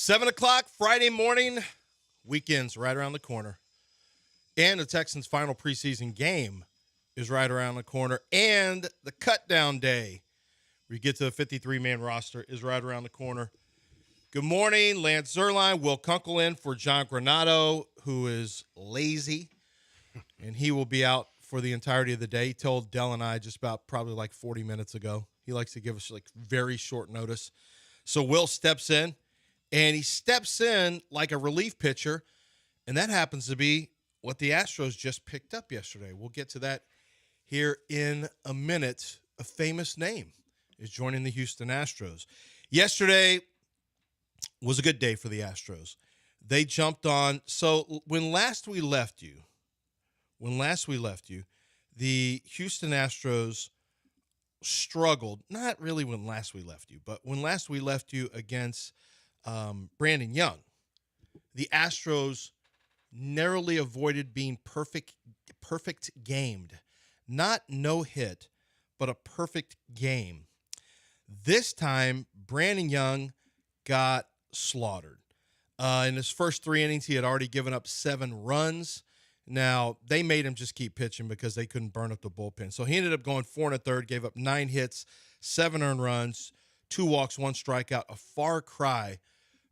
7 o'clock Friday morning, weekend's right around the corner. And the Texans' final preseason game is right around the corner. And the cut-down day, where you get to the 53-man roster, is right around the corner. Good morning, Lance Zerline, Will Kunkel in for John Granado, who is lazy, and he will be out for the entirety of the day. He told Dell and I just about probably like 40 minutes ago. He likes to give us like very short notice. So Will steps in, and he steps in like a relief pitcher, and that happens to be what the Astros just picked up yesterday. We'll get to that here in a minute. A famous name is joining the Houston Astros. Yesterday was a good day for the Astros. They jumped on. So when last we left you, the Houston Astros struggled, not really when last we left you, but when last we left you against Brandon Young. The Astros narrowly avoided being perfect gamed. Not no hit, but a perfect game. This time, Brandon Young got slaughtered. In his first 3 innings, he had already given up 7 runs. Now, they made him just keep pitching because they couldn't burn up the bullpen. So he ended up going 4 1/3, gave up 9 hits, 7 earned runs, 2 walks, 1 strikeout, a far cry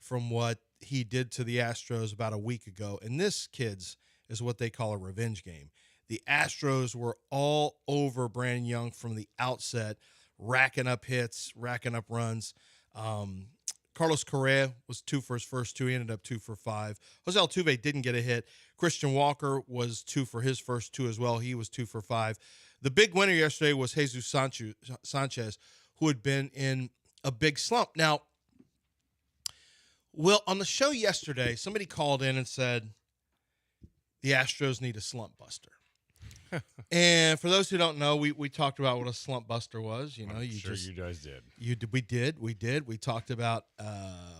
from what he did to the Astros about a week ago. And this, kids, is what they call a revenge game. The Astros were all over Brandon Young from the outset, racking up hits, racking up runs. Carlos Correa was 2 for his first 2. He ended up 2 for 5. Jose Altuve didn't get a hit. Christian Walker was 2 for his first 2 as well. He was 2 for 5. The big winner yesterday was Jesus Sanchez, who had been in a big slump. Now, Will, on the show yesterday, somebody called in and said the Astros need a slump buster. And for those who don't know, we talked about what a slump buster was. You know, you guys did. We did. We talked about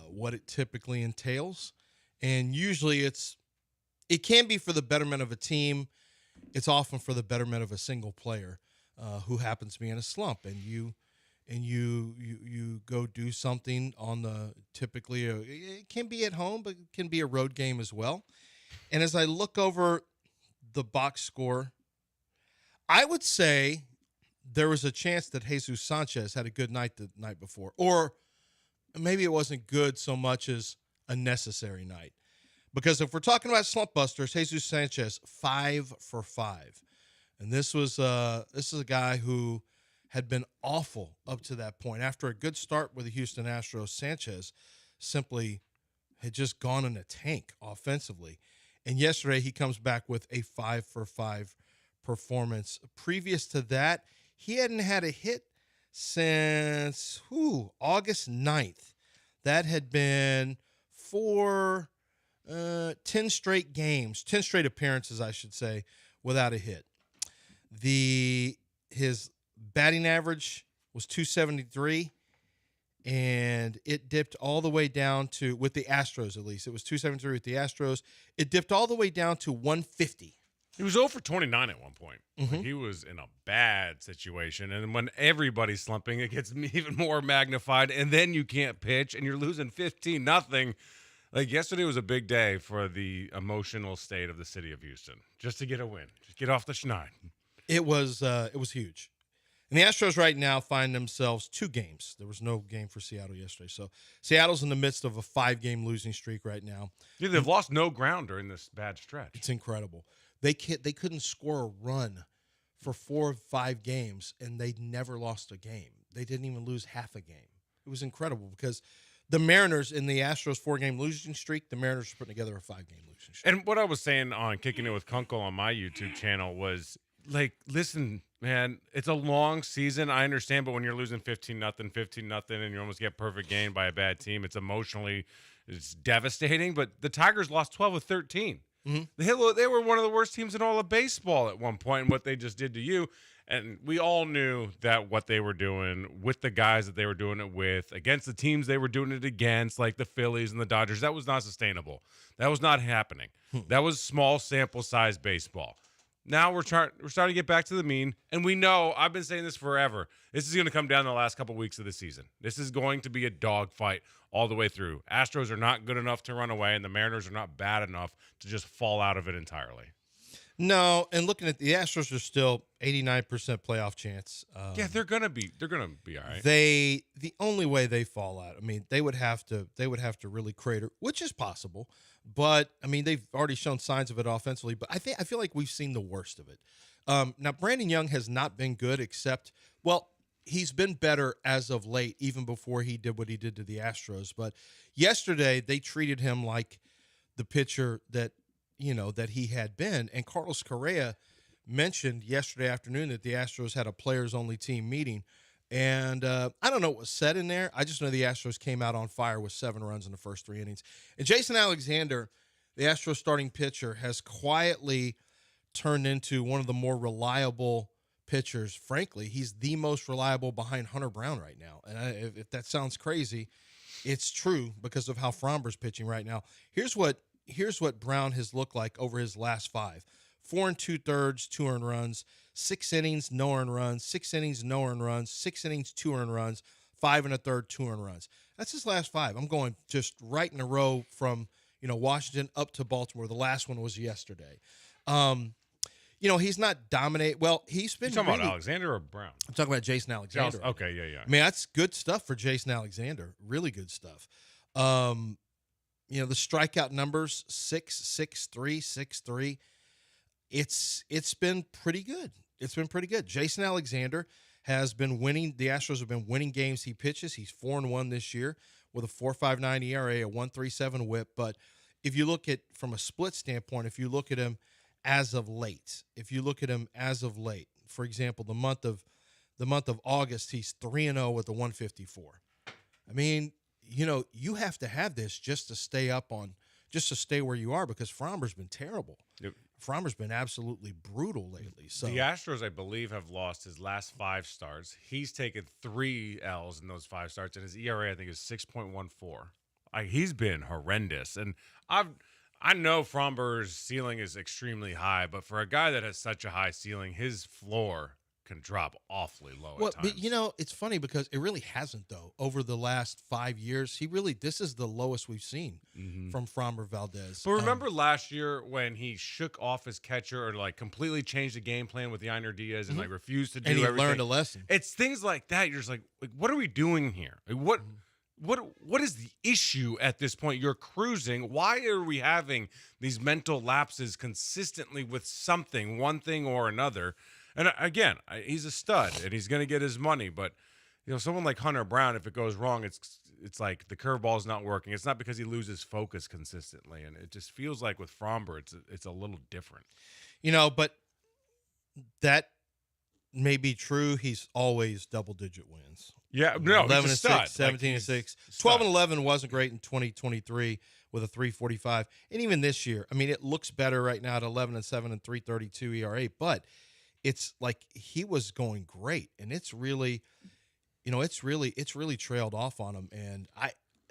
what it typically entails, and usually it can be for the betterment of a team. It's often for the betterment of a single player who happens to be in a slump, and you go do something on the typically it can be at home, but it can be a road game as well. And as I look over the box score, I would say there was a chance that Jesus Sanchez had a good night the night before, or maybe it wasn't good so much as a necessary night. Because if we're talking about slump busters, Jesus Sanchez 5 for 5, and this is a guy who had been awful up to that point. After a good start with the Houston Astros, Sanchez simply had just gone in a tank offensively, and yesterday he comes back with a 5 for 5 performance. Previous to that, he hadn't had a hit since August 9th. That had been for 10 straight games, 10 straight appearances, I should say, without a hit. His batting average was .273, and it dipped all the way down to, with the Astros at least, it was .273 with the Astros. It dipped all the way down to .150. He was 0 for 29 at one point. Mm-hmm. Like, he was in a bad situation. And when everybody's slumping, it gets even more magnified. And then you can't pitch, and you're losing 15-0. Like, yesterday was a big day for the emotional state of the city of Houston. Just to get a win. Just get off the schneid. It was huge. And the Astros right now find themselves 2 games. There was no game for Seattle yesterday. So Seattle's in the midst of a 5-game losing streak right now. Yeah, they've lost no ground during this bad stretch. It's incredible. They couldn't score a run for 4 or 5 games, and they never lost a game. They didn't even lose half a game. It was incredible because the Mariners in the Astros 4-game losing streak, the Mariners are putting together a 5-game losing streak. And what I was saying on Kicking It with Kunkel on my YouTube channel was, like, listen, man, it's a long season. I understand, but when you're losing 15-0, and you almost get perfect game by a bad team, it's devastating. But the Tigers lost 12 of 13. Mm-hmm. They were one of the worst teams in all of baseball at one point, and what they just did to you. And we all knew that what they were doing with the guys that they were doing it with, against the teams they were doing it against, like the Phillies and the Dodgers, that was not sustainable. That was not happening. That was small sample size baseball. Now we're starting to get back to the mean, and we know, I've been saying this forever, this is going to come down the last couple weeks of the season. This is going to be a dogfight all the way through. Astros are not good enough to run away, and the Mariners are not bad enough to just fall out of it entirely. No, and looking at the Astros are still 89% playoff chance. Yeah, they're gonna be all right. The only way they fall out, I mean, they would have to really crater, which is possible. But I mean, they've already shown signs of it offensively. But I feel like we've seen the worst of it. Now, Brandon Young has not been good, except, well, he's been better as of late, even before he did what he did to the Astros. But yesterday, they treated him like the pitcher that he had been. And Carlos Correa mentioned yesterday afternoon that the Astros had a players-only team meeting. And I don't know what was said in there. I just know the Astros came out on fire with 7 runs in the first 3 innings. And Jason Alexander, the Astros starting pitcher, has quietly turned into one of the more reliable pitchers. Frankly, he's the most reliable behind Hunter Brown right now. And if that sounds crazy, it's true because of how Framber's pitching right now. Here's what Brown has looked like over his last 5. 4 2/3, 2 earned runs, 6 innings, no earned runs, 6 innings, no earned runs, 6 innings, 2 earned runs, 5 1/3, 2 earned runs. That's his last 5. I'm going just right in a row from, Washington up to Baltimore. The last one was yesterday. He's not dominate. Well, he's been. You talking about Alexander or Brown? I'm talking about Jason Alexander. Okay, yeah. I mean, that's good stuff for Jason Alexander. Really good stuff. The strikeout numbers 6.63, 6.3. It's been pretty good. It's been pretty good. Jason Alexander has been winning. The Astros have been winning games he pitches. He's 4-1 this year with a 4.59 ERA, a 1.37 WHIP. But if you look at from a split standpoint, if you look at him as of late, for example, the month of August, he's 3-0 with a 154. I mean, you have to have this just to stay where you are, because Framber's been terrible. Yep. Framber's been absolutely brutal lately. So the Astros, I believe, have lost his last 5 starts. He's taken 3 L's in those 5 starts, and his ERA, I think, is 6.14. He's been horrendous, and I know Framber's ceiling is extremely high, but for a guy that has such a high ceiling, his floor can drop awfully low at times. But it's funny because it really hasn't, though. Over the last 5 years, this is the lowest we've seen from Framber Valdez. But remember last year when he shook off his catcher or completely changed the game plan with Yainer Diaz and refused to do everything? And he learned a lesson. It's things like that. You're just like what are we doing here? What is the issue at this point? You're cruising. Why are we having these mental lapses consistently with something, one thing or another? And again, he's a stud, and he's going to get his money. But someone like Hunter Brown, if it goes wrong, it's like the curveball's not working. It's not because he loses focus consistently, and it just feels like with Framber, it's a little different. But that may be true. He's always double-digit wins. Yeah, no, 11-6, 17-6, 12-11 wasn't great in 2023 with a 3.45, and even this year, I mean, it looks better right now at 11-7 and 3.32 ERA, but it's like he was going great, and it's really trailed off on him. And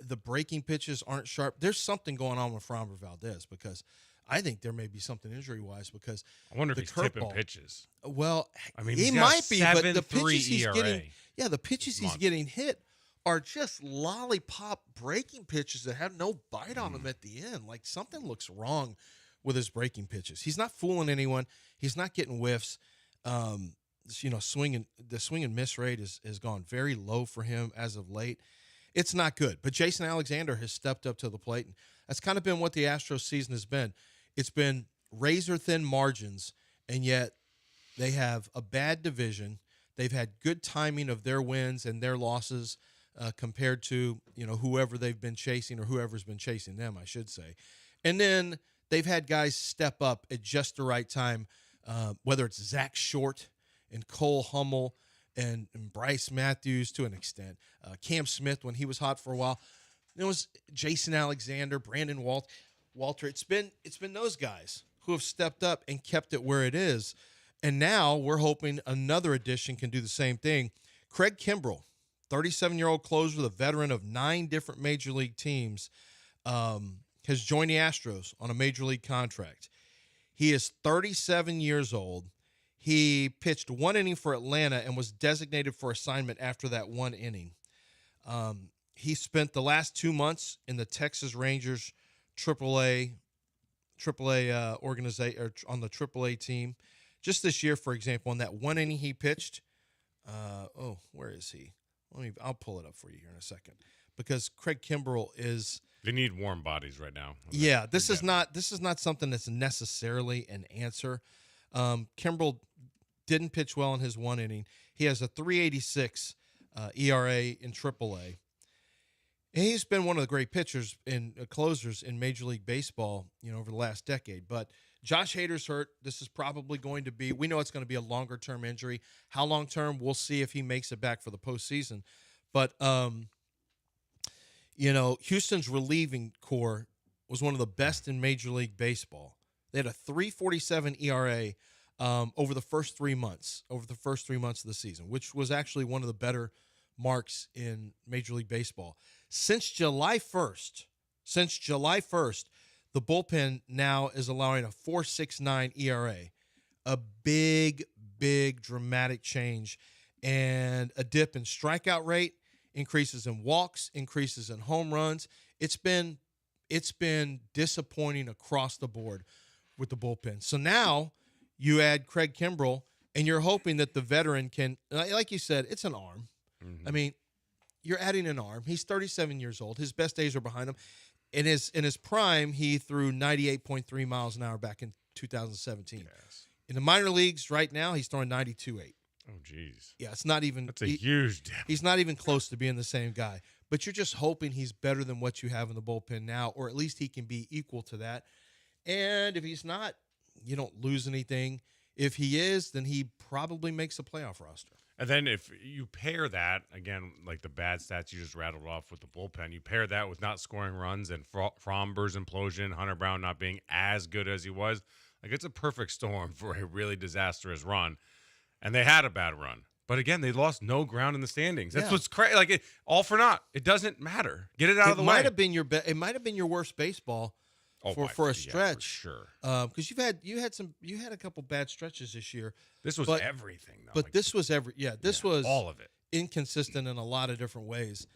the breaking pitches aren't sharp. There's something going on with Framber Valdez, because I think there may be something injury-wise, because I wonder if he's tipping pitches. Well, I mean, he might be, but the pitches he's ERA getting, the pitches he's getting hit are just lollipop breaking pitches that have no bite on them at the end. Like, something looks wrong with his breaking pitches. He's not fooling anyone. He's not getting whiffs. The swing and miss rate has gone very low for him as of late. It's not good. But Jason Alexander has stepped up to the plate, and that's kind of been what the Astros season has been. It's been razor-thin margins, and yet they have a bad division. They've had good timing of their wins and their losses compared to whoever they've been chasing, or whoever's been chasing them, I should say. And then they've had guys step up at just the right time, whether it's Zach Short and Cole Hummel and Bryce Matthews to an extent, Cam Smith when he was hot for a while. It was Jason Alexander, Brandon Walter. It's been those guys who have stepped up and kept it where it is. And now we're hoping another addition can do the same thing. Craig Kimbrell, 37-year-old closer, the veteran of 9 different major league teams, has joined the Astros on a major league contract. He is 37 years old. He pitched 1 inning for Atlanta and was designated for assignment after that 1 inning. He spent the last 2 months in the Texas Rangers AAA organization, or on the AAA team. Just this year, for example, in that 1 inning he pitched. Where is he? I'll pull it up for you here in a second, because Craig Kimbrell is. They need warm bodies right now. Yeah, this is not something that's necessarily an answer. Kimbrell didn't pitch well in his 1 inning. He has a 3.86 ERA in AAA. And he's been one of the great pitchers and closers in Major League Baseball, over the last decade. But Josh Hader's hurt. This is probably going to be, we know it's going to be a longer-term injury. How long-term, we'll see if he makes it back for the postseason. But, Houston's relieving core was one of the best in Major League Baseball. They had a 3.47 ERA over the first 3 months of the season, which was actually one of the better marks in Major League Baseball. Since July 1st, the bullpen now is allowing a 4.69 ERA, a big, dramatic change, and a dip in strikeout rate, increases in walks, increases in home runs. It's been disappointing across the board with the bullpen. So now you add Craig Kimbrell, and you're hoping that the veteran can, like you said, it's an arm. Mm-hmm. I mean, you're adding an arm. He's 37 years old. His best days are behind him. In his prime, he threw 98.3 miles an hour back in 2017. Yes. In the minor leagues right now, he's throwing 92.8. Oh, geez. Yeah, it's not even. That's a huge dip. He's not even close to being the same guy. But you're just hoping he's better than what you have in the bullpen now, or at least he can be equal to that. And if he's not, you don't lose anything. If he is, then he probably makes a playoff roster. And then if you pair that, again, like the bad stats you just rattled off with the bullpen, you pair that with not scoring runs and Fromber's implosion, Hunter Brown not being as good as he was, like it's a perfect storm for a really disastrous run. And they had a bad run. But again, they lost no ground in the standings. That's what's crazy. Like all for naught. It doesn't matter. Get it out of the way. It might have been your worst baseball for a stretch. Yeah, for sure. Because you had a couple bad stretches this year. This was everything, though. But this was was all of it. Inconsistent in a lot of different ways.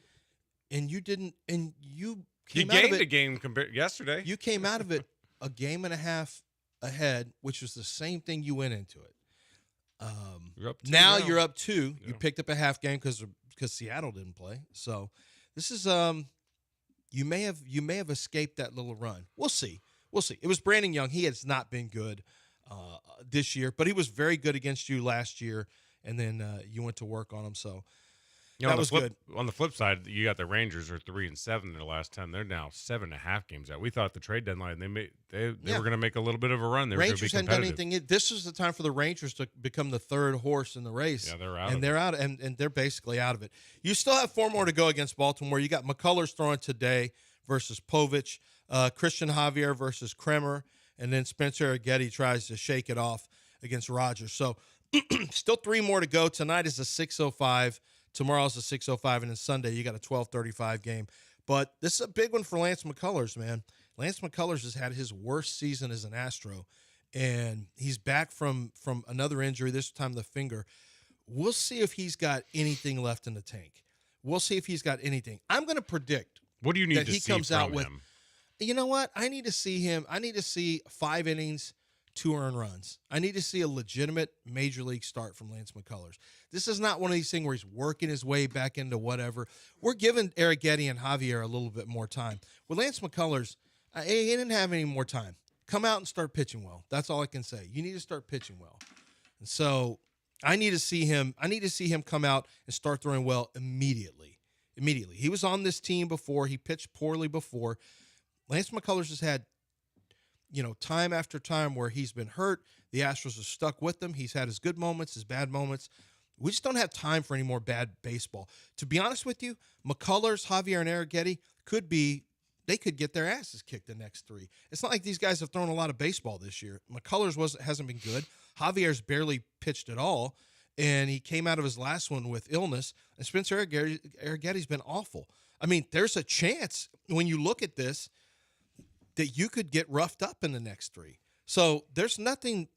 And you didn't, and you came out of it. You gained a game yesterday. You came out of it a game and a half ahead, which was the same thing you went into it. You're up 2 now you're up 2. Yeah. You picked up a half game because Seattle didn't play. So this is you may have escaped that little run. We'll see. It was Brandon Young. He has not been good this year, but he was very good against you last year, and then you went to work on him. So that was good. On the flip side, you got the Rangers are 3-7 in their last 10. They're now 7.5 games out. We thought the trade deadline they were going to make a little bit of a run. They Rangers hadn't done anything. This was the time for the Rangers to become the third horse in the race. Yeah, they're out. And they're out, and they're basically out of it. You still have 4 more to go against Baltimore. You got McCullers throwing today versus Povich, Christian Javier versus Kremer, and then Spencer Aggetti tries to shake it off against Rogers. So still 3 more to go. Tonight is a 6:05. Tomorrow's a 6:05, and then Sunday you got a 12:35 game. But this is a big one for Lance McCullers, man. Lance McCullers has had his worst season as an Astro, and he's back from another injury, this time the finger. We'll see if he's got anything left in the tank. We'll see if he's got anything. I'm going to predict what do you need that to he see comes from out with. him? You know what? I need to see him. I need to see 5 innings, 2 earned runs. I need to see a legitimate major league start from Lance McCullers. This is not one of these things where he's working his way back into whatever. We're giving Arrighetti and Javier a little bit more time. With Lance McCullers, he didn't have any more time. Come out and start pitching well. That's all I can say. You need to start pitching well. And so I need to see him. I need to see him come out and start throwing well immediately. He was on this team before. He pitched poorly before. Lance McCullers has had, time after time where he's been hurt. The Astros are stuck with him. He's had his good moments, his bad moments. We just don't have time for any more bad baseball. To be honest with you, McCullers, Javier, and Arrighetti they could get their asses kicked the next 3. It's not like these guys have thrown a lot of baseball this year. McCullers hasn't been good. Javier's barely pitched at all, and he came out of his last one with illness. And Spencer Arrighetti's been awful. I mean, there's a chance when you look at this that you could get roughed up in the next 3. So there's nothing,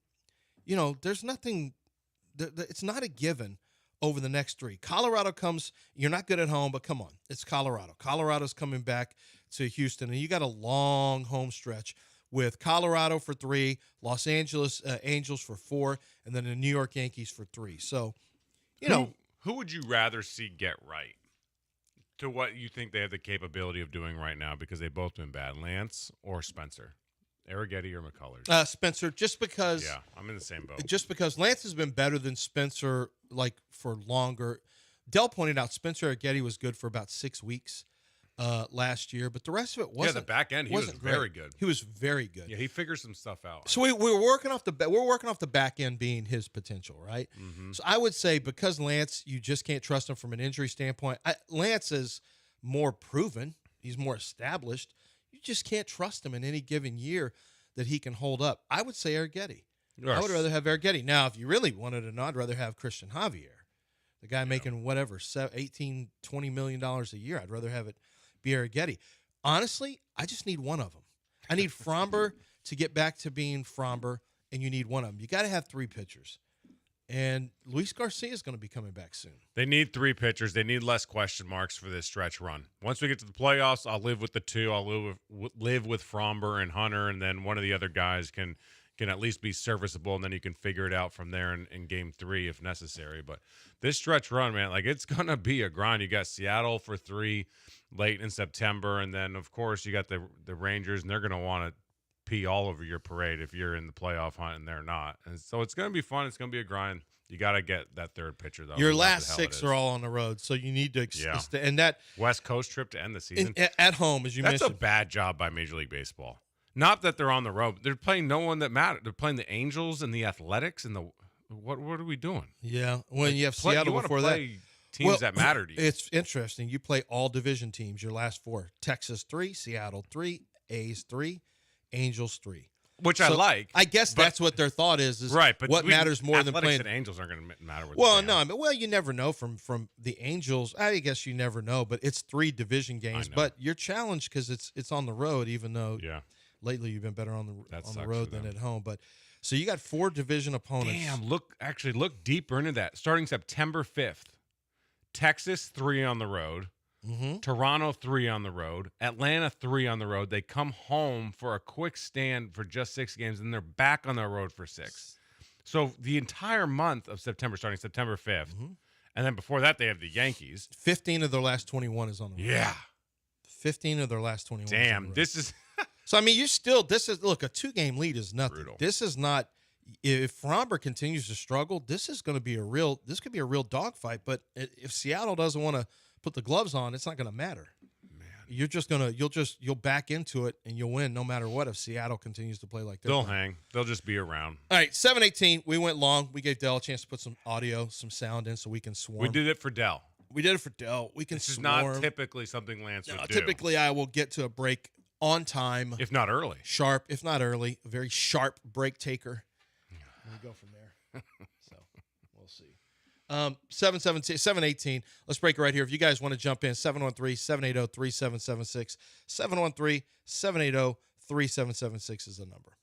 there's nothing. It's not a given over the next three. Colorado comes. You're not good at home, but come on, it's Colorado. Colorado's coming back to Houston, and you got a long home stretch with Colorado for 3, Los Angeles Angels for 4, and then the New York Yankees for 3. So, who would you rather see get right to what you think they have the capability of doing right now because they've both been bad, Lance or Spencer? Arrighetti or McCullers? Spencer, just because. Yeah, I'm in the same boat. Just because Lance has been better than Spencer, like for longer. Dell pointed out Spencer Arrighetti was good for about 6 weeks last year, but the rest of it wasn't. Yeah, the back end he was very good. He was very good. Yeah, he figured some stuff out. So we're working off the back end being his potential, right? Mm-hmm. So I would say because Lance, you just can't trust him from an injury standpoint. Lance is more proven. He's more established. You just can't trust him in any given year that he can hold up. I would say Arrighetti. Yes. I would rather have Arrighetti. Now, if you really wanted to know, I'd rather have Christian Javier, the guy making whatever, $18, $20 million a year. I'd rather have it be Arrighetti. Honestly, I just need one of them. I need Fromber to get back to being Fromber, and you need one of them. You got to have 3 pitchers. And Luis Garcia is going to be coming back soon. They need 3 pitchers. They need less question marks for this stretch run. Once we get to the playoffs, I'll live with the 2. I'll live with Fromber and Hunter, and then one of the other guys can at least be serviceable, and then you can figure it out from there in game 3 if necessary. But this stretch run, man, like it's going to be a grind. You got Seattle for 3 late in September, and then, of course, you got the Rangers, and they're going to want to pee all over your parade if you're in the playoff hunt and they're not. And so it's going to be fun. It's going to be a grind. You got to get that 3rd pitcher, though. Your last 6 are all on the road, so you need to and that West Coast trip to end the season. At home, as you mentioned. That's a bad job by Major League Baseball. Not that they're on the road. They're playing no one that matters. They're playing the Angels and the Athletics and the what are we doing? Yeah. When you have Seattle before that. Teams that matter to you. It's interesting. You play all division teams, your last 4. Texas 3, Seattle 3, A's 3, Angels 3. Which I like. I guess that's what their thought is right, but what matters more than playing. And Angels aren't going to matter with you never know from the Angels. I guess you never know, but it's 3 division games. But you're challenged because it's on the road, even though lately you've been better on the road than at home. But so you got 4 division opponents. Damn, look deeper into that. Starting September 5th, Texas 3 on the road. Mm-hmm. Toronto 3 on the road, Atlanta 3 on the road. They come home for a quick stand for just 6 games, and they're back on the road for 6. So the entire month of September, starting September 5th, and then before that they have the Yankees. 15 of their last 21 is on the road. Yeah, 15 of their last 21. Damn, this is. So I mean, a 2-game lead is nothing. Brutal. This is not. If Fromber continues to struggle, this could be a real dogfight. But if Seattle doesn't want to put the gloves on, it's not going to matter. Man, you'll back into it and you'll win no matter what if Seattle continues to play like that. They'll hang. They'll just be around. All right, 7:18. We went long. We gave Dell a chance to put some audio, some sound in so we can swarm. We did it for Dell. We can This is swarm. not typically something Lance would do. Typically, I will get to a break on time. If not early. Sharp, if not early. A very sharp break taker. And we go from there. So we'll see. 7:18. Let's break it right here. If you guys want to jump in, 713-780-3776. 713-780-3776 is the number.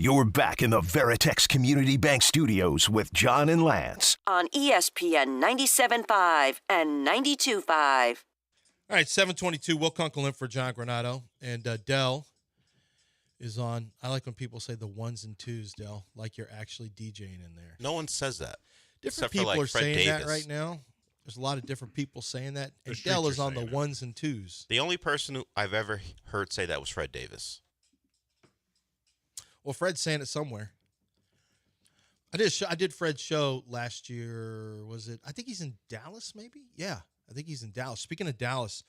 You're back in the Veritex Community Bank Studios with John and Lance. On ESPN 97.5 and 92.5. All right, 7:22. Will Kunkel in for John Granado. And Dell is on. I like when people say the ones and twos, Dell, like you're actually DJing in there. No one says that. Different Except for, people like, are Fred saying Davis. that right now. There's a lot of different people saying that. The And streets Dell is are on the saying it. ones and twos. The only person who I've ever heard say that was Fred Davis. Well, Fred's saying it somewhere. I did Fred's show last year. Was it? I think he's in Dallas, maybe? Yeah, I think he's in Dallas. Speaking of Dallas,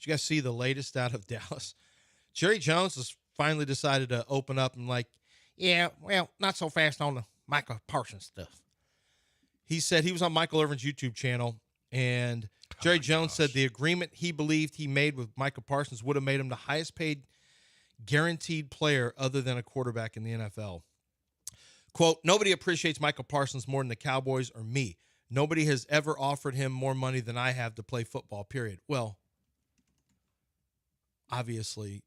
did you guys see the latest out of Dallas? Jerry Jones has finally decided to open up and yeah, well, not so fast on the Michael Parsons stuff. He said he was on Michael Irvin's YouTube channel, and Jerry Jones said the agreement he believed he made with Michael Parsons would have made him the highest paid guaranteed player other than a quarterback in the NFL. Quote, nobody appreciates Michael Parsons more than the Cowboys or me. Nobody has ever offered him more money than I have to play football, period. Well, obviously,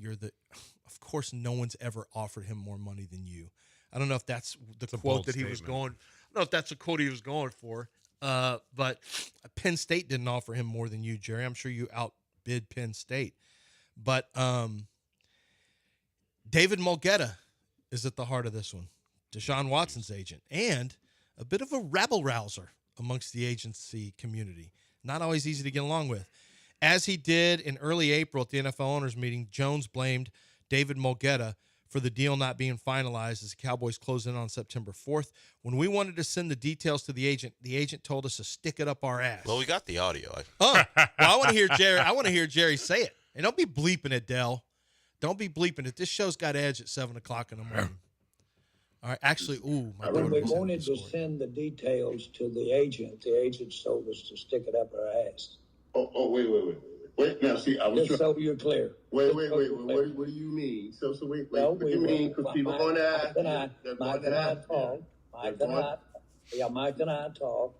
of course, no one's ever offered him more money than you. I don't know if that's the quote that he was going. I don't know if that's the quote he was going for. But Penn State didn't offer him more than you, Jerry. I'm sure you outbid Penn State. But David Mulgeta is at the heart of this one. Deshaun Watson's agent, and a bit of a rabble-rouser amongst the agency community. Not always easy to get along with. As he did in early April at the NFL owners meeting, Jones blamed David Mulgeta for the deal not being finalized as the Cowboys closed in on September 4th. When we wanted to send the details to the agent told us to stick it up our ass. Well, we got the audio. Well, I want to hear Jerry. I want to hear Jerry say it. And don't be bleeping it, Dell. Don't be bleeping it. This show's got edge at 7 o'clock in the morning. All right. Actually, my daughter When we was in wanted to Discord. send the details to the agent told us to stick it up our ass. Wait, now, see, I was Just so you're clear. Wait, Just so you're clear. what do you mean? So wait, No, what do you mean? Because people going to ask. Mike and I talk. Mike and I talk,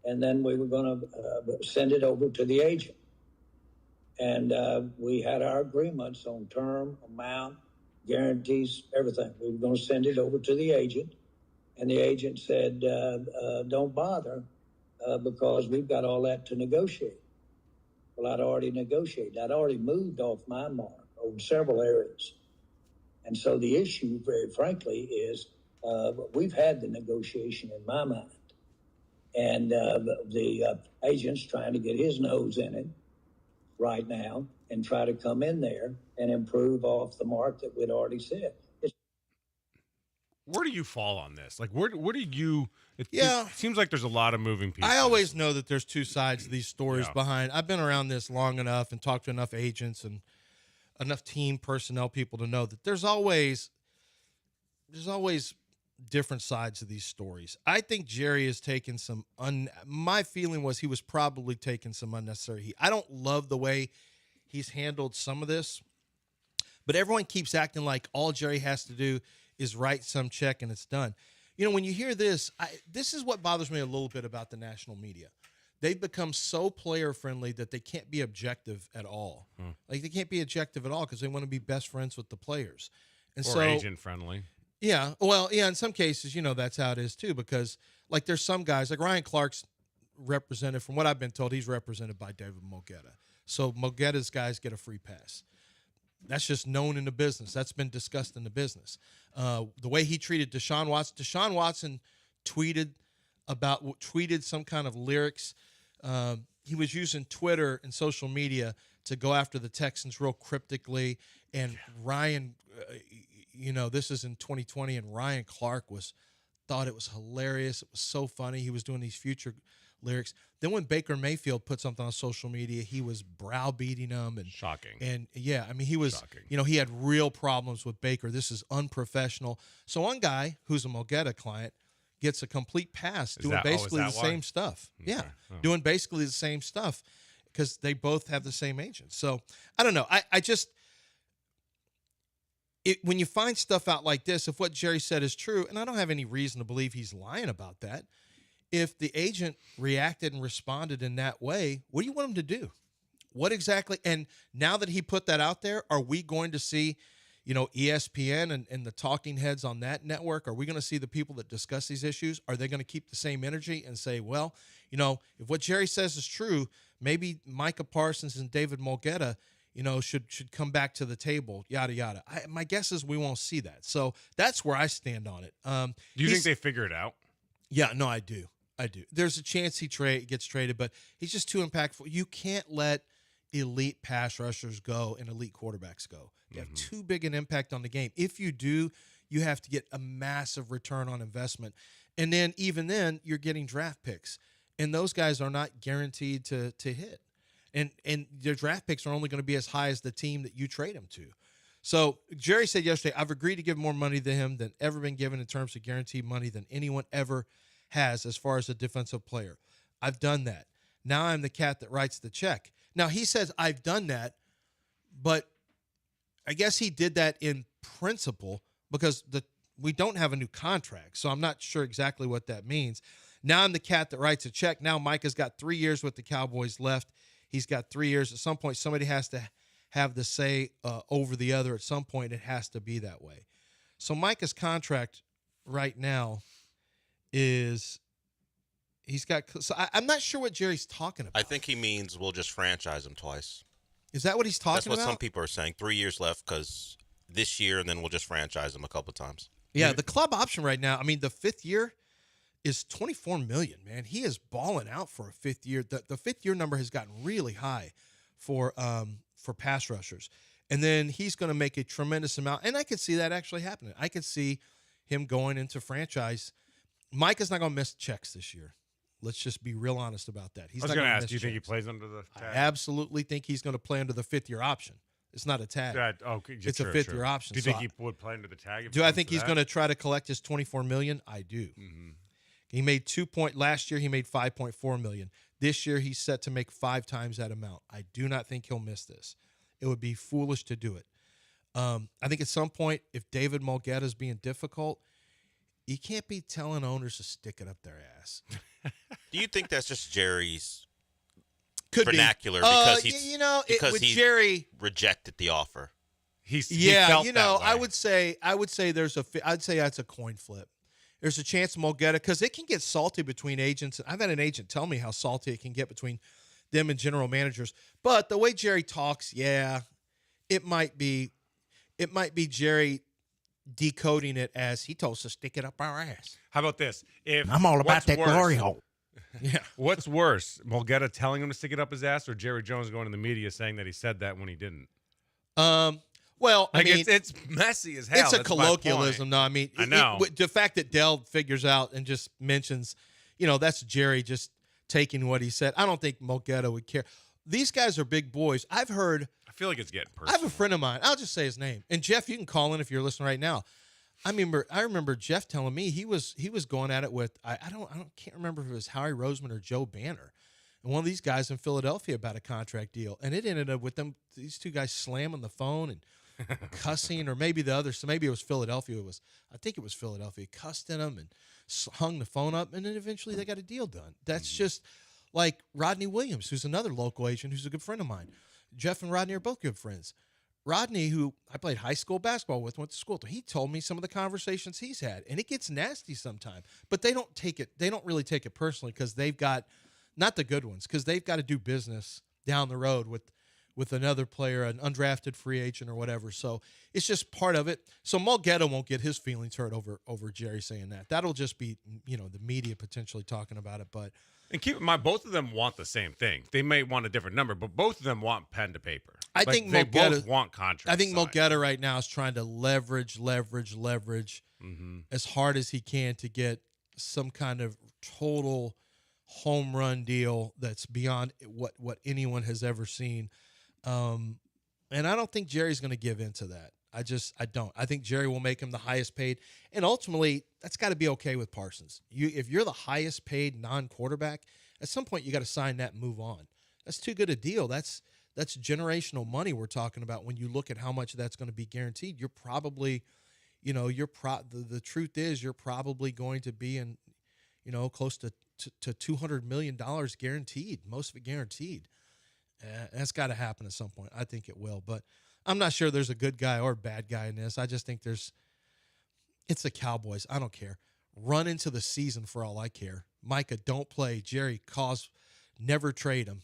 and then we were going to send it over to the agent. And we had our agreements on term, amount, guarantees, everything. We were going to send it over to the agent, and the agent said, don't bother because we've got all that to negotiate. Well, I'd already negotiated. I'd already moved off my mark over several areas. And so the issue, very frankly, is we've had the negotiation in my mind. And the agent's trying to get his nose in it right now and try to come in there and improve off the mark that we'd already said. Where do you fall on this? Like, where do you? It seems like there's a lot of moving pieces. I always know that there's two sides to these stories Yeah. behind. I've been around this long enough and talked to enough agents and enough team personnel people to know that there's always different sides of these stories. I think Jerry has taken some my feeling was he was probably taking some unnecessary heat. I don't love the way he's handled some of this, but everyone keeps acting like all Jerry has to do is write some check and it's done. You know, when you hear this, this is what bothers me a little bit about the national media. They've become so player friendly that they can't be objective at all. Like they can't be objective at all because they want to be best friends with the players. And or so agent friendly. yeah, well, yeah, in some cases, that's how it is too, because like there's some guys like Ryan Clark's represented, from what I've been told, he's represented by David Mulgeta. So Mulgeta's guys get a free pass. That's just known in the business. That's been discussed in the business. The way he treated Deshaun Watson tweeted some kind of lyrics. He was using Twitter and social media to go after the Texans real cryptically. And Ryan, this is in 2020, and Ryan Clark thought it was hilarious. It was so funny. He was doing these future lyrics. Then when Baker Mayfield put something on social media, he was browbeating him and Shocking. And yeah, I mean, he was, Shocking. he had real problems with Baker. This is unprofessional. So one guy who's a Mulgeta client gets a complete pass doing basically the same stuff. Okay. Yeah, Oh. doing basically the same stuff because they both have the same agent. So I don't know. When you find stuff out like this, if what Jerry said is true, and I don't have any reason to believe he's lying about that, if the agent reacted and responded in that way, what do you want him to do? What exactly? And now that he put that out there, are we going to see, ESPN and the talking heads on that network, are we going to see the people that discuss these issues? Are they going to keep the same energy and say, well, if what Jerry says is true, maybe Micah Parsons and David Mulgeta, should come back to the table, yada, yada. My guess is we won't see that. So that's where I stand on it. Do you think they figure it out? Yeah, no, I do. There's a chance he gets traded, but he's just too impactful. You can't let elite pass rushers go and elite quarterbacks go. They have too big an impact on the game. If you do, you have to get a massive return on investment. And then even then, you're getting draft picks. And those guys are not guaranteed to hit. And their draft picks are only going to be as high as the team that you trade them to. So Jerry said yesterday, I've agreed to give more money to him than ever been given in terms of guaranteed money than anyone ever has as far as a defensive player. I've done that. Now I'm the cat that writes the check. Now he says I've done that, but I guess he did that in principle because we don't have a new contract. So I'm not sure exactly what that means. Now I'm the cat that writes a check. Now Micah's got 3 years with the Cowboys left. He's got 3 years. At some point, somebody has to have the say over the other. At some point, it has to be that way. So Micah's contract right now is he's got. So I'm not sure what Jerry's talking about. I think he means we'll just franchise him twice. Is that what he's talking about? That's what some people are saying. 3 years left because this year, and then we'll just franchise him a couple times. Yeah, the club option right now. I mean, the 5th year is $24 million. Man, he is balling out for a 5th year. The 5th year number has gotten really high for pass rushers, and then he's going to make a tremendous amount. And I could see that actually happening. I could see him going into franchise. Mike is not going to miss checks this year. Let's just be real honest about that. He's I was not going to miss ask, do you think he checks. plays under the tag? I absolutely think he's going to play under the 5th year option. It's not a tag. It's a 5th year option. Do you think he would play under the tag? Do I think he's going to try to collect his $24 million? I do. Mm-hmm. He made last year he made $5.4 million. This year he's set to make 5 times that amount. I do not think he'll miss this. It would be foolish to do it. I think at some point, if David Mulgeta is being difficult, you can't be telling owners to stick it up their ass. Do you think that's just Jerry's Could vernacular be. because with he Jerry rejected the offer? He felt that way. I would say I'd say that's a coin flip. There's a chance Mulgeta, because it can get salty between agents. I've had an agent tell me how salty it can get between them and general managers. But the way Jerry talks, it might be Jerry decoding it as he told us to stick it up our ass. How about this? I'm all about that glory hole. Yeah. What's worse, Mulgeta telling him to stick it up his ass, or Jerry Jones going to the media saying that he said that when he didn't? Well, I mean, it's messy as hell. It's a colloquialism. No, I mean, I know. The fact that Dell figures out and just mentions, that's Jerry just taking what he said. I don't think Mulgeta would care. These guys are big boys. I feel like it's getting personal. I have a friend of mine. I'll just say his name. And Jeff, you can call in if you're listening right now. I remember Jeff telling me he was going at it with I can't remember if it was Howie Roseman or Joe Banner, and one of these guys in Philadelphia about a contract deal, and it ended up with these two guys slamming the phone and cussing, or maybe the other. So maybe it was Philadelphia. I think it was Philadelphia. Cussed at him and hung the phone up, and then eventually they got a deal done. That's just like Rodney Williams, who's another local agent who's a good friend of mine. Jeff and Rodney are both good friends. Rodney, who I played high school basketball with, went to school, he told me some of the conversations he's had, and it gets nasty sometimes. But they don't really take it personally, because they've got, not the good ones, because they've got to do business down the road with another player, an undrafted free agent or whatever. So it's just part of it. So Mulgeta won't get his feelings hurt over Jerry saying that. That'll just be, the media potentially talking about it. But and keep in mind, both of them want the same thing. They may want a different number, but both of them want pen to paper. I think they Mulgeta, both want contracts. I think signed. Mulgeta right now is trying to leverage as hard as he can to get some kind of total home run deal that's beyond what anyone has ever seen. And I don't think Jerry's going to give in to that. I don't. I think Jerry will make him the highest paid, and ultimately that's got to be okay with Parsons. If you're the highest paid non-quarterback, at some point you got to sign that and move on. That's too good a deal. That's generational money we're talking about. When you look at how much that's going to be guaranteed, you're probably, the truth is you're probably going to be in, close to $200 million guaranteed, most of it guaranteed. That's got to happen at some point. I think it will. But I'm not sure there's a good guy or a bad guy in this. I just think it's the Cowboys. I don't care. Run into the season for all I care. Micah, don't play. Jerry, never trade him.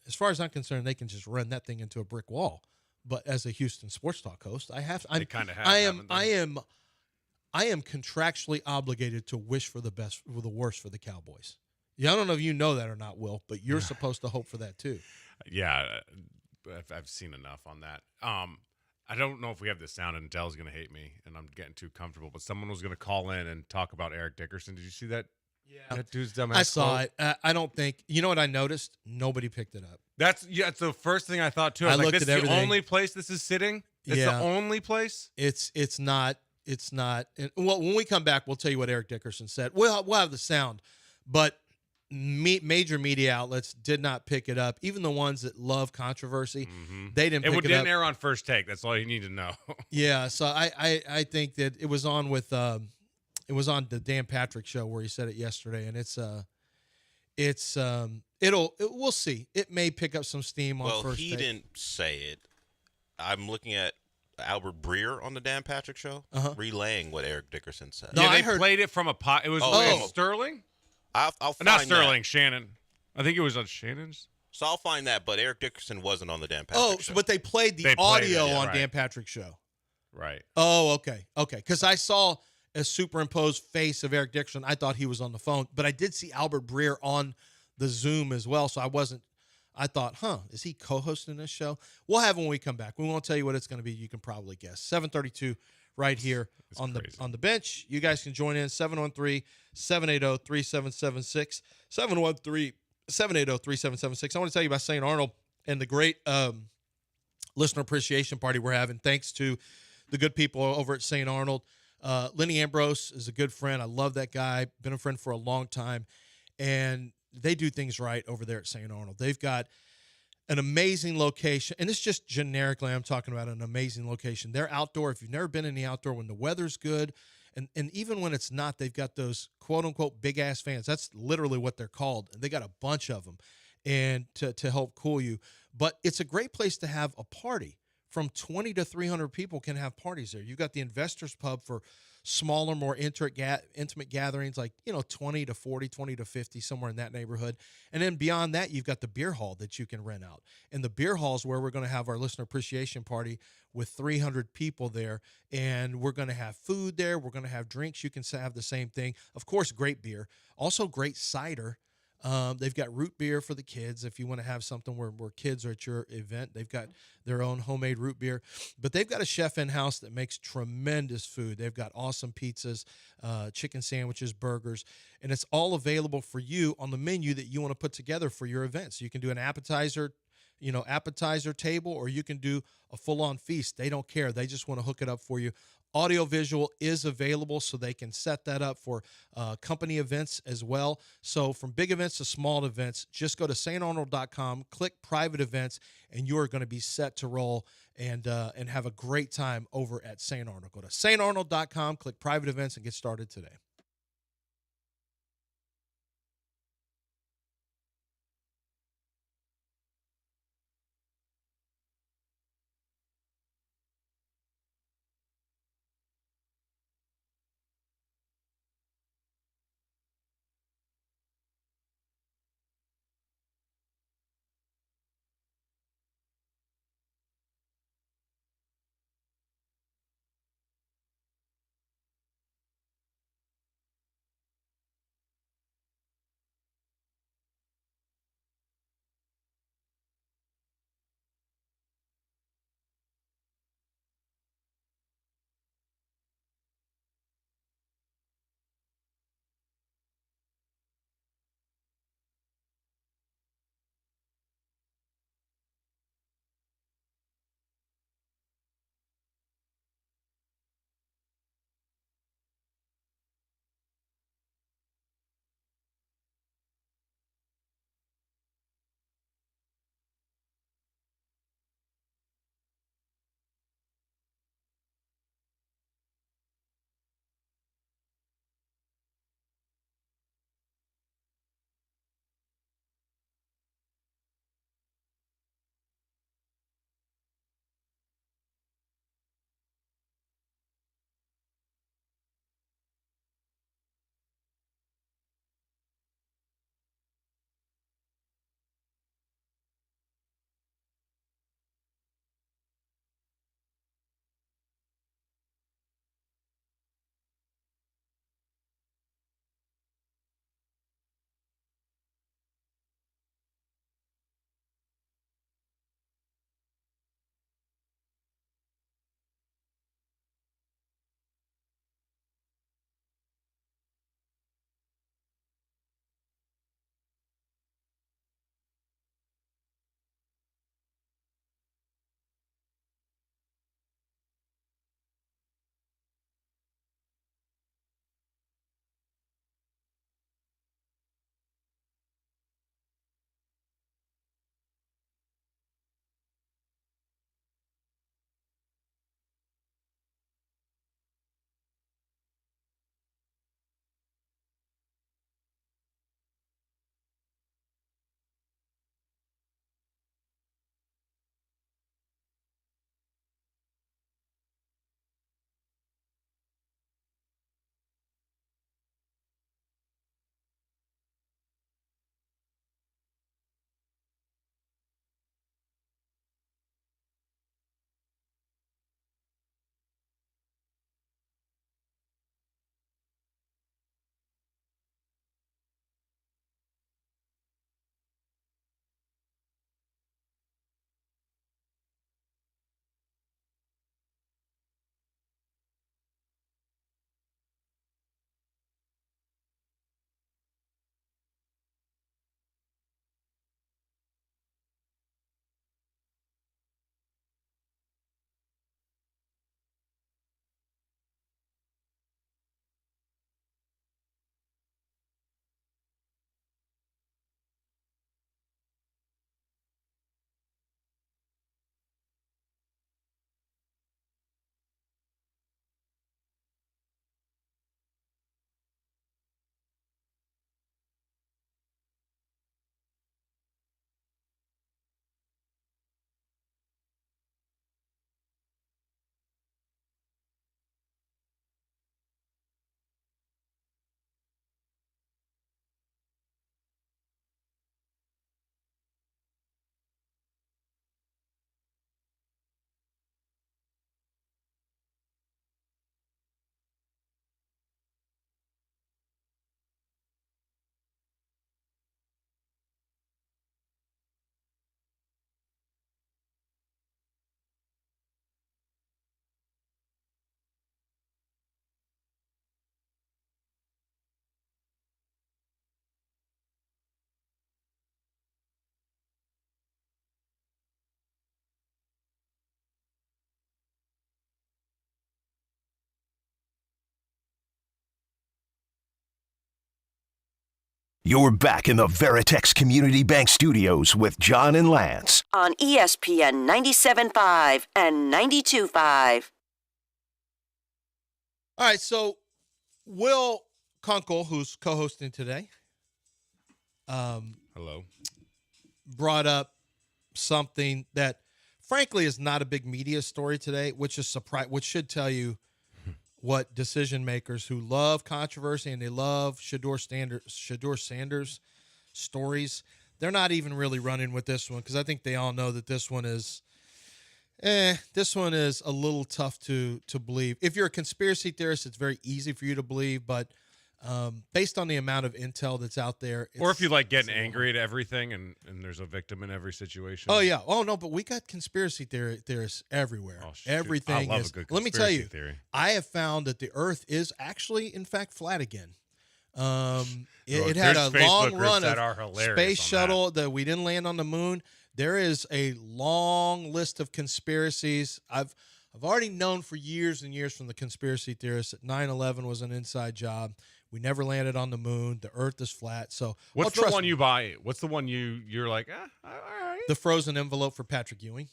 As far as I'm concerned, they can just run that thing into a brick wall. But as a Houston Sports Talk host, They kind of have. I am contractually obligated to wish for the best, for the worst for the Cowboys. Yeah, I don't know if you know that or not, Will, but you're supposed to hope for that too. Yeah, I've seen enough on that. I don't know if we have the sound, and Dell's going to hate me, and I'm getting too comfortable. But someone was going to call in and talk about Eric Dickerson. Did you see that? Yeah, that dude's dumbass. I saw it. I don't think. You know what I noticed? Nobody picked it up. That's the first thing I thought too. I was like, this is the only place this is sitting. It's the only place. It's not. It's not. Well, when we come back, we'll tell you what Eric Dickerson said. We'll have the sound, but major media outlets did not pick it up. Even the ones that love controversy, they didn't pick it up. It didn't air on First Take. That's all you need to know. Yeah, so I think that it was on with the Dan Patrick show where he said it yesterday, and we'll see. It may pick up some steam on First Take. Well, he didn't say it. I'm looking at Albert Breer on the Dan Patrick show, relaying what Eric Dickerson said. No, they played it from a pot. It was Sterling. I'll find not Sterling, that. Shannon. I think it was on Shannon's. So I'll find that, but Eric Dickerson wasn't on the Dan Patrick show. But they played the audio on Dan Patrick's show. Right. Oh, okay. Because I saw a superimposed face of Eric Dickerson. I thought he was on the phone, but I did see Albert Breer on the Zoom as well. So I thought, is he co-hosting this show? We'll have when we come back. We won't tell you what it's going to be. You can probably guess. 7:32 right here on the bench. You guys can join in 713-780-3776. 713-780-3776. I want to tell you about St. Arnold and the great listener appreciation party we're having. Thanks to the good people over at St. Arnold. Lenny Ambrose is a good friend. I love that guy. Been a friend for a long time. And they do things right over there at St. Arnold. They've got an amazing location, and it's just generically I'm talking about an amazing location. They're outdoor. If you've never been in the outdoor, when the weather's good, and even when it's not, they've got those quote-unquote big-ass fans. That's literally what they're called. They got a bunch of them and to help cool you. But it's a great place to have a party. From 20 to 300 people can have parties there. You've got the Investors Pub for smaller, more intimate gatherings, like 20 to 40, 20 to 50, somewhere in that neighborhood. And then beyond that, you've got the beer hall that you can rent out. And the beer hall is where we're going to have our listener appreciation party with 300 people there. And we're going to have food there. We're going to have drinks. You can have the same thing. Of course, great beer. Also great cider. They've got root beer for the kids if you want to have something where kids are at your event. They've got their own homemade root beer. But they've got a chef in-house that makes tremendous food. They've got awesome pizzas, chicken sandwiches, burgers, and it's all available for you on the menu that you want to put together for your event. So you can do an appetizer table, or you can do a full-on feast. They don't care. They just want to hook it up for you. Audio-visual is available, so they can set that up for company events as well. So from big events to small events, just go to starnold.com, click private events, and you are going to be set to roll and have a great time over at St. Arnold. Go to starnold.com, click private events, and get started today. You're back in the Veritex Community Bank Studios with John and Lance. On ESPN 97.5 and 92.5. All right, so Will Kunkel, who's co-hosting today, Hello. brought up something that, frankly, is not a big media story today, which should tell you what decision makers who love controversy and they love Shedeur Sanders stories, they're not even really running with this one because I think they all know that this one is a little tough to believe. If you're a conspiracy theorist, it's very easy for you to believe, but based on the amount of intel that's out there. Or if you like getting angry at everything and there's a victim in every situation. Oh, yeah. Oh, no, but we got conspiracy theorists everywhere. Oh, shoot. Everything I love is. a good Let me tell you, conspiracy theory. I have found that the Earth is actually, in fact, flat again. It There's had a Facebook long groups run that of are hilarious space on shuttle that we didn't land on the moon. There is a long list of conspiracies. I've already known for years and years from the conspiracy theorists that 9/11 was an inside job. We never landed on the moon. The Earth is flat. So What's the one you buy? What's the one you're like, all right? The frozen envelope for Patrick Ewing.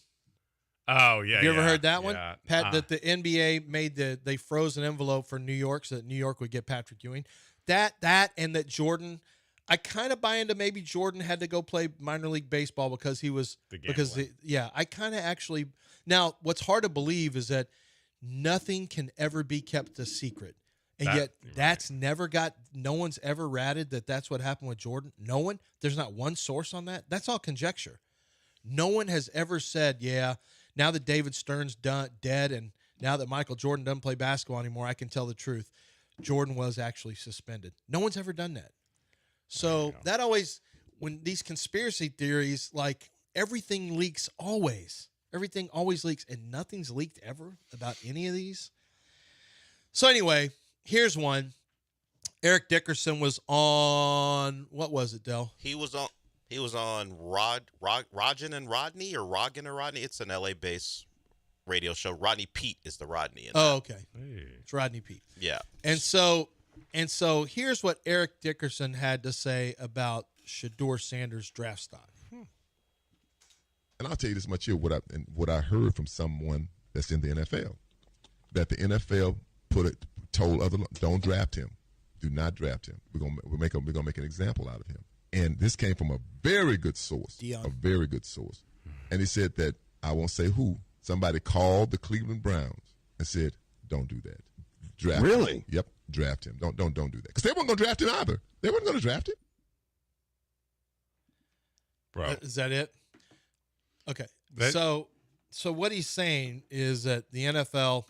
Oh, yeah. Have you ever heard that one? Yeah. That the NBA made they froze an envelope for New York so that New York would get Patrick Ewing. That and that Jordan, I kind of buy into maybe Jordan had to go play minor league baseball because he was I kind of actually. Now, what's hard to believe is that nothing can ever be kept a secret. And yet that's never no one's ever ratted that that's what happened with Jordan. No one. There's not one source on that. That's all conjecture. No one has ever said, yeah, now that David Stern's dead and now that Michael Jordan doesn't play basketball anymore, I can tell the truth. Jordan was actually suspended. No one's ever done that. So that always, when these conspiracy theories, like everything leaks always. Everything always leaks and nothing's leaked ever about any of these. So anyway, here's one. Eric Dickerson was on, what was it, Del? He was on Rogan and Rodney or Rogan and Rodney. It's an LA-based radio show. Rodney Pete is the Rodney. In that. Okay. Hey. It's Rodney Pete. Yeah. And so here's what Eric Dickerson had to say about Shedeur Sanders' draft stock. And I'll tell you this much here, what I heard from someone that's in the NFL, that the NFL told other, don't draft him, do not draft him. We're gonna make an example out of him. And this came from a very good source, a very good source. And he said that, I won't say who, somebody called the Cleveland Browns and said, don't do that. Draft really? him. Yep, draft him. Don't do that. Because they weren't going to draft him either. They weren't going to draft him. Bro. Is that it? Okay. So what he's saying is that the NFL,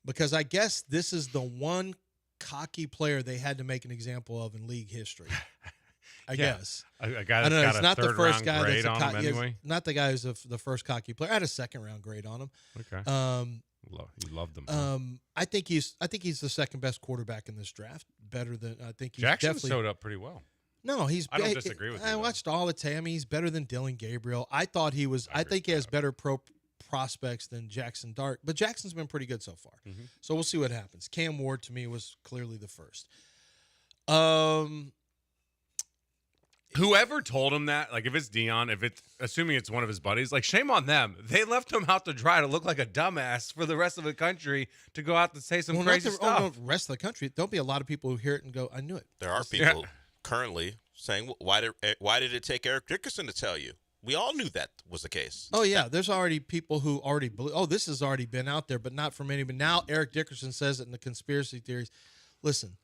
because I guess this is the one cocky player they had to make an example of in league history. I guess. A guy that's got it's a not the first third-round guy grade that's on him anyway? Not the guy who's the first cocky player. I had a second-round grade on him. Okay. You loved him. I think he's the second best quarterback in this draft. Better than I think he's Jackson definitely showed up pretty well. No, I don't disagree with you. I watched all the tape. I mean, he's better than Dylan Gabriel. I thought he was. I think he has better prospects than Jackson Dart, but Jackson's been pretty good so far. Mm-hmm. So we'll see what happens. Cam Ward to me was clearly the first. Whoever told him that, like if it's Dion, assuming it's one of his buddies, like shame on them. They left him out to dry to look like a dumbass for the rest of the country to go out and say some crazy stuff. No, the rest of the country, there'll be a lot of people who hear it and go, "I knew it." There are people currently saying, "Why did it take Eric Dickerson to tell you?" We all knew that was the case. Oh yeah, there's already people who already believe. Oh, this has already been out there, but not from anybody. Now Eric Dickerson says it in the conspiracy theories. Listen,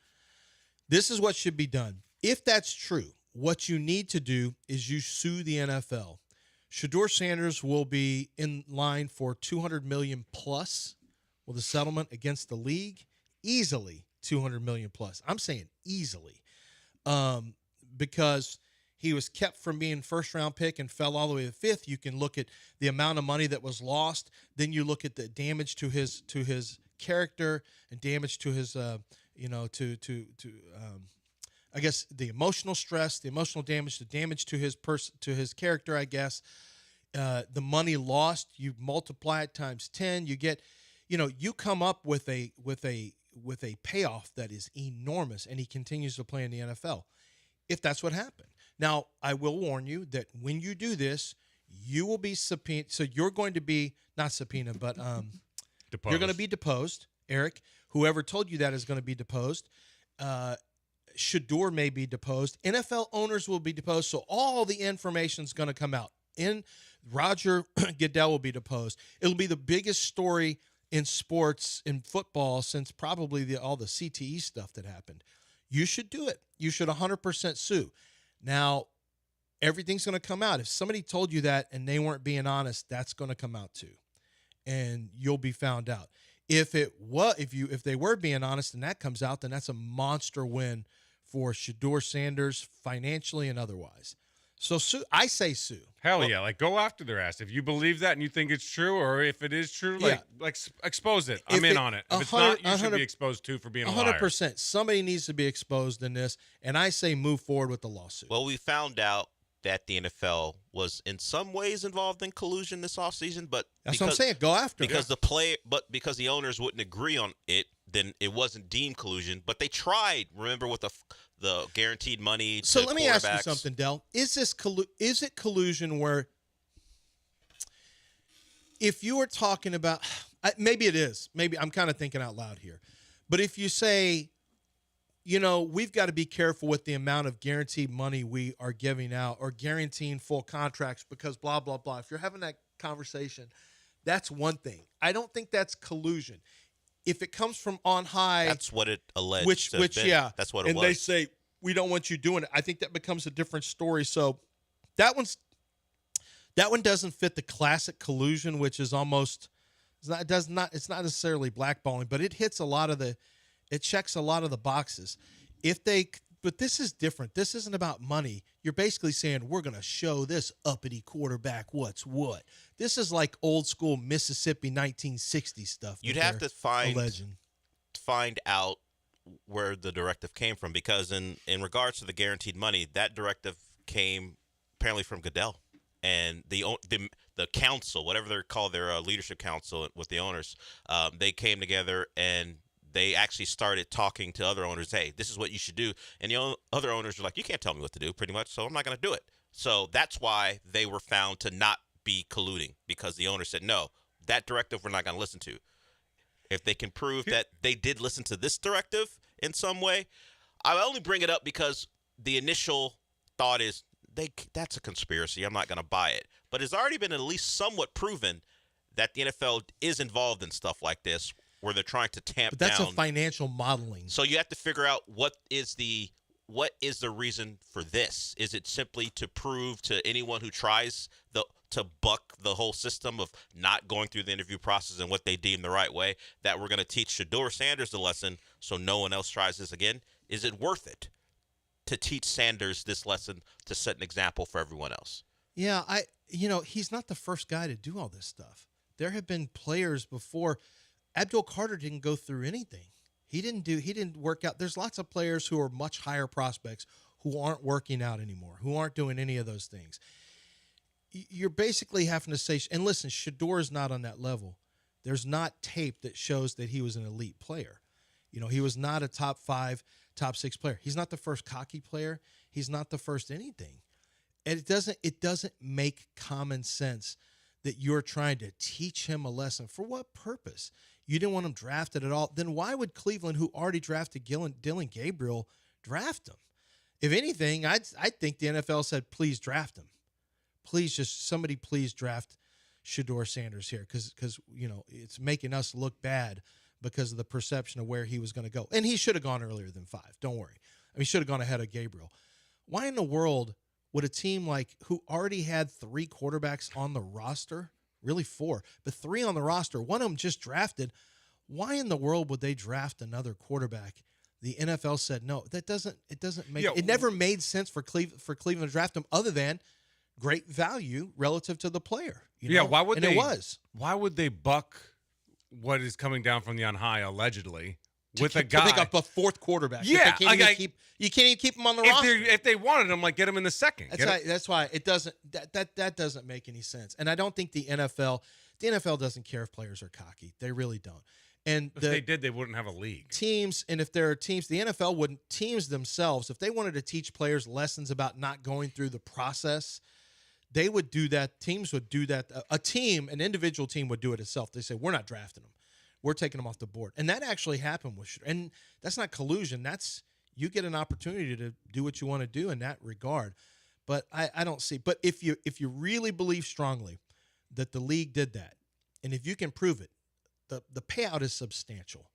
this is what should be done. If that's true, what you need to do is you sue the NFL. Shedeur Sanders will be in line for $200 million plus with a settlement against the league. Easily $200 million plus. I'm saying easily, because he was kept from being first-round pick and fell all the way to fifth. You can look at the amount of money that was lost. Then you look at the damage to his character and damage to his, I guess the emotional stress, the emotional damage, the damage to his character. I guess the money lost. You multiply it times 10. You get, you come up with a with a payoff that is enormous, and he continues to play in the NFL. If that's what happened. Now, I will warn you that when you do this, you will be subpoenaed. So you're going to be not subpoenaed, but you're going to be deposed, Eric. Whoever told you that is going to be deposed. Shador may be deposed. NFL owners will be deposed. So all the information is going to come out. Roger Goodell will be deposed. It'll be the biggest story in sports, in football, since probably all the CTE stuff that happened. You should do it. You should 100% sue. Now, everything's going to come out. If somebody told you that and they weren't being honest, that's going to come out too, and you'll be found out. If they were being honest and that comes out, then that's a monster win for Shador Sanders financially and otherwise. So sue. I say sue. Hell yeah! Like, go after their ass if you believe that and you think it's true, or if it is true, expose it. I'm in on it. If it's not, you should be exposed too for being a liar. 100%. Somebody needs to be exposed in this, and I say move forward with the lawsuit. Well, we found out that the NFL was in some ways involved in collusion this offseason, but that's what I'm saying. Go after it. Because the owners wouldn't agree on it, then it wasn't deemed collusion. But they tried. Remember with the guaranteed money. So let me ask you something, Del. Is it collusion where if you were talking about maybe it is. Maybe I'm kind of thinking out loud here. But if you say, we've got to be careful with the amount of guaranteed money we are giving out or guaranteeing full contracts because blah, blah, blah. If you're having that conversation, that's one thing. I don't think that's collusion. If it comes from on high. That's what it alleged. Yeah. That's what it was. And they say, we don't want you doing it. I think that becomes a different story. So that one doesn't fit the classic collusion, which is almost, it's not necessarily blackballing, but it hits it checks a lot of the boxes. But this is different. This isn't about money. You're basically saying we're going to show this uppity quarterback what's what. This is like old school Mississippi 1960 stuff. You'd have to find out where the directive came from, because in regards to the guaranteed money, that directive came apparently from Goodell and the council, whatever they're called, their leadership council with the owners. They came together and they actually started talking to other owners. Hey, this is what you should do. And the other owners are like, you can't tell me what to do, pretty much, so I'm not going to do it. So that's why they were found to not be colluding, because the owner said, no, that directive we're not going to listen to. If they can prove that they did listen to this directive in some way, I only bring it up because the initial thought is that's a conspiracy. I'm not going to buy it. But it's already been at least somewhat proven that the NFL is involved in stuff like this, where they're trying to tamp down. But that's a financial modeling. So you have to figure out what is the reason for this. Is it simply to prove to anyone who tries to buck the whole system of not going through the interview process and what they deem the right way, that we're going to teach Shador Sanders the lesson so no one else tries this again? Is it worth it to teach Sanders this lesson to set an example for everyone else? Yeah, he's not the first guy to do all this stuff. There have been players before. Abdul Carter didn't go through anything. He didn't work out. There's lots of players who are much higher prospects who aren't working out anymore, who aren't doing any of those things. You're basically having to say, and listen, Shador is not on that level. There's not tape that shows that he was an elite player. He was not a top 5, top 6 player. He's not the first cocky player. He's not the first anything. And it doesn't make common sense that you're trying to teach him a lesson. For what purpose? You didn't want him drafted at all. Then why would Cleveland, who already drafted Dylan Gabriel, draft him? If anything, I think the NFL said, please draft him. Somebody please draft Shador Sanders here, because it's making us look bad because of the perception of where he was going to go. And he should have gone earlier than 5. Don't worry. He should have gone ahead of Gabriel. Why in the world would a team who already had 3 quarterbacks on the roster, really 4, but 3 on the roster, one of them just drafted, why in the world would they draft another quarterback? The NFL said no. It doesn't make it never made sense for Cleveland to draft him, other than great value relative to the player. Why would they? It was. Why would they buck what is coming down from the on high allegedly with a guy? To pick up a 4th quarterback. Yeah, you can't even keep him on the roster. If they wanted him, get him in the second. That's why it doesn't. That doesn't make any sense. And I don't think the NFL doesn't care if players are cocky. They really don't. And If they did, they wouldn't have a league. Teams, and if there are teams, the NFL wouldn't, teams themselves, if they wanted to teach players lessons about not going through the process, they would do that. Teams would do that. A team, an individual team would do it itself. They say, we're not drafting them. We're taking them off the board. And that actually happened with, and that's not collusion. That's, you get an opportunity to do what you want to do in that regard. But I don't see, but if you really believe strongly that the league did that, and if you can prove it, the payout is substantial.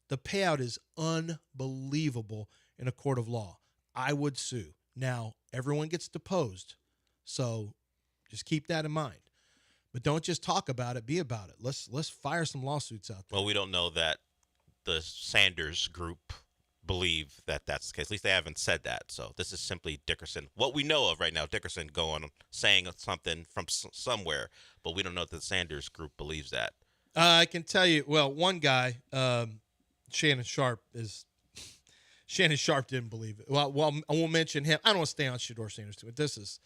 The payout is unbelievable in a court of law. I would sue. Now, everyone gets deposed, so just keep that in mind. But don't just talk about it, be about it. Let's fire some lawsuits out there. Well, we don't know that the Sanders group believe that that's the case. At least they haven't said that. So this is simply Dickerson. What we know of right now, Dickerson saying something from somewhere, but we don't know that the Sanders group believes that. I can tell you, well, one guy, Shannon Sharp didn't believe it. Well, I won't mention him. I don't want to stay on Shedeur Sanders too. But this is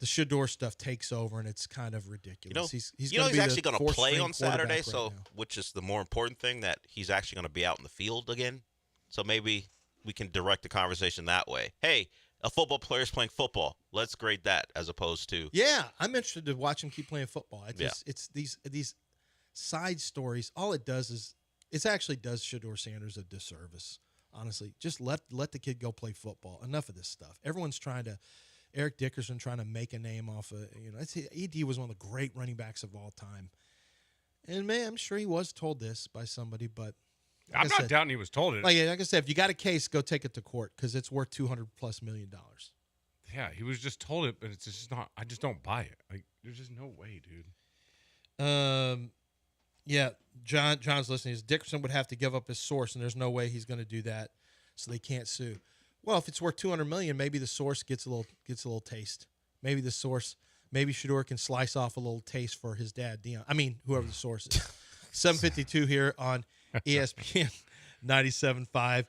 the Shedeur stuff takes over, and it's kind of ridiculous. He's actually going to play on Saturday, right so now. which is the more important thing, that he's actually going to be out in the field again. So maybe we can direct the conversation that way. Hey, a football player's playing football. Let's grade that as opposed to I'm interested to watch him keep playing football. It's these side stories. All it does is it actually does Shedeur Sanders a disservice. Honestly, just let the kid go play football. Enough of this stuff. Everyone's Eric Dickerson trying to make a name off of, ED was one of the great running backs of all time. And man, I'm sure he was told this by somebody, but I'm not doubting he was told it. Like I said, if you got a case, go take it to court because it's worth $200+ million. Yeah, he was just told it, but it's just not. I just don't buy it. Like, there's just no way, dude. Yeah, John's listening. Dickerson would have to give up his source, and there's no way he's going to do that, so they can't sue. Well, if it's worth $200 million, maybe the source gets a little taste. Maybe Shedeur can slice off a little taste for his dad, Dion. I mean, whoever the source is. 7:52 here on ESPN 97.5.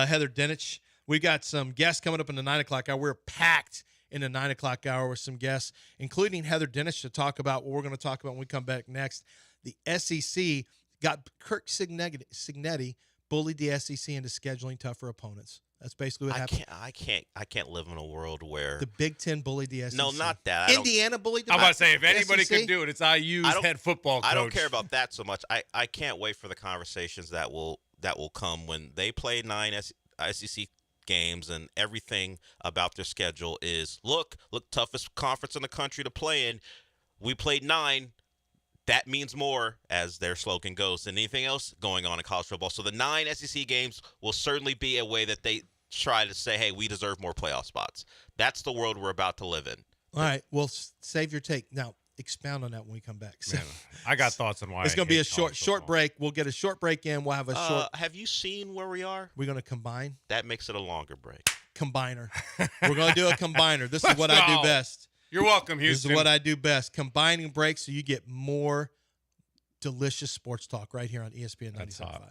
Heather Dinich. We got some guests coming up in the 9 o'clock hour. We're packed in the 9 o'clock hour with some guests, including Heather Dinich, to talk about what we're going to talk about when we come back next. The SEC got Kirk Cignetti bullied the SEC into scheduling tougher opponents. That's basically what happened. I can't live in a world where the Big Ten bullied the SEC. No, not that. Indiana bullied the I'm about to say, if anybody SEC? could do it, it's IU's head football coach. I don't care about that so much. I can't wait for the conversations that will come when they play 9 SEC games and everything about their schedule is look, toughest conference in the country to play in. We played 9. That means more, as their slogan goes, than anything else going on in college football. So the 9 SEC games will certainly be a way that they try to say, hey, we deserve more playoff spots. That's the world we're about to live in. All right. Well, save your take. Now, expound on that when we come back. Man, I got thoughts on why it's going to be a short break. We'll get a short break in. We'll have a short. Have you seen where we are? We're going to combine. That makes it a longer break. Combiner. We're going to do a combiner. This is what I do best. You're welcome, Houston. This is what I do best. Combining breaks so you get more delicious sports talk right here on ESPN 97.5.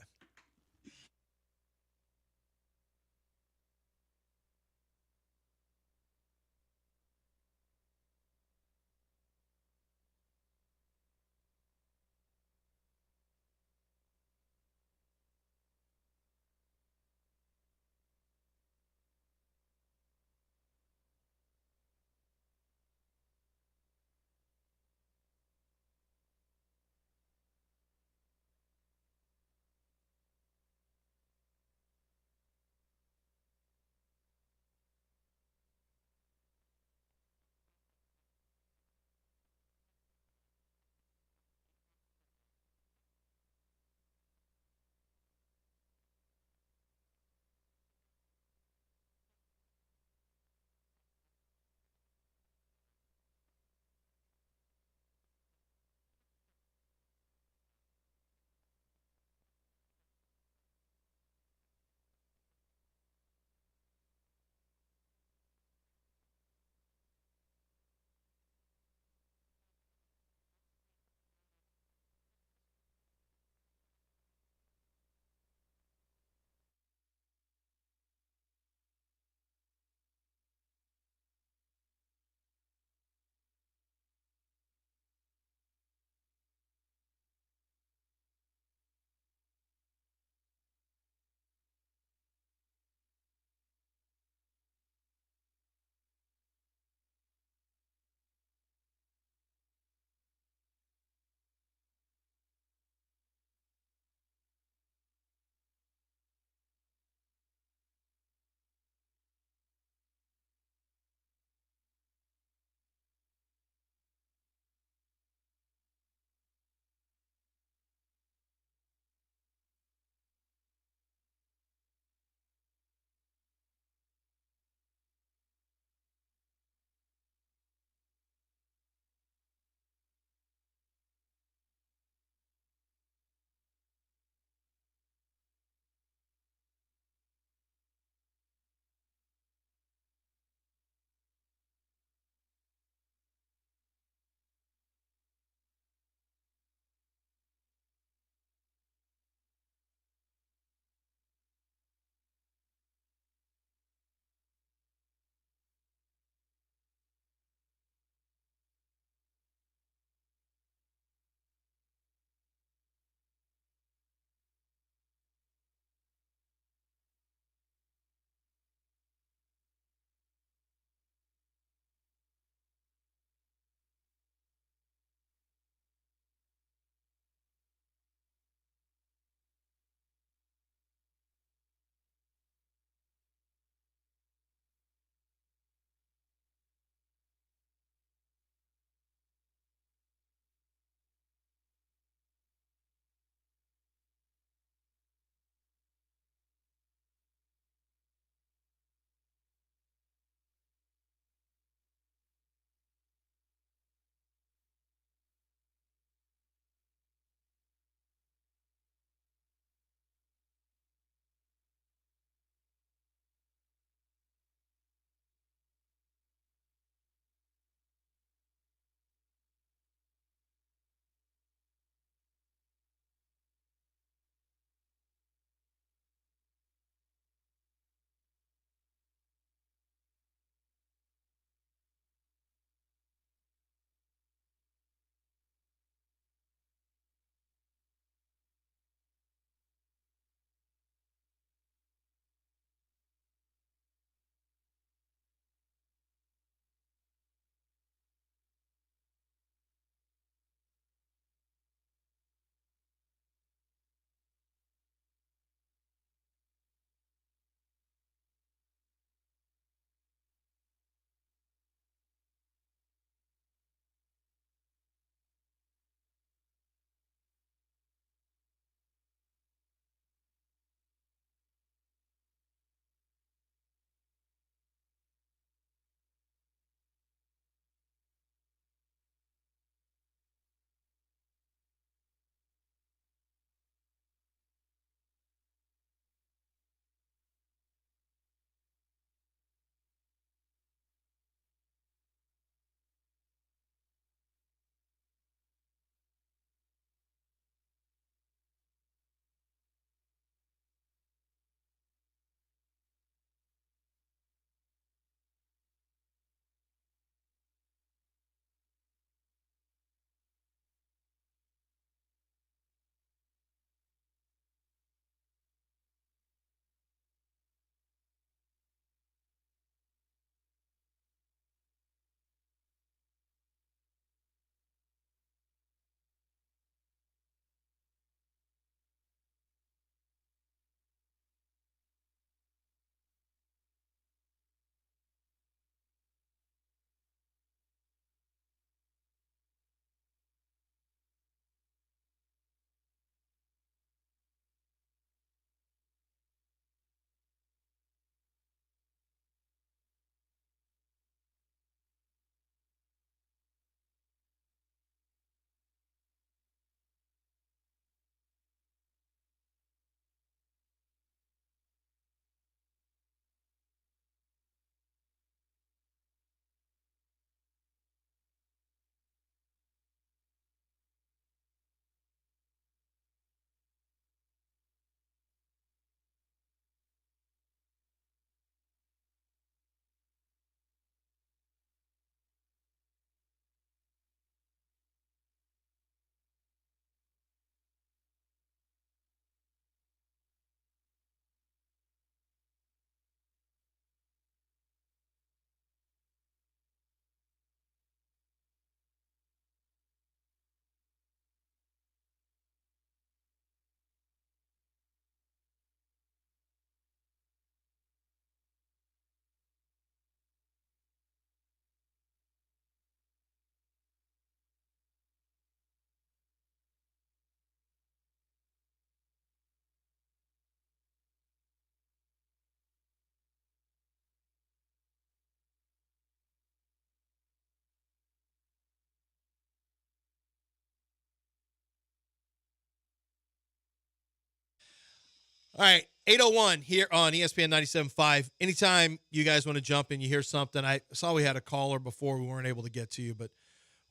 All right, 8:01 here on ESPN 97.5. Anytime you guys want to jump in, you hear something. I saw we had a caller before. We weren't able to get to you, but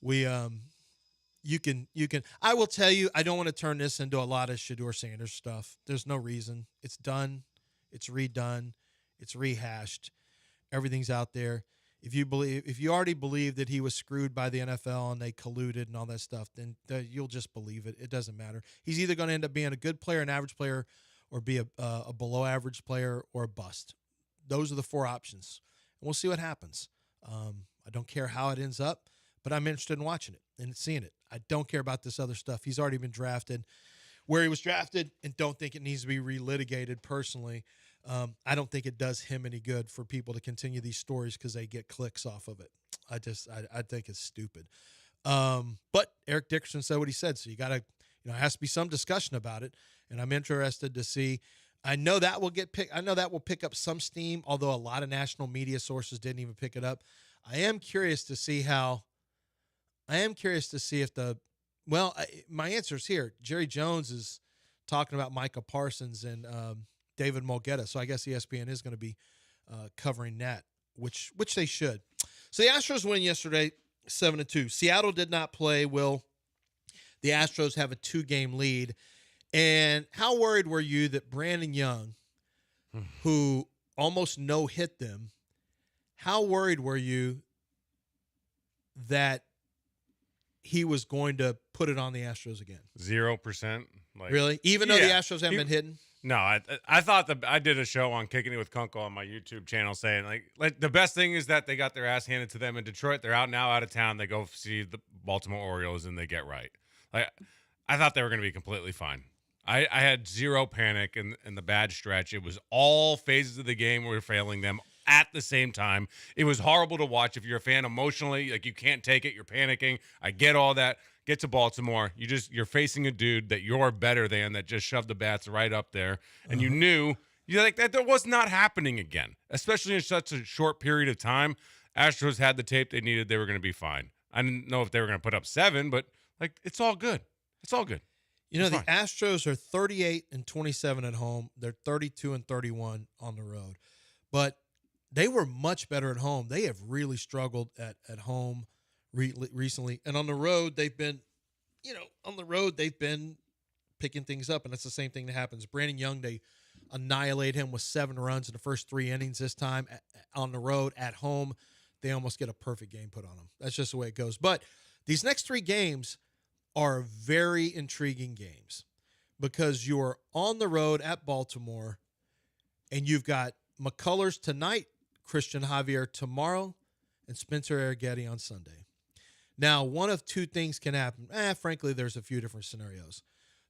you can. I will tell you, I don't want to turn this into a lot of Shedeur Sanders stuff. There's no reason. It's done. It's redone. It's rehashed. Everything's out there. If you already believe that he was screwed by the NFL and they colluded and all that stuff, then you'll just believe it. It doesn't matter. He's either going to end up being a good player, an average player, or be a below average player or a bust. Those are the four options. And we'll see what happens. I don't care how it ends up, but I'm interested in watching it and seeing it. I don't care about this other stuff. He's already been drafted where he was drafted and don't think it needs to be relitigated personally. I don't think it does him any good for people to continue these stories because they get clicks off of it. I think it's stupid. But Eric Dickerson said what he said, so you got to, it has to be some discussion about it, and I'm interested to see. I know that will pick up some steam, although a lot of national media sources didn't even pick it up. I am curious to see if my answer is here. Jerry Jones is talking about Micah Parsons and David Mulgeta, so I guess ESPN is going to be covering that, which they should. So the Astros win yesterday, 7-2. Seattle did not play. Will the Astros have a 2-game lead? And how worried were you that Brandon Young, who almost no-hit them, how worried were you that he was going to put it on the Astros again? 0%. Really? Even though the Astros haven't been hitting? No, I thought I did a show on Kicking It with Kunkel on my YouTube channel saying like the best thing is that they got their ass handed to them in Detroit. They're out of town. They go see the Baltimore Orioles and they get right. Like I thought they were going to be completely fine. I had zero panic in the bad stretch. It was all phases of the game were failing them at the same time. It was horrible to watch. If you're a fan emotionally, like you can't take it, you're panicking. I get all that. Get to Baltimore. You're facing a dude that you're better than that just shoved the bats right up there. And you knew that was not happening again, especially in such a short period of time. Astros had the tape they needed. They were going to be fine. I didn't know if they were going to put up 7, but it's all good. It's all good. The Astros are 38-27 at home. They're 32-31 on the road. But they were much better at home. They have really struggled at home recently. And on the road, they've been picking things up. And that's the same thing that happens. Brandon Young, they annihilate him with 7 runs in the first 3 innings this time. On the road, at home, they almost get a perfect game put on them. That's just the way it goes. But these next 3 games are very intriguing games because you're on the road at Baltimore and you've got McCullers tonight, Christian Javier tomorrow, and Spencer Arrighetti on Sunday. Now, one of 2 things can happen. Frankly, there's a few different scenarios.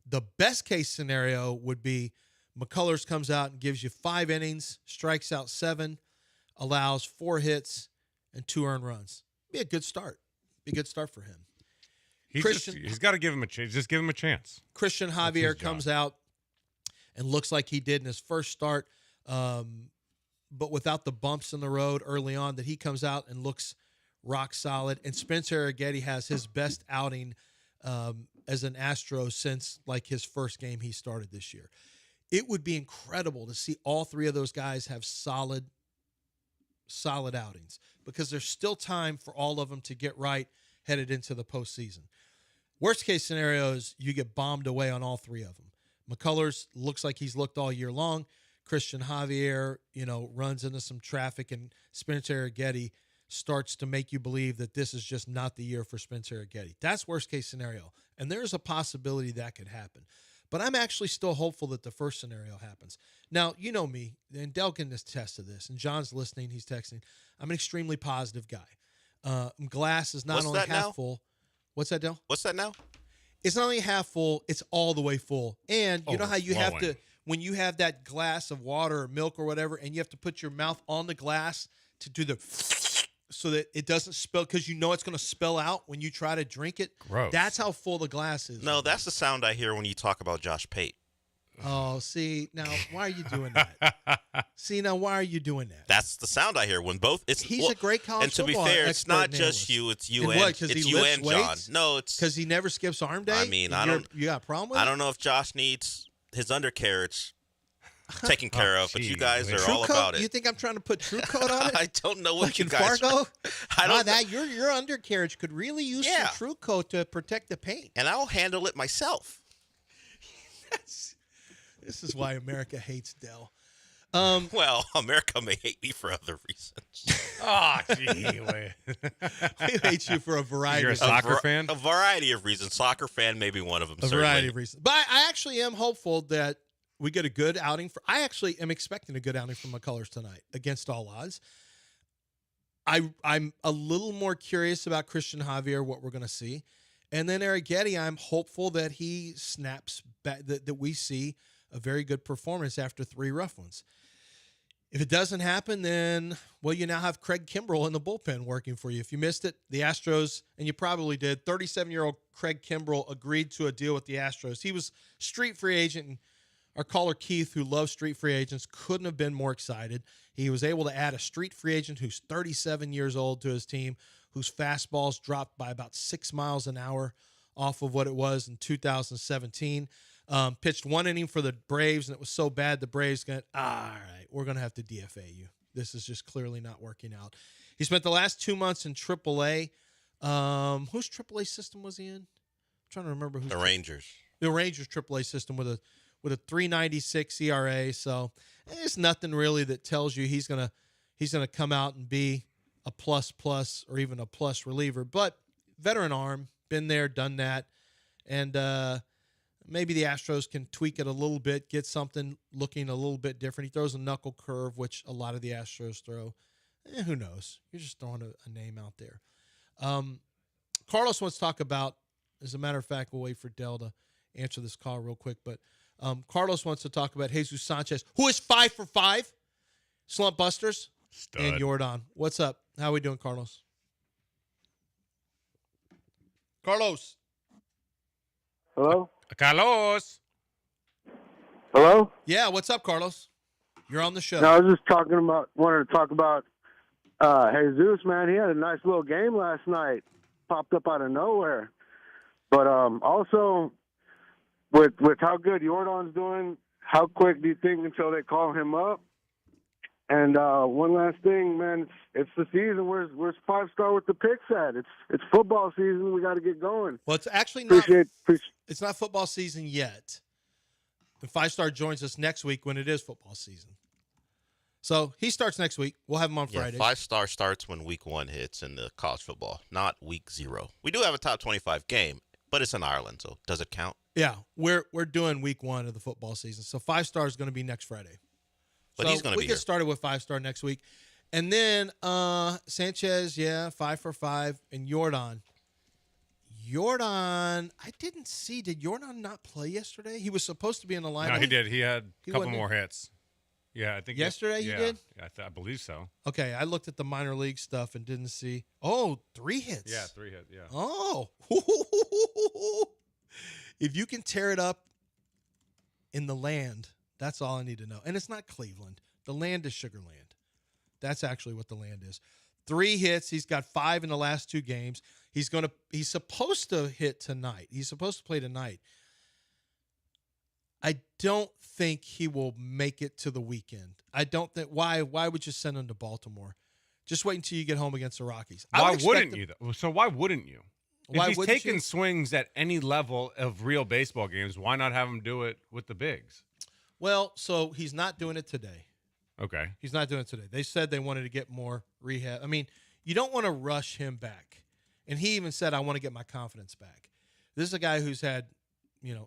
The best case scenario would be McCullers comes out and gives you 5 innings, strikes out 7, allows 4 hits and 2 earned runs. Be a good start. Be a good start for him. He's got to give him a chance. Just give him a chance. Christian Javier comes out and looks like he did in his first start, but without the bumps in the road early on, that he comes out and looks rock solid. And Spencer Arrighetti has his best outing as an Astro since his first game he started this year. It would be incredible to see all 3 of those guys have solid outings because there's still time for all of them to get right headed into the postseason. Worst case scenario is you get bombed away on all 3 of them. McCullers looks like he's looked all year long. Christian Javier, runs into some traffic, and Spencer Arrighetti starts to make you believe that this is just not the year for Spencer Arrighetti. That's worst case scenario, and there's a possibility that could happen. But I'm actually still hopeful that the first scenario happens. Now, you know me, and Del can attest to this, and John's listening, he's texting. I'm an extremely positive guy. Glass is not only half full. What's that, Del? What's that now? It's not only half full, it's all the way full. And you know how you have to, when you have that glass of water or milk or whatever, and you have to put your mouth on the glass to do the, so that it doesn't spill, because it's going to spill out when you try to drink it. Gross. That's how full the glass is. No, that's the sound I hear when you talk about Josh Pate. Oh, see, now, why are you doing that? Why are you doing that? That's the sound I hear when both. He's a great college and to be football fair, it's not expert just analyst. you. It's you And and what, 'cause it's he you lifts and John. weights? No, it's because he never skips arm day. I mean, You got a problem with I it? don't know if Josh needs his undercarriage taken care of, but you guys are True all Coat? about it. You think I'm trying to put True Coat on it? I don't know what Like you in guys. Fargo? I don't. That your undercarriage could really use some True Coat to protect the paint. And I'll handle it myself. This is why America hates Dell. Well, America may hate me for other reasons. Oh, gee. We hate you for a variety. You're a of soccer fan? A variety of reasons. Soccer fan may be one of them. A variety of reasons. But I actually am hopeful that we get a good outing. I actually am expecting a good outing from McCullers tonight against all odds. I'm a little more curious about Christian Javier, what we're going to see. And then Eric Getty, I'm hopeful that he snaps back, that we see a very good performance after 3 rough ones. If it doesn't happen, then, well, you now have Craig Kimbrell in the bullpen working for you. If you missed it, the Astros, and you probably did, 37-year-old Craig Kimbrell agreed to a deal with the Astros. He was street free agent, and our caller Keith, who loves street free agents, couldn't have been more excited. He was able to add a street free agent who's 37 years old to his team, whose fastballs dropped by about 6 miles an hour off of what it was in 2017. Pitched 1 inning for the Braves, and it was so bad the Braves got, all right, we're going to have to DFA you. This is just clearly not working out. He spent the last 2 months in AAA. Whose AAA system was he in? I'm trying to remember who's The Rangers. The Rangers AAA system with a 3.96 ERA. So there's nothing really that tells you he's gonna come out and be a plus or even a plus reliever. But veteran arm, been there, done that, and maybe the Astros can tweak it a little bit, get something looking a little bit different. He throws a knuckle curve, which a lot of the Astros throw. Who knows? You're just throwing a name out there. Carlos wants to talk about, as a matter of fact, we'll wait for Dell to answer this call real quick, but Carlos wants to talk about Jesus Sanchez, who is 5 for 5, slump busters, and Jordan. What's up? How are we doing, Carlos? Carlos. Hello? Carlos. Hello? Yeah, what's up, Carlos? You're on the show. No, I was just wanted to talk about Jesus, man. He had a nice little game last night. Popped up out of nowhere. But also, with how good Jordan's doing, how quick do you think until they call him up? And one last thing, man, it's the season. Where's 5-star with the picks at? It's football season. We got to get going. Well, it's actually not. Appreciate. It's not football season yet. And 5-star joins us next week when it is football season. So he starts next week. We'll have him on Friday. 5-star starts when week 1 hits in the college football, not week 0. We do have a top 25 game, but it's in Ireland, so does it count? Yeah, we're doing week 1 of the football season. So 5-star is going to be next Friday. But he's going to be we get started with 5-star next week. And then Sanchez, 5 for 5. And Jordan, I didn't see. Did Jordan not play yesterday? He was supposed to be in the lineup. No, he did. He had a couple wasn't more hits. Yeah, I think yesterday he did? Yeah, I believe so. Okay, I looked at the minor league stuff and didn't see. Oh, 3 hits. Yeah, 3 hits, yeah. Oh. If you can tear it up in the land, that's all I need to know. And it's not Cleveland. The land is Sugar Land. That's actually what the land is. 3 hits. He's got 5 in the last 2 games. He's supposed to hit tonight. He's supposed to play tonight. I don't think he will make it to the weekend. I don't think. Why would you send him to Baltimore? Just wait until you get home against the Rockies. Why wouldn't you, though? So why wouldn't you? Why if he's wouldn't taking you? swings at any level of real baseball games, why not have him do it with the bigs? Well, so he's not doing it today. Okay. He's not doing it today. They said they wanted to get more rehab. I mean, you don't want to rush him back. And he even said, I want to get my confidence back. This is a guy who's had,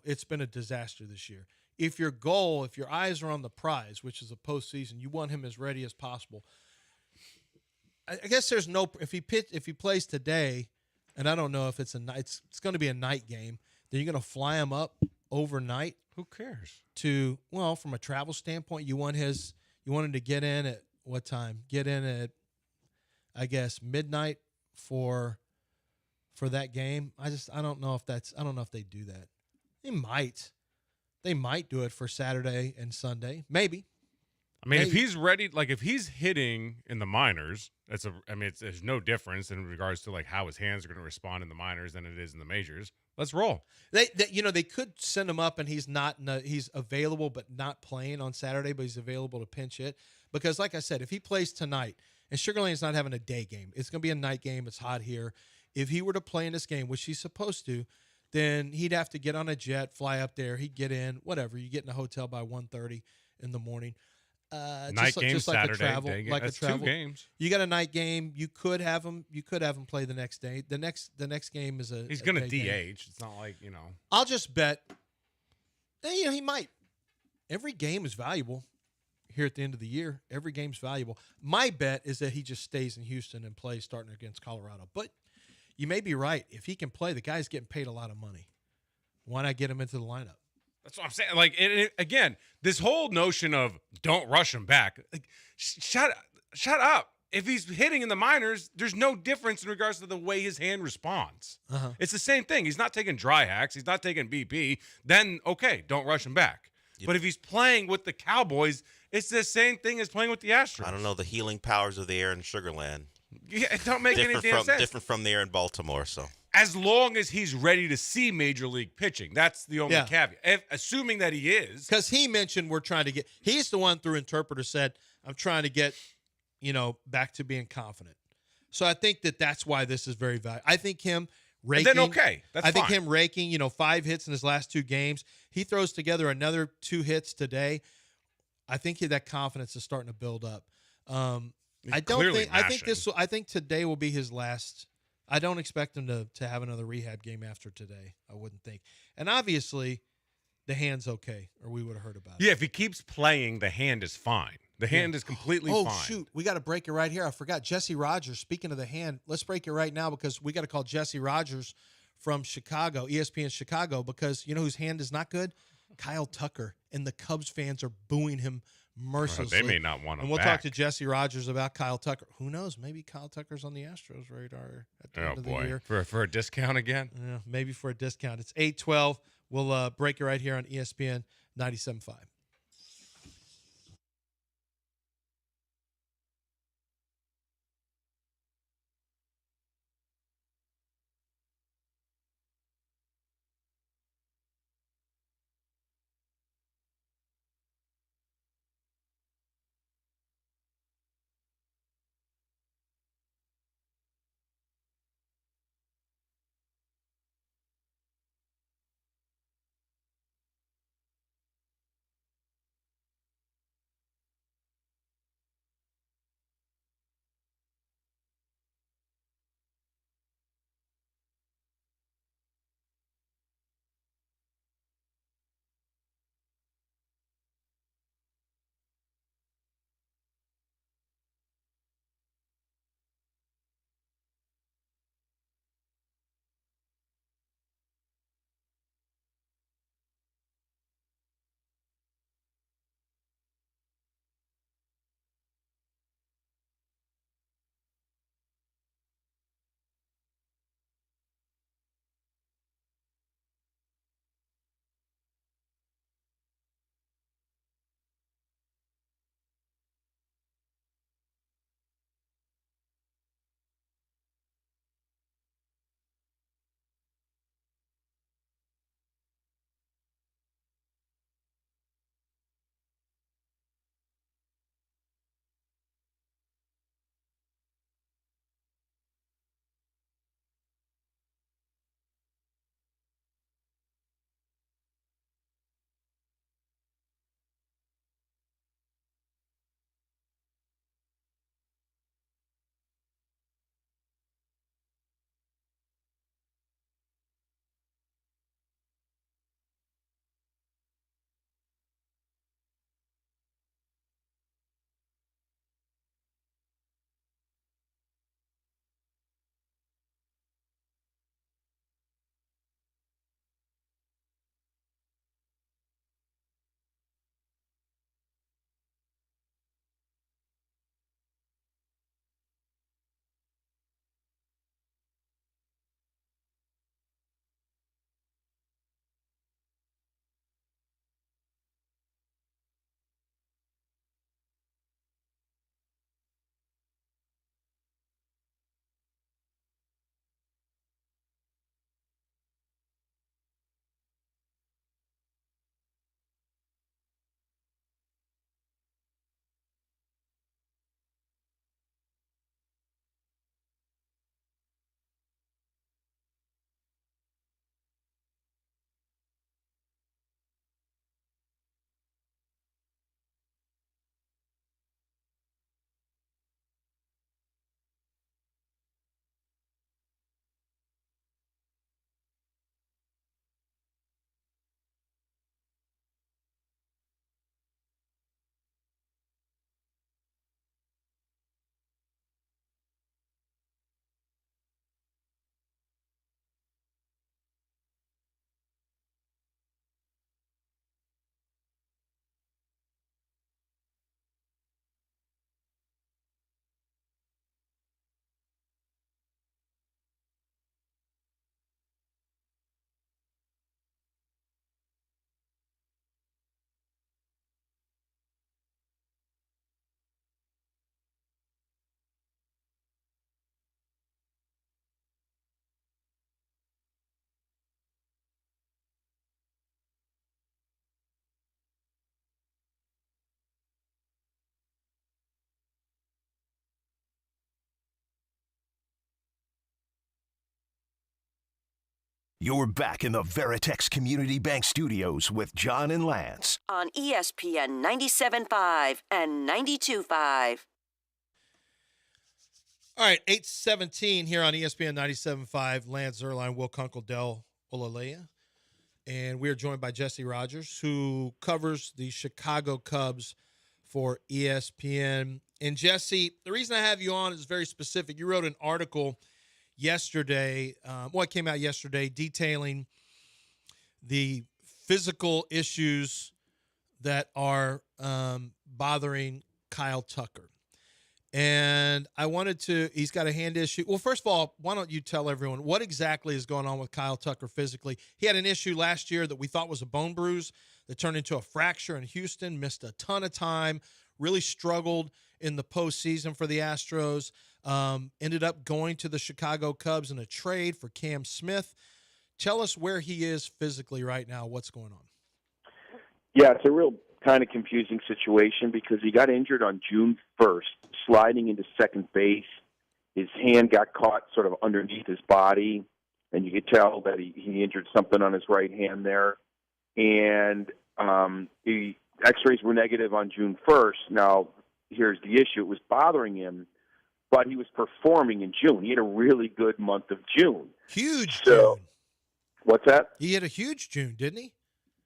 it's been a disaster this year. If your eyes are on the prize, which is a postseason, you want him as ready as possible. I guess there's if he plays today, and I don't know if it's it's going to be a night game, then you're going to fly him up overnight. Who cares? From a travel standpoint, you want him to get in at what time? Get in at, I guess, midnight for that game. I don't know if they do that. They might do it for Saturday and Sunday. Maybe. I mean, if he's ready, like if he's hitting in the minors, there's no difference in regards to like how his hands are going to respond in the minors than it is in the majors. Let's roll. They could send him up and he's he's available but not playing on Saturday, but he's available to pinch hit because, like I said, if he plays tonight and Sugar Land's not having a day game, it's going to be a night game. It's hot here. If he were to play in this game, which he's supposed to, then he'd have to get on a jet, fly up there. He'd get in, whatever. You get in a hotel by 1:30 in the morning. Night game just Saturday, like a travel, day game. like That's a travel. 2 games. You got a night game. You could have him. You could have him play the next day. The next game is He's going to DH. Game. It's not like I'll just bet. He might. Every game is valuable. Here at the end of the year, every game's valuable. My bet is that he just stays in Houston and plays starting against Colorado. But you may be right. If he can play, the guy's getting paid a lot of money. Why not get him into the lineup? That's what I'm saying. Like, again, this whole notion of don't rush him back. Like, shut up. If he's hitting in the minors, there's no difference in regards to the way his hand responds. It's the same thing. He's not taking dry hacks. He's not taking BP. Then, okay, don't rush him back. Yep. But if he's playing with the Cowboys, it's the same thing as playing with the Astros. I don't know the healing powers of the air in Sugar Land. Yeah, it don't make any damn sense. Different from the air in Baltimore, so. As long as he's ready to see Major League pitching. That's the only caveat. Assuming that he is. Because he mentioned he's the one through interpreter said, I'm trying to get, back to being confident. So I think that's why this is very valuable. I think him raking. And then okay. That's I think fine. him raking, 5 hits in his last 2 games. He throws together another 2 hits today. I think that confidence is starting to build up. I think today will be his last. I don't expect him to have another rehab game after today. I wouldn't think. And obviously, the hand's okay, or we would have heard about it. Yeah, if he keeps playing, the hand is fine. The hand is completely fine. Oh, shoot. We got to break it right here. I forgot. Jesse Rogers, speaking of the hand, let's break it right now because we got to call Jesse Rogers from Chicago, ESPN Chicago, because you know whose hand is not good? Kyle Tucker. And the Cubs fans are booing him mercilessly. They may not want him And we'll back. talk to Jesse Rogers about Kyle Tucker. Who knows? Maybe Kyle Tucker's on the Astros radar at the end of the year. For a discount again? Yeah, maybe for a discount. It's 8:12. We'll break it right here on ESPN 97.5. You're back in the Veritex Community Bank Studios with John and Lance. On ESPN 97.5 and 92.5. All right, 8:17 here on ESPN 97.5. Lance Zerline, Will Kunkel, Del Olaleye. And we are joined by Jesse Rogers, who covers the Chicago Cubs for ESPN. And Jesse, the reason I have you on is very specific. You wrote an article yesterday, it came out yesterday, detailing the physical issues that are bothering Kyle Tucker. And I he's got a hand issue. Well, first of all, why don't you tell everyone what exactly is going on with Kyle Tucker physically? He had an issue last year that we thought was a bone bruise that turned into a fracture in Houston, missed a ton of time, really struggled in the postseason for the Astros, ended up going to the Chicago Cubs in a trade for Cam Smith. Tell us where he is physically right now, what's going on. Yeah, it's a real kind of confusing situation because he got injured on June 1st, sliding into second base. His hand got caught sort of underneath his body, and you could tell that he injured something on his right hand there. And the x-rays were negative on June 1st. Now, here's the issue. It was bothering him, but he was performing in June. He had a really good month of June. Huge June. What's that? He had a huge June, didn't he?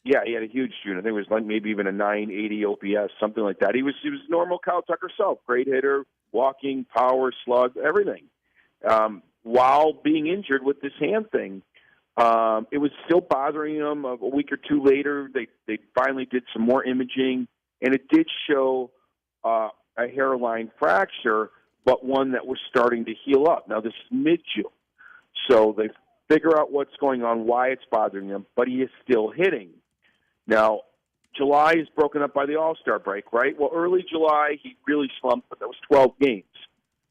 Yeah, he had a huge June. I think it was like maybe even a 980 OPS, something like that. He was normal Kyle Tucker self, great hitter, walking, power, slug, everything. While being injured with this hand thing, it was still bothering him. A week or two later, they finally did some more imaging, and it did show a hairline fracture, but one that was starting to heal up. Now, this is mid-June, so they figure out what's going on, why it's bothering him, but he is still hitting. Now, July is broken up by the All-Star break, right? Well, early July, he really slumped, but that was 12 games.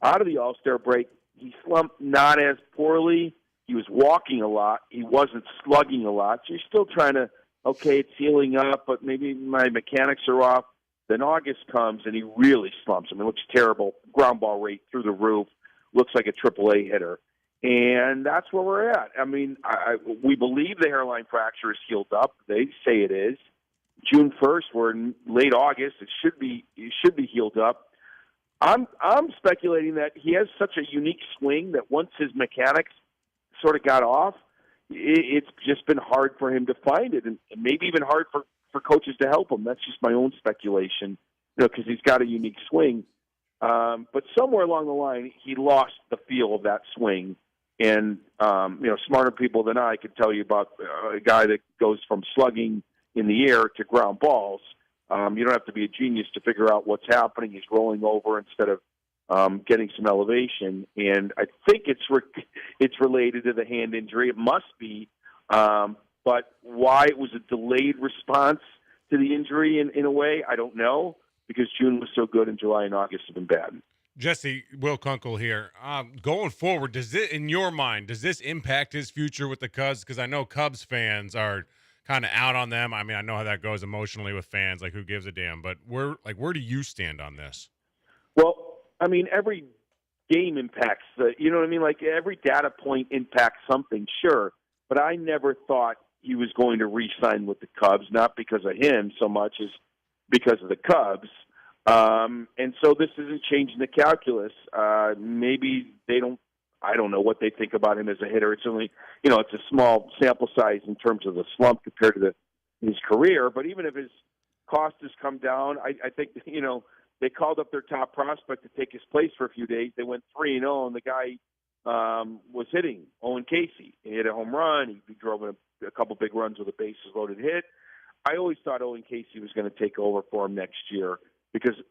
Out of the All-Star break, he slumped not as poorly. He was walking a lot. He wasn't slugging a lot. So you're still trying to, okay, it's healing up, but maybe my mechanics are off. Then August comes, and he really slumps. I mean, it looks terrible. Ground ball rate through the roof. Looks like a AAA hitter. And that's where we're at. I mean, we believe the hairline fracture is healed up. They say it is. June 1st, we're in late August. It should be healed up. I'm speculating that he has such a unique swing that once his mechanics sort of got off, it's just been hard for him to find it, and maybe even hard for coaches to help him. That's just my own speculation, because he's got a unique swing. But somewhere along the line, he lost the feel of that swing. And, smarter people than I could tell you about a guy that goes from slugging in the air to ground balls. You don't have to be a genius to figure out what's happening. He's rolling over instead of getting some elevation. And I think it's related to the hand injury. It must be. But why it was a delayed response to the injury in a way, I don't know, because June was so good and July and August have been bad. Jesse, Will Kunkel here. Going forward, does this impact his future with the Cubs? Because I know Cubs fans are kind of out on them. I mean, I know how that goes emotionally with fans. Like, who gives a damn? But where do you stand on this? Well, I mean, every game impacts you know what I mean? Like, every data point impacts something, sure. But I never thought he was going to re-sign with the Cubs, not because of him so much as because of the Cubs. And so this isn't changing the calculus. Maybe I don't know what they think about him as a hitter. It's only, it's a small sample size in terms of the slump compared to his career. But even if his cost has come down, I think, they called up their top prospect to take his place for a few days. They went 3-0, and the guy was hitting, Owen Casey. He hit a home run. He drove a couple big runs with a bases-loaded hit. I always thought Owen Casey was going to take over for him next year,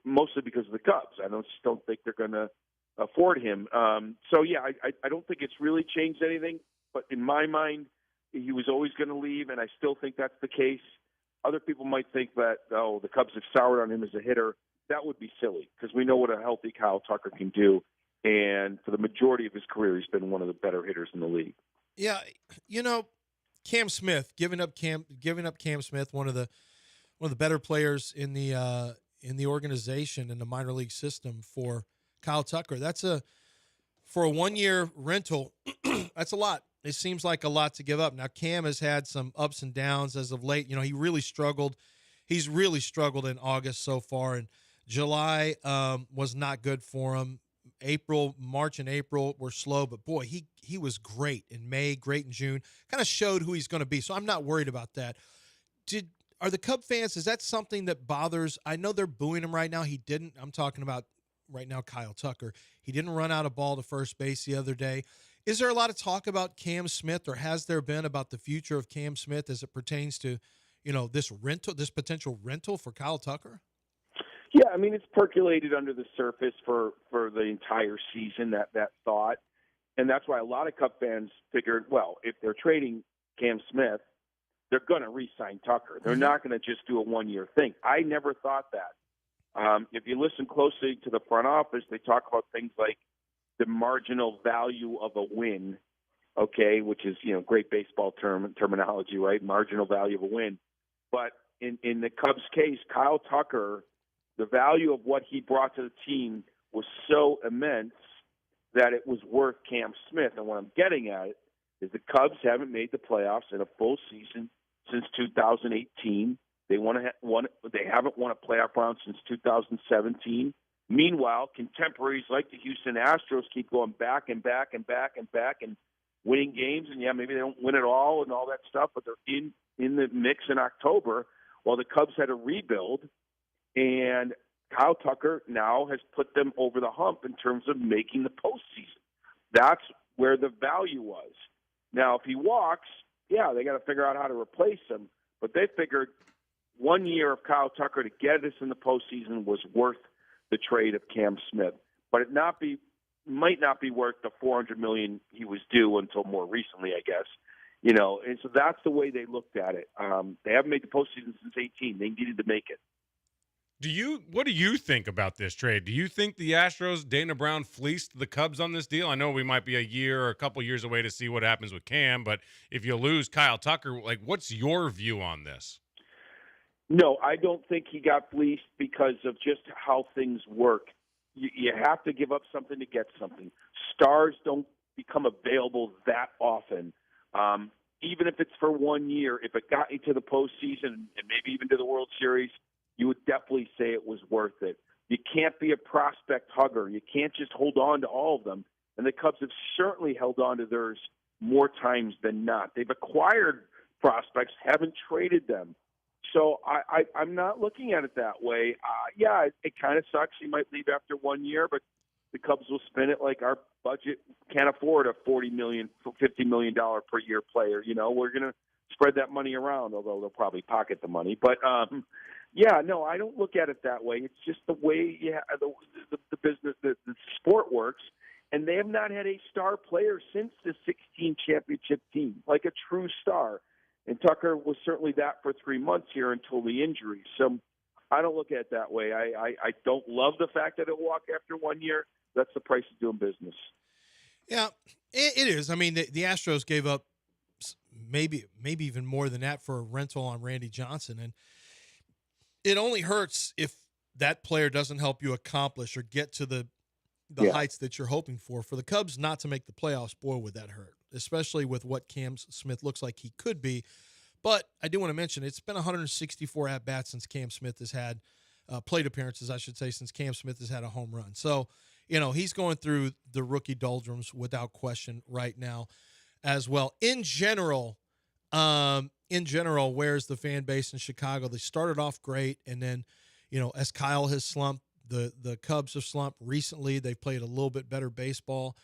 mostly because of the Cubs. I just don't think they're going to afford him. I don't think it's really changed anything. But in my mind, he was always going to leave, and I still think that's the case. Other people might think that, the Cubs have soured on him as a hitter. That would be silly, because we know what a healthy Kyle Tucker can do. And for the majority of his career, he's been one of the better hitters in the league. Yeah, Cam Smith, giving up Cam Smith, one of the better players in the organization, in the minor league system for Kyle Tucker. For a 1-year rental, that's a lot. it seems like a lot to give up. Now, Cam has had some ups and downs as of late. He really struggled. He's really struggled in August so far, and July was not good for him. March and April were slow, but boy, he was great in May, great in June. Kind of showed who he's going to be, so I'm not worried about that. Are the Cub fans, is that something that bothers? I know they're booing him right now. I'm talking about right now Kyle Tucker. He didn't run out a ball to first base the other day. Is there a lot of talk about Cam Smith, or has there been about the future of Cam Smith as it pertains to, this potential rental for Kyle Tucker? Yeah, I mean, it's percolated under the surface for the entire season, that thought. And that's why a lot of Cub fans figured, well, if they're trading Cam Smith, they're going to re-sign Tucker. They're not going to just do a one-year thing. I never thought that. If you listen closely to the front office, they talk about things like the marginal value of a win, okay, which is, great baseball terminology, right? Marginal value of a win. But in the Cubs' case, Kyle Tucker, the value of what he brought to the team was so immense that it was worth Cam Smith. And what I'm getting at is the Cubs haven't made the playoffs in a full season since 2018. They haven't won a playoff round since 2017. Meanwhile, contemporaries like the Houston Astros keep going back and back and back and back and winning games. And, yeah, maybe they don't win it all and all that stuff, but they're in the mix in October, while the Cubs had a rebuild. And Kyle Tucker now has put them over the hump in terms of making the postseason. That's where the value was. Now, if he walks, yeah, they got to figure out how to replace him. But they figured 1 year of Kyle Tucker to get us in the postseason was worth the trade of Cam Smith. But it might not be worth the $400 million he was due until more recently, I guess. And so that's the way they looked at it. They haven't made the postseason since 2018. They needed to make it. What do you think about this trade? Do you think the Astros, Dana Brown, fleeced the Cubs on this deal? I know we might be a year or a couple years away to see what happens with Cam, but if you lose Kyle Tucker, what's your view on this? No, I don't think he got fleeced because of just how things work. You have to give up something to get something. Stars don't become available that often. Even if it's for 1 year, if it got you to the postseason and maybe even to the World Series, you would definitely say it was worth it. You can't be a prospect hugger. You can't just hold on to all of them. And the Cubs have certainly held on to theirs more times than not. They've acquired prospects, haven't traded them. So I'm not looking at it that way. Yeah, it kind of sucks. He might leave after 1 year, but the Cubs will spend it like our budget can't afford a $40 million, $50 million per year player. We're going to spread that money around, although they'll probably pocket the money. But, yeah, no, I don't look at it that way. It's just the way the business, the sport works. And they have not had a star player since the 16 championship team, like a true star. And Tucker was certainly that for 3 months here until the injury. So I don't look at it that way. I don't love the fact that it walked after 1 year. That's the price of doing business. Yeah, it is. I mean, the Astros gave up maybe even more than that for a rental on Randy Johnson. And it only hurts if that player doesn't help you accomplish or get to the heights that you're hoping for. For the Cubs not to make the playoffs, boy, would that hurt, especially with what Cam Smith looks like he could be. But I do want to mention it's been 164 at-bats since Cam Smith has had plate appearances, I should say, since Cam Smith has had a home run. So, he's going through the rookie doldrums without question right now as well. In general, where's the fan base in Chicago? They started off great, and then, as Kyle has slumped, the Cubs have slumped recently. They've played a little bit better baseball.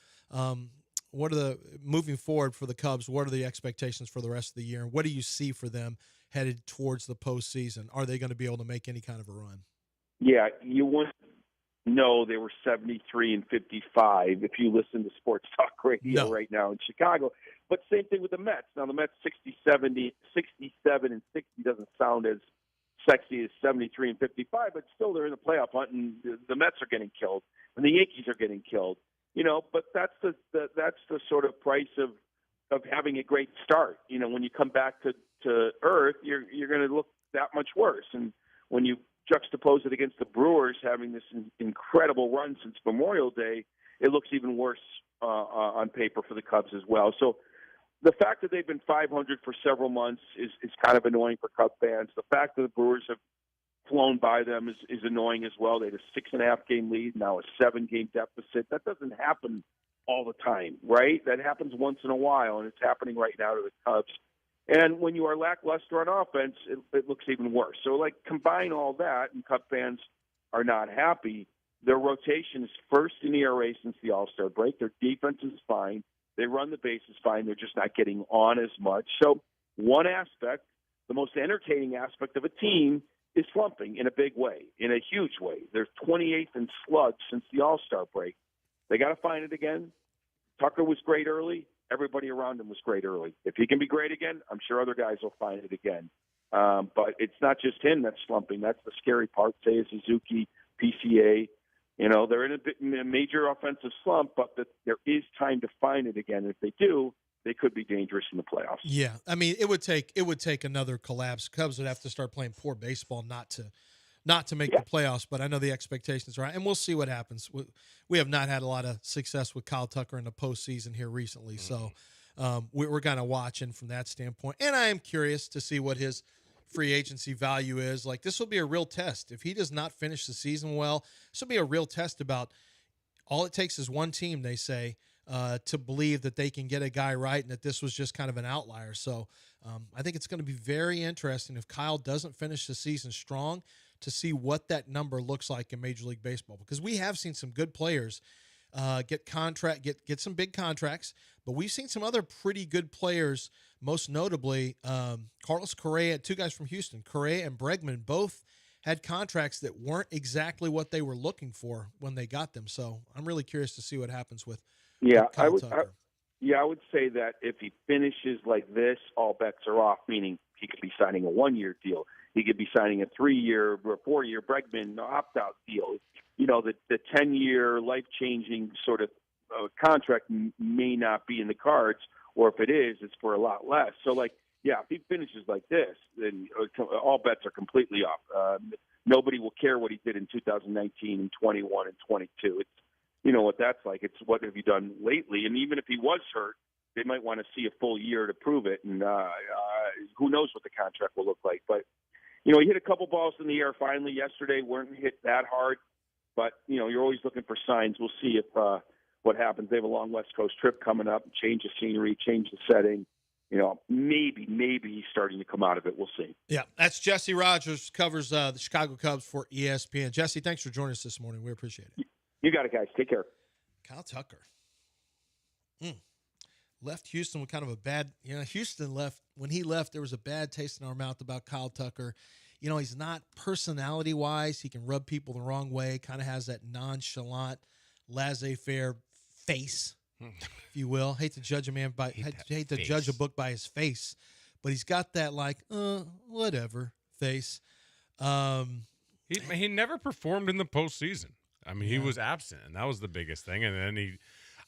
Moving forward for the Cubs, what are the expectations for the rest of the year? And what do you see for them headed towards the postseason? Are they going to be able to make any kind of a run? Yeah, you wouldn't know they were 73-55 if you listen to sports talk radio right now in Chicago. But same thing with the Mets. Now, the Mets 67 and 60 doesn't sound as sexy as 73 and 55, but still they're in the playoff hunt, and the Mets are getting killed, and the Yankees are getting killed. But that's the sort of price of having a great start. When you come back to earth, you're going to look that much worse. And when you juxtapose it against the Brewers having this incredible run since Memorial Day, it looks even worse on paper for the Cubs as well. So the fact that they've been 500 for several months is kind of annoying for Cub fans. The fact that the Brewers have flown by them is annoying as well. They had a 6.5 game lead, now a 7-game deficit. That doesn't happen all the time, right? That happens once in a while, and it's happening right now to the Cubs. And when you are lackluster on offense, it looks even worse. So, like, combine all that, and Cub fans are not happy. Their rotation is first in ERA since the All-Star break. Their defense is fine. They run the bases fine. They're just not getting on as much. So one aspect, the most entertaining aspect of a team, is slumping in a big way, in a huge way. They're 28th in slugs since the All-Star break. They got to find it again. Tucker was great early. Everybody around him was great early. If he can be great again, I'm sure other guys will find it again. But it's not just him that's slumping. That's the scary part. Seiya Suzuki, PCA. You know, they're in a major offensive slump, but there is time to find it again. If they do, they could be dangerous in the playoffs. Yeah, I mean, it would take another collapse. Cubs would have to start playing poor baseball not to make the playoffs. But I know the expectations are high, and we'll see what happens. We have not had a lot of success with Kyle Tucker in the postseason here recently, so we're kind of watching from that standpoint. And I am curious to see what his free agency value is. Like, this will be a real test. If he does not finish the season well, this will be a real test about all it takes is one team, they say, to believe that they can get a guy right and that this was just kind of an outlier. So I think it's going to be very interesting if Kyle doesn't finish the season strong to see what that number looks like in Major League Baseball, because we have seen some good players get some big contracts, but we've seen some other pretty good players, most notably Carlos Correa, two guys from Houston, Correa and Bregman, both had contracts that weren't exactly what they were looking for when they got them. So I'm really curious to see what happens with Kyle Tucker. I would say that if he finishes like this, all bets are off, meaning he could be signing a 1-year deal. He could be signing a 3-year or 4-year Bregman opt-out deal. You know, the 10-year life-changing sort of contract may not be in the cards, or if it is, it's for a lot less. So, like, yeah, if he finishes like this, then all bets are completely off. Nobody will care what he did in 2019 and 21 and 22. It's, you know what that's like. It's what have you done lately? And even if he was hurt, they might want to see a full year to prove it. And who knows what the contract will look like. But, you know, he hit a couple balls in the air finally yesterday, weren't hit that hard. But, you know, you're always looking for signs. We'll see if what happens. They have a long West Coast trip coming up, change the scenery, change the setting. You know, maybe he's starting to come out of it. We'll see. Yeah, that's Jesse Rogers, covers the Chicago Cubs for ESPN. Jesse, thanks for joining us this morning. We appreciate it. You got it, guys. Take care. Kyle Tucker. Left Houston with kind of a bad, Houston left, when he left, there was a bad taste in our mouth about Kyle Tucker. You know, he's not personality-wise. He can rub people the wrong way, kind of has that nonchalant, laissez-faire face, if you will. Hate to judge a man by, hate to judge a book by his face, but he's got that, like, whatever face. He never performed in the postseason. I mean, he was absent, and that was the biggest thing. And then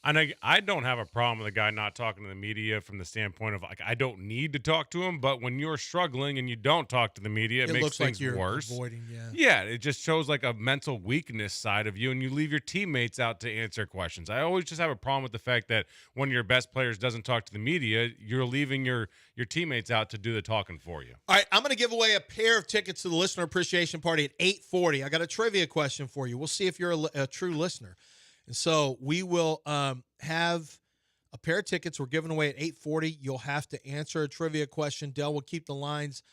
I don't have a problem with a guy not talking to the media from the standpoint of, like, I don't need to talk to him, but when you're struggling and you don't talk to the media, it makes looks things like you're worse. Avoiding, yeah, it just shows like a mental weakness side of you, and you leave your teammates out to answer questions. I always just have a problem with the fact that one of your best players doesn't talk to the media, you're leaving your teammates out to do the talking for you. All right, I'm going to give away a pair of tickets to the Listener Appreciation Party at 8:40. I got a trivia question for you. We'll see if you're a true listener. And so we will have a pair of tickets we're giving away at 8:40. You'll have to answer a trivia question. Dell will keep the lines.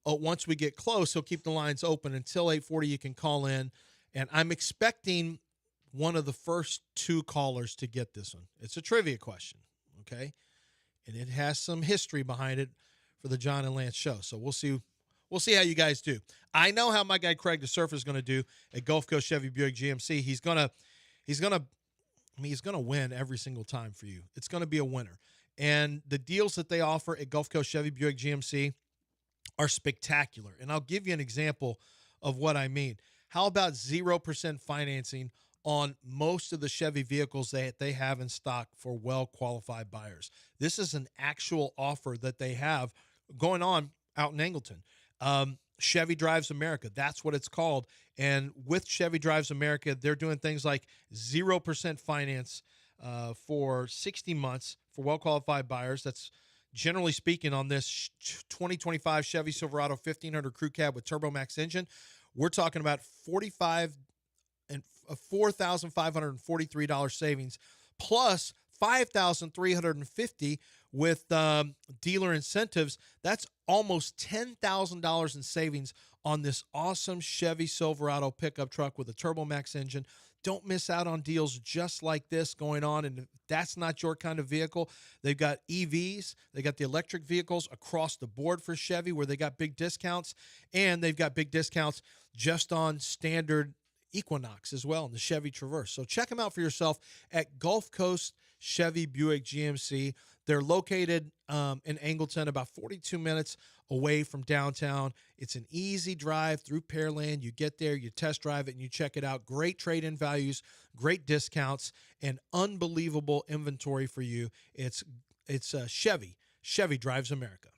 Once we get close, he'll keep the lines open until 8:40. You can call in. And I'm expecting one of the first two callers to get this one. It's a trivia question, okay? And it has some history behind it for the John and Lance show. So we'll see how you guys do. I know how my guy Craig the Surfer is going to do at Gulf Coast Chevy Buick GMC. He's going to win every single time for you. It's going to be a winner. And the deals that they offer at Gulf Coast Chevy Buick GMC are spectacular. And I'll give you an example of what I mean. How about 0% financing on most of the Chevy vehicles that they have in stock for well-qualified buyers? This is an actual offer that they have going on out in Angleton. Chevy Drives America, that's what it's called. And with Chevy Drives America, they're doing things like 0% finance for 60 months for well-qualified buyers. That's generally speaking on this 2025 Chevy Silverado 1500 Crew Cab with Turbo Max engine. We're talking about $4,543 savings plus $5,350 with dealer incentives. That's almost $10,000 in savings on this awesome Chevy Silverado pickup truck with a Turbo Max engine. Don't miss out on deals just like this going on. And if that's not your kind of vehicle, they've got EVs. They got the electric vehicles across the board for Chevy where they got big discounts. And they've got big discounts just on standard Equinox as well in the Chevy Traverse. So check them out for yourself at Gulf Coast Chevy Buick GMC. They're located in Angleton, about 42 minutes away from downtown. It's an easy drive through Pearland. You get there, you test drive it, and you check it out. Great trade-in values, great discounts, and unbelievable inventory for you. It's Chevy. Chevy drives America.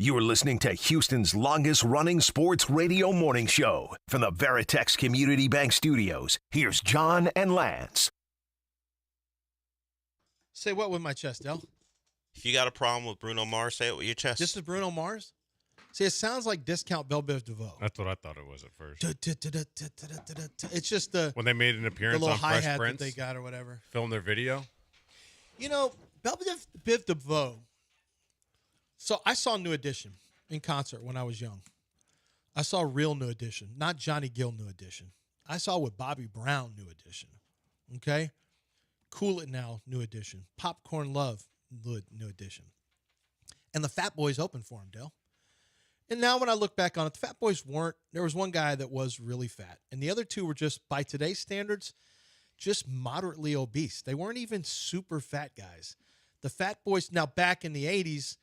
You're listening to Houston's longest-running sports radio morning show. From the Veritex Community Bank Studios, here's John and Lance. Say what with my chest, Del? If you got a problem with Bruno Mars, say it with your chest. This is Bruno Mars? See, it sounds like Discount Belle Biv DeVoe. That's what I thought it was at first. It's just the when they made an appearance the little on Fresh hi-hat Prince, that they got or whatever. Filmed their video. You know, Belle Biv DeVoe. So I saw New Edition in concert when I was young. I saw real New Edition, not Johnny Gill New Edition. I saw with Bobby Brown New Edition. Okay? Cool It Now New Edition. Popcorn Love New Edition. And the Fat Boys opened for him, Dale. And now when I look back on it, the Fat Boys weren't. There was one guy that was really fat. And the other two were just, by today's standards, just moderately obese. They weren't even super fat guys. The Fat Boys, now back in the 80s,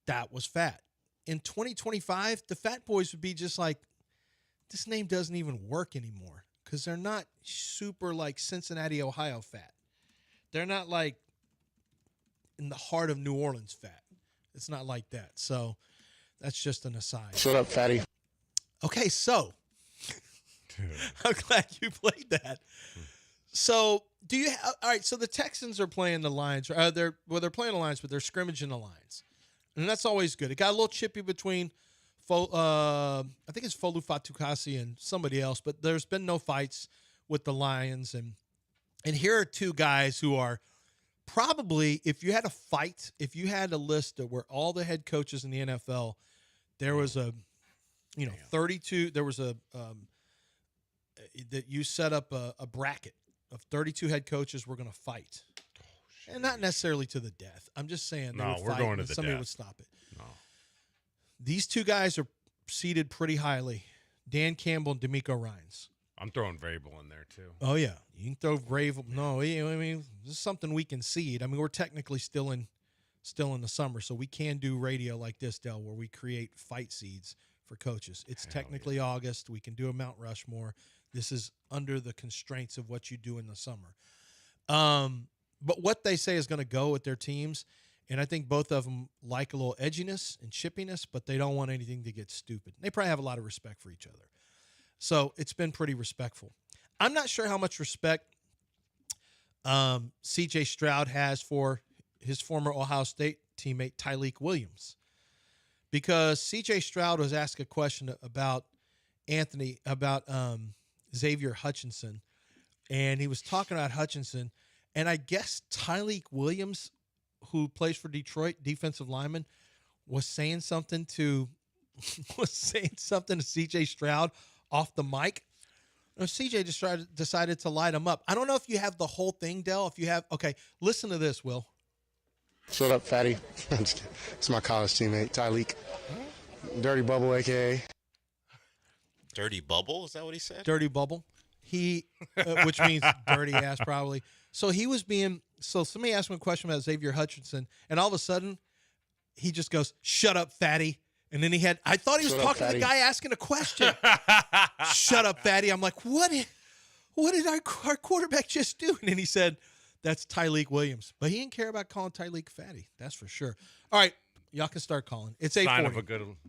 that was fat. In 2025, the Fat Boys would be just like, this name doesn't even work anymore because they're not super like Cincinnati, Ohio fat. They're not like in the heart of New Orleans fat. It's not like that. So that's just an aside. Shut up, fatty. Okay, so I'm glad you played that. So do you all right, so the Texans are playing the Lions. They're playing the Lions, but they're scrimmaging the Lions. And that's always good. It got a little chippy between I think it's Folu Fatukasi and somebody else, but there's been no fights with the Lions. And here are two guys who are probably, if you had a fight, if you had a list of where all the head coaches in the NFL, there was a, 32, there was a, that you set up a bracket of 32 head coaches were going to fight. And not necessarily to the death. I'm just saying they would we're fight going to and the somebody death. would stop it. No. These two guys are seated pretty highly. Dan Campbell and D'Amico Ryans. I'm throwing Vrabel in there too. Oh, yeah. You can throw Vrabel. No, I mean, this is something we can seed. I mean, we're technically still in the summer, so we can do radio like this, Del, where we create fight seeds for coaches. It's technically August. We can do a Mount Rushmore. This is under the constraints of what you do in the summer. But what they say is going to go with their teams, and I think both of them like a little edginess and chippiness, but they don't want anything to get stupid. They probably have a lot of respect for each other. So it's been pretty respectful. I'm not sure how much respect C.J. Stroud has for his former Ohio State teammate Tyleik Williams, because C.J. Stroud was asked a question about Xavier Hutchinson, and he was talking about Hutchinson. And I guess Tyleik Williams, who plays for Detroit, defensive lineman, was saying something to C.J. Stroud off the mic. C.J. decided to light him up. I don't know if you have the whole thing, Del. If you have, okay, listen to this, Will. Shut up, fatty. It's my college teammate, Tyleik. Dirty Bubble, a.k.a. Dirty Bubble? Is that what he said? Dirty Bubble. He, which means dirty ass probably. So somebody asked him a question about Xavier Hutchinson, and all of a sudden, he just goes, "Shut up, fatty." And then I thought he was talking to the guy asking a question. "Shut up, fatty." I'm like, what did our quarterback just do? And then he said, "That's Tyleik Williams." But he didn't care about calling Tyleik fatty. That's for sure. All right. Y'all can start calling. It's 840. Sign of a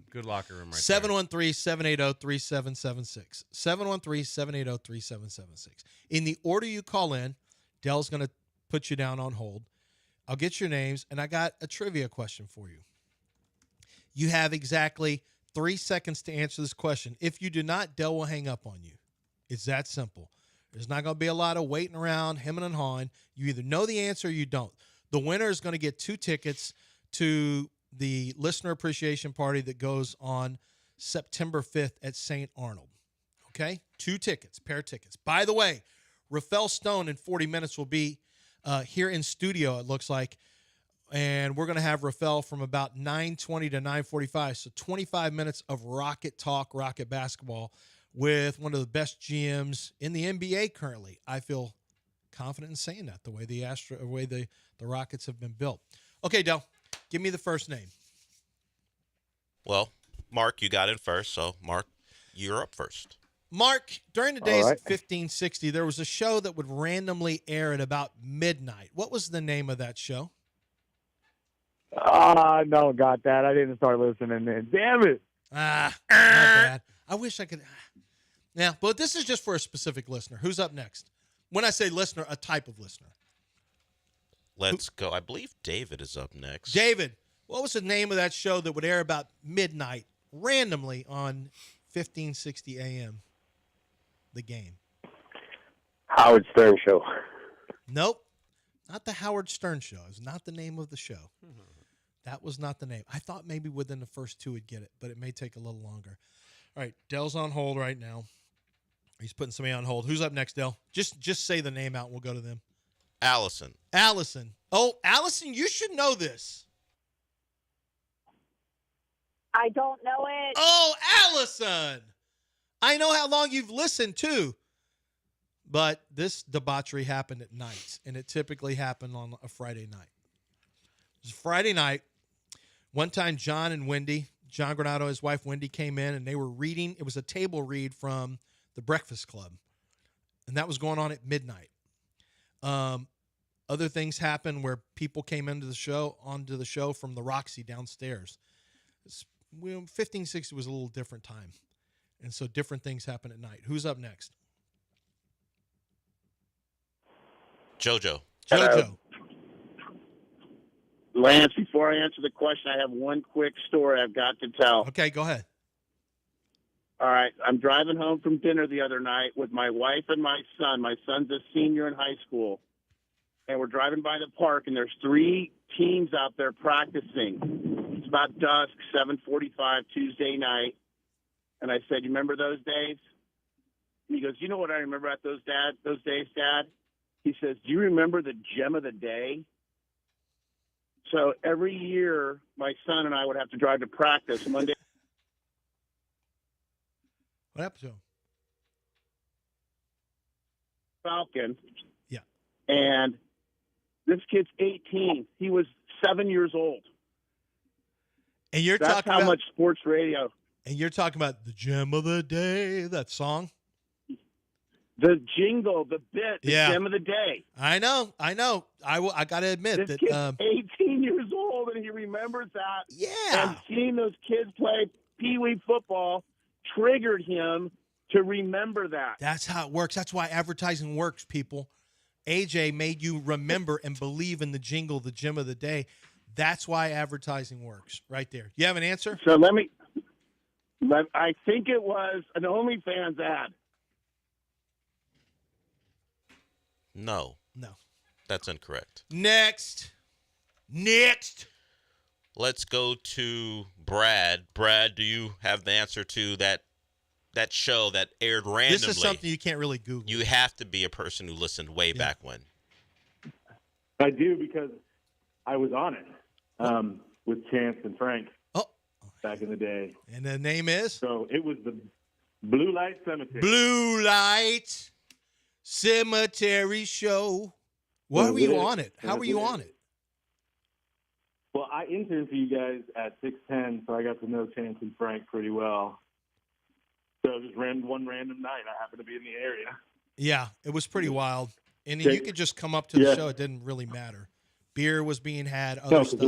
good locker room right 713-780-3776. 713-780-3776. In the order you call in, Dell's going to put you down on hold. I'll get your names, and I got a trivia question for you. You have exactly 3 seconds to answer this question. If you do not, Dell will hang up on you. It's that simple. There's not going to be a lot of waiting around, hemming and hawing. You either know the answer or you don't. The winner is going to get 2 tickets to the listener appreciation party that goes on September 5th at St. Arnold. Okay? 2 tickets, pair of tickets. By the way, Rafael Stone in 40 minutes will be here in studio, it looks like. And we're going to have Rafael from about 9:20 to 9:45. So 25 minutes of Rocket talk, Rocket basketball with one of the best GMs in the NBA currently. I feel confident in saying that, the way the Rockets have been built. Okay, Del. Give me the first name. Well, Mark, you got in first, so Mark, you're up first. Mark, during the days of 1560, there was a show that would randomly air at about midnight. What was the name of that show? No, got that. I didn't start listening then. Damn it. Not bad. I wish I could. Yeah, but this is just for a specific listener. Who's up next? When I say listener, a type of listener. Let's go. I believe David is up next. David, what was the name of that show that would air about midnight randomly on 1560 AM? The Game. Howard Stern Show. Nope. Not the Howard Stern Show. It was not the name of the show. That was not the name. I thought maybe within the first 2 would get it, but it may take a little longer. All right, Dell's on hold right now. He's putting somebody on hold. Who's up next, Dell? Just say the name out and we'll go to them. Allison. Oh, Allison, you should know this. I don't know it. Oh, Allison. I know how long you've listened, too. But this debauchery happened at night, and it typically happened on a Friday night. It was Friday night. One time, John Granado, his wife Wendy, came in, and they were reading. It was a table read from The Breakfast Club, and that was going on at midnight. Other things happened where people came onto the show from the Roxy downstairs. 1560 was a little different time, and so different things happen at night. Who's up next? JoJo. Lance, before I answer the question, I have one quick story I've got to tell. Okay, go ahead. All right. I'm driving home from dinner the other night with my wife and my son. My son's a senior in high school. And we're driving by the park, and there's 3 teams out there practicing. It's about dusk, 7:45 Tuesday night. And I said, "You remember those days?" And he goes, "You know what I remember at those days, Dad?" He says, "Do you remember the gem of the day?" So every year, my son and I would have to drive to practice Monday. What happened to him? Falcon. Yeah. And this kid's 18. He was 7 years old. And you're That's talking how about much sports radio. And you're talking about the gem of the day, that song? The jingle, the bit, the Yeah. gem of the day. I know. I got to admit This that. kid's 18 years old, and he remembers that. Yeah. And seeing those kids play Pee Wee football triggered him to remember that. That's how it works. That's why advertising works, people. AJ made you remember and believe in the jingle, the gem of the day. That's why advertising works, right there. You have an answer? So I think it was an OnlyFans ad. No. That's incorrect. Next. Let's go to Brad. Brad, do you have the answer to that show that aired randomly? This is something you can't really Google. You have to be a person who listened way back when. I do, because I was on it with Chance and Frank back in the day. And the name is? So it was the Blue Light Cemetery. Blue Light Cemetery Show. Why were you on it? How were you on it? Well, I interned for you guys at 610, so I got to know Chance and Frank pretty well. So just one random night, I happened to be in the area. Yeah, it was pretty wild. And you could just come up to the show. It didn't really matter. Beer was being had, other stuff.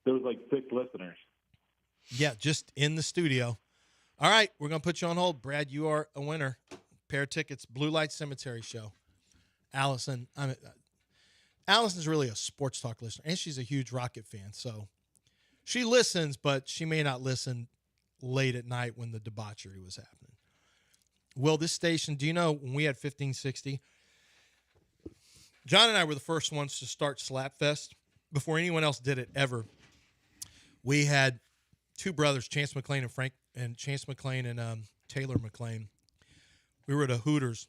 There was like 6 listeners. Yeah, just in the studio. All right, we're going to put you on hold. Brad, you are a winner. Pair of tickets, Blue Light Cemetery Show. Allison's really a sports talk listener, and she's a huge Rocket fan. So she listens, but she may not listen late at night when the debauchery was happening. Well, this station, do you know when we had 1560, John and I were the first ones to start Slapfest before anyone else did it ever. We had 2 brothers, Chance McClain and Taylor McClain. We were at a Hooters,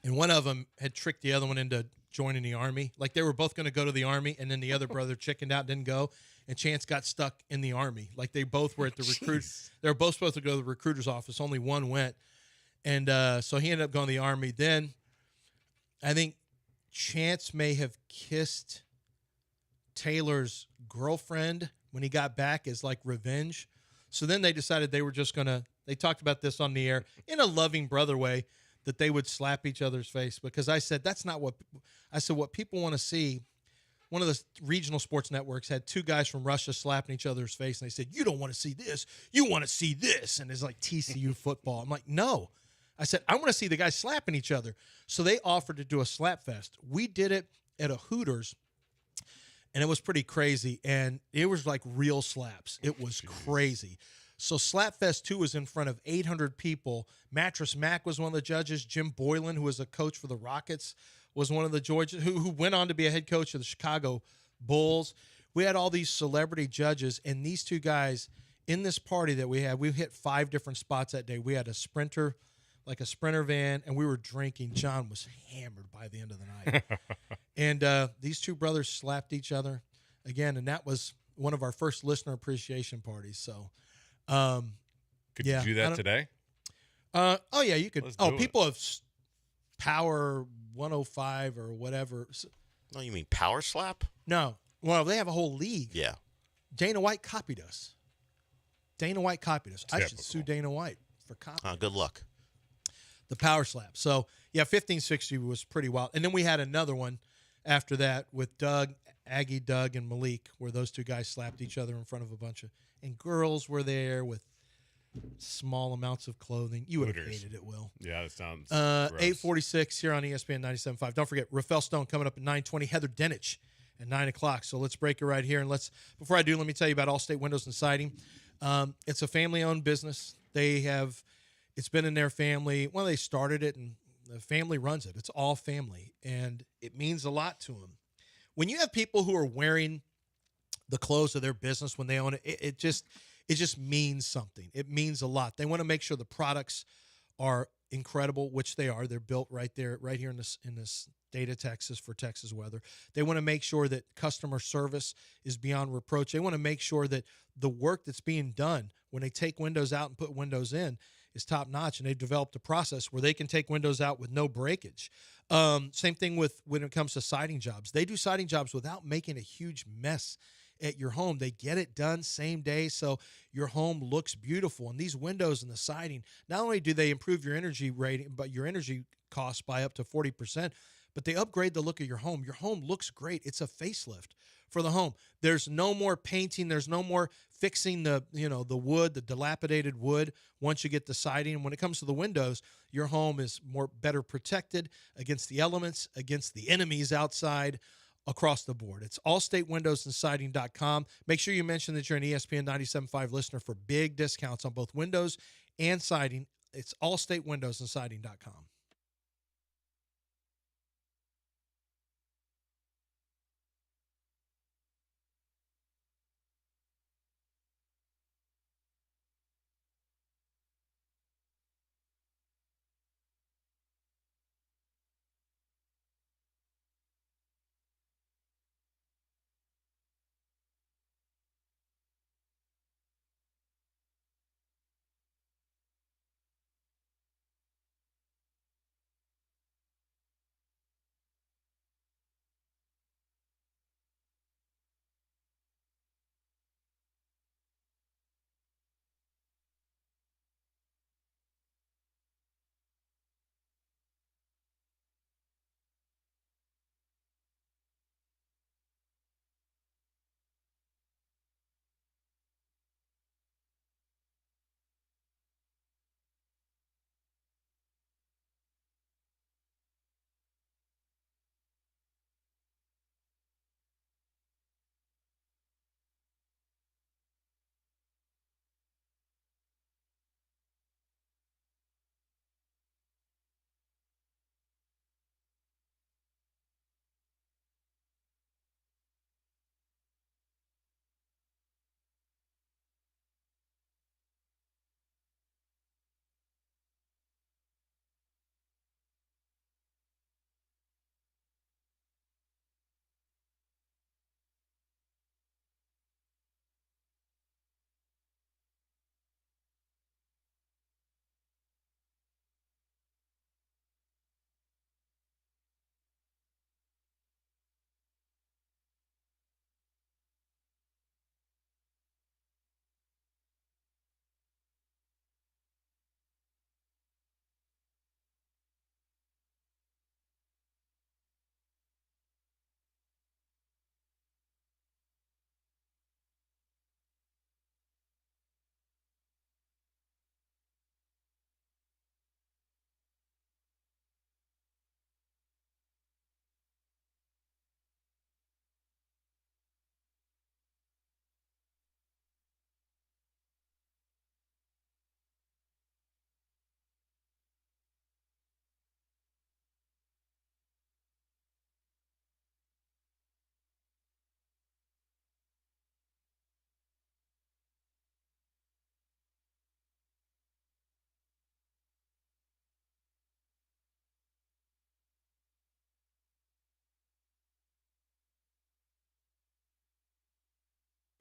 and one of them had tricked the other one into joining the Army. Like, they were both going to go to the Army, and then the other brother chickened out, didn't go, and Chance got stuck in the Army. Like, they both were at the recruit. They were both supposed to go to the recruiter's office. Only one went. And so he ended up going to the Army. Then I think Chance may have kissed Taylor's girlfriend when he got back as like revenge. So then they decided they were just going to, they talked about this on the air in a loving brother way, that they would slap each other's face, because I said, that's not what, I said, what people want to see. One of the regional sports networks had 2 guys from Russia slapping each other's face, and they said, you don't want to see this, you want to see this. And it's like TCU football. I'm like, no. I said, I want to see the guys slapping each other. So they offered to do a slap fest. We did it at a Hooters, and it was pretty crazy. And it was like real slaps. It was crazy. So Slapfest 2 was in front of 800 people. Mattress Mac was one of the judges. Jim Boylan, who was a coach for the Rockets, was one of the judges, who went on to be a head coach of the Chicago Bulls. We had all these celebrity judges, and these 2 guys, in this party that we had, we hit 5 different spots that day. We had a sprinter, like a sprinter van, and we were drinking. John was hammered by the end of the night. And these two brothers slapped each other again, and that was one of our first listener appreciation parties. So, Could you do that today? Oh, yeah, you could. Let's Oh, do people have Power 105 or whatever. No, you mean Power Slap? No. Well, they have a whole league. Yeah. Dana White copied us. I should sue Dana White for copying. Good luck. The Power Slap. So, yeah, 1560 was pretty wild. And then we had another one after that with Aggie, Doug, and Malik, where those two guys slapped each other in front of a bunch of – and girls were there with small amounts of clothing. You would have hated it, Will. Yeah, that sounds 8:46 here on ESPN 97.5. Don't forget, Rafael Stone coming up at 9:20, Heather Dinich at 9 o'clock. So let's break it right here. And before I do, let me tell you about Allstate Windows and Siding. It's a family-owned business. It's been in their family. Well, they started it, and the family runs it. It's all family, and it means a lot to them. When you have people who are wearing the clothes of their business when they own it, it just means something. It means a lot. They want to make sure the products are incredible, which they are. They're built right here in this state of Texas for Texas weather. They want to make sure that customer service is beyond reproach. They want to make sure that the work that's being done when they take windows out and put windows in is top notch, and they've developed a process where they can take windows out with no breakage. Same thing with when it comes to siding jobs. They do siding jobs without making a huge mess at your home. They get it done same day, so your home looks beautiful. And these windows and the siding, not only do they improve your energy rating, but your energy costs by up to 40%, but they upgrade the look of your home. Your home looks great. It's a facelift for the home. There's no more painting. There's no more fixing the wood, the dilapidated wood once you get the siding. And when it comes to the windows, your home is better protected against the elements, against the enemies outside, across the board. It's allstatewindowsandsiding.com. Make sure you mention that you're an ESPN 97.5 listener for big discounts on both windows and siding. It's allstatewindowsandsiding.com.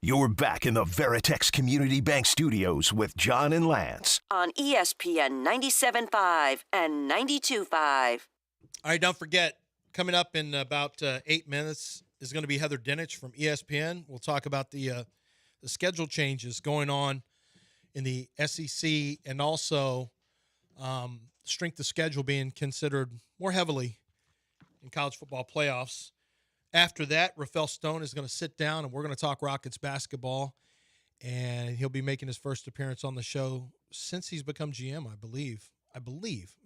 You're back in the Veritex Community Bank Studios with John and Lance. On ESPN 97.5 and 92.5. All right, don't forget, coming up in about 8 minutes is going to be Heather Dinich from ESPN. We'll talk about the schedule changes going on in the SEC and also strength of schedule being considered more heavily in college football playoffs. After that, Rafael Stone is going to sit down, and we're going to talk Rockets basketball, and he'll be making his first appearance on the show since he's become GM, I believe.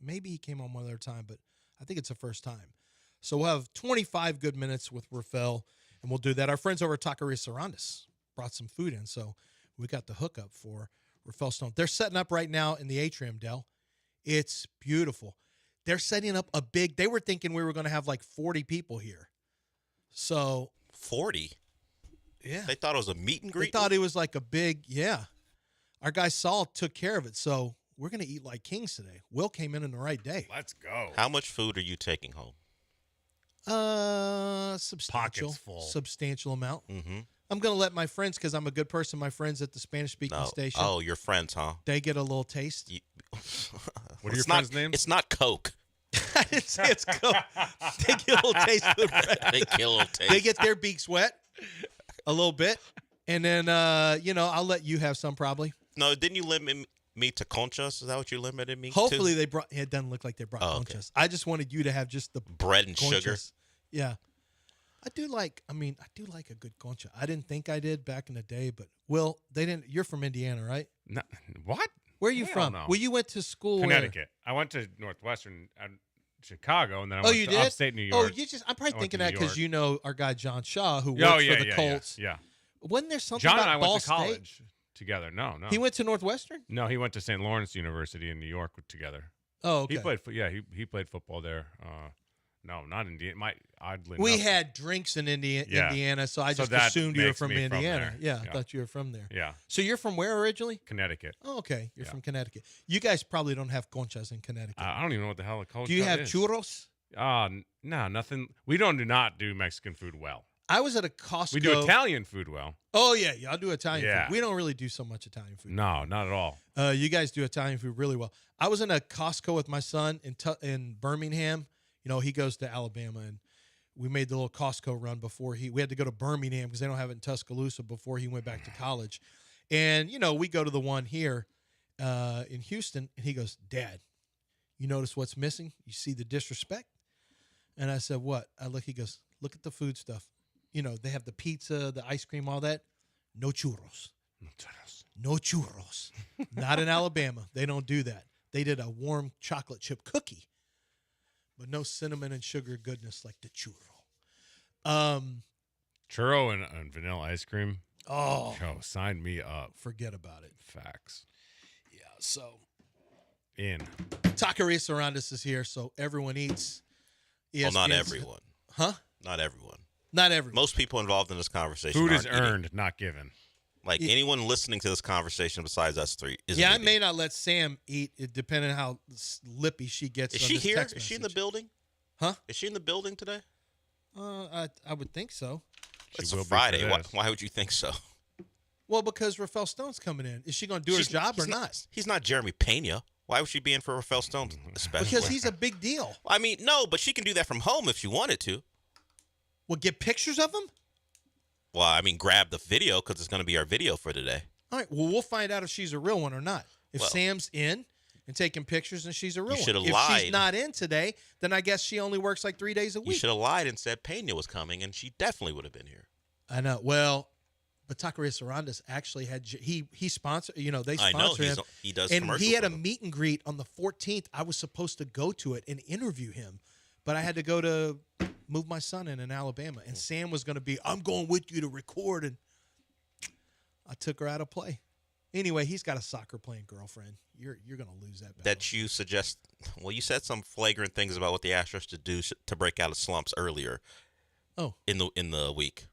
Maybe he came on one other time, but I think it's the first time. So we'll have 25 good minutes with Rafael, and we'll do that. Our friends over at Taqueria Sarandis brought some food in, so we got the hookup for Rafael Stone. They're setting up right now in the atrium, Del. It's beautiful. They're setting up they were thinking we were going to have like 40 people here. So 40? Yeah. They thought it was a meet and greet? They thought it was like a big, yeah. Our guy Saul took care of it, so we're going to eat like kings today. Will came in the right day. Let's go. How much food are you taking home? Substantial. Pockets full. Substantial amount. Mm-hmm. I'm going to let my friends, because I'm a good person, my friends at the Spanish-speaking station. Oh, your friends, huh? They get a little taste. What are your friends' names? It's not Coke. I didn't say it's Coke. They get a little taste of the bread. They get a little taste. They get their beaks wet a little bit. And then, I'll let you have some probably. No, didn't you limit me to conchas? Is that what you limited me Hopefully to? they brought, it doesn't look like they brought conchas. Okay. I just wanted you to have just the bread and conchas. sugar. Yeah. I do like a good concha. I didn't think I did back in the day, but Will, they didn't. You're from Indiana, right? No, what? Where are you from? No. Well, you went to school Connecticut. I went to Northwestern, Chicago, and then I Oh, went you to did? upstate New York. Oh, I'm probably I went thinking to that New because York. you know our guy John Shaw, who works for the Colts. Yeah. Wasn't there something John about and I Ball went to State? college together. No. He went to Northwestern? No, he went to St. Lawrence University in New York together. Oh, okay. He played football there. No, not Indiana. Oddly We enough. had drinks in Indiana, so I just assumed you were from Indiana. I thought you were from there. Yeah. So you're from where originally? Connecticut. Oh, okay. You're from Connecticut. You guys probably don't have conchas in Connecticut. I don't even know what the hell a concha is. Do you have churros? No, nothing. We do not do Mexican food well. I was at a Costco. We do Italian food well. Oh, yeah. I'll do Italian Yeah. food. We don't really do so much Italian food. No, not at all. You guys do Italian food really well. I was in a Costco with my son in Birmingham. He goes to Alabama, and we made the little Costco run before we had to go to Birmingham because they don't have it in Tuscaloosa before he went back to college. And, we go to the one here in Houston, and he goes, Dad, you notice what's missing? You see the disrespect? And I said, what? He goes, look at the food stuff. They have the pizza, the ice cream, all that. No churros. No churros. Not in Alabama. They don't do that. They did a warm chocolate chip cookie, but no cinnamon and sugar goodness like the churro. Churro and vanilla ice cream. Oh, sign me up. Forget about it. Facts. Yeah, so. Taqueria Sarandis is here, so everyone eats. Well, not everyone. Huh? Not everyone. Not everyone. Most people involved in this conversation Food is aren't eating. earned, not given. Like anyone listening to this conversation besides us three isn't I eating. may not let Sam eat, depending on how lippy she gets. Is on she this here? text Is she in message. the building? Huh? Is she in the building today? I would think so. It's a Friday. Why would you think so? Well, because Rafael Stone's coming in. Is she going to do her job or not? He's not Jeremy Pena. Why would she be in for Rafael Stone especially? Because he's a big deal. I mean, no, but she can do that from home if she wanted to. Well, get pictures of him? Well, I mean, grab the video because it's going to be our video for today. All right. Well, we'll find out if she's a real one or not. If Sam's in and taking pictures and she's a real one. should have if lied. she's not in today, then I guess she only works like 3 days a week. You should have lied and said Pena was coming, and she definitely would have been here. I know. Well, but Taqueria Sarandis actually had he sponsored. They sponsor him. He does, and commercials he had a with them. meet and greet on the 14th. I was supposed to go to it and interview him, but I had to go to move my son in Alabama, and Sam was going to be. I'm going with you to record, and I took her out of play. Anyway, he's got a soccer playing girlfriend. You're going to lose that battle. That you suggest. Well, you said some flagrant things about what the Astros should do to break out of slumps earlier. Oh, in the week.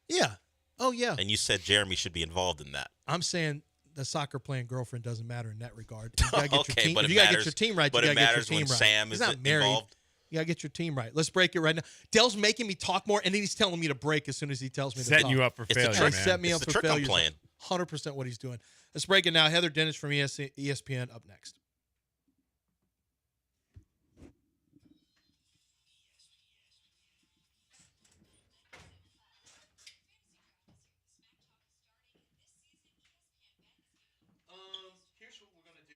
Yeah. Oh, yeah. And you said Jeremy should be involved in that. I'm saying the soccer playing girlfriend doesn't matter in that regard. You gotta get Okay, your team. but If it you gotta matters- get your team right, but you it gotta get your matters team when right. Sam He's is not married. involved. You got to get your team right. Let's break it right now. Dell's making me talk more, and then he's telling me to break as soon as he tells me to talk. Setting you up for failure, man. Set me It's up the for trick I'm failure. playing. 100% what he's doing. Let's break it now. Heather Dinich from ESPN up next. Here's what we're going to do.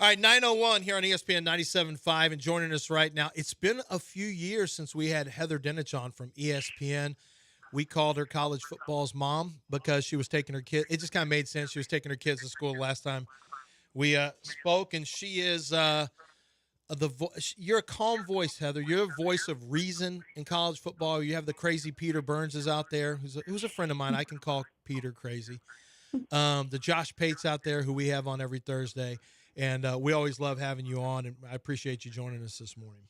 All right, 9:01 here on ESPN 97.5, and joining us right now. It's been a few years since we had Heather Dinich on from ESPN. We called her college football's mom because she was taking her kid. It just kind of made sense. She was taking her kids to school the last time we spoke, and she is you're a calm voice, Heather. You're a voice of reason in college football. You have the crazy Peter Burns is out there, who's a friend of mine. I can call Peter crazy. The Josh Pates out there, who we have on every Thursday. And we always love having you on, and I appreciate you joining us this morning.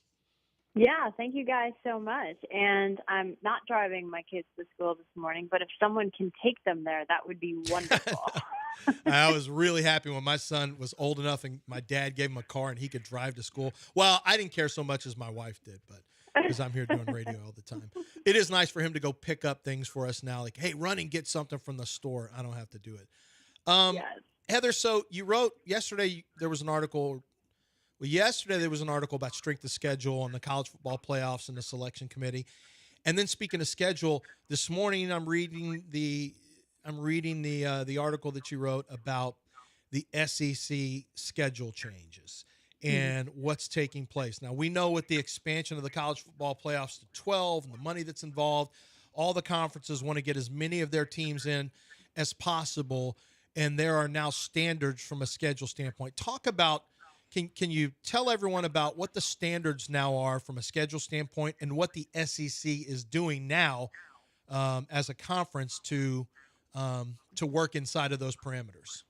Yeah, thank you guys so much. And I'm not driving my kids to school this morning, but if someone can take them there, that would be wonderful. I was really happy when my son was old enough and my dad gave him a car and he could drive to school. Well, I didn't care so much as my wife did, but because I'm here doing radio all the time. It is nice for him to go pick up things for us now, like, hey, run and get something from the store. I don't have to do it. Yes. Heather, so you wrote yesterday there was an article about strength of schedule and the college football playoffs and the selection committee. And then speaking of schedule, this morning I'm reading the article that you wrote about the SEC schedule changes and what's taking place. Now, we know with the expansion of the college football playoffs to 12 and the money that's involved, all the conferences want to get as many of their teams in as possible, and there are now standards from a schedule standpoint. Talk about, can you tell everyone about what the standards now are from a schedule standpoint and what the SEC is doing now as a conference to work inside of those parameters?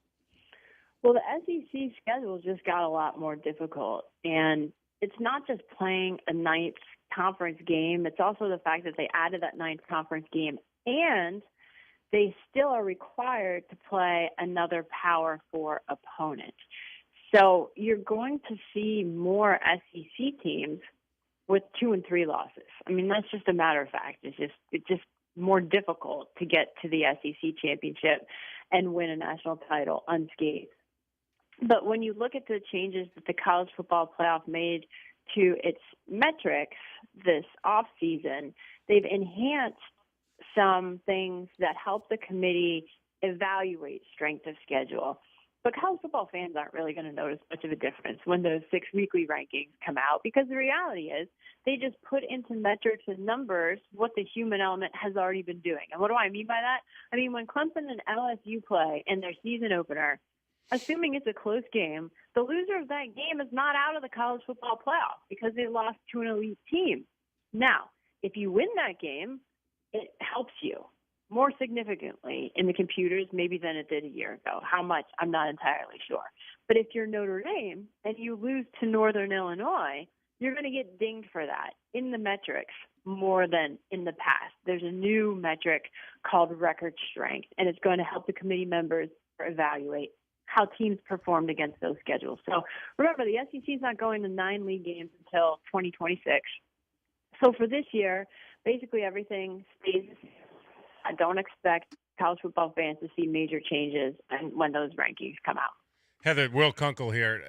Well, the SEC schedule just got a lot more difficult, and it's not just playing a ninth conference game. It's also the fact that they added that ninth conference game, and they still are required to play another Power 4 opponent. So you're going to see more SEC teams with 2 and 3 losses. I mean, that's just a matter of fact. It's just more difficult to get to the SEC championship and win a national title unscathed. But when you look at the changes that the college football playoff made to its metrics this offseason, they've enhanced some things that help the committee evaluate strength of schedule. But college football fans aren't really going to notice much of a difference when those 6 weekly rankings come out, because the reality is they just put into metrics and numbers what the human element has already been doing. And what do I mean by that? I mean, when Clemson and LSU play in their season opener, assuming it's a close game, the loser of that game is not out of the college football playoff because they lost to an elite team. Now, if you win that game, it helps you more significantly in the computers maybe than it did a year ago. How much, I'm not entirely sure. But if you're Notre Dame and you lose to Northern Illinois, you're going to get dinged for that in the metrics more than in the past. There's a new metric called record strength, and it's going to help the committee members evaluate how teams performed against those schedules. So remember, the SEC is not going to 9 league games until 2026. So for this year, basically everything stays the same. I don't expect college football fans to see major changes when those rankings come out. Heather, Will Kunkel here.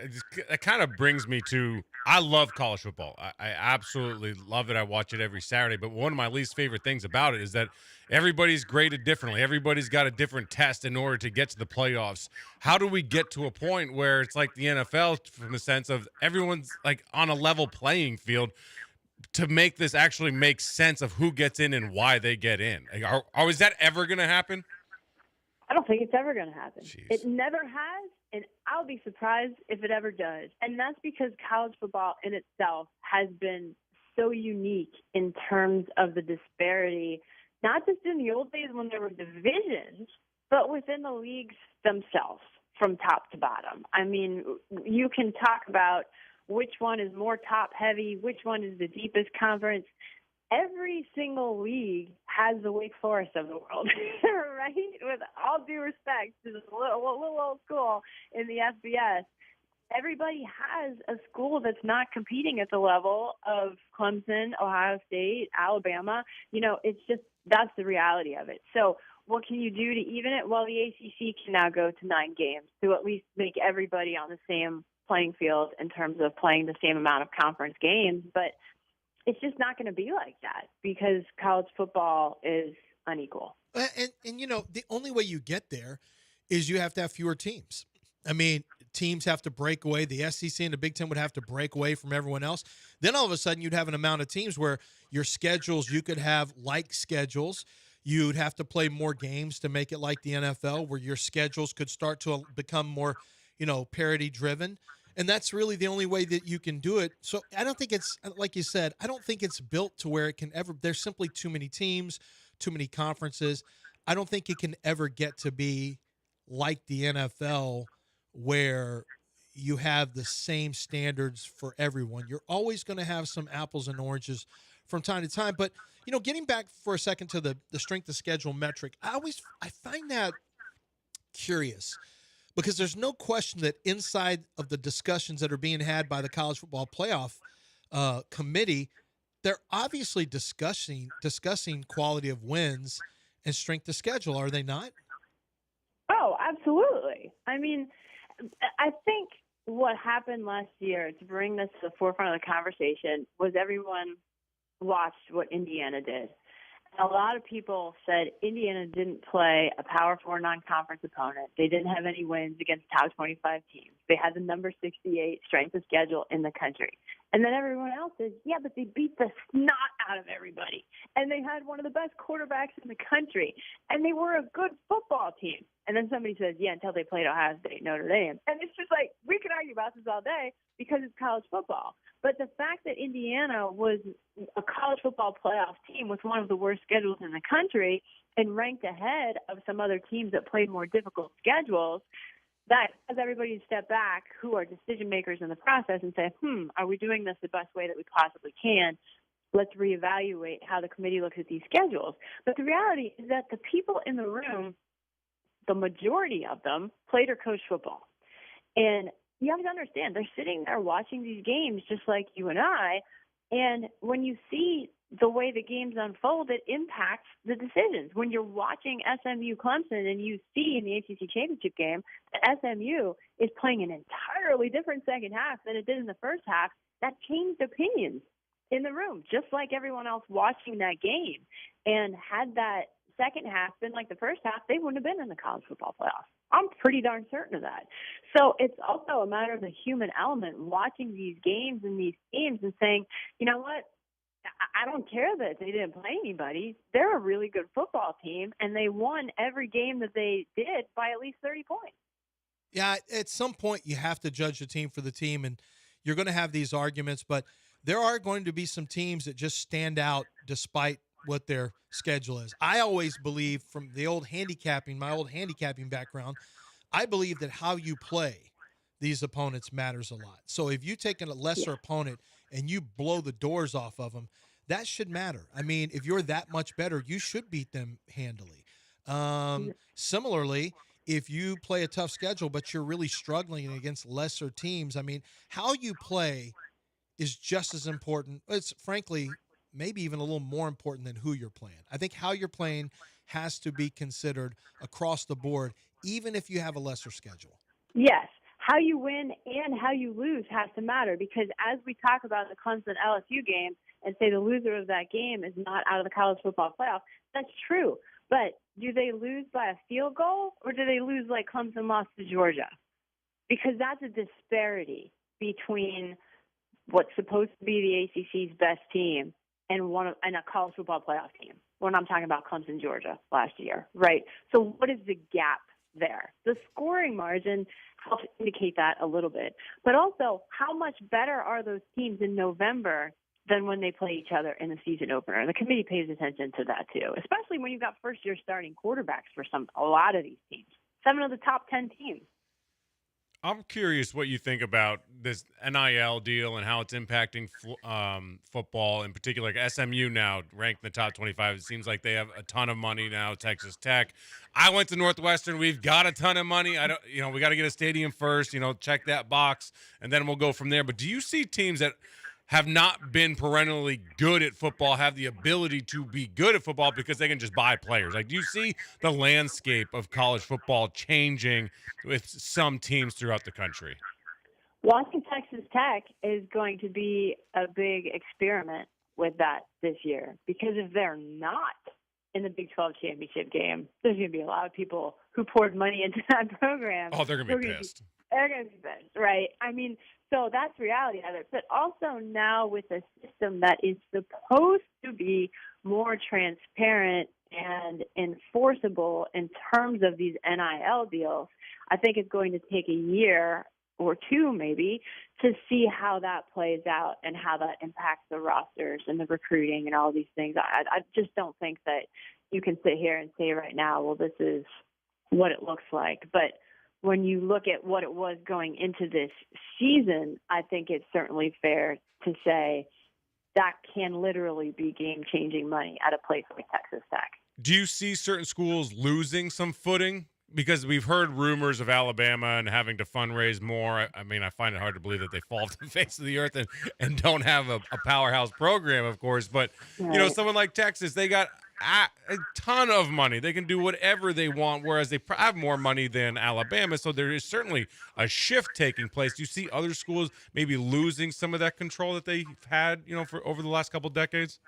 That kind of brings me to, I love college football. I absolutely love it. I watch it every Saturday. But one of my least favorite things about it is that everybody's graded differently. Everybody's got a different test in order to get to the playoffs. How do we get to a point where it's like the NFL, from the sense of everyone's like on a level playing field, to make this actually make sense of who gets in and why they get in? Like, is that ever going to happen? I don't think it's ever going to happen. Jeez. It never has, and I'll be surprised if it ever does. And that's because college football in itself has been so unique in terms of the disparity, not just in the old days when there were divisions, but within the leagues themselves from top to bottom. I mean, you can talk about which one is more top-heavy, which one is the deepest conference. Every single league has the Wake Forest of the world, right? With all due respect to this little old school in the FBS, everybody has a school that's not competing at the level of Clemson, Ohio State, Alabama. You know, it's just, that's the reality of it. So what can you do to even it? Well, the ACC can now go to 9 games to at least make everybody on the same playing field in terms of playing the same amount of conference games, but it's just not going to be like that because college football is unequal. And you know, the only way you get there is you have to have fewer teams. I mean, teams have to break away. The SEC and the Big Ten would have to break away from everyone else. Then all of a sudden you'd have an amount of teams where your schedules, you could have like schedules. You'd have to play more games to make it like the NFL, where your schedules could start to become more, parity driven. And that's really the only way that you can do it. So I don't think it's, like you said, I don't think it's built to where it can ever, there's simply too many teams, too many conferences. I don't think it can ever get to be like the NFL where you have the same standards for everyone. You're always going to have some apples and oranges from time to time. But, getting back for a second to the strength of schedule metric, I find that curious. Because there's no question that inside of the discussions that are being had by the College Football Playoff Committee, they're obviously discussing quality of wins and strength of schedule, are they not? Oh, absolutely. I mean, I think what happened last year, to bring this to the forefront of the conversation, was everyone watched what Indiana did. A lot of people said Indiana didn't play a Power 4 non-conference opponent. They didn't have any wins against top 25 teams. They had the number 68 strength of schedule in the country. And then everyone else says, yeah, but they beat the snot out of everybody. And they had one of the best quarterbacks in the country. And they were a good football team. And then somebody says, yeah, until they played Ohio State, Notre Dame. And it's just like, we can argue about this all day because it's college football. But the fact that Indiana was a college football playoff team with one of the worst schedules in the country and ranked ahead of some other teams that played more difficult schedules, that has everybody to step back who are decision makers in the process and say, are we doing this the best way that we possibly can? Let's reevaluate how the committee looks at these schedules. But the reality is that the people in the room, the majority of them, played or coached football. And you have to understand, they're sitting there watching these games just like you and I, and when you see the way the games unfold, it impacts the decisions. When you're watching SMU Clemson and you see in the ACC championship game that SMU is playing an entirely different second half than it did in the first half, that changed opinions in the room, just like everyone else watching that game. And had that second half been like the first half, they wouldn't have been in the college football playoffs. I'm pretty darn certain of that. So it's also a matter of the human element, watching these games and these teams and saying, you know what, I don't care that they didn't play anybody. They're a really good football team, and they won every game that they did by at least 30 points. Yeah, at some point you have to judge the team for the team, and you're going to have these arguments, but there are going to be some teams that just stand out despite what their schedule is. I always believe, from the old handicapping, my old handicapping background, I believe that how you play these opponents matters a lot. So if you take a lesser opponent and you blow the doors off of them, that should matter. I mean, if you're that much better, you should beat them handily. Similarly, if you play a tough schedule, but you're really struggling against lesser teams, I mean, how you play is just as important. It's frankly maybe even a little more important than who you're playing. I think how you're playing has to be considered across the board, even if you have a lesser schedule. Yes. How you win and how you lose has to matter, because as we talk about the Clemson-LSU game and say the loser of that game is not out of the college football playoff, that's true. But do they lose by a field goal, or do they lose like Clemson lost to Georgia? Because that's a disparity between what's supposed to be the ACC's best team and a college football playoff team. When I'm talking about Clemson, Georgia last year, right? So what is the gap there? The scoring margin helps indicate that a little bit. But also, how much better are those teams in November than when they play each other in the season opener? The committee pays attention to that too, especially when you've got first-year starting quarterbacks for a lot of these teams. 7 of the top 10 teams. I'm curious what you think about this NIL deal and how it's impacting football, in particular. Like SMU now ranked in the top 25. It seems like they have a ton of money now. Texas Tech. I went to Northwestern. We've got a ton of money. We got to get a stadium first. Check that box, and then we'll go from there. But do you see teams that have not been perennially good at football have the ability to be good at football because they can just buy players? Like, do you see the landscape of college football changing with some teams throughout the country? Watching Texas Tech is going to be a big experiment with that this year, because if they're not in the Big 12 championship game, there's going to be a lot of people who poured money into that program. Oh, they're going to be pissed. They're going to be pissed, right? I mean, so that's reality of it. But also now with a system that is supposed to be more transparent and enforceable in terms of these NIL deals, I think it's going to take a year or two maybe to see how that plays out and how that impacts the rosters and the recruiting and all these things. I just don't think that you can sit here and say right now, well, this is what it looks like. But when you look at what it was going into this season, I think it's certainly fair to say that can literally be game-changing money at a place like Texas Tech. Do you see certain schools losing some footing? Because we've heard rumors of Alabama and having to fundraise more. I mean, I find it hard to believe that they fall to the face of the earth and don't have a powerhouse program, of course. But, someone like Texas, they got a ton of money. They can do whatever they want, whereas they have more money than Alabama. So there is certainly a shift taking place. Do you see other schools maybe losing some of that control that they've had, for over the last couple of decades?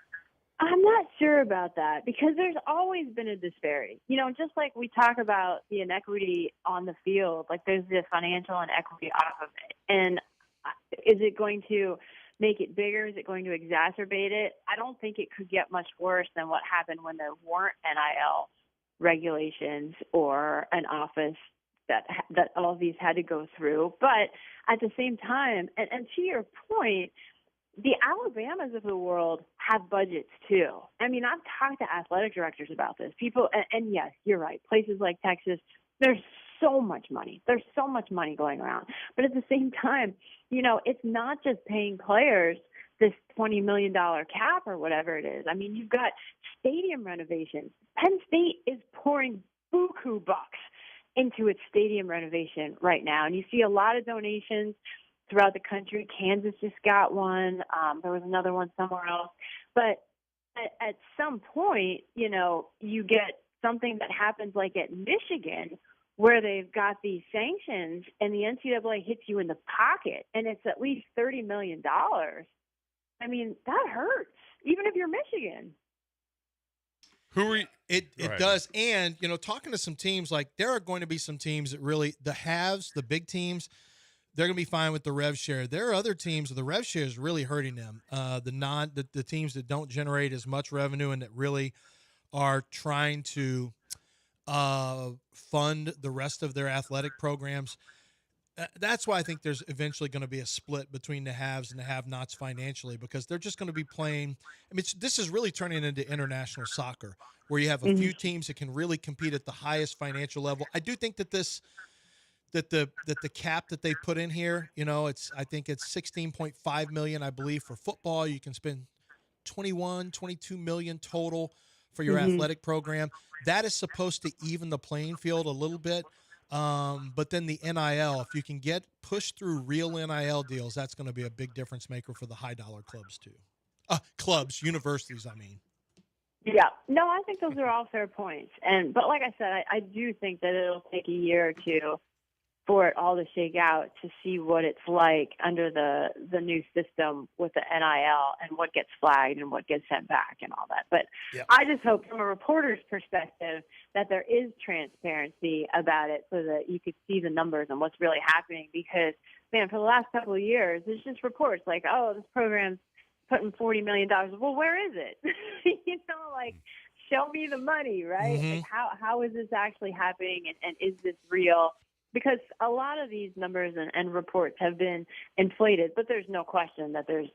I'm not sure about that because there's always been a disparity. Just like we talk about the inequity on the field, like there's the financial inequity off of it. And is it going to make it bigger? Is it going to exacerbate it? I don't think it could get much worse than what happened when there weren't NIL regulations or an office that all of these had to go through. But at the same time, and to your point, the Alabamas of the world have budgets too. I mean, I've talked to athletic directors about this. People, and yes, you're right. Places like Texas, there's so much money. There's so much money going around. But at the same time, it's not just paying players this $20 million cap or whatever it is. I mean, you've got stadium renovations. Penn State is pouring buku bucks into its stadium renovation right now. And you see a lot of donations throughout the country. Kansas just got one. There was another one somewhere else. But at some point, you get something that happens like at Michigan where they've got these sanctions and the NCAA hits you in the pocket and it's at least $30 million. I mean, that hurts, even if you're Michigan. It does. And, talking to some teams, like there are going to be some teams that really, the haves, the big teams, they're going to be fine with the rev share. There are other teams where the rev share is really hurting them. The teams that don't generate as much revenue and that really are trying to fund the rest of their athletic programs. That's why I think there's eventually going to be a split between the haves and the have-nots financially, because they're just going to be playing. I mean, this is really turning into international soccer, where you have a few teams that can really compete at the highest financial level. I do think that the cap that they put in here, I think it's $16.5 million, I believe, for football. You can spend $22 million total for your athletic program. That is supposed to even the playing field a little bit. But then the NIL, if you can get pushed through real NIL deals, that's going to be a big difference maker for the high dollar clubs too. Universities, I mean. Yeah, no, I think those are all fair points. But like I said, I do think that it'll take a year or two for it all to shake out to see what it's like under the new system with the NIL and what gets flagged and what gets sent back and all that. But I just hope from a reporter's perspective that there is transparency about it so that you could see the numbers and what's really happening, because, man, for the last couple of years, there's just reports like, oh, this program's putting $40 million. Well, where is it? Show me the money, right? Like how is this actually happening and is this real? Because a lot of these numbers and reports have been inflated, but there's no question that there's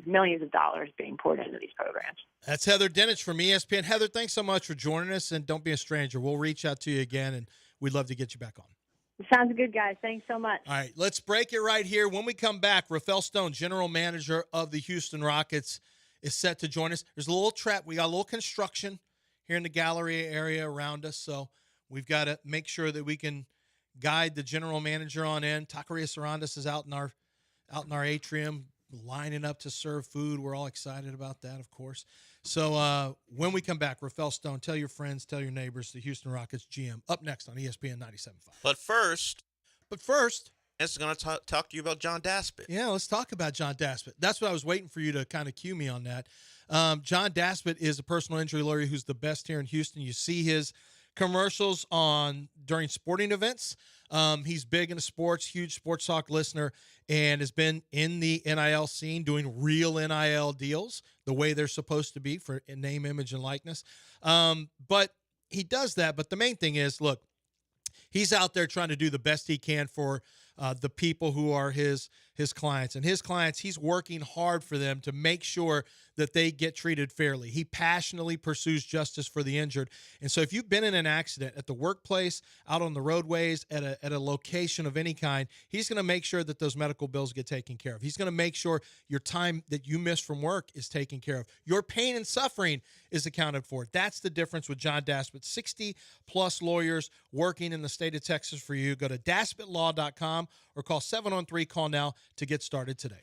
millions of dollars being poured into these programs. That's Heather Dinich from ESPN. Heather, thanks so much for joining us, and don't be a stranger. We'll reach out to you again, and we'd love to get you back on. Sounds good, guys. Thanks so much. All right, let's break it right here. When we come back, Rafael Stone, general manager of the Houston Rockets, is set to join us. There's a little trap. We got a little construction here in the gallery area around us, so we've got to make sure that we can guide the general manager on in. Taqueria Sarandas is out in our atrium, lining up to serve food. We're all excited about that, of course. So when we come back, Rafael Stone, tell your friends, tell your neighbors, the Houston Rockets GM, up next on ESPN 97.5. But first, it's going to talk to you about John Daspit. Yeah, let's talk about John Daspit. That's what I was waiting for you to kind of cue me on that. John Daspit is a personal injury lawyer who's the best here in Houston. You see his commercials during sporting events. He's big into sports, huge sports talk listener, and has been in the NIL scene doing real NIL deals the way they're supposed to be for name, image, and likeness. But he does that. But the main thing is, look, he's out there trying to do the best he can for the people who are his clients. And his clients, he's working hard for them to make sure that they get treated fairly. He passionately pursues justice for the injured. And so if you've been in an accident at the workplace, out on the roadways, at a location of any kind, he's going to make sure that those medical bills get taken care of. He's going to make sure your time that you miss from work is taken care of. Your pain and suffering is accounted for. That's the difference with John Daspit. 60-plus lawyers working in the state of Texas for you. Go to daspitlaw.com or call 713-CALL-NOW to get started today.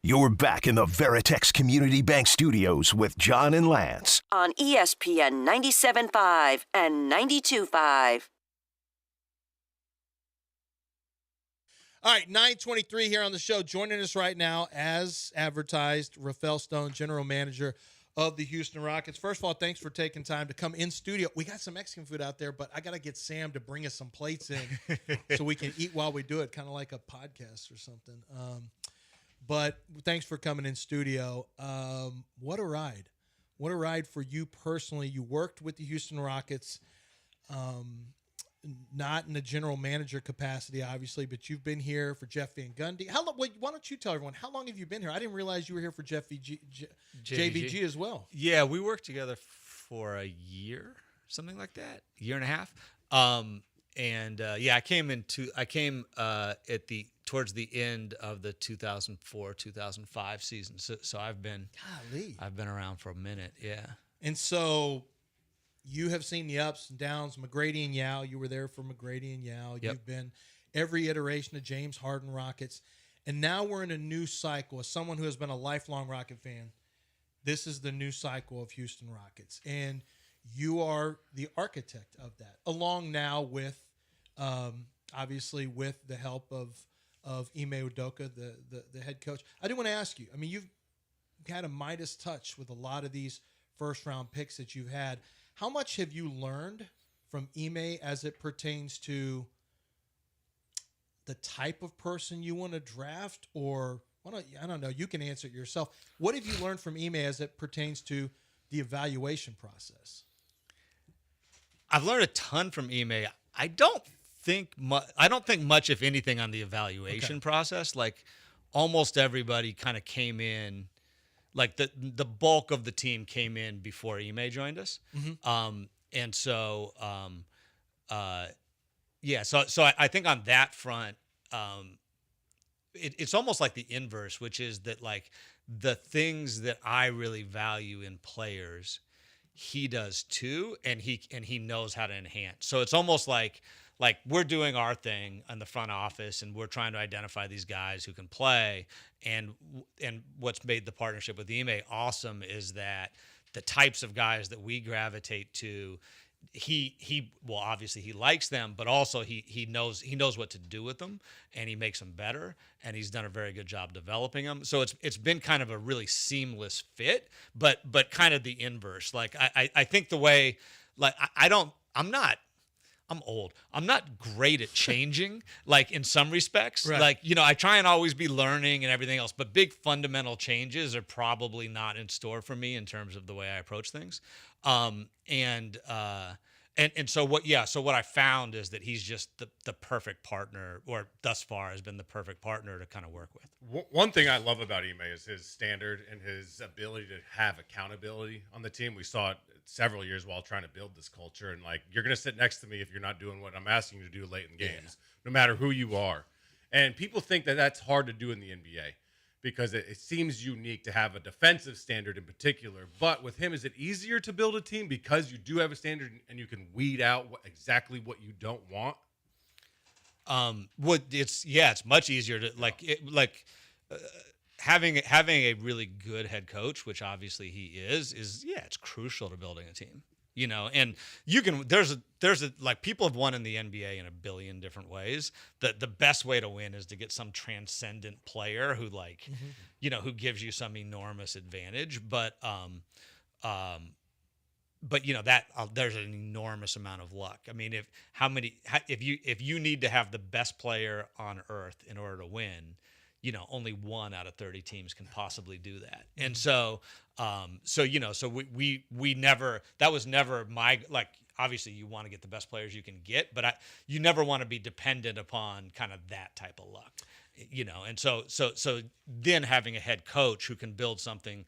You're back in the Veritex Community Bank Studios with John and Lance. On ESPN 97.5 and 92.5. All right, 9:23 here on the show. Joining us right now, as advertised, Rafael Stone, General Manager of the Houston Rockets. First of all, thanks for taking time to come in studio. We got some Mexican food out there, but I got to get Sam to bring us some plates in so we can eat while we do it, kind of like a podcast or something. But thanks for coming in studio. What a ride. What a ride for you personally. You worked with the Houston Rockets, not in a general manager capacity, obviously, but you've been here for Jeff Van Gundy. Why don't you tell everyone, how long have you been here? I didn't realize you were here for JVG as well. Yeah, we worked together for a year, something like that, year and a half. I came towards the end of the 2004-2005 season. So I've been around for a minute. Yeah. And so you have seen the ups and downs. McGrady and Yao, you were there for McGrady and Yao. Yep. You've been every iteration of James Harden Rockets. And now we're in a new cycle. As someone who has been a lifelong Rocket fan, this is the new cycle of Houston Rockets. And you are the architect of that, along now with, obviously, with the help of Ime Udoka, the head coach. I do want to ask you, I mean, you've had a Midas touch with a lot of these first-round picks that you've had. How much have you learned from Ime as it pertains to the type of person you want to draft? Or, I don't know, you can answer it yourself. What have you learned from Ime as it pertains to the evaluation process? I've learned a ton from Ime. I don't think much, if anything, on the evaluation process. Like, almost everybody kind of came in, like the bulk of the team came in before Ime joined us. Mm-hmm. So I think on that front, it's almost like the inverse, which is that, like, the things that I really value in players, he does too, and he knows how to enhance. So it's almost like we're doing our thing in the front office, and we're trying to identify these guys who can play. And what's made the partnership with Ime awesome is that the types of guys that we gravitate to, he obviously he likes them, but also he knows what to do with them, and he makes them better, and he's done a very good job developing them. So it's been kind of a really seamless fit, but kind of the inverse. Like, I think the way, like, I'm old. I'm not great at changing, like, in some respects. Right. Like, I try and always be learning and everything else, but big fundamental changes are probably not in store for me in terms of the way I approach things. So what I found is that he's just the perfect partner, or thus far has been the perfect partner to kind of work with. One thing I love about Ime is his standard and his ability to have accountability on the team. We saw it several years while trying to build this culture, and, like, you're going to sit next to me if you're not doing what I'm asking you to do late in games, no matter who you are. And people think that that's hard to do in the NBA because it seems unique to have a defensive standard in particular. But with him, is it easier to build a team because you do have a standard and you can weed out exactly what you don't want? It's much easier to having a really good head coach, which obviously he is it's crucial to building a team. And you can, there's like, people have won in the NBA in a billion different ways. The best way to win is to get some transcendent player who, like, who gives you some enormous advantage. But there's an enormous amount of luck. I mean, if you need to have the best player on earth in order to win, only 1 out of 30 teams can possibly do that. And so we never, that was never my, like, obviously you want to get the best players you can get, but you never want to be dependent upon kind of that type of luck, and so then having a head coach who can build something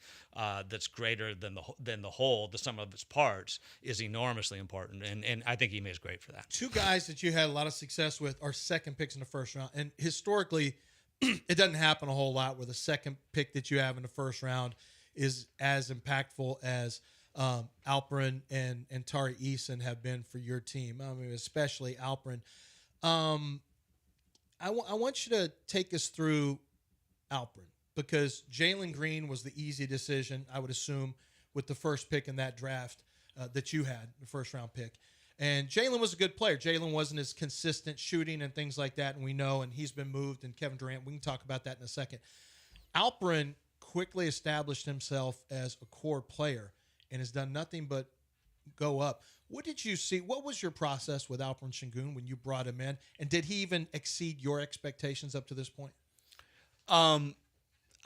that's greater than the whole, the sum of its parts, is enormously important. And I think Ime is great for that. 2 guys that you had a lot of success with are second picks in the first round. And historically, it doesn't happen a whole lot where the second pick that you have in the first round is as impactful as Alperin and Tari Eason have been for your team. I mean, especially Alperin. I want you to take us through Alperin, because Jalen Green was the easy decision, I would assume, with the first pick in that draft that you had, the first-round pick. And Jalen was a good player. Jalen wasn't as consistent shooting and things like that, and we know, and he's been moved, and Kevin Durant, we can talk about that in a second. Alperen quickly established himself as a core player and has done nothing but go up. What did you see? What was your process with Alperen Sengun when you brought him in? And did he even exceed your expectations up to this point?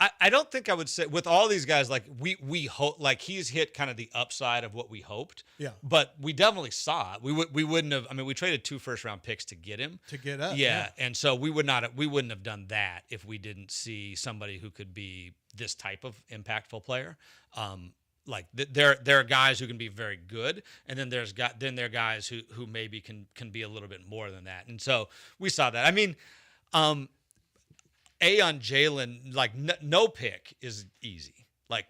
I don't think I would say with all these guys, like we hope, like he's hit kind of the upside of what we hoped. Yeah. But we definitely saw it. We wouldn't have. I mean, we traded 2 first-round picks to get him. To get up. Yeah. And so we wouldn't have done that if we didn't see somebody who could be this type of impactful player. Like there are guys who can be very good, and then there are guys who maybe can be a little bit more than that. And so we saw that. I mean, on Jalen, like no pick is easy. Like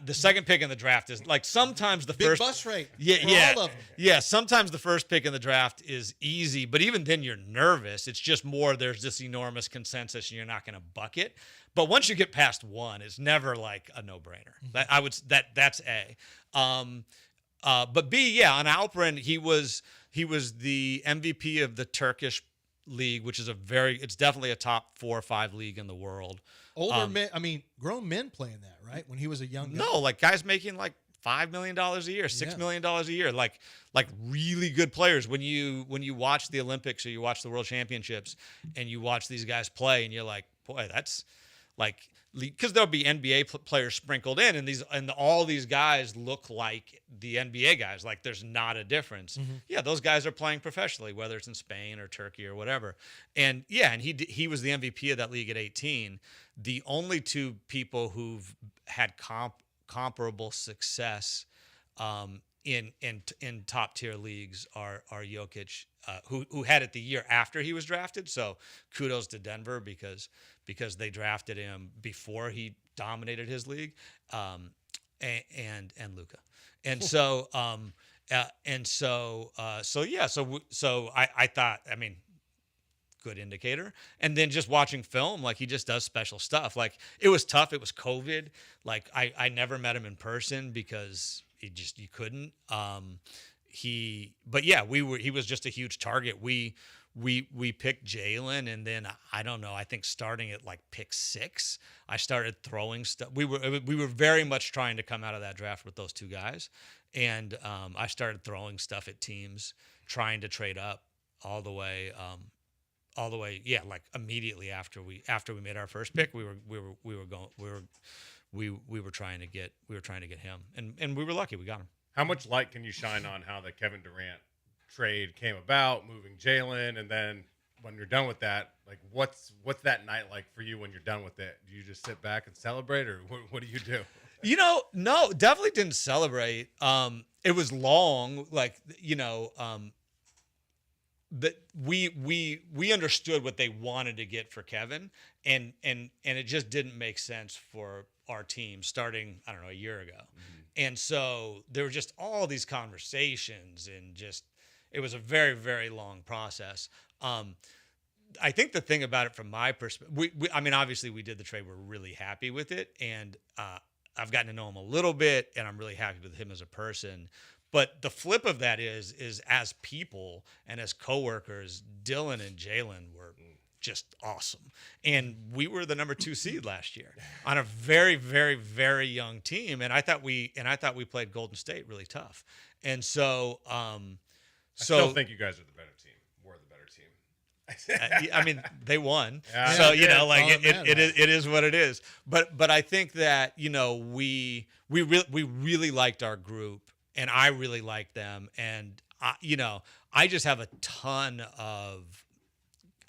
the second pick in the draft is like sometimes the Big first bus rate. Yeah. All of them. Yeah. Sometimes the first pick in the draft is easy, but even then you're nervous. It's just more there's this enormous consensus and you're not going to buck it. But once you get past one, it's never like a no-brainer. That's A. But B, yeah, on Alperen, he was the MVP of the Turkish league, which is it's definitely a top 4 or 5 league in the world. Older men, I mean, grown men playing that, right? When he was a young guy. No, like guys making like $5 million a year, $6 million a year, like really good players. When you watch the Olympics or you watch the World Championships and you watch these guys play, and you're like, boy, that's like, because there'll be NBA players sprinkled in, and all these guys look like the NBA guys. Like there's not a difference. Mm-hmm. Yeah, those guys are playing professionally, whether it's in Spain or Turkey or whatever. And yeah, and he was the MVP of that league at 18. The only 2 people who've had comparable success in top tier leagues are Jokic, who had it the year after he was drafted. So kudos to Denver because they drafted him before he dominated his league, and Luka, and so I thought, I mean, good indicator. And then just watching film, like he just does special stuff. Like it was tough. It was COVID. Like I never met him in person because you couldn't. But yeah, he was just a huge target. We picked Jalen, and then I don't know, I think starting at like pick 6, I started throwing stuff. We were very much trying to come out of that draft with those 2 guys. And I started throwing stuff at teams, trying to trade up all the way, yeah, like immediately after we made our first pick, we were trying to get him, and we were lucky we got him. How much light can you shine on how the Kevin Durant trade came about, moving Jalen, and then when you're done with that, like what's that night like for you when you're done with it? Do you just sit back and celebrate, or what do you do? No, definitely didn't celebrate. It was long, like that we understood what they wanted to get for Kevin, and it just didn't make sense for our team starting, I don't know, a year ago. Mm-hmm. And so there were just all these conversations, and just it was a very, very long process. I think the thing about it from my perspective, I mean, obviously we did the trade. We're really happy with it, and I've gotten to know him a little bit, and I'm really happy with him as a person. But the flip of that is as people and as coworkers, Dylan and Jalen were just awesome. And we were the number 2 seed last year on a very, very, very young team. And I thought we played Golden State really tough. And so, I still think you guys are the better team. We're the better team. I mean, they won. Yeah, so, it is what it is. But I think that, we really liked our group. And I really like them. And, I just have a ton of,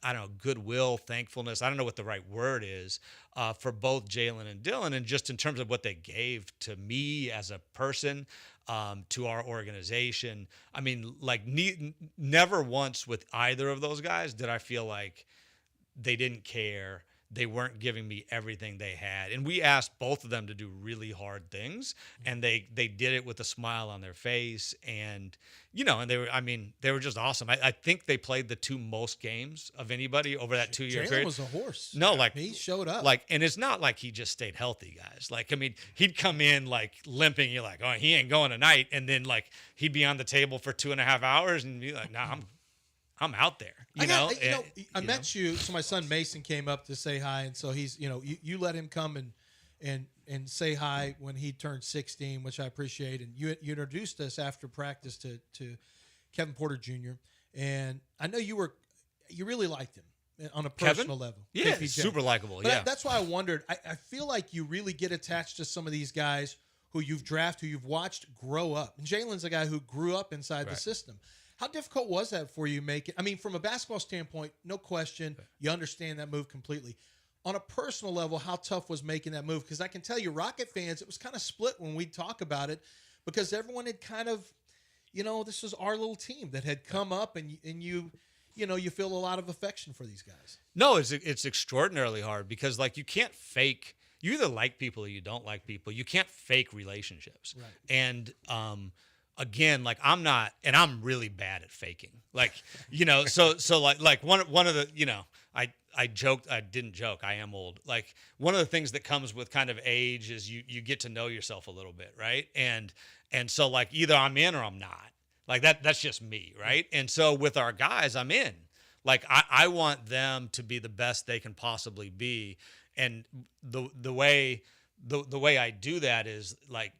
I don't know, goodwill, thankfulness. I don't know what the right word is for both Jalen and Dylan. And just in terms of what they gave to me as a person, to our organization. I mean, like never once with either of those guys did I feel like they didn't care, they weren't giving me everything they had. And we asked both of them to do really hard things, and they did it with a smile on their face. And, and they were just awesome. I think they played the 2 most games of anybody over that 2-year Jalen period. was a horse. No, like he showed up. And it's not like he just stayed healthy, guys. He'd come in like limping. You're like, oh, he ain't going tonight. And then like he'd be on the table for 2.5 hours and be like, nah, I'm out there. I met you. So my son Mason came up to say hi, and so he's, you let him come and say hi when he turned 16, which I appreciate. And you introduced us after practice to Kevin Porter Jr. And I know you really liked him on a personal level. Yeah, KPJ. super likable. But Yeah, that's why I wondered. I feel like you really get attached to some of these guys who you've drafted, who you've watched grow up. And Jalen's a guy who grew up inside the system. How difficult was that for you making? I mean, from a basketball standpoint, no question, you understand that move completely. On a personal level, how tough was making that move? Because I can tell you, Rocket fans, it was kind of split when we talk about it, because everyone had kind of, this was our little team that had come up, and you feel a lot of affection for these guys. No, it's extraordinarily hard because like you can't fake. You either like people or you don't like people. You can't fake relationships. Right. And again, like I'm really bad at faking. Like, so like one of the, I joked, I didn't joke, I am old. Like one of the things that comes with kind of age is you get to know yourself a little bit, right? And so like either I'm in or I'm not. Like that's just me, right? And so with our guys, I'm in. Like I want them to be the best they can possibly be. And the way I do that is like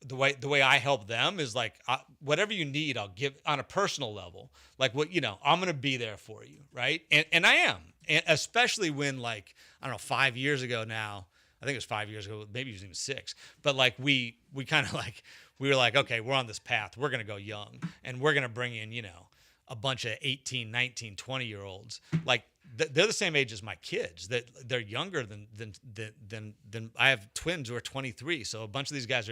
the way I help them is like whatever you need, I'll give on a personal level. Like I'm going to be there for you, right? And I am, and especially when like I don't know 5 years ago now. I think it was 5 years ago, maybe it was even 6. But like we kind of like we were like, okay, we're on this path. We're going to go young, and we're going to bring in a bunch of 18, 19, 20-year-olds. Like they're the same age as my kids. That they're younger than I have twins who are 23. So a bunch of these guys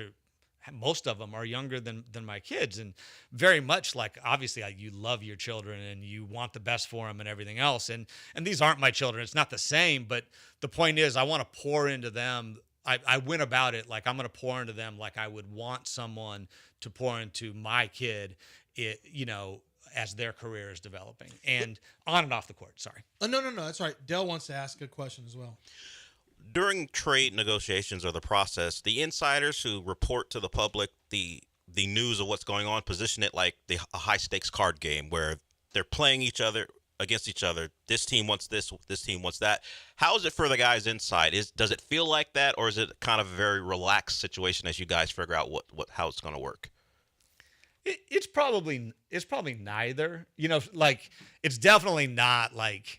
most of them are younger than my kids, and very much like obviously you love your children and you want the best for them and everything else. And these aren't my children. It's not the same, but the point is I want to pour into them. I went about it like I'm going to pour into them like I would want someone to pour into my kid, as their career is developing and on and off the court. Sorry. No. That's all right. Dell wants to ask a question as well. During trade negotiations or the process, the insiders who report to the public the news of what's going on position it like a high-stakes card game where they're playing against each other. This team wants this team wants that. How is it for the guys inside? Does it feel like that, or is it kind of a very relaxed situation as you guys figure out how it's going to work? It's probably neither. Like it's definitely not like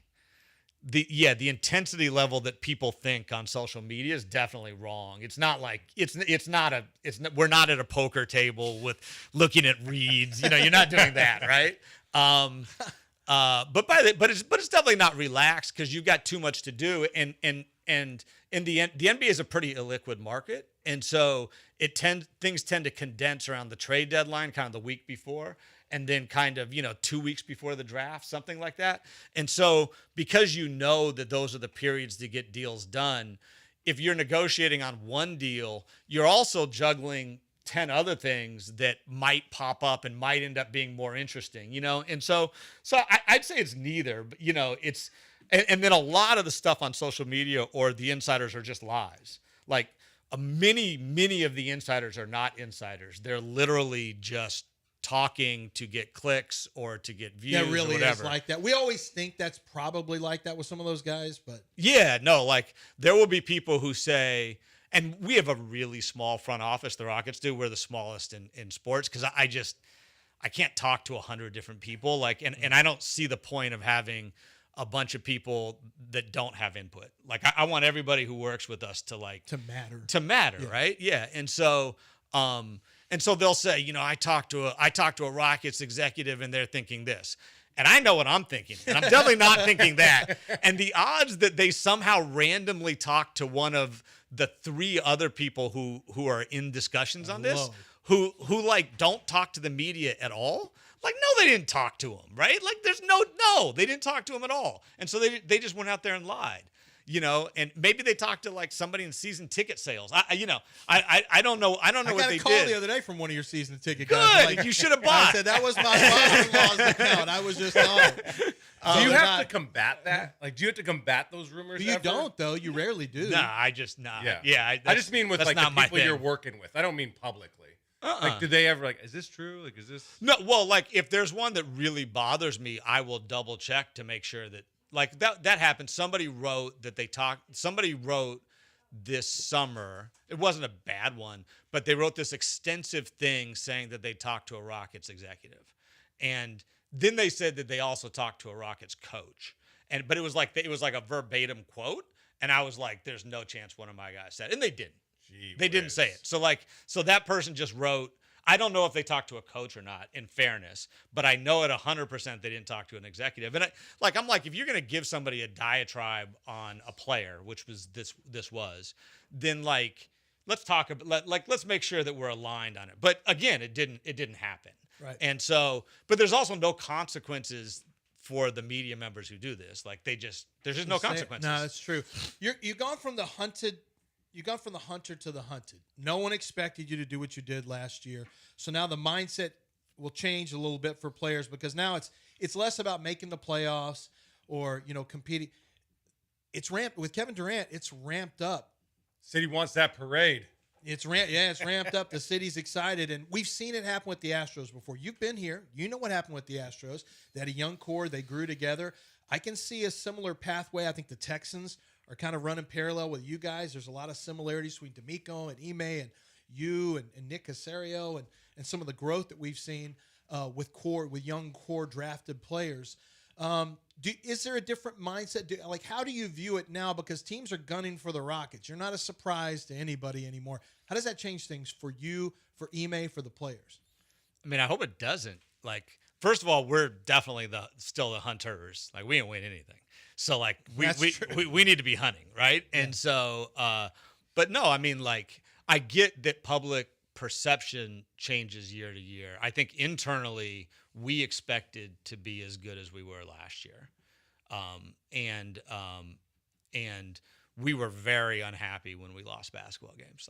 the intensity level that people think on social media is definitely wrong. It's not like we're not at a poker table with looking at reads. You're not doing that, right? But it's definitely not relaxed because you've got too much to do, and in the NBA is a pretty illiquid market, and so things tend to condense around the trade deadline, kind of the week before, and then kind of 2 weeks before the draft, something like that. And so because that those are the periods to get deals done, if you're negotiating on one deal, you're also juggling 10 other things that might pop up and might end up being more interesting, And so I'd say it's neither, but it's, and then a lot of the stuff on social media or the insiders are just lies. Like many of the insiders are not insiders. They're literally just talking to get clicks or to get views. Yeah, it really or whatever. is like that. We always think that's probably like that with some of those guys, but yeah, no, like there will be people who say, and we have a really small front office, the Rockets do. We're the smallest in sports because I can't talk to 100 different people. Like, and I don't see the point of having a bunch of people that don't have input. Like I want everybody who works with us to matter, yeah. Right? Yeah. And so they'll say, I talked to a Rockets executive and they're thinking this. And I know what I'm thinking. And I'm definitely not thinking that. And the odds that they somehow randomly talk to one of the 3 other people who are in discussions on this, who like don't talk to the media at all. Like, no, they didn't talk to him, right? Like there's no, they didn't talk to him at all. And so they just went out there and lied. and maybe they talked to like somebody in season ticket sales. I don't know. I don't know what they did. I got a call the other day from one of your season ticket Good. guys. You should have bought. I said that was my father-in-law's account. I was just on. Do you have to combat that? Like, do you have to combat those rumors? You don't, though. You rarely do. Nah, I just not. Yeah. I just mean with like the people you're working with. I don't mean publicly. Like, did they ever is this true? Like, is this? No. Well, like if there's one that really bothers me, I will double check to make sure that like that happened. Somebody wrote this summer. It wasn't a bad one, but they wrote this extensive thing saying that they talked to a Rockets executive, and then they said that they also talked to a Rockets coach, but it was like a verbatim quote, and I was like, "There's no chance one of my guys said," and they didn't. They didn't say it. So that person just wrote. I don't know if they talked to a coach or not, in fairness, but I know at 100% they didn't talk to an executive. And I'm like, if you're going to give somebody a diatribe on a player, which was this was, then like let's talk about let's make sure that we're aligned on it. But again, it didn't happen. Right. And so, but there's also no consequences for the media members who do this. Like there's just no consequences. No, that's true. You've gone from the hunted. You got from the hunter to the hunted. No one expected you to do what you did last year. So now the mindset will change a little bit for players because now it's less about making the playoffs or, competing. It's ramped with Kevin Durant. It's ramped up. City wants that parade. It's ramped up. The city's excited, and we've seen it happen with the Astros before. You've been here. You know what happened with the Astros. They had a young core. They grew together. I can see a similar pathway. I think the Texans are kind of running parallel with you guys. There's a lot of similarities between D'Amico and Ime and you and Nick Caserio and some of the growth that we've seen with young core drafted players. Is there a different mindset? How do you view it now? Because teams are gunning for the Rockets. You're not a surprise to anybody anymore. How does that change things for you, for Ime, for the players? I mean, I hope it doesn't. Like, first of all, we're definitely still the hunters. Like, we didn't win anything. So like we need to be hunting, right? Yeah. And so, but no, I mean, like I get that public perception changes year to year. I think internally we expected to be as good as we were last year, and we were very unhappy when we lost basketball games.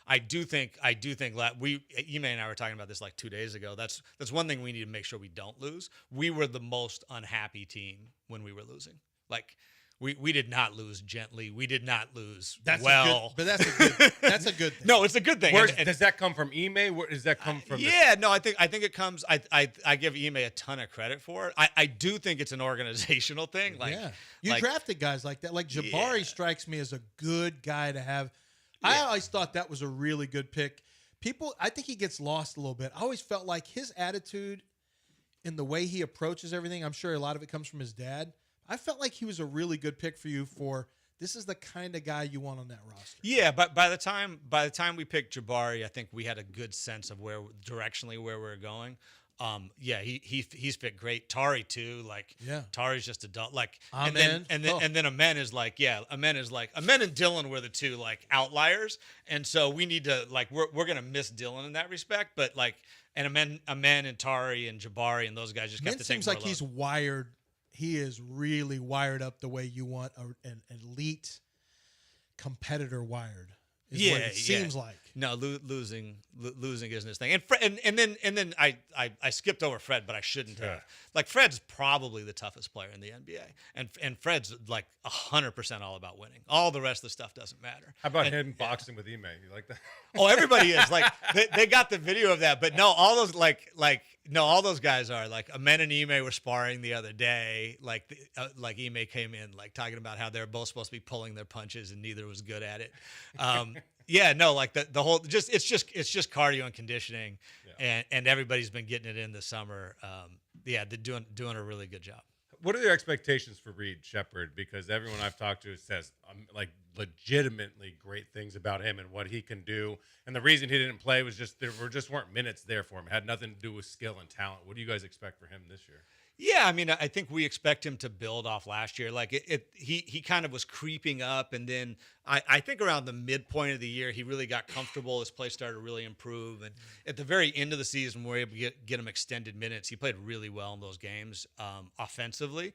I do think Ime and I were talking about this like 2 days ago. That's one thing we need to make sure we don't lose. We were the most unhappy team when we were losing. Like we did not lose gently. We did not lose that's well. That's a good thing. No, it's a good thing. Does that come from Ime? Where does that come from? Yeah, no, I think it comes. I give Ime a ton of credit for it. I do think it's an organizational thing. Like, yeah, you drafted guys like that. Like Jabari strikes me as a good guy to have. Yeah. I always thought that was a really good pick. I think he gets lost a little bit. I always felt like his attitude and the way he approaches everything. I'm sure a lot of it comes from his dad. I felt like he was a really good pick for you this is the kind of guy you want on that roster. Yeah, but by the time we picked Jabari, I think we had a good sense of directionally where we were going. He's fit great. Tari too. Like Tari's just adult. Like Amen. And then Amen is like Amen and Dylan were the two like outliers, and so we need to like we're gonna miss Dylan in that respect. But like and Amen and Tari and Jabari and those guys just got to take seems like he's wired. He is really wired up the way you want an elite competitor wired. Is what it seems like. No, losing isn't his thing. And then I skipped over Fred, but I shouldn't have. Like Fred's probably the toughest player in the NBA, and Fred's like 100% all about winning. All the rest of the stuff doesn't matter. How about him boxing with Ime? You like that? Oh, everybody is like they got the video of that, but no, all those all those guys are like Amen and Ime were sparring the other day. Like Ime came in like talking about how they're both supposed to be pulling their punches and neither was good at it. Yeah, no, like the whole it's just cardio and conditioning, and everybody's been getting it in this summer. They're doing a really good job. What are your expectations for Reed Shepherd? Because everyone I've talked to says like legitimately great things about him and what he can do. And the reason he didn't play was just weren't minutes there for him. It had nothing to do with skill and talent. What do you guys expect for him this year? Yeah, I mean, I think we expect him to build off last year. Like he kind of was creeping up, and then I think around the midpoint of the year, he really got comfortable. His play started to really improve, and at the very end of the season, we were able to get him extended minutes. He played really well in those games offensively.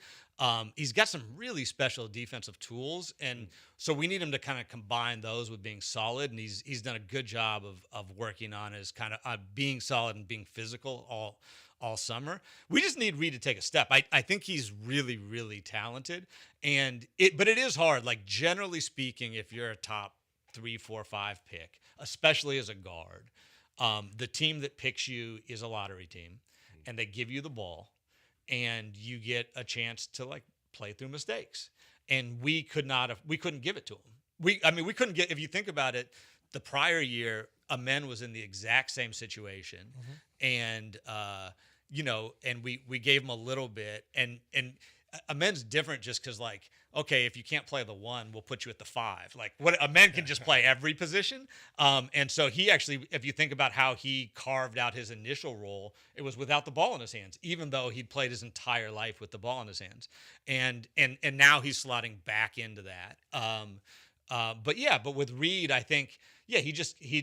He's got some really special defensive tools, and so we need him to kind of combine those with being solid. And he's done a good job of working on his kind of being solid and being physical all summer. We just need Reed to take a step. I think he's really, really talented, but it is hard. Like, generally speaking, if you're a top 3, 4, 5 pick, especially as a guard, the team that picks you is a lottery team, and they give you the ball, and you get a chance to like play through mistakes. And we couldn't give it to him. We couldn't get. If you think about it, the prior year, Amen was in the exact same situation, and and we gave him a little bit, and Amen's different just because, like, okay, if you can't play the 1, we'll put you at the 5. Like, what Amen can just play every position, and so he actually, if you think about how he carved out his initial role, it was without the ball in his hands, even though he'd played his entire life with the ball in his hands, and now he's slotting back into that. But with Reed, I think, he's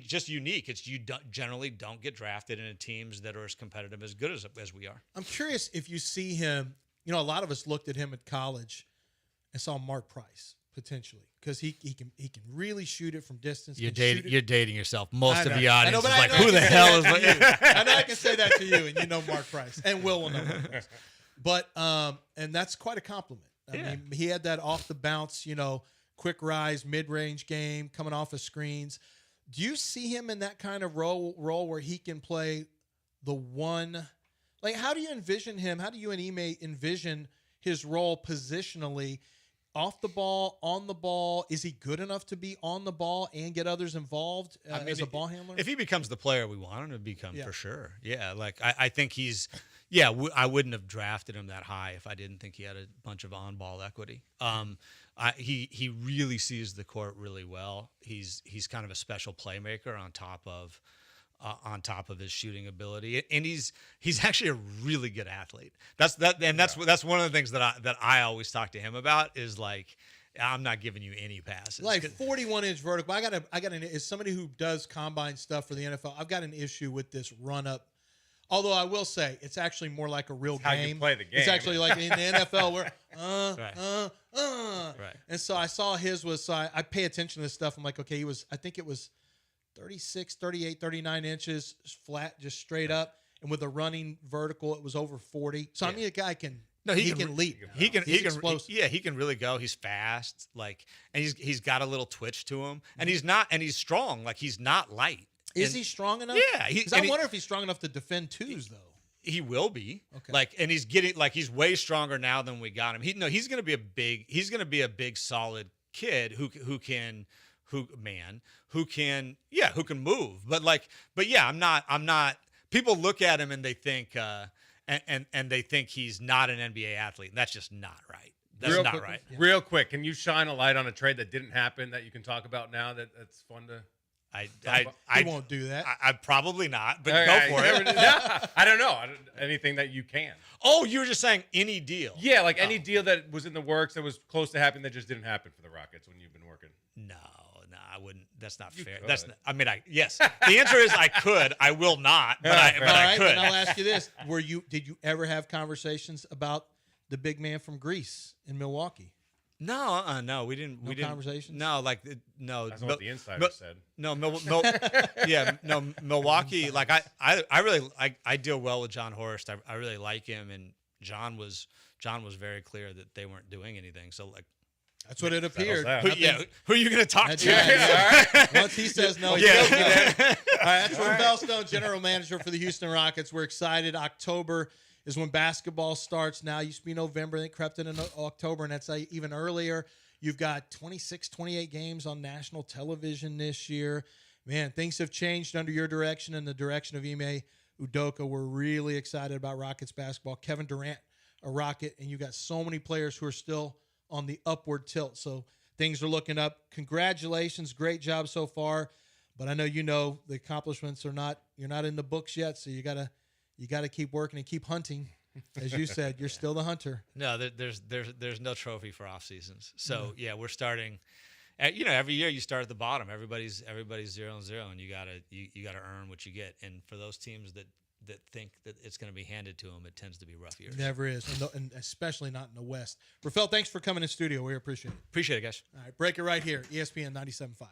just unique. It's generally don't get drafted into teams that are as competitive, as good as we are. I'm curious if you see him. A lot of us looked at him at college and saw Mark Price potentially because he can really shoot it from distance. You're dating yourself. Most of the I audience know, is like, who the hell is like? I know I can say that to you, and you know Mark Price, and Will know Mark Price. But and that's quite a compliment. I mean, he had that off the bounce, quick rise, mid-range game, coming off of screens. Do you see him in that kind of role where he can play the 1? Like, how do you envision him? How do you and Ime envision his role positionally, off the ball, on the ball? Is he good enough to be on the ball and get others involved as a ball handler? If he becomes the player we want him to become, for sure. Yeah, like I think he's – I wouldn't have drafted him that high if I didn't think he had a bunch of on-ball equity. He really sees the court really well. He's kind of a special playmaker on top of his shooting ability, and he's actually a really good athlete. That's one of the things that I always talk to him about is like, I'm not giving you any passes. Like 41-inch vertical. As somebody who does combine stuff for the NFL, I've got an issue with this run up. Although I will say it's actually more like a real game. How you play the game. It's actually like in the NFL where Right. And so I saw his was, so I pay attention to this stuff. I'm like, okay, I think it was 36, 38, 39 inches flat, just straight up. And with a running vertical, it was over 40. So I mean, a guy can leap. He's explosive. He can really go. He's fast, like, and he's got a little twitch to him, and he's strong. Like, he's not light. Is he strong enough? Yeah. I wonder if he's strong enough to defend twos, though. He will be. Okay. Like, and he's way stronger now than we got him. He's going to be a big solid kid who can move. But yeah, I'm not people look at him and they think and they think he's not an NBA athlete. And that's just not right. That's not right. Real quick, can you shine a light on a trade that didn't happen that you can talk about now that's fun to I won't do that. I probably not, but go for it. I don't know. Anything that you can. Oh, you were just saying any deal. Yeah, like any deal that was in the works that was close to happening that just didn't happen for the Rockets when you've been working. No, I wouldn't. That's not You fair. could. That's not, I mean, yes. The answer is I could. I will not, but I could. But I'll ask you this: did you ever have conversations about the big man from Greece in Milwaukee? No, no, we didn't. We didn't. Conversations? No, no. That's what the insider said. No, Milwaukee. Like I really I deal well with John Horst. I really like him, and John was very clear that they weren't doing anything. So like. That's what it appeared. Who are you going to talk to? Once he says no, he's All right, that's Troy Bellstone, general manager for the Houston Rockets. We're excited. October is when basketball starts now. It used to be November. They crept in October, and that's even earlier. You've got 26, 28 games on national television this year. Man, things have changed under your direction and the direction of Ime Udoka. We're really excited about Rockets basketball. Kevin Durant, a Rocket, and you've got so many players who are still on the upward tilt. So things are looking up. Congratulations. Great job so far. But I know the accomplishments you're not in the books yet, so you gotta keep working and keep hunting As you said, you're still the hunter. No, there's no trophy for off seasons. So yeah, we're starting. Every year you start at the bottom. Everybody's 0-0, and you gotta earn what you get. And for those teams that think that it's going to be handed to them, it tends to be rough years. Never is, and especially not in the West. Rafael, thanks for coming in studio. We appreciate it. Appreciate it, guys. All right, break it right here, ESPN 97.5.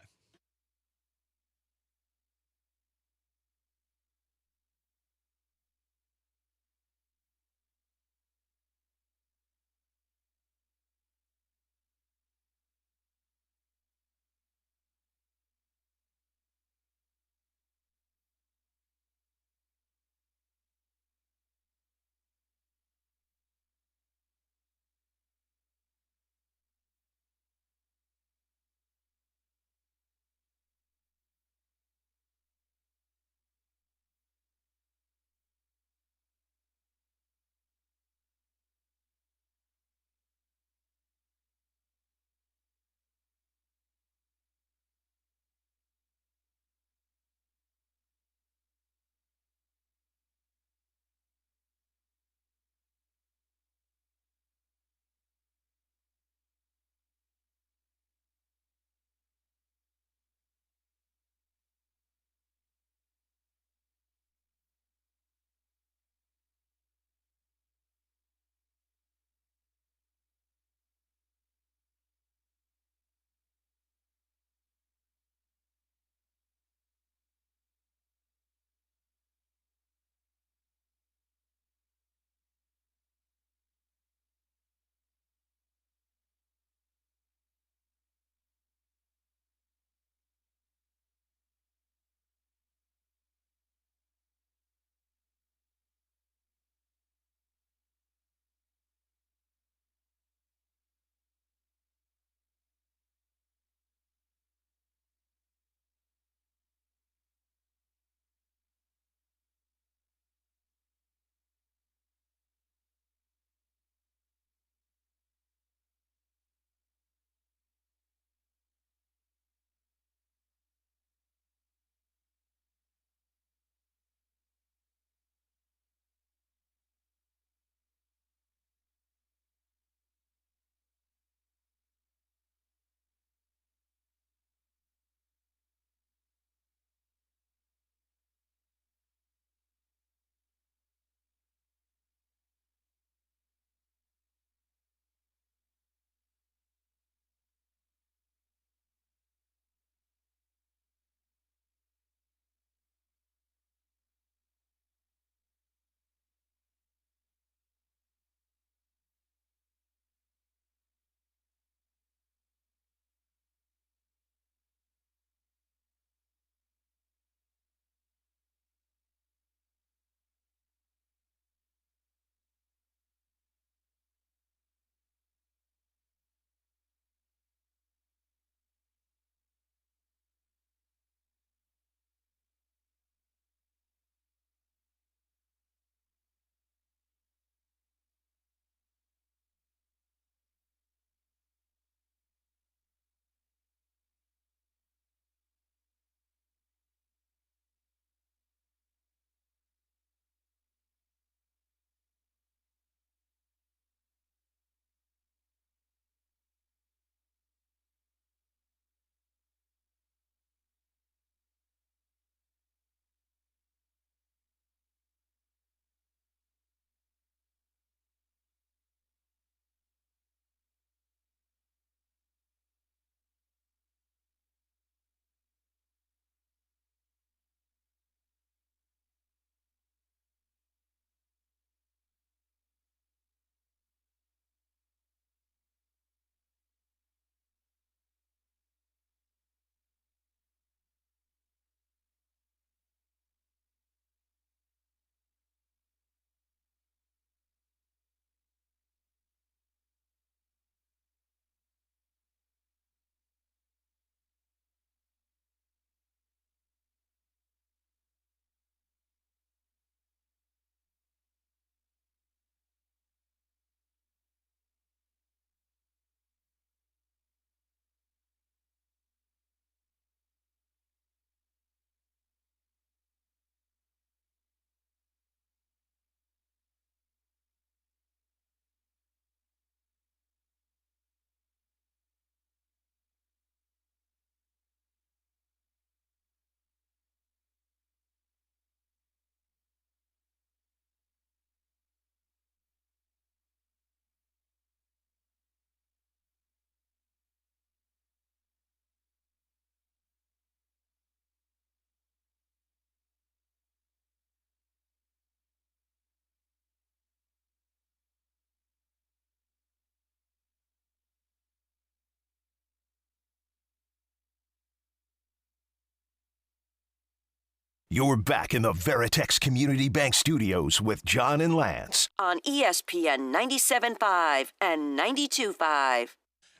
You're back in the Veritex Community Bank Studios with John and Lance. On ESPN 97.5 and 92.5.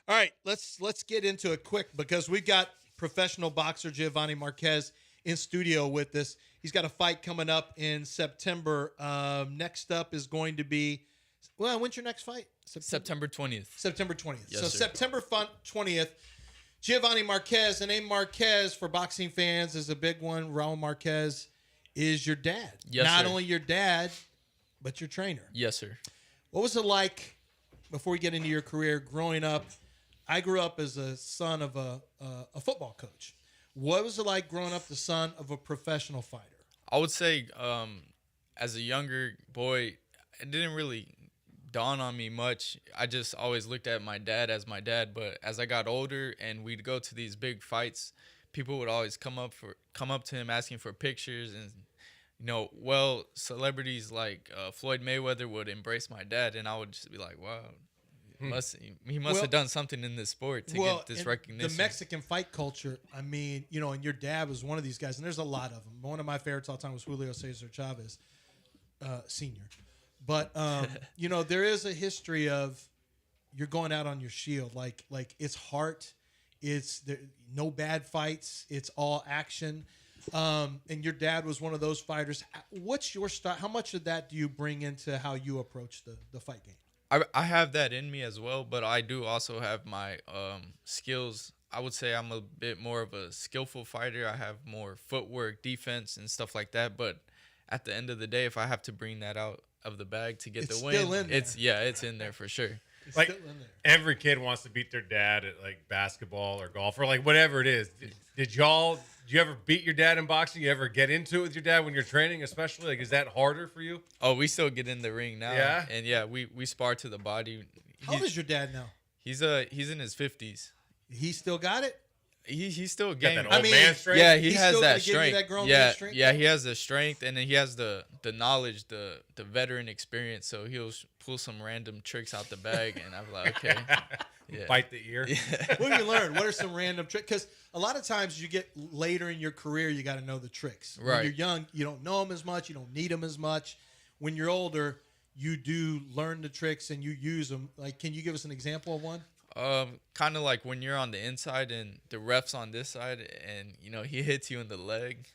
All right, let's get into it quick because we've got professional boxer Giovanni Marquez in studio with us. He's got a fight coming up in September. Next up is going to be, well, when's your next fight? September 20th. September 20th. Yes, so sir. September 20th, Giovanni Marquez. The name Marquez for boxing fans is a big one. Raul Marquez is your dad. Yes, Not sir. only your dad, but your trainer. Yes, sir. What was it like, before we get into your career, growing up? I grew up as a son of a football coach. What was it like growing up the son of a professional fighter? I would say as a younger boy, it didn't really dawn on me much. I just always looked at my dad as my dad. But as I got older and we'd go to these big fights, people would always come up to him asking for pictures. And, celebrities like Floyd Mayweather would embrace my dad. And I would just be like, wow. He must have done something in this sport to get this recognition. The Mexican fight culture, I mean, and your dad was one of these guys, and there's a lot of them. One of my favorites all the time was Julio Cesar Chavez, Sr. But, there is a history of you're going out on your shield. Like it's heart. It's no bad fights. It's all action. And your dad was one of those fighters. What's your style? How much of that do you bring into how you approach the fight game? I have that in me as well, but I do also have my skills. I would say I'm a bit more of a skillful fighter. I have more footwork, defense, and stuff like that. But at the end of the day, if I have to bring that out of the bag to get the win, it's in there for sure. It's like still in there. every kid wants to beat their dad at like basketball or golf or like whatever it is. Did you ever beat your dad in boxing? You ever get into it with your dad when you're training, especially? Like, is that harder for you? Oh, we still get in the ring now. Yeah? And yeah, we spar to the body. How old is your dad now? He's in his 50s. He still got it? He's still Got game. that old man strength? Yeah, he He's has still that gonna give you strength. that grown man Yeah, strength, yeah, though? he has the strength, and then he has the knowledge, the veteran experience. So he'll pull some random tricks out the bag, and I'm like, okay, yeah. Bite the ear. Yeah. What do you learn? What are some random tricks? Because a lot of times you get later in your career, you got to know the tricks. When Right. you're young, you don't know them as much. You don't need them as much. When you're older, you do learn the tricks and you use them. Like, can you give us an example of one? Kind of like when you're on the inside and the ref's on this side, and he hits you in the leg.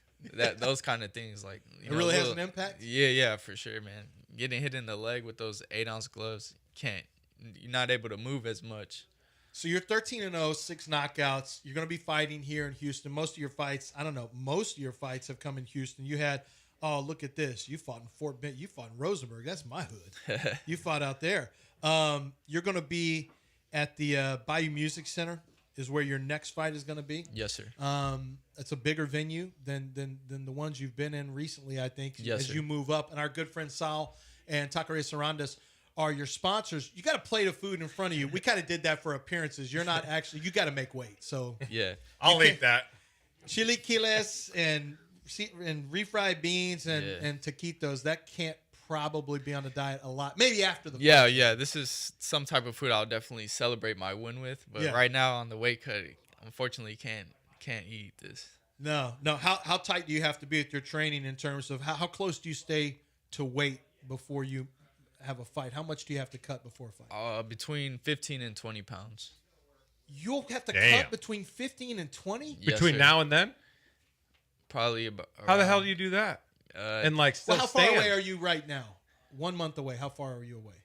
Those kind of things, like It really has an impact? Yeah, for sure, man. Getting hit in the leg with those 8-ounce gloves, you're not able to move as much. So you're 13-0, 6 knockouts. You're going to be fighting here in Houston. Most of your fights have come in Houston. You had, oh, look at this. You fought in Fort Bend. You fought in Rosenberg. That's my hood. You fought out there. You're going to be at the Bayou Music Center is where your next fight is going to be. Yes, sir. It's a bigger venue than the ones you've been in recently, I think, Yes, as sir. you move up. And our good friend Sal and Taqueria Sarandas are your sponsors. You got a plate of food in front of you. We kind of did that for appearances. You're not actually, you got to make weight. So Yeah. I'll eat that. chili quiles and refried beans and taquitos, that can't probably be on the diet a lot. Maybe after the fight. Yeah. This is some type of food I'll definitely celebrate my win with. But Yeah. right now on the weight cut, unfortunately can't eat this. No. How tight do you have to be with your training in terms of how close do you stay to weight before you have a fight? How much do you have to cut before a fight? Between 15 and 20 pounds. You'll have to Damn. cut between 15 and 20? Yes, Between sir. now and then? Probably about. How the hell do you do that? And like still Well, how far stand? away are you right now? 1 month away. How far are you away?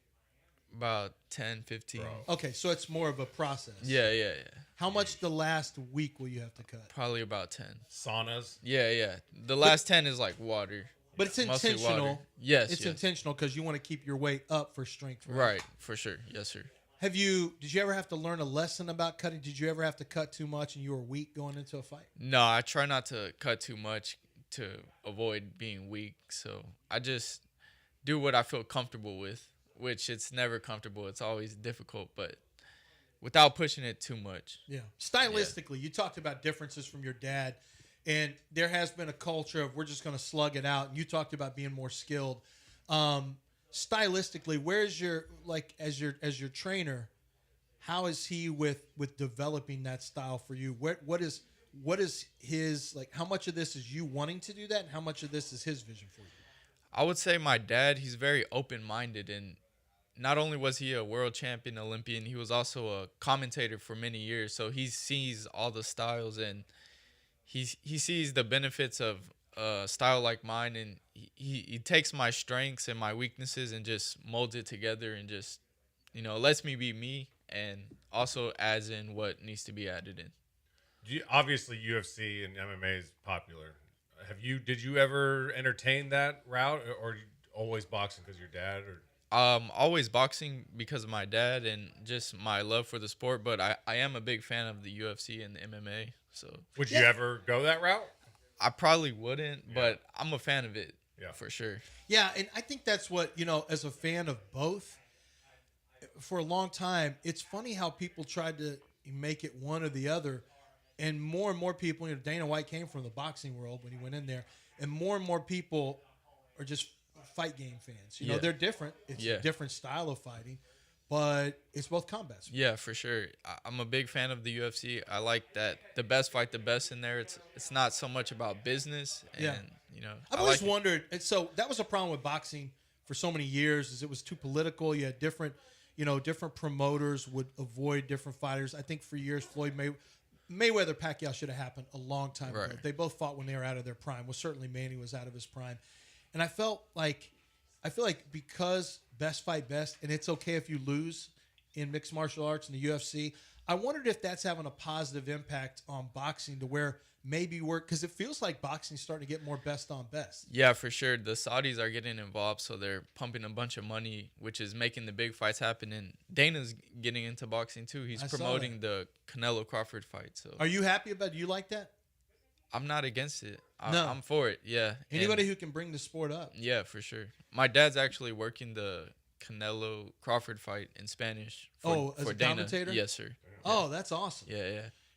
About 10, 15. Okay, so it's more of a process. Yeah. How much the last week will you have to cut? Probably about 10. Saunas. Yeah. The last 10 is like water. But it's Mostly intentional. water. Yes. It's intentional because you want to keep your weight up for strength. Right, for sure. Yes, sir. Did you ever have to learn a lesson about cutting? Did you ever have to cut too much and you were weak going into a fight? No, I try not to cut too much to avoid being weak. So I just do what I feel comfortable with, which it's never comfortable. It's always difficult, but without pushing it too much. Yeah. Stylistically, you talked about differences from your dad, and there has been a culture of we're just going to slug it out. And you talked about being more skilled. Stylistically, where's your as your trainer? How is he with developing that style for you? What what is his, like, how much of this is you wanting to do that, and how much of this is his vision for you? I would say my dad, he's very open-minded, and not only was he a world champion Olympian, he was also a commentator for many years. So he sees all the styles, and he sees the benefits of a style like mine, and he takes my strengths and my weaknesses and just molds it together and just, lets me be me, and also adds in what needs to be added in. Obviously, UFC and MMA is popular. Did you ever entertain that route, or always boxing because your dad? Or Always boxing because of my dad and just my love for the sport. But I am a big fan of the UFC and the MMA. So would you ever go that route? I probably wouldn't, but I'm a fan of it. Yeah, for sure. Yeah, and I think that's what, as a fan of both, for a long time, it's funny how people tried to make it one or the other. And more people, Dana White came from the boxing world when he went in there, and more people are just fight game fans. They're different. It's a different style of fighting, but it's both combat sports. Yeah, for sure. I'm a big fan of the UFC. I like that the best fight the best in there. It's not so much about business. And, I've always wondered. And so that was a problem with boxing for so many years, is it was too political. You had different promoters would avoid different fighters. I think for years Mayweather Pacquiao should have happened a long time ago. They both fought when they were out of their prime. Well, certainly Manny was out of his prime. And I feel like because best fight best, and it's okay if you lose in mixed martial arts and the UFC, I wondered if that's having a positive impact on boxing to where maybe because it feels like boxing's starting to get more best on best. Yeah, for sure. The Saudis are getting involved, so they're pumping a bunch of money, which is making the big fights happen. And Dana's getting into boxing too. He's promoting the Canelo Crawford fight. So, are you happy about it? Do you like that? I'm not against it. No. I'm for it. Yeah. Anybody who can bring the sport up. Yeah, for sure. My dad's actually working the Canelo Crawford fight in Spanish. As for a Dana. commentator? Yes, sir. Oh, that's awesome.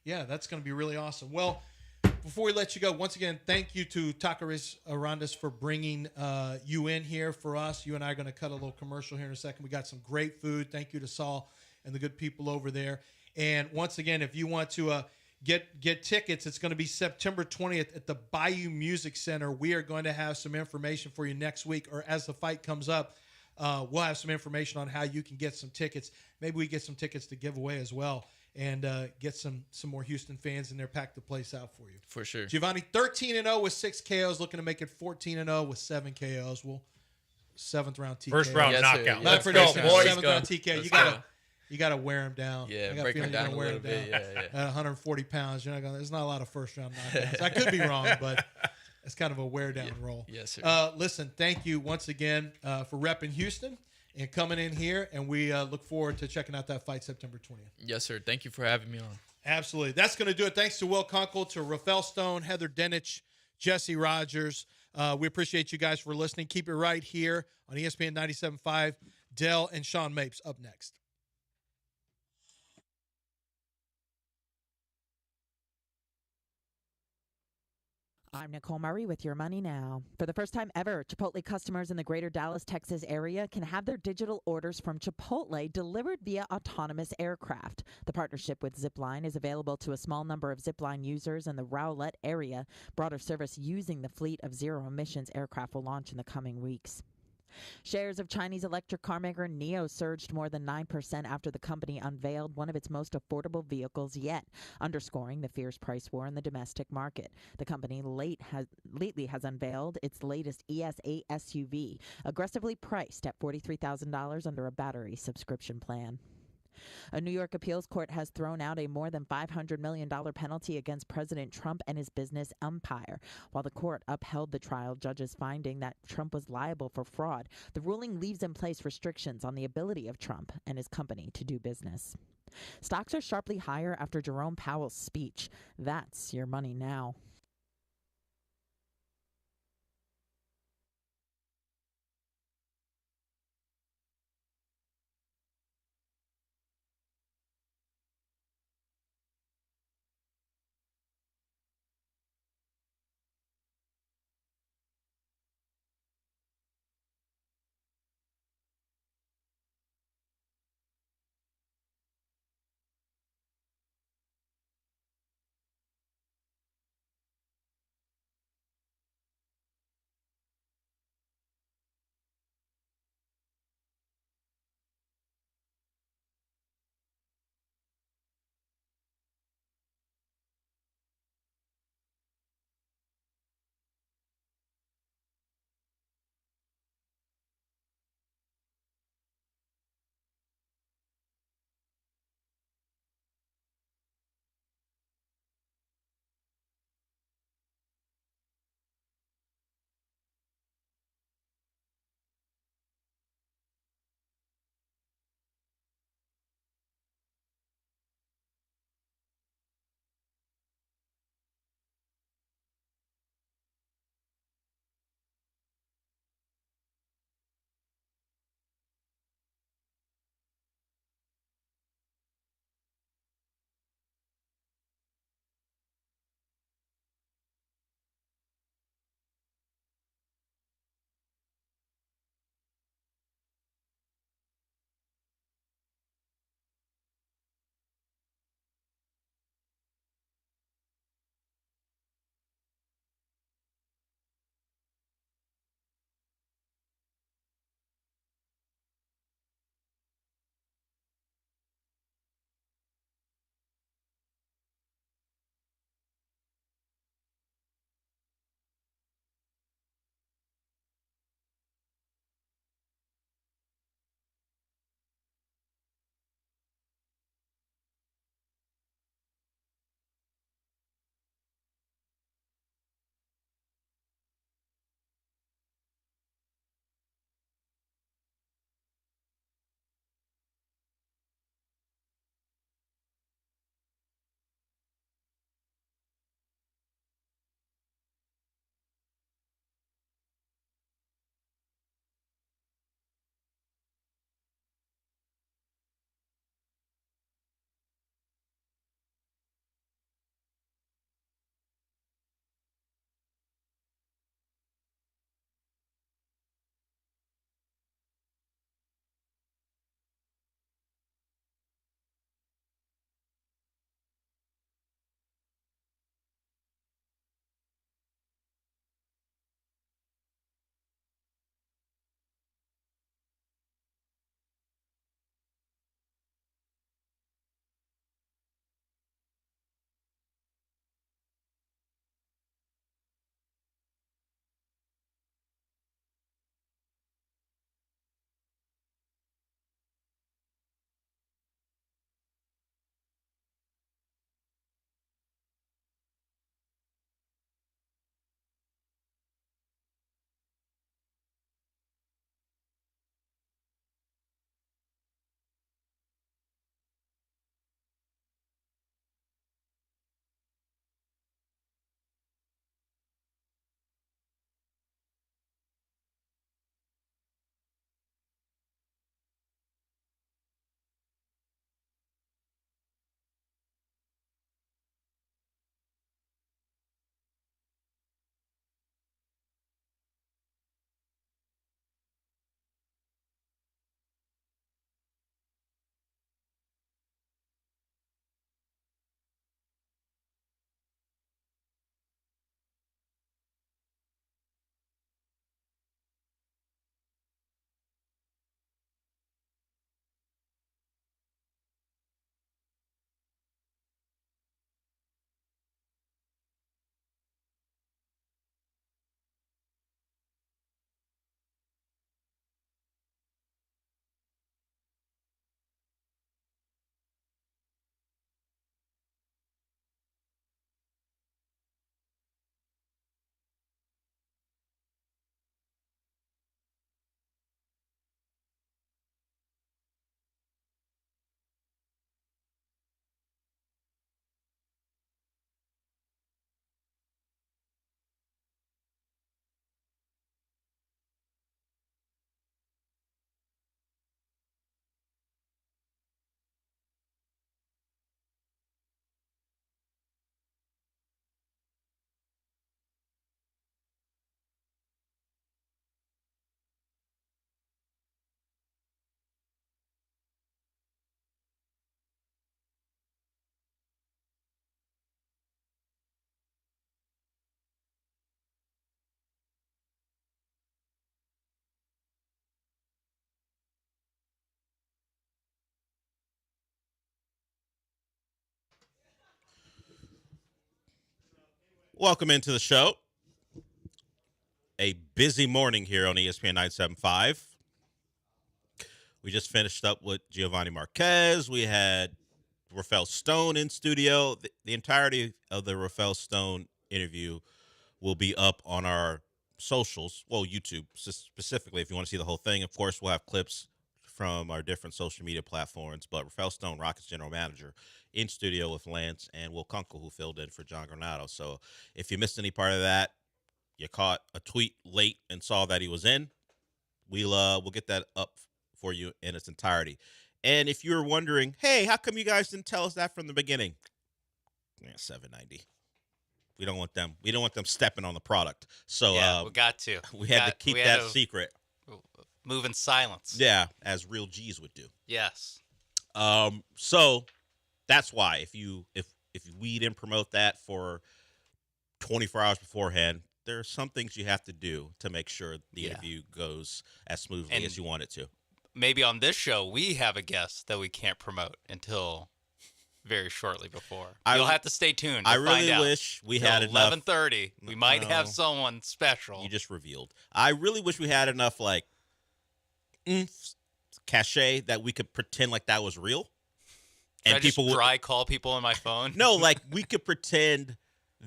Yeah, that's going to be really awesome. Well, before we let you go, once again, thank you to Takaris Arandas for bringing you in here for us. You and I are going to cut a little commercial here in a second. We got some great food. Thank you to Saul and the good people over there. And once again, if you want to get tickets, it's going to be September 20th at the Bayou Music Center. We are going to have some information for you next week, or as the fight comes up, we'll have some information on how you can get some tickets. Maybe we get some tickets to give away as well, and get some more Houston fans in there, pack the place out for you. For sure. Giovanni, 13-0 with 6 KOs, looking to make it 14-0 with 7 KOs. Well, 7th round TKO. First round knockout. Let's go, boys. 7th round TKO. You got to wear him down. Yeah, I got break a him feeling down you're a going to wear him little down. bit. Yeah. At 140 pounds, there's not a lot of first round knockouts. I could be wrong, but it's kind of a wear down role. Yes, sir. Listen, thank you once again for repping Houston and coming in here, and we look forward to checking out that fight September 20th. Yes, sir. Thank you for having me on. Absolutely. That's going to do it. Thanks to Will Kunkel, to Rafael Stone, Heather Denich, Jesse Rogers. We appreciate you guys for listening. Keep it right here on ESPN 97.5. Dell and Sean Mapes up next. I'm Nicole Murray with Your Money Now. For the first time ever, Chipotle customers in the greater Dallas, Texas area can have their digital orders from Chipotle delivered via autonomous aircraft. The partnership with Zipline is available to a small number of Zipline users in the Rowlett area. Broader service using the fleet of zero-emissions aircraft will launch in the coming weeks. Shares of Chinese electric car maker NIO surged more than 9% after the company unveiled one of its most affordable vehicles yet, underscoring the fierce price war in the domestic market. The company lately has unveiled its latest ES8 SUV, aggressively priced at $43,000 under a battery subscription plan. A New York appeals court has thrown out a more than $500 million penalty against President Trump and his business empire. While the court upheld the trial judge's finding that Trump was liable for fraud, the ruling leaves in place restrictions on the ability of Trump and his company to do business. Stocks are sharply higher after Jerome Powell's speech. That's Your Money Now. Welcome into the show. A busy morning here on ESPN 97.5. We just finished up with Giovanni Marquez. We had Rafael Stone in studio. The entirety of the Rafael Stone interview will be up on our socials, well, YouTube specifically, if you want to see the whole thing. Of course, we'll have clips from our different social media platforms, but Rafael Stone, Rockets general manager, in studio with Lance and Will Kunkel, who filled in for John Granado. So if you missed any part of that, you caught a tweet late and saw that he was in, we'll get that up for you in its entirety. And if you're wondering, hey, how come you guys didn't tell us that from the beginning? Yeah, $7.90. We don't want them. We don't want them stepping on the product. So we got to. We had to keep that secret. Move in silence. Yeah, as real G's would do. Yes. So that's why if we didn't promote that for 24 hours beforehand, there are some things you have to do to make sure the interview goes as smoothly as you want it to. Maybe on this show we have a guest that we can't promote until very shortly before. You'll have to stay tuned. I really wish we had enough. 11:30. We might have someone special. You just revealed. I really wish we had enough cachet that we could pretend like that was real. And people would dry call people on my phone. No, like we could pretend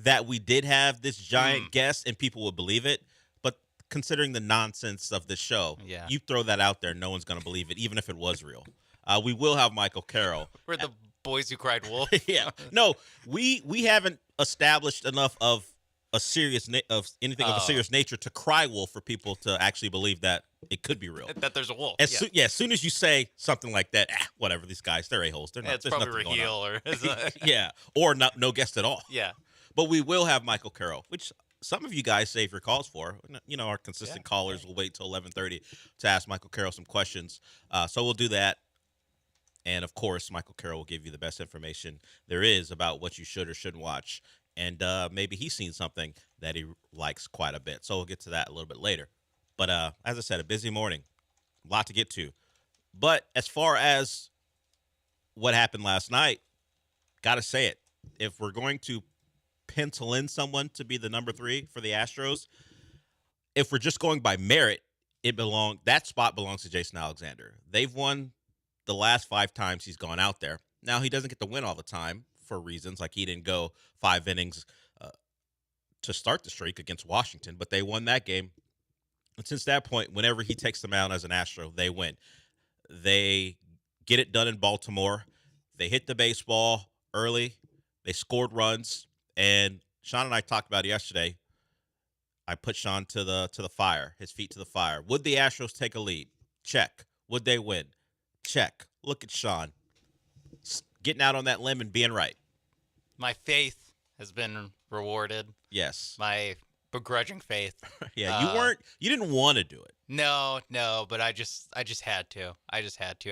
that we did have this giant guest and people would believe it. But considering the nonsense of this show, you throw that out there, no one's going to believe it, even if it was real. We will have Michael Carroll. We're the boys who cried wolf. Yeah. No, we haven't established enough of a serious of anything of a serious nature to cry wolf for people to actually believe that it could be real. That there's a wolf. As soon as you say something like that, whatever, these guys, they're a-holes. They're not. It's probably Raheel or or no guest at all. Yeah. But we will have Michael Carroll, which some of you guys save your calls for. You know, our consistent callers will wait till 11:30 to ask Michael Carroll some questions. So we'll do that. And, of course, Michael Carroll will give you the best information there is about what you should or shouldn't watch. And maybe he's seen something that he likes quite a bit. So we'll get to that a little bit later. But as I said, a busy morning, a lot to get to. But as far as what happened last night, got to say it. If we're going to pencil in someone to be the number 3 for the Astros, if we're just going by merit, that spot belongs to Jason Alexander. They've won the last 5 times he's gone out there. Now, he doesn't get to win all the time for reasons like he didn't go 5 innings to start the streak against Washington, but they won that game. And since that point, whenever he takes them out as an Astro, they win. They get it done in Baltimore. They hit the baseball early. They scored runs. And Sean and I talked about it yesterday. I put Sean to the fire, his feet to the fire. Would the Astros take a lead? Check. Would they win? Check. Look at Sean getting out on that limb and being right. My faith has been rewarded. Yes. My begrudging faith. Yeah, you didn't want to do it. No, but I just had to.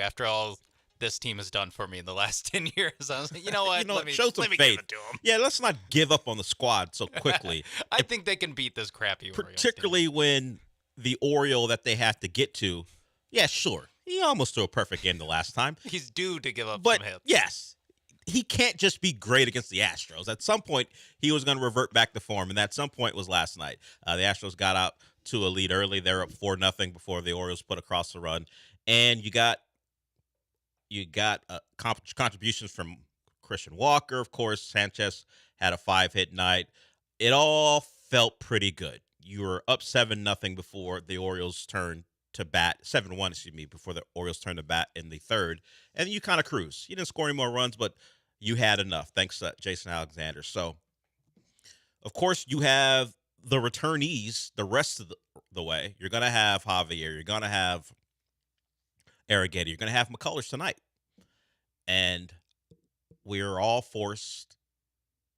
After all this team has done for me in the last 10 years, I was like, you know what? Let me show some faith. Give it to them. Yeah, let's not give up on the squad so quickly. I think they can beat this crappy Orioles particularly team. When the Oriole that they have to get to, yeah, sure. He almost threw a perfect game the last time. He's due to give up but some hits. Yes, he can't just be great against the Astros. At some point, he was going to revert back to form, and that some point was last night. The Astros got out to a lead early. They're up 4-0 before the Orioles put across the run. And you got contributions from Christian Walker. Of course, Sanchez had a 5-hit night. It all felt pretty good. You were up 7-0 before the Orioles turned to bat, 7-1, before the Orioles turned to bat in the third. And you kind of cruise. You didn't score any more runs, but you had enough, thanks to Jason Alexander. So, of course, you have the returnees the rest of the way. You're going to have Javier. You're going to have Arrighetti. You're going to have McCullers tonight. And we're all forced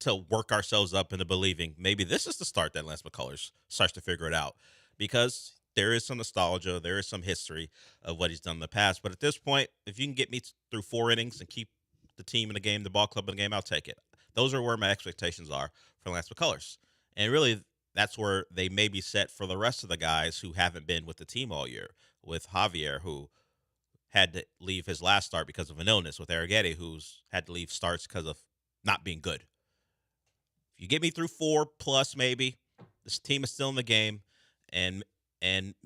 to work ourselves up into believing maybe this is the start that Lance McCullers starts to figure it out, because there is some nostalgia, there is some history of what he's done in the past. But at this point, if you can get me through 4 innings and keep the team in the game, the ball club in the game, I'll take it. Those are where my expectations are for Lance McCullers. And really, that's where they may be set for the rest of the guys who haven't been with the team all year, with Javier, who had to leave his last start because of an illness, with Arrighetti, who's had to leave starts because of not being good. If you get me through 4+, maybe this team is still in the game, and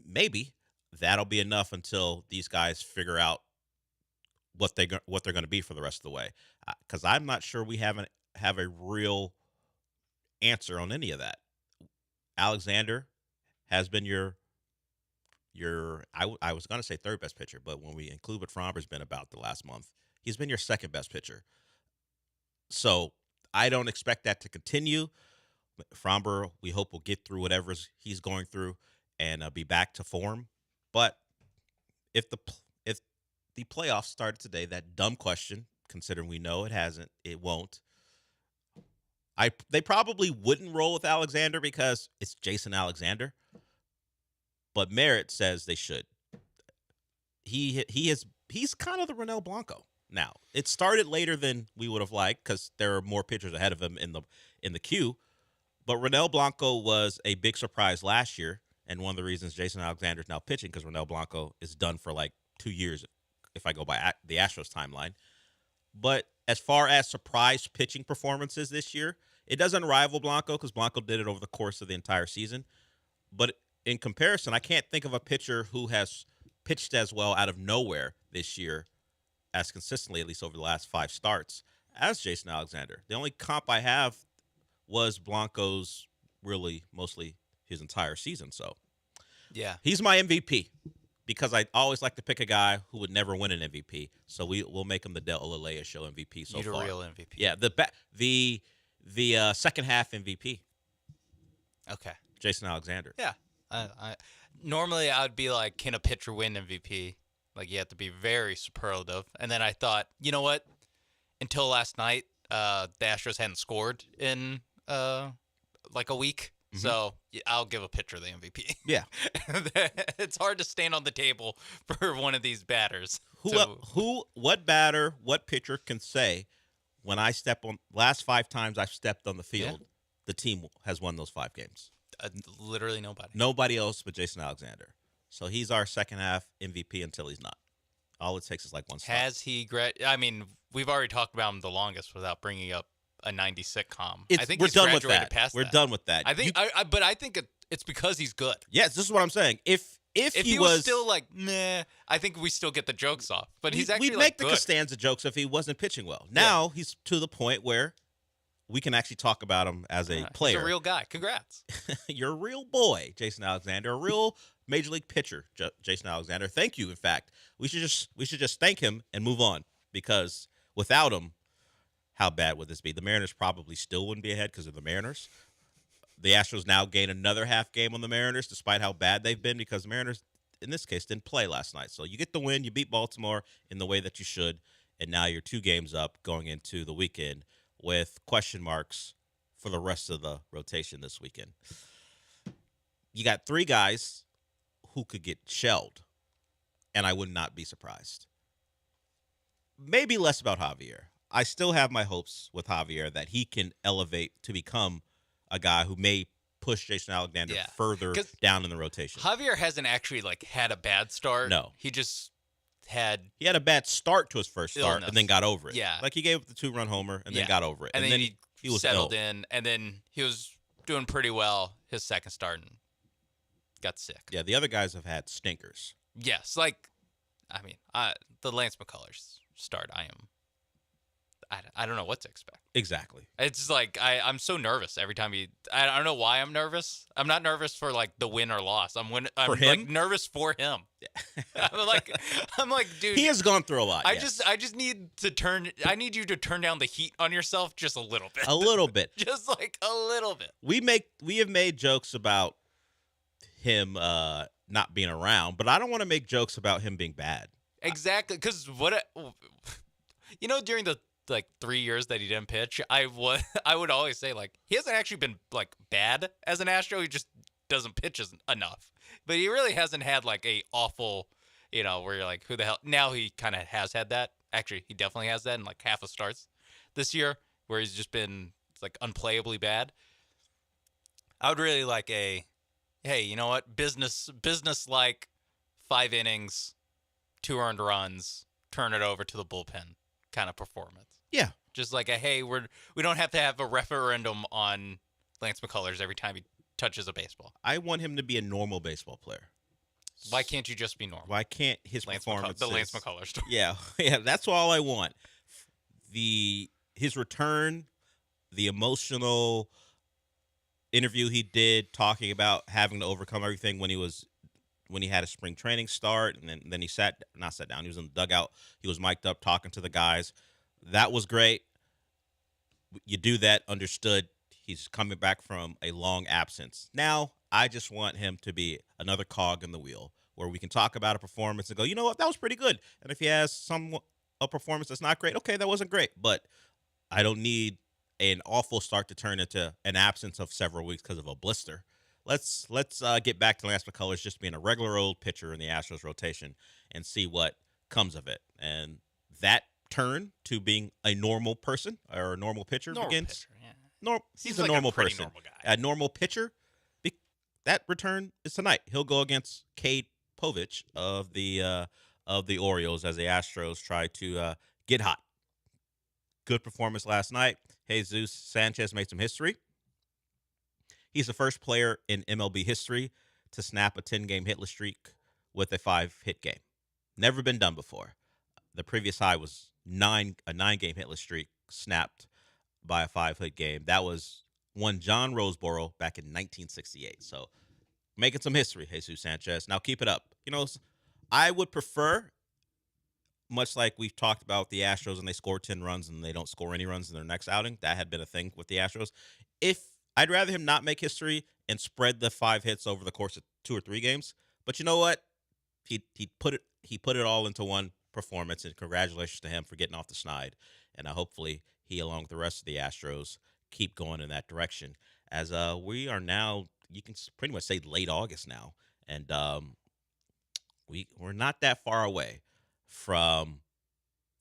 maybe that'll be enough until these guys figure out what they're going to be for the rest of the way. Because I'm not sure we have a real answer on any of that. Alexander has been your I was going to say third best pitcher, but when we include what Framber's been about the last month, he's been your second best pitcher. So I don't expect that to continue. Framber, we hope will get through whatever he's going through and be back to form. But if the playoffs started today, that dumb question, considering we know it hasn't, it won't. They probably wouldn't roll with Alexander because it's Jason Alexander. But merit says they should. He's kind of the Ronel Blanco now. It started later than we would have liked because there are more pitchers ahead of him in the queue. But Ronel Blanco was a big surprise last year, and one of the reasons Jason Alexander is now pitching because Ronel Blanco is done for like 2 years, if I go by the Astros timeline. But as far as surprise pitching performances this year, it doesn't rival Blanco because Blanco did it over the course of the entire season. But in comparison, I can't think of a pitcher who has pitched as well out of nowhere this year as consistently, at least over the last 5 starts, as Jason Alexander. The only comp I have was Blanco's really mostly his entire season. So yeah, he's my MVP because I always like to pick a guy who would never win an MVP. So we'll make him the Olaleye Show MVP so far. You're a real MVP. Yeah, the second half MVP. Okay. Jason Alexander. Yeah. Normally I would be like, can a pitcher win MVP? Like you have to be very superlative. And then I thought, you know what? Until last night, the Astros hadn't scored in like a week. Mm-hmm. So I'll give a pitcher the MVP. Yeah. It's hard to stand on the table for one of these batters. What batter, what pitcher can say when I step on last 5 times I've stepped on the field, the team has won those 5 games? Literally nobody. Nobody else but Jason Alexander. So he's our second half MVP until he's not. All it takes is like one start. Has he? I mean, we've already talked about him the longest without bringing up a 90 sitcom. I think we're he's done with graduated that. past We're that. done with that. I think, but I think it's because he's good. Yes, this is what I'm saying. If he was still like, nah, I think we still get the jokes off. But he's actually we'd like make the good. Costanza jokes if he wasn't pitching well. Now he's to the point where we can actually talk about him as a player. He's a real guy. Congrats. You're a real boy, Jason Alexander, a real major league pitcher, Jason Alexander. Thank you. In fact, we should just thank him and move on because without him, how bad would this be? The Mariners probably still wouldn't be ahead because of the Mariners. The Astros now gain another half game on the Mariners, despite how bad they've been, because the Mariners, in this case, didn't play last night. So you get the win, you beat Baltimore in the way that you should, and now you're 2 games up going into the weekend with question marks for the rest of the rotation this weekend. You got 3 guys who could get shelled, and I would not be surprised. Maybe less about Javier. I still have my hopes with Javier that he can elevate to become a guy who may push Jason Alexander further down in the rotation. Javier hasn't actually like had a bad start. No. He just had a bad start to his first start and then got over it. Yeah. Like he gave up the 2-run homer and then got over it. And then he was settled ill. in, and then he was doing pretty well his second start and got sick. Yeah, the other guys have had stinkers. Yes, like, I mean, the Lance McCullers start, I don't know what to expect. Exactly. It's like I'm so nervous every time I don't know why I'm nervous. I'm not nervous for like the win or loss. I'm for him? like nervous for him. I'm like, dude. He has gone through a lot. I just need you to turn down the heat on yourself just a little bit. A little bit. Just like a little bit. We have made jokes about him not being around, but I don't want to make jokes about him being bad. Exactly, because during the 3 years that he didn't pitch, I would always say like he hasn't actually been like bad as an Astro. He just doesn't pitch enough. But he really hasn't had like a awful, where you're like, who the hell? Now he kind of has had that. Actually, he definitely has that in like half of starts this year, where he's just been like unplayably bad. I would really like hey, you know what? Business like 5 innings, 2 earned runs, turn it over to the bullpen kind of performance. Yeah. Just like we don't have to have a referendum on Lance McCullers every time he touches a baseball. I want him to be a normal baseball player. Why can't you just be normal? Why can't his performance? The Lance McCullers story. Yeah, that's all I want. His return, the emotional interview he did talking about having to overcome everything when he had a spring training start, and then he not sat down. He was in the dugout. He was mic'd up talking to the guys. That was great. You do that, understood. He's coming back from a long absence. Now, I just want him to be another cog in the wheel where we can talk about a performance and go, you know what, that was pretty good. And if he has a performance that's not great, okay, that wasn't great. But I don't need an awful start to turn into an absence of several weeks because of a blister. Let's get back to Lance McCullers just being a regular old pitcher in the Astros rotation and see what comes of it. And that turn to being a normal person or a normal pitcher begins. He's a like normal pretty person. Normal guy. A normal pitcher. That return is tonight. He'll go against Cade Povich of the Orioles as the Astros try to get hot. Good performance last night. Jesus Sanchez made some history. He's the first player in MLB history to snap a 10-game hitless streak with a 5-hit game. Never been done before. The previous high was a 9-game hitless streak snapped by a 5-hit game. That was one John Roseboro back in 1968. So making some history, Jesus Sanchez. Now keep it up. I would prefer, much like we've talked about the Astros and they score 10 runs and they don't score any runs in their next outing. That had been a thing with the Astros. I'd rather him not make history and spread the 5 hits over the course of 2 or 3 games. But you know what? He put it all into one performance, and congratulations to him for getting off the schneid. And hopefully he, along with the rest of the Astros, keep going in that direction. As we are now, you can pretty much say late August now, and we're not that far away from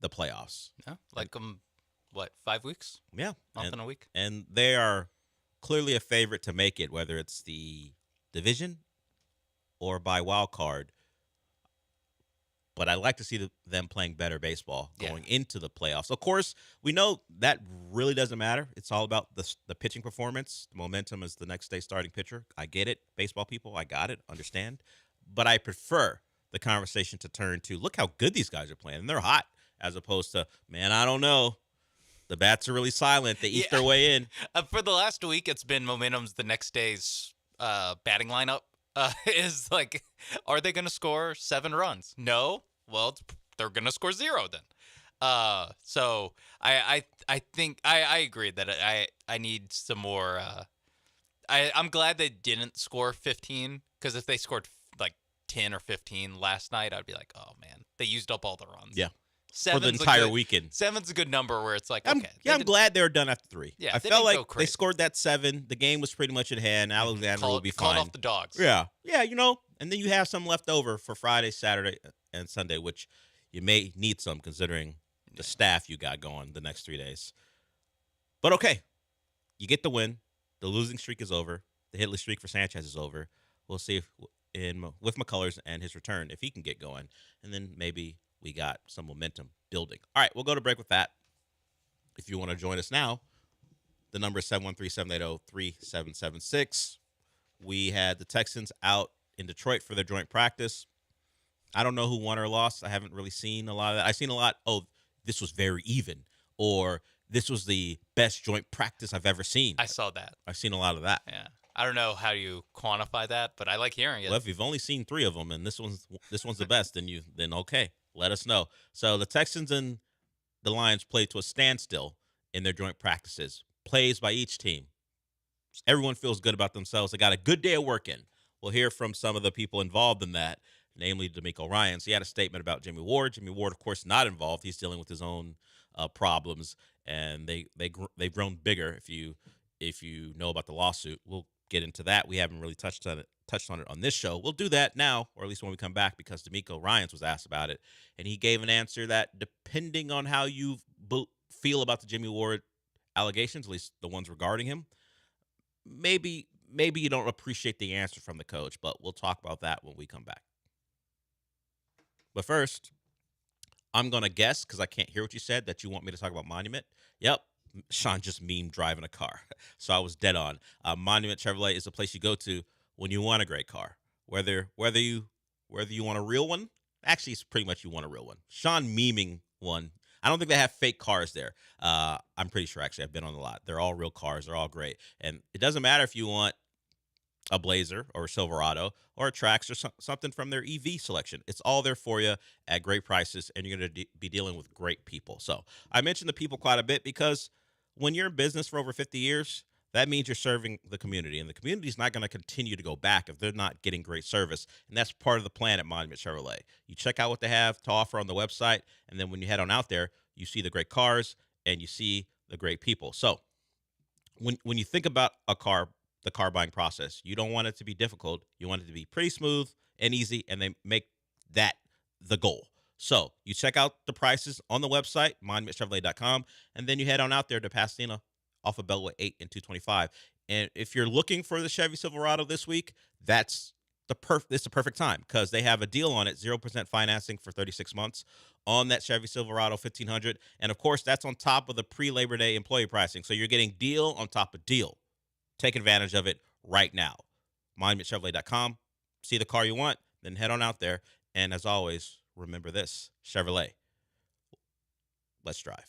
the playoffs. Yeah, like 5 weeks? Yeah, Month and a week. And they are clearly a favorite to make it, whether it's the division or by wild card. But I like to see them playing better baseball going into the playoffs. Of course, we know that really doesn't matter. It's all about the pitching performance. The momentum is the next day starting pitcher. I get it, baseball people. I got it, understand. But I prefer the conversation to turn to, look how good these guys are playing. And they're hot, as opposed to, man, I don't know. The bats are really silent. They eat their way in. For the last week, it's been momentum's the next day's batting lineup. Is like, are they going to score 7 runs? No. Well, they're going to score 0 then. So I think I agree that I need some more. I'm glad they didn't score 15, because if they scored like 10 or 15 last night, I'd be like, oh man, they used up all the runs. Yeah. For the entire weekend. 7's a good number where it's like, I'm glad they were done after 3. Yeah, I felt like they scored that 7. The game was pretty much at hand. Alexander will be fine. Called off the dogs. Yeah. Yeah, and then you have some left over for Friday, Saturday, and Sunday, which you may need some considering the staff you got going the next 3 days. But okay, you get the win. The losing streak is over. The hitless streak for Sanchez is over. We'll see if with McCullers and his return, if he can get going. And then maybe we got some momentum building. All right, we'll go to break with that. If you want to join us now, the number is 713-780-3776. We had the Texans out in Detroit for their joint practice. I don't know who won or lost. I haven't really seen a lot of that. I've seen a lot, this was very even, or this was the best joint practice I've ever seen. I saw that. I've seen a lot of that. Yeah. I don't know how you quantify that, but I like hearing it. Well, if you've only seen 3 of them and this one's the best, then okay, let us know. So the Texans and the Lions played to a standstill in their joint practices. Plays by each team. Everyone feels good about themselves. They got a good day of work in. We'll hear from some of the people involved in that, namely D'Amico Ryans. He had a statement about Jimmy Ward. Jimmy Ward, of course, not involved. He's dealing with his own problems, and they've grown bigger. If you know about the lawsuit, we'll get into that. We haven't really touched on it on this show. We'll do that now, or at least when we come back, because D'Amico Ryans was asked about it, and he gave an answer that, depending on how you feel about the Jimmy Ward allegations, at least the ones regarding him, maybe you don't appreciate the answer from the coach, but we'll talk about that when we come back. But first, I'm going to guess, because I can't hear what you said, that you want me to talk about Monument. Yep. Sean just memed driving a car. So I was dead on. Monument Chevrolet is a place you go to when you want a great car. Whether you want a real one, actually it's pretty much you want a real one. Sean memeing one. I don't think they have fake cars there. I'm pretty sure, actually. I've been on a lot. They're all real cars. They're all great. And it doesn't matter if you want a Blazer or a Silverado or a Trax or something from their EV selection. It's all there for you at great prices, and you're going to be dealing with great people. So I mentioned the people quite a bit because when you're in business for over 50 years, that means you're serving the community, and the community is not going to continue to go back if they're not getting great service, and that's part of the plan at Monument Chevrolet. You check out what they have to offer on the website, and then when you head on out there, you see the great cars and you see the great people. So when you think about the car buying process, you don't want it to be difficult. You want it to be pretty smooth and easy, and they make that the goal. So you check out the prices on the website, monumentchevrolet.com, and then you head on out there to Pasadena off of Beltway 8 and 225. And if you're looking for the Chevy Silverado this week, it's the perfect time because they have a deal on it, 0% financing for 36 months on that Chevy Silverado 1500. And of course, that's on top of the pre-Labor Day employee pricing. So you're getting deal on top of deal. Take advantage of it right now. MonumentChevrolet.com. See the car you want, then head on out there. And as always, remember this, Chevrolet. Let's drive.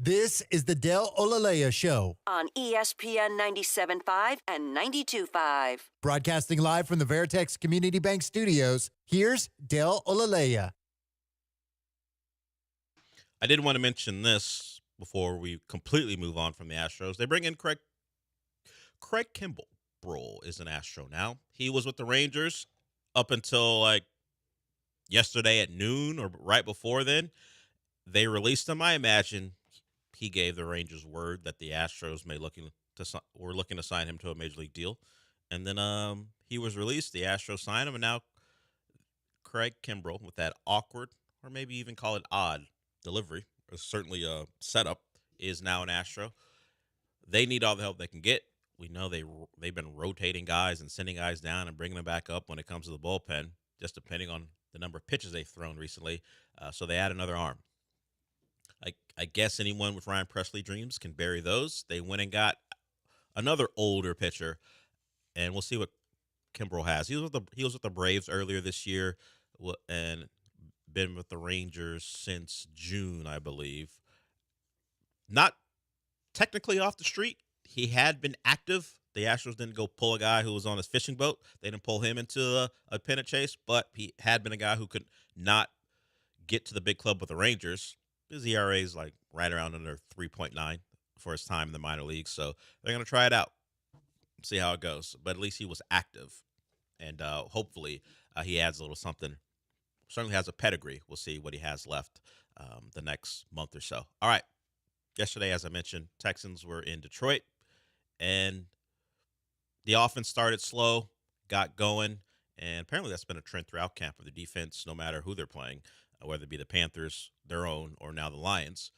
This is the Del Olaleye Show, on ESPN 97.5 and 92.5. broadcasting live from the Veritex Community Bank Studios. Here's Del Olaleye. I did want to mention this before we completely move on from the Astros. They bring in Craig Kimbrell is an Astro now. He was with the Rangers up until like yesterday at noon or right before then. They released him. I imagine he gave the Rangers word that the Astros were looking to sign him to a major league deal. And then he was released. The Astros signed him, and now Craig Kimbrell, with that awkward, or maybe even call it odd, delivery, or certainly a setup, is now an Astro. They need all the help they can get. We know they've been rotating guys and sending guys down and bringing them back up when it comes to the bullpen, just depending on the number of pitches they've thrown recently. So they add another arm. I guess anyone with Ryan Presley dreams can bury those. They went and got another older pitcher, and we'll see what Kimbrell has. He was with the Braves earlier this year, and been with the Rangers since June, I believe. Not technically off the street. He had been active. The Astros didn't go pull a guy who was on his fishing boat. They didn't pull him into a pennant chase, but he had been a guy who could not get to the big club with the Rangers. His ERA is like right around under 3.9 for his time in the minor leagues. So they're going to try it out, see how it goes. But at least he was active, and hopefully he adds a little something. Certainly has a pedigree. We'll see what he has left the next month or so. All right. Yesterday, as I mentioned, Texans were in Detroit, and the offense started slow, got going, and apparently that's been a trend throughout camp for the defense, no matter who they're playing, whether it be the Panthers, their own, or now the Lions.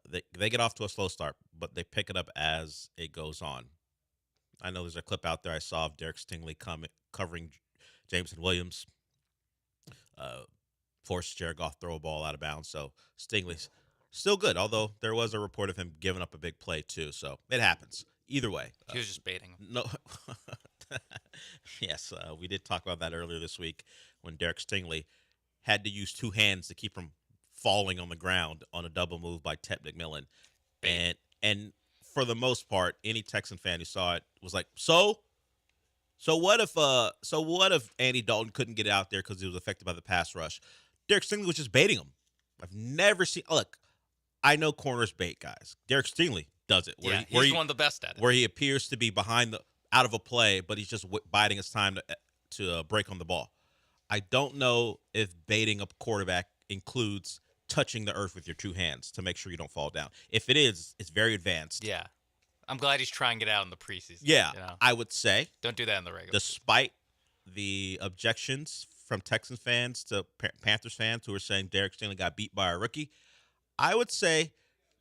They get off to a slow start, but they pick it up as it goes on. I know there's a clip out there I saw of Derek Stingley covering Jameson Williams, forced Jared Goff throw a ball out of bounds. So Stingley's still good, although there was a report of him giving up a big play too. So it happens. Either way. He was just baiting him. No. Yes, we did talk about that earlier this week when Derek Stingley had to use two hands to keep from falling on the ground on a double move by Ted McMillan. And for the most part, any Texan fan who saw it was like, so what if Andy Dalton couldn't get out there because he was affected by the pass rush? Derek Stingley was just baiting him. I've never seen. Look, I know corners bait guys. Derek Stingley does it. He's one of the best at it. Where he appears to be out of a play, but he's just biding his time to break on the ball. I don't know if baiting a quarterback includes touching the earth with your two hands to make sure you don't fall down. If it is, it's very advanced. Yeah. I'm glad he's trying it out in the preseason. Yeah, you know? I would say. Don't do that in the regular. Despite the objections from Texans fans to Panthers fans who are saying Derek Stingley got beat by a rookie, I would say,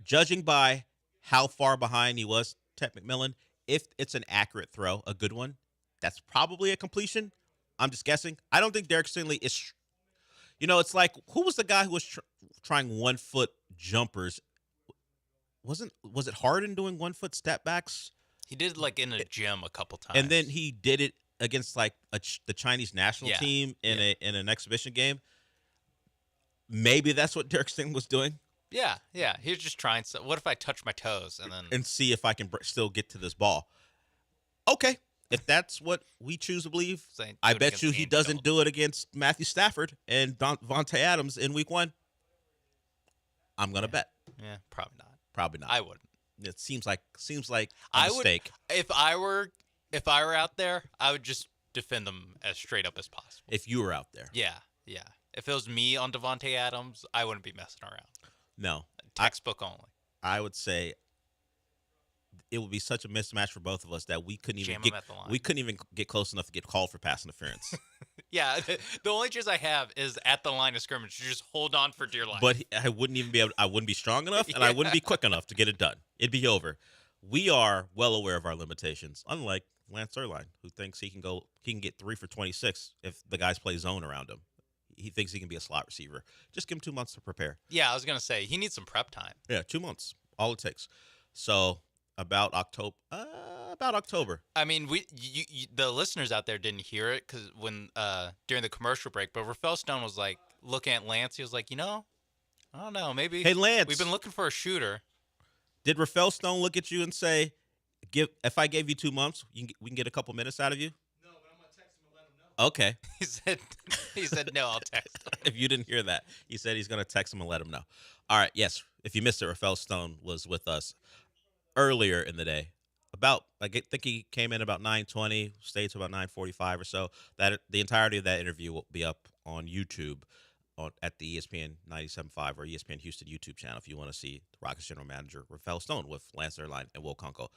judging by how far behind he was, Ted McMillan, if it's an accurate throw, a good one, that's probably a completion. I'm just guessing. I don't think Derek Stingley is. It's like, who was the guy who was trying 1 foot jumpers? Was it Harden doing 1 foot step backs? He did like in a gym a couple times, and then he did it against like the Chinese national team in an exhibition game. Maybe that's what Derek Stingley was doing. Yeah. He was just trying. What if I touch my toes and see if I can still get to this ball? Okay. If that's what we choose to believe, I bet you he doesn't do it against Matthew Stafford and Vontae Adams in week 1. I'm going to bet. Yeah, probably not. Probably not. I wouldn't. It seems like a mistake. If I were out there, I would just defend them as straight up as possible. If you were out there. Yeah. If it was me on Devontae Adams, I wouldn't be messing around. No. Textbook only. I would say it would be such a mismatch for both of us that we couldn't even get close enough to get called for pass interference. Yeah, the only chance I have is at the line of scrimmage. You just hold on for dear life. But I wouldn't be strong enough, and I wouldn't be quick enough to get it done. It'd be over. We are well aware of our limitations, unlike Lance Erline, who thinks he can get 3 for 26 if the guys play zone around him. He thinks he can be a slot receiver. Just give him 2 months to prepare. Yeah, I was gonna say he needs some prep time. Yeah, 2 months, all it takes. So about October. I mean, the listeners out there didn't hear it because when during the commercial break, but Rafael Stone was like looking at Lance. He was like, I don't know, maybe. Hey, Lance, we've been looking for a shooter. Did Rafael Stone look at you and say, if I gave you 2 months, we can get a couple minutes out of you? No, but I'm going to text him and let him know. Okay. He said no, I'll text him. If you didn't hear that, he said he's going to text him and let him know. All right, yes. If you missed it, Rafael Stone was with us earlier in the day. I think he came in about 9:20, stayed to about 9:45 or so. That the entirety of that interview will be up on YouTube at the ESPN 97.5 or ESPN Houston YouTube channel if you want to see the Rockets general manager Rafael Stone with Lance Zierlein and Will Kunkel.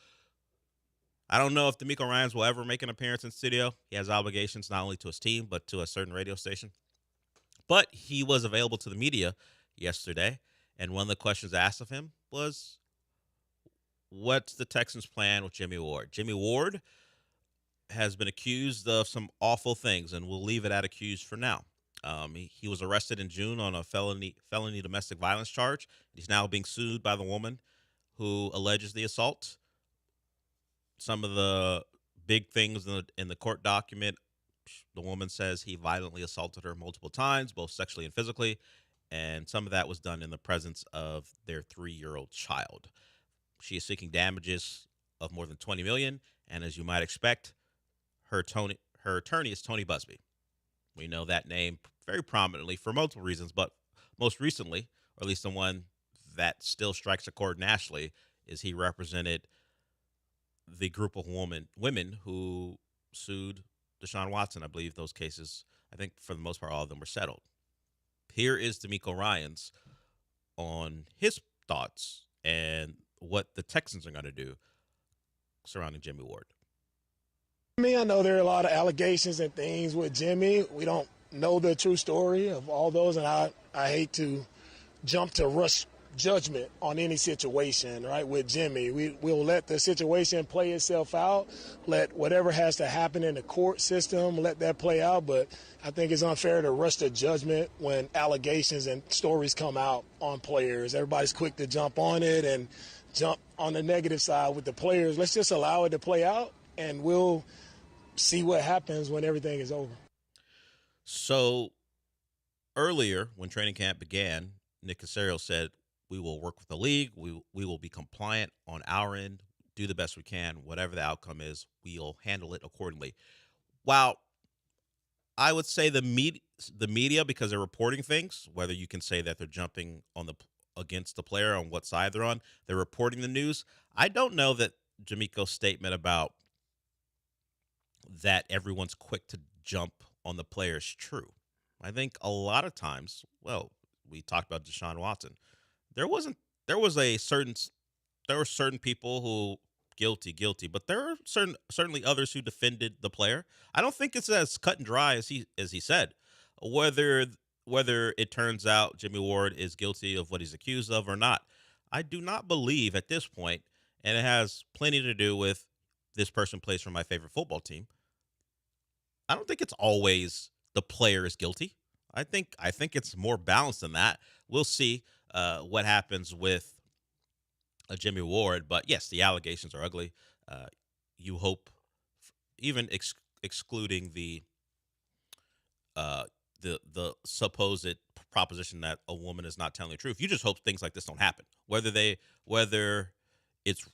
I don't know if D'Amico Ryans will ever make an appearance in studio. He has obligations not only to his team but to a certain radio station. But he was available to the media yesterday, and one of the questions asked of him was, what's the Texans' plan with Jimmy Ward? Jimmy Ward has been accused of some awful things, and we'll leave it at accused for now. He was arrested in June on a felony domestic violence charge. He's now being sued by the woman who alleges the assault. Some of the big things in the court document, the woman says he violently assaulted her multiple times, both sexually and physically, and some of that was done in the presence of their 3-year-old child. She is seeking damages of more than $20 million, and as you might expect, her attorney is Tony Busby. We know that name very prominently for multiple reasons, but most recently, or at least the one that still strikes a chord nationally, is he represented the group of women who sued Deshaun Watson. I believe those cases, I think for the most part, all of them were settled. Here is D'Amico Ryans on his thoughts and what the Texans are going to do surrounding Jimmy Ward. I know there are a lot of allegations and things with Jimmy. We don't know the true story of all those, and I hate to jump to rush judgment on any situation, right, with Jimmy. We'll let the situation play itself out, let whatever has to happen in the court system, let that play out, but I think it's unfair to rush to judgment when allegations and stories come out on players. Everybody's quick to jump on it and jump on the negative side with the players. Let's just allow it to play out, and we'll see what happens when everything is over. So earlier, when training camp began, Nick Caserio said, we will work with the league. We will be compliant on our end, do the best we can. Whatever the outcome is, we'll handle it accordingly. While I would say the media, because they're reporting things, whether you can say that they're jumping on against the player on what side they're on, they're reporting the news. I don't know that D'Amico's statement about that everyone's quick to jump on the player is true. I think a lot of times, we talked about Deshaun Watson. There were certain people who guilty, but there are certainly others who defended the player. I don't think it's as cut and dry as he said. Whether it turns out Jimmy Ward is guilty of what he's accused of or not, I do not believe at this point, and it has plenty to do with this person plays for my favorite football team. I don't think it's always the player is guilty. I think it's more balanced than that. We'll see what happens with Jimmy Ward, but yes, the allegations are ugly. You hope, even excluding the supposed proposition that a woman is not telling the truth, you just hope things like this don't happen. Whether it's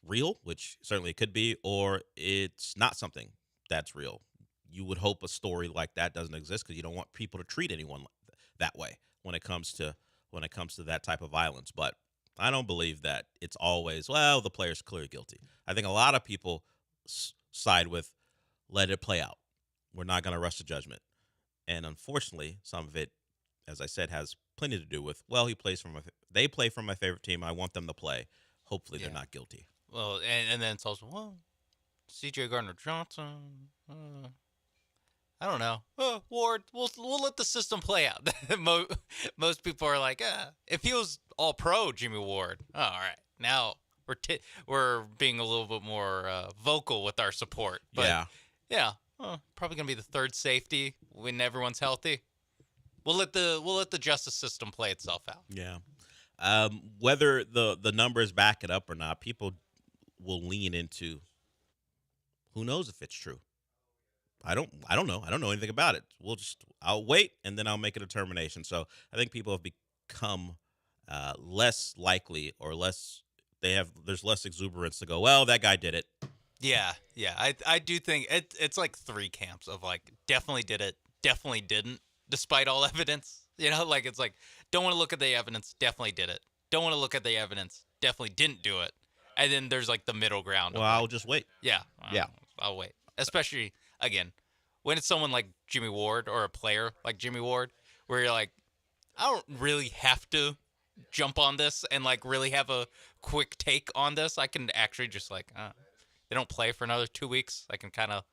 real, which certainly it could be, or it's not something that's real. You would hope a story like that doesn't exist because you don't want people to treat anyone that way when it comes to that type of violence. But I don't believe that it's always, the player's clearly guilty. I think a lot of people side with let it play out. We're not going to rush to judgment. And unfortunately, some of it, as I said, has plenty to do with, they play for my favorite team. I want them to play. Hopefully they're not guilty. Well, and then it's also, C.J. Gardner-Johnson, I don't know. Ward, we'll let the system play out. Most people are like, if he was all pro Jimmy Ward, all right, now we're being a little bit more vocal with our support. But probably gonna be the third safety when everyone's healthy. We'll let the justice system play itself out. Yeah. Whether the numbers back it up or not, people will lean into who knows if it's true. I don't know. I don't know anything about it. I'll wait and then I'll make a determination. So I think people have become less likely or there's less exuberance to go, well, that guy did it. Yeah. I do think it's like three camps of like definitely did it, definitely didn't, despite all evidence. Like it's like don't want to look at the evidence, definitely did it. Don't want to look at the evidence, definitely didn't do it. And then there's like the middle ground. Well, I'll just wait. Yeah. Yeah. I'll wait. Especially again, when it's someone like Jimmy Ward or a player like Jimmy Ward, where you're like, I don't really have to jump on this and like really have a quick take on this. I can actually just like they don't play for another 2 weeks. I can kind of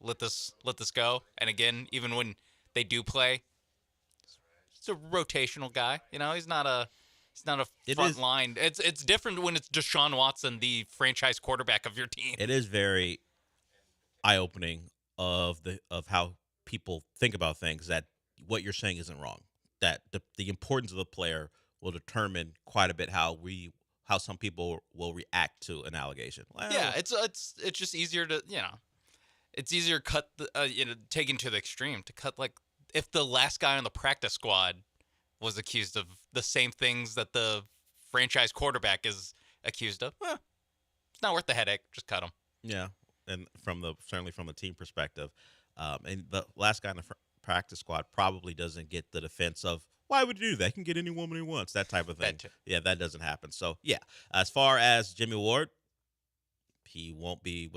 let this go. And again, even when they do play, he's a rotational guy. He's not a front line. It's different when it's Deshaun Watson, the franchise quarterback of your team. It is very eye-opening of how people think about things, that what you're saying isn't wrong. That the importance of the player will determine quite a bit how some people will react to an allegation. Well, yeah, it's just easier to it's easier to cut taken to the extreme to cut, like if the last guy on the practice squad was accused of the same things that the franchise quarterback is accused of, it's not worth the headache. Just cut him. Yeah, and certainly from the team perspective, and the last guy in the practice squad probably doesn't get the defense of, why would you do that? He can get any woman he wants, that type of thing. Yeah, that doesn't happen. So yeah, as far as Jimmy Ward, he won't be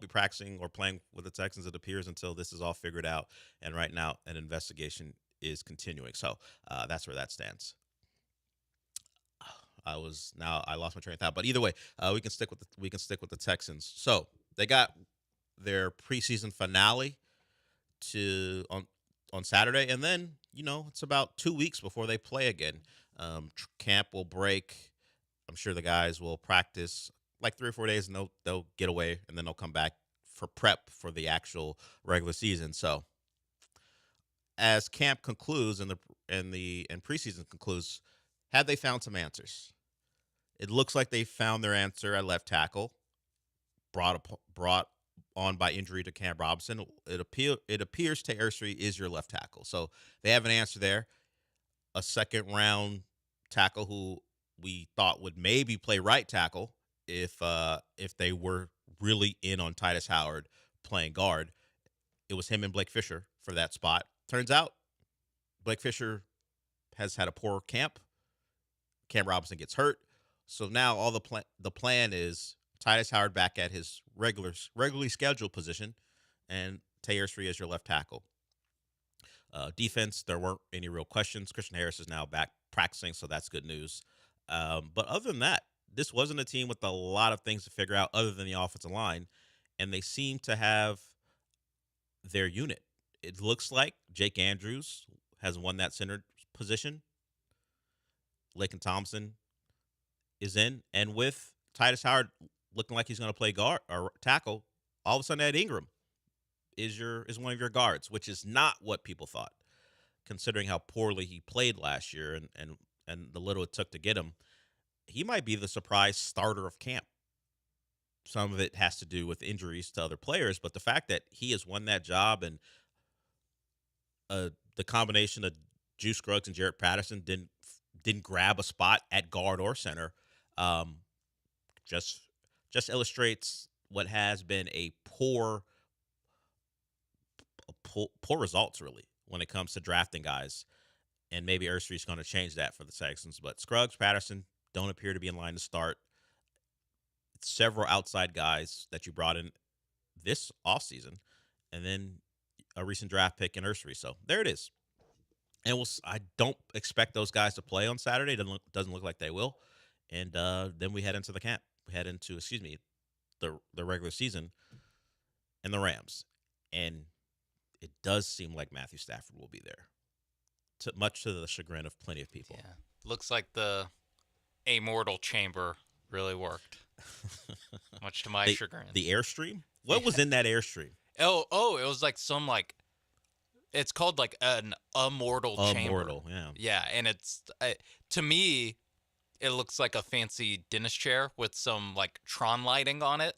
practicing or playing with the Texans, it appears, until this is all figured out. And right now, an investigation is continuing. So that's where that stands. I lost my train of thought, but either way, we can stick with the Texans. So they got their preseason finale on Saturday, and then it's about 2 weeks before they play again. Camp will break. I'm sure the guys will practice like 3 or 4 days, and they'll get away, and then they'll come back for prep for the actual regular season. So as camp concludes and preseason concludes, have they found some answers? It looks like they found their answer at left tackle, brought on by injury to Cam Robinson. It appears Tayersri is your left tackle. So they have an answer there. A second-round tackle who we thought would maybe play right tackle if they were really in on Titus Howard playing guard. It was him and Blake Fisher for that spot. Turns out Blake Fisher has had a poor camp. Cam Robinson gets hurt. So now all the plan is Titus Howard back at his regularly scheduled position, and Tayersri as your left tackle. Defense, there weren't any real questions. Christian Harris is now back practicing, so that's good news. But other than that, this wasn't a team with a lot of things to figure out other than the offensive line, and they seem to have their unit. It looks like Jake Andrews has won that center position. Laken Thompson is in, and with Titus Howard looking like he's going to play guard or tackle, all of a sudden Ed Ingram is one of your guards, which is not what people thought, considering how poorly he played last year and the little it took to get him. He might be the surprise starter of camp. Some of it has to do with injuries to other players, but the fact that he has won that job, and the combination of Juice Scruggs and Jarrett Patterson didn't grab a spot at guard or center, just illustrates what has been a poor results, really, when it comes to drafting guys. And maybe Urstri's going to change that for the Texans. But Scruggs, Patterson don't appear to be in line to start. Several outside guys that you brought in this offseason, and then a recent draft pick in Urstri. So there it is. And I don't expect those guys to play on Saturday. Doesn't look like they will. And then we head into the camp. We head into, the regular season and the Rams. And it does seem like Matthew Stafford will be there, much to the chagrin of plenty of people. Yeah. Looks like the amortal chamber really worked, much to my chagrin. The Airstream? What was in that Airstream? Oh, it was like some it's called like an immortal chamber. Immortal, yeah. Yeah, and it's to me, it looks like a fancy dentist chair with some like Tron lighting on it.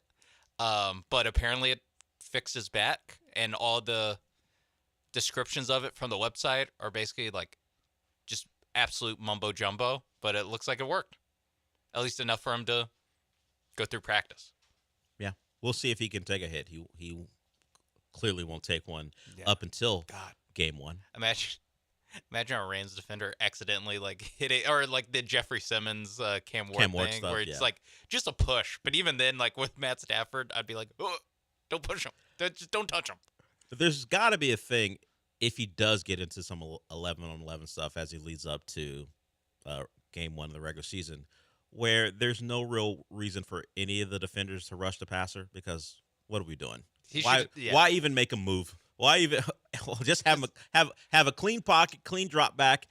But apparently it fixes back, and all the descriptions of it from the website are basically like just absolute mumbo jumbo. But it looks like it worked, at least enough for him to go through practice. Yeah, we'll see if he can take a hit. He clearly won't take one Yeah. up until game one. Imagine a Rams defender accidentally like hit it, or like the Jeffrey Simmons Cam Ward Ward thing, stuff, where it's yeah. like just a push. But even then, like with Matt Stafford, I'd be like, oh, don't push him. Just don't touch him. But there's got to be a thing if he does get into some 11-on-11 stuff as he leads up to game one of the regular season, where there's no real reason for any of the defenders to rush the passer, because what are we doing? Why even make a move? Why even just have a clean pocket, clean drop back,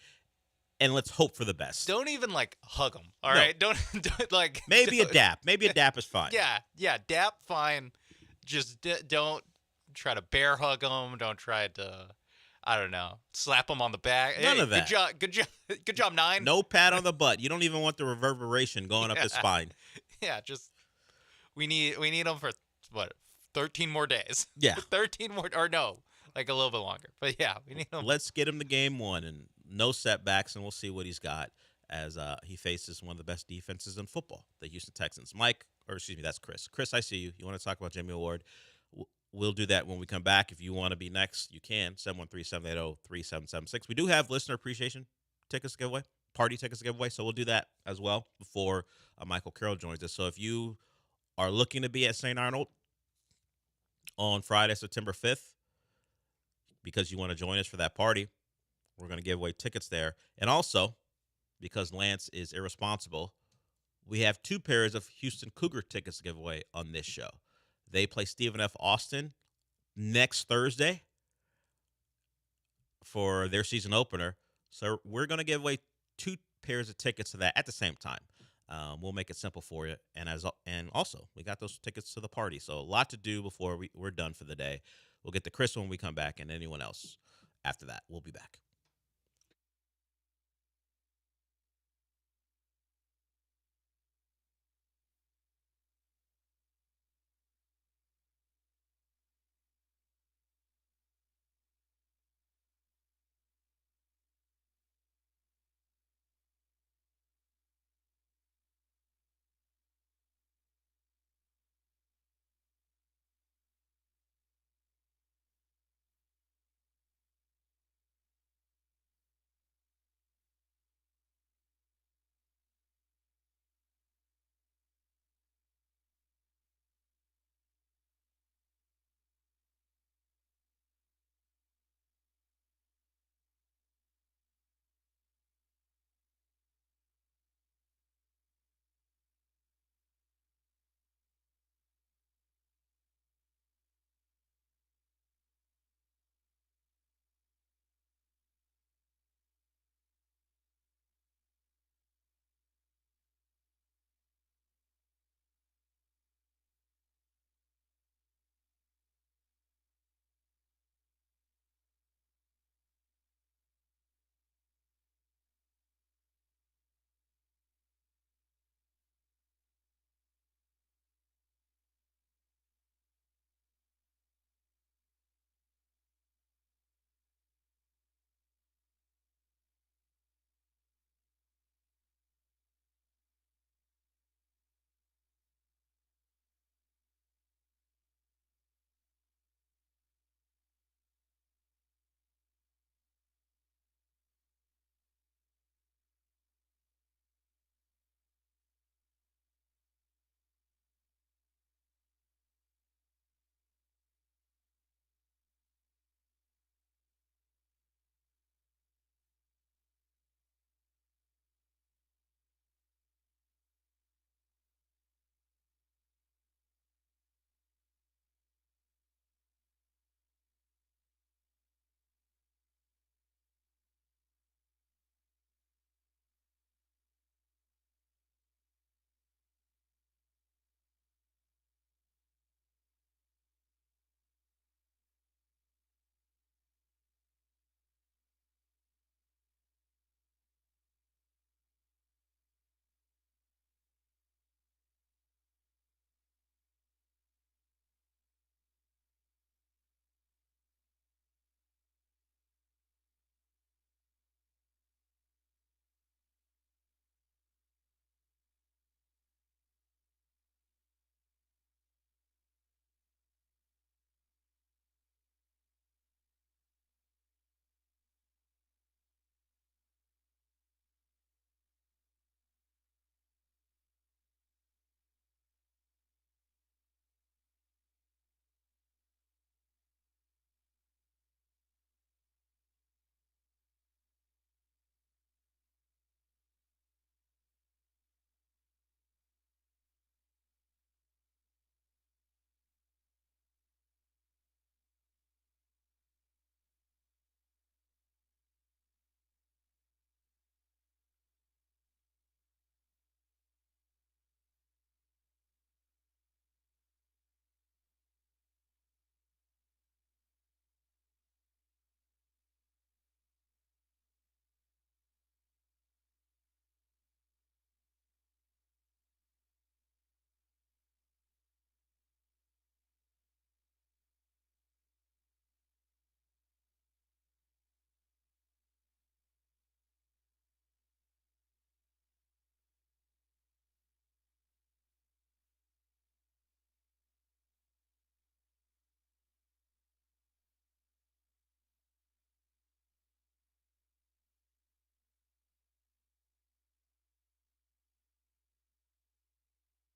and let's hope for the best. Don't even like hug him. All right, don't like maybe a dap. Maybe a dap is fine. Yeah, dap fine. Just don't try to bear hug him. Don't try to, I don't know, slap him on the back. None of that. Good job, 9. No pat on the butt. You don't even want the reverberation going up his spine. Yeah, just we need him for what, 13 more days. Yeah. 13 more, or no, like a little bit longer. But yeah, we need him. Let's get him to game one and no setbacks, and we'll see what he's got as he faces one of the best defenses in football, the Houston Texans. That's Chris. Chris, I see you. You want to talk about Jimmy Ward? We'll do that when we come back. If you want to be next, you can. 713-780-3776. We do have listener appreciation tickets to give away, party tickets to give away, so we'll do that as well before Michael Carroll joins us. So if you are looking to be at St. Arnold on Friday, September 5th, because you want to join us for that party, we're going to give away tickets there. And also, because Lance is irresponsible, we have 2 pairs of Houston Cougar tickets to give away on this show. They play Stephen F. Austin next Thursday for their season opener. So we're going to give away 2 pairs of tickets to that at the same time. We'll make it simple for you. And also, we got those tickets to the party. So a lot to do before we're done for the day. We'll get to Chris when we come back, and anyone else after that. We'll be back.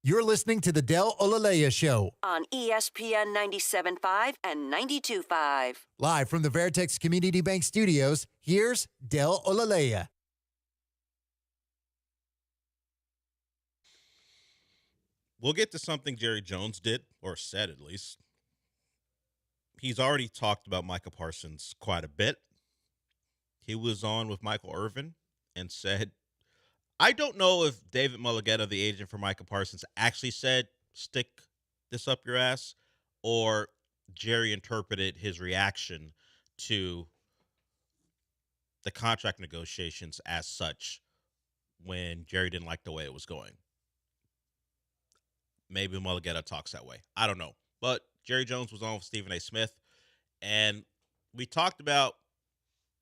You're listening to the Del Olaleye Show, on ESPN 97.5 and 92.5. live from the Veritex Community Bank Studios. Here's Del Olaleye. We'll get to something Jerry Jones did, or said at least. He's already talked about Micah Parsons quite a bit. He was on with Michael Irvin and said, I don't know if David Mulugeta, the agent for Micah Parsons, actually said, stick this up your ass, or Jerry interpreted his reaction to the contract negotiations as such when Jerry didn't like the way it was going. Maybe Mulugeta talks that way. I don't know. But Jerry Jones was on with Stephen A. Smith, and we talked about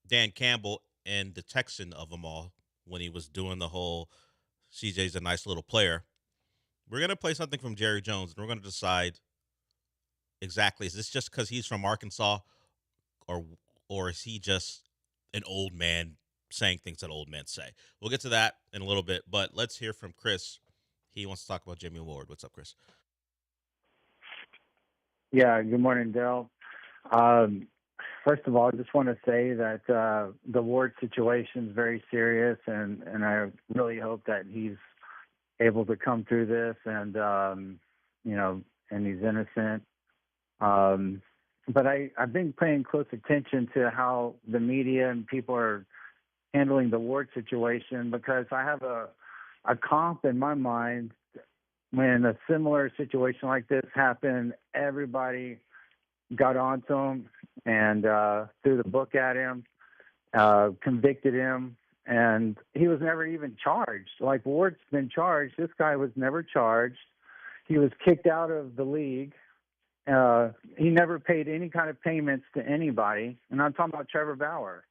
Dan Campbell and the Texan of them all when he was doing the whole CJ's a nice little player. We're going to play something from Jerry Jones, and we're going to decide exactly, is this just because he's from Arkansas, or is he just an old man saying things that old men say? We'll get to that in a little bit, but let's hear from Chris. He wants to talk about Jimmy Ward. What's up, Chris? Yeah, good morning, Del. First of all, I just want to say that the Ward situation is very serious, and I really hope that he's able to come through this and, and he's innocent. But I've been paying close attention to how the media and people are handling the Ward situation, because I have a comp in my mind. When a similar situation like this happened, everybody got onto him and threw the book at him, convicted him, and he was never even charged. Like Ward's been charged. This guy was never charged. He was kicked out of the league. He never paid any kind of payments to anybody, and I'm talking about Trevor Bauer.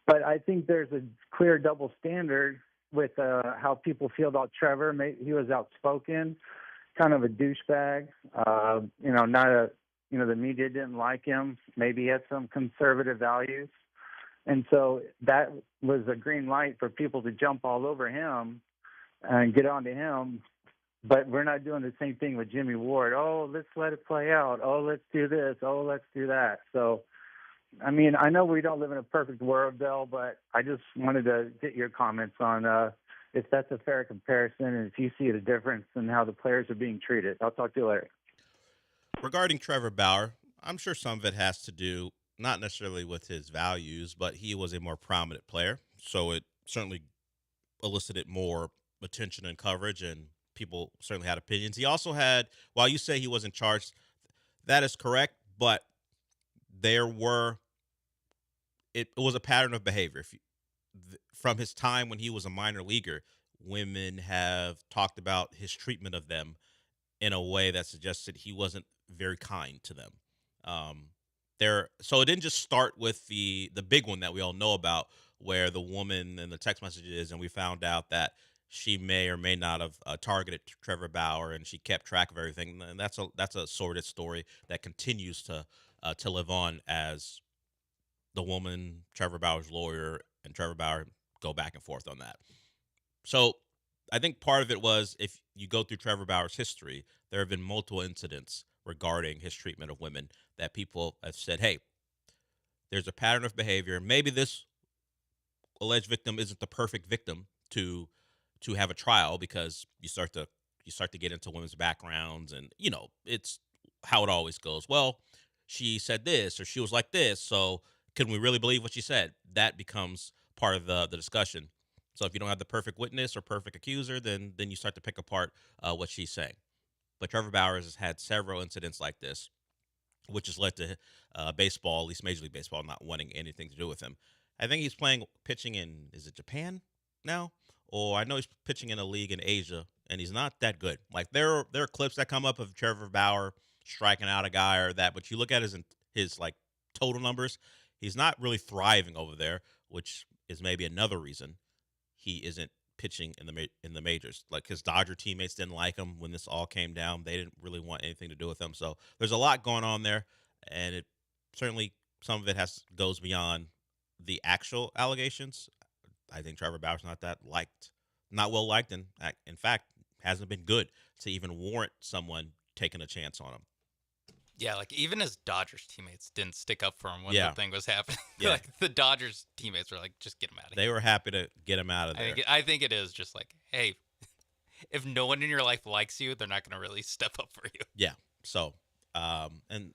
But I think there's a clear double standard with how people feel about Trevor. He was outspoken, kind of a douchebag. The media didn't like him. Maybe he had some conservative values. And so that was a green light for people to jump all over him and get onto him. But we're not doing the same thing with Jimmy Ward. Oh, let's let it play out. Oh, let's do this. Oh, let's do that. So, I mean, I know we don't live in a perfect world, Bill, but I just wanted to get your comments on if that's a fair comparison and if you see the difference in how the players are being treated. I'll talk to you later. Regarding Trevor Bauer, I'm sure some of it has to do not necessarily with his values, but he was a more prominent player, so it certainly elicited more attention and coverage, and people certainly had opinions. He also had, while you say he wasn't charged, that is correct, but it was a pattern of behavior. From his time when he was a minor leaguer, women have talked about his treatment of them in a way that suggested he wasn't very kind to them. So it didn't just start with the big one that we all know about, where the woman and the text messages, and we found out that she may or may not have targeted Trevor Bauer, and she kept track of everything. And that's a sordid story that continues to live on as the woman, Trevor Bauer's lawyer, and Trevor Bauer go back and forth on that. So I think part of it was, if you go through Trevor Bauer's history, there have been multiple incidents regarding his treatment of women that people have said, hey, there's a pattern of behavior. Maybe this alleged victim isn't the perfect victim to have a trial, because you start to get into women's backgrounds, and it's how it always goes. Well, she said this, or she was like this, so can we really believe what she said? That becomes part of the discussion. So if you don't have the perfect witness or perfect accuser, then you start to pick apart what she's saying. But Trevor Bauer has had several incidents like this, which has led to baseball, at least Major League Baseball, not wanting anything to do with him. I think he's pitching in, is it Japan now? Or I know he's pitching in a league in Asia, and he's not that good. Like, there are clips that come up of Trevor Bauer striking out a guy or that, but you look at his like total numbers, he's not really thriving over there, which is maybe another reason he isn't pitching in the majors. Like, his Dodger teammates didn't like him when this all came down. They didn't really want anything to do with him. So there's a lot going on there, and it certainly, some of it goes beyond the actual allegations. I think Trevor Bauer's not well liked, and in fact hasn't been good to even warrant someone taking a chance on him. Yeah, like even his Dodgers teammates didn't stick up for him when Yeah. the thing was happening. Yeah. Like the Dodgers teammates were like, just get him out of here. They were happy to get him out of there. I think it is just like, hey, if no one in your life likes you, they're not going to really step up for you. Yeah. So, and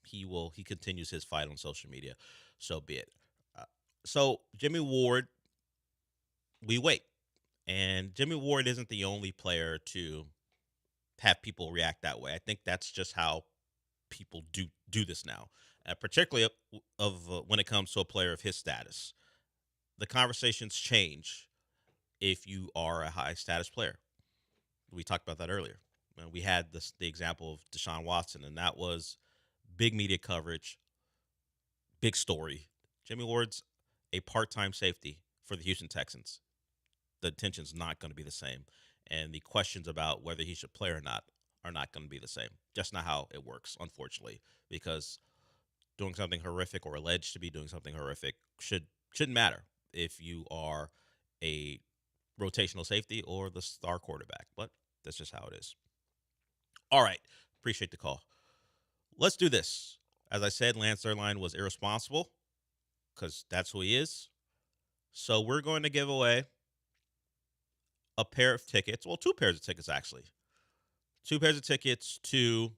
he continues his fight on social media. So be it. So Jimmy Ward, we wait. And Jimmy Ward isn't the only player to have people react that way. I think that's just how people do this now, particularly when it comes to a player of his status. The conversations change if you are a high status player. We talked about that earlier. We had the example of Deshaun Watson, and that was big media coverage, big story. Jimmy Ward's a part-time safety for the Houston Texans. The attention's not going to be the same, and the questions about whether he should play or not are not going to be the same. Just not how it works, unfortunately, because doing something horrific or alleged to be doing something horrific shouldn't matter if you are a rotational safety or the star quarterback. But that's just how it is. All right. Appreciate the call. Let's do this. As I said, Lance Zierlein was irresponsible because that's who he is. So we're going to give away a pair of tickets. Well, 2 pairs of tickets, actually. 2 pairs of tickets to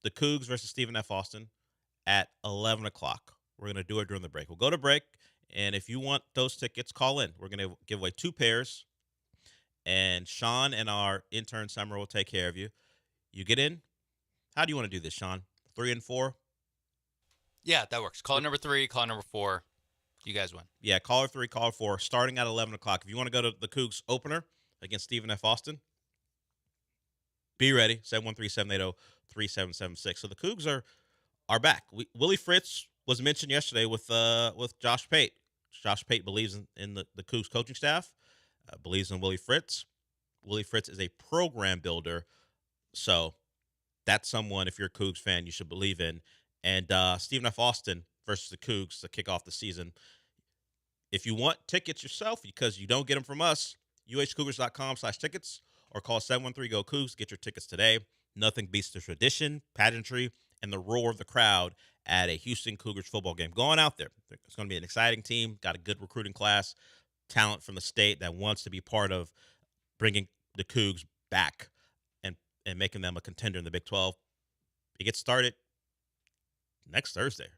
the Cougs versus Stephen F. Austin at 11 o'clock. We're going to do it during the break. We'll go to break, and if you want those tickets, call in. We're going to give away 2 pairs, and Sean and our intern Summer will take care of you. You get in. How do you want to do this, Sean? 3 and 4? Yeah, that works. Caller number 3, caller number 4. You guys win. Yeah, caller 3, caller 4, starting at 11 o'clock. If you want to go to the Cougs opener against Stephen F. Austin, be ready. 713-780-3776. So the Cougs are back. Willie Fritz was mentioned yesterday with Josh Pate. Josh Pate believes in the Cougs coaching staff, believes in Willie Fritz. Willie Fritz is a program builder, so that's someone, if you're a Cougs fan, you should believe in. And Stephen F. Austin versus the Cougs to kick off the season. If you want tickets yourself, because you don't get them from us, uhcougars.com/tickets or call 713-GO-COUGS. Get your tickets today. Nothing beats the tradition, pageantry, and the roar of the crowd at a Houston Cougars football game. Going out there. It's going to be an exciting team. Got a good recruiting class, talent from the state that wants to be part of bringing the Cougs back and making them a contender in the Big 12. It gets started next Thursday.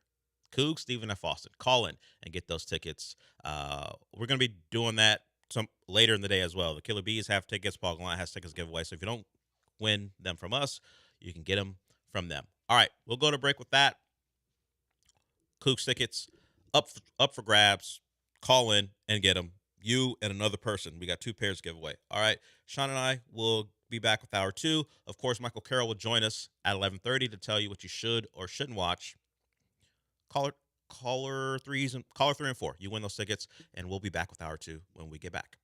Cougs, Stephen F. Austin. Call in and get those tickets. We're going to be doing that some later in the day as well. The Killer Bees have tickets. Paul Gallant has tickets giveaway. So if you don't win them from us, you can get them from them. All right, we'll go to break with that. Cougs tickets up for grabs. Call in and get them. You and another person. We got 2 pairs giveaway. All right, Sean and I will be back with hour 2. Of course, Michael Carroll will join us at 11:30 to tell you what you should or shouldn't watch. Caller 3 and 4. You win those tickets, and we'll be back with hour 2 when we get back.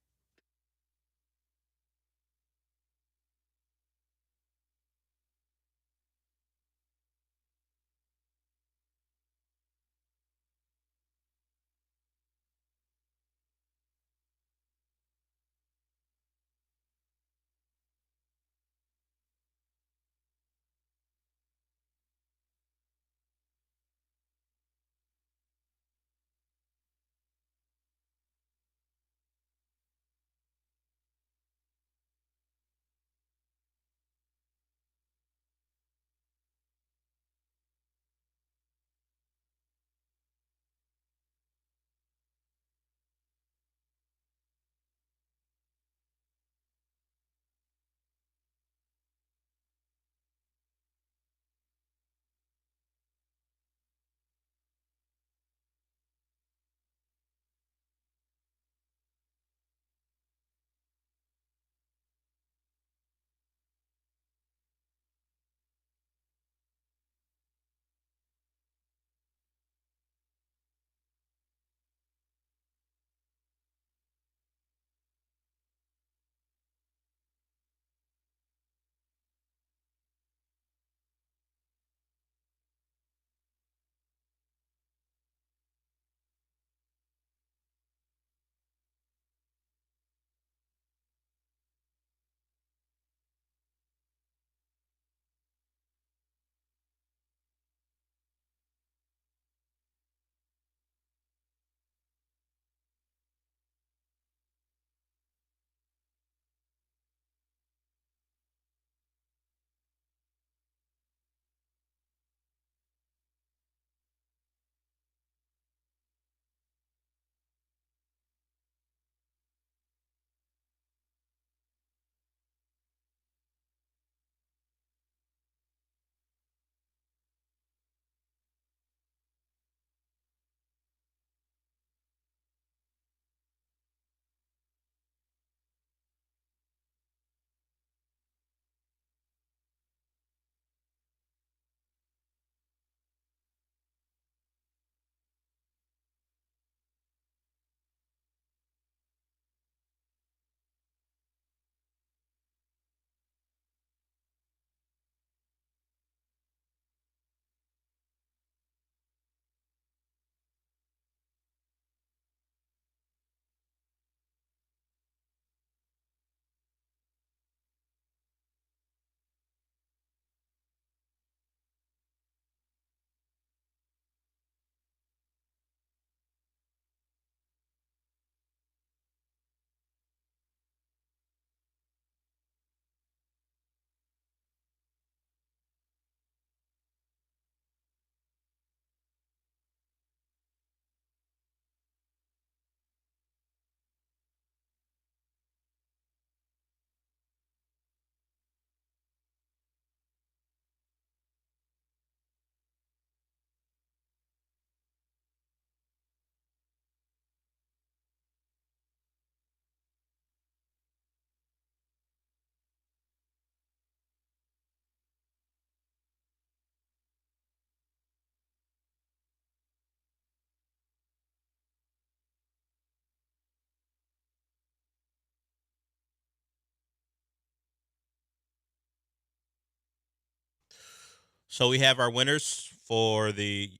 So we have our winners for the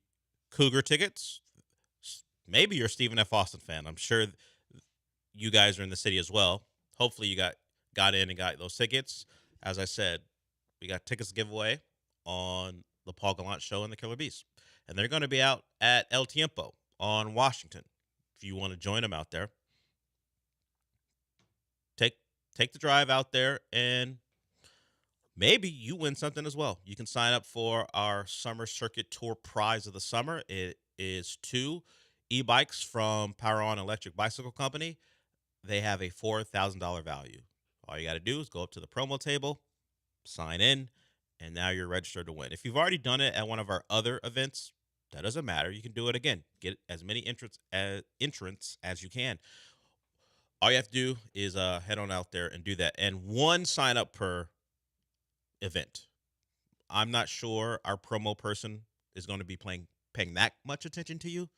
Cougar tickets. Maybe you're a Stephen F. Austin fan. I'm sure you guys are in the city as well. Hopefully you got in and got those tickets. As I said, we got tickets to give away on the Paul Gallant Show and the Killer Bees. And they're going to be out at El Tiempo on Washington. If you want to join them out there, take the drive out there, and maybe you win something as well. You can sign up for our Summer Circuit Tour prize of the summer. It is 2 e-bikes from Power On Electric Bicycle Company. They have a $4,000 value. All you got to do is go up to the promo table, sign in, and now you're registered to win. If you've already done it at one of our other events, that doesn't matter. You can do it again. Get as many entrants as you can. All you have to do is head on out there and do that. And 1 sign up per event. I'm not sure our promo person is going to be paying that much attention to you.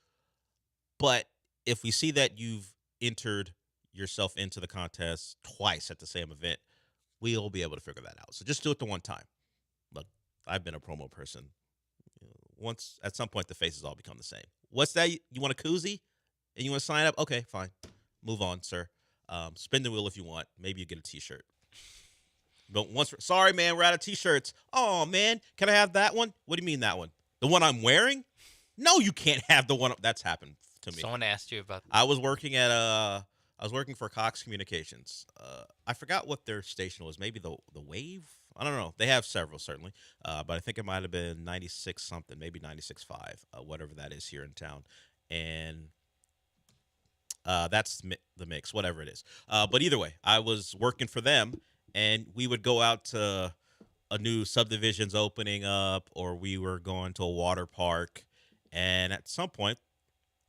But if we see that you've entered yourself into the contest twice at the same event, we'll be able to figure that out. So just do it the one time. Look, I've been a promo person. Once, at some point, the faces all become the same. What's that? You want a koozie? And you want to sign up? Okay, fine. Move on, sir. Spin the wheel if you want. Maybe you get a T-shirt. But sorry, man, we're out of T-shirts. Oh, man, can I have that one? What do you mean that one? The one I'm wearing? No, you can't have the one. That's happened to me. Someone asked you about that. I was working for Cox Communications. I forgot what their station was. Maybe the Wave? I don't know. They have several, certainly. But I think it might have been 96 something, maybe 96.5, whatever that is here in town. And that's the mix, whatever it is. But either way, I was working for them, and we would go out to a new subdivision's opening up, or we were going to a water park. And at some point,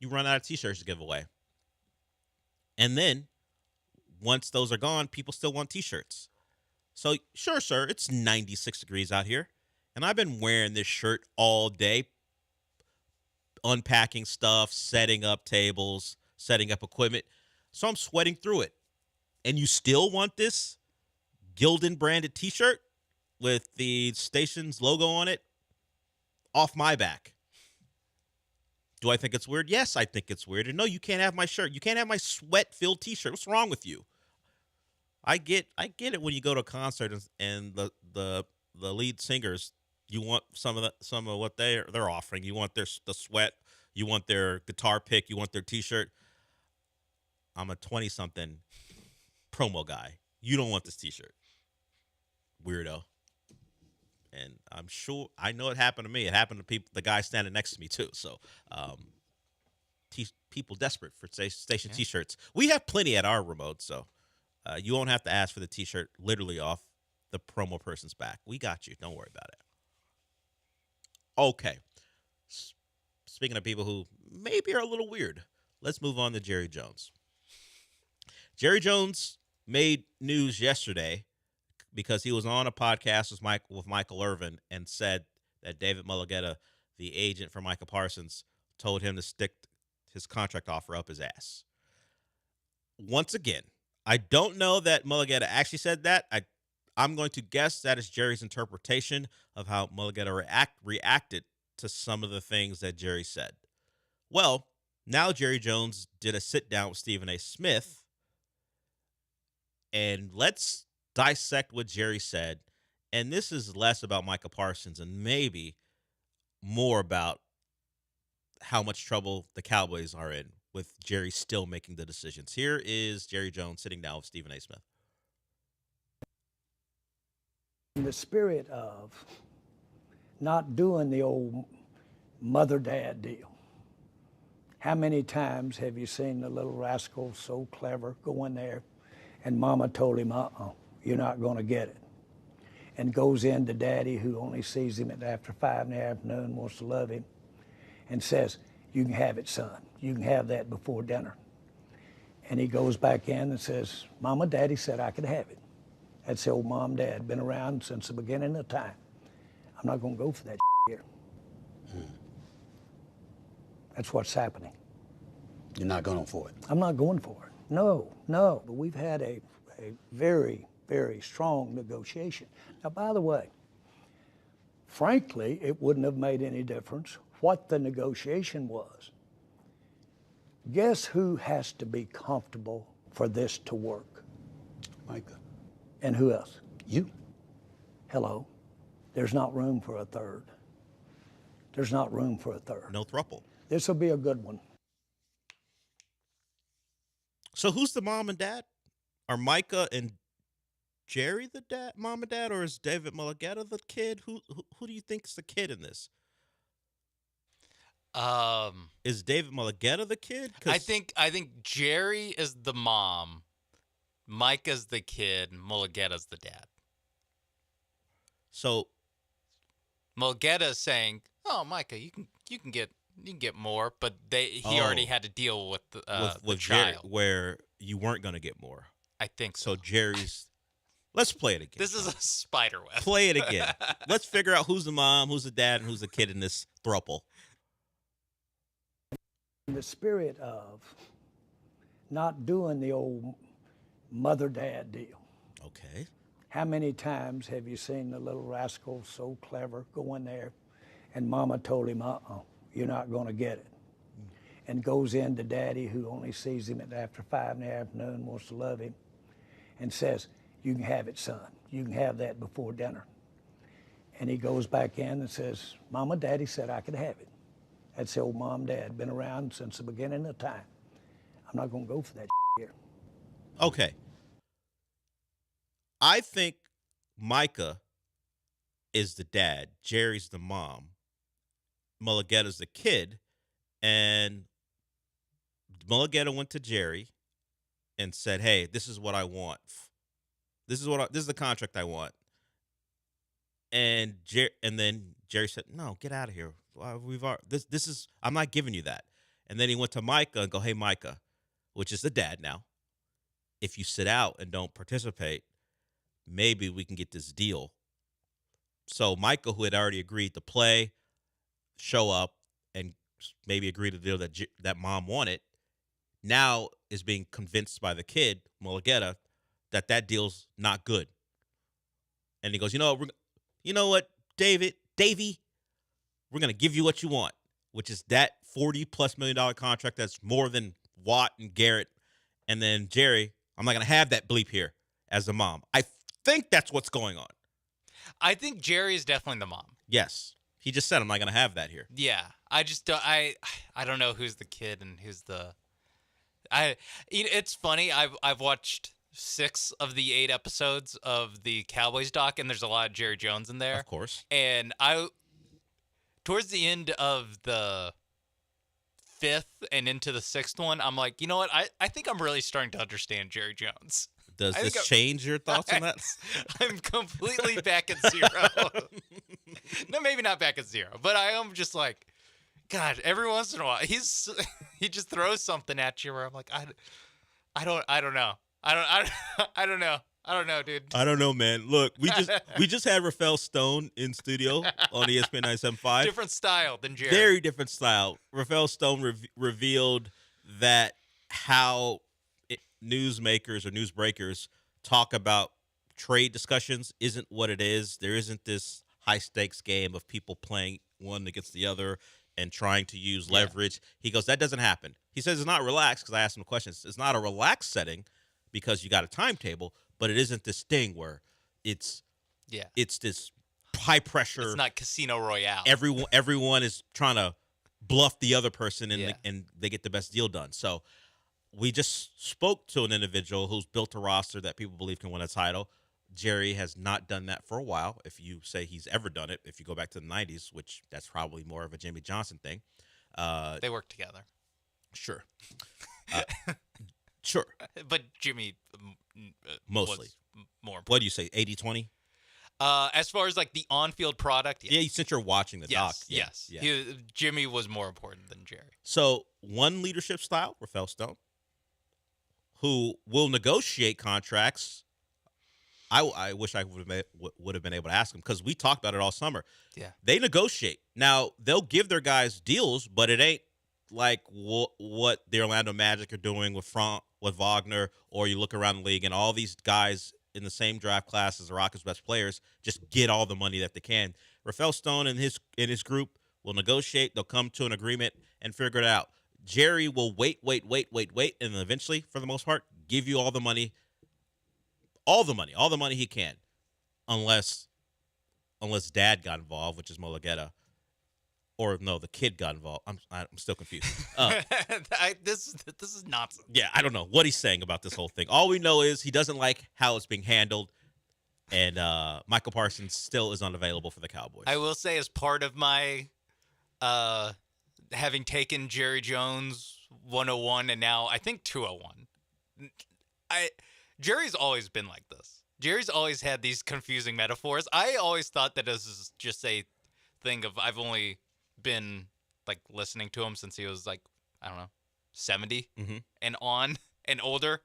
you run out of T-shirts to give away. And then, once those are gone, people still want T-shirts. So, sure, sir, it's 96 degrees out here. And I've been wearing this shirt all day, unpacking stuff, setting up tables, setting up equipment. So I'm sweating through it. And you still want this Gildan branded T-shirt with the station's logo on it? Off my back. Do I think it's weird? Yes, I think it's weird. And no, you can't have my shirt. You can't have my sweat-filled T-shirt. What's wrong with you? I get it when you go to a concert and the lead singers, you want some of what they're offering. You want the sweat, you want their guitar pick, you want their T-shirt. I'm a 20-something promo guy. You don't want this T-shirt, weirdo. And I'm sure I know it happened to me. It happened to the guy standing next to me too. So, people desperate for station T-shirts. We have plenty at our remote, so you won't have to ask for the T-shirt literally off the promo person's back. We got you. Don't worry about it. Okay. Speaking of people who maybe are a little weird, let's move on to Jerry Jones. Jerry Jones made news yesterday because he was on a podcast with Michael Irvin and said that David Mulligetta, the agent for Micah Parsons, told him to stick his contract offer up his ass. Once again, I don't know that Mulligetta actually said that. I'm going to guess that is Jerry's interpretation of how Mulligetta reacted to some of the things that Jerry said. Well, now Jerry Jones did a sit-down with Stephen A. Smith, and let's dissect what Jerry said. And this is less about Micah Parsons and maybe more about how much trouble the Cowboys are in with Jerry still making the decisions. Here is Jerry Jones sitting down with Stephen A. Smith. In the spirit of not doing the old mother-dad deal. How many times have you seen the little rascal so clever go in there and mama told him, you're not going to get it. And goes in to daddy, who only sees him after 5 in the afternoon, wants to love him, and says, you can have it, son. You can have that before dinner. And he goes back in and says, Mama, Daddy said I could have it. That's the old mom, dad, been around since the beginning of time. I'm not going to go for that here. That's what's happening. You're not going for it? I'm not going for it. No. But we've had a very, very strong negotiation. Now, by the way, Frankly, it wouldn't have made any difference what the negotiation was. Guess who has to be comfortable for this to work? Micah. And who else? You. Hello. There's not room for a third. There's not room for a third. No throuple. This will be a good one. So who's the mom and dad? Are Micah and Jerry the mom and dad, or is David Mulligetta the kid? Who do you think is the kid in this? Is David Mulligetta the kid? I think Jerry is the mom, Micah's the kid, Mulligetta's the dad. So Mulligetta is saying, "Oh, Micah, you can get more," but he already had to deal with the Jerry, child, where you weren't going to get more. I think so. Jerry's. Let's play it again. This is a spider web. Play it again. Let's figure out who's the mom, who's the dad, and who's the kid in this throuple. In the spirit of not doing the old mother-dad deal. Okay. How many times have you seen the little rascal so clever go in there and mama told him, you're not going to get it. And goes in to daddy, who only sees him after 5 in the afternoon, wants to love him, and says, you can have it, son. You can have that before dinner. And he goes back in and says, Mama, Daddy said I could have it. That's the old mom, dad, been around since the beginning of time. I'm not going to go for that here. Okay. I think Micah is the dad, Jerry's the mom, Mulligetta's the kid, and Mulligetta went to Jerry and said, "Hey, this is what I want. This is the contract I want." And then Jerry said, "No, get out of here. This is I'm not giving you that." And then he went to Micah and go, "Hey, Micah," which is the dad now. "If you sit out and don't participate, maybe we can get this deal." So Micah, who had already agreed to play, show up, and maybe agree to the deal that mom wanted, now is being convinced by the kid, Mulligetta, that deal's not good. And he goes, you know what, Davey, we're going to give you what you want, which is that $40+ million contract that's more than Watt and Garrett. And then Jerry, I'm not going to have that bleep here as the mom. I think that's what's going on. I think Jerry is definitely the mom. Yes. He just said, I'm not going to have that here. Yeah. I just don't, I don't know who's the kid and who's the, it's funny. I've watched 6 of the 8 episodes of the Cowboys doc, and there's a lot of Jerry Jones in there. Of course. And towards the end of the 5th and into the 6th one, I'm like, you know what? I think I'm really starting to understand Jerry Jones. Does this change your thoughts on that? I'm completely back at 0. No, maybe not back at 0, but I am just like, God, every once in a while, he just throws something at you where I'm like, I don't know. I don't know, dude. I don't know, man. Look, we just had Rafael Stone in studio on ESPN 97.5. Different style than Jerry. Very different style. Rafael Stone revealed that how newsmakers or newsbreakers talk about trade discussions isn't what it is. There isn't this high stakes game of people playing one against the other and trying to use leverage. He goes, that doesn't happen. He says it's not relaxed, because I asked him questions. It's not a relaxed setting because you got a timetable, but it isn't this thing where it's this high pressure. It's not Casino Royale. Everyone is trying to bluff the other person and they get the best deal done. So we just spoke to an individual who's built a roster that people believe can win a title. Jerry has not done that for a while. If you say he's ever done it, if you go back to the 90s, which that's probably more of a Jimmy Johnson thing. They work together. Sure. Sure. But Jimmy mostly. Was more important. What do you say, 80-20? As far as like the on-field product, yes. Yeah, since you're watching the doc. Yes. Yeah. Jimmy was more important than Jerry. So one leadership style, Rafael Stone, who will negotiate contracts. I wish I would have been able to ask him, because we talked about it all summer. Yeah. They negotiate. Now, they'll give their guys deals, but it ain't like what the Orlando Magic are doing with Wagner, or you look around the league and all these guys in the same draft class as the Rockets' best players just get all the money that they can. Rafael Stone and his group will negotiate. They'll come to an agreement and figure it out. Jerry will wait, and then eventually, for the most part, give you all the money he can, unless Dad got involved, which is Mulugeta, or no, the kid got involved. I'm still confused. This is nonsense. Yeah, I don't know what he's saying about this whole thing. All we know is he doesn't like how it's being handled, and Michael Parsons still is unavailable for the Cowboys. I will say, as part of my having taken Jerry Jones 101 and now I think 201, Jerry's always been like this. Jerry's always had these confusing metaphors. I always thought that this is just a thing of I've only been like listening to him since he was like, I don't know, 70 and on and older.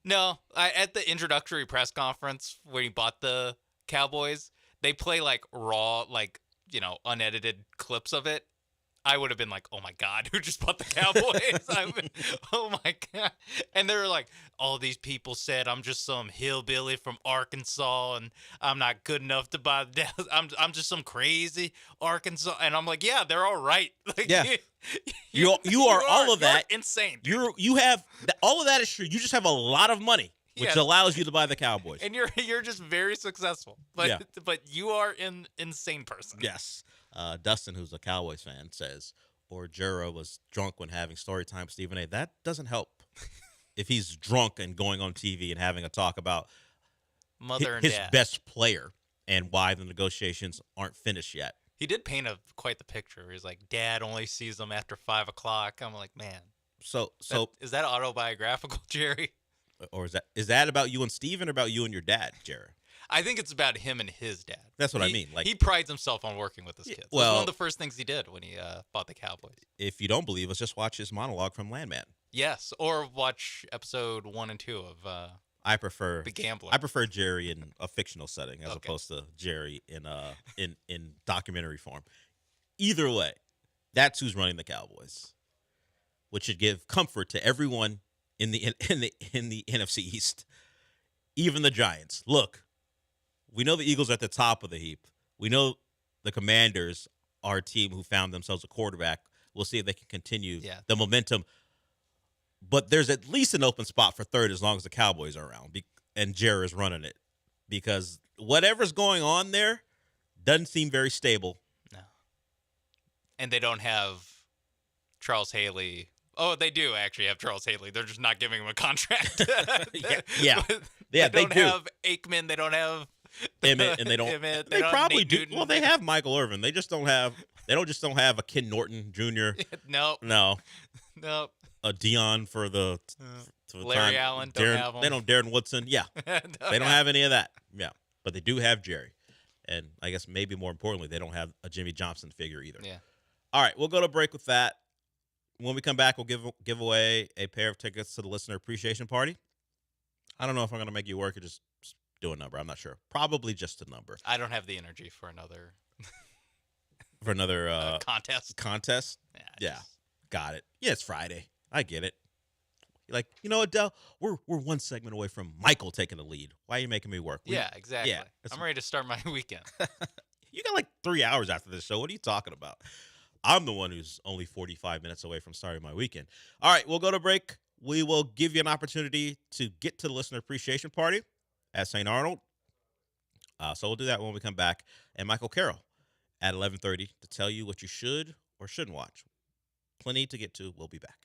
No, at the introductory press conference when he bought the Cowboys, they play like raw, like, unedited clips of it. I would have been like, oh my God, who just bought the Cowboys? Oh my God. And they were like, all these people said I'm just some hillbilly from Arkansas and I'm not good enough to buy the Dallas. I'm just some crazy Arkansas. And I'm like, yeah, they're all right. Like, yeah. You are all of that. Insane. You have all of that is true. You just have a lot of money, which allows you to buy the Cowboys. And you're just very successful. But you are an insane person. Yes. Dustin, who's a Cowboys fan, says, or Jura was drunk when having story time with Stephen A. That doesn't help. If he's drunk and going on TV and having a talk about his best player and why the negotiations aren't finished yet. He did paint quite the picture. He's like, Dad only sees them after 5 o'clock. I'm like, man. So is that autobiographical, Jerry? Or is that about you and Steven or about you and your dad, Jerry? I think it's about him and his dad. That's what I mean. Like, he prides himself on working with his kids. Well, that's one of the first things he did when he bought the Cowboys. If you don't believe us, just watch his monologue from Landman. Yes, or watch episode 1 and 2 of I prefer The Gambler. I prefer Jerry in a fictional setting as opposed to Jerry in documentary form. Either way, that's who's running the Cowboys, which should give comfort to everyone in the NFC East, even the Giants. Look. We know the Eagles are at the top of the heap. We know the Commanders are a team who found themselves a quarterback. We'll see if they can continue the momentum. But there's at least an open spot for third as long as the Cowboys are around and Jerry is running it. Because whatever's going on there doesn't seem very stable. No. And they don't have Charles Haley. Oh, they do actually have Charles Haley. They're just not giving him a contract. Yeah, they do. Don't have Aikman. They don't have Emmett, and they don't. Emmett, they probably do. Newton. Well, they have Michael Irvin. They just don't have. They don't have a Ken Norton Jr. No. A Dion for the Larry time. Allen. Don't have him. They don't Darren Woodson. Yeah, they don't have any of that. Yeah, but they do have Jerry, and I guess maybe more importantly, they don't have a Jimmy Johnson figure either. Yeah. All right, we'll go to break with that. When we come back, we'll give away a pair of tickets to the listener appreciation party. I don't know if I'm going to make you work or just do a number. I'm not sure. Probably just a number. I don't have the energy for another contest. Contest? Yeah. Got it. Yeah, it's Friday. I get it. Like, you know what, Del? We're one segment away from Michael taking the lead. Why are you making me work? Yeah, exactly. Yeah, I'm ready to start my weekend. You got like 3 hours after this show. What are you talking about? I'm the one who's only 45 minutes away from starting my weekend. All right, we'll go to break. We will give you an opportunity to get to the listener appreciation party at St. Arnold. So we'll do that when we come back. And Michael Carroll at 11:30 to tell you what you should or shouldn't watch. Plenty to get to. We'll be back.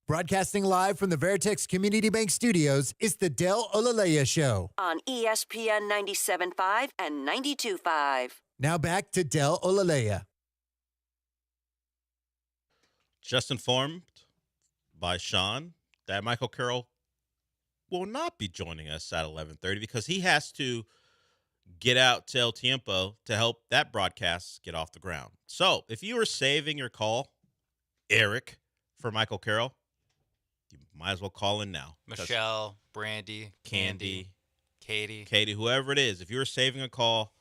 Broadcasting live from the Veritex Community Bank Studios, it's the Del Olaleye Show. On ESPN 97.5 and 92.5. Now back to Del Olaleye. Just informed by Sean that Michael Carroll will not be joining us at 11:30 because he has to get out to El Tiempo to help that broadcast get off the ground. So if you were saving your call, Eric, for Michael Carroll, you might as well call in now. Michelle, Brandy, Candy, Katie, whoever it is, if you were saving a call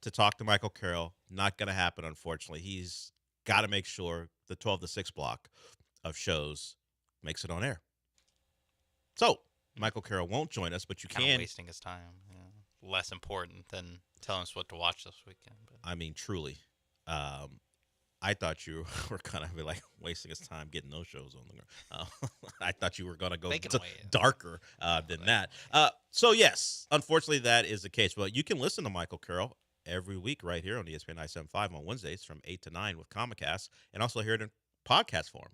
to talk to Michael Carroll, not going to happen, unfortunately. He's got to make sure the 12 to 6 block of shows makes it on air. So Michael Carroll won't join us, but you kind can. of wasting his time. Yeah. Less important than telling us what to watch this weekend. But. I mean, truly. I thought you were kind of like wasting his time getting those shows on the ground. I thought you were going to go darker than that. So, yes, unfortunately, that is the case. But you can listen to Michael Carroll every week right here on ESPN 97.5 on Wednesdays from 8 to 9 with Comcast, and also hear it in podcast form.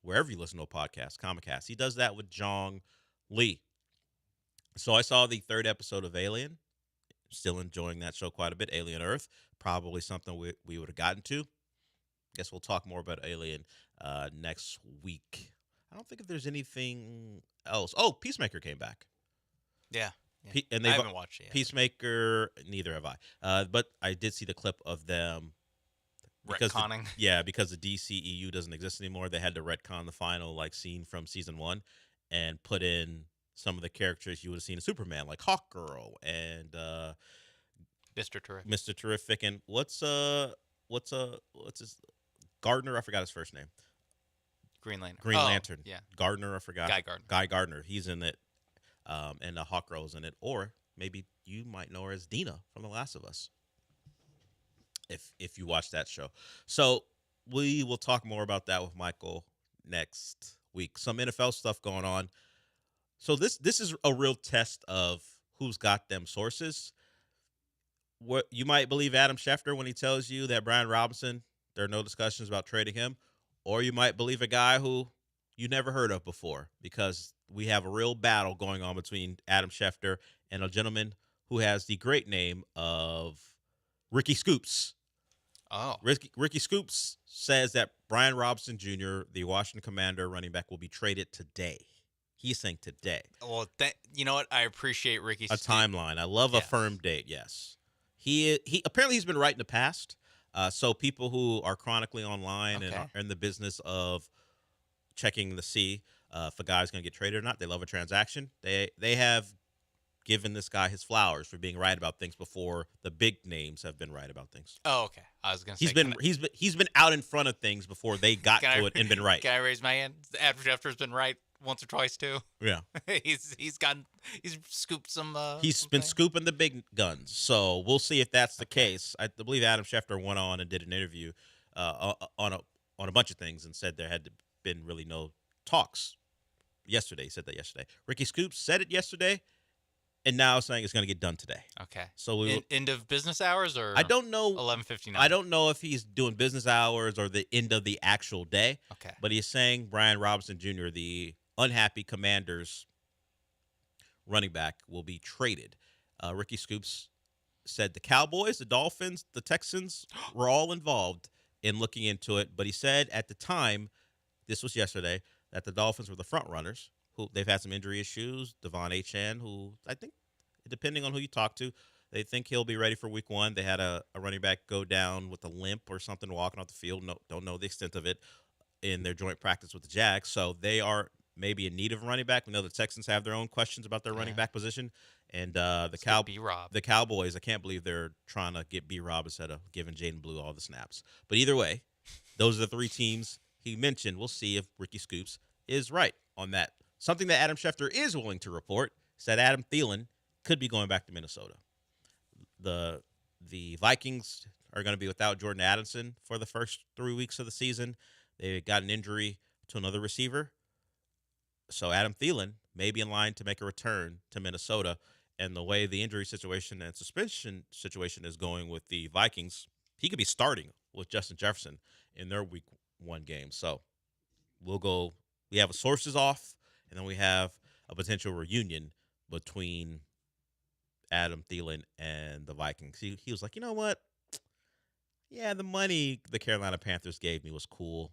Wherever you listen to a podcast, Comcast. He does that with Jong Lee. So I saw the 3rd episode of Alien. Still enjoying that show quite a bit. Alien Earth, probably something we would have gotten to. Guess we'll talk more about Alien next week. I don't think if there's anything else. Oh, Peacemaker came back. Yeah. And I haven't watched it yet. Peacemaker, neither have I. But I did see the clip of them. Retconning? Because the DCEU doesn't exist anymore. They had to retcon the final scene from season 1 and put in some of the characters you would have seen in Superman, like Hawkgirl and Mr. Terrific, and what's his Gardner? I forgot his first name. Green Lantern. Lantern. Yeah. Gardner. I forgot. Guy Gardner. Guy Gardner. He's in it, and Hawkgirl is in it. Or maybe you might know her as Dina from The Last of Us. If you watch that show, so we will talk more about that with Michael next week. Some NFL stuff going on. So this is a real test of who's got them sources. What you might believe Adam Schefter when he tells you that Brian Robinson, there are no discussions about trading him, or you might believe a guy who you never heard of before, because we have a real battle going on between Adam Schefter and a gentleman who has the great name of Ricky Scoops. Oh. Ricky Scoops says that Brian Robinson Jr., the Washington Commander running back, will be traded today. He's saying today. Well, you know what? I appreciate Ricky's timeline. I love a firm date. Yes, he apparently he's been right in the past. So people who are chronically online and are in the business of checking to see if a guy's going to get traded or not, they love a transaction. They have given this guy his flowers for being right about things before the big names have been right about things. Oh, okay. I was going to say he's been out in front of things before they got to it and been right. Can I raise my hand? Adam Schefter's been right once or twice too. Yeah. he's scooped some. He's been scooping the big guns. So we'll see if that's the case. I believe Adam Schefter went on and did an interview on a bunch of things and said there had been really no talks yesterday. He said that yesterday. Ricky Scoops said it yesterday, and now saying it's going to get done today. Okay. So end of business hours, or I don't know. 11:59. I don't know if he's doing business hours or the end of the actual day. Okay. But he's saying Brian Robinson Jr., the unhappy Commanders running back, will be traded. Ricky Scoops said the Cowboys, the Dolphins, the Texans were all involved in looking into it. But he said at the time, this was yesterday, that the Dolphins were the front runners. Who they've had some injury issues. Devon Achane, who I think, depending on who you talk to, they think he'll be ready for week 1. They had a running back go down with a limp or something walking off the field. Don't know the extent of it in their joint practice with the Jags. So they are maybe in need of a running back. We know the Texans have their own questions about their running back position. And the Cowboys, I can't believe they're trying to get B-Rob instead of giving Jaden Blue all the snaps. But either way, those are the 3 teams he mentioned. We'll see if Ricky Scoops is right on that. Something that Adam Schefter is willing to report is that Adam Thielen could be going back to Minnesota. The Vikings are going to be without Jordan Addison for the first 3 weeks of the season. They got an injury to another receiver. So Adam Thielen may be in line to make a return to Minnesota. And the way the injury situation and suspension situation is going with the Vikings, he could be starting with Justin Jefferson in their week 1 game. So we'll go we have sources off, and then we have a potential reunion between Adam Thielen and the Vikings. He was like, you know what? Yeah, the money the Carolina Panthers gave me was cool,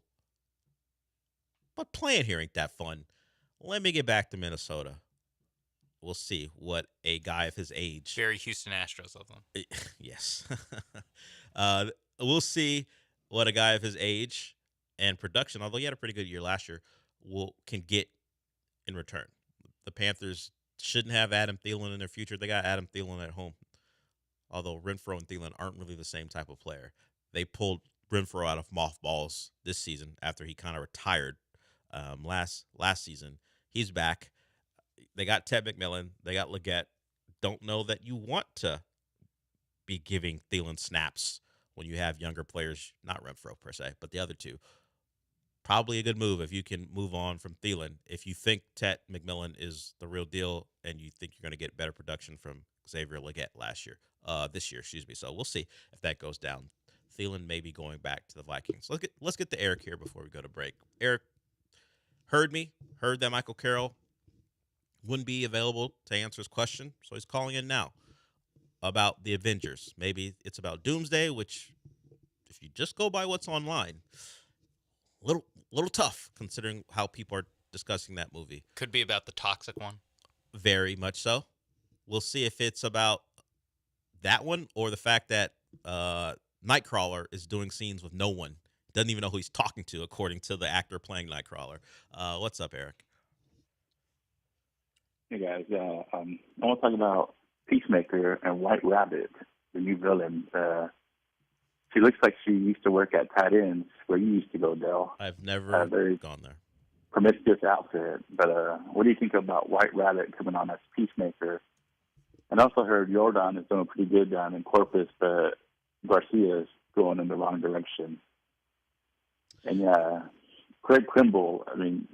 but playing here ain't that fun. Let me get back to Minnesota. We'll see what a guy of his age. Very Houston Astros of them. Yes. We'll see what a guy of his age and production, although he had a pretty good year last year, can get in return. The Panthers shouldn't have Adam Thielen in their future. They got Adam Thielen at home, although Renfrow and Thielen aren't really the same type of player. They pulled Renfrow out of mothballs this season after he kind of retired last season. He's back. They got Ted McMillan. They got Leggett. Don't know that you want to be giving Thielen snaps when you have younger players, not Renfrow per se, but the other two. Probably a good move if you can move on from Thielen. If you think Ted McMillan is the real deal and you think you're going to get better production from Xavier Leggett this year. So we'll see if that goes down. Thielen may be going back to the Vikings. Let's get to Eric here before we go to break. Eric heard that Michael Carroll wouldn't be available to answer his question, so he's calling in now about the Avengers. Maybe it's about Doomsday, which, if you just go by what's online, little tough considering how people are discussing that movie. Could be about the toxic one. Very much so. We'll see if it's about that one or the fact that Nightcrawler is doing scenes with no one. Doesn't even know who he's talking to, according to the actor playing Nightcrawler. What's up, Eric? Hey, guys. I want to talk about Peacemaker and White Rabbit, the new villain. She looks like she used to work at Tight Ends, where you used to go, Dell. I've never gone there. Promiscuous outfit. But what do you think about White Rabbit coming on as Peacemaker? And I also heard Jordan is doing pretty good down in Corpus, but Garcia is going in the wrong direction. And Craig Kimbrell,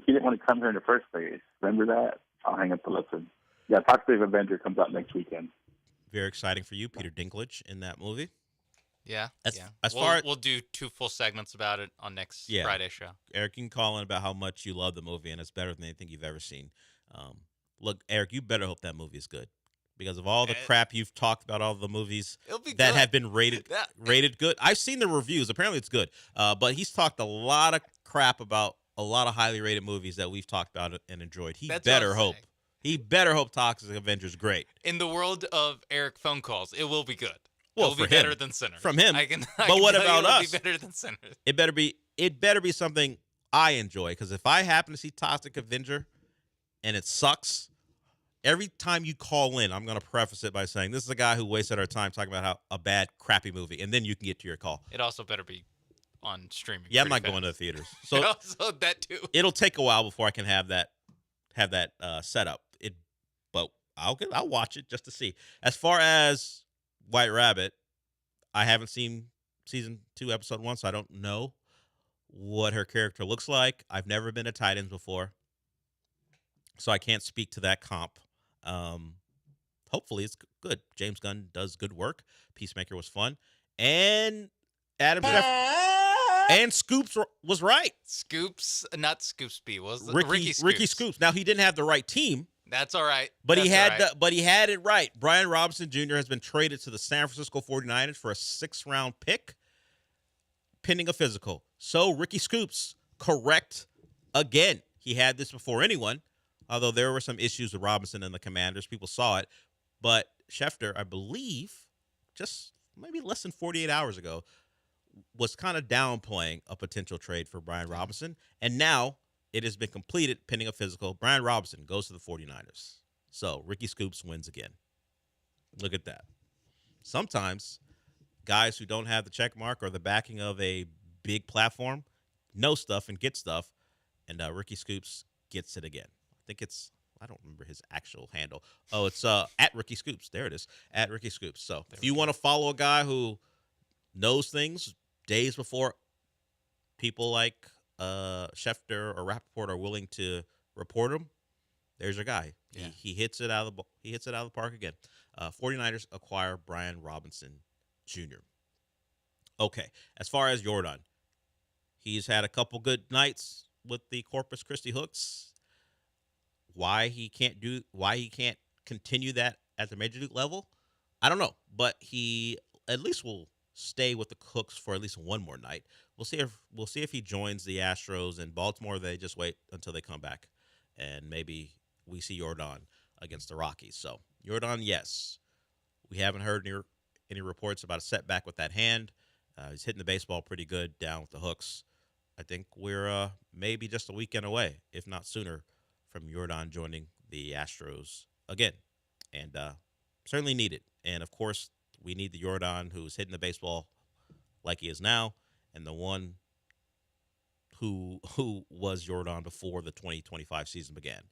he didn't want to come here in the first place. Remember that? I'll hang up to listen. Yeah, Toxic Avenger comes out next weekend. Very exciting for you, Peter Dinklage, in that movie. Yeah. We'll do 2 full segments about it on next Friday show. Eric, you can call in about how much you love the movie, and it's better than anything you've ever seen. Look, Eric, you better hope that movie is good. Because of all the crap you've talked about, all the movies that have been rated good. I've seen the reviews. Apparently it's good. But he's talked a lot of crap about a lot of highly rated movies that we've talked about and enjoyed. He better hope Toxic Avenger is great. In the world of Eric phone calls, it will be good. Well, it will be better than Sinners. From him. But what about us? It will be better than Sinners. It better be something I enjoy. Because if I happen to see Toxic Avenger and it sucks, every time you call in, I'm going to preface it by saying, this is a guy who wasted our time talking about how a bad, crappy movie, and then you can get to your call. It also better be on streaming. Yeah, I'm not going to the theaters. So also that too. It'll take a while before I can have that set up. But I'll watch it just to see. As far as White Rabbit, I haven't seen season 2, episode 1, so I don't know what her character looks like. I've never been to Tight Ends before, so I can't speak to that comp. Hopefully it's good. James Gunn does good work. Peacemaker was fun. And Adam and Scoops was right. Not Scoops B. Was Ricky Scoops. Now, he didn't have the right team. That's all right. But he had it right. Brian Robinson Jr. has been traded to the San Francisco 49ers for a 6th-round pick, pending a physical. So Ricky Scoops, correct again. He had this before anyone, although there were some issues with Robinson and the Commanders. People saw it. But Schefter, I believe, just maybe less than 48 hours ago, was kind of downplaying a potential trade for Brian Robinson. And now it has been completed pending a physical. Brian Robinson goes to the 49ers. So Ricky Scoops wins again. Look at that. Sometimes guys who don't have the check mark or the backing of a big platform know stuff and get stuff. And Ricky Scoops gets it again. I don't remember his actual handle. Oh, it's at Ricky Scoops. There it is. At Ricky Scoops. So if you want to follow a guy who knows things days before people like Schefter or Rappaport are willing to report him, there's your guy. Yeah. He hits it out of the park again. 49ers acquire Brian Robinson Jr. Okay, as far as Jordan, he's had a couple good nights, with the Corpus Christi Hooks. Why he can't continue that at the major league level, I don't know. But he at least will stay with the Hooks for at least one more night. We'll see if he joins the Astros in Baltimore. They just wait until they come back, and maybe we see Jordan against the Rockies. So Jordan, yes, we haven't heard any reports about a setback with that hand. He's hitting the baseball pretty good down with the Hooks. I think we're maybe just a weekend away, if not sooner, from Jordan joining the Astros again, and certainly need it. And of course, we need the Jordan who's hitting the baseball like he is now, and the one who was Jordan before the 2025 season began,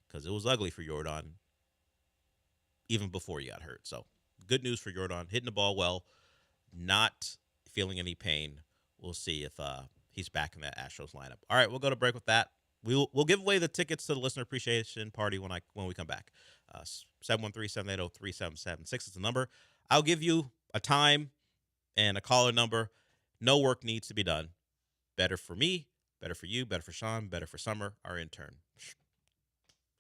because it was ugly for Jordan even before he got hurt. So good news for Jordan, hitting the ball well, not feeling any pain. We'll see if he's back in that Astros lineup. All right, we'll go to break with that. We'll give away the tickets to the listener appreciation party when we come back. 713-780-3776 is the number. I'll give you a time and a caller number. No work needs to be done. Better for me, better for you, better for Sean, better for Summer, our intern.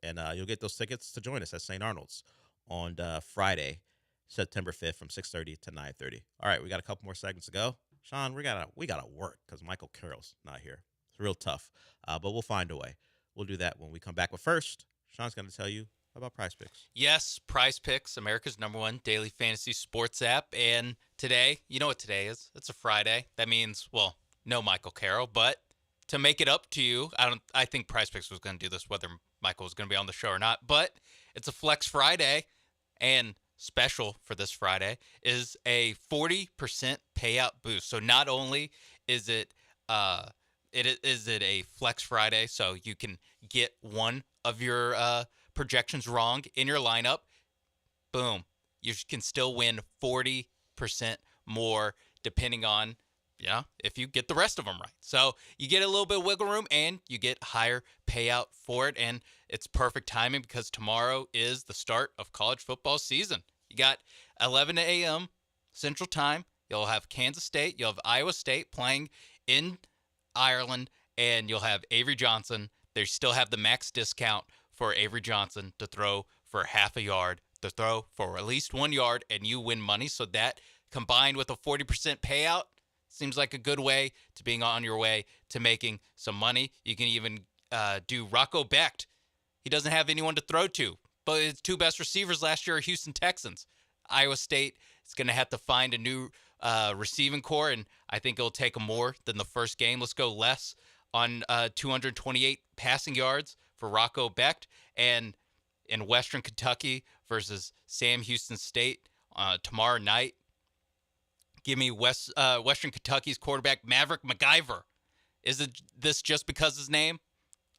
And you'll get those tickets to join us at St. Arnold's on Friday, September 5th from 6:30 to 9:30. All right, we got a couple more segments to go. Sean, we gotta work because Michael Carroll's not here. It's real tough, but we'll find a way. We'll do that when we come back. But first, Sean's going to tell you about Prize Picks. Yes, Prize Picks, America's #1 daily fantasy sports app. And today, you know what today is? It's a Friday. That means, well, no Michael Carroll. But to make it up to you, I think Prize Picks was going to do this whether Michael was going to be on the show or not. But it's a Flex Friday, and special for this Friday is a 40% payout boost. So not only is it is it a Flex Friday, so you can get one of your projections wrong in your lineup, boom, you can still win 40% more depending on, if you get the rest of them right. So you get a little bit of wiggle room and you get higher payout for it, and it's perfect timing because tomorrow is the start of college football season. You got 11 a.m. Central Time. You'll have Kansas State. You'll have Iowa State playing in Ireland, and you'll have Avery Johnson. They still have the max discount for Avery Johnson to throw for half a yard, to throw for at least 1 yard, and you win money. So that combined with a 40% payout seems like a good way to being on your way to making some money. You can even do Rocco Becht. He doesn't have anyone to throw to, but his two best receivers last year are Houston Texans. Iowa State is going to have to find a new receiving core, and I think it'll take more than the first game. Let's go less on 228 passing yards for Rocco Becht. And in Western Kentucky versus Sam Houston State tomorrow night, give me Western Kentucky's quarterback, Maverick MacGyver. Is it this just because his name?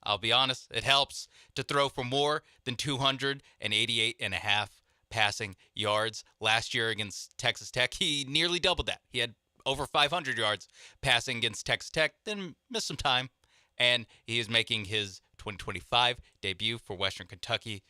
I'll be honest, it helps to throw for more than 288.5 passing yards. Last year against Texas Tech, he nearly doubled that. He had over 500 yards passing against Texas Tech, then missed some time, and he is making his 2025 debut for Western Kentucky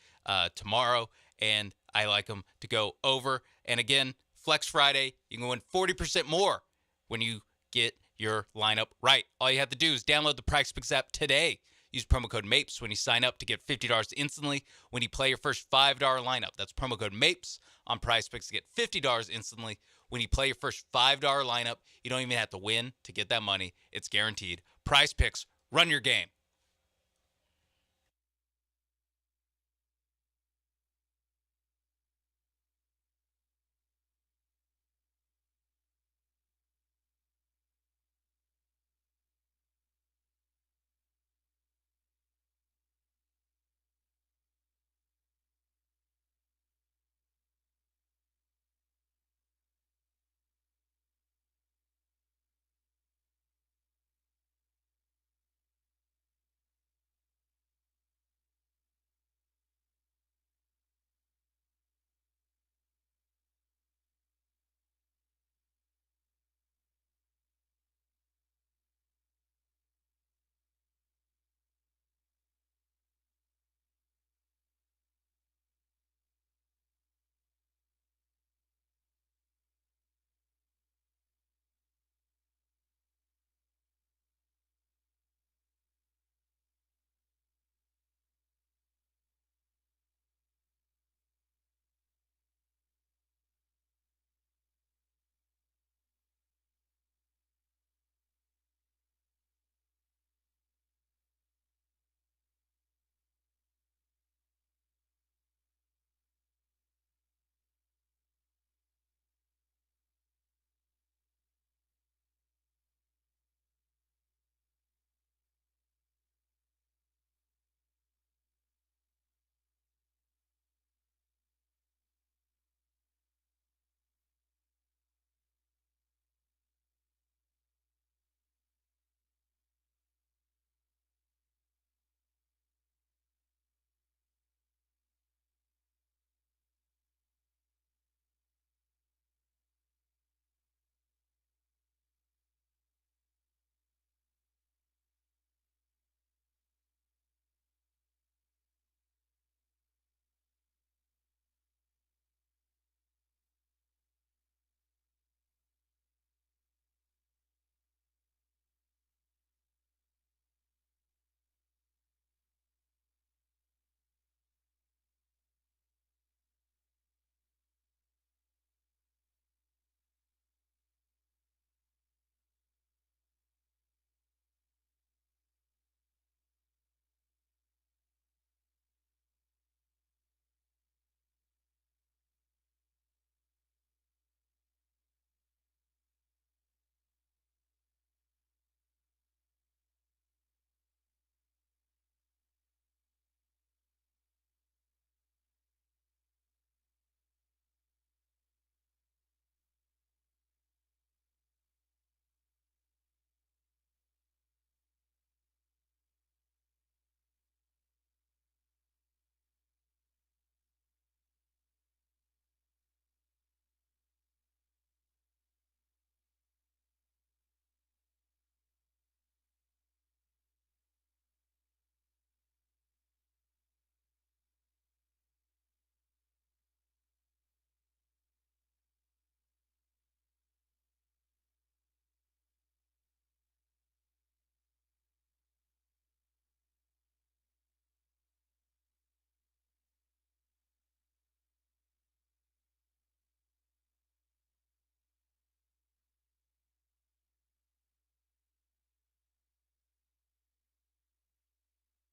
tomorrow, and I like him to go over. And again, Flex Friday, you can win 40% more when you get your lineup right. All you have to do is download the Prize Picks app today. Use promo code MAPES when you sign up to get $50 instantly when you play your first $5 lineup. That's promo code MAPES on Prize Picks to get $50 instantly when you play your first $5 lineup. You don't even have to win to get that money. It's guaranteed. Prize Picks, run your game.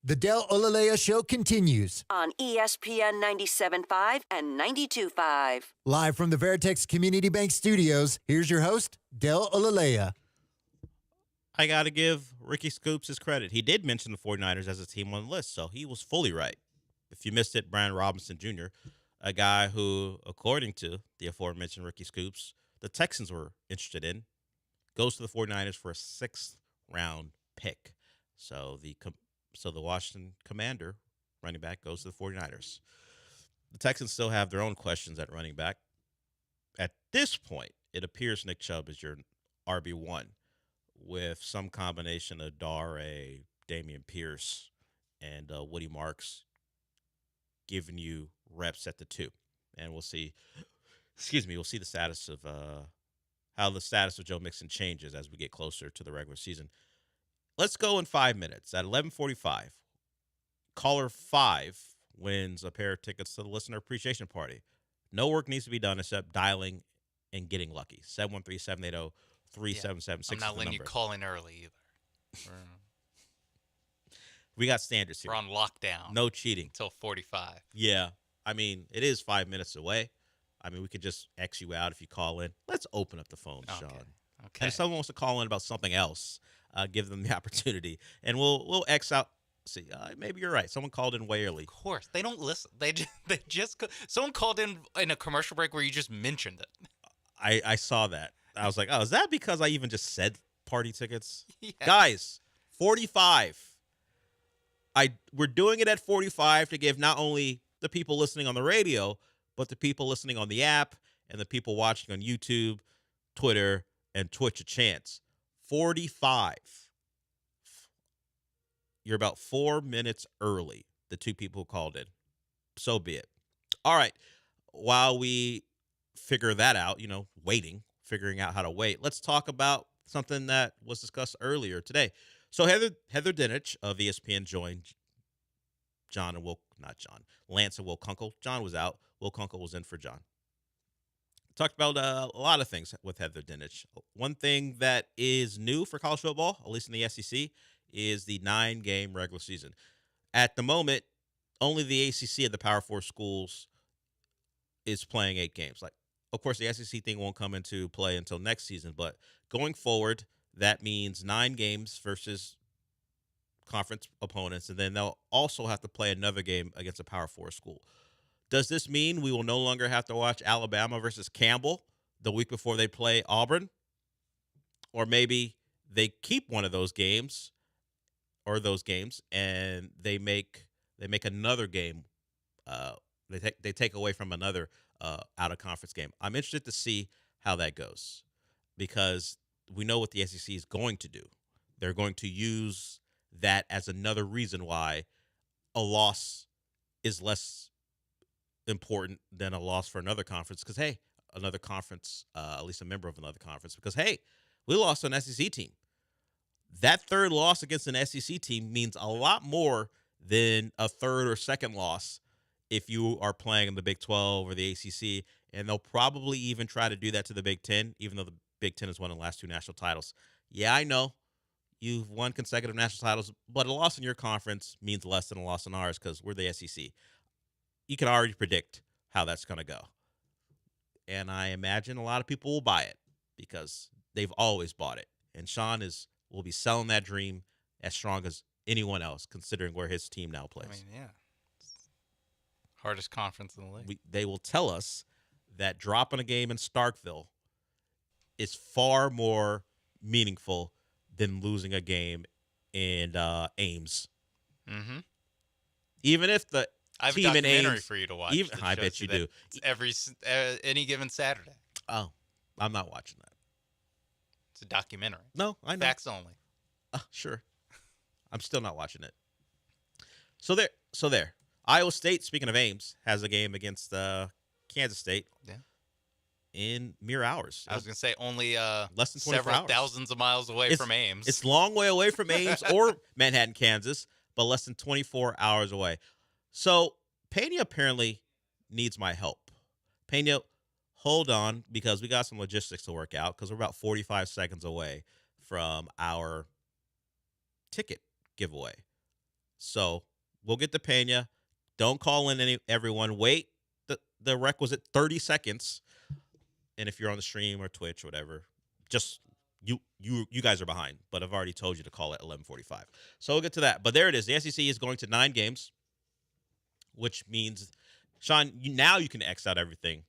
The Del Olaleye Show continues. On ESPN 97.5 and 92.5. Live from the Veritex Community Bank Studios, here's your host, Del Olaleye. I got to give Ricky Scoops his credit. He did mention the 49ers as a team on the list, so he was fully right. If you missed it, Brian Robinson Jr., a guy who, according to the aforementioned Ricky Scoops, the Texans were interested in, goes to the 49ers for a 6th-round pick. So the Washington Commander running back goes to the 49ers. The Texans still have their own questions at running back. At this point, it appears Nick Chubb is your RB1 with some combination of Dare, Damian Pierce, and Woody Marks giving you reps at the 2. And we'll see the status of how the status of Joe Mixon changes as we get closer to the regular season. Let's go in 5 minutes. At 11:45, caller 5 wins a pair of tickets to the listener appreciation party. No work needs to be done except dialing and getting lucky. 713-780-3776. I'm not letting you call in early either. We got standards here. We're on lockdown. No cheating. Until 45. Yeah. I mean, it is 5 minutes away. I mean, we could just X you out if you call in. Let's open up the phone, Sean. Okay. And if someone wants to call in about something else, give them the opportunity. And we'll X out. See, maybe you're right. Someone called in way early. Of course. They don't listen. They just someone called in a commercial break where you just mentioned it. I saw that. I was like, oh, is that because I even just said party tickets? Yeah. Guys, 45. We're doing it at 45 to give not only the people listening on the radio, but the people listening on the app and the people watching on YouTube, Twitter, and Twitch a chance. 45. You're about 4 minutes early, the 2 people who called in. So be it. All right. While we figure that out, figuring out how to wait, let's talk about something that was discussed earlier today. So Heather Dinich of ESPN joined Lance and Will Kunkel. John was out. Will Kunkel was in for John. Talked about a lot of things with Heather Dinich. One thing that is new for college football, at least in the SEC, is the 9-game regular season. At the moment, only the ACC and the Power 4 schools is playing 8 games. Of course, the SEC thing won't come into play until next season, but going forward, that means 9 games versus conference opponents, and then they'll also have to play another game against a Power 4 school. Does this mean we will no longer have to watch Alabama versus Campbell the week before they play Auburn? Or maybe they keep one of those games and they make another game. They take away from another out of conference game. I'm interested to see how that goes because we know what the SEC is going to do. They're going to use that as another reason why a loss is less important than a loss for another conference because, hey, another conference, at least a member of another conference, because, hey, we lost to an SEC team. That third loss against an SEC team means a lot more than a third or second loss if you are playing in the Big 12 or the ACC, and they'll probably even try to do that to the Big 10, even though the Big 10 has won the last 2 national titles. Yeah, I know you've won consecutive national titles, but a loss in your conference means less than a loss in ours because we're the SEC. You can already predict how that's going to go. And I imagine a lot of people will buy it because they've always bought it. And Sean will be selling that dream as strong as anyone else, considering where his team now plays. I mean, yeah. Hardest conference in the league. They will tell us that dropping a game in Starkville is far more meaningful than losing a game in Ames. Mm-hmm. Even if the I have team a documentary in Ames, for you to watch. I bet you do. It's any given Saturday. Oh, I'm not watching that. It's a documentary. No, I know. Facts only. Sure. I'm still not watching it. So there. Iowa State, speaking of Ames, has a game against Kansas State. Yeah. In mere hours. I was going to say only less than 24 several hours. thousands of miles away from Ames. It's a long way away from Ames or Manhattan, Kansas, but less than 24 hours away. So Pena apparently needs my help. Pena, hold on, because we got some logistics to work out because we're about 45 seconds away from our ticket giveaway. So we'll get to Pena. Don't call in everyone. Wait the requisite 30 seconds. And if you're on the stream or Twitch or whatever, just you guys are behind. But I've already told you to call at 11:45. So we'll get to that. But there it is. The SEC is going to 9 games, which means, Sean, now you can X out everything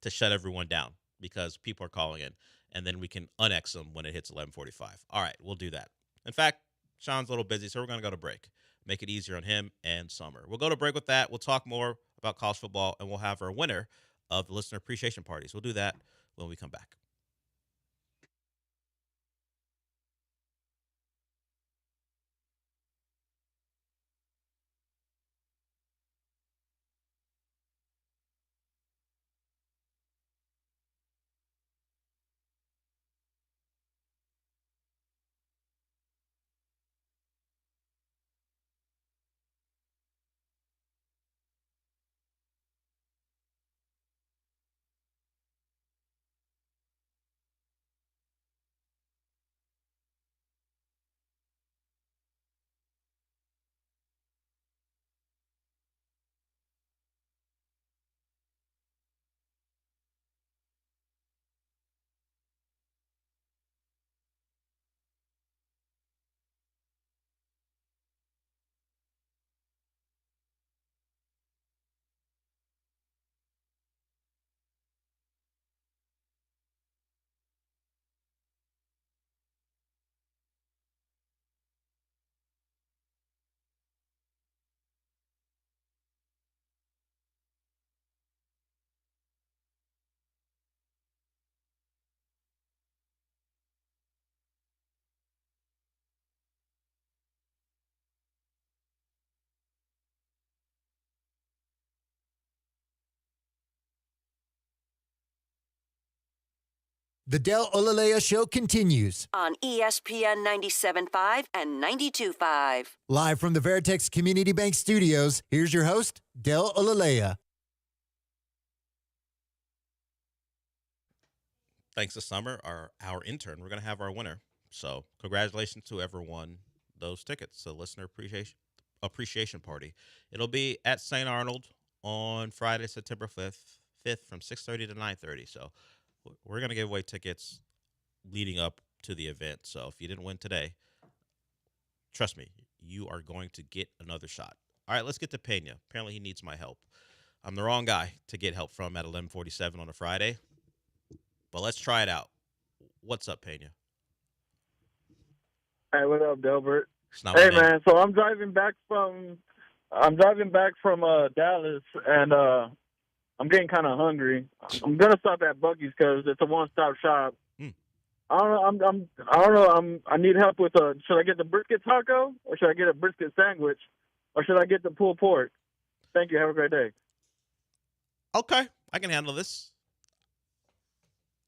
to shut everyone down because people are calling in. And then we can un-X them when it hits 11:45. All right, we'll do that. In fact, Sean's a little busy, so we're going to go to break. Make it easier on him and Summer. We'll go to break with that. We'll talk more about college football, and we'll have our winner of the listener appreciation parties. We'll do that when we come back. The Del Olaleye Show continues. On ESPN 97.5 and 92.5. Live from the Veritex Community Bank Studios, here's your host, Del Olaleye. Thanks to Summer, our intern, we're going to have our winner. So congratulations to everyone those tickets. So listener appreciation party. It'll be at St. Arnold on Friday, September 5th from 6:30 to 9:30. So we're going to give away tickets leading up to the event. So if you didn't win today, trust me, you are going to get another shot. All right, let's get to Pena. Apparently he needs my help. I'm the wrong guy to get help from at 11:47 on a Friday, but let's try it out. What's up, Pena? Hey, what up, Delbert? Hey, man. So I'm driving back from Dallas, and I'm getting kind of hungry. I'm gonna stop at Buc-ee's because it's a one-stop shop. I don't know. I need help with should I get the brisket taco or should I get a brisket sandwich or should I get the pulled pork? Thank you. Have a great day. Okay, I can handle this.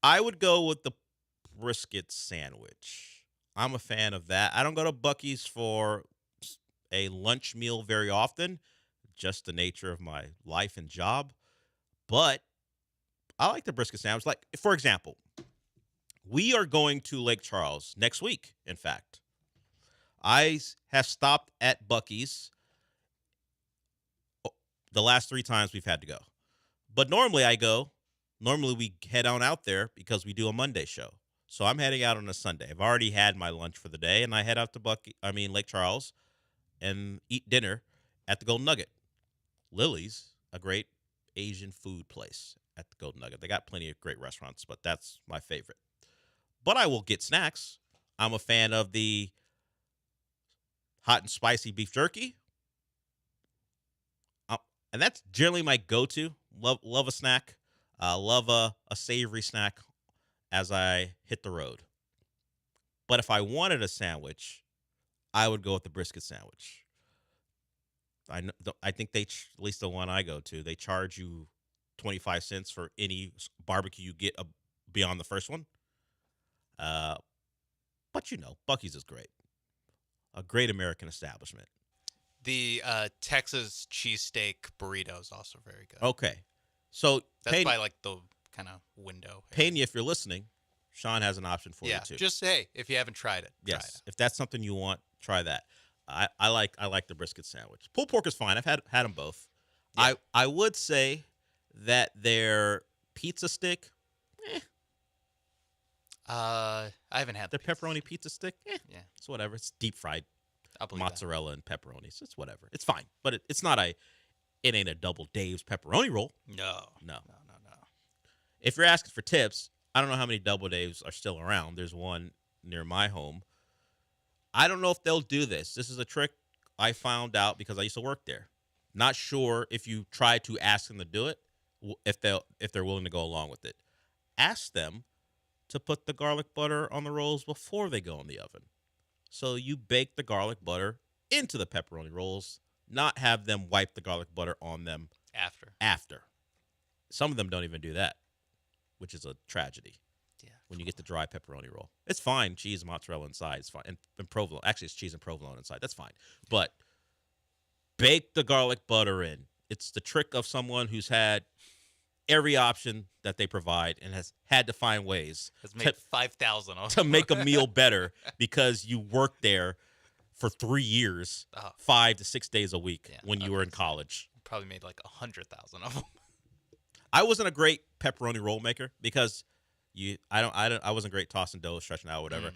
I would go with the brisket sandwich. I'm a fan of that. I don't go to Buc-ee's for a lunch meal very often, just the nature of my life and job. But I like the brisket sandwich. Like, for example, we are going to Lake Charles next week, in fact. I have stopped at Buc-ee's the last 3 times we've had to go. But normally we head on out there because we do a Monday show. So I'm heading out on a Sunday. I've already had my lunch for the day, and I head out to Lake Charles and eat dinner at the Golden Nugget. Lily's, a great Asian food place at the Golden Nugget. They got plenty of great restaurants, but that's my favorite. But I will get snacks. I'm a fan of the hot and spicy beef jerky. And that's generally my go-to. Love a snack. Love a savory snack as I hit the road. But if I wanted a sandwich, I would go with the brisket sandwich. I think at least the one I go to, they charge you 25 cents for any barbecue you get beyond the first one. But Buc-ee's is great. A great American establishment. The Texas cheesesteak burrito is also very good. Okay. So that's by like the kind of window. Pena, if you're listening, Sean has an option for you too. Just say if you haven't tried it. Yes. Try it. If that's something you want, try that. I like the brisket sandwich. Pulled pork is fine. I've had them both. Yeah. I would say that their pizza stick. I haven't had the pepperoni pizza stick. Yeah, it's whatever. It's deep fried believe mozzarella and pepperoni. So it's whatever. It's fine, but it's not a. It ain't a Double Dave's pepperoni roll. No. If you're asking for tips, I don't know how many Double Dave's are still around. There's one near my home. I don't know if they'll do this. This is a trick I found out because I used to work there. Not sure if you try to ask them to do it, if they're willing to go along with it. Ask them to put the garlic butter on the rolls before they go in the oven. So you bake the garlic butter into the pepperoni rolls, not have them wipe the garlic butter on them after. Some of them don't even do that, which is a tragedy. Yeah. When you get the dry pepperoni roll. It's fine. Cheese and mozzarella inside. It's fine. And provolone. Actually, it's cheese and provolone inside. That's fine. But bake the garlic butter in. It's the trick of someone who's had every option that they provide and has had to find ways Has made 5,000 of to make a meal better because you worked there for 3 years, 5 to 6 days a week when you were in college. Probably made like 100,000 of them. I wasn't a great pepperoni roll maker because I wasn't great tossing dough, stretching out, whatever.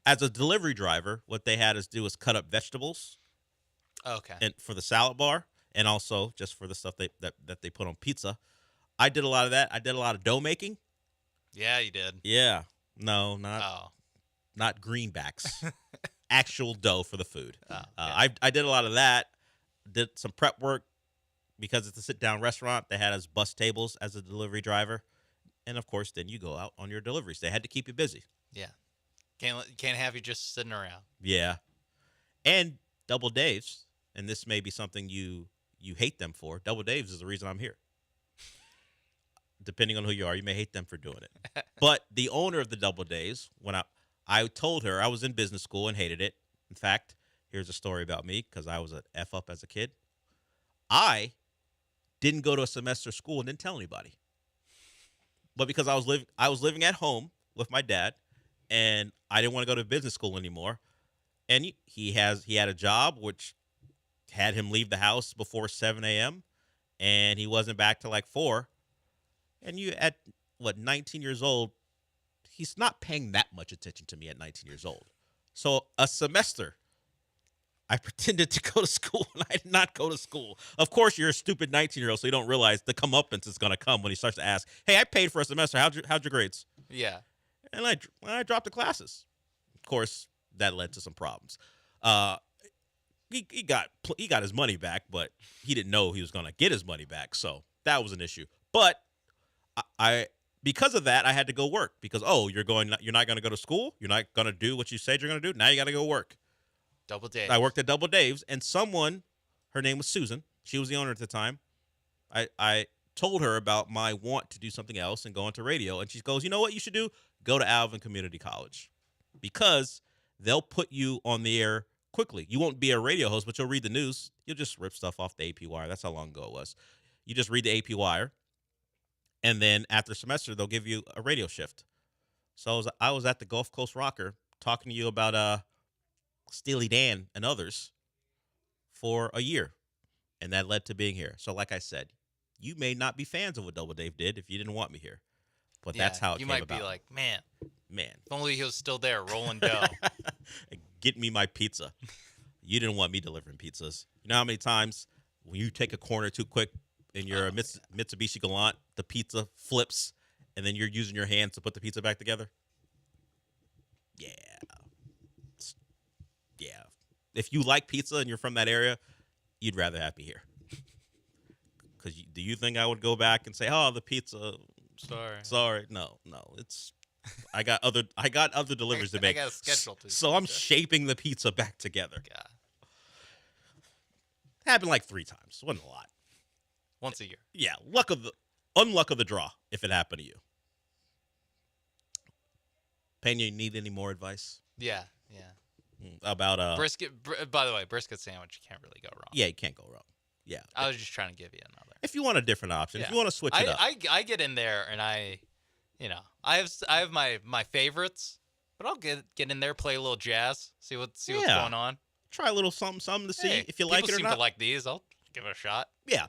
As a delivery driver, what they had us do was cut up vegetables. Okay. And for the salad bar, and also just for the stuff that they put on pizza. I did a lot of that. I did a lot of dough making. Yeah, you did. Yeah. No, not greenbacks. Actual dough for the food. I did a lot of that. Did some prep work because it's a sit-down restaurant. They had us bus tables as a delivery driver. And, of course, then you go out on your deliveries. They had to keep you busy. Yeah. Can't have you just sitting around. Yeah. And Double Dave's, and this may be something you hate them for. Double Dave's is the reason I'm here. Depending on who you are, you may hate them for doing it. But the owner of the Double Dave's, when I told her I was in business school and hated it. In fact, here's a story about me because I was an F up as a kid. I didn't go to a semester of school and didn't tell anybody. But because I was living at home with my dad, and I didn't want to go to business school anymore. And he had a job which had him leave the house before 7 a.m. and he wasn't back till like 4. And you at 19 years old, he's not paying that much attention to me at 19 years old. So a semester, I pretended to go to school, and I did not go to school. Of course, you're a stupid 19-year-old, so you don't realize the comeuppance is going to come when he starts to ask, hey, I paid for a semester. How'd your grades? Yeah. And I dropped the classes. Of course, that led to some problems. He got his money back, but he didn't know he was going to get his money back, so that was an issue. But I because of that, I had to go work because you're not going to go to school. You're not going to do what you said you're going to do. Now you got to go work. Double Dave's. I worked at Double Dave's, and someone, her name was Susan. She was the owner at the time. I told her about my want to do something else and go into radio, and she goes, you know what you should do? Go to Alvin Community College because they'll put you on the air quickly. You won't be a radio host, but you'll read the news. You'll just rip stuff off the AP wire. That's how long ago it was. You just read the AP wire, and then after semester, they'll give you a radio shift. So I was at the Gulf Coast Rocker talking to you about Steely Dan and others for a year, and that led to being here. So like I said, you may not be fans of what Double Dave did if you didn't want me here, but that's how it came about. You might be like, man, if only he was still there rolling dough. Get me my pizza. You didn't want me delivering pizzas. You know how many times when you take a corner too quick in your Mitsubishi Gallant, the pizza flips, and then you're using your hands to put the pizza back together? Yeah. If you like pizza and you're from that area, you'd rather have me here. Because do you think I would go back and say, "Oh, the pizza"? Sorry. No. I got other deliveries to make. I got a schedule to. So I'm shaping the pizza back together. God. Happened like 3 times. Wasn't a lot. Once a year. Yeah. Unluck of the draw if it happened to you. Pena, you need any more advice? Yeah. About brisket. By the way, brisket sandwich, you can't really go wrong. Yeah, you can't go wrong. Yeah. I was just trying to give you another. If you want a different option, if you want to switch it up. I get in there and I have my favorites, but I'll get in there, play a little jazz, see what's going on. try a little something to see Hey, if you like it or people seem not. to like these. I'll give it a shot. Yeah.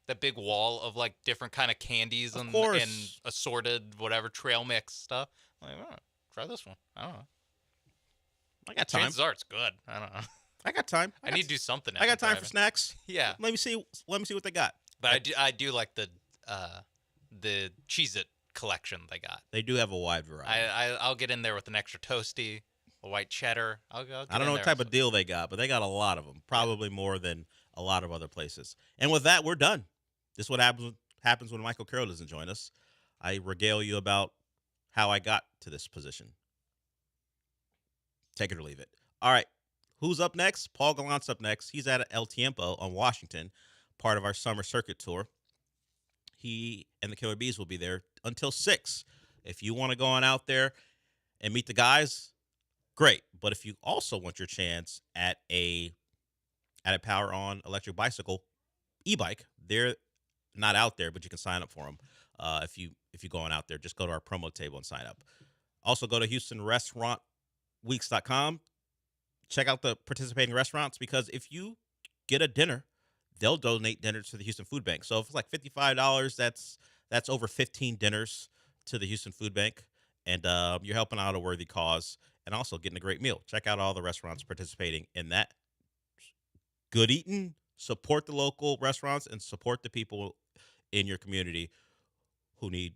That big wall of like different kind of candies and assorted whatever trail mix stuff. I'm like, oh, try this one. I don't know. I got time. Chances are it's good. I don't know. I got time. I need to do something. I got time for snacks. Yeah. Let me see what they got. But I do like the Cheez-It collection they got. They do have a wide variety. I'll get in there with an extra toasty, a white cheddar. I'll get I don't know what type of deal they got, but they got a lot of them. Probably more than a lot of other places. And with that, we're done. This is what happens when Michael Carroll doesn't join us. I regale you about how I got to this position. Take it or leave it. All right. Who's up next? Paul Gallant's up next. He's at El Tiempo on Washington, part of our summer circuit tour. He and the Killer Bees will be there until 6. If you want to go on out there and meet the guys, great. But if you also want your chance at a Power On electric bicycle, e-bike, they're not out there, but you can sign up for them. If you go on out there, just go to our promo table and sign up. Also go to HoustonRestaurantWeeks.com. Check out the participating restaurants, because if you get a dinner, they'll donate dinner to the Houston Food Bank. So if it's like $55, that's over 15 dinners to the Houston Food Bank, and you're helping out a worthy cause and also getting a great meal. Check out all the restaurants participating in that. Good eating. Support the local restaurants and support the people in your community who need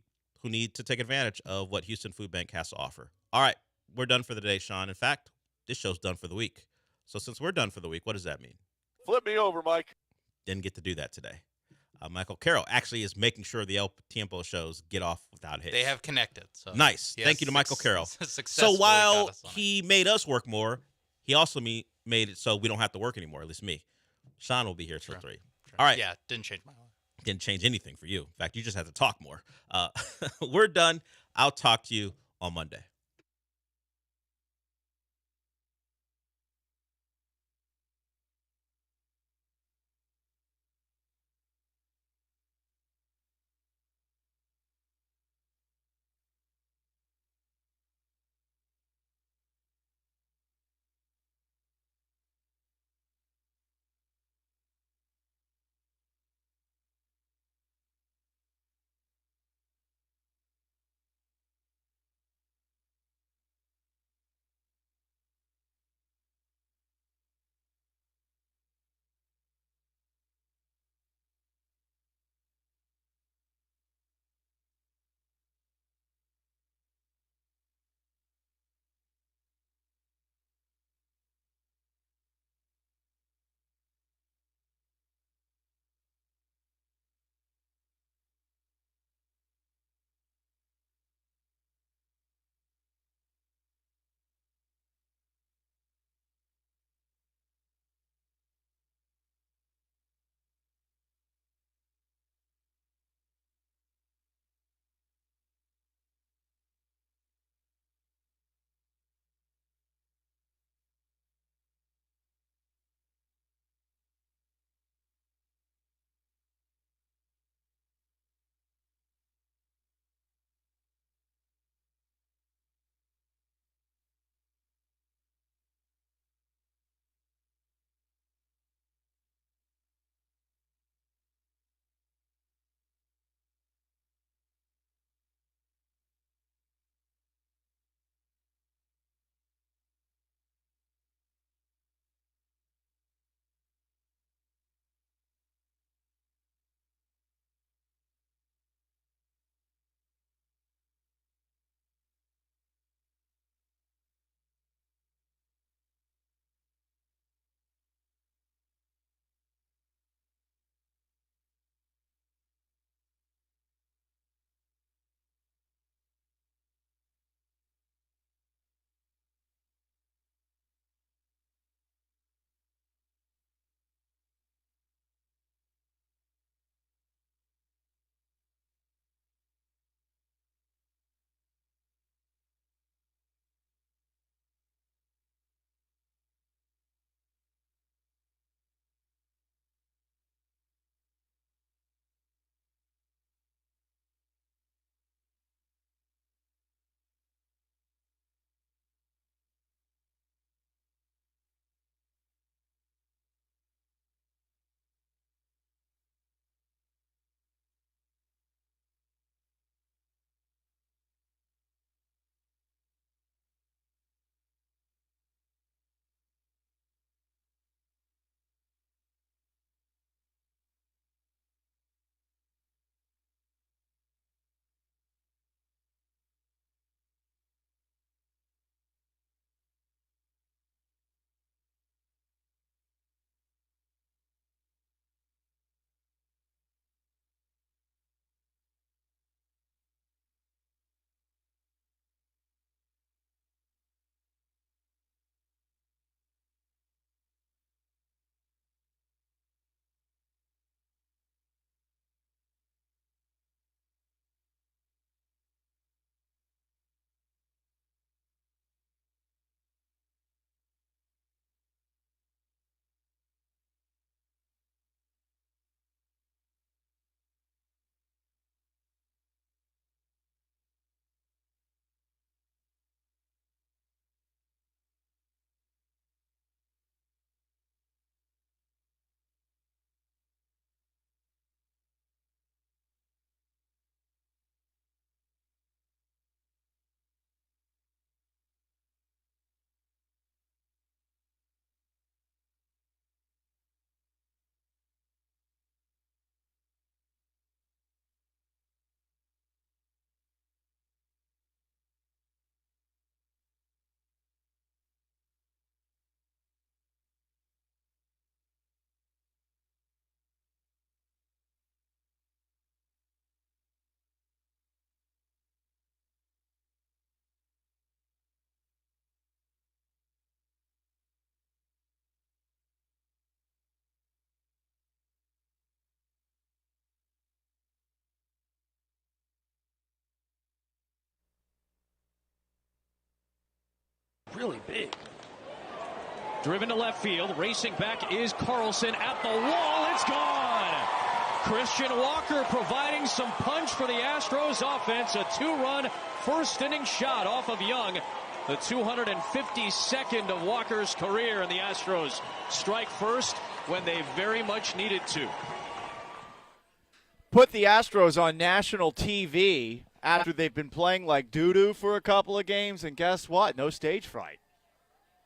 to take advantage of what Houston Food Bank has to offer. All right, we're done for the day, Sean. In fact, this show's done for the week. So since we're done for the week, what does that mean? Flip me over, Mike. Didn't get to do that today. Michael Carroll actually is making sure the El Tiempo shows get off without hits. They have connected. So nice. Thank you to Michael Carroll. So Successfully while got us on he made us work more, he also made it so we don't have to work anymore, at least me. Sean will be here till 3. All right. Yeah, didn't change my life. Didn't change anything for you. In fact, you just have to talk more. We're done. I'll talk to you on Monday. really big. Driven to left field. Racing back is Carlson at the wall. It's gone. Christian Walker providing some punch for the Astros offense. A 2-run first inning shot off of Young. The 252nd of Walker's career, and the Astros strike first when they very much needed to. Put the Astros on national TV after they've been playing like doo-doo for a couple of games, and guess what? No stage fright.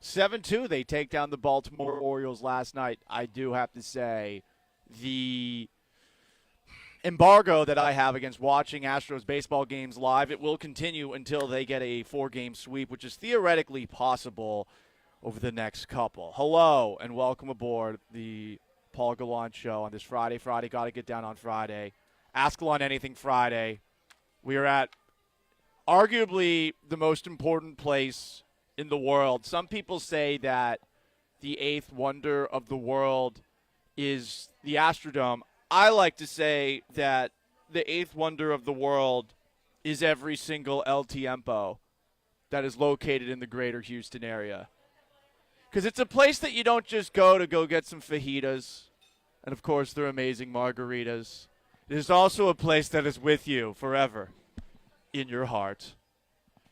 7-2, they take down the Baltimore Orioles last night. I do have to say, the embargo that I have against watching Astros baseball games live, it will continue until they get a 4-game sweep, which is theoretically possible over the next couple. Hello, and welcome aboard the Paul Gallant Show on this Friday. Got to get down on Friday. Ask Gallant Anything Friday. We are at arguably the most important place in the world. Some people say that the 8th wonder of the world is the Astrodome. I like to say that the 8th wonder of the world is every single El Tiempo that is located in the greater Houston area. Because it's a place that you don't just go to go get some fajitas, and of course their amazing margaritas. It is also a place that is with you forever in your heart.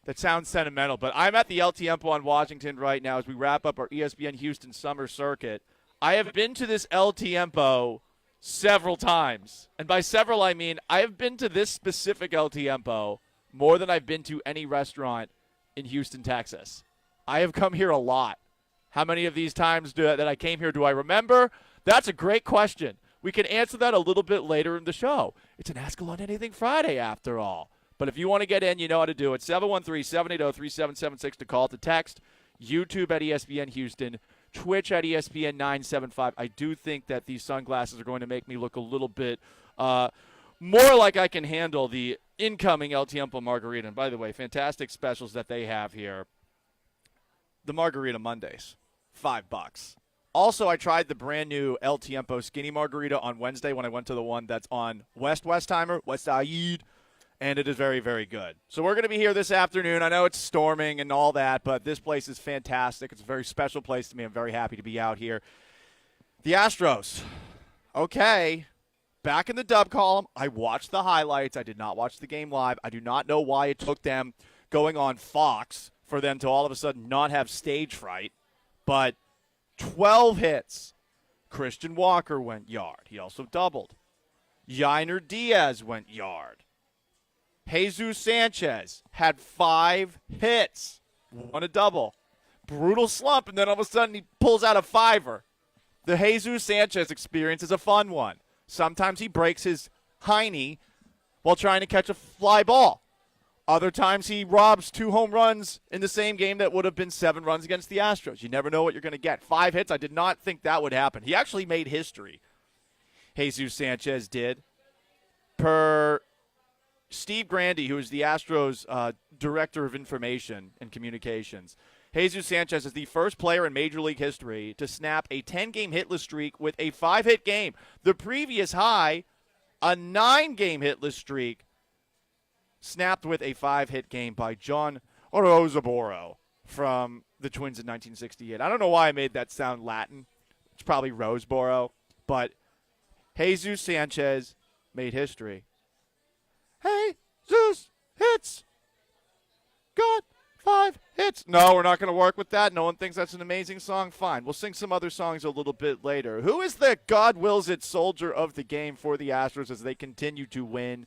That sounds sentimental, but I'm at the El Tiempo on Washington right now as we wrap up our ESPN Houston Summer Circuit. I have been to this El Tiempo several times. And by several, I mean I have been to this specific El Tiempo more than I've been to any restaurant in Houston, Texas. I have come here a lot. How many of these times that I came here do I remember? That's a great question. We can answer that a little bit later in the show. It's an Ask Gallant Anything Friday, after all. But if you want to get in, you know how to do it. 713-780-3776 to call, to text. YouTube at ESPN Houston. Twitch at ESPN 975. I do think that these sunglasses are going to make me look a little bit more like I can handle the incoming El Tiempo margarita. And by the way, fantastic specials that they have here. The Margarita Mondays, $5. Also, I tried the brand new El Tiempo Skinny Margarita on Wednesday when I went to the one that's on Westheimer, West Side, and it is very, very good. So we're going to be here this afternoon. I know it's storming and all that, but this place is fantastic. It's a very special place to me. I'm very happy to be out here. The Astros. Okay. Back in the dub column. I watched the highlights. I did not watch the game live. I do not know why it took them going on Fox for them to all of a sudden not have stage fright. But 12 hits. Christian Walker went yard. He also doubled. Yainer Diaz went yard. Jesus Sanchez had 5 hits, won a double. Brutal slump, and then all of a sudden he pulls out a 5-er. The Jesus Sanchez experience is a fun one. Sometimes he breaks his hiney while trying to catch a fly ball. Other times he robs 2 home runs in the same game that would have been 7 runs against the Astros. You never know what you're going to get. 5 hits, I did not think that would happen. He actually made history. Jesus Sanchez did. Per Steve Grandy, who is the Astros Director of Information and Communications, Jesus Sanchez is the first player in Major League history to snap a 10-game hitless streak with a 5-hit game. The previous high, a 9-game hitless streak, snapped with a 5-hit game by John Orozaboro from the Twins in 1968. I don't know why I made that sound Latin. It's probably Roseboro. But Jesus Sanchez made history. Hey, Zeus, hits. Got 5 hits. No, we're not going to work with that. No one thinks that's an amazing song. Fine. We'll sing some other songs a little bit later. Who is the God wills it soldier of the game for the Astros as they continue to win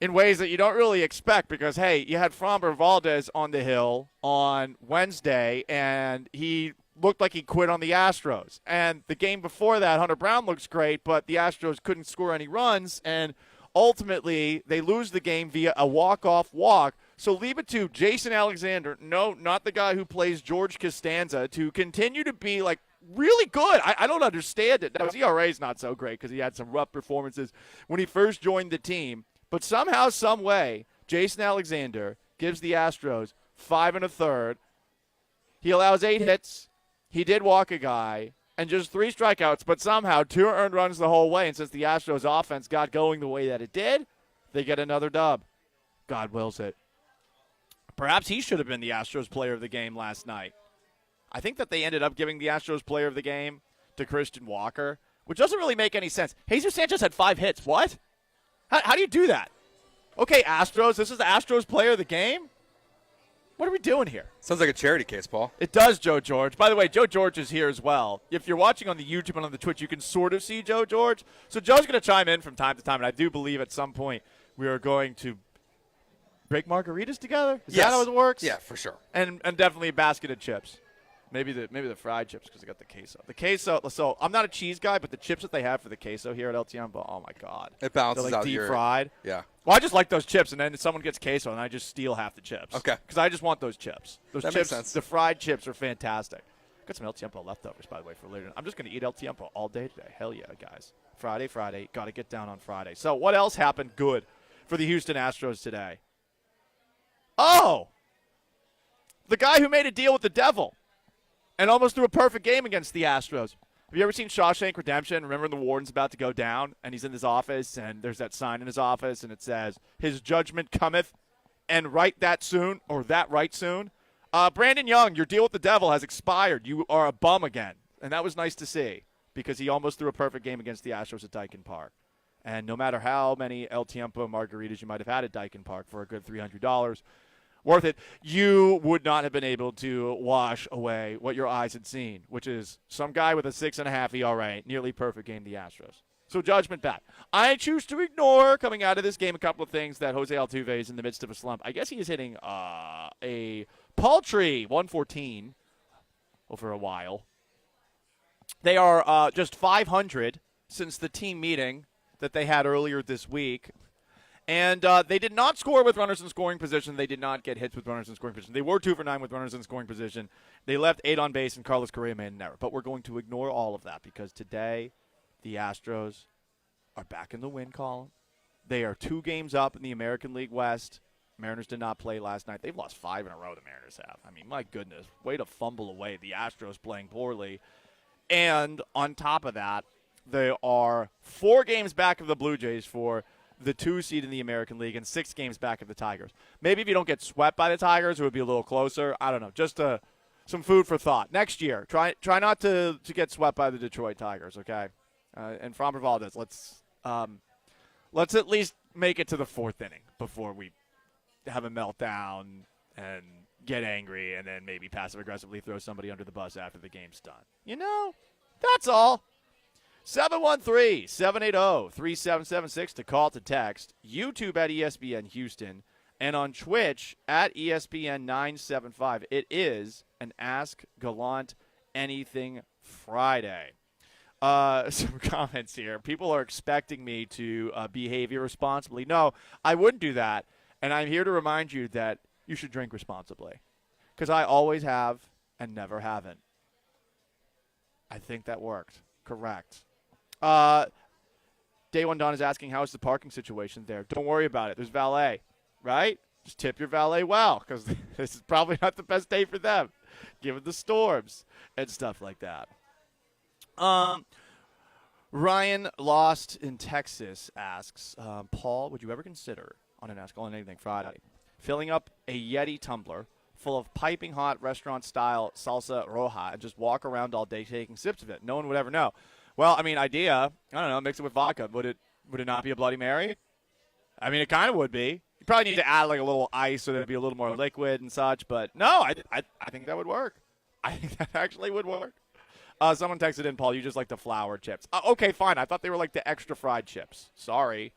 in ways that you don't really expect? Because, hey, you had Framber Valdez on the hill on Wednesday, and he looked like he quit on the Astros. And the game before that, Hunter Brown looks great, but the Astros couldn't score any runs, and ultimately, they lose the game via a walk-off walk. So leave it to Jason Alexander, no, not the guy who plays George Costanza, to continue to be, like, really good. I don't understand it. Now, his ERA is not so great because he had some rough performances when he first joined the team. But somehow, some way, Jason Alexander gives the Astros 5 1/3. He allows 8 hits. He did walk a guy. And just 3 strikeouts, but somehow 2 earned runs the whole way. And since the Astros offense got going the way that it did, they get another dub. God wills it. Perhaps he should have been the Astros player of the game last night. I think that they ended up giving the Astros player of the game to Christian Walker, which doesn't really make any sense. Jesus Sanchez had 5 hits. What? How do you do that? Okay, Astros, this is the Astros player of the game? What are we doing here? Sounds like a charity case, Paul. It does, Joe George. By the way, Joe George is here as well. If you're watching on the YouTube and on the Twitch, you can sort of see Joe George. So Joe's going to chime in from time to time, and I do believe at some point we are going to break margaritas together. Is that how it works? Yeah, for sure. And definitely a basket of chips. Maybe the fried chips because they got the queso. The queso. So I'm not a cheese guy, but the chips that they have for the queso here at El Tiempo, oh my god, it balances They're like out deep fried. Yeah. Well, I just like those chips, and then someone gets queso, and I just steal half the chips. Okay. Because I just want those chips. Those That chips, makes sense. the fried chips are fantastic. Got some El Tiempo leftovers, by the way, for later. I'm just going to eat El Tiempo all day today. Hell yeah, guys. Friday. Got to get down on Friday. So what else happened good for the Houston Astros today? Oh, the guy who made a deal with the devil and almost threw a perfect game against the Astros. Have you ever seen Shawshank Redemption? Remember the warden's about to go down, and he's in his office, and there's that sign in his office, and it says, "His judgment cometh, and right that soon," or that right soon. Brandon Young, your deal with the devil has expired. You are a bum again, and that was nice to see because he almost threw a perfect game against the Astros at Dyken Park. And no matter how many El Tiempo margaritas you might have had at Dyken Park for a good $300, worth it, you would not have been able to wash away what your eyes had seen, which is some guy with a 6.5 ERA, nearly perfect game, the Astros. So judgment back. I choose to ignore, coming out of this game, a couple of things that Jose Altuve is in the midst of a slump. I guess he is hitting a paltry 114 over a while. They are just 500 since the team meeting that they had earlier this week. And they did not score with runners in scoring position. They did not get hits with runners in scoring position. They were 2 for 9 with runners in scoring position. They left 8 on base, and Carlos Correa made an error. But we're going to ignore all of that because today the Astros are back in the win column. They are 2 games up in the American League West. Mariners did not play last night. They've lost 5 in a row, the Mariners have. I mean, my goodness, way to fumble away. The Astros playing poorly. And on top of that, they are 4 games back of the Blue Jays for the 2 seed in the American League and 6 games back of the Tigers. Maybe if you don't get swept by the Tigers, it would be a little closer. I don't know. Just some food for thought. Next year, try not to get swept by the Detroit Tigers, okay? And Framber Valdez, let's at least make it to the 4th inning before we have a meltdown and get angry and then maybe passive-aggressively throw somebody under the bus after the game's done. You know, that's all. 713-780-3776 to call to text. YouTube at ESPN Houston. And on Twitch at ESPN 975. It is an Ask Gallant Anything Friday. Some comments here. People are expecting me to behave irresponsibly. No, I wouldn't do that. And I'm here to remind you that you should drink responsibly. Because I always have and never haven't. I think that worked. Correct. Day One Don is asking, how is the parking situation there? Don't worry about it. There's valet, right? Just tip your valet well, because this is probably not the best day for them, given the storms and stuff like that. Ryan Lost in Texas asks, Paul, would you ever consider on an Ask Gallant Anything Friday filling up a Yeti tumbler full of piping hot restaurant-style salsa roja and just walk around all day taking sips of it? No one would ever know. Well, I mean, idea, I don't know, mix it with vodka. Would it not be a Bloody Mary? I mean, it kind of would be. You probably need to add like a little ice so that it'd be a little more liquid and such. But no, I think that would work. I think that actually would work. Someone texted in, Paul, you just like the flour chips. Okay, fine. I thought they were like the extra fried chips. Sorry.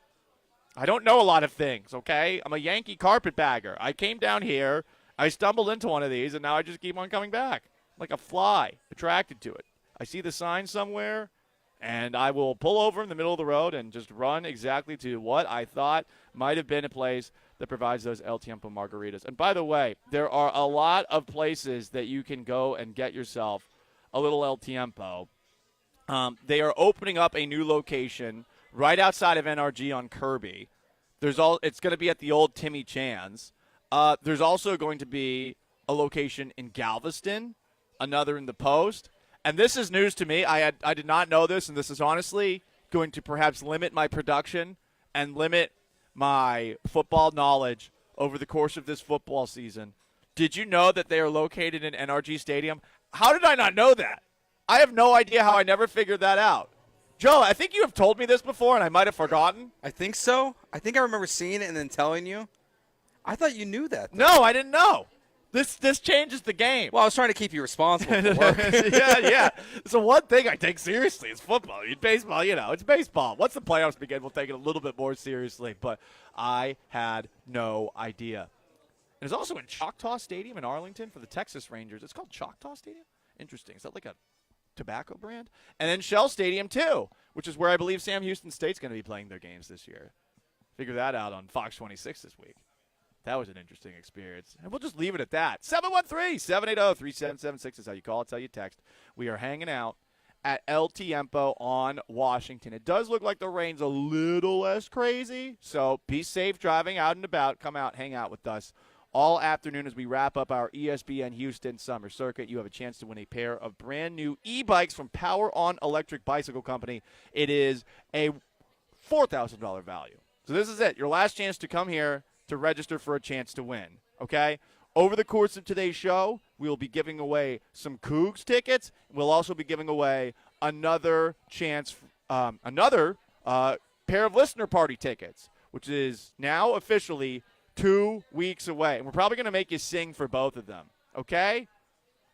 I don't know a lot of things, okay? I'm a Yankee carpetbagger. I came down here, I stumbled into one of these, and now I just keep on coming back. Like a fly, attracted to it. I see the sign somewhere, and I will pull over in the middle of the road and just run exactly to what I thought might have been a place that provides those El Tiempo margaritas. And by the way, there are a lot of places that you can go and get yourself a little El Tiempo. They are opening up a new location right outside of NRG on Kirby. It's going to be at the old Timmy Chan's. There's also going to be a location in Galveston, another in the Post. And this is news to me. I did not know this, and this is honestly going to perhaps limit my production and limit my football knowledge over the course of this football season. Did you know that they are located in NRG Stadium? How did I not know that? I have no idea how I never figured that out. Joe, I think you have told me this before, and I might have forgotten. I think so. I think I remember seeing it and then telling you. I thought you knew that. No, I didn't know. This changes the game. Well, I was trying to keep you responsible for work. yeah. So one thing I take seriously is football. Baseball, it's baseball. Once the playoffs begin, we'll take it a little bit more seriously. But I had no idea. And it's also in Choctaw Stadium in Arlington for the Texas Rangers. It's called Choctaw Stadium? Interesting. Is that like a tobacco brand? And then Shell Stadium, too, which is where I believe Sam Houston State's going to be playing their games this year. Figure that out on Fox 26 this week. That was an interesting experience. And we'll just leave it at that. 713-780-3776 is how you call. It's how you text. We are hanging out at El Tiempo on Washington. It does look like the rain's a little less crazy, so be safe driving out and about. Come out, hang out with us all afternoon as we wrap up our ESPN Houston Summer Circuit. You have a chance to win a pair of brand new e-bikes from Power On Electric Bicycle Company. It is a $4,000 value. So this is it. Your last chance to come here to register for a chance to win, okay? Over the course of today's show, we'll be giving away some Cougs tickets. We'll also be giving away another chance, another pair of listener party tickets, which is now officially 2 weeks away. And we're probably going to make you sing for both of them, okay?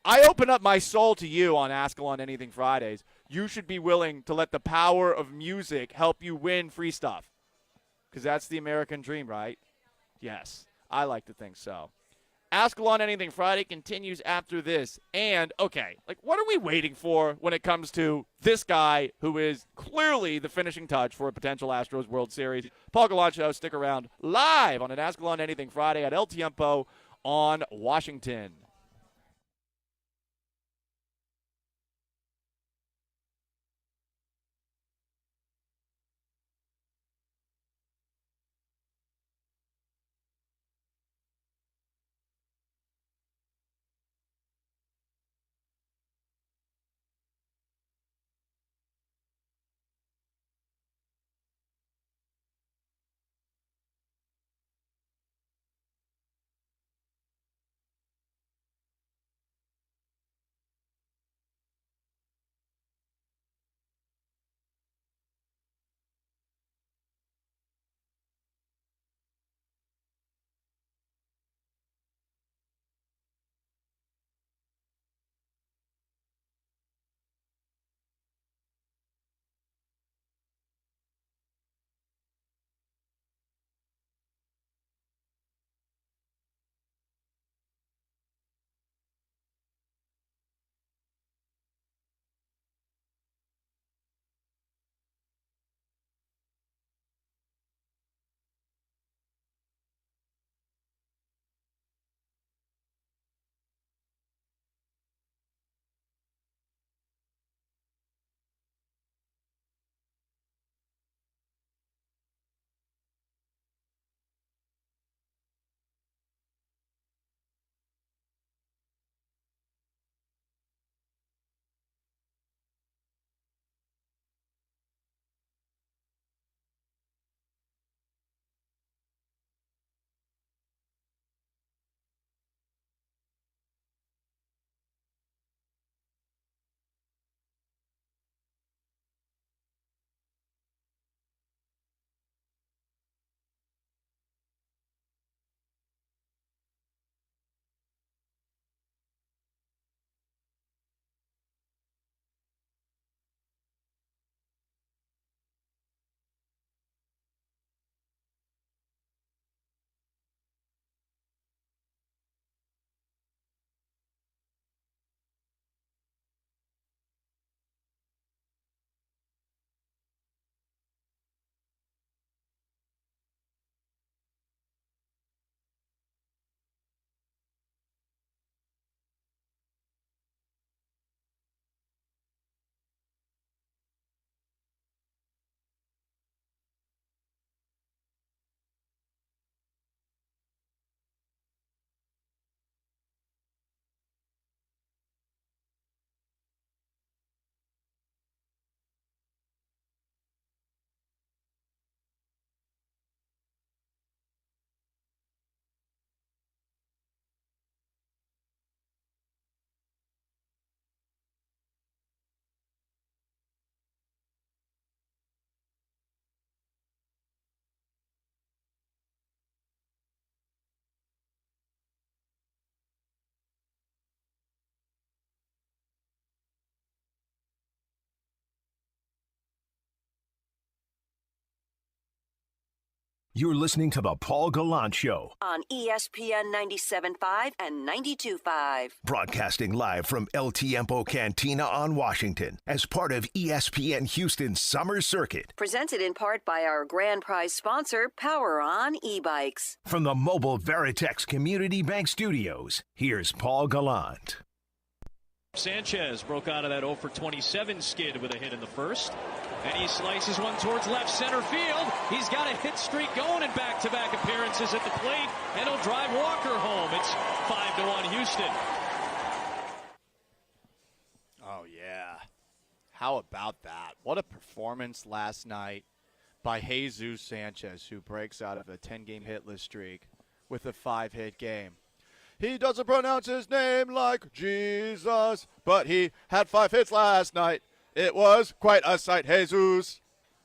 I open up my soul to you on Ask Alon Anything Fridays. You should be willing to let the power of music help you win free stuff, because that's the American dream, right? Yes, I like to think so. Ask Alon Anything Friday continues after this. And, okay, what are we waiting for when it comes to this guy who is clearly the finishing touch for a potential Astros World Series? Paul Gallant Show, stick around live on an Ask Alon Anything Friday at El Tiempo on Washington. You're listening to the Paul Gallant Show, on ESPN 97.5 and 92.5. broadcasting live from El Tiempo Cantina on Washington as part of ESPN Houston's Summer Circuit. Presented in part by our grand prize sponsor, Power On E-Bikes. From the mobile Veritex Community Bank Studios, here's Paul Gallant. Sanchez broke out of that 0 for 27 skid with a hit in the first. And he slices one towards left center field. He's got a hit streak going in back-to-back appearances at the plate. And he'll drive Walker home. It's 5-1 Houston. Oh, yeah. How about that? What a performance last night by Jesus Sanchez, who breaks out of a 10-game hitless streak with a 5-hit game. He doesn't pronounce his name like Jesus, but he had 5 hits last night. It was quite a sight. Jesus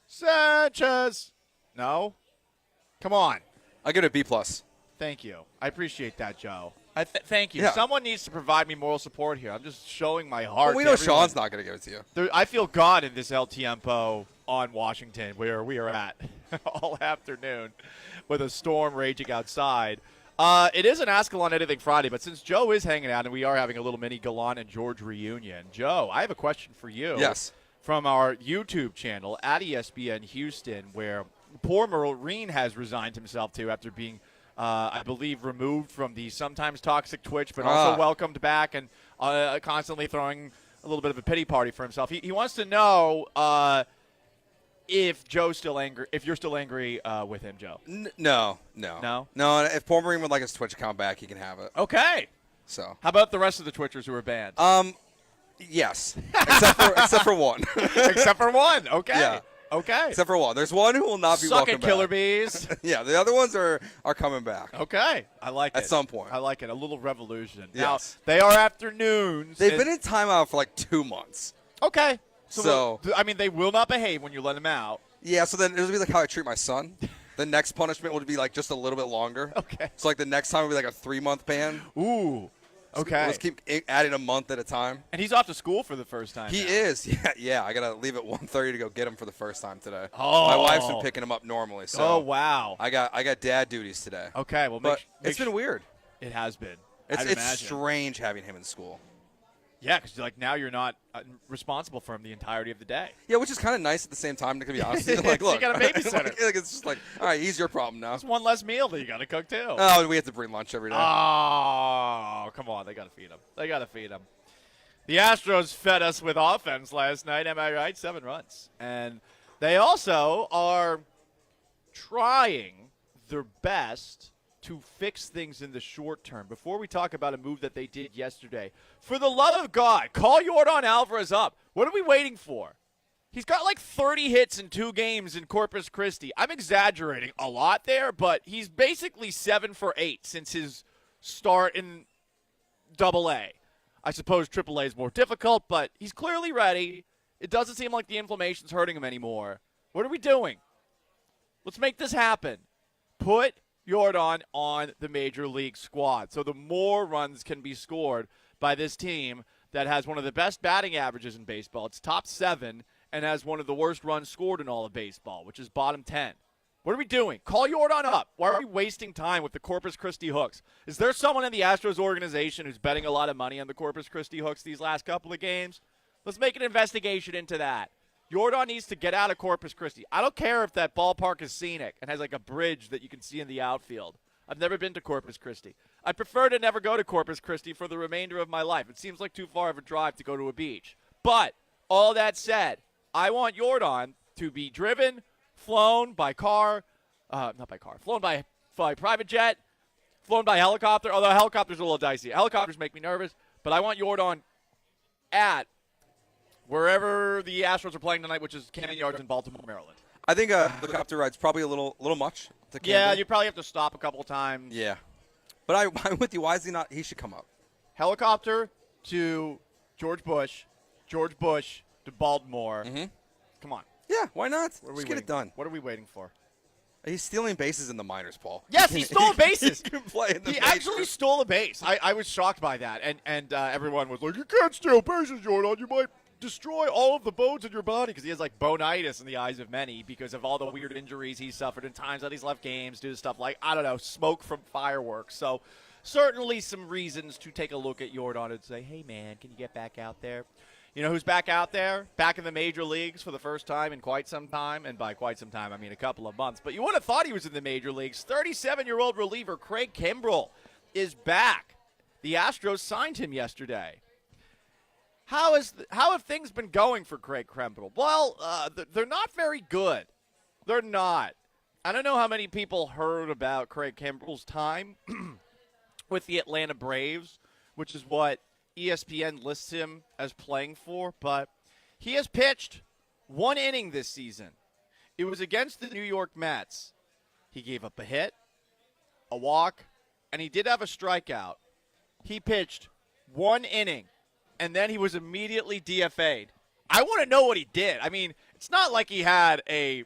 Sanchez. No? Come on. I give it a B+. Thank you. I appreciate that, Joe. Thank you. Yeah. Someone needs to provide me moral support here. I'm just showing my heart. Well, we to know everyone. Sean's not going to give it to you. I feel God in this El Tiempo on Washington, where we are at all afternoon with a storm raging outside. It is an Ask Gallant Anything Friday, but since Joe is hanging out and we are having a little mini Gallant and George reunion, Joe, I have a question for you. Yes. From our YouTube channel at ESPN Houston, where poor Marine has resigned himself to after being, I believe, removed from the sometimes toxic Twitch, but also welcomed back and constantly throwing a little bit of a pity party for himself. He wants to know if Joe's still angry, if you're still angry with him, Joe. No. If Paul Marine would like his Twitch account back, he can have it. Okay. So how about the rest of the Twitchers who are banned? Yes, except for one. Except for one. Okay. Yeah. Okay. Except for one. There's one who will not be Suck welcome it, Killer back. Bees. Yeah, the other ones are coming back. Okay. I like it. At some point. I like it. A little revolution. Yes. Now, they are afternoons. They've been in timeout for like 2 months. Okay. So I mean, they will not behave when you let them out. Yeah, so then it'll be like how I treat my son. The next punishment would be like just a little bit longer. Okay. So like the next time would be like a 3-month ban. Ooh. Okay. Let's keep adding a month at a time. And he's off to school for the first time. He now. is. Yeah. I got to leave at 1:30 to go get him for the first time today. Oh. My wife's been picking him up normally. So oh, wow. I got dad duties today. Okay. Well, but it's been weird. It has been. It's strange having him in school. Yeah, because like now you're not responsible for him the entirety of the day. Yeah, which is kind of nice at the same time, to be honest. Like, look, you got a babysitter. like, it's just like, all right, he's your problem now. It's one less meal that you got to cook too. Oh, we have to bring lunch every day. Oh, come on. They got to feed him. The Astros fed us with offense last night. Am I right? 7 runs. And they also are trying their best to fix things in the short term. Before we talk about a move that they did yesterday, for the love of God, call Yordan Alvarez up. What are we waiting for? He's got like 30 hits in 2 games in Corpus Christi. I'm exaggerating a lot there, but he's basically 7 for 8 since his start in AA. I suppose AAA is more difficult, but he's clearly ready. It doesn't seem like the inflammation's hurting him anymore. What are we doing? Let's make this happen. Put Yordan on the Major League squad so the more runs can be scored by this team that has one of the best batting averages in baseball. It's top 7 and has one of the worst runs scored in all of baseball, which is bottom 10. What are we doing? Call Yordan up. Why are we wasting time with the Corpus Christi Hooks? Is there someone in the Astros organization who's betting a lot of money on the Corpus Christi Hooks these last couple of games? Let's make an investigation into that. Yordan needs to get out of Corpus Christi. I don't care if that ballpark is scenic and has like a bridge that you can see in the outfield. I've never been to Corpus Christi. I prefer to never go to Corpus Christi for the remainder of my life. It seems like too far of a drive to go to a beach. But all that said, I want Yordan to be driven, flown by car, flown by private jet, flown by helicopter, although helicopters are a little dicey. Helicopters make me nervous, but I want Yordan at wherever the Astros are playing tonight, which is Camden Yards in Baltimore, Maryland. I think the helicopter ride's probably a little much. Yeah, you probably have to stop a couple of times. Yeah. But I'm with you. Why is he not? He should come up. Helicopter to George Bush to Baltimore. Mm-hmm. Come on. Yeah, why not? Just get it done. What are we waiting for? He's stealing bases in the minors, Paul. Yes, he stole bases. He can play in the He majors. actually stole a base. I was shocked by that, and everyone was like, "You can't steal bases, Jordan. You might destroy all of the bones in your body, because he has like bonitis in the eyes of many because of all the weird injuries he's suffered and times that he's left games due to stuff like, I don't know, smoke from fireworks. So certainly some reasons to take a look at Jordan and say, hey, man, can you get back out there? You know who's back out there? Back in the major leagues for the first time in quite some time. And by quite some time, I mean a couple of months. But you would have thought he was in the major leagues. 37-year-old reliever Craig Kimbrell is back. The Astros signed him yesterday. How have things been going for Craig Kimbrell? Well, they're not very good. They're not. I don't know how many people heard about Craig Kimbrell's time with the Atlanta Braves, which is what ESPN lists him as playing for, but he has pitched 1 inning this season. It was against the New York Mets. He gave up a hit, a walk, and he did have a strikeout. He pitched 1 inning, and then he was immediately DFA'd. I want to know what he did. I mean, it's not like he had a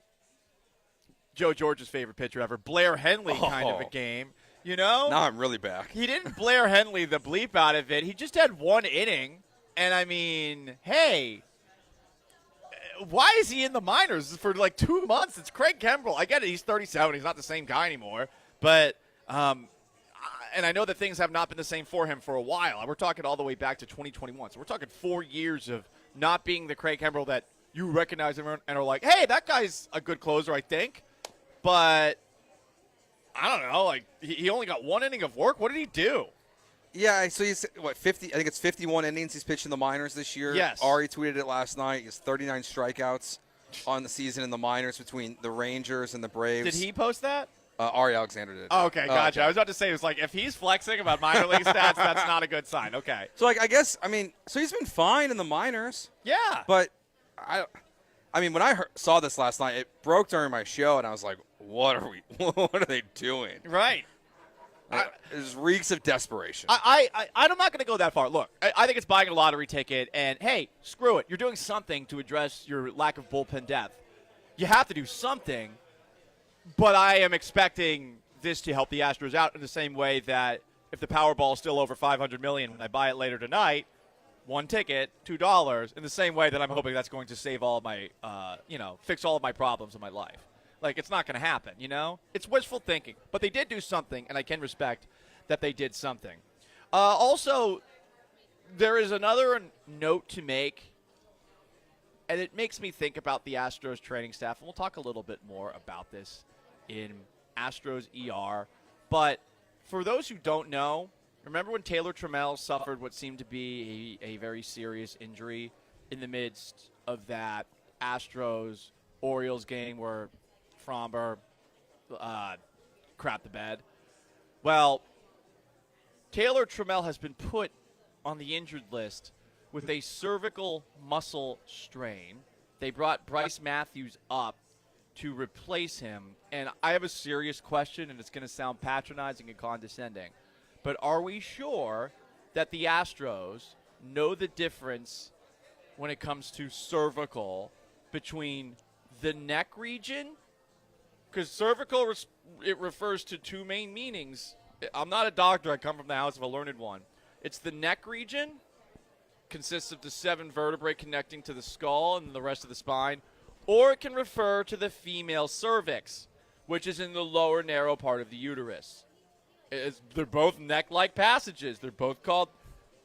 Joe George's favorite pitcher ever, Blair Henley kind of a game. You know? Now I'm really back. He didn't Blair Henley the bleep out of it. He just had 1 inning. And, I mean, hey, why is he in the minors for like 2 months? It's Craig Kimbrell. I get it. He's 37. He's not the same guy anymore. But, and I know that things have not been the same for him for a while. We're talking all the way back to 2021. So we're talking 4 years of not being the Craig Kimbrell that you recognize him and are like, hey, that guy's a good closer, I think. But I don't know. Like, he only got 1 inning of work. What did he do? Yeah, so he's, 50? I think it's 51 innings he's pitched in the minors this year. Yes. Ari tweeted it last night. He has 39 strikeouts on the season in the minors between the Rangers and the Braves. Did he post that? Ari Alexander did. Oh, okay, gotcha. Okay. I was about to say, it was like, if he's flexing about minor league stats, that's not a good sign. Okay. So, like, I guess, I mean, so he's been fine in the minors. Yeah. But, I mean, when I saw this last night, it broke during my show, and I was like, what are they doing? Right. It reeks of desperation. I'm not going to go that far. Look, I think it's buying a lottery ticket, and, hey, screw it. You're doing something to address your lack of bullpen depth. You have to do something, but I am expecting this to help the Astros out in the same way that if the Powerball is still over $500 million when I buy it later tonight, 1 ticket, $2, in the same way that I'm hoping that's going to save all of my, fix all of my problems in my life. Like, it's not going to happen, you know? It's wishful thinking. But they did do something, and I can respect that they did something. Also, there is another note to make, and it makes me think about the Astros training staff, and we'll talk a little bit more about this in Astros ER. But for those who don't know, remember when Taylor Trammell suffered what seemed to be a very serious injury in the midst of that Astros-Orioles game where Fromber crapped the bed? Well, Taylor Trammell has been put on the injured list with a cervical muscle strain. They brought Bryce Matthews up to replace him. And I have a serious question, and it's going to sound patronizing and condescending. But are we sure that the Astros know the difference when it comes to cervical between the neck region? Because cervical, it refers to 2 main meanings. I'm not a doctor. I come from the house of a learned one. It's the neck region, consists of the 7 vertebrae connecting to the skull and the rest of the spine. Or it can refer to the female cervix, which is in the lower narrow part of the uterus. They're both neck-like passages. They're both called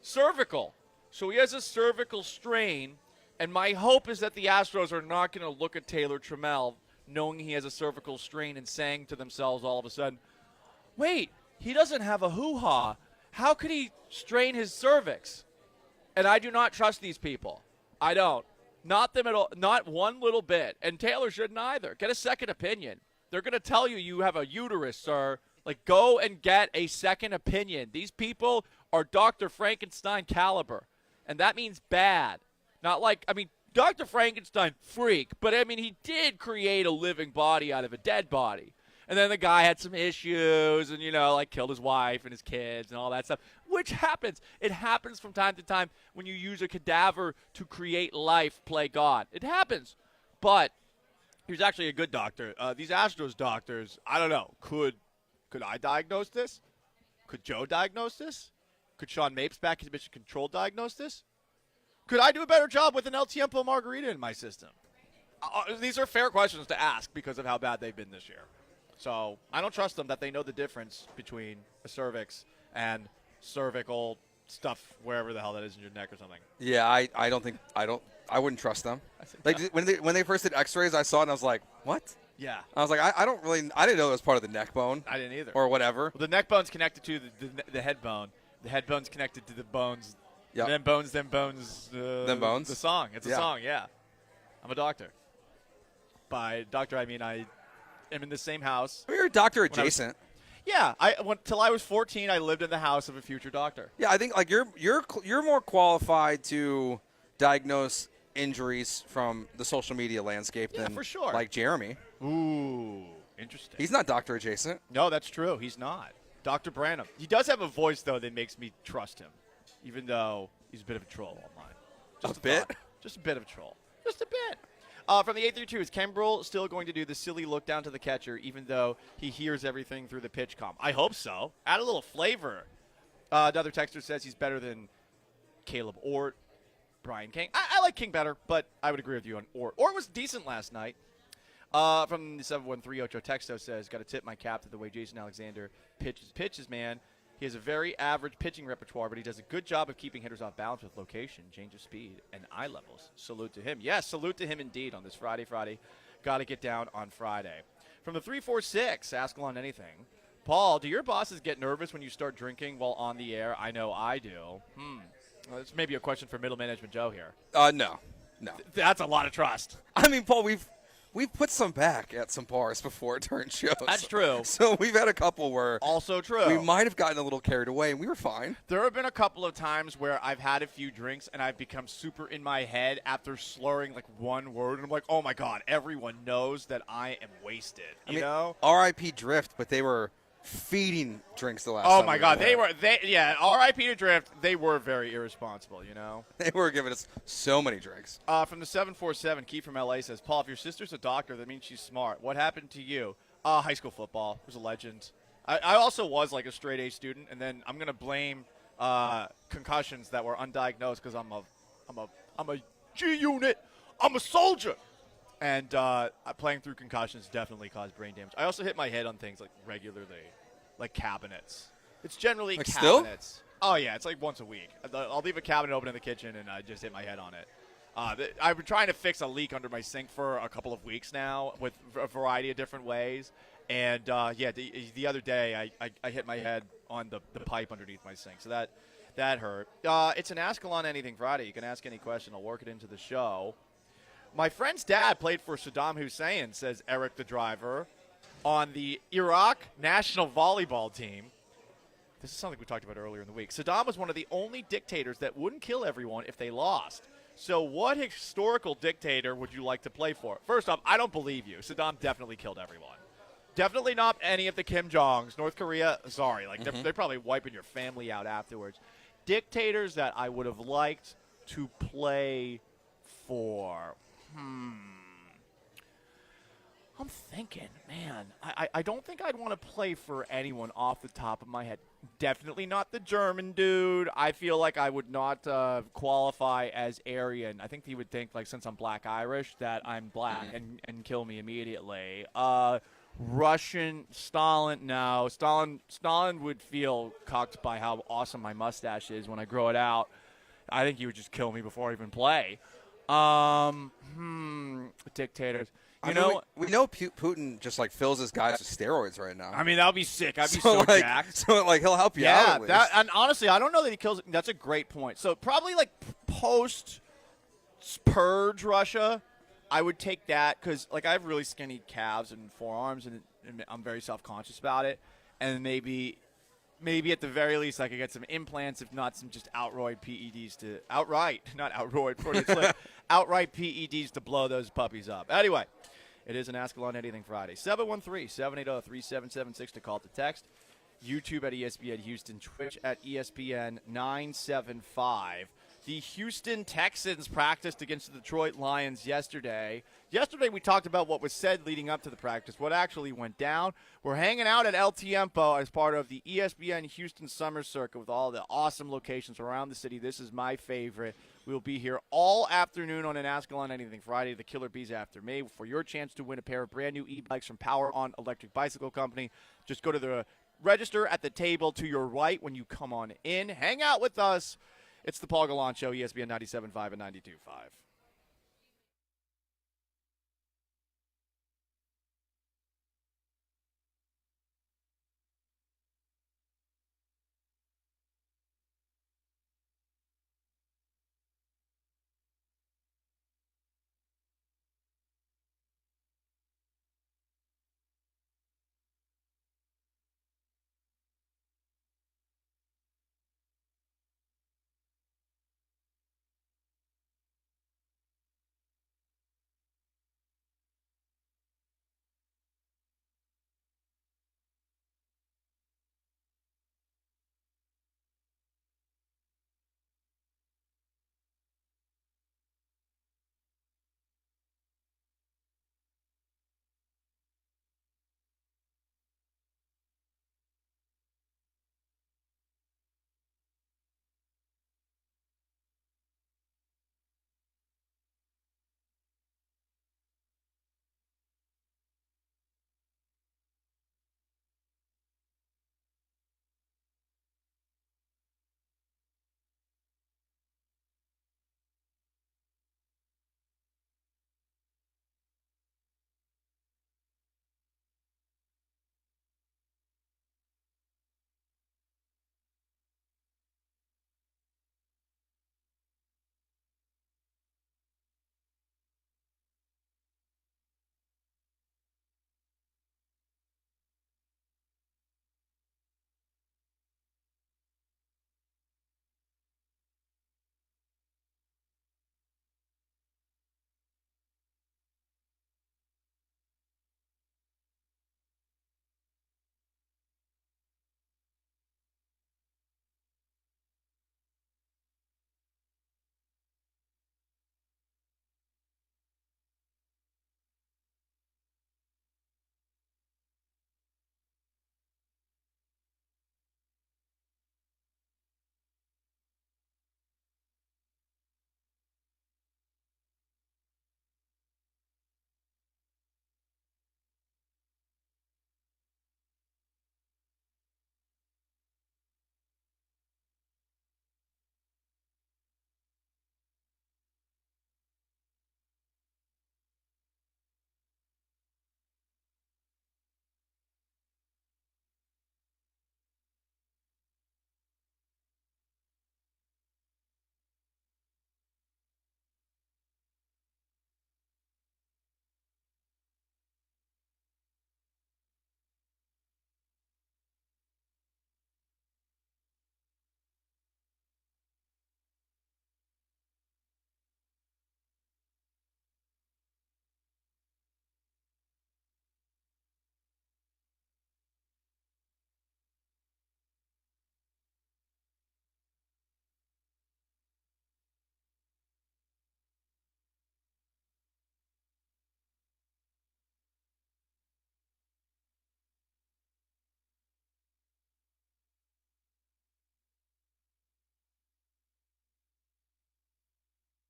cervical. So he has a cervical strain, and my hope is that the Astros are not going to look at Taylor Trammell knowing he has a cervical strain and saying to themselves all of a sudden, wait, he doesn't have a hoo-ha. How could he strain his cervix? And I do not trust these people. I don't. Not them at all. Not one little bit. And Taylor shouldn't either. Get a second opinion. They're going to tell you you have a uterus, sir. Like, go and get a second opinion. These people are Dr. Frankenstein caliber. And that means bad. Not like, I mean, Dr. Frankenstein, freak. But, I mean, he did create a living body out of a dead body. And then the guy had some issues and, like killed his wife and his kids and all that stuff, which happens. It happens from time to time when you use a cadaver to create life, play God. It happens. But he was actually a good doctor. These Astros doctors, I don't know, could I diagnose this? Could Joe diagnose this? Could Sean Mapes back in Mission Control diagnose this? Could I do a better job with an El Tiempo margarita in my system? These are fair questions to ask because of how bad they've been this year. So I don't trust them that they know the difference between a cervix and cervical stuff wherever the hell that is in your neck or something. Yeah, I wouldn't trust them. Like when they first did X-rays, I saw it and I was like, what? Yeah. I was like, I didn't know it was part of the neck bone. I didn't either. Or whatever. Well, the neck bone's connected to the head bone. The head bone's connected to the bones. Yep. Them bones. Them bones. The song. It's a song, yeah. I'm a doctor. By doctor, I mean I am in the same house. You're a doctor adjacent. Till I was 14, I lived in the house of a future doctor. Yeah, I think like you're more qualified to diagnose injuries from the social media landscape than for sure. like Jeremy. Ooh, interesting. He's not doctor adjacent. No, that's true. He's not. Dr. Branham. He does have a voice, though, that makes me trust him, even though he's a bit of a troll online. Just a bit? Just a bit of a troll. Just a bit. From the 832, is Kimbrel still going to do the silly look down to the catcher, even though he hears everything through the pitch comm? I hope so. Add a little flavor. Another texter says he's better than Caleb Ort, Brian King. I like King better, but I would agree with you on Ort. Ort was decent last night. From the 713 Ocho Texto says, got to tip my cap to the way Jason Alexander pitches, man. He has a very average pitching repertoire, but he does a good job of keeping hitters off balance with location, change of speed, and eye levels. Salute to him. Yes, salute to him indeed on this Friday. Got to get down on Friday. From the 346, ask along anything. Paul, do your bosses get nervous when you start drinking while on the air? I know I do. Well, this may be a question for middle management Joe here. No. That's a lot of trust. I mean, Paul, we've put some back at some bars before during shows. That's true. So we've had a couple where also true. We might have gotten a little carried away, and we were fine. There have been a couple of times where I've had a few drinks and I've become super in my head after slurring like one word, and I'm like, oh my god, everyone knows that I am wasted. You know? R.I.P. Drift, but they were feeding drinks the last Oh time my we god, were R.I.P. to Drift. They were very irresponsible, you know. They were giving us so many drinks. From the 747, Keith from LA says, Paul, if your sister's a doctor, that means she's smart. What happened to you? High school football. It was a legend. I also was like a straight A student, and then I'm gonna blame concussions that were undiagnosed because I'm a G unit. I'm a soldier. And playing through concussions definitely caused brain damage. I also hit my head on things like regularly, like cabinets. It's generally like cabinets. Still? Oh, yeah. It's like once a week. I'll leave a cabinet open in the kitchen, and I just hit my head on it. I've been trying to fix a leak under my sink for a couple of weeks now with a variety of different ways. And, the other day I hit my head on the pipe underneath my sink. So that hurt. It's an Ask Alon Anything Friday. You can ask any question. I'll work it into the show. My friend's dad played for Saddam Hussein, says Eric the driver, on the Iraq national volleyball team. This is something we talked about earlier in the week. Saddam was one of the only dictators that wouldn't kill everyone if they lost. So what historical dictator would you like to play for? First off, I don't believe you. Saddam definitely killed everyone. Definitely not any of the Kim Jongs. North Korea, sorry. They're probably wiping your family out afterwards. Dictators that I would have liked to play for. I'm thinking, man, I don't think I'd want to play for anyone off the top of my head. Definitely not the German dude. I feel like I would not qualify as Aryan. I think he would think, like, since I'm Black Irish, that I'm black and kill me immediately. Russian, Stalin, no. Stalin would feel cocked by how awesome my mustache is when I grow it out. I think he would just kill me before I even play. Dictators. We know Putin just like fills his guys with steroids right now. I mean, that would be sick. I'd be so jacked. So like he'll help you out. Yeah, and honestly, I don't know that he kills. That's a great point. So probably like post purge Russia, I would take that because like I have really skinny calves and forearms, and I'm very self-conscious about it. And maybe at the very least I could get some implants, if not some just outright PEDs outright PEDs to blow those puppies up. Anyway, it is an Ask Alon Anything Friday. 713-780-3776 to call to text. YouTube at ESPN Houston, Twitch at ESPN 975. The Houston Texans practiced against the Detroit Lions yesterday. Yesterday we talked about what was said leading up to the practice, what actually went down. We're hanging out at El Tiempo as part of the ESPN Houston Summer Circuit with all the awesome locations around the city. This is my favorite. We'll be here all afternoon on an Ask Gallant Anything Friday, the Killer Bees After Me, for your chance to win a pair of brand new e-bikes from Power On Electric Bicycle Company. Just go to the register at the table to your right when you come on in. Hang out with us. It's the Paul Gallant Show, ESPN 97.5 and 92.5.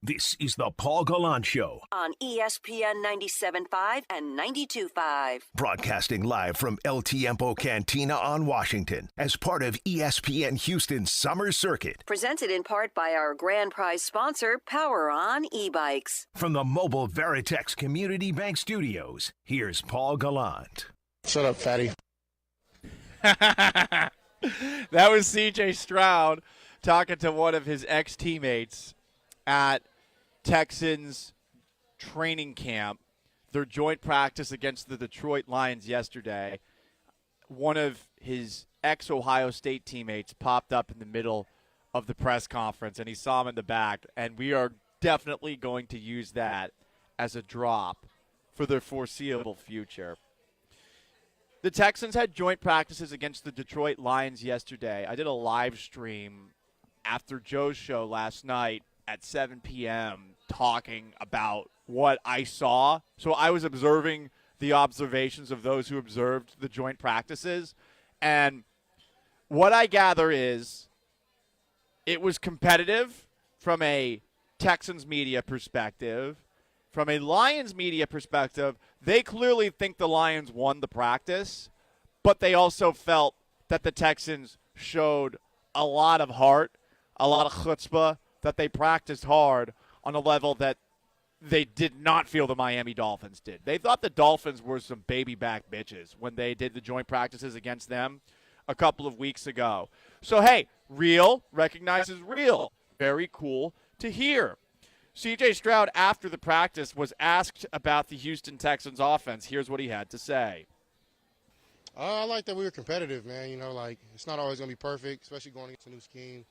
This is the Paul Gallant Show, on ESPN 97.5 and 92.5. broadcasting live from El Tiempo Cantina on Washington as part of ESPN Houston's Summer Circuit. Presented in part by our grand prize sponsor, Power On e-bikes. From the mobile Veritex Community Bank Studios, here's Paul Gallant. Shut up, fatty. That was C.J. Stroud talking to one of his ex-teammates at Texans training camp, their joint practice against the Detroit Lions yesterday. One of his ex-Ohio State teammates popped up in the middle of the press conference, and he saw him in the back, and we are definitely going to use that as a drop for the foreseeable future. The Texans had joint practices against the Detroit Lions yesterday. I did a live stream after Joe's show last night at 7 p.m. talking about what I saw. So I was observing the observations of those who observed the joint practices. And what I gather is it was competitive from a Texans media perspective. From a Lions media perspective, they clearly think the Lions won the practice, but they also felt that the Texans showed a lot of heart, a lot of chutzpah, that they practiced hard on a level that they did not feel the Miami Dolphins did. They thought the Dolphins were some baby back bitches when they did the joint practices against them a couple of weeks ago. So, hey, real recognizes real. Very cool to hear. C.J. Stroud, after the practice, was asked about the Houston Texans offense. Here's what he had to say. I like that we were competitive, man. You know, like, it's not always going to be perfect, especially going against a new scheme.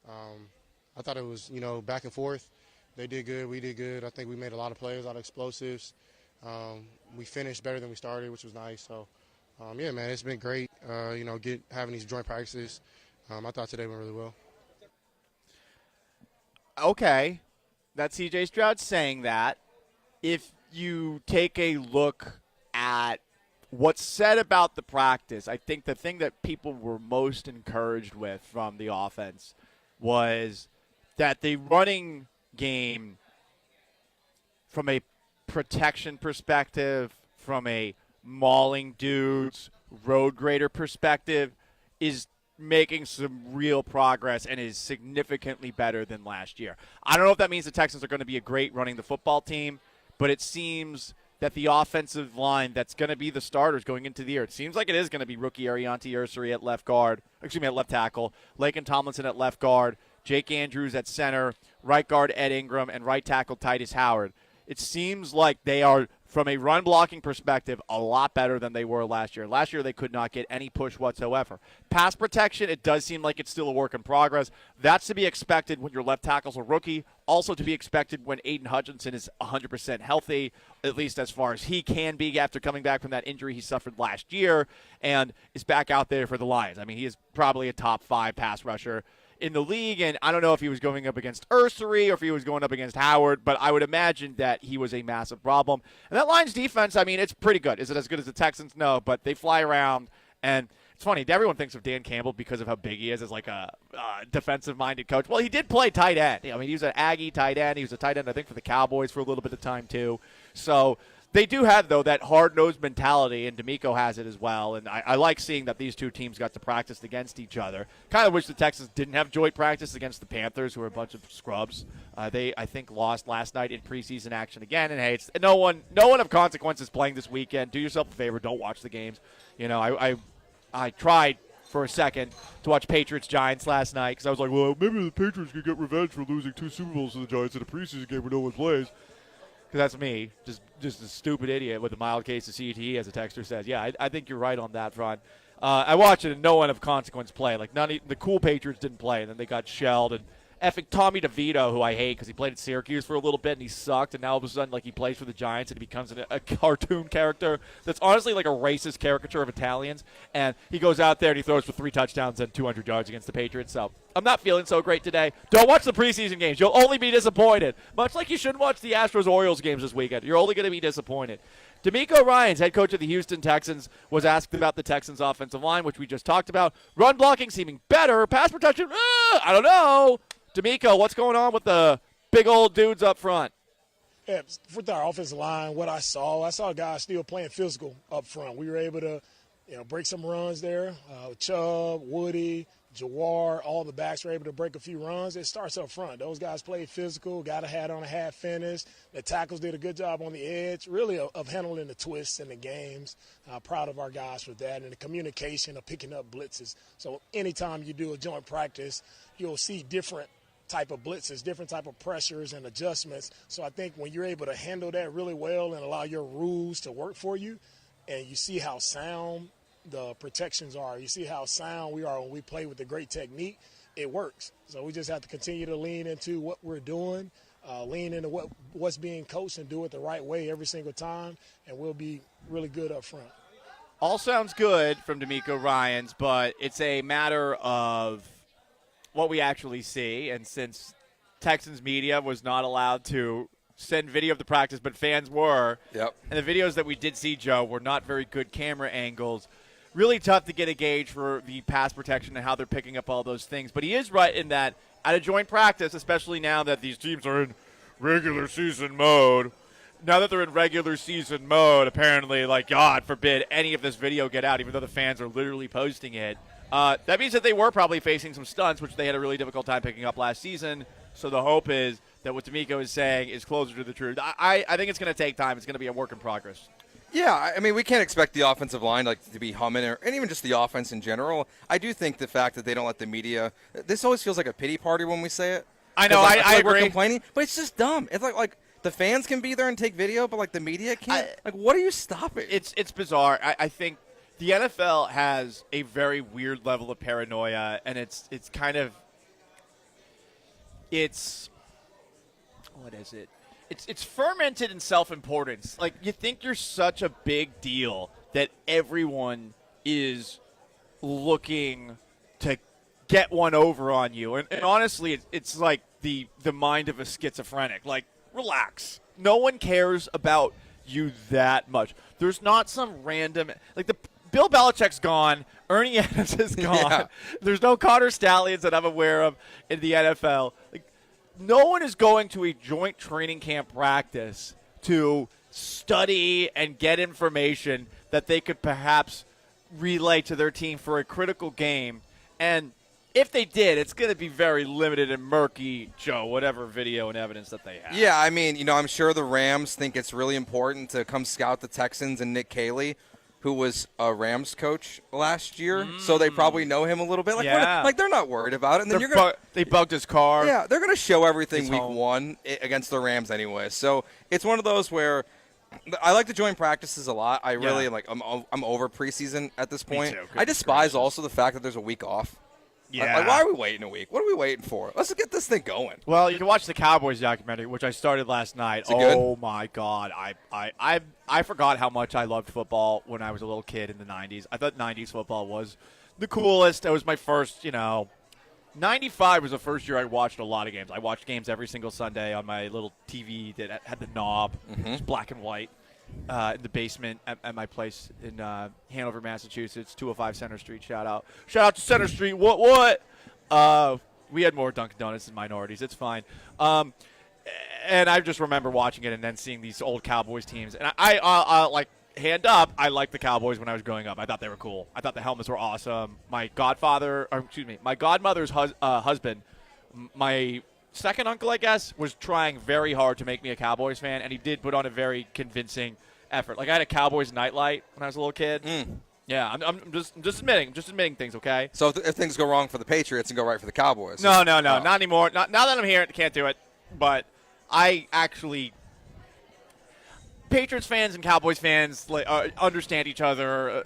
I thought it was, back and forth. They did good. We did good. I think we made a lot of plays, a lot of explosives. We finished better than we started, which was nice. So, yeah, man, it's been great, having these joint practices. I thought today went really well. Okay. That's C.J. Stroud saying that. If you take a look at what's said about the practice, I think the thing that people were most encouraged with from the offense was that the running game, from a protection perspective, from a mauling dudes, road grader perspective, is making some real progress and is significantly better than last year. I don't know if that means the Texans are going to be a great running the football team, but it seems that the offensive line that's going to be the starters going into the year, it seems like it is going to be rookie Ariante Ursary at left tackle, Laken Tomlinson at left guard, Jake Andrews at center, right guard Ed Ingram, and right tackle Titus Howard. It seems like they are, from a run blocking perspective, a lot better than they were last year. Last year, they could not get any push whatsoever. Pass protection, it does seem like it's still a work in progress. That's to be expected when your left tackle's a rookie. Also to be expected when Aiden Hutchinson is 100% healthy, at least as far as he can be after coming back from that injury he suffered last year, and is back out there for the Lions. I mean, he is probably a top 5 pass rusher in the league, and I don't know if he was going up against Ursary or if he was going up against Howard, but I would imagine that he was a massive problem. And that Lions defense, I mean, it's pretty good. Is it as good as the Texans? No, but they fly around, and it's funny. Everyone thinks of Dan Campbell because of how big he is as like a defensive-minded coach. Well, he did play tight end. I mean, he was an Aggie tight end. He was a tight end, I think, for the Cowboys for a little bit of time, too. So they do have, though, that hard-nosed mentality, and D'Amico has it as well. And I like seeing that these two teams got to practice against each other. Kind of wish the Texans didn't have joint practice against the Panthers, who are a bunch of scrubs. They, I think, lost last night in preseason action again. And, hey, it's, no one of consequence is playing this weekend. Do yourself a favor. Don't watch the games. I tried for a second to watch Patriots-Giants last night because I was like, well, maybe the Patriots could get revenge for losing 2 Super Bowls to the Giants in a preseason game where no one plays. Because that's me, just a stupid idiot with a mild case of CTE, as a texter says. Yeah, I think you're right on that front. I watched it, and no one of consequence played. Like, the cool Patriots didn't play, and then they got shelled. And effing Tommy DeVito, who I hate because he played at Syracuse for a little bit, and he sucked, and now all of a sudden, like, he plays for the Giants, and he becomes a cartoon character that's honestly like a racist caricature of Italians. And he goes out there, and he throws for 3 touchdowns and 200 yards against the Patriots. So I'm not feeling so great today. Don't watch the preseason games. You'll only be disappointed. Much like you shouldn't watch the Astros-Orioles games this weekend. You're only going to be disappointed. D'Amico Ryans, head coach of the Houston Texans, was asked about the Texans' offensive line, which we just talked about. Run blocking seeming better. Pass protection, I don't know. D'Amico, what's going on with the big old dudes up front? Yeah, with our offensive line, what I saw guys still playing physical up front. We were able to, break some runs there. Chubb, Woody, Jawar, all the backs were able to break a few runs. It starts up front. Those guys played physical, got a hat on a half finish. The tackles did a good job on the edge, really of handling the twists in the games. Proud of our guys for that, and the communication of picking up blitzes. So anytime you do a joint practice, you'll see different type of blitzes, different type of pressures and adjustments. So I think when you're able to handle that really well and allow your rules to work for you, and you see how sound the protections are, you see how sound we are when we play with the great technique, it works. So we just have to continue to lean into what we're doing, lean into what's being coached, and do it the right way every single time, and we'll be really good up front. All sounds good from D'Amico Ryans, but it's a matter of what we actually see, and since Texans media was not allowed to send video of the practice, but fans were. Yep. And the videos that we did see, Joe, were not very good camera angles. Really tough to get a gauge for the pass protection and how they're picking up all those things. But he is right in that at a joint practice, especially now that these teams are in regular season mode, now that they're in regular season mode, apparently, like, God forbid any of this video get out, even though the fans are literally posting it. That means that they were probably facing some stunts, which they had a really difficult time picking up last season. So the hope is that what D'Amico is saying is closer to the truth. I think it's going to take time. It's going to be a work in progress. Yeah, I mean, we can't expect the offensive line to be humming, and even just the offense in general. I do think the fact that they don't let the media – this always feels like a pity party when we say it. I know, I agree. We're complaining, but it's just dumb. It's like the fans can be there and take video, but, like, the media can't. What are you stopping? It's bizarre. I think the NFL has a very weird level of paranoia, and it's kind of – what is it? It's fermented in self-importance. Like, you think you're such a big deal that everyone is looking to get one over on you. And honestly, it's like the mind of a schizophrenic. Like, relax. No one cares about you that much. There's not some random – like, Bill Belichick's gone. Ernie Adams is gone. Yeah. There's no Connor Stallions that I'm aware of in the NFL. Like, no one is going to a joint training camp practice to study and get information that they could perhaps relay to their team for a critical game. And if they did, it's going to be very limited and murky, Joe, whatever video and evidence that they have. Yeah, I mean, I'm sure the Rams think it's really important to come scout the Texans and Nick Caley, who was a Rams coach last year, so they probably know him a little bit. Like, Yeah. they're not worried about it. And then they bugged his car. Yeah, they're going to show everything His week home. one against the Rams anyway. So it's one of those where I like the joint practices a lot. I really I'm over preseason at this point. too. I despise also the fact that there's a week off. Yeah. Like, why are we waiting a week? What are we waiting for? Let's get this thing going. Well, you can watch the Cowboys documentary, which I started last night. Is it good? Oh my God, I forgot how much I loved football when I was a little kid in the '90s. I thought '90s football was the coolest. It was my first, '95 was the first year I watched a lot of games. I watched games every single Sunday on my little TV that had the knob. It was black and white. In the basement at my place in Hanover, Massachusetts, 205 Center Street. Shout out to Center Street. What? We had more Dunkin' Donuts than minorities. It's fine. And I just remember watching it and then seeing these old Cowboys teams. And I like, hand up, I liked the Cowboys when I was growing up. I thought they were cool. I thought the helmets were awesome. My godmother's husband, my second uncle, I guess, was trying very hard to make me a Cowboys fan, and he did put on a very convincing effort. Like, I had a Cowboys nightlight when I was a little kid. Yeah, I'm just admitting things, okay? So if things go wrong for the Patriots and go right for the Cowboys. No, not anymore. Now that I'm here, I can't do it. But I actually, Patriots fans and Cowboys fans understand each other,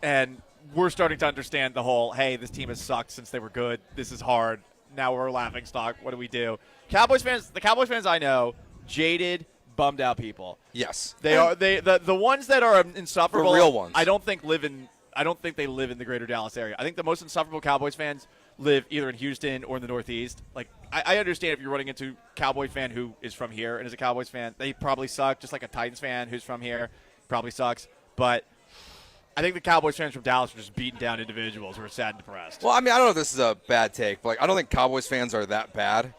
and we're starting to understand the whole, hey, this team has sucked since they were good. This is hard. Now we're a laughing stock. What do we do? The Cowboys fans I know, jaded, bummed out people. Yes, they are. The ones that are insufferable. The real ones. I don't think they live in the greater Dallas area. I think the most insufferable Cowboys fans live either in Houston or in the Northeast. Like, I understand if you're running into a Cowboy fan who is from here and is a Cowboys fan, they probably suck. Just like a Titans fan who's from here probably sucks. But I think the Cowboys fans from Dallas are just beating down individuals who are sad and depressed. Well, I mean, I don't know if this is a bad take, but I don't think Cowboys fans are that bad.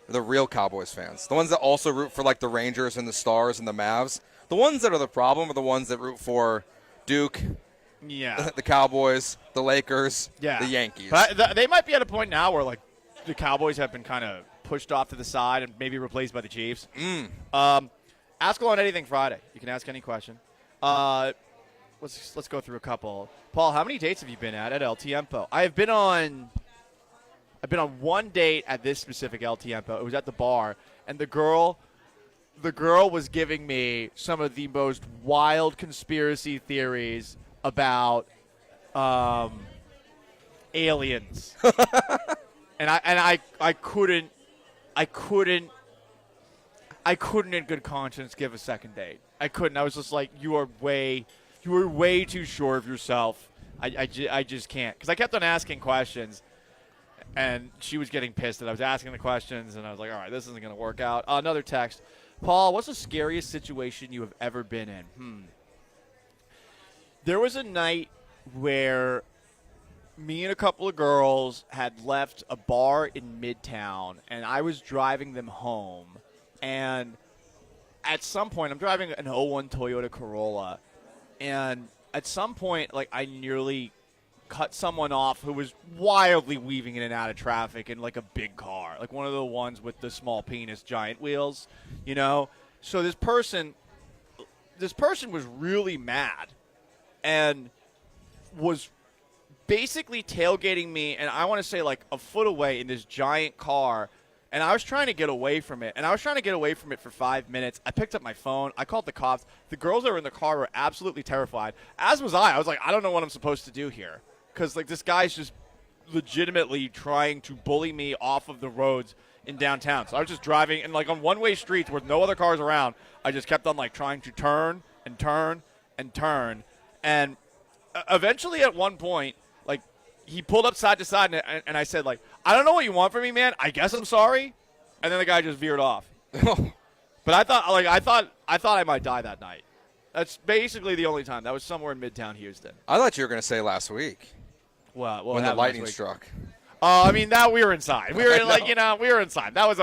The real Cowboys fans, the ones that also root for the Rangers and the Stars and the Mavs, the ones that are the problem are the ones that root for Duke, the Cowboys, the Lakers, the Yankees. But they might be at a point now where the Cowboys have been kind of pushed off to the side and maybe replaced by the Chiefs. Ask Gallant anything Friday. You can ask any question. Let's go through a couple. Paul, how many dates have you been at El Tiempo? I've been on one date at this specific El Tiempo. It was at the bar, and the girl was giving me some of the most wild conspiracy theories about aliens. and I couldn't in good conscience give a second date. I couldn't. I was just like, you are way too sure of yourself. I just can't. Because I kept on asking questions. And she was getting pissed that I was asking the questions, and I was like, all right, this isn't going to work out. Another text. Paul, what's the scariest situation you have ever been in? There was a night where me and a couple of girls had left a bar in Midtown, and I was driving them home. And at some point, I'm driving an '01 Toyota Corolla, and at some point, like, I nearly cut someone off who was wildly weaving in and out of traffic in, like, a big car, like one of the ones with the small penis giant wheels, you know? So this person was really mad and was basically tailgating me, and I want to say like a foot away in this giant car, and I was trying to get away from it, for 5 minutes. I picked up my phone. I called the cops. The girls that were in the car were absolutely terrified, as was I. I was like, I don't know what I'm supposed to do here, because like this guy's just legitimately trying to bully me off of the roads in downtown. So I was just driving, and like on one-way streets with no other cars around, I just kept on like trying to turn and turn and turn, and eventually at one point, like, he pulled up side to side, and I said, like, I don't know what you want from me, man. I guess I'm sorry. And then the guy just veered off. But I thought I might die that night. That's basically the only time. That was somewhere in Midtown Houston. I thought you were going to say last week. What when the lightning struck. I mean, that we were inside. We were like, we were inside. That was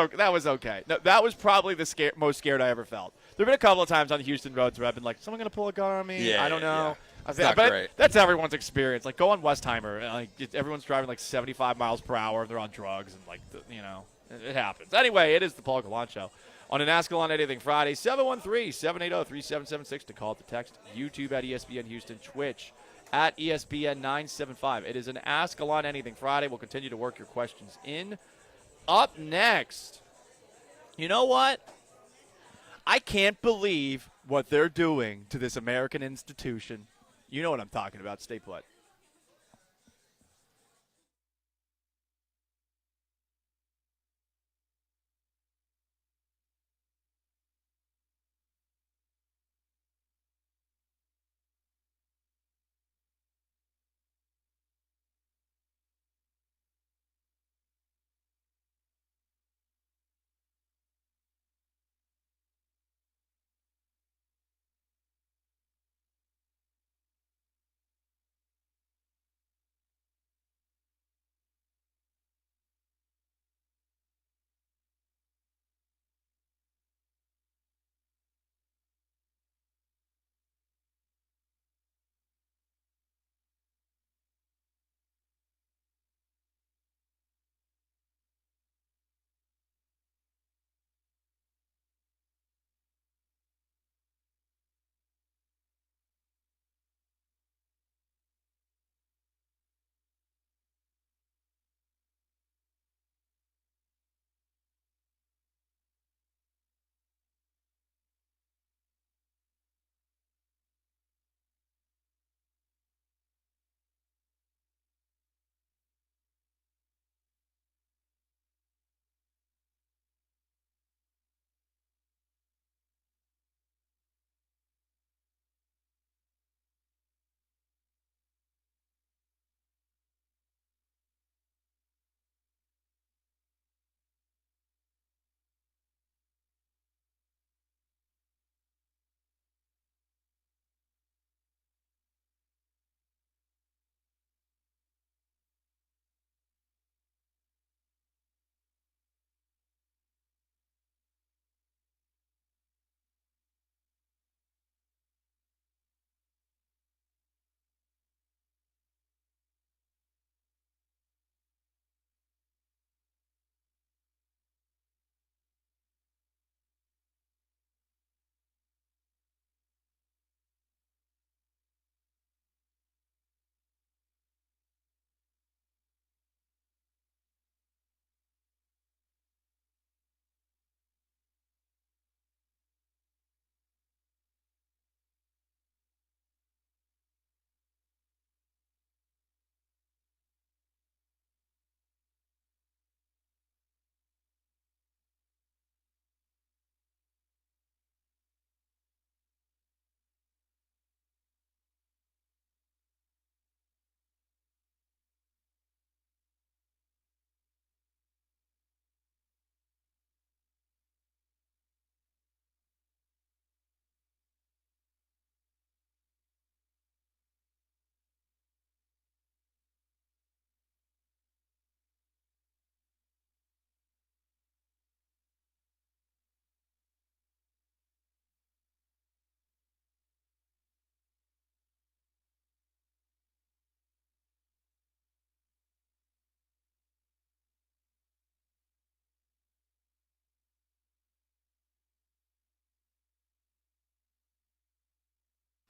okay. No, that was probably the most scared I ever felt. There have been a couple of times on the Houston roads where I've been like, someone going to pull a gun on me? Yeah, I don't know. It's not great. That's everyone's experience. Like, go on Westheimer. And, like, everyone's driving like 75 miles per hour, and they're on drugs, and like, it happens. Anyway, it is the Paul Gallant Show on an Ask Gallant Anything Friday. 713-780-3776 to call, to text. YouTube at ESPN Houston. Twitch at ESPN 975. It is an Ask Gallant Anything Friday. We'll continue to work your questions in. Up next, you know what? I can't believe what they're doing to this American institution. You know what I'm talking about. Stay put.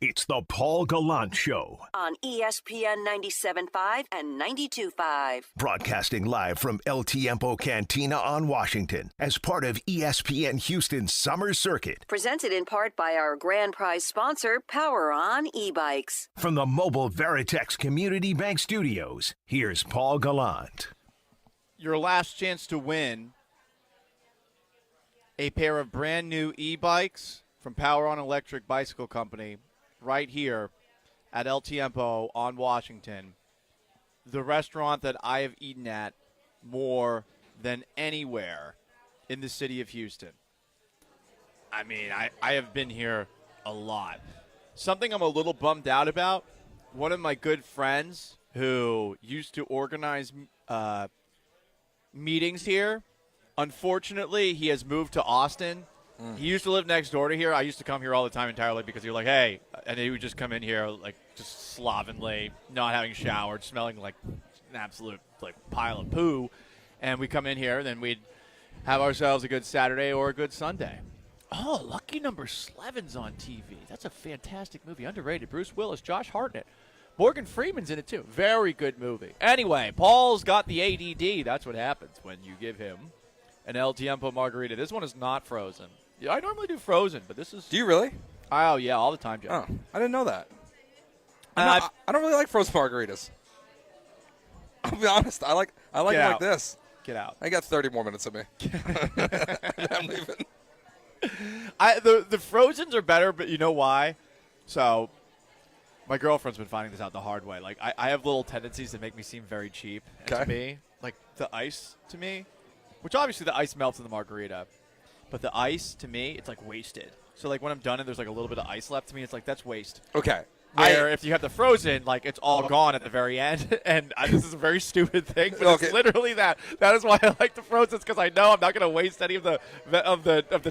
It's the Paul Gallant Show. On ESPN 97.5 and 92.5. Broadcasting live from El Tiempo Cantina on Washington as part of ESPN Houston's Summer Circuit. Presented in part by our grand prize sponsor, Power On e-bikes. From the mobile Veritex Community Bank Studios, here's Paul Gallant. Your last chance to win a pair of brand new e-bikes from Power On Electric Bicycle Company right here at El Tiempo on Washington, the restaurant that I have eaten at more than anywhere in the city of Houston. I mean, I have been here a lot. Something I'm a little bummed out about, one of my good friends who used to organize meetings here, unfortunately, he has moved to Austin. He used to live next door to here. I used to come here all the time entirely because he was like, hey, and he would just come in here like just slovenly, not having showered, smelling like an absolute like pile of poo. And we come in here and then we'd have ourselves a good Saturday or a good Sunday. Oh, Lucky Number 11's on TV. That's a fantastic movie. Underrated. Bruce Willis, Josh Hartnett. Morgan Freeman's in it too. Very good movie. Anyway, Paul's got the ADD. That's what happens when you give him an El Tiempo margarita. This one is not frozen. Yeah, I normally do frozen, but this is... Do you really? Oh, yeah, all the time, Joe. Oh, I didn't know that. I don't really like frozen margaritas. I'll be honest. I like them like this. Get out. I got 30 more minutes of me. I'm leaving. The Frozens are better, but you know why? So, my girlfriend's been finding this out the hard way. Like, I have little tendencies that make me seem very cheap. And to me, like, the ice, to me, which obviously the ice melts in the margarita, but the ice, to me, it's like wasted. So, like, when I'm done and there's, like, a little bit of ice left to me, it's like, that's waste. Okay. Where if you have the frozen, like, it's all gone at the very end. And this is a very stupid thing, but it's literally that. That is why I like the frozens, because I know I'm not going to waste any of the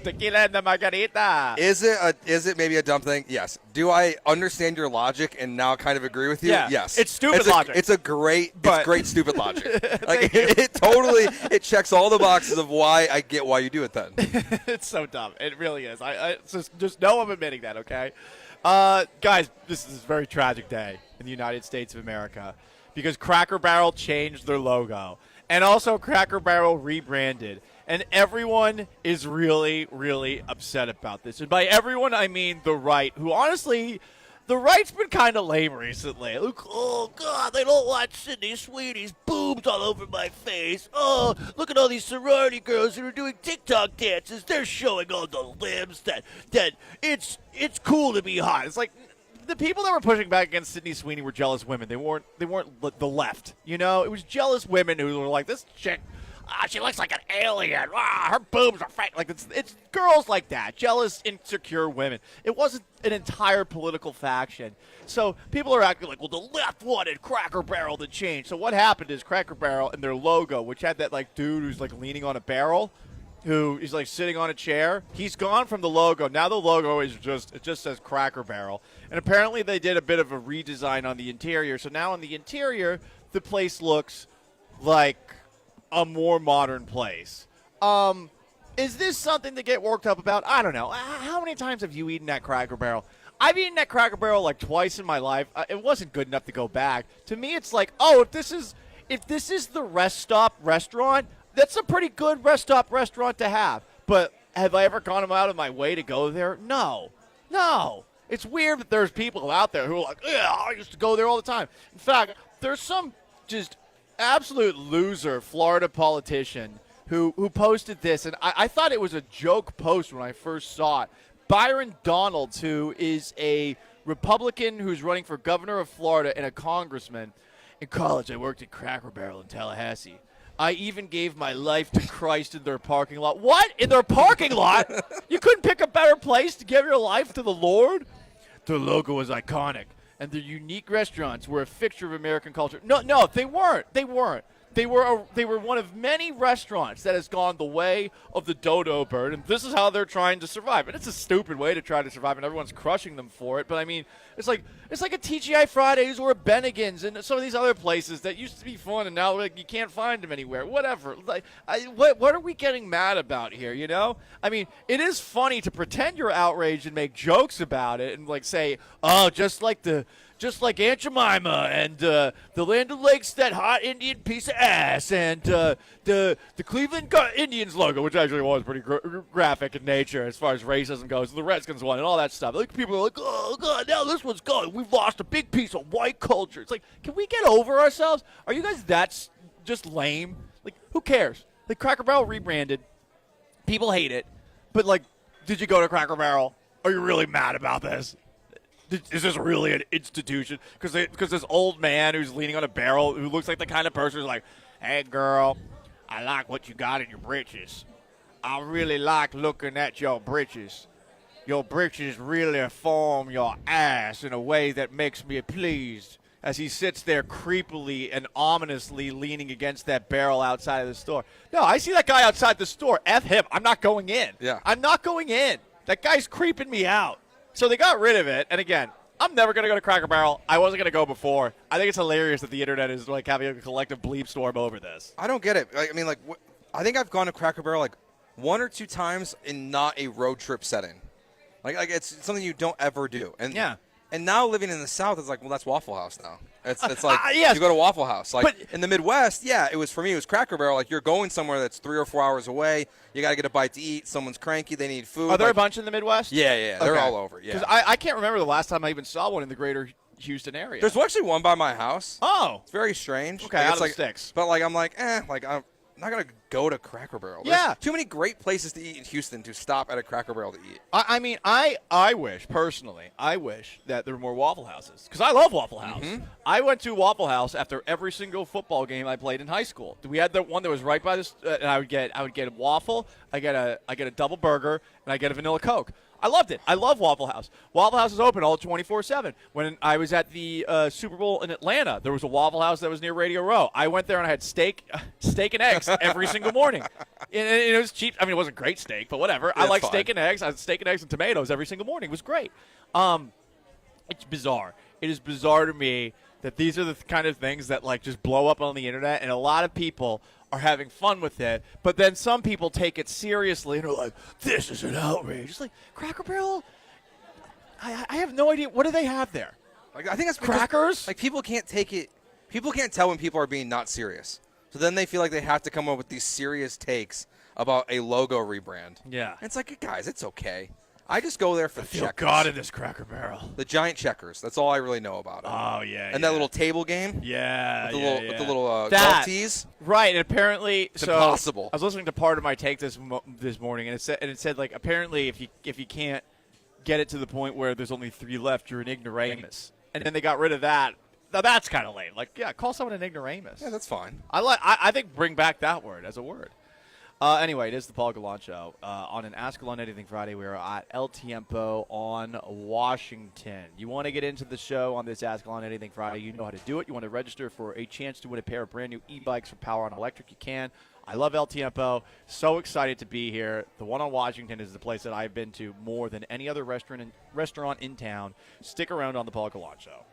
tequila and the margarita. Is it maybe a dumb thing? Yes. Do I understand your logic and now kind of agree with you? Yeah. Yes. It's stupid logic. It's great stupid logic. Like it checks all the boxes of why I get why you do it then. It's so dumb. It really is. I just know I'm admitting that, okay? Guys, this is a very tragic day in the United States of America because Cracker Barrel changed their logo. And also Cracker Barrel rebranded. And everyone is really, really upset about this. And by everyone, I mean the right, who honestly, the right's been kind of lame recently. Look, oh, God, they don't want Sydney Sweeney's boobs all over my face. Oh, look at all these sorority girls who are doing TikTok dances. They're showing all the limbs that it's cool to be hot. It's like the people that were pushing back against Sydney Sweeney were jealous women. They weren't the left, you know? It was jealous women who were like, this chick, she looks like an alien. Her boobs are fake. Like it's girls like that, jealous, insecure women. It wasn't an entire political faction. So people are acting like, well, the left wanted Cracker Barrel to change. So what happened is Cracker Barrel and their logo, which had that like dude who's like leaning on a barrel, who is like sitting on a chair. He's gone from the logo. Now the logo is it just says Cracker Barrel. And apparently they did a bit of a redesign on the interior. So now on the interior, the place looks like a more modern place. Is this something to get worked up about? I don't know. How many times have you eaten at Cracker Barrel? I've eaten at Cracker Barrel like twice in my life. It wasn't good enough to go back. To me, it's like, oh, if this is the rest stop restaurant, that's a pretty good rest stop restaurant to have. But have I ever gone out of my way to go there? No. It's weird that there's people out there who are like, yeah, I used to go there all the time. In fact, there's some just absolute loser Florida politician who posted this, and I thought it was a joke post when I first saw it. Byron Donalds, who is a Republican who's running for governor of Florida and a congressman. In college, I worked at Cracker Barrel in Tallahassee. I even gave my life to Christ in their parking lot. What? In their parking lot? You couldn't pick a better place to give your life to the Lord? Their logo was iconic, and their unique restaurants were a fixture of American culture. No, they weren't. They were one of many restaurants that has gone the way of the dodo bird, and this is how they're trying to survive. And it's a stupid way to try to survive, and everyone's crushing them for it. But I mean, it's like a TGI Fridays or a Bennigan's and some of these other places that used to be fun, and now like you can't find them anywhere. Whatever. Like, what are we getting mad about here? You know? I mean, it is funny to pretend you're outraged and make jokes about it, and like say, oh, just like Aunt Jemima and the Land O'Lakes, that hot Indian piece of ass, and the Cleveland Indians logo, which actually was pretty graphic in nature as far as racism goes, and the Redskins one and all that stuff. Like, people are like, oh, God, now this one's gone. We've lost a big piece of white culture. It's like, can we get over ourselves? Are you guys that just lame? Like, who cares? Like, Cracker Barrel rebranded. People hate it. But, like, did you go to Cracker Barrel? Are you really mad about this? Is this really an institution? Because this old man who's leaning on a barrel, who looks like the kind of person who's like, hey, girl, I like what you got in your britches. I really like looking at your britches. Your britches really form your ass in a way that makes me pleased. As he sits there creepily and ominously leaning against that barrel outside of the store. No, I see that guy outside the store. F him. I'm not going in. Yeah. I'm not going in. That guy's creeping me out. So they got rid of it, and again, I'm never going to go to Cracker Barrel. I wasn't going to go before. I think it's hilarious that the internet is like having a collective bleep storm over this. I don't get it. I mean, like, I think I've gone to Cracker Barrel like 1 or 2 times in not a road trip setting. Like it's something you don't ever do. And yeah. And now living in the South, it's like, well, that's Waffle House now. It's like yes. you go to Waffle House. Like in the Midwest, yeah, it was for me. It was Cracker Barrel. Like you're going somewhere that's 3 or 4 hours away. You got to get a bite to eat. Someone's cranky. They need food. Are there a bunch in the Midwest? Yeah. They're Okay. all over. Yeah. Because I can't remember the last time I even saw one in the greater Houston area. There's actually one by my house. Oh. It's very strange. Okay, Like, out it's of like, the sticks. But like I'm like, like I'm not gonna go to Cracker Barrel. There's Yeah. too many great places to eat in Houston to stop at a Cracker Barrel to eat. I mean, I wish, personally, that there were more Waffle Houses. Because I love Waffle House. Mm-hmm. I went to Waffle House after every single football game I played in high school. We had the one that was right by this, and I would get a waffle, I get a double burger, and I get a vanilla Coke. I loved it. I love Waffle House. Waffle House is open all 24/7. When I was at the Super Bowl in Atlanta, there was a Waffle House that was near Radio Row. I went there and I had steak and eggs every single morning. And it was cheap. I mean, it wasn't great steak, but whatever. I like steak and eggs. I had steak and eggs and tomatoes every single morning. It was great. It's bizarre. It is bizarre to me that these are the kind of things that like just blow up on the internet, and a lot of people are having fun with it, but then some people take it seriously and are like, this is an outrage. It's like, Cracker Barrel? I have no idea. What do they have there? Like I think that's because, crackers. Like people can't take it. People can't tell when people are being not serious. So then they feel like they have to come up with these serious takes about a logo rebrand. Yeah. And it's like, guys, it's okay. I just go there for the checkers. God in this Cracker Barrel. The giant checkers. That's all I really know about it. Oh, yeah. And that little table game. Yeah. With the little golf that, tees. Right. And apparently, it's impossible. I was listening to part of my take this morning, and it said like apparently if you can't get it to the point where there's only 3 left, you're an ignoramus. And then they got rid of that. Now that's kind of lame. Like, yeah, call someone an ignoramus. Yeah, that's fine. I think bring back that word as a word. Anyway, it is the Paul Gallant Show. On an Ask Gallant Anything Friday, we are at El Tiempo on Washington. You want to get into the show on this Ask Gallant Anything Friday, you know how to do it. You want to register for a chance to win a pair of brand new e-bikes from Power on Electric, you can. I love El Tiempo. So excited to be here. The one on Washington is the place that I've been to more than any other restaurant in town. Stick around on the Paul Gallant Show.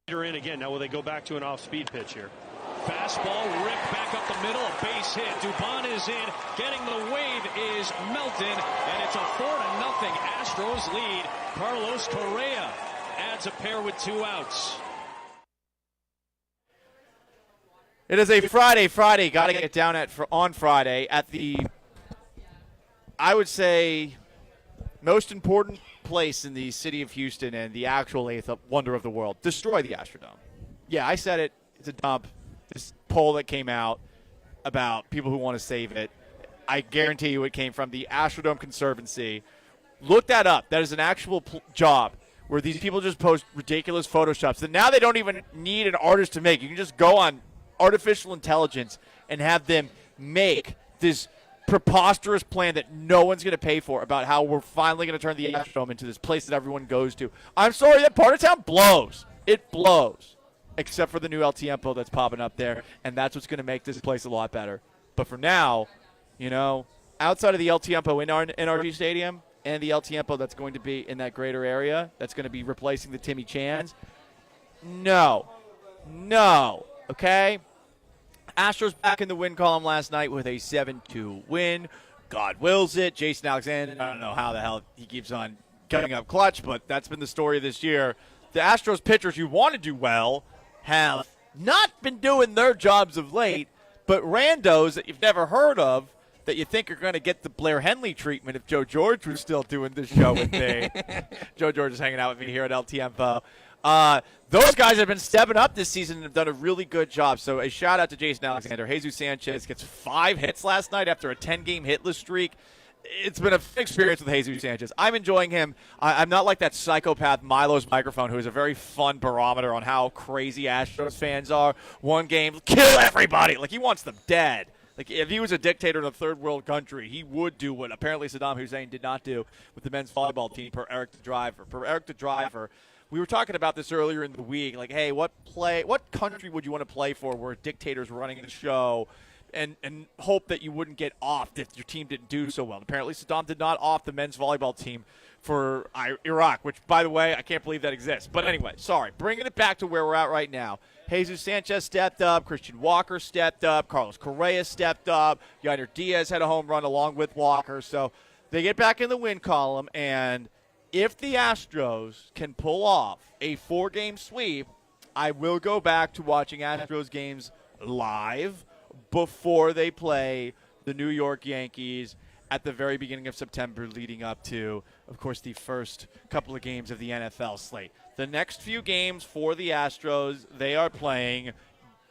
You're in again. Now will they go back to an off-speed pitch here? Fastball ripped back up the middle, a base hit. Dubon is in, getting the wave is Melton, and it's a 4-0 Astros lead. Carlos Correa adds a pair with 2 outs. It is a Friday. Got to get down on Friday at the, I would say, most important place in the city of Houston and the actual 8th wonder of the world. Destroy the Astrodome. Yeah, I said it. It's a dump. This poll that came out about people who want to save it, I guarantee you it came from the Astrodome Conservancy. Look that up. That is an actual job where these people just post ridiculous Photoshops that now they don't even need an artist to make. You can just go on artificial intelligence and have them make this preposterous plan that no one's going to pay for about how we're finally going to turn the Astrodome into this place that everyone goes to. I'm sorry, that part of town blows. It blows. Except for the new El Tiempo that's popping up there, and that's what's going to make this place a lot better. But for now, outside of the El Tiempo in our NRG Stadium and the El Tiempo that's going to be in that greater area that's going to be replacing the Timmy Chans, no, okay? Astros back in the win column last night with a 7-2 win. God wills it. Jason Alexander, I don't know how the hell he keeps on coming up clutch, but that's been the story this year. The Astros pitchers who want to do well have not been doing their jobs of late, but randos that you've never heard of that you think are going to get the Blair Henley treatment if Joe George was still doing this show with me. Joe George is hanging out with me here at El Tiempo. Those guys have been stepping up this season and have done a really good job. So a shout-out to Jason Alexander. Jesus Sanchez gets 5 hits last night after a 10-game hitless streak. It's been a fun experience with Jesus Sanchez. I'm enjoying him. I'm not like that psychopath Milo's Microphone, who is a very fun barometer on how crazy Astros fans are. One game, kill everybody. Like, he wants them dead. Like, if he was a dictator in a third world country, he would do what apparently Saddam Hussein did not do with the men's volleyball team per Eric the Driver. We were talking about this earlier in the week. Like, hey, what country would you want to play for where a dictator's running the show? And hope that you wouldn't get offed if your team didn't do so well. Apparently, Saddam did not off the men's volleyball team for Iraq, which, by the way, I can't believe that exists. But anyway, sorry. Bringing it back to where we're at right now. Jesus Sanchez stepped up. Christian Walker stepped up. Carlos Correa stepped up. Yainer Diaz had a home run along with Walker. So they get back in the win column. And if the Astros can pull off a 4-game sweep, I will go back to watching Astros games live before they play the New York Yankees at the very beginning of September, leading up to, of course, the first couple of games of the NFL slate. The next few games for the Astros, they are playing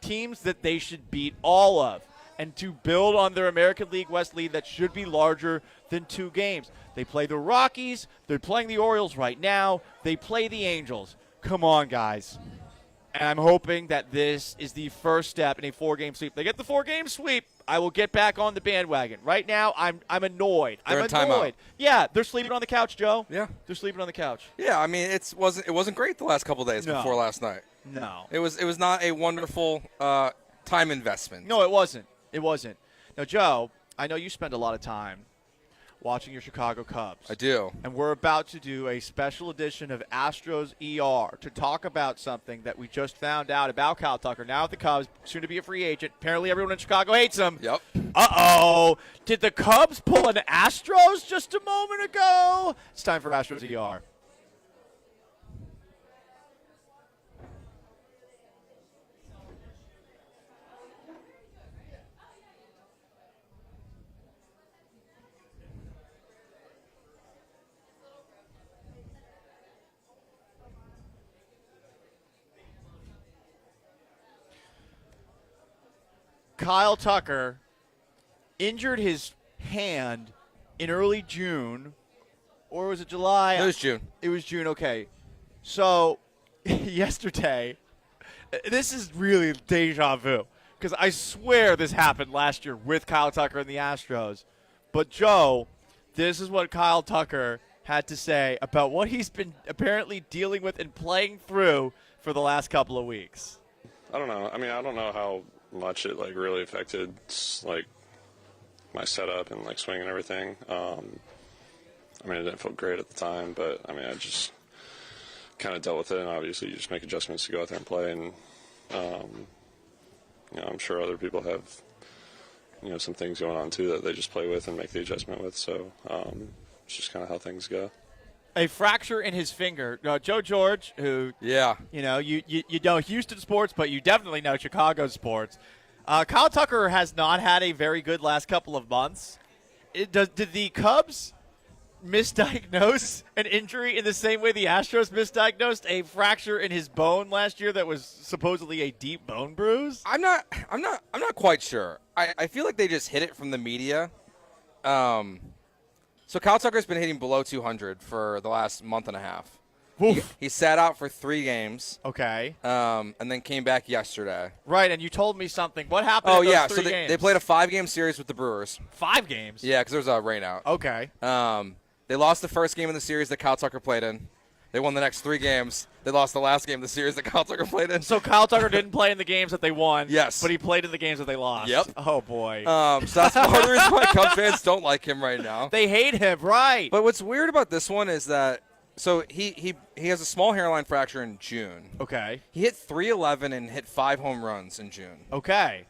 teams that they should beat all of, and to build on their American League West lead that should be larger than 2 games. They play the Rockies. They're playing the Orioles right now. They play the Angels. Come on, guys. And I'm hoping that this is the first step in a 4-game sweep. They get the 4-game sweep, I will get back on the bandwagon. Right now, I'm annoyed. They're I'm in timeout. annoyed. Yeah, they're sleeping on the couch, Joe. Yeah, they're sleeping on the couch. Yeah, I mean it wasn't great the last couple of days before last night. No, it was not a wonderful time investment. No, it wasn't. It wasn't. Now, Joe, I know you spend a lot of time watching your Chicago Cubs. I do. And we're about to do a special edition of Astros ER to talk about something that we just found out about Kyle Tucker. Now with the Cubs, soon to be a free agent. Apparently everyone in Chicago hates him. Yep. Uh-oh. Did the Cubs pull an Astros just a moment ago? It's time for Astros ER. Kyle Tucker injured his hand in early June, or was it July? It was June. It was June, okay. So, yesterday, this is really deja vu, because I swear this happened last year with Kyle Tucker and the Astros. But, Joe, this is what Kyle Tucker had to say about what he's been apparently dealing with and playing through for the last couple of weeks. I don't know. I mean, I don't know how much it really affected my setup and swing and everything. I mean, it didn't feel great at the time, but I mean, I just kind of dealt with it, and obviously you just make adjustments to go out there and play. And I'm sure other people have some things going on too that they just play with and make the adjustment with. So it's just kind of how things go. A fracture in his finger. Joe George, who you know Houston sports, but you definitely know Chicago sports. Kyle Tucker has not had a very good last couple of months. Did the Cubs misdiagnose an injury in the same way the Astros misdiagnosed a fracture in his bone last year that was supposedly a deep bone bruise? I'm not quite sure. I feel like they just hit it from the media. So Kyle Tucker's been hitting below 200 for the last month and a half. He sat out for 3 games. Okay. And then came back yesterday. Right, and you told me something. What happened in those 3 games? They played a 5-game series with the Brewers. 5 games? Yeah, because there was a rain out. Okay. They lost the first game in the series that Kyle Tucker played in. They won the next 3 games. They lost the last game of the series that Kyle Tucker played in. So Kyle Tucker didn't play in the games that they won. Yes. But he played in the games that they lost. Yep. Oh, boy. So that's part of the reason why Cubs fans don't like him right now. They hate him, right. But what's weird about this one is that he has a small hairline fracture in June. Okay. He hit .311 and hit 5 home runs in June. Okay.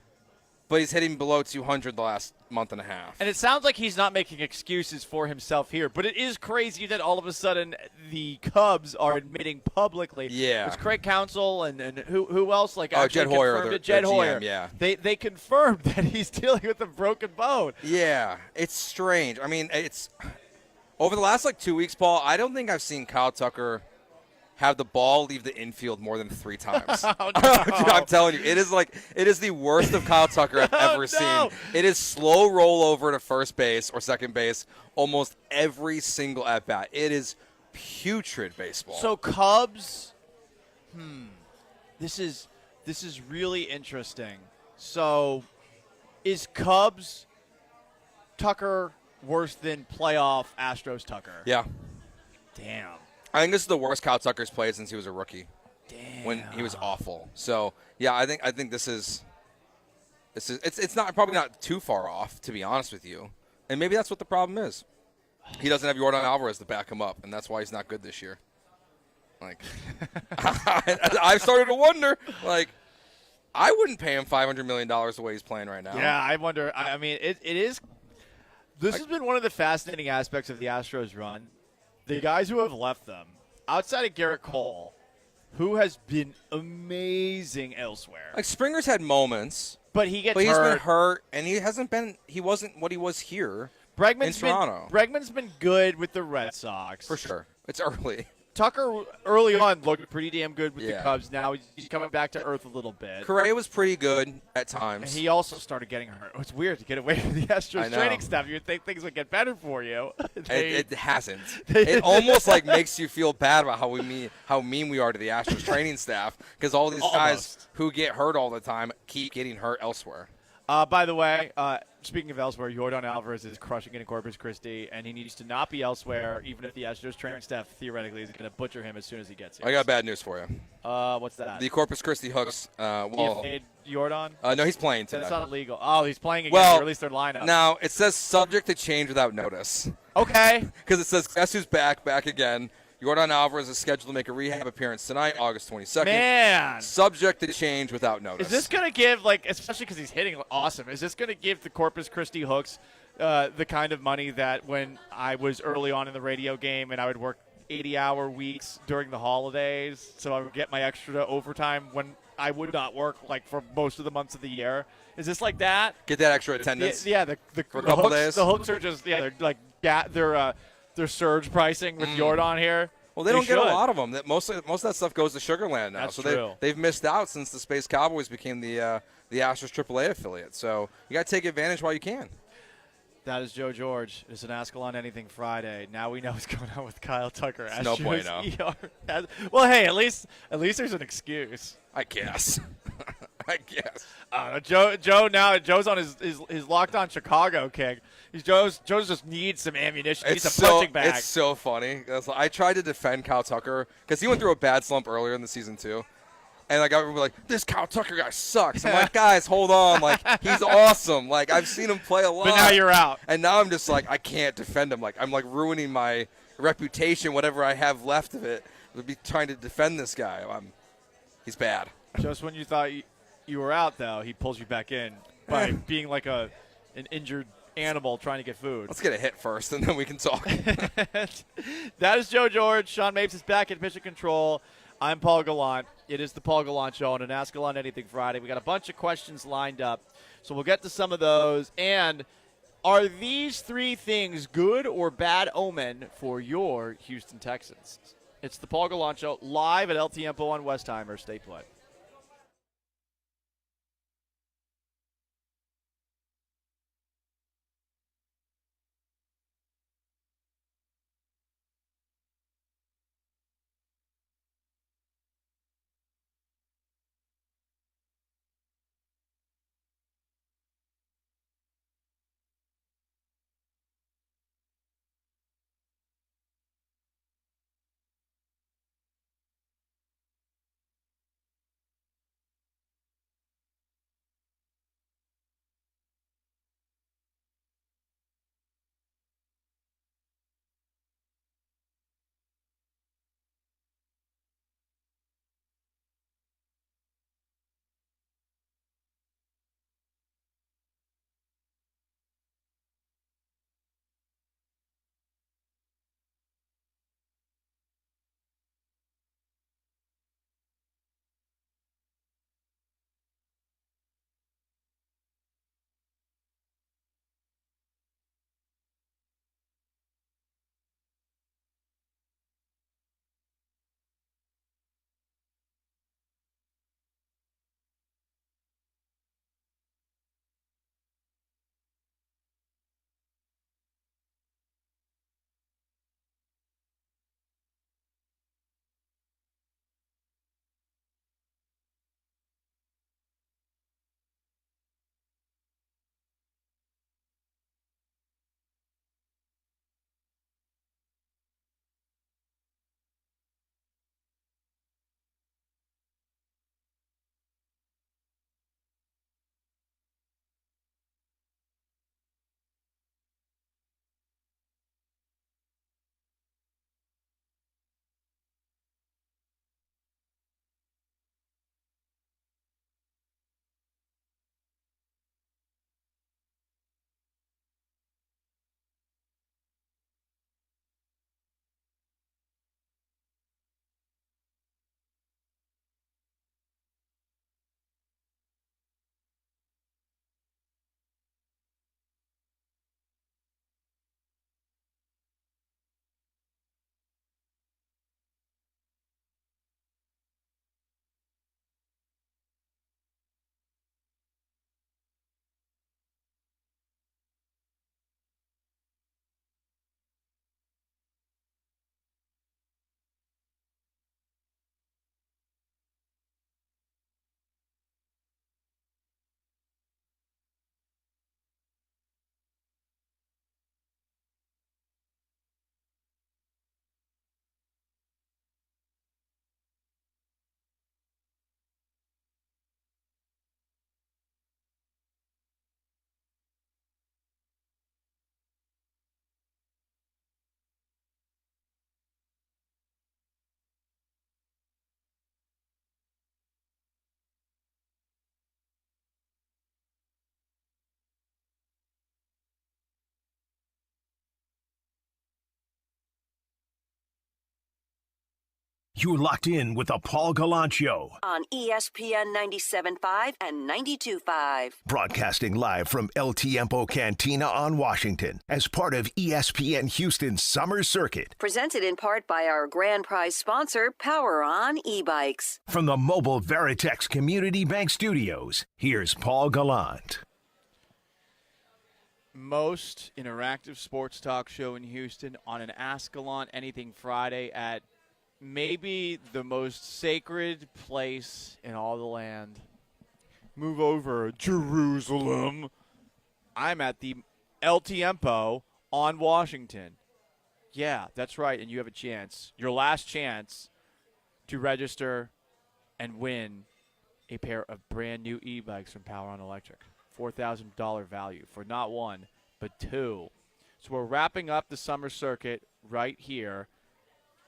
But he's hitting below 200 the last month and a half. And it sounds like he's not making excuses for himself here. But it is crazy that all of a sudden the Cubs are admitting publicly. Yeah. It's Craig Counsell and who else? Like Jed Hoyer. Jed Hoyer. GM, yeah. They confirmed that he's dealing with a broken bone. Yeah. It's strange. I mean, it's over the last 2 weeks, Paul, I don't think I've seen Kyle Tucker have the ball leave the infield more than 3 times. Oh, no. I'm telling you, it is the worst of Kyle Tucker I've ever seen. It is slow roll over to first base or second base almost every single at bat. It is putrid baseball. So Cubs, this is really interesting. So is Cubs Tucker worse than playoff Astros Tucker? Yeah. Damn. I think this is the worst Kyle Tucker's played since he was a rookie. Damn. When he was awful. So yeah, I think this is it's not probably not too far off, to be honest with you. And maybe that's what the problem is. He doesn't have Yordan Alvarez to back him up, and that's why he's not good this year. I've started to wonder. I wouldn't pay him $500 million the way he's playing right now. Yeah, I wonder. I mean, it is. This has been one of the fascinating aspects of the Astros run. The guys who have left them, outside of Garrett Cole, who has been amazing elsewhere. Springer's had moments, but he's been hurt, and he wasn't what he was here in Toronto. Bregman's been good with the Red Sox. For sure. It's early. Tucker early on looked pretty damn good with the Yeah. Cubs. Now he's coming back to earth a little bit. Correa was pretty good at times. And he also started getting hurt. It's weird to get away from the Astros training staff. You would think things would get better for you. It hasn't. It almost makes you feel bad about how mean we are to the Astros training staff because all these guys who get hurt all the time keep getting hurt elsewhere. By the way, speaking of elsewhere, Yordan Alvarez is crushing it in Corpus Christi, and he needs to not be elsewhere, even if the Astros training staff theoretically is going to butcher him as soon as he gets here. I got bad news for you. What's that? The Corpus Christi Hooks. Yordan? No, he's playing today. That's not illegal. Oh, he's playing again. Well, Or at least their lineup. Now, it says subject to change without notice. Okay. Because it says, guess who's back again. Yordan Alvarez is scheduled to make a rehab appearance tonight, August 22nd. Man. Subject to change without notice. Is this going to give, especially because he's hitting awesome, is this going to give the Corpus Christi Hooks the kind of money that when I was early on in the radio game and I would work 80-hour weeks during the holidays, so I would get my extra overtime when I would not work, for most of the months of the year? Is this like that? Get that extra attendance? Yeah, for a couple Hooks, days? The Hooks are just, they're surge pricing with Yordan here. Well, they don't get a lot of them. Most of that stuff goes to Sugarland now. That's so true. They've missed out since the Space Cowboys became the Astros AAA affiliate. So you got to take advantage while you can. That is Joe George. It's an Ask on Anything Friday. Now we know what's going on with Kyle Tucker. It's no bueno. Well, hey, at least there's an excuse. I guess. Joe's on his locked on Chicago kick. Joe's just needs some ammunition. Needs a punching bag. It's so funny. I tried to defend Kyle Tucker because he went through a bad slump earlier in the season too. And everyone like, this Kyle Tucker guy sucks. I'm like, guys, hold on. He's awesome. I've seen him play a lot. But now you're out. And now I'm just I can't defend him. I'm ruining my reputation, whatever I have left of it, would be trying to defend this guy. He's bad. Just when you thought you were out, though, he pulls you back in by being like an injured animal trying to get food. Let's get a hit first, and then we can talk. That is Joe George. Sean Mapes is back at Mission Control. I'm Paul Gallant. It is the Paul Gallant Show on an Ask Gallant Anything Friday. We got a bunch of questions lined up, so we'll get to some of those. And are these three things good or bad omen for your Houston Texans? It's the Paul Gallant Show live at El Tiempo on Westheimer. Stay put. You're locked in with the Paul Gallant Show. On ESPN 97.5 and 92.5. Broadcasting live from El Tiempo Cantina on Washington as part of ESPN Houston's Summer Circuit. Presented in part by our grand prize sponsor, Power On e-bikes. From the mobile Veritex Community Bank Studios, here's Paul Gallant. Most interactive sports talk show in Houston on an Ask Gallant Anything Friday at maybe the most sacred place in all the land. Move over, Jerusalem. I'm at the El Tiempo on Washington. Yeah, that's right, and you have a chance. Your last chance to register and win a pair of brand new e-bikes from Power On Electric. $4,000 value for not one, but two. So we're wrapping up the summer circuit right here.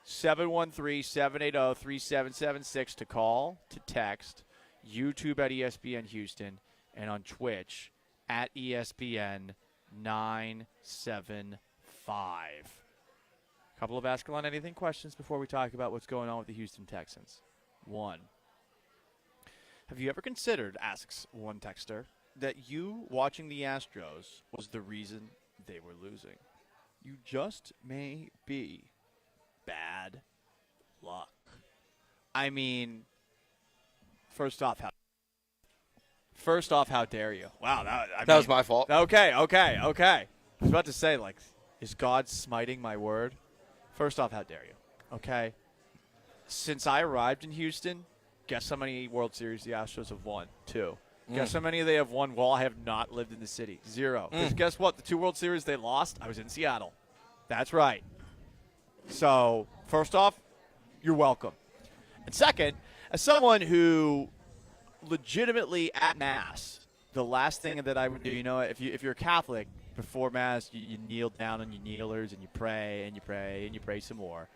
713-780-3776 to call, to text, YouTube at ESPN Houston, and on Twitch at ESPN 975. A couple of Ask Alon Anything questions before we talk about what's going on with the Houston Texans. 1. Have you ever considered, asks one texter, that you watching the Astros was the reason they were losing? You just may be bad luck. I mean, first off, how dare you? Wow, that was my fault. Okay. I was about to say, like, is God smiting my word? First off, how dare you? Okay. Since I arrived in Houston, guess how many World Series the Astros have won? 2. Guess how many they have won while I have not lived in the city? 0. Because guess what? The 2 World Series they lost, I was in Seattle. That's right. So, first off, you're welcome. And second, as someone who legitimately at Mass, the last thing that I would do, if you're a Catholic, before Mass, you kneel down on your kneelers and you pray and you pray and you pray some more.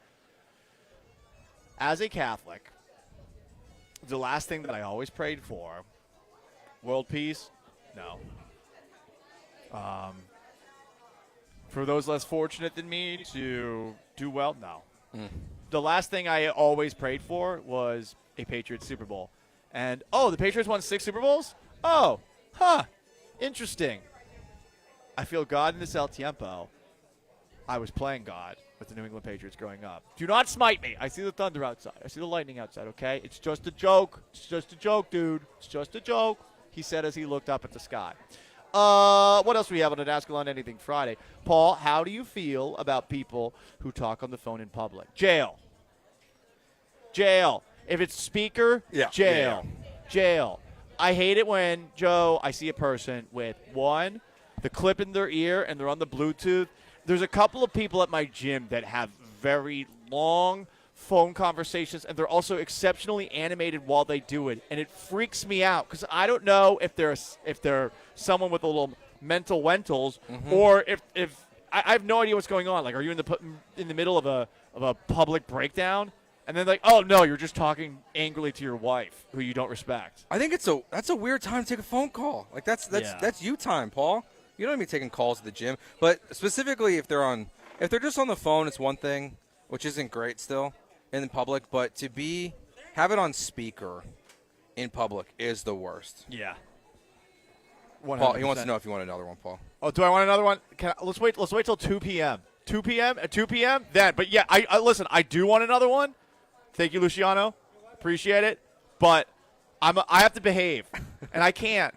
As a Catholic, the last thing that I always prayed for, world peace, no. For those less fortunate than me to do well, no. The last thing I always prayed for was a Patriots Super Bowl. And, the Patriots won 6 Super Bowls? Interesting. I feel God in this El Tiempo. I was playing God with the New England Patriots growing up. Do not smite me. I see the thunder outside. I see the lightning outside, okay? It's just a joke. It's just a joke, dude. It's just a joke, he said as he looked up at the sky. What else do we have on an Ask Alon Anything Friday? Paul, how do you feel about people who talk on the phone in public? Jail. If it's speaker, jail. Jail. I hate it when, Joe, I see a person with, 1, the clip in their ear and they're on the Bluetooth. There's a couple of people at my gym that have very long phone conversations, and they're also exceptionally animated while they do it, and it freaks me out because I don't know if they're someone with a little mental wentals or if I have no idea what's going on. Like, are you in the middle of a public breakdown? And then like, oh no, you're just talking angrily to your wife who you don't respect. I think that's a weird time to take a phone call. Like that's you time, Paul. You don't even be taking calls at the gym. But specifically if they're just on the phone, it's one thing, which isn't great still in public. But to have it on speaker in public is the worst. Yeah. 100%. Paul, he wants to know if you want another one, Paul. Oh, do I want another one? Let's wait till 2 p.m. 2 p.m. At 2 p.m. Then. But yeah, I listen. I do want another one. Thank you, Luciano. Appreciate it. But I have to behave, and I can't.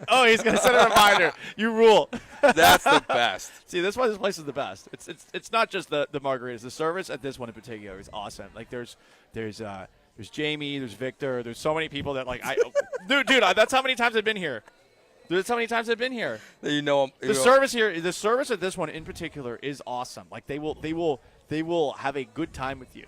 Oh, he's gonna send a reminder. You rule. That's the best. See, that's why this place is the best. It's not just the margaritas. The service at this one in particular is awesome. Like there's Jamie, there's Victor, there's so many people that like dude. That's how many times I've been here. That's how many times I've been here. The service here, the service at this one in particular is awesome. Like they will have a good time with you.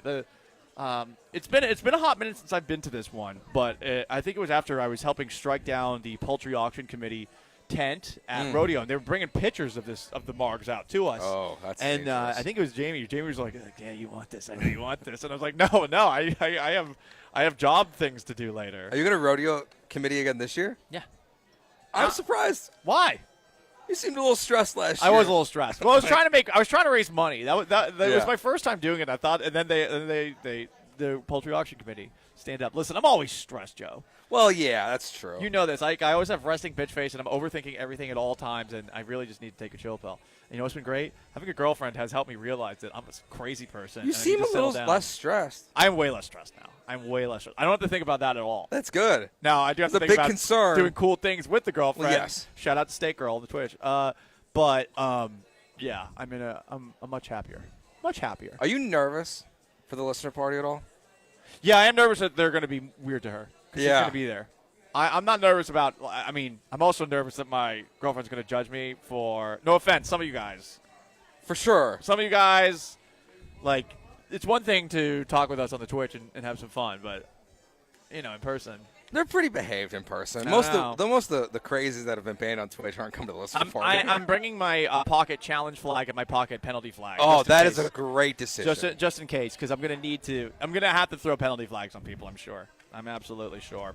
It's been a hot minute since I've been to this one, but I think it was after I was helping strike down the Poultry Auction Committee tent at Rodeo, and they were bringing pictures of the margs out to us. Oh, that's and I think it was Jamie. Jamie was like, "Yeah, you want this? I know you want this." And I was like, "No, I have job things to do later." Are you going to Rodeo Committee again this year? Yeah. I'm surprised. Why? You seemed a little stressed last year. I was a little stressed. Well, I was trying to raise money. That was my first time doing it. I thought, and then the Poultry Auction Committee stand up. Listen, I'm always stressed, Joe. Well, yeah, that's true. You know this. I always have resting bitch face, and I'm overthinking everything at all times, and I really just need to take a chill pill. And you know what's been great? Having a girlfriend has helped me realize that I'm a crazy person. You seem a little less stressed. I'm way less stressed now. I'm way less stressed. I don't have to think about that at all. That's good. Now, I do have to think about concern. Doing cool things with the girlfriend. Well, yes. Shout out to Steak Girl on the Twitch. Yeah, I'm much happier. Much happier. Are you nervous for the listener party at all? Yeah, I am nervous that they're going to be weird to her. Because she's going to be there. I'm not nervous about – I'm also nervous that my girlfriend's going to judge me for – no offense, some of you guys. For sure. Some of you guys, like, it's one thing to talk with us on the Twitch and have some fun, but in person. They're pretty behaved in person. I Most know. of the crazies that have been banned on Twitch aren't coming to listen for me. I'm bringing my pocket challenge flag and my pocket penalty flag. Oh, that is a great decision. Just in case, because I'm going to have to throw penalty flags on people, I'm sure. I'm absolutely sure.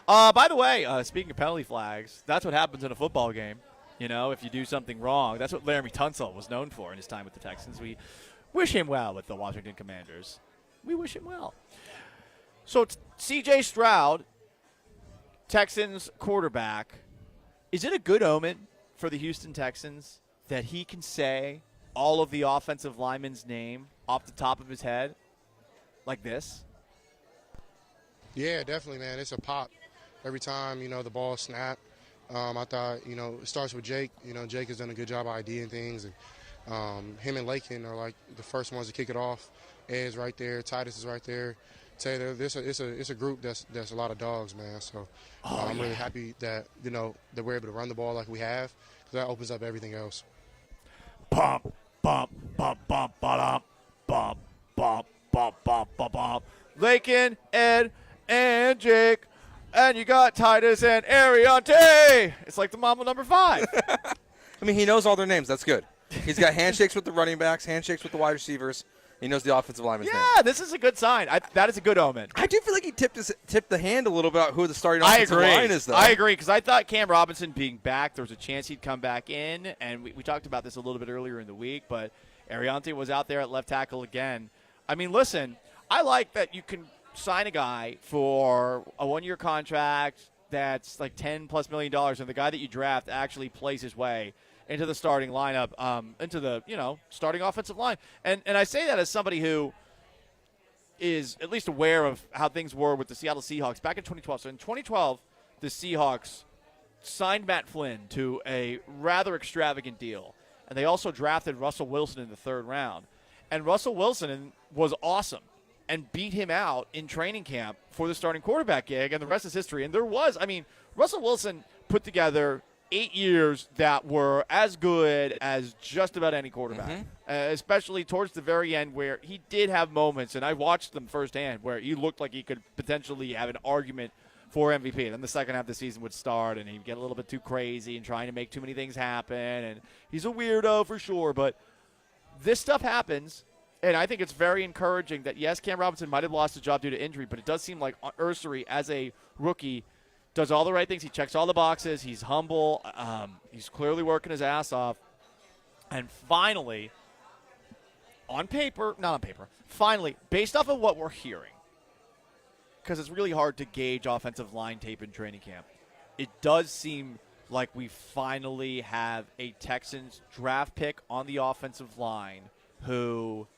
By the way, speaking of penalty flags, that's what happens in a football game. If you do something wrong. That's what Laramie Tunsil was known for in his time with the Texans. We wish him well with the Washington Commanders. We wish him well. So C.J. Stroud, Texans quarterback, is it a good omen for the Houston Texans that he can say all of the offensive linemen's name off the top of his head like this? Yeah, definitely, man. It's a pop every time, the ball snap. I thought, it starts with Jake. Jake has done a good job of IDing things. And him and Lakin are like the first ones to kick it off. Ed's right there. Titus is right there. Taylor, it's a group that's a lot of dogs, man. So I'm really happy that, that we're able to run the ball like we have, because that opens up everything else. Bump, bump, bump, bump, bump, bump, bump, bump, bump, bump, bump. Lakin, Ed, and Jake. And you got Titus and Ariante. It's like the Mambo number 5. I mean, he knows all their names. That's good. He's got handshakes with the running backs, handshakes with the wide receivers. He knows the offensive lineman's name. Yeah, this is a good sign. That is a good omen. I do feel like he tipped the hand a little bit about who the starting offensive line is, though. I agree, because I thought Cam Robinson being back, there was a chance he'd come back in, and we talked about this a little bit earlier in the week, but Ariante was out there at left tackle again. I mean, listen, I like that you can sign a guy for a 1-year contract that's like $10+ million, and the guy that you draft actually plays his way into the starting lineup, into the starting offensive line. And I say that as somebody who is at least aware of how things were with the Seattle Seahawks back in 2012. So in 2012, the Seahawks signed Matt Flynn to a rather extravagant deal, and they also drafted Russell Wilson in the 3rd round. And Russell Wilson was awesome and beat him out in training camp for the starting quarterback gig, and the rest is history. And Russell Wilson put together 8 years that were as good as just about any quarterback, especially towards the very end where he did have moments, and I watched them firsthand, where he looked like he could potentially have an argument for MVP. And then the second half of the season would start, and he'd get a little bit too crazy and trying to make too many things happen, and he's a weirdo for sure. But this stuff happens, and I think it's very encouraging that, yes, Cam Robinson might have lost his job due to injury, but it does seem like Ursary, as a rookie, does all the right things. He checks all the boxes. He's humble. He's clearly working his ass off. And finally, finally, based off of what we're hearing, because it's really hard to gauge offensive line tape in training camp, it does seem like we finally have a Texans draft pick on the offensive line who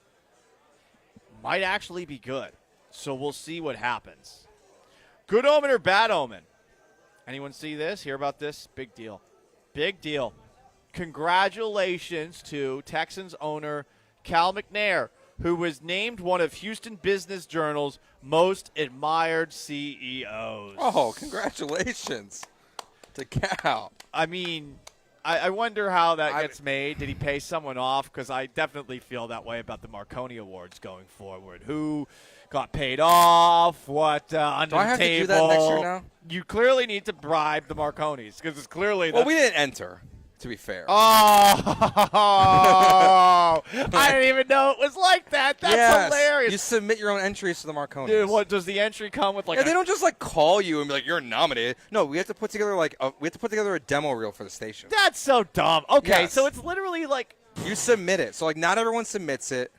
might actually be good. So we'll see what happens. Good omen or bad omen? Anyone see this? Hear about this? Big deal. Big deal. Congratulations to Texans owner Cal McNair, who was named one of Houston Business Journal's most admired CEOs. Oh, congratulations to Cal. I mean, I wonder how that gets made. Did he pay someone off? Because I definitely feel that way about the Marconi Awards going forward. Who got paid off? What under Do I have the table? to do that next year now? You clearly need to bribe the Marconis, because it's clearly. Well, we didn't enter, to be fair. Oh, I didn't even know it was like that. That's hilarious. You submit your own entries to the Marconis. Dude, what does the entry come with? Like, they don't just call you and be like, "You're nominated." No, we have to put together a demo reel for the station. That's so dumb. Okay, Yes. so it's literally like you submit it. So not everyone submits it.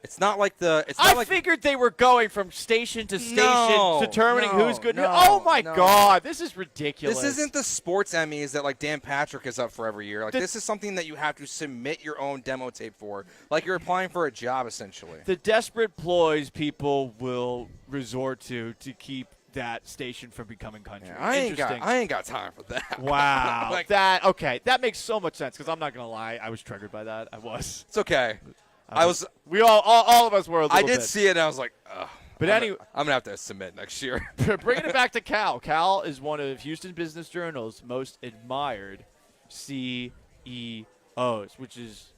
It's not like I figured they were going from station to station, determining who's good. Oh my God, this is ridiculous. This isn't the sports Emmys that Dan Patrick is up for every year. This is something that you have to submit your own demo tape for, like you're applying for a job essentially. The desperate ploys people will resort to keep that station from becoming country. Yeah, I ain't got time for that. Wow, that makes so much sense, because I'm not gonna lie, I was triggered by that. I was. It's okay. We all of us were a little bit. I did see it, and I was like, ugh. But anyway, I'm going to have to submit next year. Bringing it back to Cal. Cal is one of Houston Business Journal's most admired CEOs, which is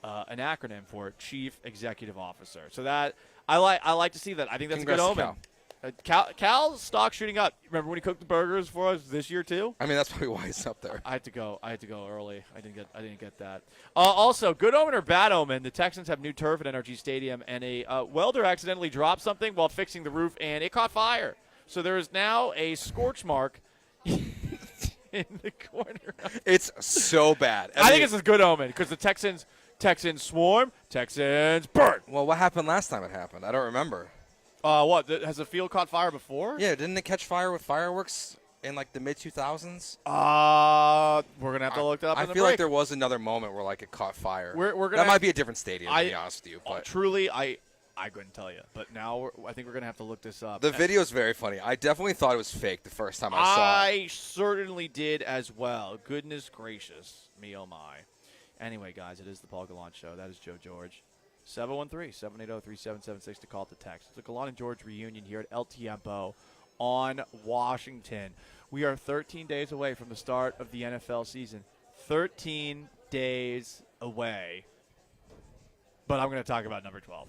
an acronym for Chief Executive Officer. So that I like to see that. I think that's a good omen. Cal's stock shooting up. Remember when he cooked the burgers for us this year too? I mean, that's probably why he's up there. I had to go early. I didn't get that. Also, good omen or bad omen? The Texans have new turf at NRG Stadium, and a welder accidentally dropped something while fixing the roof, and it caught fire. So there is now a scorch mark in the corner. It's so bad. I think it's a good omen because the Texans swarm, Texans burn. Well, what happened last time it happened? I don't remember. What? Has the field caught fire before? Yeah, didn't it catch fire with fireworks in like the mid 2000s? We're gonna have to look that up. I in the feel break. like there was another moment where like it caught fire. We're gonna that might be a different stadium, to be honest with you. But truly, I couldn't tell you. But now I think we're gonna have to look this up. the video is very funny. I definitely thought it was fake the first time I saw it. I certainly did as well. Goodness gracious, me oh my. Anyway, guys, it is the Paul Gallant Show. That is Joe George. 713-780-3776 to call to text. It's a Gallant and George reunion here at El Tiempo on Washington. We are 13 days away from the start of the NFL season. 13 days away. But I'm going to talk about number 12.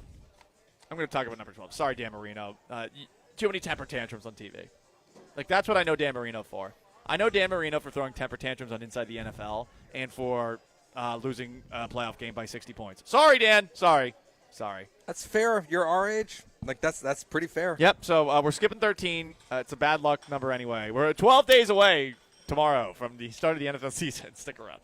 Sorry, Dan Marino. Too many temper tantrums on TV. Like, that's what I know Dan Marino for. I know Dan Marino for throwing temper tantrums on Inside the NFL and for losing a playoff game by 60 points. Sorry, Dan. Sorry. That's fair. You're our age. Like, that's pretty fair. Yep. So we're skipping 13. It's a bad luck number anyway. We're 12 days away tomorrow from the start of the NFL season. Stick around.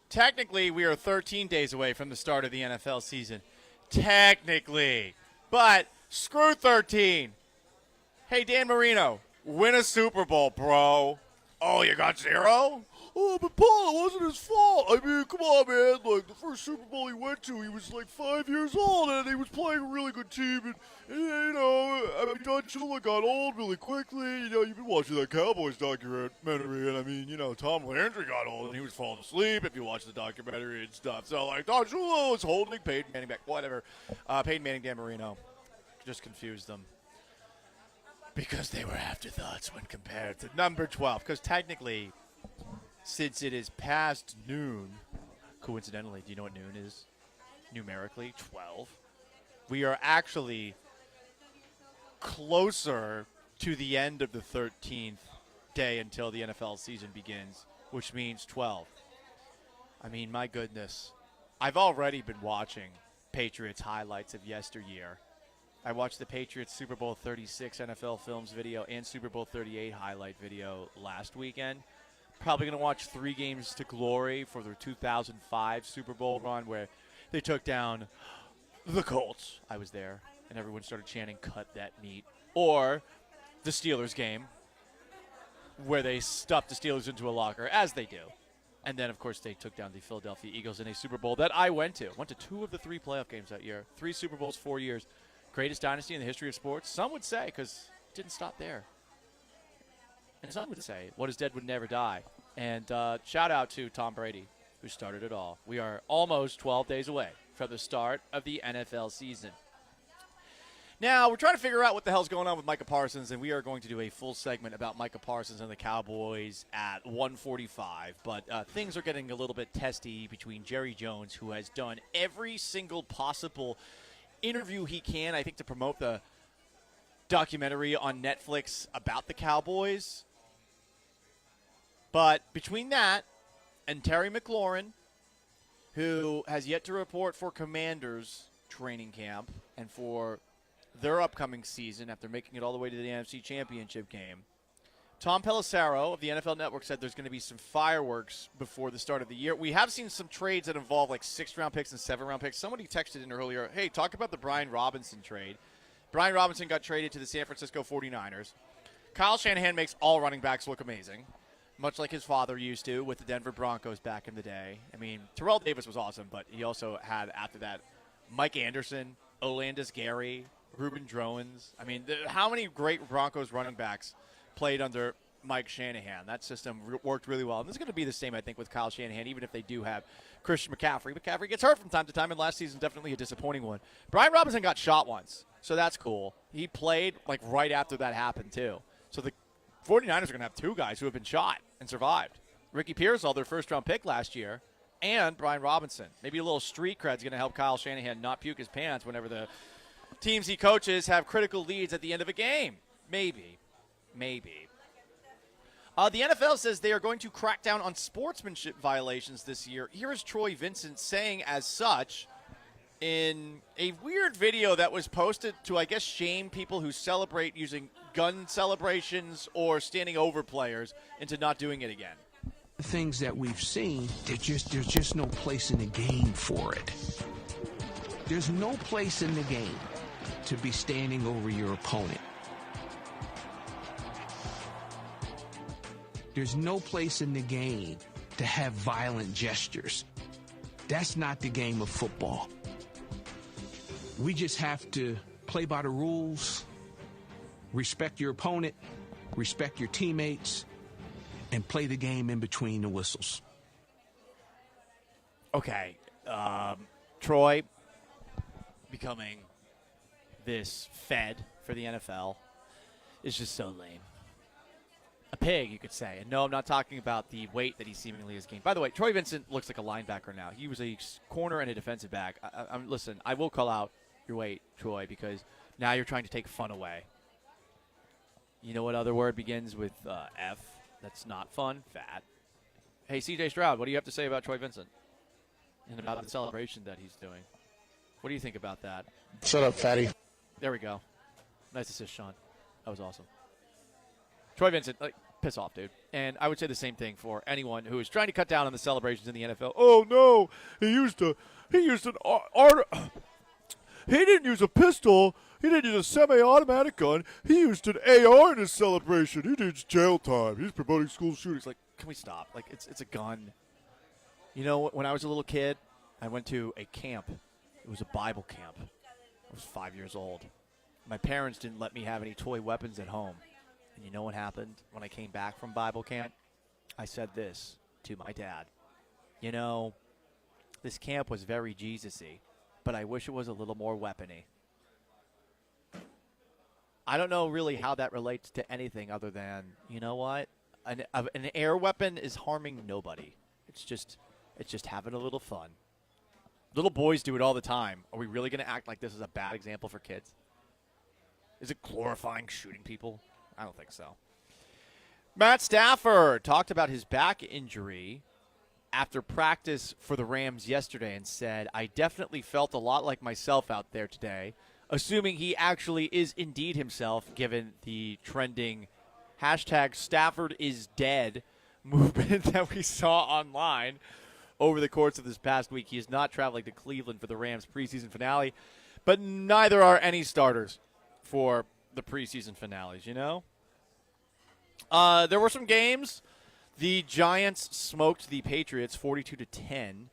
Technically, we are 13 days away from the start of the NFL season. Technically. But screw 13. Hey, Dan Marino, win a Super Bowl, bro. Oh, you got 0? Oh, but Paul, it wasn't his fault. I mean, come on, man. Like, the first Super Bowl he went to, he was like 5 years old, and he was playing a really good team. And you know, I mean, Don Shula got old really quickly. You know, you've been watching that Cowboys documentary, and I mean, you know, Tom Landry got old, and he was falling asleep if you watch the documentary and stuff. So, like, Don Shula was holding Peyton Manning back. Whatever. Peyton Manning, Dan Marino. Just confused them. Because they were afterthoughts when compared to number 12. Because technically, since it is past noon, coincidentally, do you know what noon is? Numerically, 12. We are actually closer to the end of the 13th day until the NFL season begins, which means 12. I mean, my goodness. I've already been watching Patriots highlights of yesteryear. I watched the Patriots Super Bowl 36 NFL Films video and Super Bowl 38 highlight video last weekend. Probably going to watch 3 games to glory for their 2005 Super Bowl run where they took down the Colts. I was there, and everyone started chanting, "Cut that meat." Or the Steelers game where they stuffed the Steelers into a locker, as they do. And then, of course, they took down the Philadelphia Eagles in a Super Bowl that I went to. Went to 2 of the 3 playoff games that year. 3 Super Bowls, 4 years. Greatest dynasty in the history of sports. Some would say, because it didn't stop there. And some would say, what is dead would never die. And shout out to Tom Brady, who started it all. We are almost 12 days away from the start of the NFL season. Now, we're trying to figure out what the hell's going on with Micah Parsons, and we are going to do a full segment about Micah Parsons and the Cowboys at 1:45. But things are getting a little bit testy between Jerry Jones, who has done every single possible interview he can, I think, to promote the documentary on Netflix about the Cowboys. But between that and Terry McLaurin, who has yet to report for Commanders training camp and for their upcoming season after making it all the way to the NFC Championship game, Tom Pelissero of the NFL Network said there's going to be some fireworks before the start of the year. We have seen some trades that involve like 6th-round picks and 7th-round picks. Somebody texted in earlier, hey, talk about the Brian Robinson trade. Brian Robinson got traded to the San Francisco 49ers. Kyle Shanahan makes all running backs look amazing, much like his father used to with the Denver Broncos back in the day. I mean, Terrell Davis was awesome, but he also had, after that, Mike Anderson, Olandis Gary, Ruben Drones. I mean, how many great Broncos running backs played under Mike Shanahan? That system worked really well. And this is going to be the same, I think, with Kyle Shanahan, even if they do have Christian McCaffrey. McCaffrey gets hurt from time to time, and last season definitely a disappointing one. Brian Robinson got shot once, so that's cool. He played like right after that happened, too. So the 49ers are going to have 2 guys who have been shot and survived. Ricky Pearsall, their first-round pick last year, and Brian Robinson. Maybe a little street cred's going to help Kyle Shanahan not puke his pants whenever the teams he coaches have critical leads at the end of a game. Maybe. The NFL says they are going to crack down on sportsmanship violations this year. Here is Troy Vincent saying as such in a weird video that was posted to, I guess, shame people who celebrate using gun celebrations or standing over players into not doing it again. Things that we've seen, there's just no place in the game for it. There's no place in the game to be standing over your opponent. There's no place in the game to have violent gestures. That's not the game of football. We just have to play by the rules, respect your opponent, respect your teammates, and play the game in between the whistles. Okay. Troy becoming this Fed for the NFL is just so lame. A pig, you could say. And no, I'm not talking about the weight that he seemingly has gained. By the way, Troy Vincent looks like a linebacker now. He was a corner and a defensive back. Listen, I will call out your weight, Troy, because now you're trying to take fun away. You know what other word begins with F? That's not fun? Fat. Hey, CJ Stroud, what do you have to say about Troy Vincent? And about the celebration that he's doing? What do you think about that? Shut up, fatty. There we go. Nice assist, Sean. That was awesome. Troy Vincent, piss off, dude. And I would say the same thing for anyone who is trying to cut down on the celebrations in the NFL. Oh no, he used an he didn't use a pistol. He didn't use a semi-automatic gun. He used an AR in his celebration. He needs jail time. He's promoting school shootings. Like, can we stop? Like, it's a gun. You know, when I was a little kid, I went to a camp. It was a Bible camp. I was 5 years old. My parents didn't let me have any toy weapons at home. And you know what happened when I came back from Bible camp? I said this to my dad. You know, this camp was very Jesus-y, but I wish it was a little more weapony. I don't know really how that relates to anything other than, you know what? An air weapon is harming nobody. It's just having a little fun. Little boys do it all the time. Are we really going to act like this is a bad example for kids? Is it glorifying shooting people? I don't think so. Matt Stafford talked about his back injury after practice for the Rams yesterday and said, I definitely felt a lot like myself out there today, assuming he actually is indeed himself, given the trending hashtag Stafford is dead movement that we saw online over the course of this past week. He is not traveling to Cleveland for the Rams preseason finale, but neither are any starters for the preseason finales, you know? There were some games. The Giants smoked the Patriots 42-10.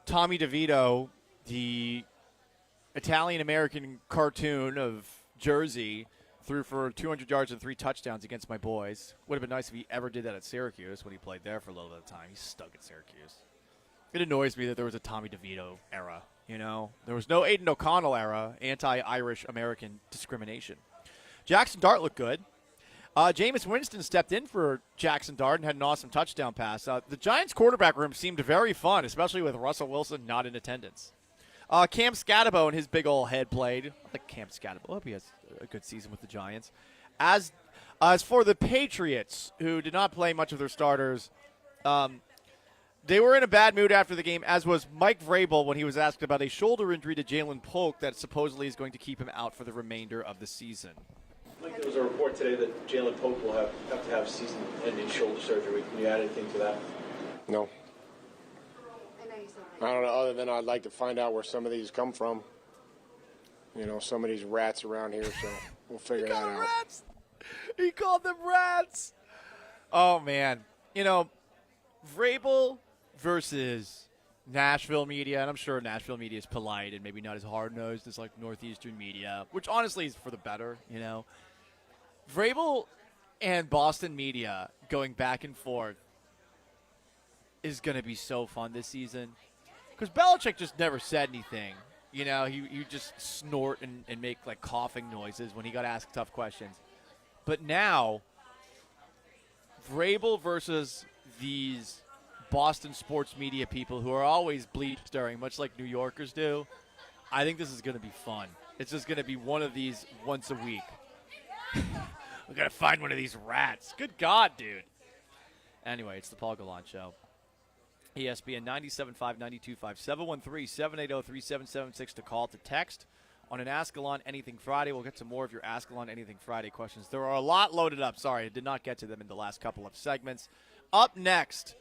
Tommy DeVito, the Italian-American cartoon of Jersey, threw for 200 yards and 3 touchdowns against my boys. Would have been nice if he ever did that at Syracuse when he played there for a little bit of time. He's stuck at Syracuse. It annoys me that there was a Tommy DeVito era, you know? There was no Aiden O'Connell era, anti-Irish-American discrimination. Jackson Dart looked good. Jameis Winston stepped in for Jackson Dart and had an awesome touchdown pass. The Giants' quarterback room seemed very fun, especially with Russell Wilson not in attendance. Cam Scatabo and his big old head played. I like Cam Scatabo. I hope he has a good season with the Giants. As for the Patriots, who did not play much of their starters, they were in a bad mood after the game, as was Mike Vrabel when he was asked about a shoulder injury to Jalen Polk that supposedly is going to keep him out for the remainder of the season. Mike, there was a report today that Jalen Polk will have to have season-ending shoulder surgery. Can you add anything to that? No. I don't know, other than I'd like to find out where some of these come from. You know, some of these rats around here, so we'll figure that out. Rats. He called them rats. Oh, man. You know, Vrabel versus Nashville media, and I'm sure Nashville media is polite and maybe not as hard-nosed as, like, Northeastern media, which honestly is for the better, you know. Vrabel and Boston media going back and forth is going to be so fun this season. Because Belichick just never said anything. You know, he just snort and make, like, coughing noises when he got asked tough questions. But now, Vrabel versus these Boston sports media people who are always bleep-stirring, much like New Yorkers do, I think this is going to be fun. It's just going to be one of these once a week. We got to find one of these rats. Good God, dude. Anyway, it's the Paul Gallant Show. ESPN 97.5, 92.5, 713-780-3776 to call, to text on an Ask Gallant Anything Friday. We'll get to more of your Ask Gallant Anything Friday questions. There are a lot loaded up. Sorry, I did not get to them in the last couple of segments. Up next,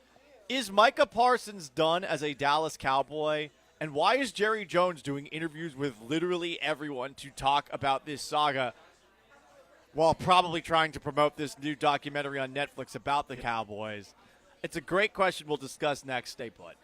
is Micah Parsons done as a Dallas Cowboy? And why is Jerry Jones doing interviews with literally everyone to talk about this saga while probably trying to promote this new documentary on Netflix about the Cowboys? It's a great question we'll discuss next. Stay put.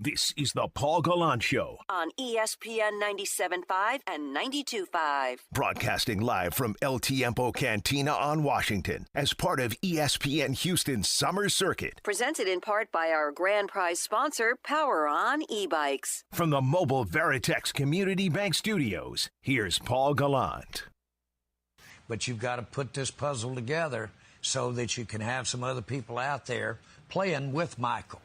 This is the Paul Gallant Show, on ESPN 97.5 and 92.5. broadcasting live from El Tiempo Cantina on Washington as part of ESPN Houston's Summer Circuit. Presented in part by our grand prize sponsor, Power On e-bikes. From the mobile Veritex Community Bank Studios, here's Paul Gallant. But you've got to put this puzzle together so that you can have some other people out there playing with Michael.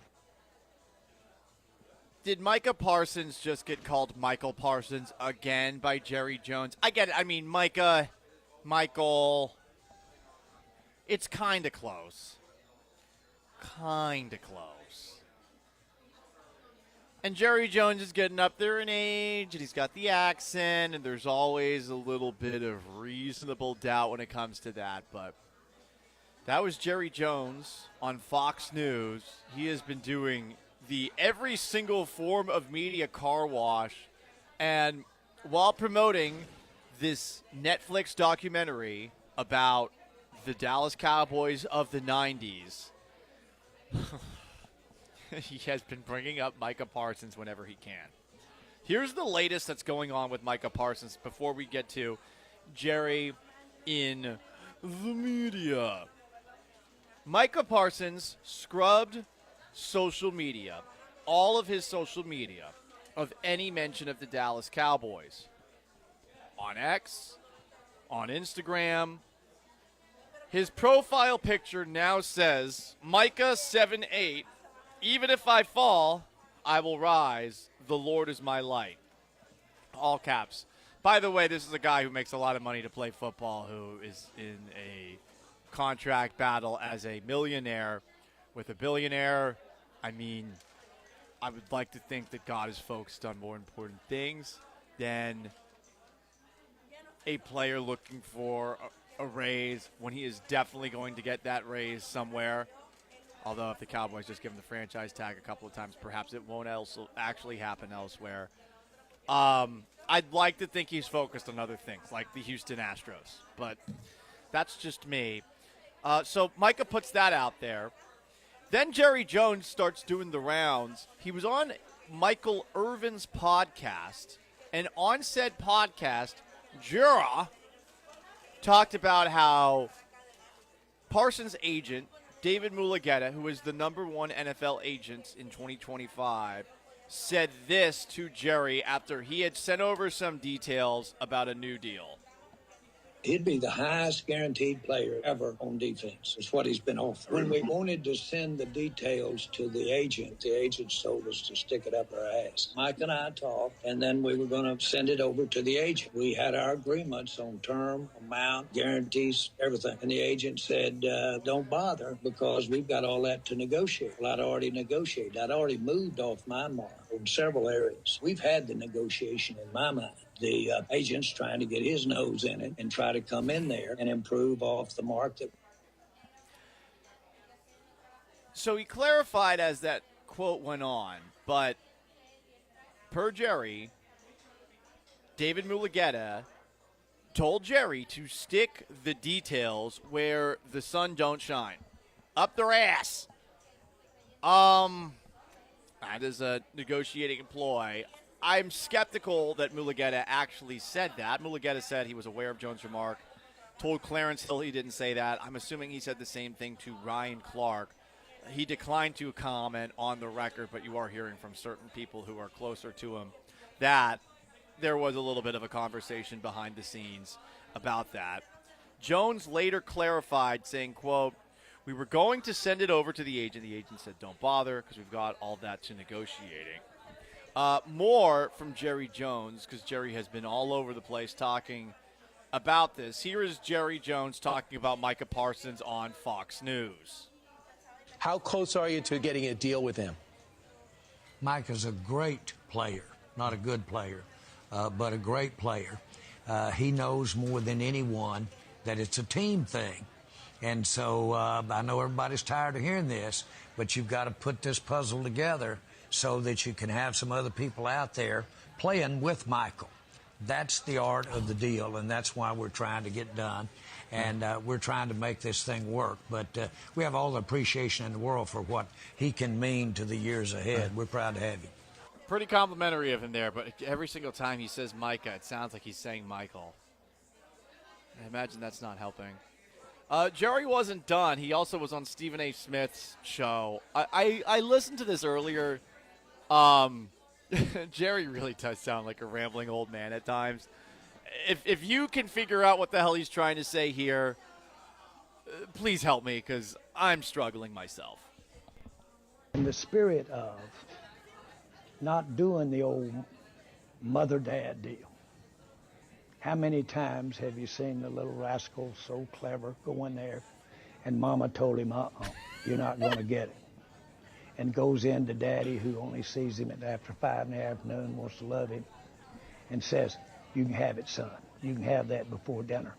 Did Micah Parsons just get called Michael Parsons again by Jerry Jones? I get it. I mean, Michael, it's kind of close. Kind of close. And Jerry Jones is getting up there in age, and he's got the accent, and there's always a little bit of reasonable doubt when it comes to that. But that was Jerry Jones on Fox News. He has been doing the every single form of media car wash, and while promoting this Netflix documentary about the Dallas Cowboys of the 90s, he has been bringing up Micah Parsons whenever he can. Here's the latest that's going on with Micah Parsons before we get to Jerry in the media. Micah Parsons scrubbed social media, all of his social media, of any mention of the Dallas Cowboys. On X, on Instagram. His profile picture now says, Micah 7'8", even if I fall, I will rise. The Lord is my light. All caps. By the way, this is a guy who makes a lot of money to play football, who is in a contract battle as a millionaire with a billionaire. I mean, I would like to think that God is focused on more important things than a player looking for a raise when he is definitely going to get that raise somewhere. Although if the Cowboys just give him the franchise tag a couple of times, perhaps it won't actually happen elsewhere. I'd like to think he's focused on other things, like the Houston Astros. But that's just me. So Micah puts that out there. Then Jerry Jones starts doing the rounds. He was on Michael Irvin's podcast, and on said podcast, Jura talked about how Parsons' agent, David Mulugeta, who is the number one NFL agent in 2025, said this to Jerry after he had sent over some details about a new deal. He'd be the highest guaranteed player ever on defense. It's what he's been offered. When we wanted to send the details to the agent told us to stick it up our ass. Mike and I talked, and then we were going to send it over to the agent. We had our agreements on term, amount, guarantees, everything. And the agent said, don't bother because we've got all that to negotiate. Well, I'd already negotiated. I'd already moved off my mark in several areas. We've had the negotiation in my mind. The agent's trying to get his nose in it and try to come in there and improve off the mark. So he clarified as that quote went on, but per Jerry, David Mulugeta told Jerry to stick the details where the sun don't shine. Up their ass. That is a negotiating ploy. I'm skeptical that Mulugeta actually said that. Mulugeta said he was aware of Jones' remark, told Clarence Hill he didn't say that. I'm assuming he said the same thing to Ryan Clark. He declined to comment on the record, but you are hearing from certain people who are closer to him that there was a little bit of a conversation behind the scenes about that. Jones later clarified, saying, quote, we were going to send it over to the agent. The agent said, don't bother because we've got all that to negotiating. More from Jerry Jones, because Jerry has been all over the place talking about this. Here is Jerry Jones talking about Micah Parsons on Fox News. How close are you to getting a deal with him? Micah's a great player, not a good player, but a great player. He knows more than anyone that it's a team thing. And so I know everybody's tired of hearing this, but you've got to put this puzzle together so that you can have some other people out there playing with Michael. That's the art of the deal, and that's why we're trying to get done. And we're trying to make this thing work. But we have all the appreciation in the world for what he can mean to the years ahead. We're proud to have him. Pretty complimentary of him there, but every single time he says Micah, it sounds like he's saying Michael. I imagine that's not helping. Jerry wasn't done. He also was on Stephen A. Smith's show. I listened to this earlier. Jerry really does sound like a rambling old man at times. If you can figure out what the hell he's trying to say here, please help me, because I'm struggling myself. In the spirit of not doing the old mother-dad deal. How many times have you seen the little rascal so clever go in there and mama told him, you're not going to get it. And goes in to daddy, who only sees him after 5 in the afternoon, wants to love him, and says, you can have it, son. You can have that before dinner.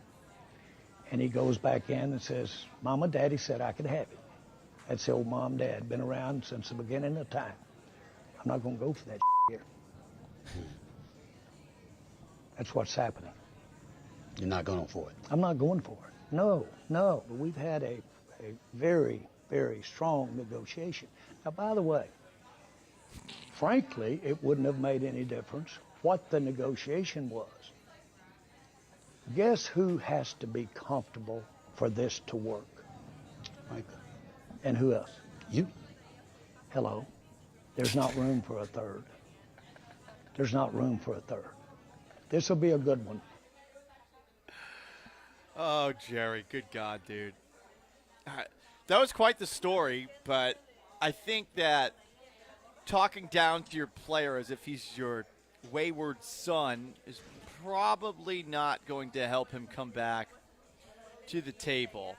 And he goes back in and says, Mama, Daddy said I could have it. That's the old mom, dad, been around since the beginning of time. I'm not going to go for that here. That's what's happening. You're not going for it. I'm not going for it. No. But we've had a very, very strong negotiation. Now, by the way, frankly, it wouldn't have made any difference what the negotiation was. Guess who has to be comfortable for this to work? Micah. And who else? You. Hello. There's not room for a third. There's not room for a third. This will be a good one. Oh, Jerry, good God, dude. That was quite the story, but I think that talking down to your player as if he's your wayward son is probably not going to help him come back to the table.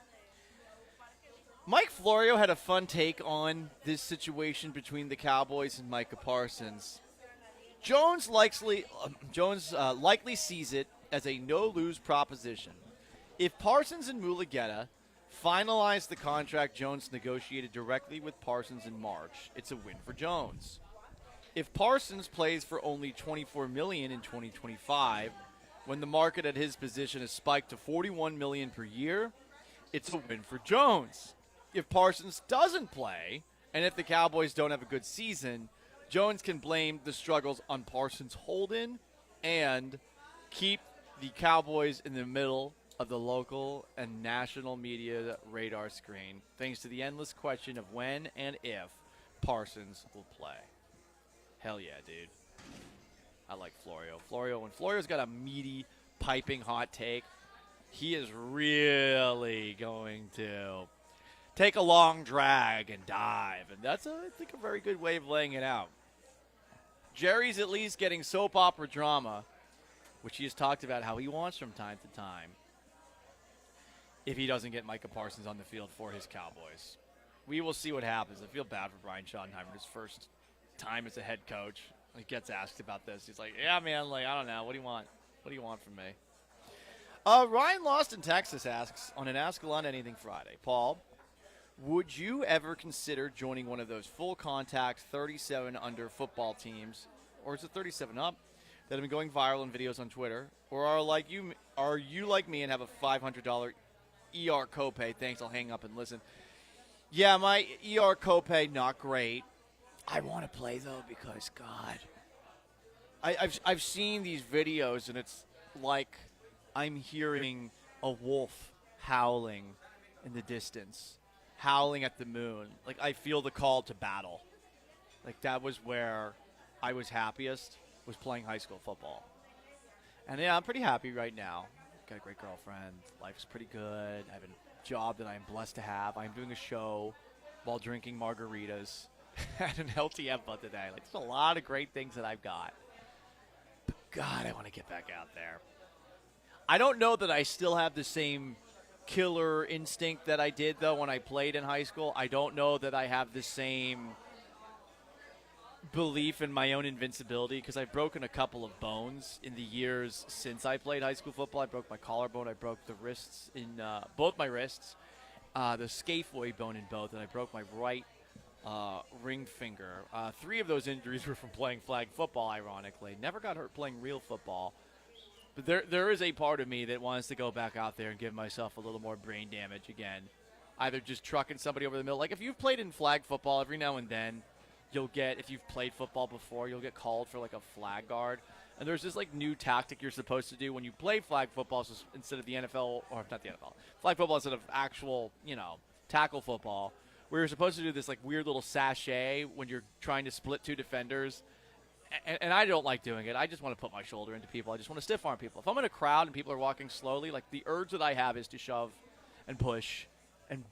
Mike Florio had a fun take on this situation between the Cowboys and Micah Parsons. Jones likely sees it as a no-lose proposition. If Parsons and Mulugheta finalize the contract Jones negotiated directly with Parsons in March, it's a win for Jones. If Parsons plays for only $24 million in 2025, when the market at his position has spiked to $41 million per year, it's a win for Jones. If Parsons doesn't play, and if the Cowboys don't have a good season, Jones can blame the struggles on Parsons' hold-in and keep the Cowboys in the middle of the local and national media radar screen, thanks to the endless question of when and if Parsons will play. Hell yeah, dude. I like Florio. When Florio's got a meaty, piping hot take, he is really going to take a long drag and dive. And that's, I think, a very good way of laying it out. Jerry's at least getting soap opera drama, which he has talked about how he wants from time to time, if he doesn't get Micah Parsons on the field for his Cowboys. We will see what happens. I feel bad for Brian Schottenheimer, his first time as a head coach. He gets asked about this. He's like, yeah, man, I don't know. What do you want? What do you want from me? Ryan Lost in Texas asks on an Ask Gallant Anything Friday, Paul, would you ever consider joining one of those full-contact 37 under football teams, or is it 37 up, that have been going viral in videos on Twitter, or are you like me and have a $500 ER copay? Thanks, I'll hang up and listen. Yeah, my ER copay, not great. I want to play, though, because, God, I've seen these videos, and it's like I'm hearing a wolf howling in the distance, howling at the moon. Like, I feel the call to battle. Like, that was where I was happiest, was playing high school football. And, yeah, I'm pretty happy right now. Got a great girlfriend. Life's pretty good. I have a job that I'm blessed to have. I'm doing a show while drinking margaritas at an LTF bud today. Like, there's a lot of great things that I've got. But, God, I want to get back out there. I don't know that I still have the same killer instinct that I did, though, when I played in high school. I don't know that I have the same belief in my own invincibility, because I've broken a couple of bones in the years since I played high school football. I broke my collarbone. I broke the wrists in both my wrists, the scaphoid bone in both, and I broke my right ring finger. 3 of those injuries were from playing flag football, ironically. Never got hurt playing real football. But there is a part of me that wants to go back out there and give myself a little more brain damage again. Either just trucking somebody over the middle. Like if you've played in flag football, every now and then you'll get, if you've played football before, you'll get called for like a flag guard. And there's this like new tactic you're supposed to do when you play flag football instead of the NFL, or not the NFL, flag football instead of actual, tackle football, where you're supposed to do this like weird little sachet when you're trying to split two defenders. And I don't like doing it. I just want to put my shoulder into people. I just want to stiff arm people. If I'm in a crowd and people are walking slowly, like the urge that I have is to shove and push and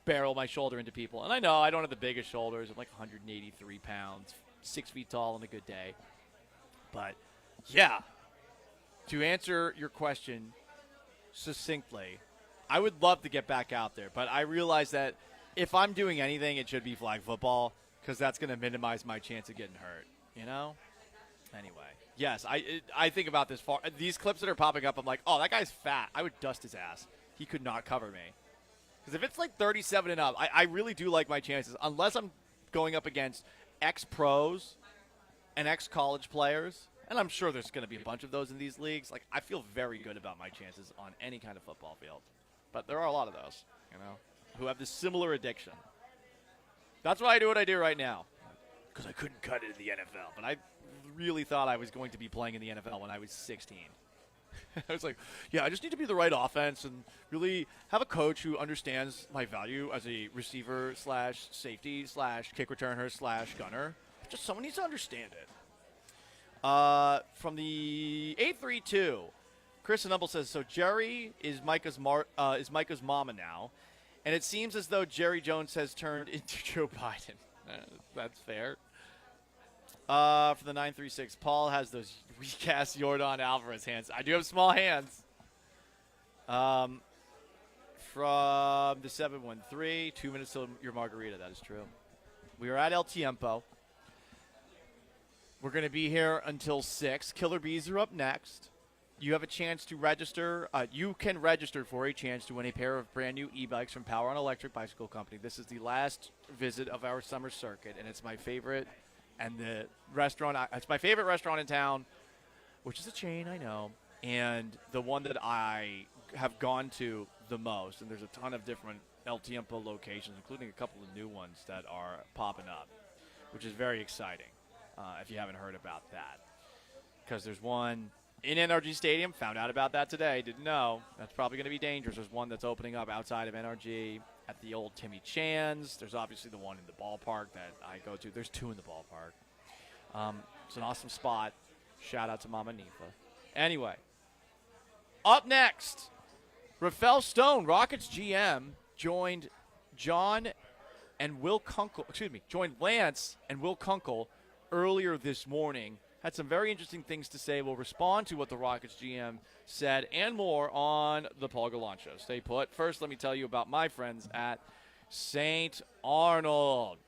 barrel my shoulder into people. And I know I don't have the biggest shoulders. I'm like 183 pounds, 6 feet tall on a good day. But, yeah, to answer your question succinctly, I would love to get back out there. But I realize that if I'm doing anything, it should be flag football because that's going to minimize my chance of getting hurt, Anyway, yes, I think about this far. These clips that are popping up, I'm like, oh, that guy's fat. I would dust his ass. He could not cover me. Because if it's like 37 and up, I really do like my chances. Unless I'm going up against ex-pros and ex-college players, and I'm sure there's going to be a bunch of those in these leagues. Like, I feel very good about my chances on any kind of football field. But there are a lot of those, who have this similar addiction. That's why I do what I do right now. Because I couldn't cut it in the NFL. But I really thought I was going to be playing in the NFL when I was 16. I was like, yeah, I just need to be the right offense and really have a coach who understands my value as a receiver / safety / kick returner / gunner. Just someone needs to understand it. From the 832, Chris Numble says, so Jerry is Micah's mama now, and it seems as though Jerry Jones has turned into Joe Biden. That's fair. For the 936, Paul has those weak-ass Yordan Alvarez hands. I do have small hands. From the 713, 2 minutes till your margarita. That is true. We are at El Tiempo. We're going to be here until 6. Killer Bees are up next. You have a chance to register. You can register for a chance to win a pair of brand-new e-bikes from Power on Electric Bicycle Company. This is the last visit of our summer circuit, and it's my favorite. And the restaurant, it's my favorite restaurant in town, which is a chain, I know, and the one that I have gone to the most. And there's a ton of different El Tiempo locations, including a couple of new ones that are popping up, which is very exciting if you haven't heard about that. Because there's one in NRG Stadium, found out about that today, didn't know. That's probably going to be dangerous. There's one that's opening up outside of NRG. At the old Timmy Chan's. There's obviously the one in the ballpark that I go to. There's 2 in the ballpark. It's an awesome spot. Shout out to Mama Nifa. Anyway, up next, Rafael Stone, Rockets GM, joined Lance and Will Kunkel earlier this morning. Had some very interesting things to say. We'll respond to what the Rockets GM said and more on the Paul Gallant Show. Stay put. First, let me tell you about my friends at St. Arnold.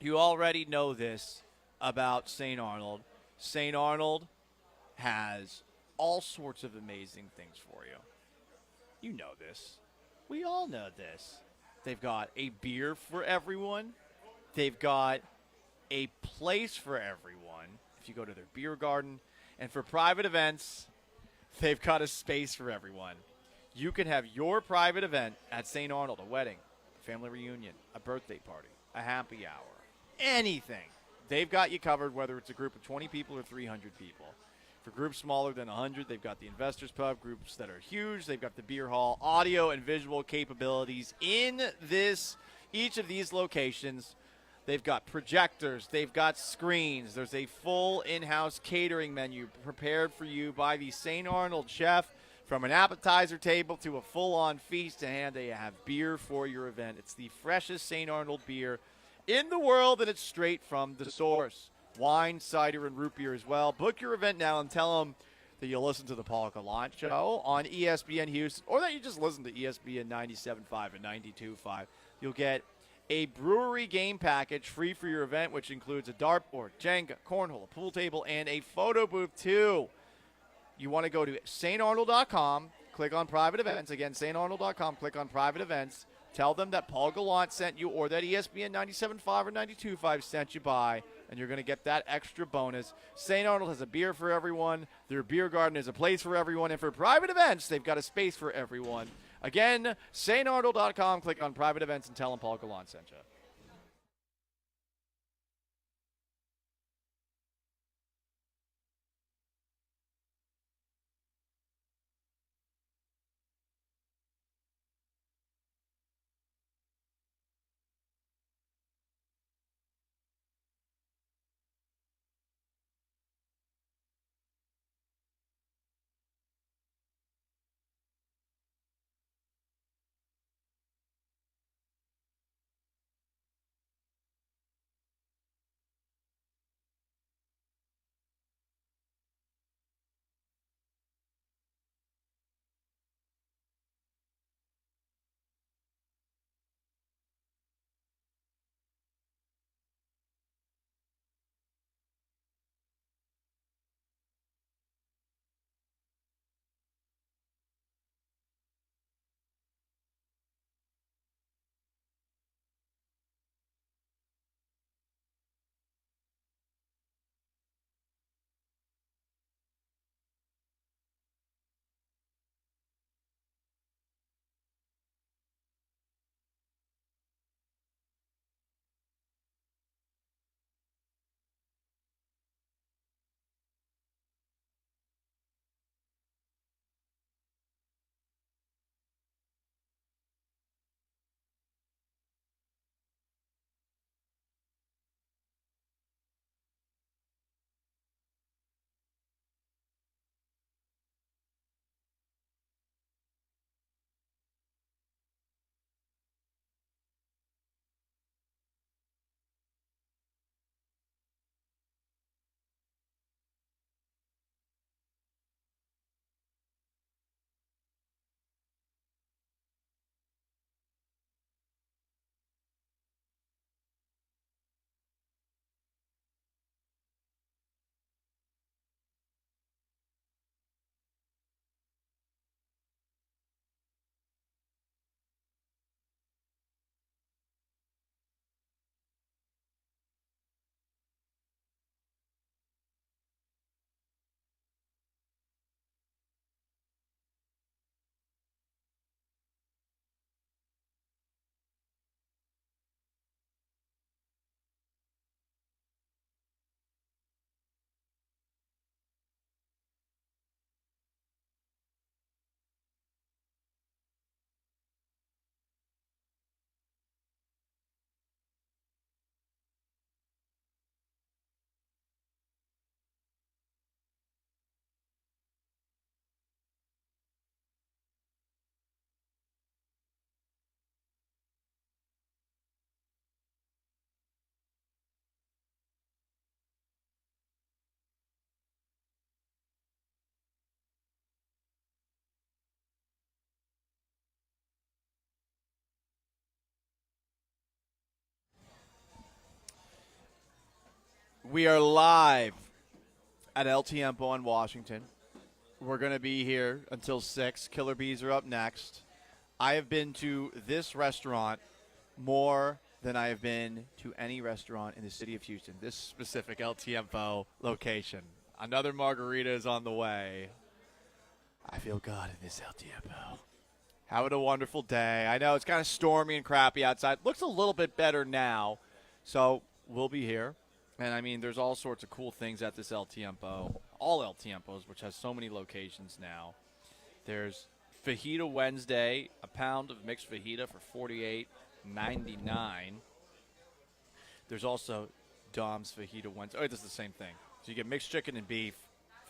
You already know this about St. Arnold. St. Arnold has all sorts of amazing things for you. You know this. We all know this. They've got a beer for everyone. They've got a place for everyone. You go to their beer garden, and for private events, they've got a space for everyone. You can have your private event at St. Arnold, a wedding, a family reunion, a birthday party, a happy hour, anything. They've got you covered, whether it's a group of 20 people or 300 people. For groups smaller than 100, they've got the Investors Pub. Groups that are huge, they've got the Beer Hall. Audio and visual capabilities in each of these locations. They've got projectors. They've got screens. There's a full in-house catering menu prepared for you by the St. Arnold chef, from an appetizer table to a full-on feast, and they have beer for your event. It's the freshest St. Arnold beer in the world, and it's straight from the source. Wine, cider, and root beer as well. Book your event now and tell them that you'll listen to the Paul Gallant Show on ESPN Houston, or that you just listen to ESPN 97.5 and 92.5. You'll get a brewery game package free for your event, which includes a dartboard, Jenga, cornhole, a pool table, and a photo booth, too. You want to go to starnold.com, click on private events. Again, starnold.com, click on private events. Tell them that Paul Gallant sent you, or that ESPN 97.5 or 92.5 sent you by and you're going to get that extra bonus. St. Arnold has a beer for everyone. Their beer garden is a place for everyone. And for private events, they've got a space for everyone. Again, StArnold.com. Click on private events and tell them Paul Gallant sent you. We are live at El Tiempo in Washington. We're going to be here until 6. Killer Bees are up next. I have been to this restaurant more than I have been to any restaurant in the city of Houston, this specific El Tiempo location. Another margarita is on the way. I feel good in this El Tiempo. Having a wonderful day. I know it's kind of stormy and crappy outside. Looks a little bit better now, so we'll be here. And, I mean, there's all sorts of cool things at this El Tiempo, all El Tiempos, which has so many locations now. There's Fajita Wednesday, a pound of mixed fajita for $48.99. There's also Dom's Fajita Wednesday. Oh, this is the same thing. So you get mixed chicken and beef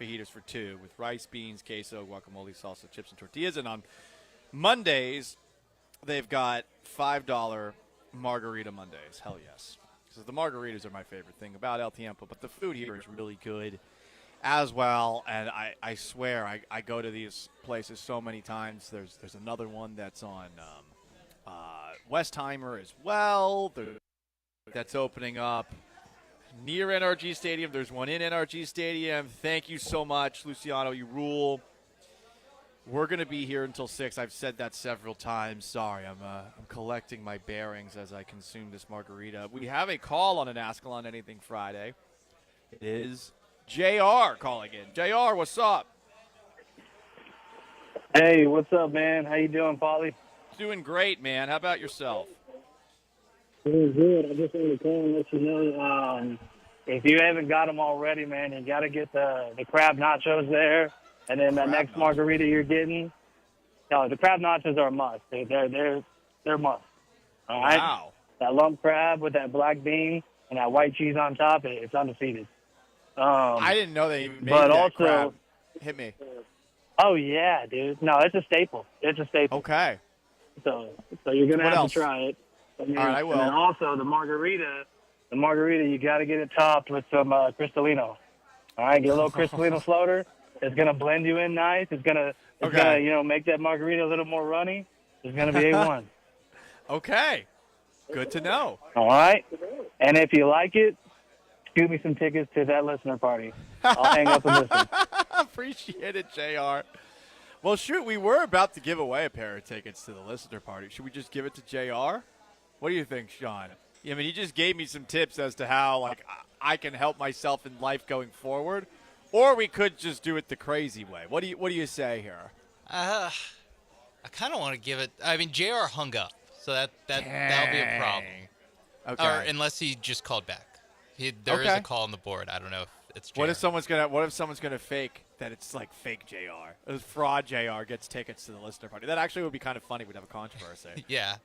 fajitas for $2 with rice, beans, queso, guacamole, salsa, chips, and tortillas. And on Mondays, they've got $5 Margarita Mondays. Hell yes. So the margaritas are my favorite thing about El Tiempo, but the food here is really good as well. And I swear, I go to these places so many times. There's another one that's on Westheimer as well. That's opening up near NRG Stadium. There's one in NRG Stadium. Thank you so much, Luciano. You rule. We're going to be here until 6. I've said that several times. Sorry, I'm collecting my bearings as I consume this margarita. We have a call on an Ask on Anything Friday. It is JR calling in. JR, what's up? Hey, what's up, man? How you doing, Paulie? Doing great, man. How about yourself? Doing good. I just wanted to call and let you know, if you haven't got them already, man, you got to get the crab nachos there, and then the next margarita you're getting. No, the crab nachos are a must. They're must. All right. Wow. That lump crab with that black bean and that white cheese on top, it's undefeated. I didn't know they even made but that also, crab. Hit me. Oh yeah, dude. No, it's a staple. It's a staple. Okay. So you're gonna What have else? to try it. All right, I will. And then also the margarita, you got to get it topped with some Cristalino. All right, get a little Cristalino floater. It's gonna blend you in nice. It's gonna make that margarita a little more runny. It's gonna be A1. Okay. Good to know. All right. And if you like it, shoot me some tickets to that listener party. I'll hang up and listen. Appreciate it, JR. Well, shoot, we were about to give away a pair of tickets to the listener party. Should we just give it to JR? What do you think, Sean? I mean, he just gave me some tips as to how, I can help myself in life going forward, or we could just do it the crazy way. What do you say here? I kind of want to give it. I mean, JR hung up, so that'll be a problem. Okay. Or unless he just called back. There is a call on the board. I don't know if it's JR. What if someone's gonna fake that it's like fake JR? It's fraud JR gets tickets to the listener party. That actually would be kind of funny. We'd have a controversy. Yeah.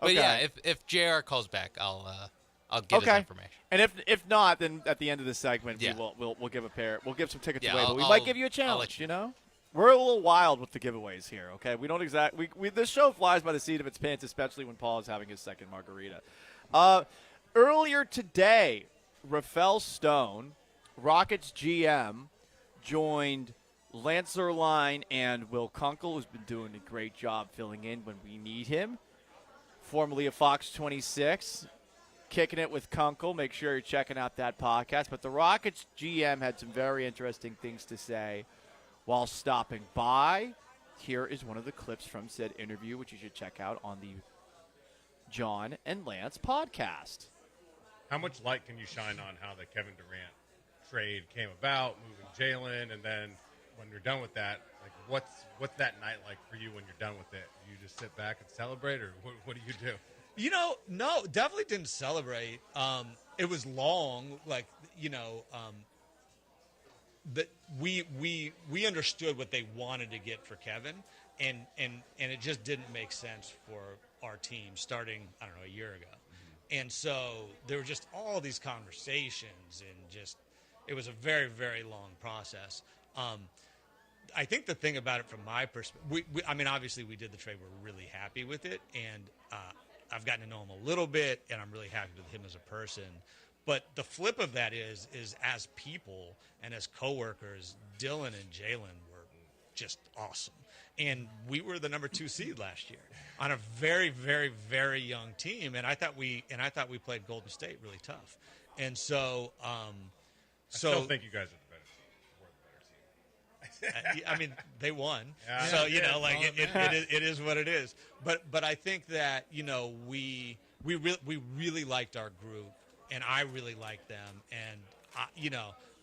But Okay. yeah, if JR calls back, I'll get his information. And if not, then at the end of the segment, Yeah. we'll give a pair. We'll give some tickets Yeah, away, but we might give you a challenge. let you know, we're a little wild with the giveaways here. Okay, we don't exactly. This show flies by the seat of its pants, especially when Paul is having his second margarita. Earlier today, Rafael Stone, Rockets GM, joined Lance Zierlein and Will Kunkel, who's been doing a great job filling in when we need him. Formerly of Fox 26, kicking it with Kunkel. Make sure you're checking out that podcast. But the Rockets GM had some very interesting things to say while stopping by. Here is one of the clips from said interview, which you should check out on the John and Lance podcast. How much light can you shine on how the Kevin Durant trade came about, moving Jalen, and then when you're done with that, like what's that night like for you when you're done with it? Do you just sit back and celebrate, or what do you do? No, definitely didn't celebrate. It was long, that we understood what they wanted to get for Kevin, and it just didn't make sense for our team starting, a year ago. And so there were just all these conversations, and it was a very, very long process. I think the thing about it from my perspective, obviously we did the trade. We're really happy with it, and I've gotten to know him a little bit, and I'm really happy with him as a person. But the flip of that is as people and as coworkers, Dylan and Jalen were just awesome. And we were the number 2 seed last year on a very, very, very young team. And I thought we played Golden State really tough. And so, I still think you guys are the better team. We're the better team. They won. Yeah, so, it is what it is. But I think that, we really liked our group, and I really liked them. And,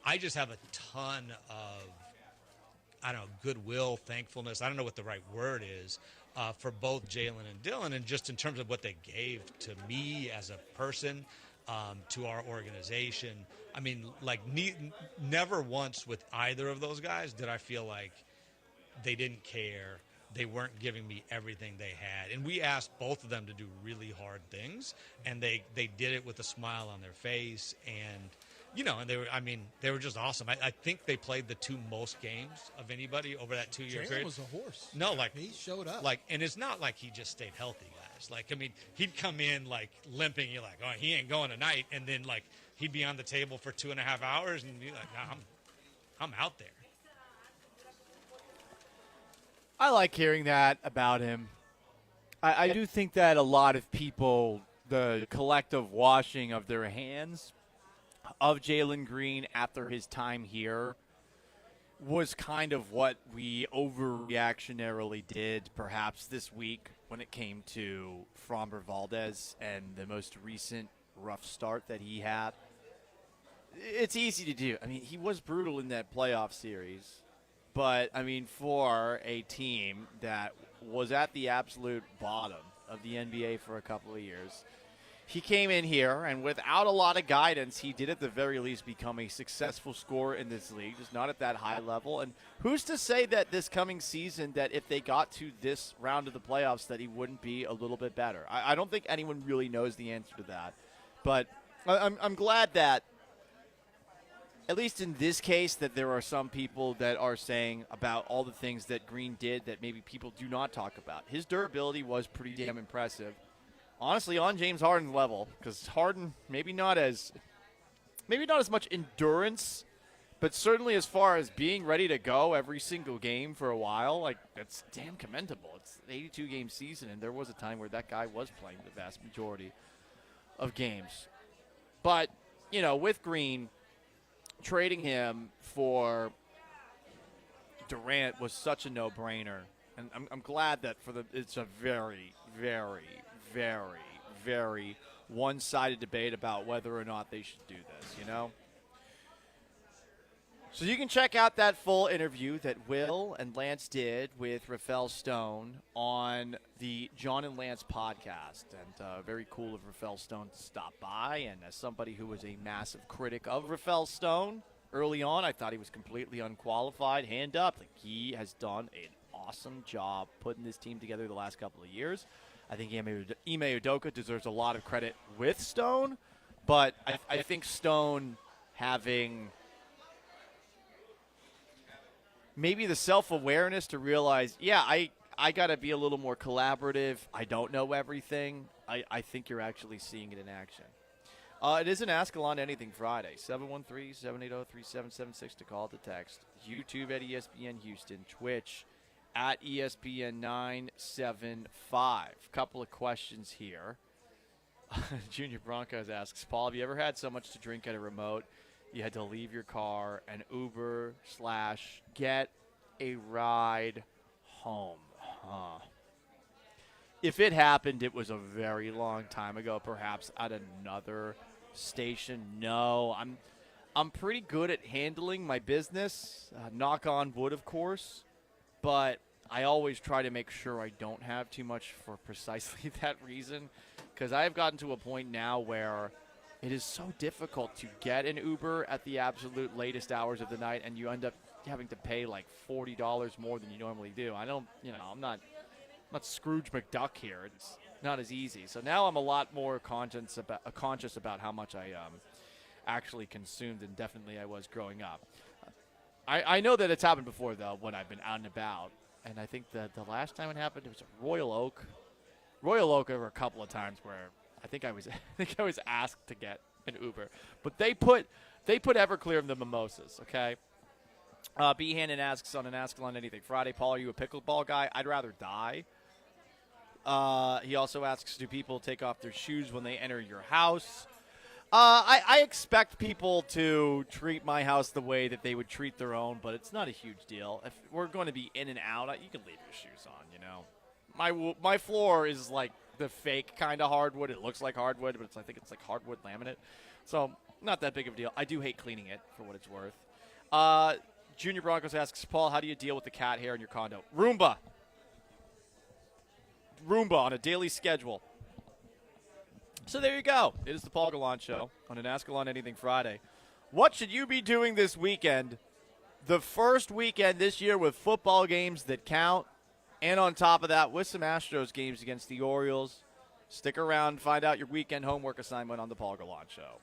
I just have a ton of, goodwill, thankfulness. I don't know what the right word is for both Jalen and Dylan, and just in terms of what they gave to me as a person, to our organization. Never once with either of those guys did I feel like they didn't care. They weren't giving me everything they had. And we asked both of them to do really hard things, and they did it with a smile on their face. And and they were just awesome. I think they played the 2 most games of anybody over that 2-year Jalen period. was a horse. No, he showed up. And it's not like he just stayed healthy, guys. He'd come in limping. You're like, oh, he ain't going tonight. And then he'd be on the table for 2.5 hours, and be like, nah, I'm out there. I like hearing that about him. I do think that a lot of people, the collective washing of their hands of Jalen Green after his time here, was kind of what we overreactionarily did perhaps this week when it came to Framber Valdez and the most recent rough start that he had. It's easy to do. I mean, he was brutal in that playoff series. But, I mean, for a team that was at the absolute bottom of the NBA for a couple of years, he came in here, and without a lot of guidance, he did at the very least become a successful scorer in this league, just not at that high level. And who's to say that this coming season, that if they got to this round of the playoffs, that he wouldn't be a little bit better? I don't think anyone really knows the answer to that. But I'm glad that, at least in this case, that there are some people that are saying about all the things that Green did that maybe people do not talk about. His durability was pretty damn impressive. Honestly, on James Harden's level, because Harden maybe not as much endurance, but certainly as far as being ready to go every single game for a while, like, that's damn commendable. It's an 82-game season, and there was a time where that guy was playing the vast majority of games. But, you know, with Green, trading him for Durant was such a no-brainer, and I'm glad that it's a very, very, very, very one-sided debate about whether or not they should do this, you know? So you can check out that full interview that Will and Lance did with Rafael Stone on the John and Lance podcast. And very cool of Rafael Stone to stop by. And as somebody who was a massive critic of Rafael Stone early on, I thought he was completely unqualified. Hand up. Like, he has done an awesome job putting this team together the last couple of years. I think Ime Udoka deserves a lot of credit with Stone. But I think Stone having maybe the self-awareness to realize, yeah, I got to be a little more collaborative. I don't know everything. I think you're actually seeing it in action. It is an Ask Gallant Anything Friday. 713-780-3776 to call, to text. YouTube at ESPN Houston. Twitch at ESPN 975. Couple of questions here. Junior Broncos asks, Paul, have you ever had so much to drink at a remote you had to leave your car and Uber/get a ride home? If it happened, it was a very long time ago, perhaps at another station. No, I'm pretty good at handling my business, knock on wood, of course, but I always try to make sure I don't have too much for precisely that reason, because I've gotten to a point now where it is so difficult to get an Uber at the absolute latest hours of the night, and you end up having to pay like $40 more than you normally do. I'm not Scrooge McDuck here. It's not as easy. So now I'm a lot more conscious about how much I actually consumed than definitely I was growing up. I know that it's happened before, though, when I've been out and about. And I think that the last time it happened, it was at Royal Oak. Royal Oak, there were a couple of times where I think I was asked to get an Uber, but they put Everclear in the mimosas. Okay. B. Hannon asks on an Ask Gallant Anything Friday, Paul, are you a pickleball guy? I'd rather die. He also asks, do people take off their shoes when they enter your house? I expect people to treat my house the way that they would treat their own, but it's not a huge deal. If we're going to be in and out, you can leave your shoes on. You know, my floor is like the fake kind of hardwood. It looks like hardwood, but I think it's like hardwood laminate. So not that big of a deal. I do hate cleaning it, for what it's worth. Junior Broncos asks, Paul, how do you deal with the cat hair in your condo? Roomba on a daily schedule. So there you go. It is the Paul Gallant Show on an Ask Gallant Anything Friday. What should you be doing this weekend? The first weekend this year with football games that count. And on top of that, with some Astros games against the Orioles. Stick around, find out your weekend homework assignment on the Paul Gallant Show.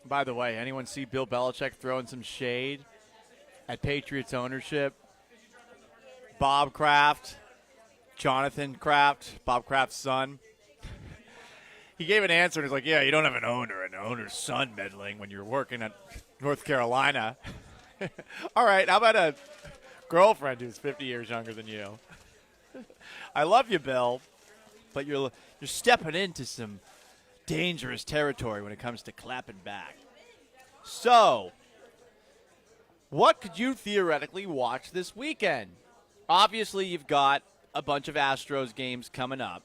By the way, anyone see Bill Belichick throwing some shade at Patriots ownership? Bob Kraft, Jonathan Kraft, Bob Kraft's son. He gave an answer, and he's like, yeah, you don't have an owner and the owner's son meddling when you're working at North Carolina. All right, how about a girlfriend who's 50 years younger than you? I love you, Bill, but you're stepping into some dangerous territory when it comes to clapping back. So, what could you theoretically watch this weekend? Obviously, you've got a bunch of Astros games coming up.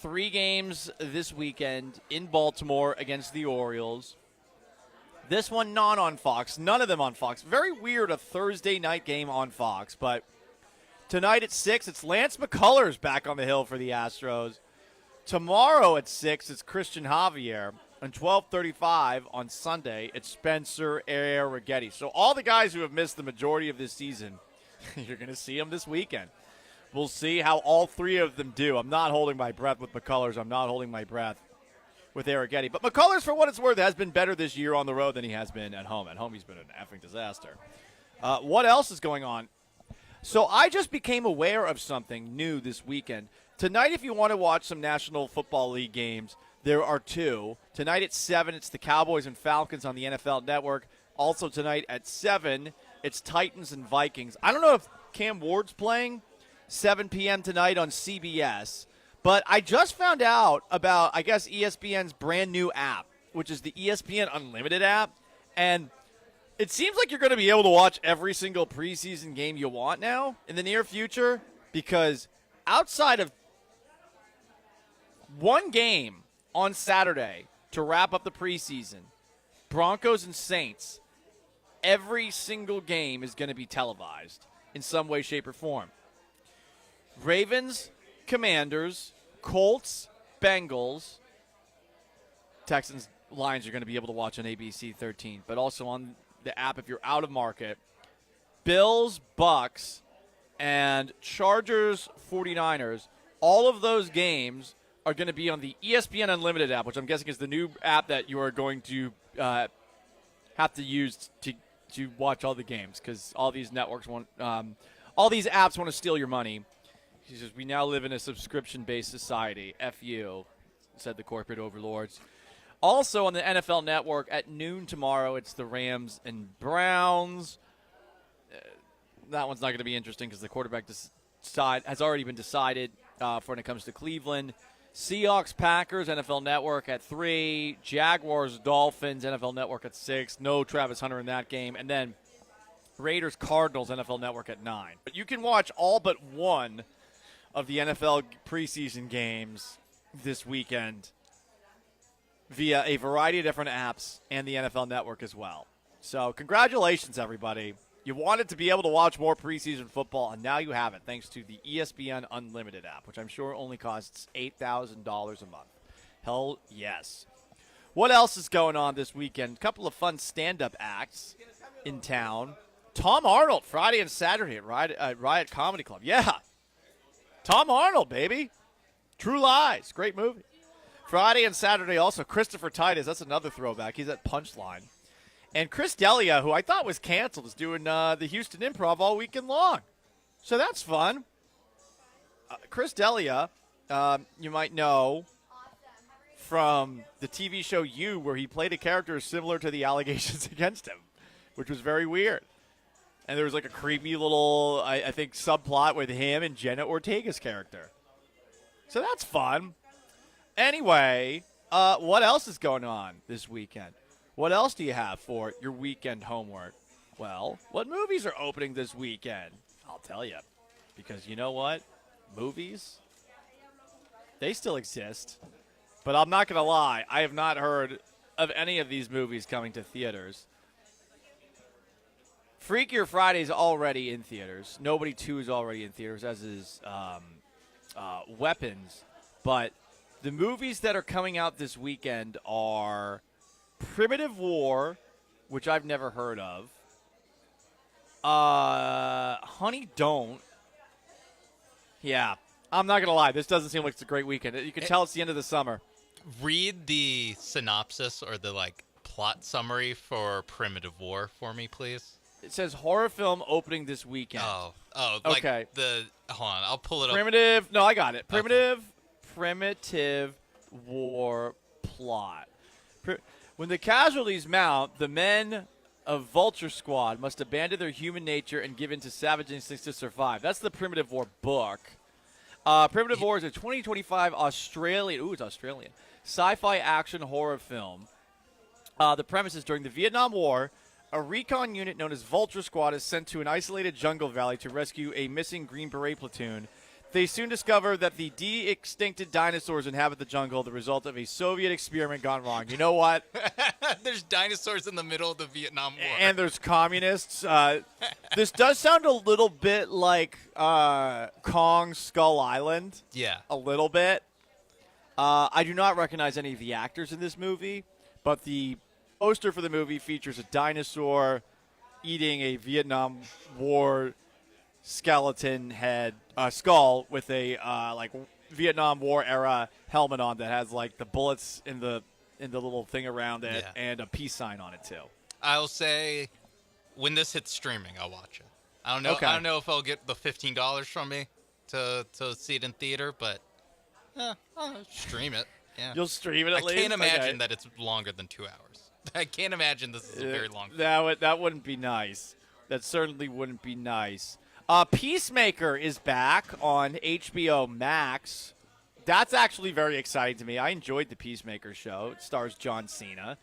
3 games this weekend in Baltimore against the Orioles. This one not on Fox. None of them on Fox. Very weird, a Thursday night game on Fox. But tonight at 6, it's Lance McCullers back on the hill for the Astros. Tomorrow at 6, it's Christian Javier. And 12:35 on Sunday, it's Spencer Arrighetti. So all the guys who have missed the majority of this season, you're going to see them this weekend. We'll see how all 3 of them do. I'm not holding my breath with McCullers. I'm not holding my breath with Arrighetti. But McCullers, for what it's worth, has been better this year on the road than he has been at home. At home, he's been an effing disaster. What else is going on? So I just became aware of something new this weekend. Tonight, if you want to watch some National Football League games, there are 2. Tonight at 7, it's the Cowboys and Falcons on the NFL Network. Also tonight at 7, it's Titans and Vikings. I don't know if Cam Ward's playing 7 p.m. tonight on CBS, but I just found out about, I guess, ESPN's brand new app, which is the ESPN Unlimited app. And it seems like you're going to be able to watch every single preseason game you want now in the near future, because outside of one game on Saturday to wrap up the preseason, Broncos and Saints, every single game is going to be televised in some way, shape, or form. Ravens, Commanders, Colts, Bengals, Texans, Lions you're going to be able to watch on ABC 13, but also on the app if you're out of market. Bills, Bucks, and Chargers, 49ers, all of those games are going to be on the ESPN Unlimited app, which I'm guessing is the new app that you are going to have to use to watch all the games, because all these networks all these apps want to steal your money. He says, we now live in a subscription-based society. F you, said the corporate overlords. Also on the NFL Network at noon tomorrow, it's the Rams and Browns. That one's not going to be interesting because the quarterback has already been decided for when it comes to Cleveland. Seahawks, Packers, NFL Network at 3. Jaguars, Dolphins, NFL Network at 6. No Travis Hunter in that game. And then Raiders, Cardinals, NFL Network at 9. But you can watch all but one of the NFL preseason games this weekend via a variety of different apps and the NFL Network as well. So congratulations, everybody. You wanted to be able to watch more preseason football, and now you have it thanks to the ESPN Unlimited app, which I'm sure only costs $8,000 a month. Hell yes. What else is going on this weekend? A couple of fun stand-up acts in town. Tom Arnold, Friday and Saturday at Riot Comedy Club. Yeah. Tom Arnold, baby. True Lies. Great movie. Friday and Saturday also. Christopher Titus. That's another throwback. He's at Punchline. And Chris D'Elia, who I thought was canceled, is doing the Houston Improv all weekend long. So that's fun. Chris D'Elia, you might know from the TV show You, where he played a character similar to the allegations against him, which was very weird. And there was like a creepy little, I think, subplot with him and Jenna Ortega's character. So that's fun. Anyway, what else is going on this weekend? What else do you have for your weekend homework? Well, what movies are opening this weekend? I'll tell you. Because you know what? Movies, they still exist. But I'm not going to lie. I have not heard of any of these movies coming to theaters. Freakier Friday is already in theaters. Nobody 2 is already in theaters, as is Weapons. But the movies that are coming out this weekend are Primitive War, which I've never heard of. Honey, Don't. Yeah, I'm not going to lie. This doesn't seem like it's a great weekend. You can tell it's the end of the summer. Read the synopsis or the plot summary for Primitive War for me, please? It says horror film opening this weekend. Like okay. Hold on, I'll pull it up. Primitive. No, I got it. Primitive war plot. When the casualties mount, the men of Vulture Squad must abandon their human nature and give in to savage instincts to survive. That's the Primitive War book. Primitive War is a 2025 Australian sci-fi action horror film. The premise is during the Vietnam War, a recon unit known as Vulture Squad is sent to an isolated jungle valley to rescue a missing Green Beret platoon. They soon discover that the de-extincted dinosaurs inhabit the jungle, the result of a Soviet experiment gone wrong. You know what? There's dinosaurs in the middle of the Vietnam War. And there's communists. This does sound a little bit like Kong Skull Island. Yeah. A little bit. I do not recognize any of the actors in this movie, but the poster for the movie features a dinosaur eating a Vietnam War skeleton head skull with a like Vietnam War era helmet on that has like the bullets in the little thing around it and a peace sign on it too. I'll say when this hits streaming, I'll watch it. I don't know. Okay. I don't know if I'll get the $15 from me to see it in theater, but I'll stream it. Yeah. You'll stream it at least? I can't imagine Okay. that it's longer than 2 hours. I can't imagine this is a very long film. That wouldn't be nice. That certainly wouldn't be nice. Peacemaker is back on HBO Max. That's actually very exciting to me. I enjoyed the Peacemaker show. It stars John Cena.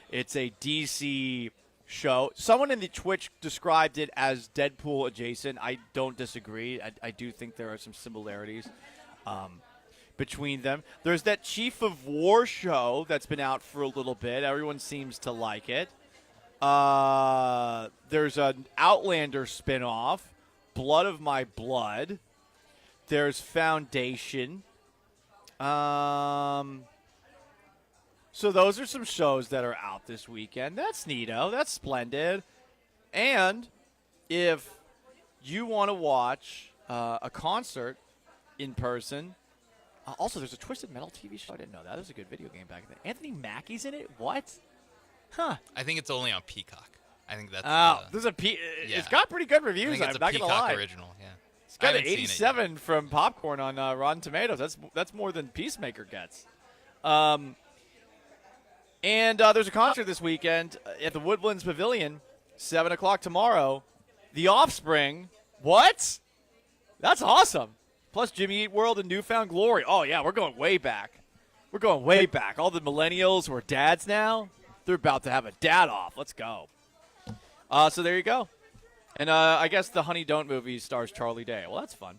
It's a DC show. Someone in the Twitch described it as Deadpool adjacent. I don't disagree. I do think there are some similarities between them. There's that Chief of War show that's been out for a little bit. Everyone seems to like it. There's an Outlander spinoff, Blood of My Blood. There's Foundation. So those are some shows that are out this weekend. That's neato. That's splendid. And if you want to watch a concert in person, also there's a Twisted Metal TV show. I didn't know that. There's a good video game back then. Anthony Mackie's in it? What? Huh. I think it's only on Peacock. I think that's. There's a It's got pretty good reviews. I think it's I'm a not gonna Peacock lie. original. Yeah. It's got I an haven't seen it 87 from Popcorn on Rotten Tomatoes. That's more than Peacemaker gets. And there's a concert this weekend at the Woodlands Pavilion, 7 o'clock tomorrow. The Offspring. What? That's awesome. Plus Jimmy Eat World and Newfound Glory. Oh, yeah, we're going way back. We're going way back. All the millennials who are dads now, they're about to have a dad off. Let's go. So there you go. And I guess the Honey Don't movie stars Charlie Day. Well, that's fun.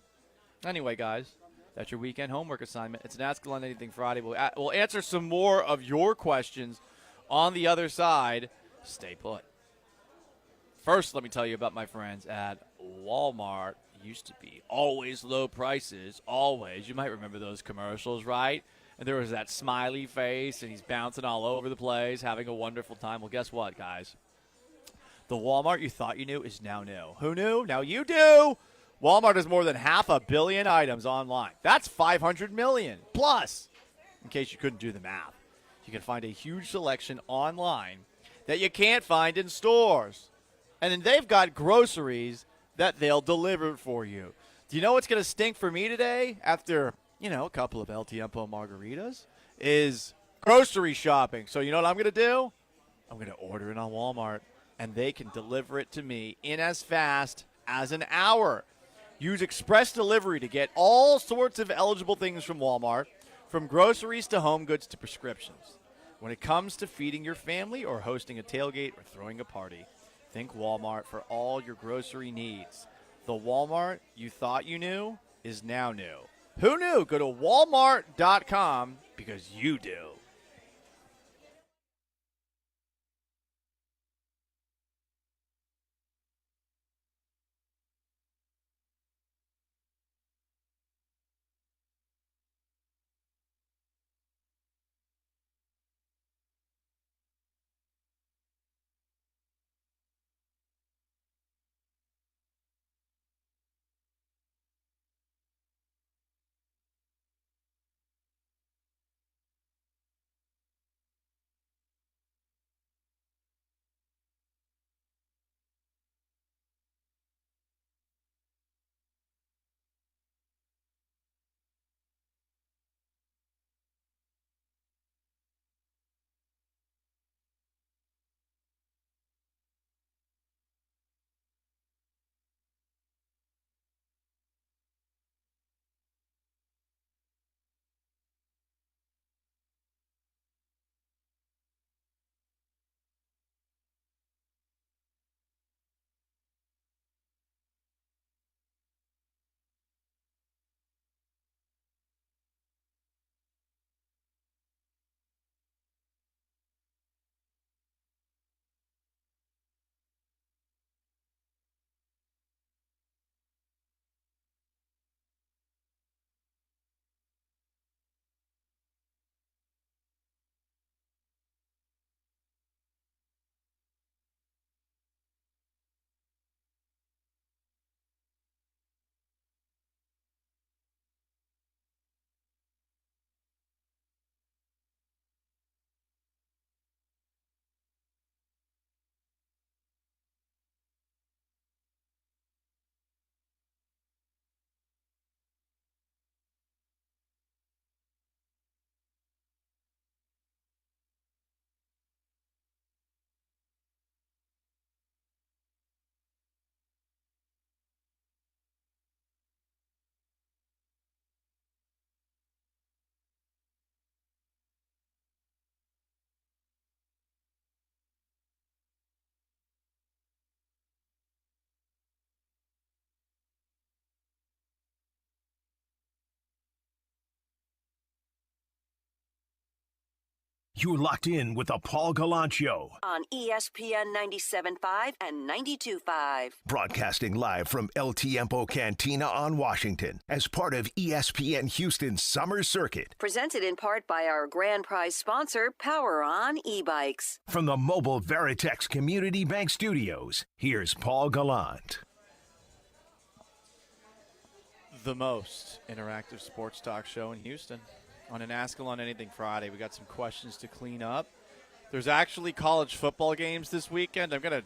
Anyway, guys, that's your weekend homework assignment. It's an Ask Gallant Anything Friday. We'll answer some more of your questions on the other side. Stay put. First, let me tell you about my friends at Walmart. Used to be always low prices, always. You might remember those commercials, right? And there was that smiley face, and he's bouncing all over the place, having a wonderful time. Well, guess what, guys? The Walmart you thought you knew is now new. Who knew? Now you do. Walmart has more than 500 million items online. That's 500 million plus, in case you couldn't do the math. You can find a huge selection online that you can't find in stores. And then they've got groceries that they'll deliver for you. Do you know what's going to stink for me today after, a couple of El Tiempo margaritas? Is grocery shopping. So you know what I'm going to do? I'm going to order it on Walmart, and they can deliver it to me in as fast as an hour. Use Express Delivery to get all sorts of eligible things from Walmart, from groceries to home goods to prescriptions. When it comes to feeding your family or hosting a tailgate or throwing a party, think Walmart for all your grocery needs. The Walmart you thought you knew is now new. Who knew? Go to walmart.com because you do. You're locked in with the Paul Gallant Show. On ESPN 97.5 and 92.5. Broadcasting live from El Tiempo Cantina on Washington as part of ESPN Houston's Summer Circuit. Presented in part by our grand prize sponsor, Power On e-bikes. From the mobile Veritex Community Bank Studios, here's Paul Gallant. The most interactive sports talk show in Houston. On an Ask Gallant Anything Friday, we got some questions to clean up. There's actually college football games this weekend. I'm going to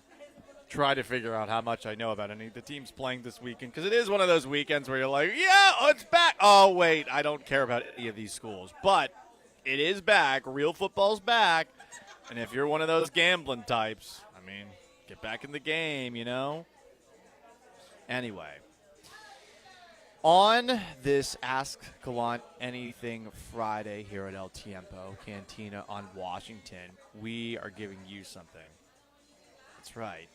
try to figure out how much I know about any of the teams playing this weekend, because it is one of those weekends where you're like, yeah, it's back. Oh, wait, I don't care about any of these schools. But it is back. Real football's back. And if you're one of those gambling types, I mean, get back in the game, you know? Anyway. On this Ask Gallant Anything Friday here at El Tiempo Cantina on Washington, we are giving you something. That's right.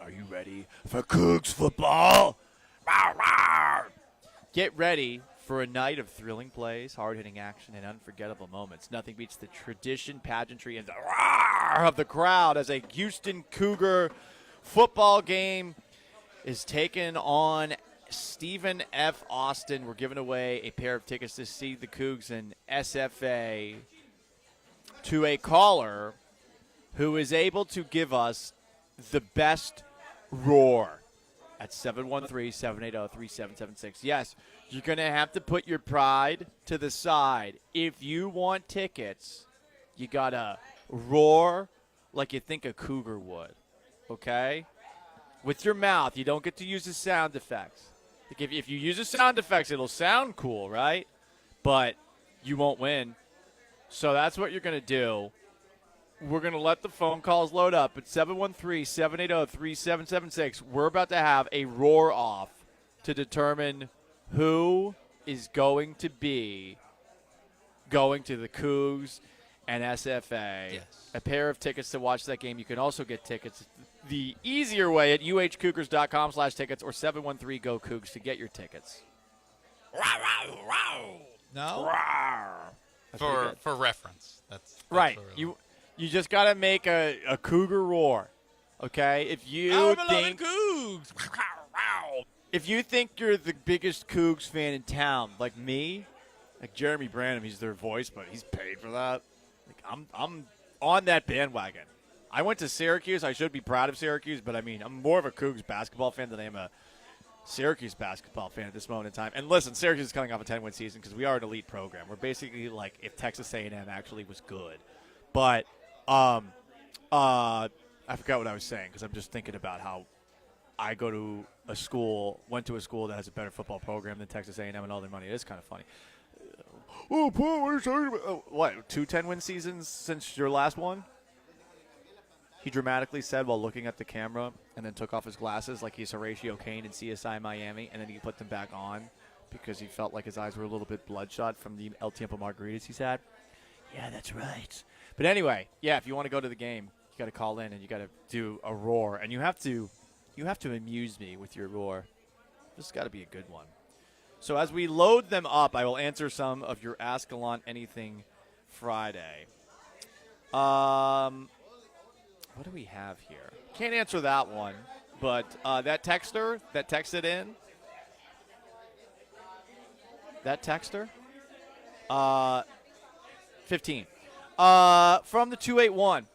Are you ready for Cougs football? Rawr, rawr. Get ready for a night of thrilling plays, hard-hitting action, and unforgettable moments. Nothing beats the tradition, pageantry, and the roar of the crowd as a Houston Cougar football game is taken on Stephen F. Austin. We're giving away a pair of tickets to see the Cougs in SFA to a caller who is able to give us the best roar at 713-780-3776. Yes, you're going to have to put your pride to the side. If you want tickets, you got to roar like you think a Cougar would, okay? With your mouth. You don't get to use the sound effects. Like if you use the sound effects, it'll sound cool, right? But you won't win. So that's what you're going to do. We're going to let the phone calls load up at 713-780-3776. We're about to have a roar-off to determine who is going to be going to the Cougs and SFA. Yes. A pair of tickets to watch that game. You can also get tickets the easier way at uhcougars.com/tickets or 713-GO-COUGS to get your tickets. No? For reference. That's right. what You just got to make a Cougar roar, okay? If you think Cougs. if you think you're the biggest Cougs fan in town, like me, like Jeremy Branham, he's their voice, but he's paid for that. Like I'm on that bandwagon. I went to Syracuse. I should be proud of Syracuse, but I mean, I'm more of a Cougs basketball fan than I am a Syracuse basketball fan at this moment in time. And listen, Syracuse is coming off a 10-win season because we are an elite program. We're basically like if Texas A&M actually was good. But I forgot what I was saying because I'm just thinking about how I went to a school that has a better football program than Texas A&M and all their money. It is kind of funny. Oh, Paul, what are you talking about? Oh, what, 2 10-win seasons since your last one? He dramatically said while looking at the camera and then took off his glasses like he's Horatio Kane in CSI Miami, and then he put them back on because he felt like his eyes were a little bit bloodshot from the El Tiempo margaritas he's had. Yeah, that's right. But anyway, yeah, if you want to go to the game, you got to call in and you got to do a roar, and you have to amuse me with your roar. This has got to be a good one. So as we load them up, I will answer some of your Ask Gallant Anything Friday. What do we have here? Can't answer that one, but that texter that texted in, that texter, 15. From the 281.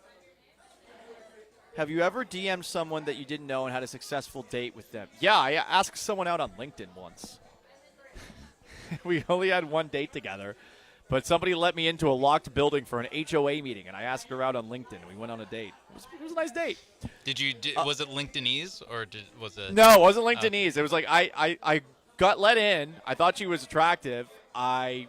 Have you ever DM'd someone that you didn't know and had a successful date with them? Yeah, I asked someone out on LinkedIn once. We only had one date together, but somebody let me into a locked building for an HOA meeting, and I asked her out on LinkedIn. We went on a date. It was a nice date. Was it LinkedInese or was it? No, it wasn't LinkedInese. It was like I got let in. I thought she was attractive. I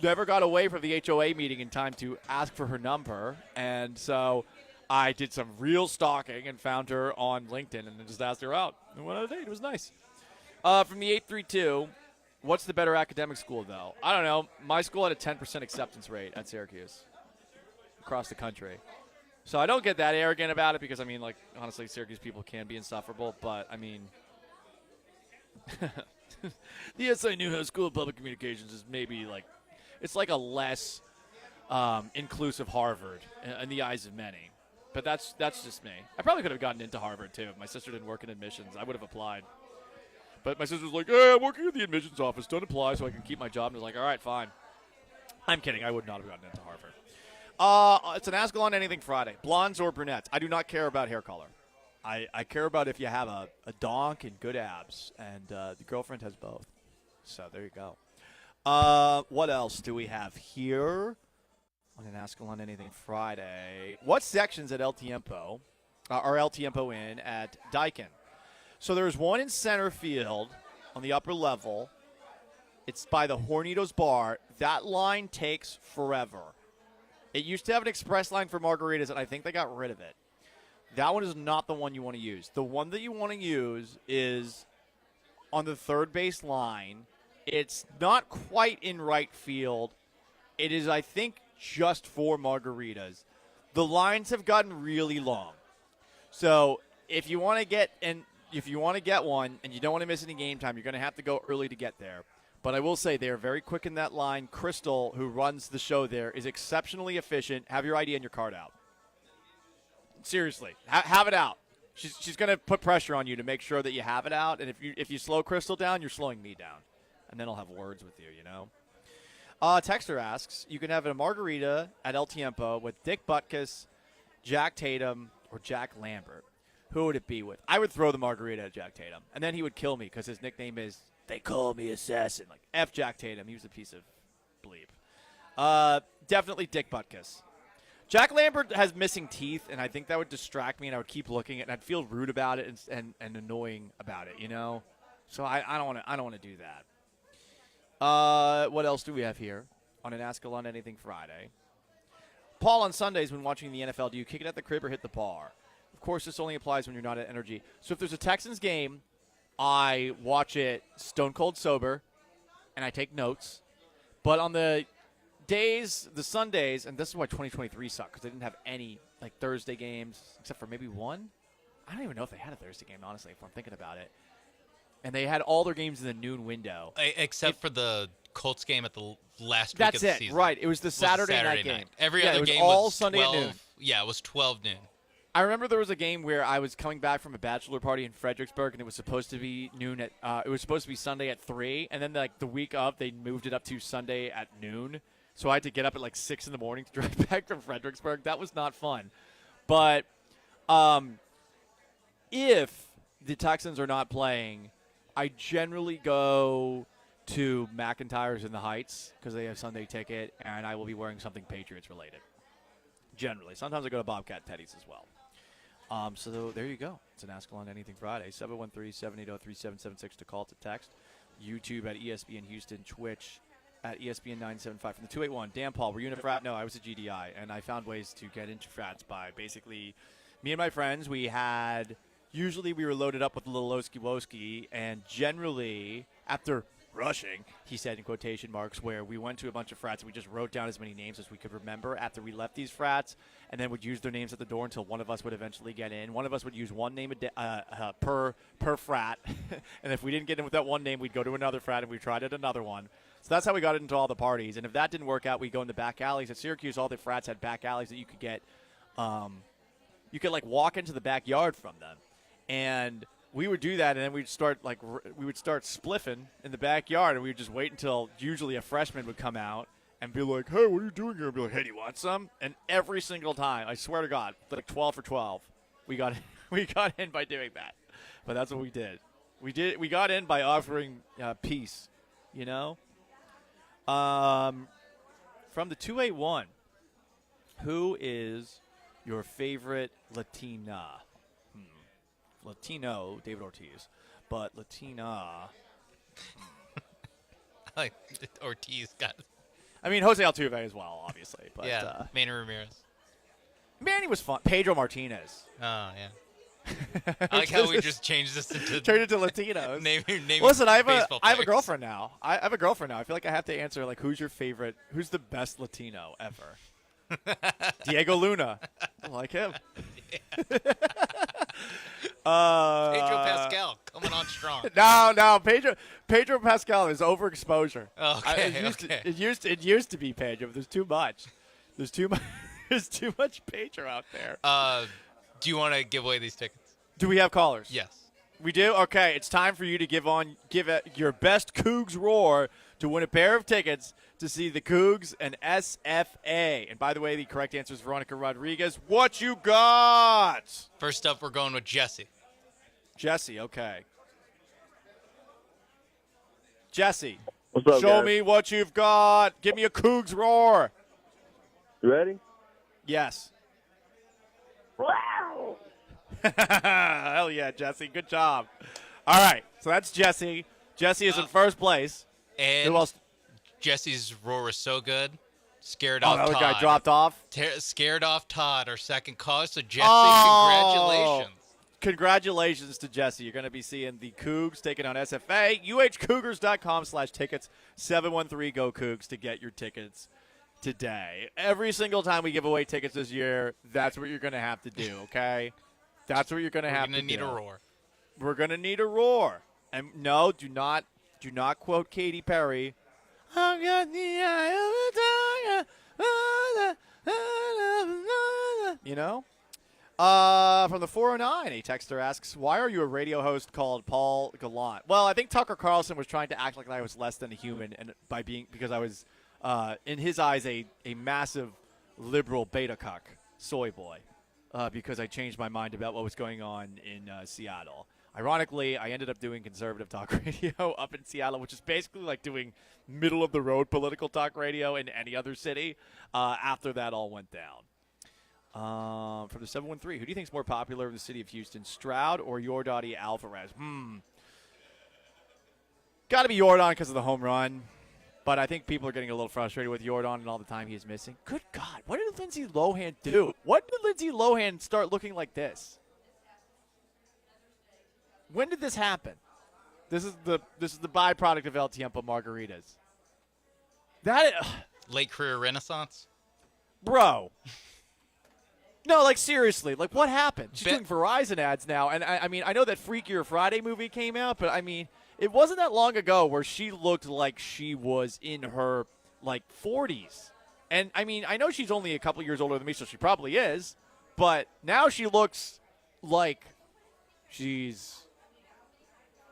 never got away from the HOA meeting in time to ask for her number, and so I did some real stalking and found her on LinkedIn and then just asked her out. And went on a date. It was nice. From the 832, what's the better academic school, though? I don't know. My school had a 10% acceptance rate at Syracuse across the country. So I don't get that arrogant about it because, I mean, like, honestly, Syracuse people can be insufferable. But, I mean, the SI Newhouse School of Public Communications is maybe, like, it's like a less inclusive Harvard in the eyes of many. But that's just me. I probably could have gotten into Harvard, too. If my sister didn't work in admissions, I would have applied. But my sister was like, hey, I'm working at the admissions office. Don't apply so I can keep my job. And I was like, all right, fine. I'm kidding. I would not have gotten into Harvard. It's an Ask Gallant Anything Friday. Blondes or brunettes? I do not care about hair color. I care about if you have a donk and good abs. And the girlfriend has both. So there you go. What else do we have here on an Ask Gallant Anything Friday? What sections at El Tiempo are El Tiempo in at Daikin? So there's one in center field on the upper level. It's by the Hornitos Bar. That line takes forever. It used to have an express line for margaritas, and I think they got rid of it. That one is not the one you want to use. The one that you want to use is on the third base line. It's not quite in right field. It is, I think, just for margaritas. The lines have gotten really long. So if you want to get one and you don't want to miss any game time, you're going to have to go early to get there. But I will say they are very quick in that line. Crystal, who runs the show there, is exceptionally efficient. Have your ID and your card out. Seriously, have it out. She's going to put pressure on you to make sure that you have it out. And if you slow Crystal down, you're slowing me down. And then I'll have words with you, you know. Texter asks, you can have a margarita at El Tiempo with Dick Butkus, Jack Tatum, or Jack Lambert. Who would it be with? I would throw the margarita at Jack Tatum. And then he would kill me because his nickname is, they call me Assassin. Like, F Jack Tatum. He was a piece of bleep. Definitely Dick Butkus. Jack Lambert has missing teeth, and I think that would distract me, and I would keep looking, and I'd feel rude about it and annoying about it, you know? So I don't want to do that. What else do we have here on an Ask Gallant Anything Friday? Paul, on Sundays when watching the NFL, do you kick it at the crib or hit the bar? Of course, this only applies when you're not at Energy. So if there's a Texans game, I watch it stone cold sober, and I take notes. But on the Sundays, and this is why 2023 sucked, because they didn't have any Thursday games, except for maybe one. I don't even know if they had a Thursday game, honestly, if I'm thinking about it. And they had all their games in the noon window. Except for the Colts game at the last week That's of the it, season. right. It was the Saturday night game. Every other game all was Sunday 12, at noon. Yeah, it was 12 noon. I remember there was a game where I was coming back from a bachelor party in Fredericksburg, and it was supposed to be noon at. It was supposed to be Sunday at 3, and then the week of they moved it up to Sunday at noon. So I had to get up at 6 in the morning to drive back from Fredericksburg. That was not fun. But if the Texans are not playing, I generally go to McIntyre's in the Heights because they have Sunday ticket, and I will be wearing something Patriots related. Generally. Sometimes I go to Bobcat Teddy's as well. So there you go. It's an Ask Gallant Anything Friday. 713-780-3776 to call, to text. YouTube at ESPN Houston. Twitch at ESPN 975 from the 281. Dan Paul, were you in a frat? No, I was a GDI, and I found ways to get into frats by basically me and my friends. Usually we were loaded up with a little Oski-Woski, and generally after rushing, he said in quotation marks, where we went to a bunch of frats and we just wrote down as many names as we could remember after we left these frats, and then would use their names at the door until one of us would eventually get in. One of us would use one name per frat, and if we didn't get in with that one name, we'd go to another frat and we tried at another one. So that's how we got into all the parties. And if that didn't work out, we'd go in the back alleys. At Syracuse, all the frats had back alleys that you could get. You could walk into the backyard from them, and we would do that, and then we'd start spliffing in the backyard, and we would just wait until usually a freshman would come out and be like, "Hey, what are you doing here?" And be like, "Hey, do you want some?" And every single time, I swear to God, 12 for 12, we got in by doing that. But that's what we did. We got in by offering peace, you know. From the 281, who is your favorite Latina? Latino, David Ortiz, but Latina. Like Ortiz got. I mean, Jose Altuve as well, obviously. But, yeah, Manny Ramirez. Manny was fun. Pedro Martinez. Oh, yeah. I like how we just changed this into turned it to Latinos. name Listen, I have a girlfriend now. I have a girlfriend now. I feel like I have to answer who's your favorite? Who's the best Latino ever? Diego Luna. I like him. Yeah. Pedro Pascal coming on strong. No, Pedro Pascal is overexposure. Okay, It used to be Pedro, but there's too much. There's too much. There's too much pager out there. Do you want to give away these tickets? Do we have callers? Yes. We do? Okay, it's time for you to give it your best Cougs roar to win a pair of tickets to see the Cougs and SFA. And by the way, the correct answer is Veronica Rodriguez. What you got? First up, we're going with Jesse. Jesse, okay. Jesse, what's up, show guys? me what you've got. Give me a Cougs roar. You ready? Yes. Hell yeah, Jesse. Good job. All right, so that's Jesse. Jesse is in first place. And Who else? Jesse's roar is so good. Scared Oh, off that Todd. guy dropped off? Scared off Todd, our second cause. So, Jesse, congratulations. Congratulations to Jesse. You're going to be seeing the Cougs taking on SFA. UHCougars.com/tickets. 713-GO Cougs to get your tickets today. Every single time we give away tickets this year, that's what you're going to have to do, okay? That's what you're going to have to do. We're going to need a roar. We're going to need a roar. And no, do not quote Katy Perry. I've got the eye of a tiger. You know? From the 409, a texter asks, why are you a radio host called Paul Gallant? Well, I think Tucker Carlson was trying to act like I was less than a human, and because I was, in his eyes, a massive liberal beta cuck soy boy, because I changed my mind about what was going on in Seattle. Ironically, I ended up doing conservative talk radio up in Seattle, which is basically like doing middle-of-the-road political talk radio in any other city after that all went down. From the 713, who do you think is more popular in the city of Houston, Stroud or Yordani Alvarez? Got to be Jordan because of the home run. But I think people are getting a little frustrated with Jordan and all the time he's missing. Good God, what did Lindsay Lohan do? What did Lindsay Lohan start looking like this? When did this happen? This is the byproduct of El Tiempo margaritas. Late career renaissance? Bro. No, like seriously, like what happened? She's doing Verizon ads now, and I mean, I know that Freakier Friday movie came out, but I mean, it wasn't that long ago where she looked like she was in her like 40s. And I mean, I know she's only a couple years older than me, so she probably is, but now she looks like she's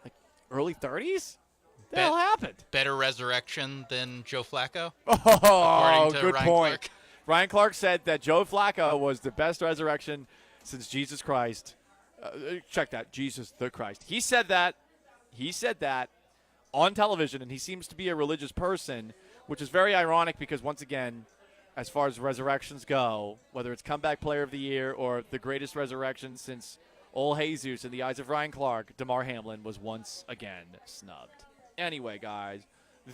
like early 30s. What the hell happened? Better resurrection than Joe Flacco? Oh, good Ryan point. Clark. Ryan Clark said that Joe Flacco was the best resurrection since Jesus Christ. Check that, Jesus the Christ. He said that on television, and he seems to be a religious person, which is very ironic because, once again, as far as resurrections go, whether it's comeback player of the year or the greatest resurrection since old Jesus in the eyes of Ryan Clark, DeMar Hamlin was once again snubbed. Anyway, guys,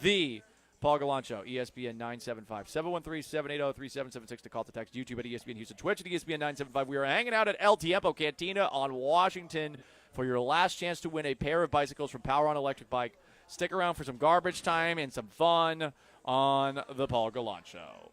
the Paul Gallant Show, ESPN 975, 713-780-3776 to call to text, YouTube at ESPN Houston, Twitch at ESPN 975. We are hanging out at El Tiempo Cantina on Washington for your last chance to win a pair of bicycles from Power On Electric Bike. Stick around for some garbage time and some fun on the Paul Gallant Show.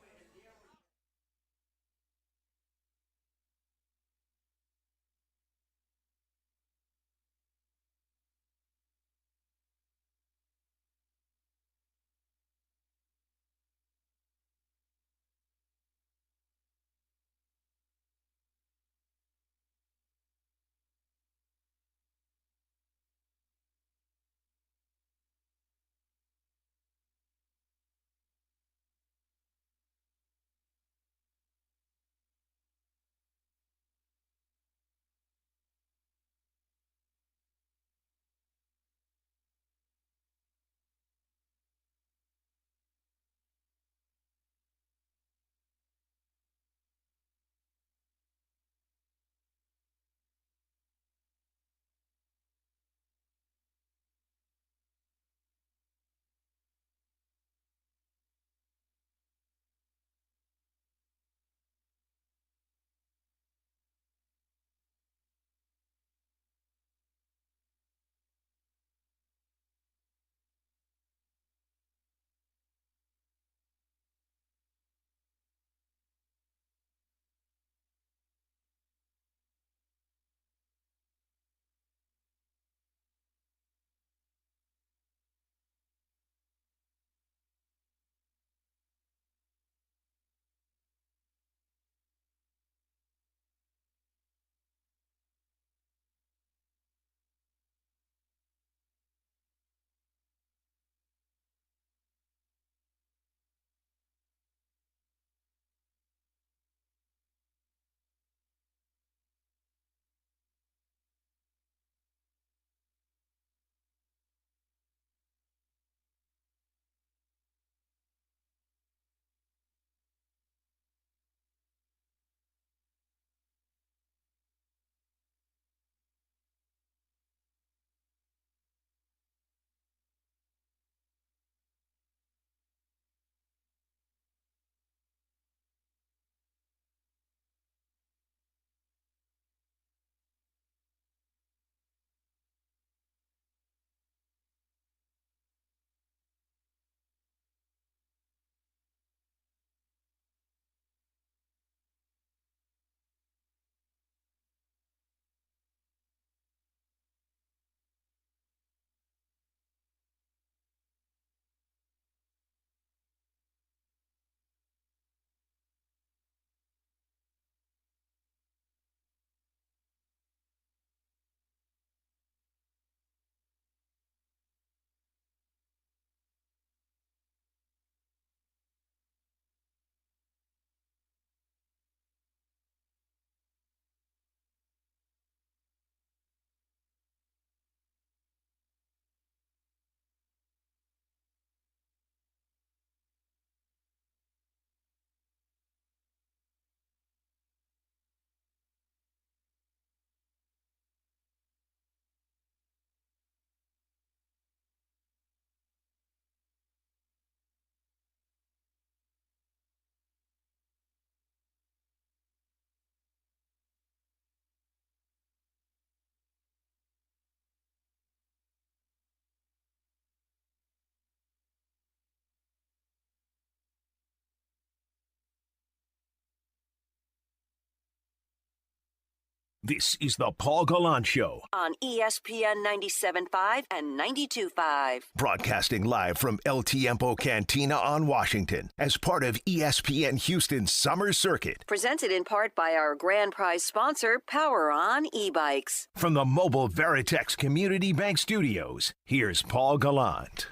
This is the Paul Gallant Show, on ESPN 97.5 and 92.5. broadcasting live from El Tiempo Cantina on Washington as part of ESPN Houston's Summer Circuit. Presented in part by our grand prize sponsor, Power On e-bikes. From the mobile Veritex Community Bank Studios, here's Paul Gallant.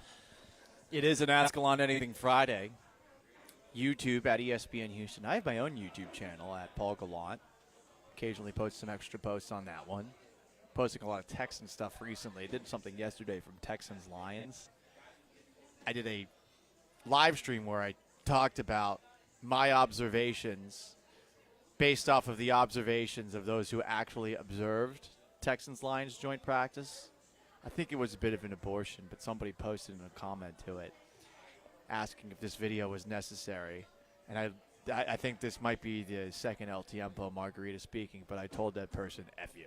It is an Ask Gallant Anything Friday. YouTube at ESPN Houston. I have my own YouTube channel at Paul Gallant. Occasionally post some extra posts on that one. Posting a lot of Texans stuff recently. I did something yesterday from Texans Lions. I did a live stream where I talked about my observations based off of the observations of those who actually observed Texans Lions joint practice. I think it was a bit of an abortion, but somebody posted in a comment to it asking if this video was necessary. And I think this might be the second El Tiempo Margarita speaking, but I told that person, F you.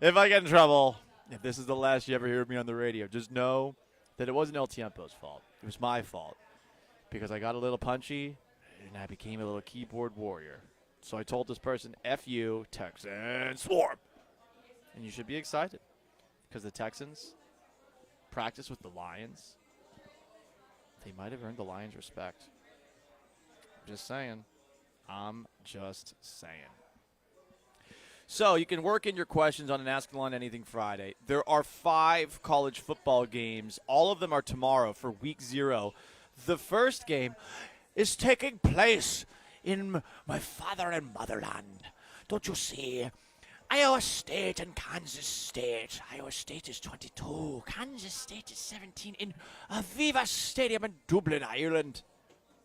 If I get in trouble, if this is the last you ever hear me on the radio, just know that it wasn't El Tiempo's fault. It was my fault because I got a little punchy and I became a little keyboard warrior. So I told this person, F you, Texans swarm. And you should be excited because the Texans practice with the Lions. They might have earned the Lions' respect. Just saying. I'm just saying. So you can work in your questions on an Ask Gallant Anything Friday. There are 5 college football games. All of them are tomorrow for Week 0. The first game is taking place in my father and motherland. Don't you see? Iowa State and Kansas State. Iowa State is 22. Kansas State is 17 in Aviva Stadium in Dublin, Ireland.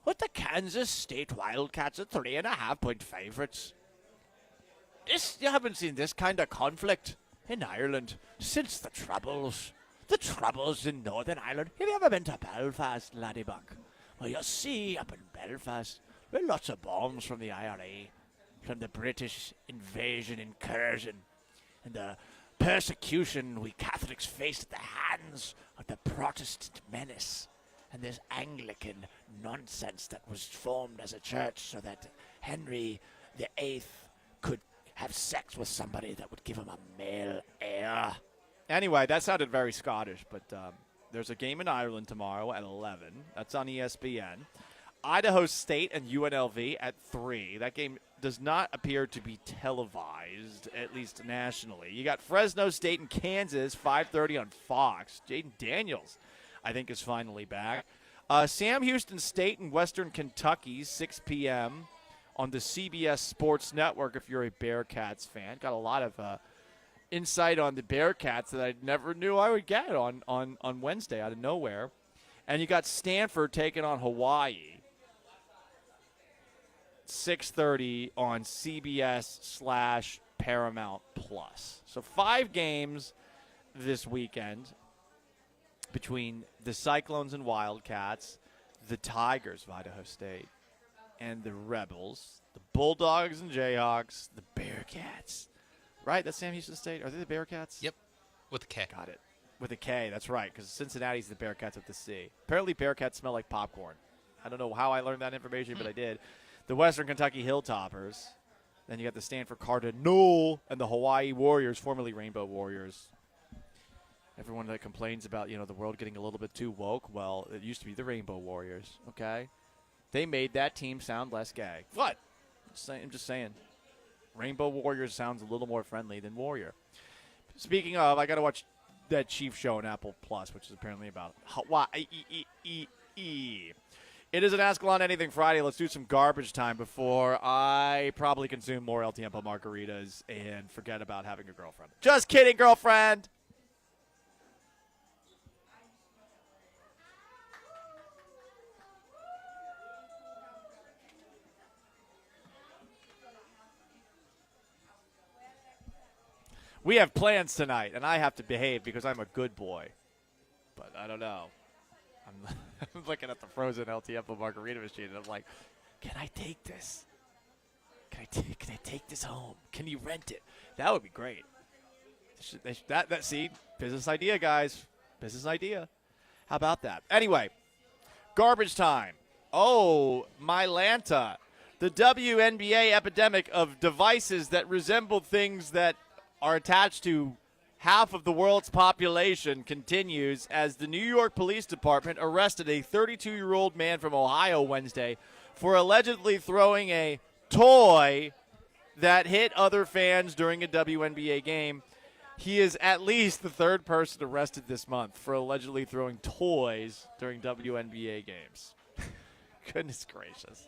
With the Kansas State Wildcats at 3.5-point favorites. You haven't seen this kind of conflict in Ireland since the Troubles. The Troubles in Northern Ireland. Have you ever been to Belfast, Laddybuck? Well, you'll see up in Belfast, there are lots of bombs from the IRA, from the British invasion, incursion, and the persecution we Catholics faced at the hands of the Protestant menace and this Anglican nonsense that was formed as a church so that Henry VIII could have sex with somebody that would give him a male heir. Anyway, that sounded very Scottish, but there's a game in Ireland tomorrow at 11. That's on ESPN. Idaho State and UNLV at 3. That game does not appear to be televised, at least nationally. You got Fresno State and Kansas, 5:30 on Fox. Jaden Daniels, I think, is finally back. Sam Houston State and Western Kentucky, 6 p.m. on the CBS Sports Network if you're a Bearcats fan. Got a lot of insight on the Bearcats that I never knew I would get on Wednesday out of nowhere. And you got Stanford taking on Hawaii. 6:30 on CBS/Paramount Plus. So 5 games this weekend between the Cyclones and Wildcats, the Tigers of Idaho State, and the Rebels, the Bulldogs and Jayhawks, the Bearcats. Right? That's Sam Houston State. Are they the Bearcats? Yep. With a K. Got it. With a K. That's right, because Cincinnati's the Bearcats with the C. Apparently Bearcats smell like popcorn. I don't know how I learned that information, but I did. The Western Kentucky Hilltoppers. Then you got the Stanford Cardinal and the Hawaii Warriors, formerly Rainbow Warriors. Everyone that complains about, the world getting a little bit too woke, well, it used to be the Rainbow Warriors, okay? They made that team sound less gay. What? I'm just saying. Rainbow Warriors sounds a little more friendly than Warrior. Speaking of, I got to watch that Chief show on Apple Plus, which is apparently about Hawaii. It is an Ask Gallant Anything Friday. Let's do some garbage time before I probably consume more El Tiempo margaritas and forget about having a girlfriend. Just kidding, girlfriend. We have plans tonight, and I have to behave because I'm a good boy. But I don't know. I'm looking at the frozen El Tiempo margarita machine, and I'm like, can I take this? Can I take this home? Can you rent it? That would be great. See, business idea, guys. Business idea. How about that? Anyway, garbage time. Oh, Mylanta. The WNBA epidemic of devices that resemble things that are attached to half of the world's population continues as the New York Police Department arrested a 32-year-old man from Ohio Wednesday for allegedly throwing a toy that hit other fans during a WNBA game. He is at least the third person arrested this month for allegedly throwing toys during WNBA games. Goodness gracious.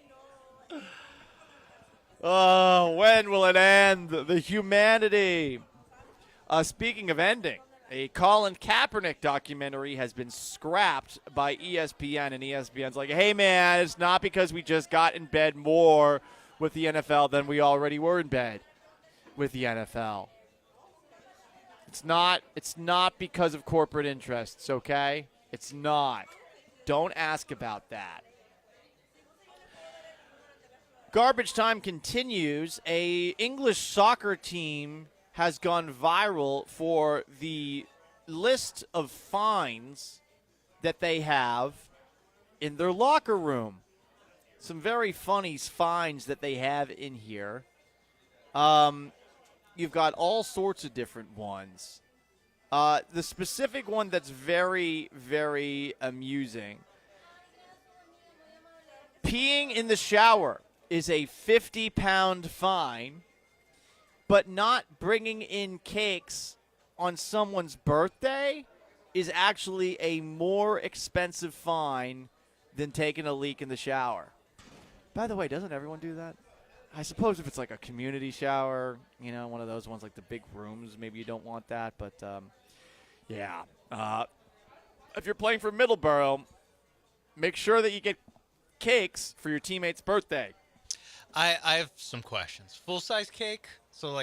Oh, when will it end? The humanity. Speaking of ending, a Colin Kaepernick documentary has been scrapped by ESPN, and ESPN's like, hey, man, it's not because we just got in bed more with the NFL than we already were in bed with the NFL. It's not because of corporate interests, okay? It's not. Don't ask about that. Garbage time continues. A English soccer team has gone viral for the list of fines that they have in their locker room. Some very funny fines that they have in here. You've got all sorts of different ones. The specific one that's very, very amusing. Peeing in the shower is a 50-pound fine, but not bringing in cakes on someone's birthday is actually a more expensive fine than taking a leak in the shower. By the way, doesn't everyone do that? I suppose if it's like a community shower, one of those ones like the big rooms, maybe you don't want that. But, yeah. If you're playing for Middleborough, make sure that you get cakes for your teammate's birthday. I have some questions. Full-size cake? So,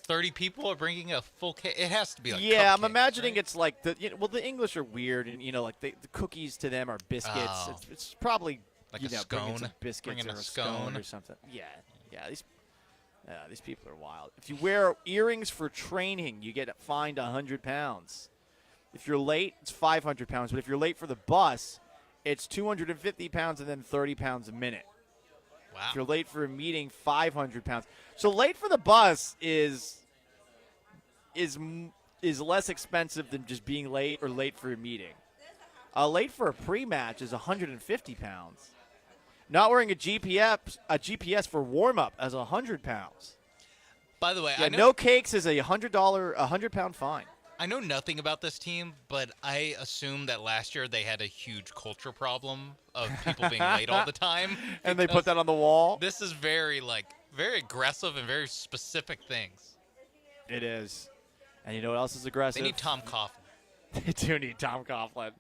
30 people are bringing a full cake? It has to be yeah, I'm imagining right? It's like the English are weird, and, the cookies to them are biscuits. Oh. It's probably, a scone? some biscuits bringing or a scone or something. Yeah, these people are wild. If you wear earrings for training, you get fined 100 pounds. If you're late, it's 500 pounds. But if you're late for the bus, it's 250 pounds and then 30 pounds a minute. Wow. If you're late for a meeting, 500 pounds. So late for the bus is less expensive than just being late or late for a meeting. Late for a pre-match is 150 pounds. Not wearing a GPS for warm-up is 100 pounds. By the way, I know no cakes is a $100 fine. I know nothing about this team, but I assume that last year they had a huge culture problem of people being late all the time. And they put that on the wall? This is very aggressive and very specific things. It is. And you know what else is aggressive? They need Tom Coughlin. They do need Tom Coughlin.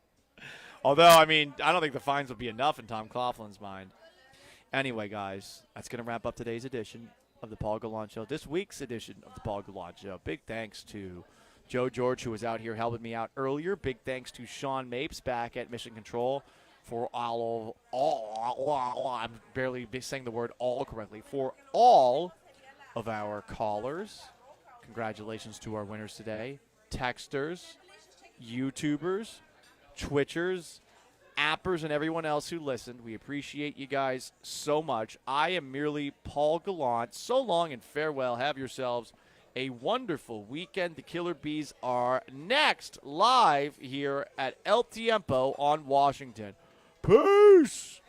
Although, I don't think the fines will be enough in Tom Coughlin's mind. Anyway, guys, that's going to wrap up today's edition of the Paul Gallant Show. This week's edition of the Paul Gallant Show. Big thanks to Joe George, who was out here helping me out earlier. Big thanks to Sean Mapes back at Mission Control for I'm barely saying the word all correctly. For all of our callers, congratulations to our winners today. Texters, YouTubers, Twitchers, appers, and everyone else who listened. We appreciate you guys so much. I am merely Paul Gallant. So long and farewell. Have yourselves a wonderful weekend. The Killer Bees are next live here at El Tiempo on Washington. Peace!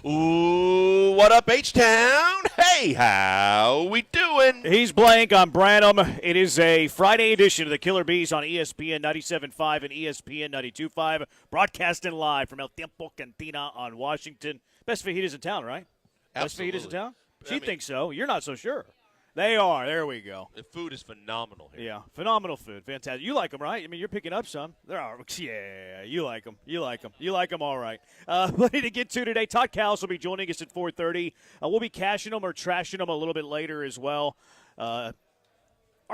Ooh, what up, H-Town? Hey, how we doing? He's Blank. I'm Branham. It is a Friday edition of the Killer Bees on ESPN 97.5 and ESPN 92.5, broadcasting live from El Tiempo Cantina on Washington. Best fajitas in town, right? Absolutely. Best fajitas in town? She I mean, thinks so. You're not so sure. They are. There we go. The food is phenomenal here. Yeah, phenomenal food. Fantastic. You like them, right? I mean, you're picking up some. There are. Yeah, you like them. You like them. You like them all right. Plenty to get to today. Todd Cowles will be joining us at 4:30. We'll be cashing them or trashing them a little bit later as well. Our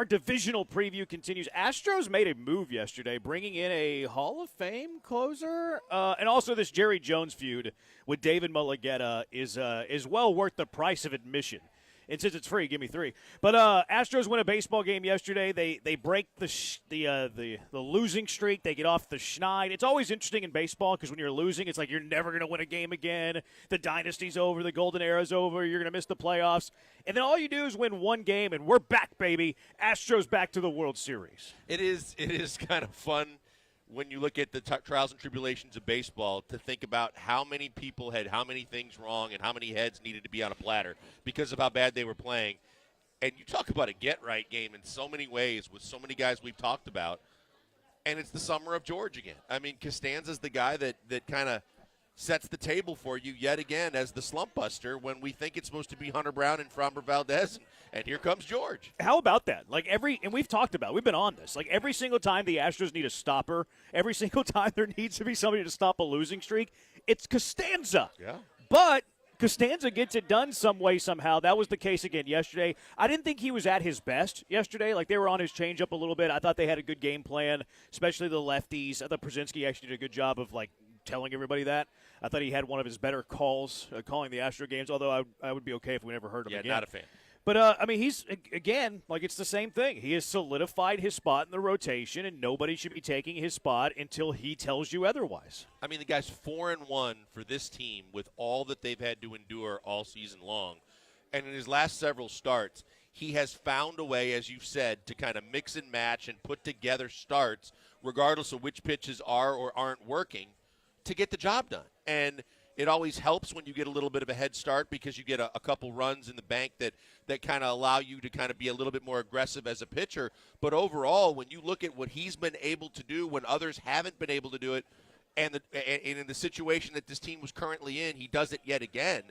divisional preview continues. Astros made a move yesterday, bringing in a Hall of Fame closer. And also this Jerry Jones feud with David Mulugheta is well worth the price of admission. And since it's free, give me 3. But Astros win a baseball game yesterday. They break the losing streak. They get off the schneid. It's always interesting in baseball because when you're losing, it's like you're never going to win a game again. The dynasty's over. The golden era's over. You're going to miss the playoffs. And then all you do is win one game, and we're back, baby. Astros back to the World Series. It is kind of fun when you look at the trials and tribulations of baseball to think about how many people had how many things wrong and how many heads needed to be on a platter because of how bad they were playing. And you talk about a get-right game in so many ways with so many guys we've talked about, and it's the summer of George again. I mean, Costanza's the guy that kind of sets the table for you yet again as the slump buster when we think it's supposed to be Hunter Brown and Framber Valdez, and here comes George. How about that? Like and we've talked about, we've been on this. Like every single time the Astros need a stopper, every single time there needs to be somebody to stop a losing streak, it's Costanza. Yeah. But Costanza gets it done some way, somehow. That was the case again yesterday. I didn't think he was at his best yesterday. Like, they were on his changeup a little bit. I thought they had a good game plan, especially the lefties. I thought Brzezinski actually did a good job of, like, telling everybody that. I thought he had one of his better calls calling the Astro games, although I would be okay if we never heard him again. Yeah, not a fan. But, I mean, he's, again, like, it's the same thing. He has solidified his spot in the rotation, and nobody should be taking his spot until he tells you otherwise. I mean, the guy's 4-1 for this team with all that they've had to endure all season long. And in his last several starts, he has found a way, as you've said, to kind of mix and match and put together starts, regardless of which pitches are or aren't working, to get the job done. And it always helps when you get a little bit of a head start because you get a couple runs in the bank that kind of allow you to kind of be a little bit more aggressive as a pitcher. But overall, when you look at what he's been able to do when others haven't been able to do it, and in the situation that this team was currently in, he does it yet again.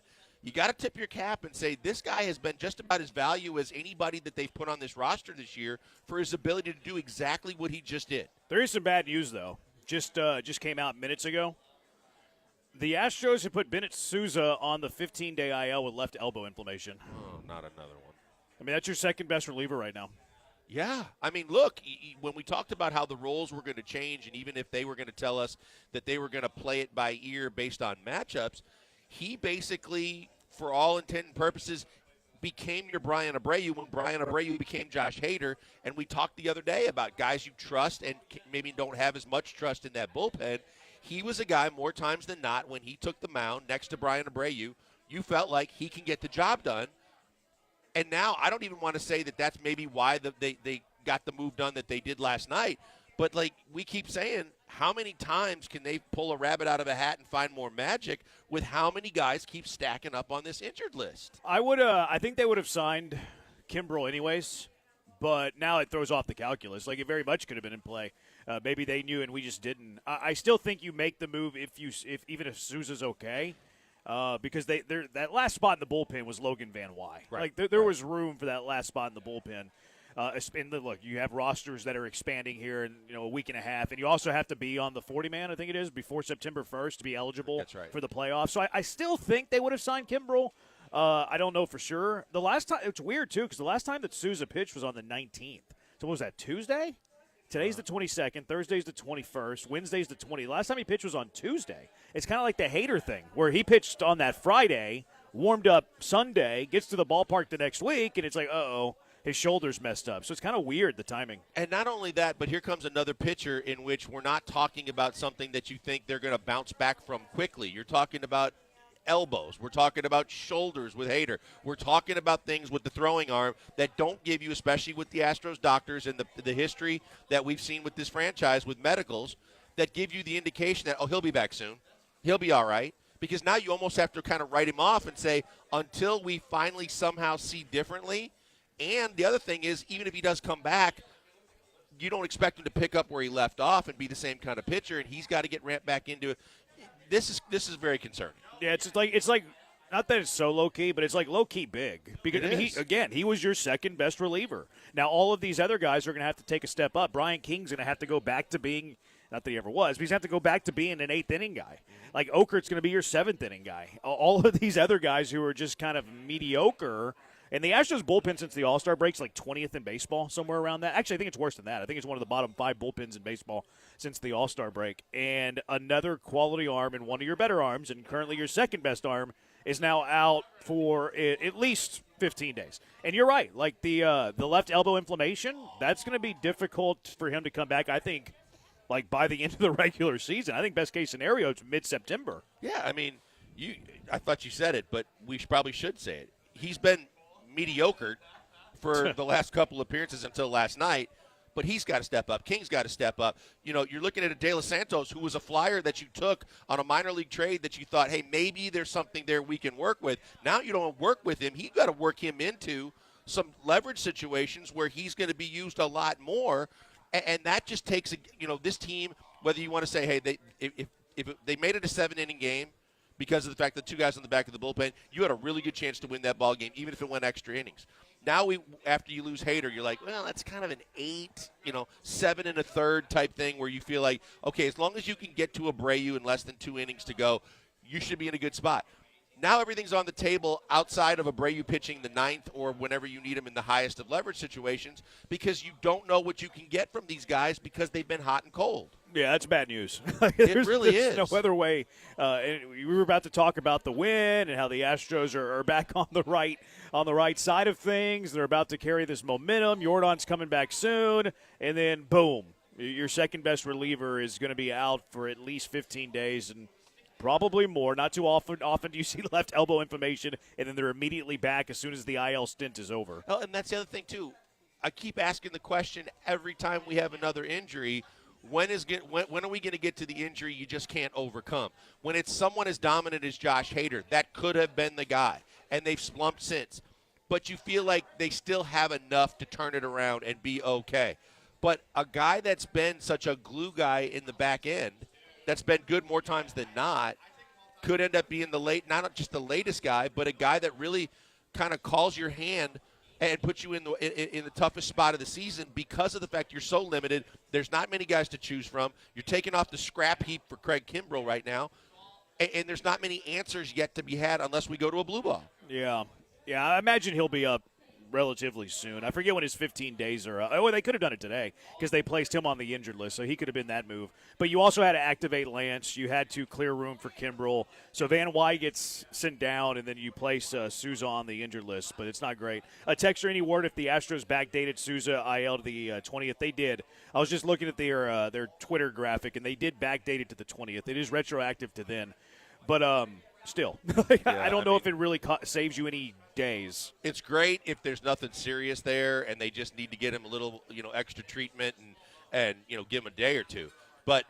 You got to tip your cap and say this guy has been just about as value as anybody that they've put on this roster this year for his ability to do exactly what he just did. There is some bad news, though. Just came out minutes ago. The Astros have put Bennett Sousa on the 15-day IL with left elbow inflammation. Oh, not another one. I mean, that's your second-best reliever right now. Yeah. I mean, look, when we talked about how the roles were going to change, and even if they were going to tell us that they were going to play it by ear based on matchups, he basically, for all intent and purposes, became your Brian Abreu when Brian Abreu became Josh Hader. And we talked the other day about guys you trust and maybe don't have as much trust in that bullpen. He was a guy more times than not when he took the mound next to Brian Abreu, you felt like he can get the job done. And now I don't even want to say that that's maybe why they got the move done that they did last night. But, like we keep saying, how many times can they pull a rabbit out of a hat and find more magic with how many guys keep stacking up on this injured list? I think they would have signed Kimbrel anyways, but now it throws off the calculus. Like, it very much could have been in play. Maybe they knew and we just didn't. I still think you make the move even if Sousa's okay, because that last spot in the bullpen was Logan Van Wy. Right. Like there was room for that last spot in the bullpen. And look, you have rosters that are expanding here in a week and a half, and you also have to be on the 40-man, I think it is, before September 1st to be eligible for the playoffs. So I still think they would have signed Kimbrel. I don't know for sure. The last time, it's weird too, because the last time that Sousa pitched was on the 19th. So what was that, Tuesday? Today's the 22nd, Thursday's the 21st, Wednesday's the 20th. Last time he pitched was on Tuesday. It's kind of like the Hader thing, where he pitched on that Friday, warmed up Sunday, gets to the ballpark the next week, and it's like, uh-oh, his shoulder's messed up. So it's kind of weird, the timing. And not only that, but here comes another pitcher in which we're not talking about something that you think they're going to bounce back from quickly. You're talking about elbows. We're talking about shoulders with Hader. We're talking about things with the throwing arm that don't give you, especially with the Astros doctors and the history that we've seen with this franchise with medicals, that give you the indication that, oh, he'll be back soon. He'll be all right. because now you almost have to kind of write him off and say, until we finally somehow see differently. And the other thing is, even if he does come back, you don't expect him to pick up where he left off and be the same kind of pitcher, and he's got to get ramped back into it. This is very concerning. Yeah, it's like not that it's so low-key, but it's like low-key big. Because he was your second-best reliever. Now, all of these other guys are going to have to take a step up. Brian King's going to have to go back to being – not that he ever was, but he's going to have to go back to being an eighth-inning guy. Like, Okert's going to be your seventh-inning guy. All of these other guys who are just kind of mediocre – and the Astros bullpen since the All-Star break's like 20th in baseball, somewhere around that. Actually, I think it's worse than that. I think it's one of the bottom 5 bullpens in baseball since the All-Star break. And another quality arm and one of your better arms, and currently your second-best arm, is now out for at least 15 days. And you're right. Like the left elbow inflammation, that's going to be difficult for him to come back, I think, like by the end of the regular season. I think best-case scenario is mid-September. Yeah, I mean, I thought you said it, but we probably should say it. He's been mediocre for the last couple of appearances until last night, but he's got to step up. King's got to step up. You know, you're looking at a De Los Santos who was a flyer that you took on a minor league trade that you thought, hey, maybe there's something there we can work with. Now you don't work with him. You've got to work him into some leverage situations where he's going to be used a lot more, and that just takes, this team, whether you want to say, hey, if they made it a 7-inning game, because of the fact that 2 guys on the back of the bullpen, you had a really good chance to win that ball game, even if it went extra innings. Now, after you lose Hader, you're like, well, that's kind of an 8, 7 1/3 type thing where you feel like, okay, as long as you can get to Abreu in less than 2 innings to go, you should be in a good spot. Now everything's on the table outside of Abreu pitching the 9th or whenever you need him in the highest of leverage situations, because you don't know what you can get from these guys because they've been hot and cold. Yeah, that's bad news. It really is. No other way. And we were about to talk about the win and how the Astros are back on the right side of things. They're about to carry this momentum. Jordan's coming back soon, and then boom, your second best reliever is going to be out for at least 15 days and probably more. Not too often do you see left elbow inflammation, and then they're immediately back as soon as the IL stint is over. Oh, and that's the other thing too. I keep asking the question every time we have another injury. When are we going to get to the injury you just can't overcome? When it's someone as dominant as Josh Hader, that could have been the guy, and they've slumped since. But you feel like they still have enough to turn it around and be okay. But a guy that's been such a glue guy in the back end, that's been good more times than not, could end up being not just the latest guy, but a guy that really kind of calls your hand and puts you in the toughest spot of the season because of the fact you're so limited. There's not many guys to choose from. You're taking off the scrap heap for Craig Kimbrell right now, and there's not many answers yet to be had unless we go to a blue ball. Yeah, I imagine he'll be up relatively soon. I forget when his 15 days are up. Oh, they could have done it today because they placed him on the injured list, so he could have been that move. But you also had to activate Lance. You had to clear room for Kimbrell. So Van Wy gets sent down, and then you place Souza on the injured list, but it's not great. Texter, any word if the Astros backdated Souza IL to the 20th? They did. I was just looking at their Twitter graphic, and they did backdate it to the 20th. It is retroactive to then. But still, I don't know if it really saves you any days. It's great if there's nothing serious there and they just need to get him a little, extra treatment and give him a day or two. But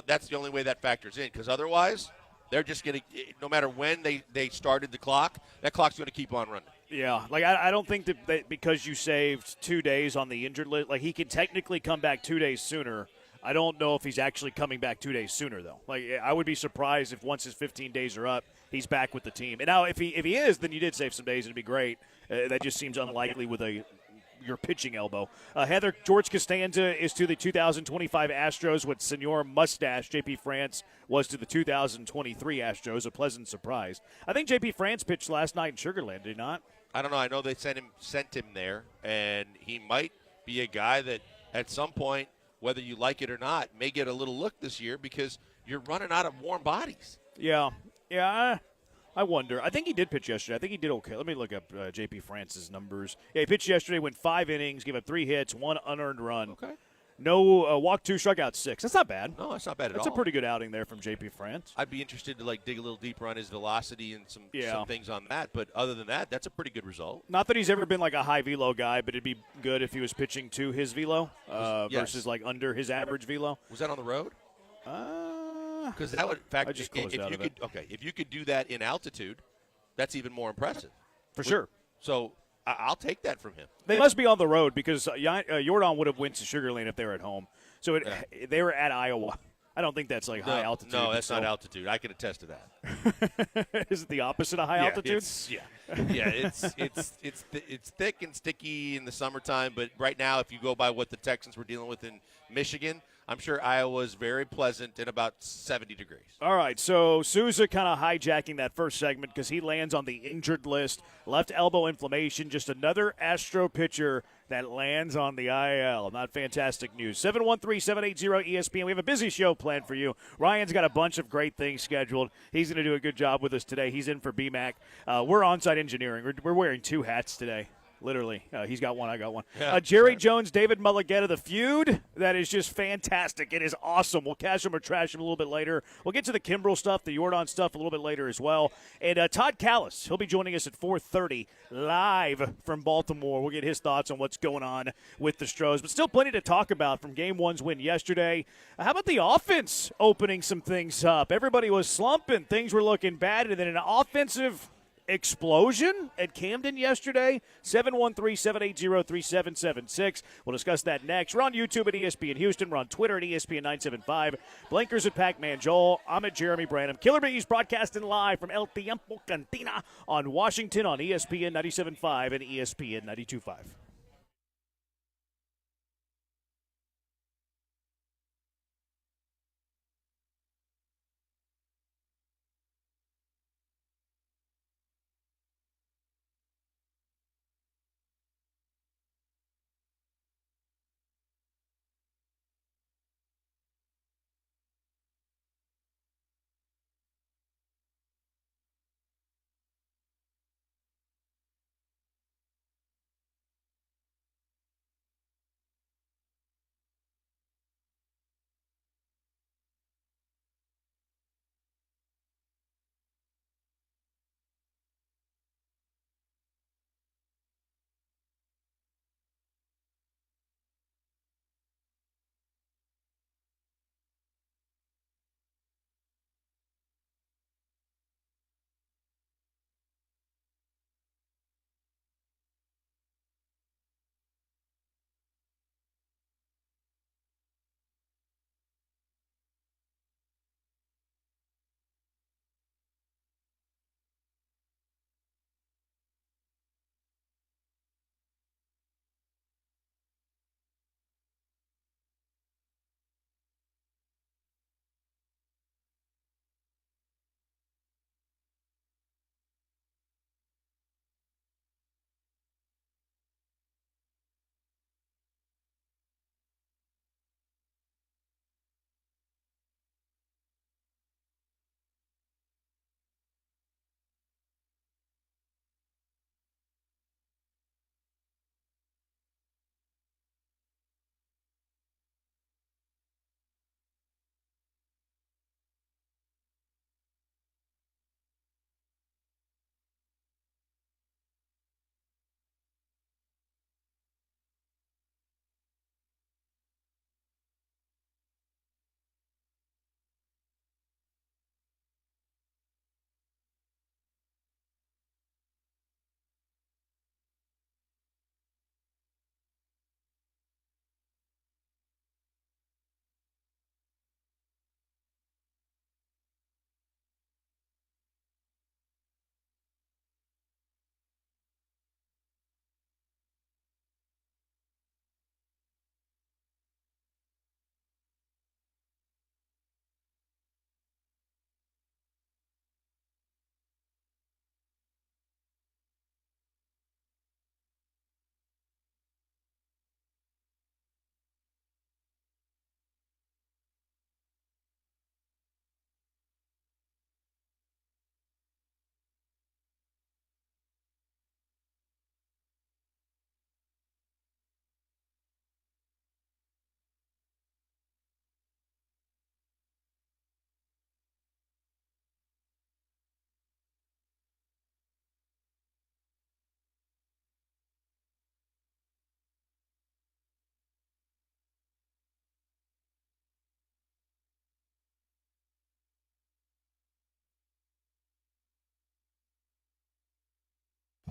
that's the only way that factors in, because otherwise they're just going to, no matter when they started the clock, that clock's going to keep on running. Yeah, like I don't think that because you saved 2 days on the injured list, like he can technically come back 2 days sooner. I don't know if he's actually coming back 2 days sooner, though. Like, I would be surprised if once his 15 days are up, he's back with the team. And now, if he is, then you did save some days, and it'd be great. That just seems unlikely with your pitching elbow. Heather, George Costanza is to the 2025 Astros what Senor Mustache JP France was to the 2023 Astros. A pleasant surprise. I think JP France pitched last night in Sugar Land, did he not? I don't know. I know they sent him there, and he might be a guy that at some point, whether you like it or not, may get a little look this year because you're running out of warm bodies. Yeah, I wonder. I think he did pitch yesterday. I think he did okay. Let me look up J.P. France's numbers. Yeah, he pitched yesterday, went 5 innings, gave up 3 hits, 1 unearned run. Okay. No walk, 2 strikeouts, 6. That's not bad. No, that's not bad at all. That's a pretty good outing there from J.P. France. I'd be interested to dig a little deeper on his velocity and some things on that. But other than that, that's a pretty good result. Not that he's ever been like a high velo guy, but it'd be good if he was pitching to his velo versus like under his average velo. Was that on the road? Because that would, in fact, I just closed out of it. If you could do that in altitude, that's even more impressive. For sure. So I'll take that from him. They must be on the road because Jordan would have went to Sugar Land if they were at home. So they were at Iowa. I don't think that's high altitude. No, that's not altitude. I can attest to that. Is it the opposite of high altitude? It's thick and sticky in the summertime, but right now, if you go by what the Texans were dealing with in Michigan, I'm sure Iowa's very pleasant and about 70 degrees. All right, so Souza kind of hijacking that first segment because he lands on the injured list. Left elbow inflammation, just another Astro pitcher that lands on the IL. Not fantastic news. 713-780-ESPN. We have a busy show planned for you. Ryan's got a bunch of great things scheduled. He's going to do a good job with us today. He's in for BMAC. We're on-site engineering. We're wearing two hats today. Literally. He's got one, I got one. Jerry Jones, David Mulligetta, the feud. That is just fantastic. It is awesome. We'll cash him or trash him a little bit later. We'll get to the Kimbrel stuff, the Jordan stuff a little bit later as well. And Todd Callis, he'll be joining us at 4:30 live from Baltimore. We'll get his thoughts on what's going on with the Stros. But still plenty to talk about from Game 1's win yesterday. How about the offense opening some things up? Everybody was slumping. Things were looking bad. And then an offensive explosion at Camden yesterday. 713-780-3776. We'll discuss that next. We're on YouTube at ESPN Houston. We're on Twitter at ESPN 975. Blinkers at Pac-Man Joel. I'm at Jeremy Branham. Killer Bees broadcasting live from El Tiempo Cantina on Washington on ESPN 97.5 and ESPN 92.5.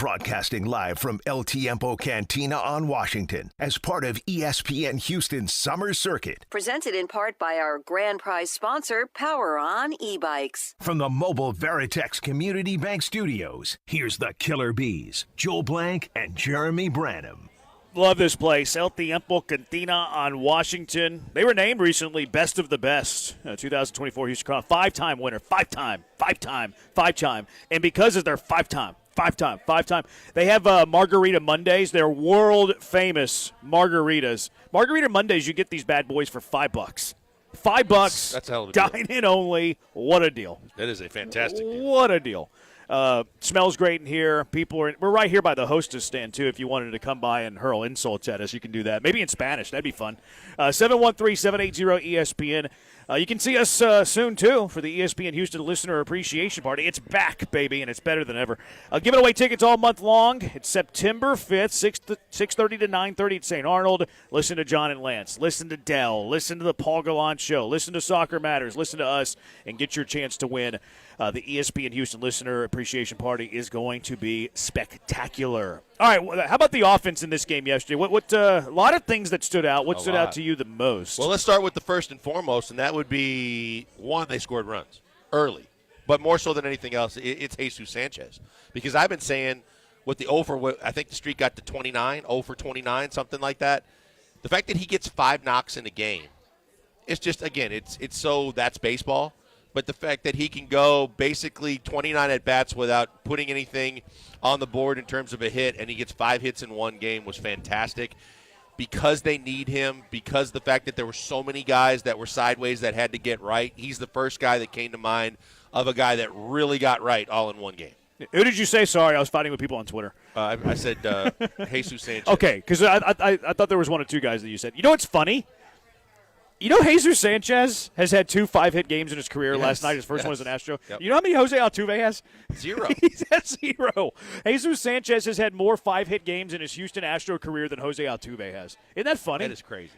Broadcasting live from El Tiempo Cantina on Washington as part of ESPN Houston's Summer Circuit. Presented in part by our grand prize sponsor, Power On e-bikes. From the mobile Veritex Community Bank Studios, here's the Killer Bees, Joel Blank and Jeremy Branham. Love this place, El Tiempo Cantina on Washington. They were named recently Best of the Best, 2024 Houston Chronicle. Five-time winner, five-time. And because of their five-time, they have Margarita Mondays. They're world-famous margaritas. Margarita Mondays, you get these bad boys for $5. $5. That's a hell of a deal. Dine-in only. What a deal. That is a fantastic deal. What a deal. Smells great in here. We're right here by the hostess stand, too. If you wanted to come by and hurl insults at us, you can do that. Maybe in Spanish. That'd be fun. 713-780-ESPN. You can see us soon, too, for the ESPN Houston Listener Appreciation Party. It's back, baby, and it's better than ever. Giving away tickets all month long. It's September 5th, 6:30 to 9:30 at St. Arnold. Listen to John and Lance. Listen to Dell. Listen to the Paul Gallant Show. Listen to Soccer Matters. Listen to us, and get your chance to win. The ESPN Houston Listener Appreciation Party is going to be spectacular. All right, how about the offense in this game yesterday? What a lot of things that stood out. What stood out to you the most? Well, let's start with the first and foremost, and that would be, one, they scored runs early. But more so than anything else, it's Jesus Sanchez. Because I've been saying with the I think the streak got to 29, 0 for 29, something like that. The fact that he gets 5 knocks in a game, it's just, again, it's so that's baseball. But the fact that he can go basically 29 at-bats without putting anything on the board in terms of a hit, and he gets 5 hits in one game was fantastic. Because they need him, because the fact that there were so many guys that were sideways that had to get right, he's the first guy that came to mind of a guy that really got right all in one game. Who did you say? Sorry, I was fighting with people on Twitter. I said Jesus Sanchez. Okay, because I thought there was one or two guys that you said. You know what's funny? You know Jesus Sanchez has had 2 5-hit games in his career. Last night, his first one was an Astro. Yep. You know how many Jose Altuve has? 0. He's at 0. Jesus Sanchez has had more 5-hit games in his Houston Astro career than Jose Altuve has. Isn't that funny? That is crazy.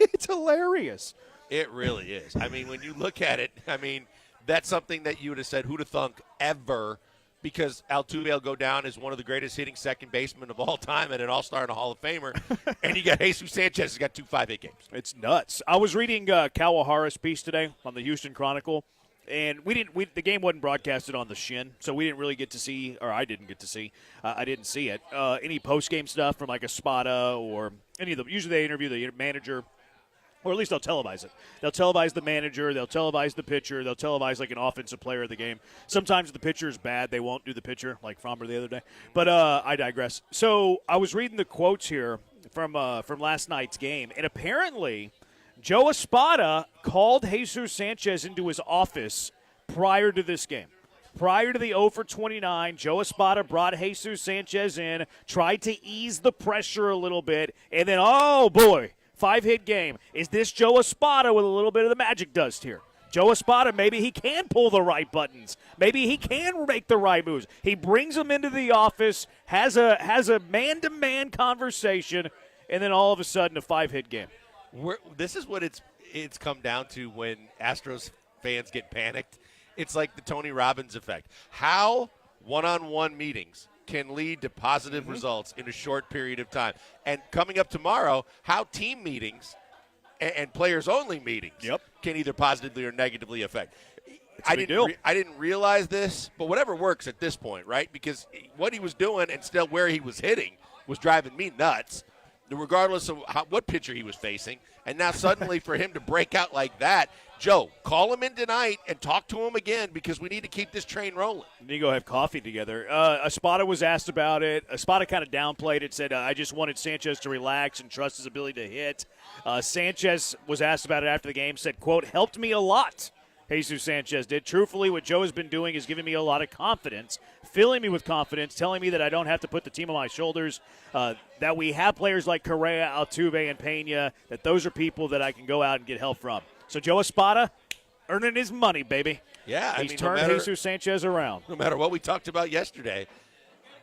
It's hilarious. It really is. I mean, when you look at it, I mean, that's something that you would have said, who'd have thunk ever, because Altuve will go down as one of the greatest hitting second basemen of all time and an all-star and a Hall of Famer. And you got Jesus Sanchez who's got 2 5-hit games. It's nuts. I was reading Kawahara's piece today on the Houston Chronicle, and the game wasn't broadcasted on the Shin, so we didn't really get to see, or I didn't get to see. I didn't see it. Any post-game stuff from like a Espada or any of them. Usually they interview the manager. Or at least they'll televise it. They'll televise the manager. They'll televise the pitcher. They'll televise like an offensive player of the game. Sometimes the pitcher is bad. They won't do the pitcher, like Fromber the other day. But I digress. So I was reading the quotes here from last night's game, and apparently Joe Espada called Jesus Sanchez into his office prior to this game. Prior to the 0 for 29, Joe Espada brought Jesus Sanchez in, tried to ease the pressure a little bit, and then, oh, boy, 5-hit game. Is this Joe Espada with a little bit of the magic dust here? Joe Espada, maybe he can pull the right buttons. Maybe he can make the right moves. He brings him into the office, has a man-to-man conversation, and then all of a sudden a 5-hit game. This is what it's come down to when Astros fans get panicked. It's like the Tony Robbins effect. How one-on-one meetings can lead to positive results in a short period of time. And coming up tomorrow, how team meetings and players-only meetings can either positively or negatively affect. I didn't realize this, but whatever works at this point, right? Because what he was doing and still where he was hitting was driving me nuts, regardless of what pitcher he was facing. And now suddenly for him to break out like that, Joe, call him in tonight and talk to him again because we need to keep this train rolling. We need to go have coffee together. Espada was asked about it. Espada kind of downplayed it, said, I just wanted Sanchez to relax and trust his ability to hit. Sanchez was asked about it after the game, said, quote, helped me a lot. Jesus Sanchez did. Truthfully, what Joe has been doing is giving me a lot of confidence, filling me with confidence, telling me that I don't have to put the team on my shoulders, that we have players like Correa, Altuve, and Pena, that those are people that I can go out and get help from. So Joe Espada, earning his money, baby. Yeah, He's turned Jesus Sanchez around. No matter what we talked about yesterday,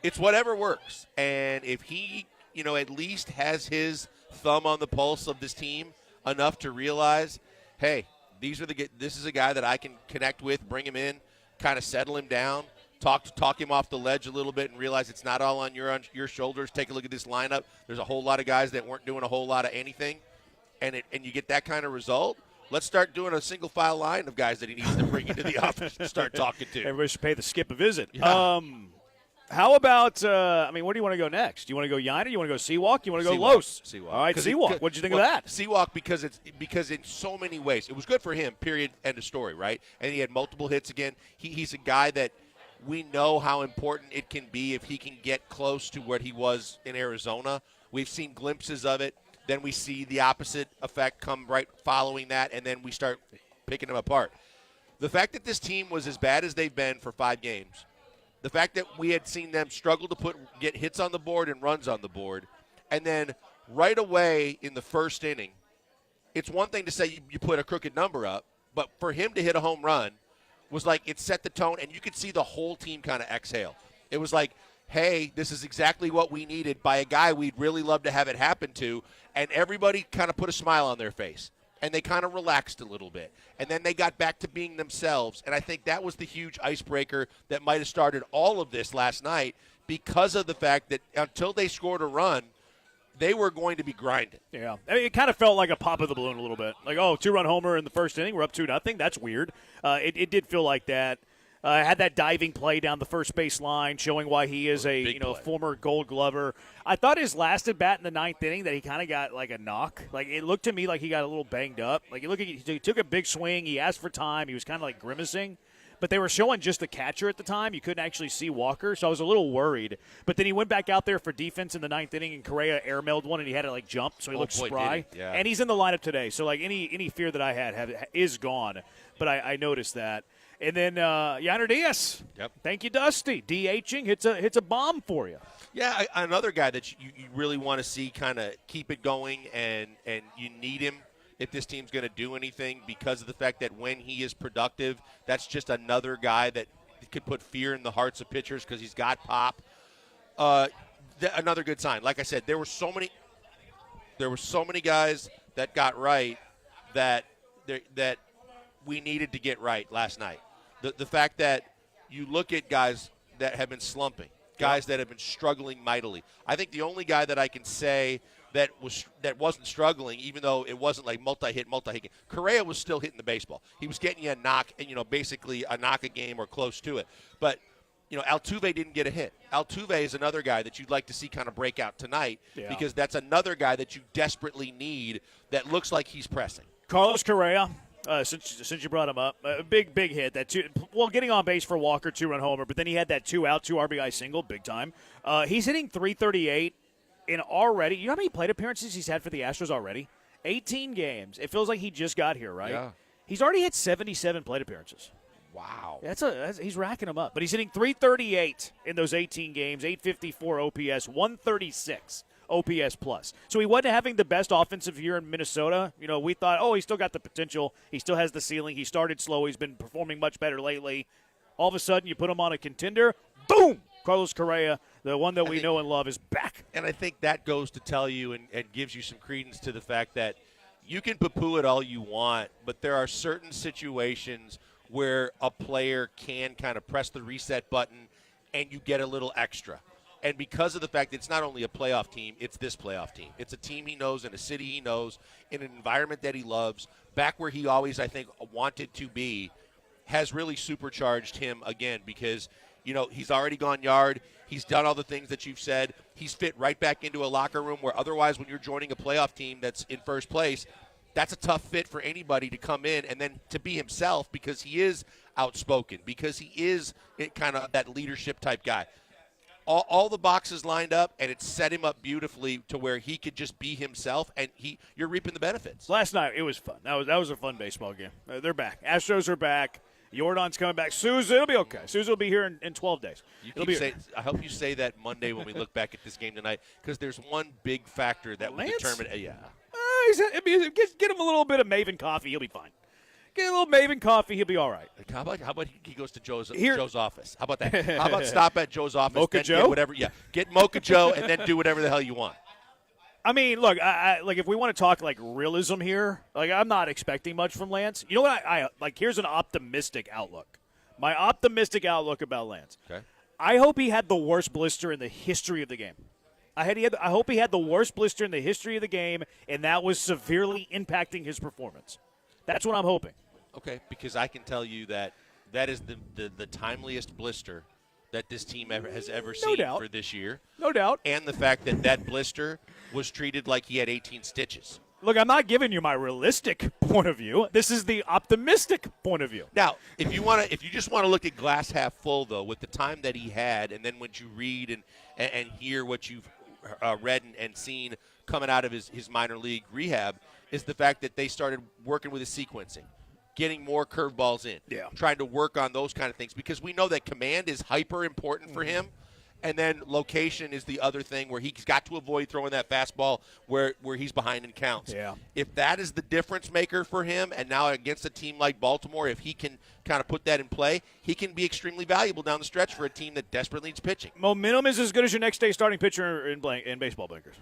it's whatever works. And if he, at least has his thumb on the pulse of this team enough to realize, hey, this is a guy that I can connect with, bring him in, kind of settle him down, talk him off the ledge a little bit and realize it's not all on your shoulders. Take a look at this lineup. There's a whole lot of guys that weren't doing a whole lot of anything, and you get that kind of result. Let's start doing a single file line of guys that he needs to bring into the office and start talking to. Everybody should pay the Skip a visit. Yeah. How about, where do you want to go next? Do you want to go Yiner? You want to go Seawalk? You want to go Los? Seawalk. All right, Seawalk. What did you think of that? Seawalk because in so many ways. It was good for him, period, end of story, right? And he had multiple hits again. He's a guy that we know how important it can be if he can get close to what he was in Arizona. We've seen glimpses of it. Then we see the opposite effect come right following that, and then we start picking him apart. The fact that this team was as bad as they've been for 5 games, the fact that we had seen them struggle to get hits on the board and runs on the board, and then right away in the first inning, it's one thing to say you put a crooked number up, but for him to hit a home run was like it set the tone, and you could see the whole team kind of exhale. It was like, hey, this is exactly what we needed by a guy we'd really love to have it happen to, and everybody kind of put a smile on their face. And they kind of relaxed a little bit. And then they got back to being themselves. And I think that was the huge icebreaker that might have started all of this last night because of the fact that until they scored a run, they were going to be grinding. Yeah. I mean, it kind of felt like a pop of the balloon a little bit. Like, 2-run homer in the first inning. We're up 2-0. That's weird. It did feel like that. Had that diving play down the first base line, showing why he is a former Gold Glover. I thought his last at bat in the 9th inning that he kind of got like a knock. Like it looked to me like he got a little banged up. Like he took a big swing. He asked for time. He was kind of like grimacing. But they were showing just the catcher at the time. You couldn't actually see Walker, so I was a little worried. But then he went back out there for defense in the 9th inning, and Correa airmailed one, and he had to like jump, so he looked spry. Yeah. And he's in the lineup today, so like any fear that I had is gone. But I noticed that. And then Yiner Diaz. Yep. Thank you, Dusty. DHing hits a bomb for you. Yeah, another guy that you really want to see kind of keep it going, and you need him if this team's going to do anything because of the fact that when he is productive, that's just another guy that could put fear in the hearts of pitchers because he's got pop. Another good sign. Like I said, there were so many guys that got right that we needed to get right last night. The fact that you look at guys that have been slumping, guys that have been struggling mightily. I think the only guy that I can say that wasn't struggling, even though it wasn't like multi-hit. Correa was still hitting the baseball. He was getting you a knock, and basically a knock a game or close to it. But Altuve didn't get a hit. Altuve is another guy that you'd like to see kind of break out tonight because that's another guy that you desperately need that looks like he's pressing. Carlos Correa. Since you brought him up, a big hit. Getting on base for Walker, 2-run homer, but then he had that 2-out, 2 RBI single, big time. He's hitting .338 in already. You know how many plate appearances he's had for the Astros already? 18 games. It feels like he just got here, right? Yeah. He's already had 77 plate appearances. Wow. He's racking them up. But he's hitting .338 in those 18 games, .854 OPS, 136. OPS plus. So he wasn't having the best offensive year in Minnesota. We thought, he still got the potential. He still has the ceiling. He started slow. He's been performing much better lately. All of a sudden, you put him on a contender. Boom! Carlos Correa, the one that we know and love, is back. And I think that goes to tell you and gives you some credence to the fact that you can poo-poo it all you want, but there are certain situations where a player can kind of press the reset button and you get a little extra. And because of the fact that it's not only a playoff team, it's this playoff team. It's a team he knows in a city he knows, in an environment that he loves, back where he always, I think, wanted to be, has really supercharged him again because, he's already gone yard. He's done all the things that you've said. He's fit right back into a locker room where otherwise when you're joining a playoff team that's in first place, that's a tough fit for anybody to come in and then to be himself because he is outspoken, because he is kind of that leadership type guy. All the boxes lined up, and it set him up beautifully to where he could just be himself, and you're reaping the benefits. Last night, it was fun. That was a fun baseball game. They're back. Astros are back. Jordan's coming back. Souza, it'll be okay. Souza will be here in 12 days. I hope you say that Monday when we look back at this game tonight, because there's one big factor that will determine. Get him a little bit of Maven coffee. He'll be fine. Get a little Maven coffee. He'll be all right. How about he goes to Joe's office? How about that? How How about stop at Joe's office? Mocha Joe? Get Mocha Joe and then do whatever the hell you want. I mean, look, I if we want to talk like realism here, like I'm not expecting much from Lance. You know what? I here's an optimistic outlook. My optimistic outlook about Lance. Okay. I hope he had the worst blister in the history of the game. I hope he had the worst blister in the history of the game, and that was severely impacting his performance. That's what I'm hoping. Okay, because I can tell you that is the timeliest blister that this team has ever seen for this year. No doubt. And the fact that blister was treated like he had 18 stitches. Look, I'm not giving you my realistic point of view. This is the optimistic point of view. Now, if you just want to look at glass half full, though, with the time that he had, and then when you read and hear what you've read and seen coming out of his minor league rehab, is the fact that they started working with his sequencing, getting more curveballs in, trying to work on those kind of things, because we know that command is hyper important for him. And then location is the other thing where he's got to avoid throwing that fastball where he's behind in counts. Yeah. If that is the difference maker for him, and now against a team like Baltimore, if he can kind of put that in play, he can be extremely valuable down the stretch for a team that desperately needs pitching. Momentum is as good as your next day starting pitcher in baseball, bankers.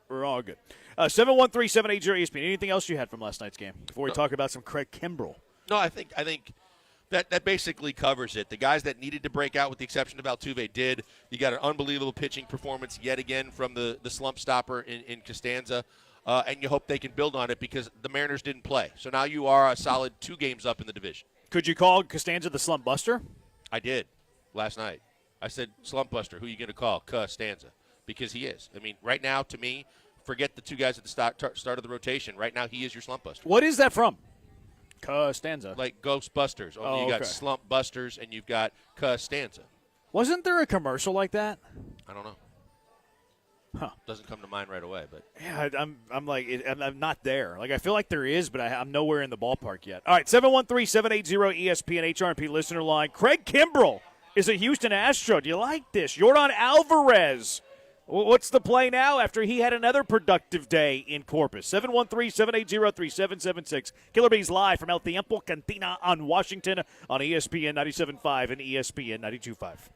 We're all good. 713-780-ESPN. Anything else you had from last night's game before we talk about some Craig Kimbrell? No, I think that basically covers it. The guys that needed to break out, with the exception of Altuve, did. You got an unbelievable pitching performance yet again from the slump stopper in Costanza, and you hope they can build on it because the Mariners didn't play. So now you are a solid 2 games up in the division. Could you call Costanza the slump buster? I did last night. I said, slump buster, who are you going to call? Costanza, because he is. I mean, right now, to me, forget the 2 guys at the start of the rotation. Right now, he is your slump buster. What is that from? Costanza. Like Ghostbusters. Only you got Slump Busters and you've got Costanza. Wasn't there a commercial like that? I don't know. Huh. Doesn't come to mind right away, but yeah, I'm not there. Like I feel like there is, but I'm nowhere in the ballpark yet. All right, 713-780-ESPN HRP listener line. Craig Kimbrell is a Houston Astro. Do you like this? Yordan Alvarez. What's the play now after he had another productive day in Corpus? 713-780-3776. Killer Bees live from El Tiempo Cantina on Washington on ESPN 97.5 and ESPN 92.5.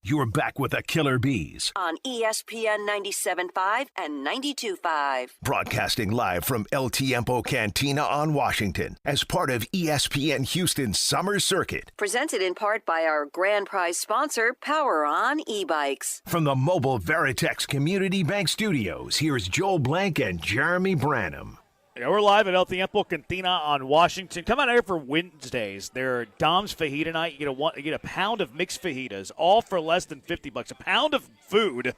You're back with the Killer Bees, on ESPN 97.5 and 92.5. broadcasting live from El Tiempo Cantina on Washington as part of ESPN Houston's Summer Circuit. Presented in part by our grand prize sponsor, Power On e-bikes. From the mobile Veritex Community Bank Studios, here's Joel Blank and Jeremy Branham. Yeah, we're live at El Tiempo Cantina on Washington. Come out here for Wednesdays. They're Dom's Fajita night. You get a pound of mixed fajitas, all for less than $50. A pound of food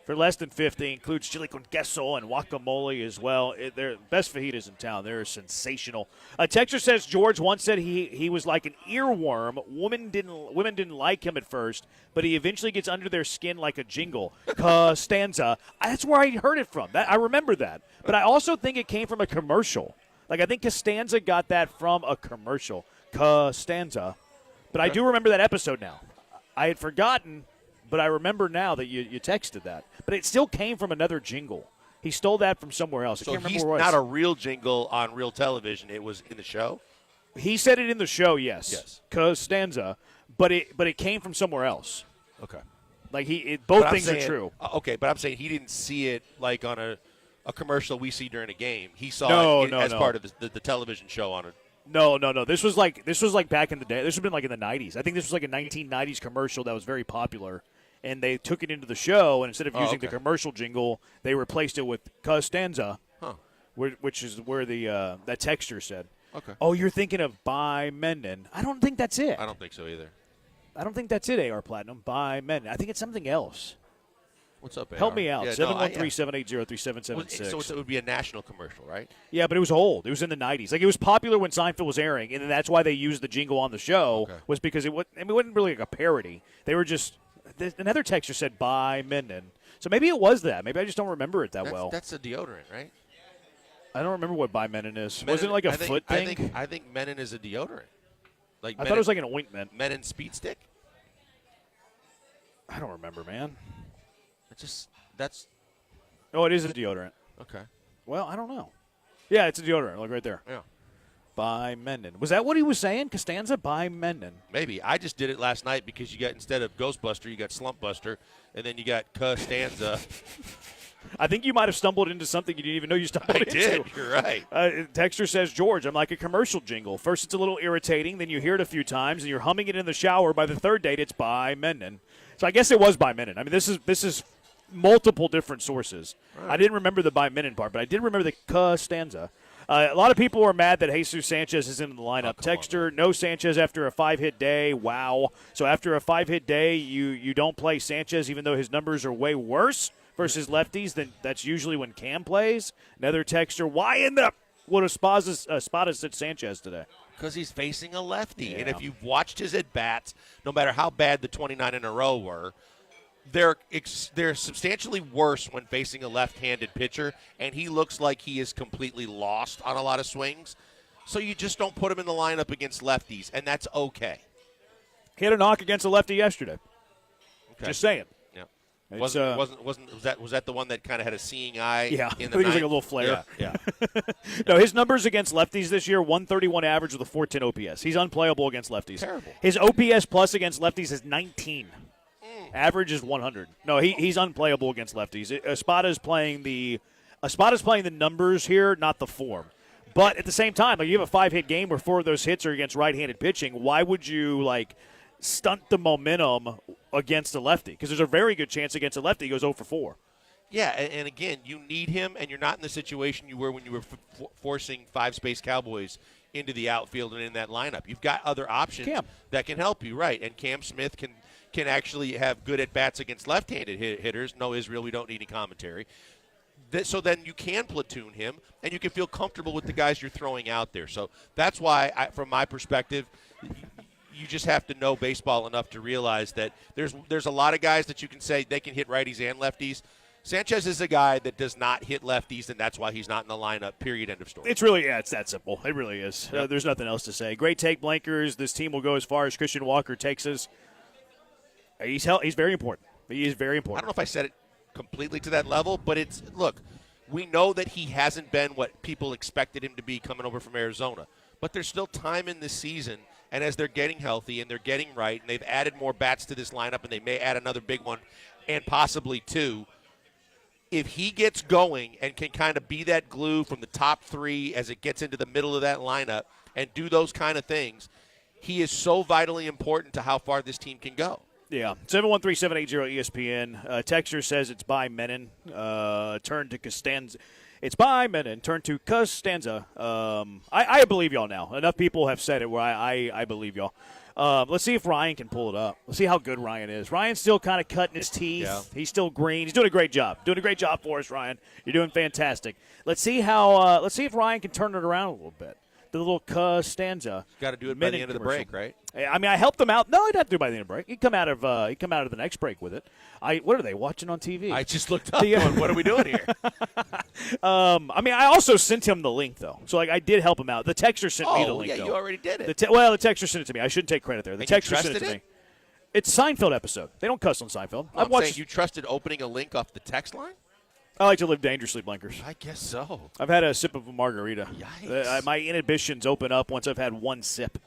for less than $50 includes chili con queso and guacamole as well. They're best fajitas in town. They're sensational. A texter says George once said he was like an earworm. Women didn't like him at first, but he eventually gets under their skin like a jingle. Costanza. That's where I heard it from. I remember that. But I also think it came from a commercial. Like, I think Costanza got that from a commercial. Costanza. But I do remember that episode now. I had forgotten, but I remember now that you texted that. But it still came from another jingle. He stole that from somewhere else. I So can't remember he's where it was. not a real jingle on real television. It was in the show? He said it in the show, yes. Yes. Costanza, but it came from somewhere else. Okay. Like both But I'm things are saying- true. Okay, but I'm saying he didn't see it like on a commercial we see during a game. He saw it as part of the television show on it. No. This was like back in the day. This would have been like in the 90s. I think this was like a 1990s commercial that was very popular, and they took it into the show, and instead of using the commercial jingle, they replaced it with Costanza, which is where that texture said. Okay. Oh, you're thinking of By Menden. I don't think that's it. I don't think so either. I don't think that's it, AR Platinum. By Menden. I think it's something else. What's up, AR? Help me out. Yeah, 713-780-3776. So it would be a national commercial, right? Yeah, but it was old. It was in the 90s. Like, it was popular when Seinfeld was airing, and that's why they used the jingle on the show, was because it wasn't really like a parody. They were just – another texter said, By Menden. So maybe it was that. Maybe I just don't remember it that well. That's a deodorant, right? I don't remember what By Menden is. Menon, Wasn't it like a foot thing? I think Menon is a deodorant. Like I thought it was like an ointment. Menon Speed Stick? I don't remember, man. That's. Oh, it is a deodorant. Okay. Well, I don't know. Yeah, it's a deodorant. Look right there. Yeah. By Menden. Was that what he was saying? Costanza? By Menden. Maybe. I just did it last night because you got, instead of Ghostbuster, you got Slumpbuster, and then you got Costanza. I think you might have stumbled into something you didn't even know you stumbled into. I did. You're right. Texter says, George, I'm like a commercial jingle. First it's a little irritating, then you hear it a few times, and you're humming it in the shower. By the third date, it's By Menden. So I guess it was By Menden. I mean, this is multiple different sources. Right. I didn't remember the By Menden part, but I did remember the Costanza. A lot of people were mad that Jesus Sanchez is in the lineup. Texter, no Sanchez after a 5-hit day. Wow. So after a 5-hit day, you don't play Sanchez, even though his numbers are way worse versus lefties. Then that's usually when Cam plays. Another texter, why in the would Espada sit Sanchez today? Because he's facing a lefty. Yeah. And if you've watched his at-bats, no matter how bad the 29 in a row were, they're substantially worse when facing a left-handed pitcher, and he looks like he is completely lost on a lot of swings. So you just don't put him in the lineup against lefties, and that's okay. He had a knock against a lefty yesterday. Okay. Just saying. Yeah. Was that the one that kind of had a seeing eye? Yeah, in I the think it was like a ninth? little flare. Yeah. No, his numbers against lefties this year, 131 average with a 410 OPS. He's unplayable against lefties. Terrible. His OPS plus against lefties is 19. Average is 100. No, he's unplayable against lefties. Espada's playing the numbers here, not the form. But at the same time, like, you have a 5-hit game where 4 of those hits are against right-handed pitching. Why would you stunt the momentum against a lefty? Because there's a very good chance against a lefty he goes 0 for 4. Yeah, and again, you need him, and you're not in the situation you were when you were forcing 5-space Cowboys into the outfield and in that lineup. You've got other options that can help you, right? And Cam Smith can actually have good at-bats against left-handed hitters. No, Israel, we don't need any commentary. So then you can platoon him, and you can feel comfortable with the guys you're throwing out there. So that's why, from my perspective, you just have to know baseball enough to realize that there's a lot of guys that you can say they can hit righties and lefties. Sanchez is a guy that does not hit lefties, and that's why he's not in the lineup, period, end of story. It's really, it's that simple. It really is. Yep. There's nothing else to say. Great take, Blankers. This team will go as far as Christian Walker takes us. He's very important. He is very important. I don't know if I said it completely to that level, but look, we know that he hasn't been what people expected him to be coming over from Arizona, but there's still time in this season, and as they're getting healthy and they're getting right, and they've added more bats to this lineup, and they may add another big one and possibly two, if he gets going and can kind of be that glue from the top three as it gets into the middle of that lineup and do those kind of things, he is so vitally important to how far this team can go. Yeah, 713-780 ESPN. Texter says it's by Menon. Turn to Costanza. It's by Menon. Turn to Costanza. I believe y'all now. Enough people have said it where I believe y'all. Let's see if Ryan can pull it up. Let's see how good Ryan is. Ryan's still kind of cutting his teeth. Yeah. He's still green. He's doing a great job. Doing a great job for us, Ryan. You're doing fantastic. Let's see how. Let's see if Ryan can turn it around a little bit. The little Costanza. Got to do it by the end of the break, right? I mean, I helped him out. No, he'd have to do it by the end of the break. He'd come out of the next break with it. What are they watching on TV? I just looked up. Going, what are we doing here? I mean, I also sent him the link though, so I did help him out. The texter sent me the link. Yeah, though. you already did it. The texter sent it to me. I shouldn't take credit there. The And you texter sent it trusted to me. It's a Seinfeld episode. They don't cuss on Seinfeld. I'm saying you trusted opening a link off the text line? I like to live dangerously, Blankers. I guess so. I've had a sip of a margarita. Yikes. My inhibitions open up once I've had one sip.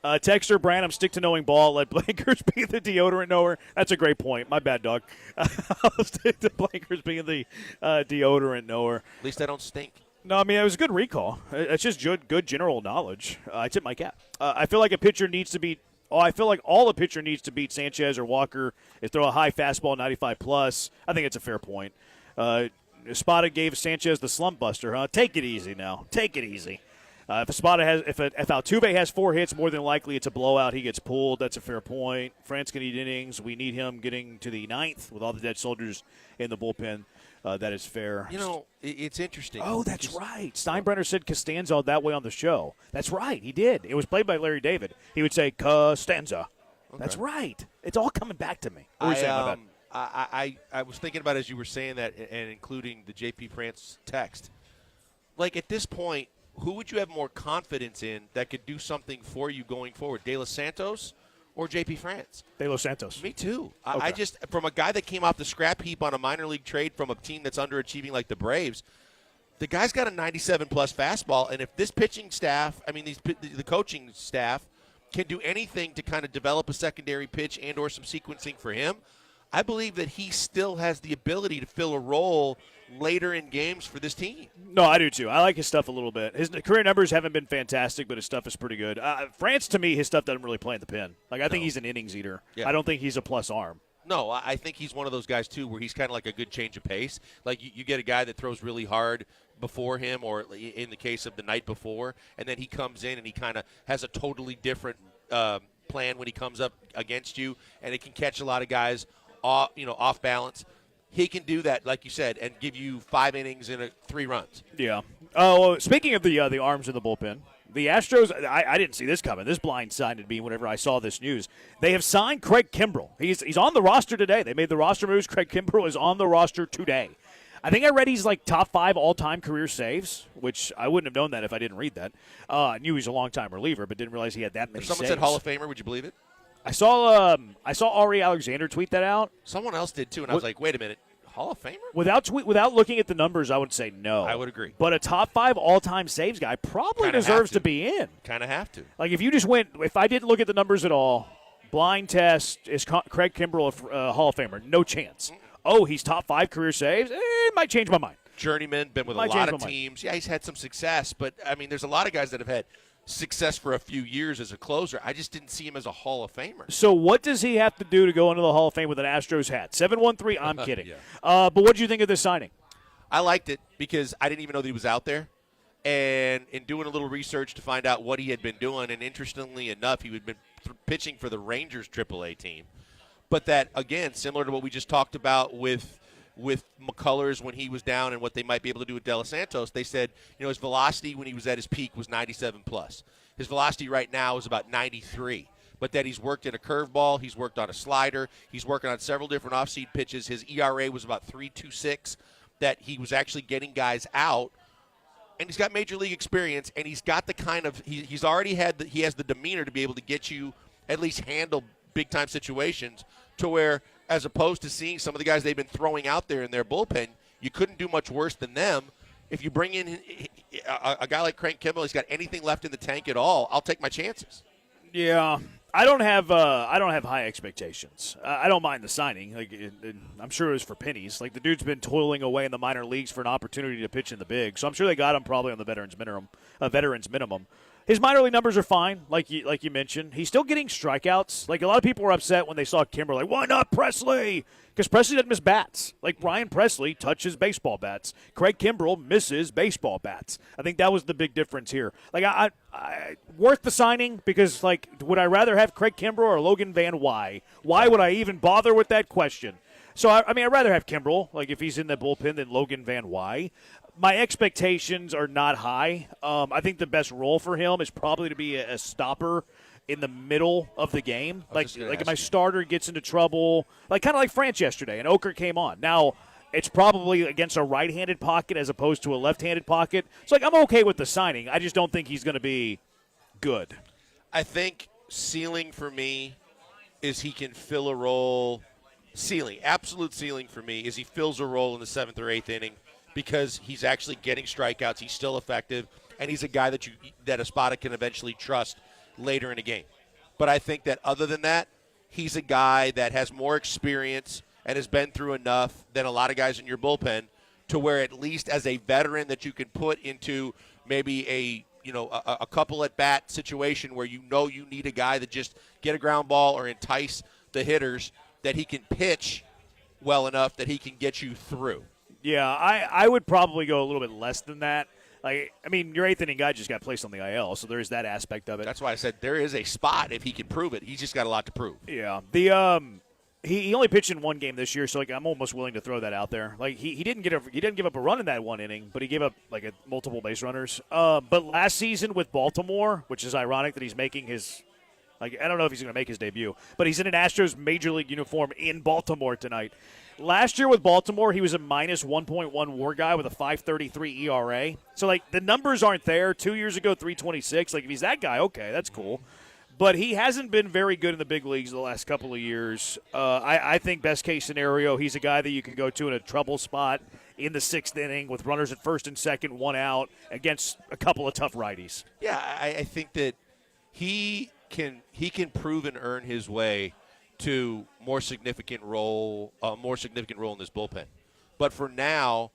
Texter Branham, stick to knowing ball. Let Blankers be the deodorant knower. That's a great point. My bad, dog. I'll stick to Blankers being the deodorant knower. At least I don't stink. No, I mean, it was a good recall. It's just good general knowledge. I tip my cap. I feel like a pitcher needs to beat. I feel like all a pitcher needs to beat Sanchez or Walker is throw a high fastball 95 plus. I think it's a fair point. Espada gave Sanchez the slump buster, huh? Take it easy now. Take it easy. If Altuve has 4 hits, more than likely it's a blowout. He gets pulled. That's a fair point. France can eat innings. We need him getting to the 9th with all the dead soldiers in the bullpen. That is fair. You know, it's interesting. Oh, that's right. Steinbrenner said Costanza that way on the show. That's right. He did. It was played by Larry David. He would say Costanza. Okay. That's right. It's all coming back to me. What were you saying about that? I was thinking about as you were saying that and including the JP France text. Like at this point, who would you have more confidence in that could do something for you going forward? De Los Santos or JP France? De Los Santos. Me too. Okay. I just, from a guy that came off the scrap heap on a minor league trade from a team that's underachieving like the Braves, the guy's got a 97-plus fastball, and if this pitching staff, the coaching staff, can do anything to kind of develop a secondary pitch and or some sequencing for him, I believe that he still has the ability to fill a role later in games for this team. No, I do too. I like his stuff a little bit. His career numbers haven't been fantastic, but his stuff is pretty good. France, to me, his stuff doesn't really play in the pen. I think he's an innings eater. Yeah. I don't think he's a plus arm. No, I think he's one of those guys, too, where he's kind of like a good change of pace. Like, you get a guy that throws really hard before him, or in the case of the night before, and then he comes in and he kind of has a totally different plan when he comes up against you, and it can catch a lot of guys off balance. He can do that, like you said, and give you 5 innings and 3 runs. Yeah. Oh, speaking of the arms in the bullpen, the Astros, I didn't see this coming. This blindsided me whenever I saw this news. They have signed Craig Kimbrell. He's on the roster today. They made the roster moves. Craig Kimbrell is on the roster today. I think I read he's like top 5 all-time career saves, which I wouldn't have known that if I didn't read that. I knew he was a long-time reliever, but didn't realize he had that many If someone saves. said Hall of Famer, would you believe it? I saw Ari Alexander tweet that out. Someone else did too, and I was like, wait a minute, Hall of Famer? Without looking at the numbers, I would say no. I would agree. But a top 5 all-time saves guy probably Kinda deserves have to. to be in. Kind of have to. Like if you just went, if I didn't look at the numbers at all, blind test, is Craig Kimbrell a Hall of Famer? No chance. Oh, he's top 5 career saves? It might change my mind. Journeyman, been with a lot of teams. Yeah, he's had some success, but there's a lot of guys that have had success for a few years as a closer. I just didn't see him as a Hall of Famer. So what does he have to do to go into the Hall of Fame with an Astros hat? 713, I'm kidding. Yeah. But what did you think of this signing? I liked it because I didn't even know that he was out there. And in doing a little research to find out what he had been doing, and interestingly enough, he had been pitching for the Rangers AAA team. But that, again, similar to what we just talked about with McCullers when he was down and what they might be able to do with De Los Santos, they said, his velocity when he was at his peak was 97 plus. His velocity right now is about 93. But that he's worked in a curveball, he's worked on a slider, he's working on several different off-seed pitches. His ERA was about 3.26. That he was actually getting guys out, and he's got major league experience, and he's got the kind of he's already had he has the demeanor to be able to get you at least handle big time situations to where, as opposed to seeing some of the guys they've been throwing out there in their bullpen, you couldn't do much worse than them. If you bring in a guy like Craig Kimbrell, he's got anything left in the tank at all, I'll take my chances. Yeah. I don't have high expectations. I don't mind the signing. I'm sure it was for pennies. Like, the dude's been toiling away in the minor leagues for an opportunity to pitch in the big. So I'm sure they got him probably on the veterans minimum. His minor league numbers are fine, like you mentioned. He's still getting strikeouts. Like, a lot of people were upset when they saw Kimbrel. Like, why not Presley? Because Presley doesn't miss bats. Like, Ryan Presley touches baseball bats. Craig Kimbrel misses baseball bats. I think that was the big difference here. Like, I worth the signing because, like, would I rather have Craig Kimbrel or Logan Van Wy? Why would I even bother with that question? So, I'd rather have Kimbrel, like, if he's in the bullpen, than Logan Van Wy. My expectations are not high. I think the best role for him is probably to be a stopper in the middle of the game. Like if my starter gets into trouble, kind of like France yesterday, and Oker came on. Now, it's probably against a right-handed pocket as opposed to a left-handed pocket. So, I'm okay with the signing. I just don't think he's going to be good. I think ceiling for me is he can fill a role. Absolute ceiling for me is he fills a role in the 7th or 8th inning, because he's actually getting strikeouts, he's still effective, and he's a guy that Espada can eventually trust later in a game. But I think that other than that, he's a guy that has more experience and has been through enough than a lot of guys in your bullpen to where, at least as a veteran that you can put into maybe a couple at bat situation where you need a guy that just get a ground ball or entice the hitters, that he can pitch well enough that he can get you through. Yeah, I would probably go a little bit less than that. Your 8th inning guy just got placed on the IL, so there is that aspect of it. That's why I said there is a spot if he can prove it. He's just got a lot to prove. Yeah. He only pitched in one game this year, so I'm almost willing to throw that out there. He didn't give up a run in that one inning, but he gave up multiple base runners. But last season with Baltimore, which is ironic that he's making his I don't know if he's going to make his debut, but he's in an Astros major league uniform in Baltimore tonight. Last year with Baltimore, he was a minus 1.1 WAR guy with a 5.33 ERA. So, the numbers aren't there. 2 years ago, 3.26. If he's that guy, okay, that's cool. But he hasn't been very good in the big leagues the last couple of years. I think best case scenario, he's a guy that you can go to in a trouble spot in the 6th inning with runners at first and second, one out, against a couple of tough righties. Yeah, I think that he can prove and earn his way to more significant role in this bullpen. But for now,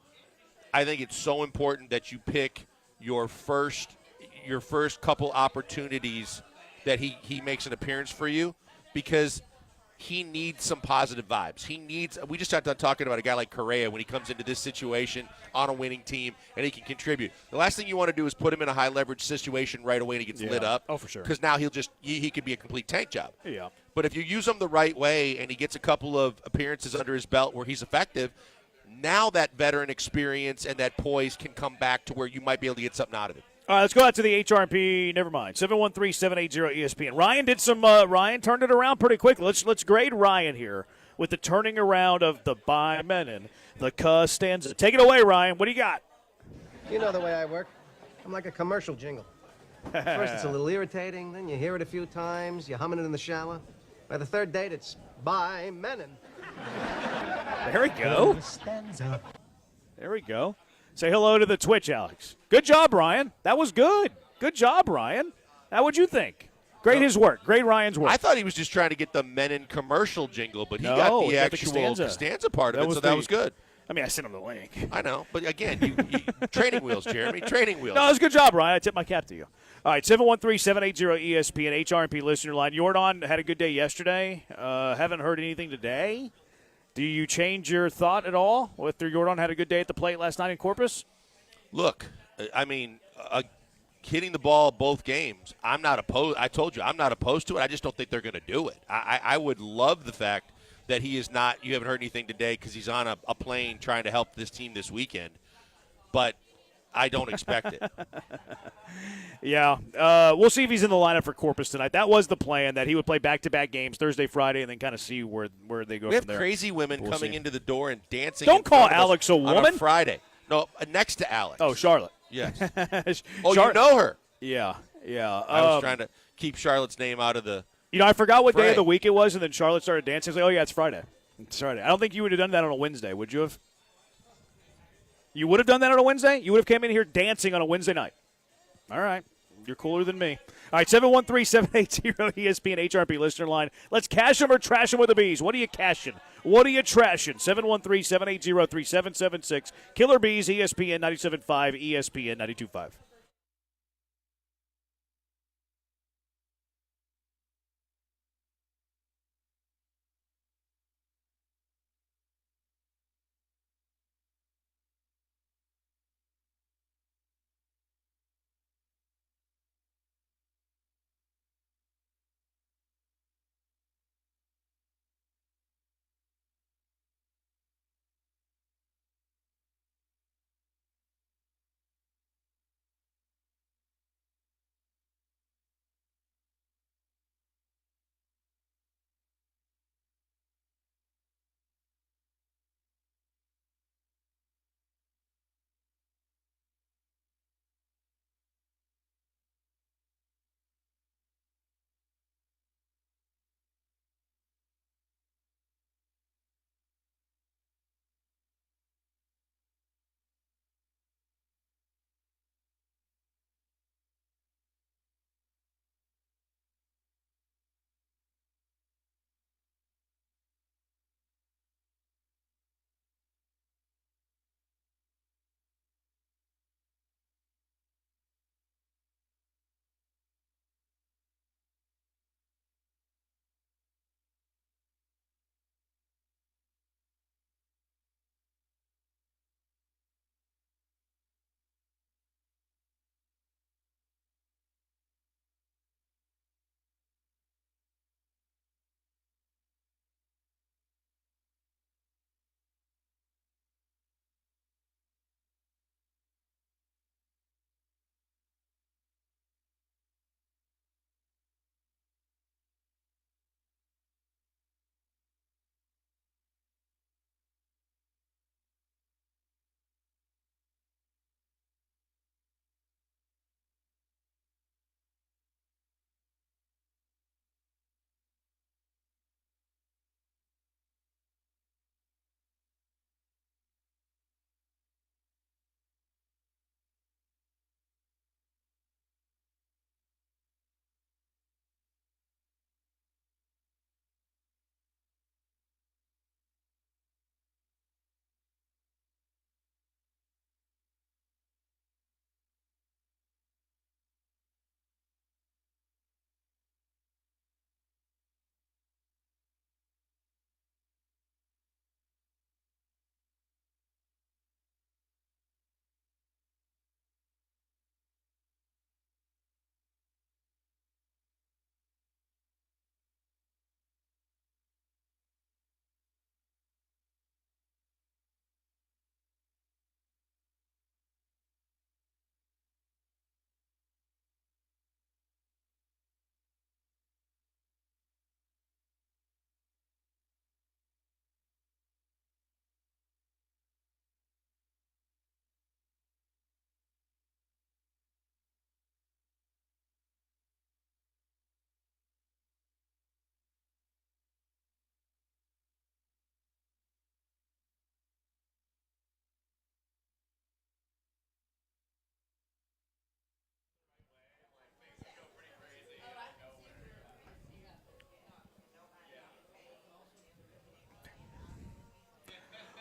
I think it's so important that you pick your first couple opportunities that he makes an appearance for you, because he needs some positive vibes. We just got done talking about a guy like Correa when he comes into this situation on a winning team and he can contribute. The last thing you want to do is put him in a high leverage situation right away and he gets lit up. Oh, for sure. Because now he could be a complete tank job. Yeah. But if you use him the right way and he gets a couple of appearances under his belt where he's effective, now that veteran experience and that poise can come back to where you might be able to get something out of it. All right, let's go out to the HRP. Never mind. 713-780-ESPN. Ryan turned it around pretty quickly. Let's grade Ryan here with the turning around of the by Menon, the Costanza. Take it away, Ryan. What do you got? You know the way I work. I'm like a commercial jingle. First it's a little irritating, then you hear it a few times, you humming it in the shower. By the third date, it's by Menon. There we go. Costanza. There we go. Say hello to the Twitch, Alex. Good job, Ryan. That was good. Good job, Ryan. How would you think? Great his work. Great Ryan's work. I thought he was just trying to get the Menon commercial jingle, but he got the actual Costanza part of it, so that was good. I sent him the link. I know, but again, you training wheels, Jeremy, training wheels. No, it was a good job, Ryan. I tip my cap to you. All right, 713-780-ESPN, HRP listener line. Jordan had a good day yesterday. Haven't heard anything today. Do you change your thought at all after Jordan had a good day at the plate last night in Corpus? Look, hitting the ball both games, I'm not opposed. I told you, I'm not opposed to it. I just don't think they're going to do it. I would love the fact that he is not – you haven't heard anything today because he's on a plane trying to help this team this weekend. But I don't expect it. Yeah. We'll see if he's in the lineup for Corpus tonight. That was the plan, that he would play back-to-back games Thursday, Friday, and then kind of see where they go from there. We have crazy women coming into the door and dancing. Don't call Alex a woman. On a Friday. No, next to Alex. Oh, Charlotte. Yes. You know her. Yeah. I was trying to keep Charlotte's name out of the I forgot what fray. day of the week it was, and then Charlotte started dancing. I was like, oh, yeah, it's Friday. It's Friday. I don't think you would have done that on a Wednesday, would you have? You would have done that on a Wednesday? You would have came in here dancing on a Wednesday night. All right. You're cooler than me. All right, 713-780-ESPN HRP listener line. Let's cash them or trash them with the Bees. What are you cashing? What are you trashing? 713-780-3776. Killer Bees, ESPN 97.5, ESPN 92.5.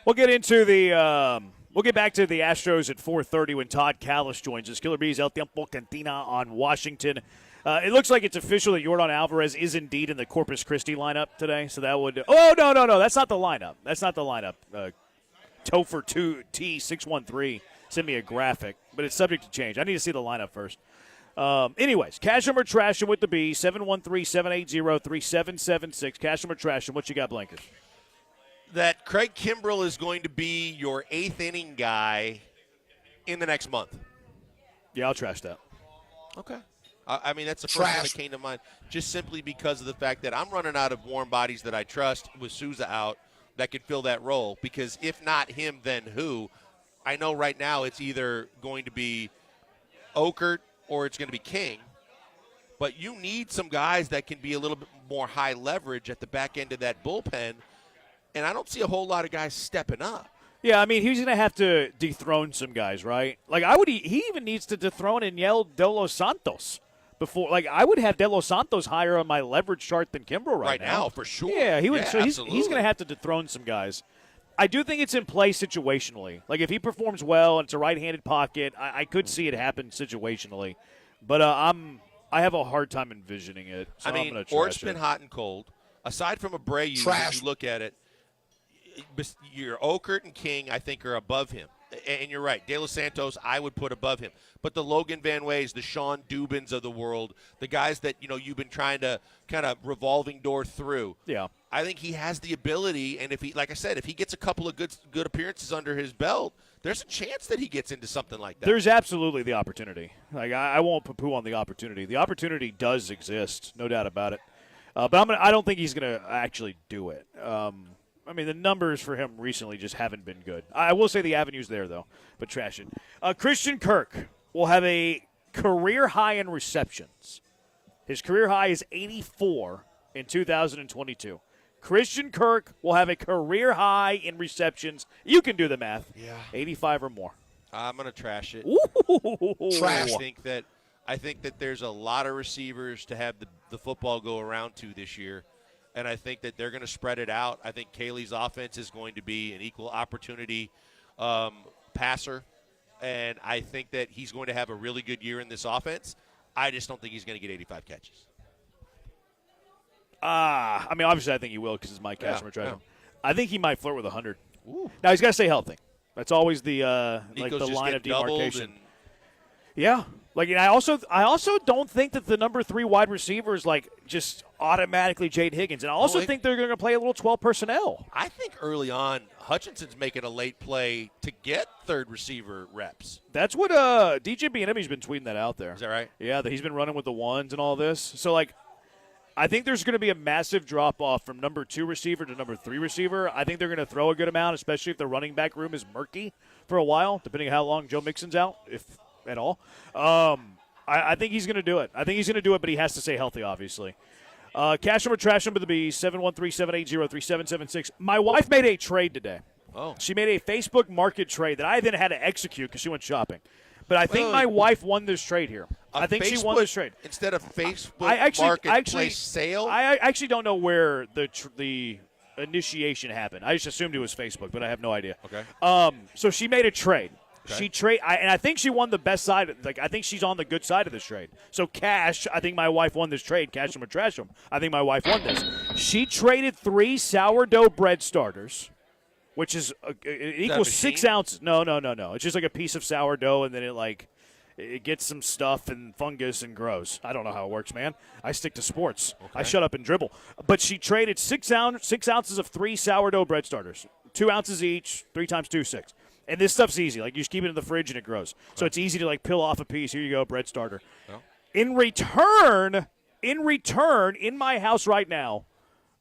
We'll get into the we'll get back to the Astros at 4:30 when Todd Callis joins us. Killer Bees El Tiempo Cantina on Washington. It looks like it's official that Yordan Alvarez is indeed in the Corpus Christi lineup today. So that would no, that's not the lineup. That's not the lineup. Topher 2T613 sent me a graphic, but it's subject to change. I need to see the lineup first. Anyways, cash 'em or trash 'em with the Bees. 713-780-3776. Cash 'em or trash 'em. What you got, Blankers? That Craig Kimbrell is going to be your eighth inning guy in the next month. Yeah, I'll trash that. Okay. I mean, that's the first one that came to mind, just simply because of the fact that I'm running out of warm bodies that I trust with Souza out that could fill that role. Because if not him, then who? I know right now it's either going to be Okert or it's going to be King. But you need some guys that can be a little bit more high leverage at the back end of that bullpen. And I don't see a whole lot of guys stepping up. Yeah, I mean, he's going to have to dethrone some guys, right? Like, he even needs to dethrone Aniel De Los Santos before. Like, I would have De Los Santos higher on my leverage chart than Kimbrel right now. For sure. Yeah, he would. Yeah, so he's absolutely. going to have to dethrone some guys. I do think it's in play situationally. Like, if he performs well and it's a right-handed pocket, I could see it happen situationally. But I have a hard time envisioning it. So I mean, I'm going to trash Ort's it. been hot and cold. Aside from Abreu, when you look at it, your Okert and King, I think, are above him. And you're right. De Los Santos, I would put above him. But the Logan Van Ways, the Sean Dubins of the world, the guys that, you've been trying to kind of revolving door through. Yeah. I think he has the ability, and if he, like I said, if he gets a couple of good appearances under his belt, there's a chance that he gets into something like that. There's absolutely the opportunity. Like, I won't poo-poo on the opportunity. The opportunity does exist, no doubt about it. But I don't think he's going to actually do it. I mean, the numbers for him recently just haven't been good. I will say the avenue's there, though, but trash it. Christian Kirk will have a career high in receptions. His career high is 84 in 2022. Christian Kirk will have a career high in receptions. You can do the math. Yeah. 85 or more. I'm going to trash it. Ooh. Trash. I think that there's a lot of receivers to have the football go around to this year. And I think that they're going to spread it out. I think Kaylee's offense is going to be an equal opportunity passer. And I think that he's going to have a really good year in this offense. I just don't think he's going to get 85 catches. I mean, obviously I think he will because it's my cash Yeah. I think he might flirt with 100. Ooh. Now, he's got to stay healthy. That's always the Nico's just line of get doubled demarcation. Yeah. Like, and I also don't think that the number 3 wide receiver is like just automatically Jade Higgins. And I also think they're going to play a little 12 personnel. I think early on Hutchinson's making a late play to get third receiver reps. That's what DJ Bieniemy's been tweeting that out there. Is that right? Yeah, that he's been running with the ones and all this. So, like, I think there's going to be a massive drop-off from number 2 receiver to number 3 receiver. I think they're going to throw a good amount, especially if the running back room is murky for a while, depending on how long Joe Mixon's out, if at all. I think he's going to do it. I think he's going to do it, but he has to stay healthy, obviously. Cash number, trash number to be 713-780-3776. My wife made a trade today. Oh. She made a Facebook market trade that I then had to execute because she went shopping. But I think my wife won this trade here. I think she won this trade. Instead of Facebook marketplace sale? I actually don't know where the initiation happened. I just assumed it was Facebook, but I have no idea. Okay. So she made a trade. Okay. And I think she won the best side. Like, I think she's on the good side of this trade. So cash, I think my wife won this trade. Cash them or trash them. I think my wife won this. She traded 3 sourdough bread starters, which is it equals 6 ounces. No. It's just like a piece of sourdough, and then it gets some stuff and fungus and grows. I don't know how it works, man. I stick to sports. Okay. I shut up and dribble. But she traded 6 ounces of 3 sourdough bread starters, 2 ounces each, 3 times 2, 6. And this stuff's easy. Like, you just keep it in the fridge and it grows. Okay. So it's easy to, like, peel off a piece. Here you go, bread starter. Oh. In return, in my house right now,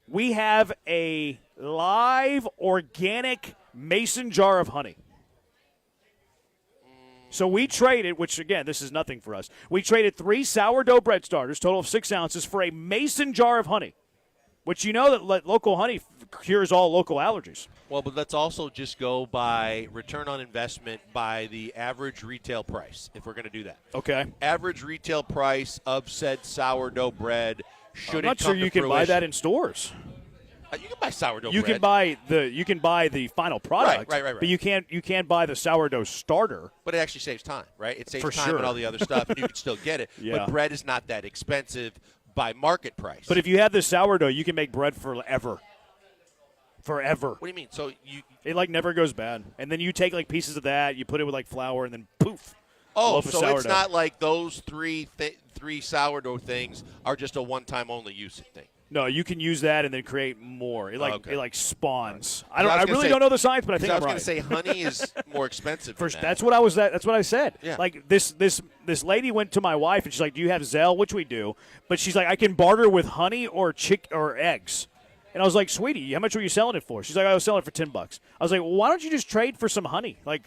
we have a live organic mason jar of honey. So we traded, which, again, this is nothing for us. We traded 3 sourdough bread starters, total of 6 ounces, for a mason jar of honey, which you know that local honey cures all local allergies. Well, but let's also just go by return on investment by the average retail price, if we're going to do that. Okay. Average retail price of said sourdough bread should I'm not sure you can buy that in stores. You can buy sourdough bread. You can buy the final product. Right. But you can't buy the sourdough starter. But it actually saves time, right? It saves For time sure. and all the other stuff, and you can still get it. Yeah. But bread is not that expensive by market price. But if you have the sourdough, you can make bread forever. Forever. What do you mean? So it like never goes bad. And then you take like pieces of that, you put it with like flour, and then poof. Oh, so it's not like those three sourdough things are just a one-time only use thing. No, you can use that and then create more. It like spawns. Right. I really don't know the science, but I think I'm right. I was going to say honey is more expensive. That's what I said. Yeah. Like this lady went to my wife and she's like, "Do you have Zelle?" Which we do, but she's like, "I can barter with honey or eggs." And I was like, "Sweetie, how much were you selling it for?" She's like, "I was selling it for $10." I was like, "Well, why don't you just trade for some honey? Like,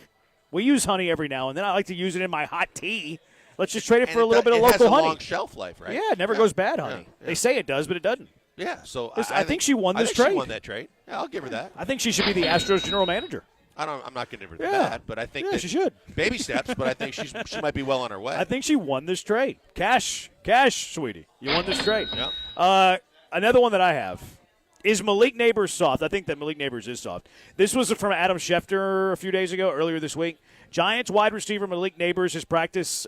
we use honey every now and then. I like to use it in my hot tea. Let's just trade it for a little bit of local honey." It has a long shelf life, right? Yeah, it never goes bad, honey. Yeah. They say it does, but it doesn't. Yeah, so I think she won this trade. She won that trade. Yeah, I'll give her that. I think she should be the Astros general manager. I'm not going to give her Yeah. that, but I think that she should. baby steps. But I think she might be well on her way. I think she won this trade. Cash, sweetie. You won this trade. Yep. Another one that I have is Malik Neighbors soft. I think that Malik Neighbors is soft. This was from Adam Schefter a few days ago, earlier this week. Giants wide receiver Malik Neighbors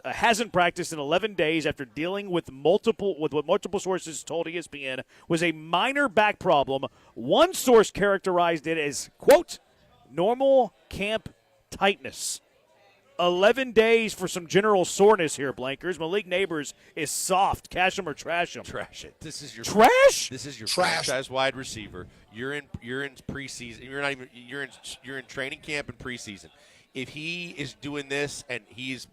hasn't practiced in 11 days after dealing with what multiple sources told ESPN was a minor back problem. One source characterized it as, quote, normal camp tightness. 11 days for some general soreness here, Blankers. Malik Neighbors is soft. Cash him or trash him. Trash it. This is your trash. This is your franchise wide receiver. You're in preseason. You're in training camp and preseason. If he is doing this and he's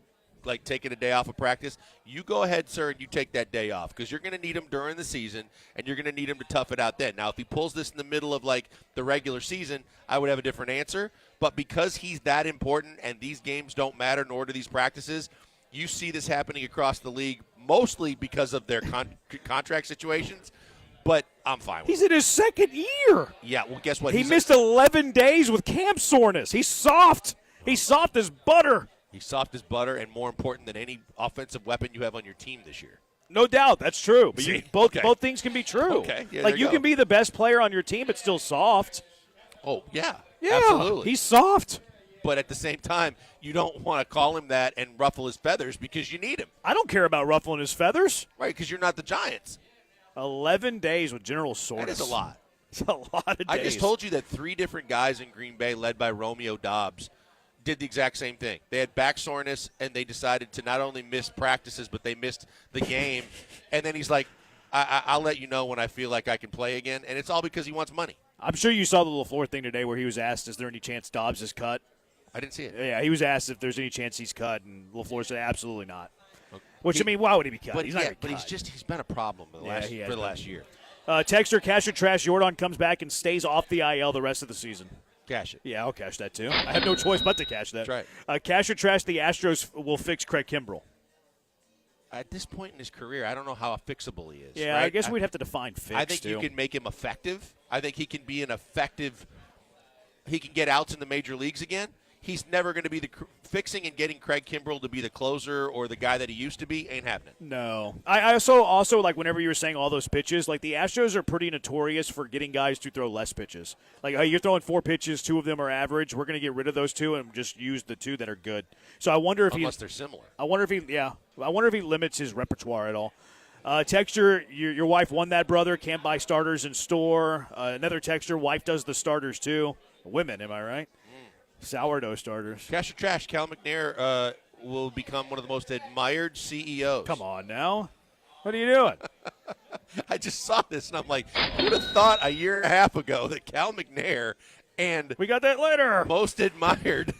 like taking a day off of practice, you go ahead, sir, and you take that day off because you're going to need him during the season and you're going to need him to tough it out then. Now, if he pulls this in the middle of like the regular season, I would have a different answer. But because he's that important and these games don't matter, nor do these practices, you see this happening across the league mostly because of their contract situations. But I'm fine with it. He's in his second year. Yeah, well, guess what? He missed 11 days with camp soreness. He's soft. He's soft as butter. He's soft as butter and more important than any offensive weapon you have on your team this year. No doubt. That's true. But Okay. both things can be true. Okay. Yeah, like there you go. can be the best player on your team, but still soft. Oh, yeah. Yeah. Absolutely. He's soft. But at the same time, you don't want to call him that and ruffle his feathers because you need him. I don't care about ruffling his feathers. Right, because you're not the Giants. 11 days with general soreness. That is a lot. It's a lot of days. I just told you that 3 different guys in Green Bay, led by Romeo Dobbs, did the exact same thing. They had back soreness, and they decided to not only miss practices, but they missed the game. And then he's like, I'll let you know when I feel like I can play again. And it's all because he wants money. I'm sure you saw the LaFleur thing today where he was asked, is there any chance Dobbs is cut? I didn't see it. Yeah, he was asked if there's any chance he's cut, and LaFleur said absolutely not. Okay. Which, I mean, why would he be cut? But, he's not yeah, gonna but cut. he's been a problem for the last year. Texter, cash or trash, Jordan comes back and stays off the IL the rest of the season. Cash it. Yeah, I'll cash that too. I have no choice but to cash that. That's right. Cash or trash, the Astros will fix Craig Kimbrell. At this point in his career, I don't know how fixable he is. Yeah, right? I guess we'd have to define fix, I think too. you can make him effective. I think he can be an effective – he can get outs in the major leagues again. He's never going to be fixing and getting Craig Kimbrell to be the closer or the guy that he used to be ain't happening. No. I also like whenever you were saying all those pitches, like the Astros are pretty notorious for getting guys to throw less pitches. Like, hey, you're throwing 4 pitches, 2 of them are average. We're going to get rid of those 2 and just use the 2 that are good. So I wonder if Unless they're similar. I wonder if he limits his repertoire at all. Texture, your wife won that, brother. Can't buy starters in store. Another texture, wife does the starters too. Women, am I right? Sourdough starters. Cash or trash, Cal McNair will become one of the most admired CEOs. Come on now. What are you doing? I just saw this, and I'm like, who would have thought a year and a half ago that Cal McNair and we got that later most admired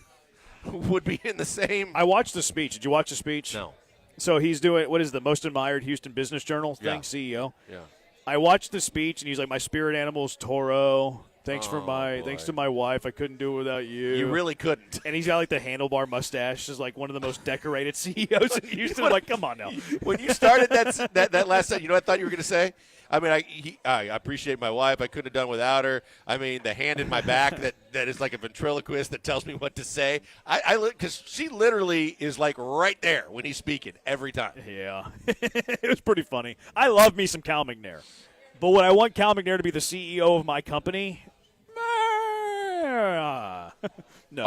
would be in the same. I watched the speech. Did you watch the speech? No. So he's doing, what is the most admired Houston Business Journal thing, CEO? Yeah. I watched the speech, and he's like, my spirit animal is Toro. Thanks to my wife. I couldn't do it without you. You really couldn't. And he's got like the handlebar mustache. Is like one of the most decorated CEOs in Houston. Like, come on now. When you started that last set, you know what I thought you were going to say? I mean, I appreciate my wife. I couldn't have done without her. I mean, the hand in my back that is like a ventriloquist that tells me what to say. Because she literally is like right there when he's speaking every time. Yeah. It was pretty funny. I love me some Cal McNair. But would I want Cal McNair to be the CEO of my company? No.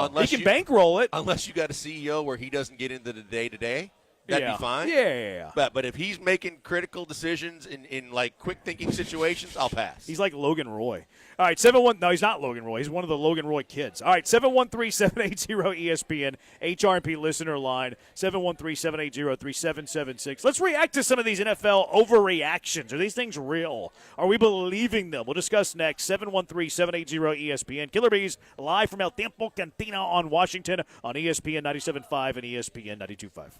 Unless he can bankroll it. Unless you got a CEO where he doesn't get into the day-to-day. That'd be fine. Yeah. But if he's making critical decisions in like quick thinking situations, I'll pass. He's like Logan Roy. All right, no, he's not Logan Roy. He's one of the Logan Roy kids. All right, 713-780-ESPN, HRP listener line, 713-780-3776. Let's react to some of these NFL overreactions. Are these things real? Are we believing them? We'll discuss next. 713-780-ESPN. Killer Bees live from El Tiempo Cantina on Washington on ESPN 97.5 and ESPN 92.5.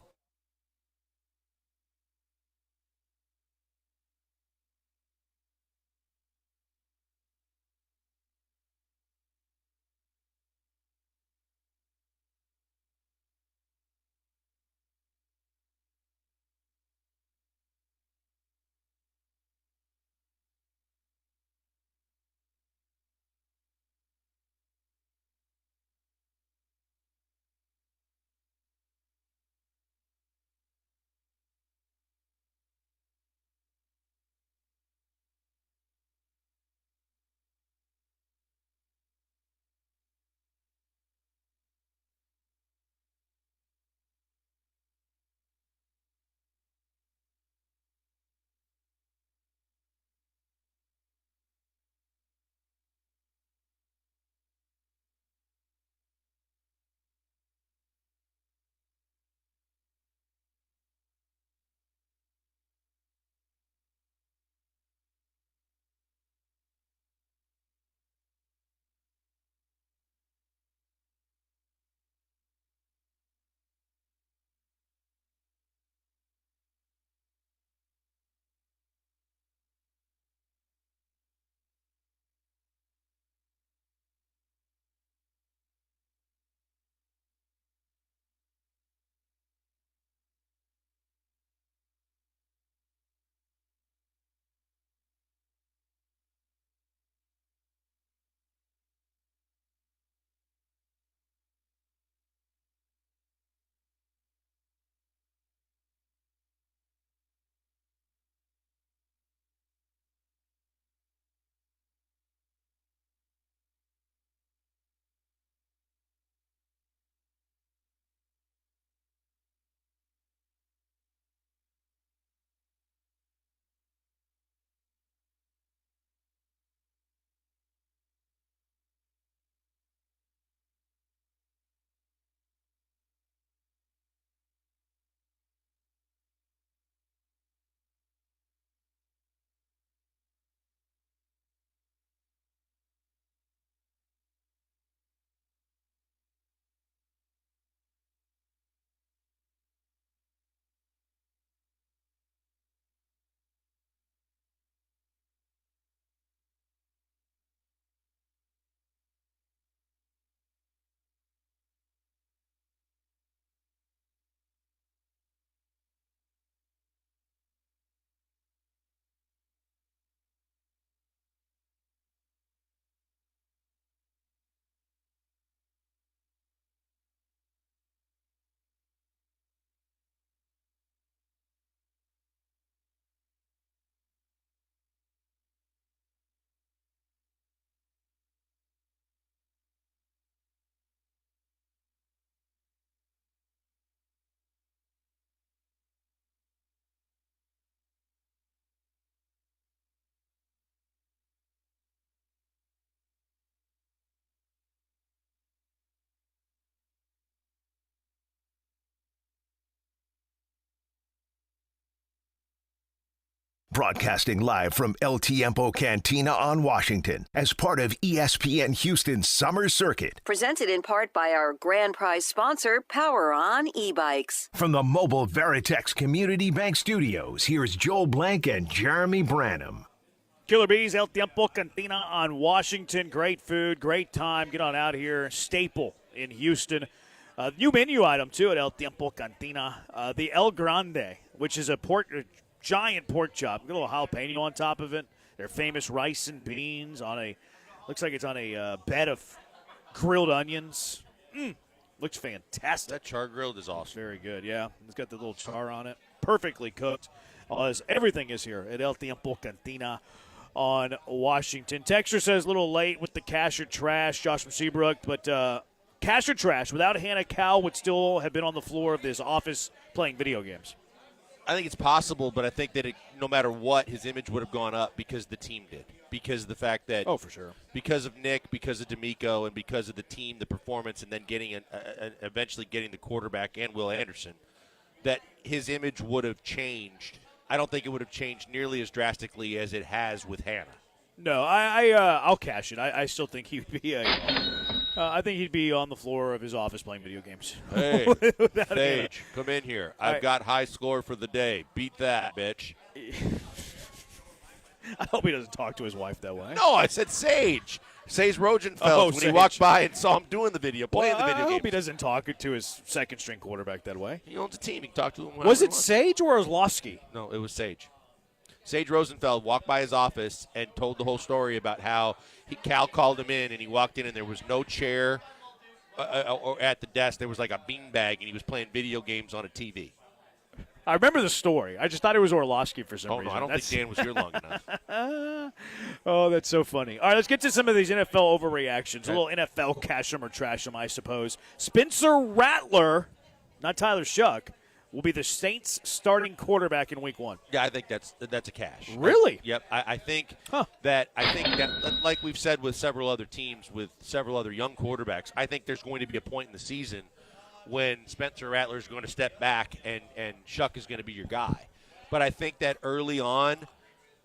Broadcasting live from El Tiempo Cantina on Washington as part of ESPN Houston's Summer Circuit. Presented in part by our grand prize sponsor, Power On e-bikes. From the mobile Veritex Community Bank Studios, here's Joel Blank and Jeremy Branham. Killer Bees, El Tiempo Cantina on Washington. Great food, great time. Get on out here. Staple in Houston. New menu item, too, at El Tiempo Cantina. The El Grande, which is a giant pork chop. Got a little jalapeno on top of it. Their famous rice and beans looks like it's on a bed of grilled onions. Looks fantastic. That char grilled is awesome. Very good, yeah. It's got the little char on it. Perfectly cooked. As everything is here at El Tiempo Cantina on Washington. Texter says a little late with the cash or trash, Josh from Seabrook, but cash or trash without Hannah Cowell would still have been on the floor of this office playing video games. I think it's possible, but I think that no matter what, his image would have gone up because the team did. Because of the fact that for sure. Because of Nick, because of D'Amico, and because of the team, the performance, and then eventually getting the quarterback and Will Anderson, that his image would have changed. I don't think it would have changed nearly as drastically as it has with Hannah. No, I'll cash it. I still think he would be I think he'd be on the floor of his office playing video games. Hey, Sage, come in here. I've got high score for the day. Beat that, bitch. I hope he doesn't talk to his wife that way. No, I said Sage. Sage Rosenfeld when he walked by and saw him doing the video, playing the video I hope game. he doesn't talk to his second-string quarterback that way. He owns a team. He can talk to him. Was it Sage or Orlowski? No, it was Sage. Sage Rosenfeld walked by his office and told the whole story about how Cal called him in, and he walked in, and there was no chair at the desk. There was like a beanbag, and he was playing video games on a TV. I remember the story. I just thought it was Orlowski for some reason. No, I don't think Dan was here long enough. Oh, that's so funny. All right, let's get to some of these NFL overreactions. Okay. A little NFL cash them or trash them, I suppose. Spencer Rattler, not Tyler Shuck, will be the Saints' starting quarterback in Week 1. Yeah, I think that's a cash. Really? Yep. I think that like we've said with several other teams, with several other young quarterbacks, I think there's going to be a point in the season when Spencer Rattler is going to step back and Shuck is going to be your guy. But I think that early on,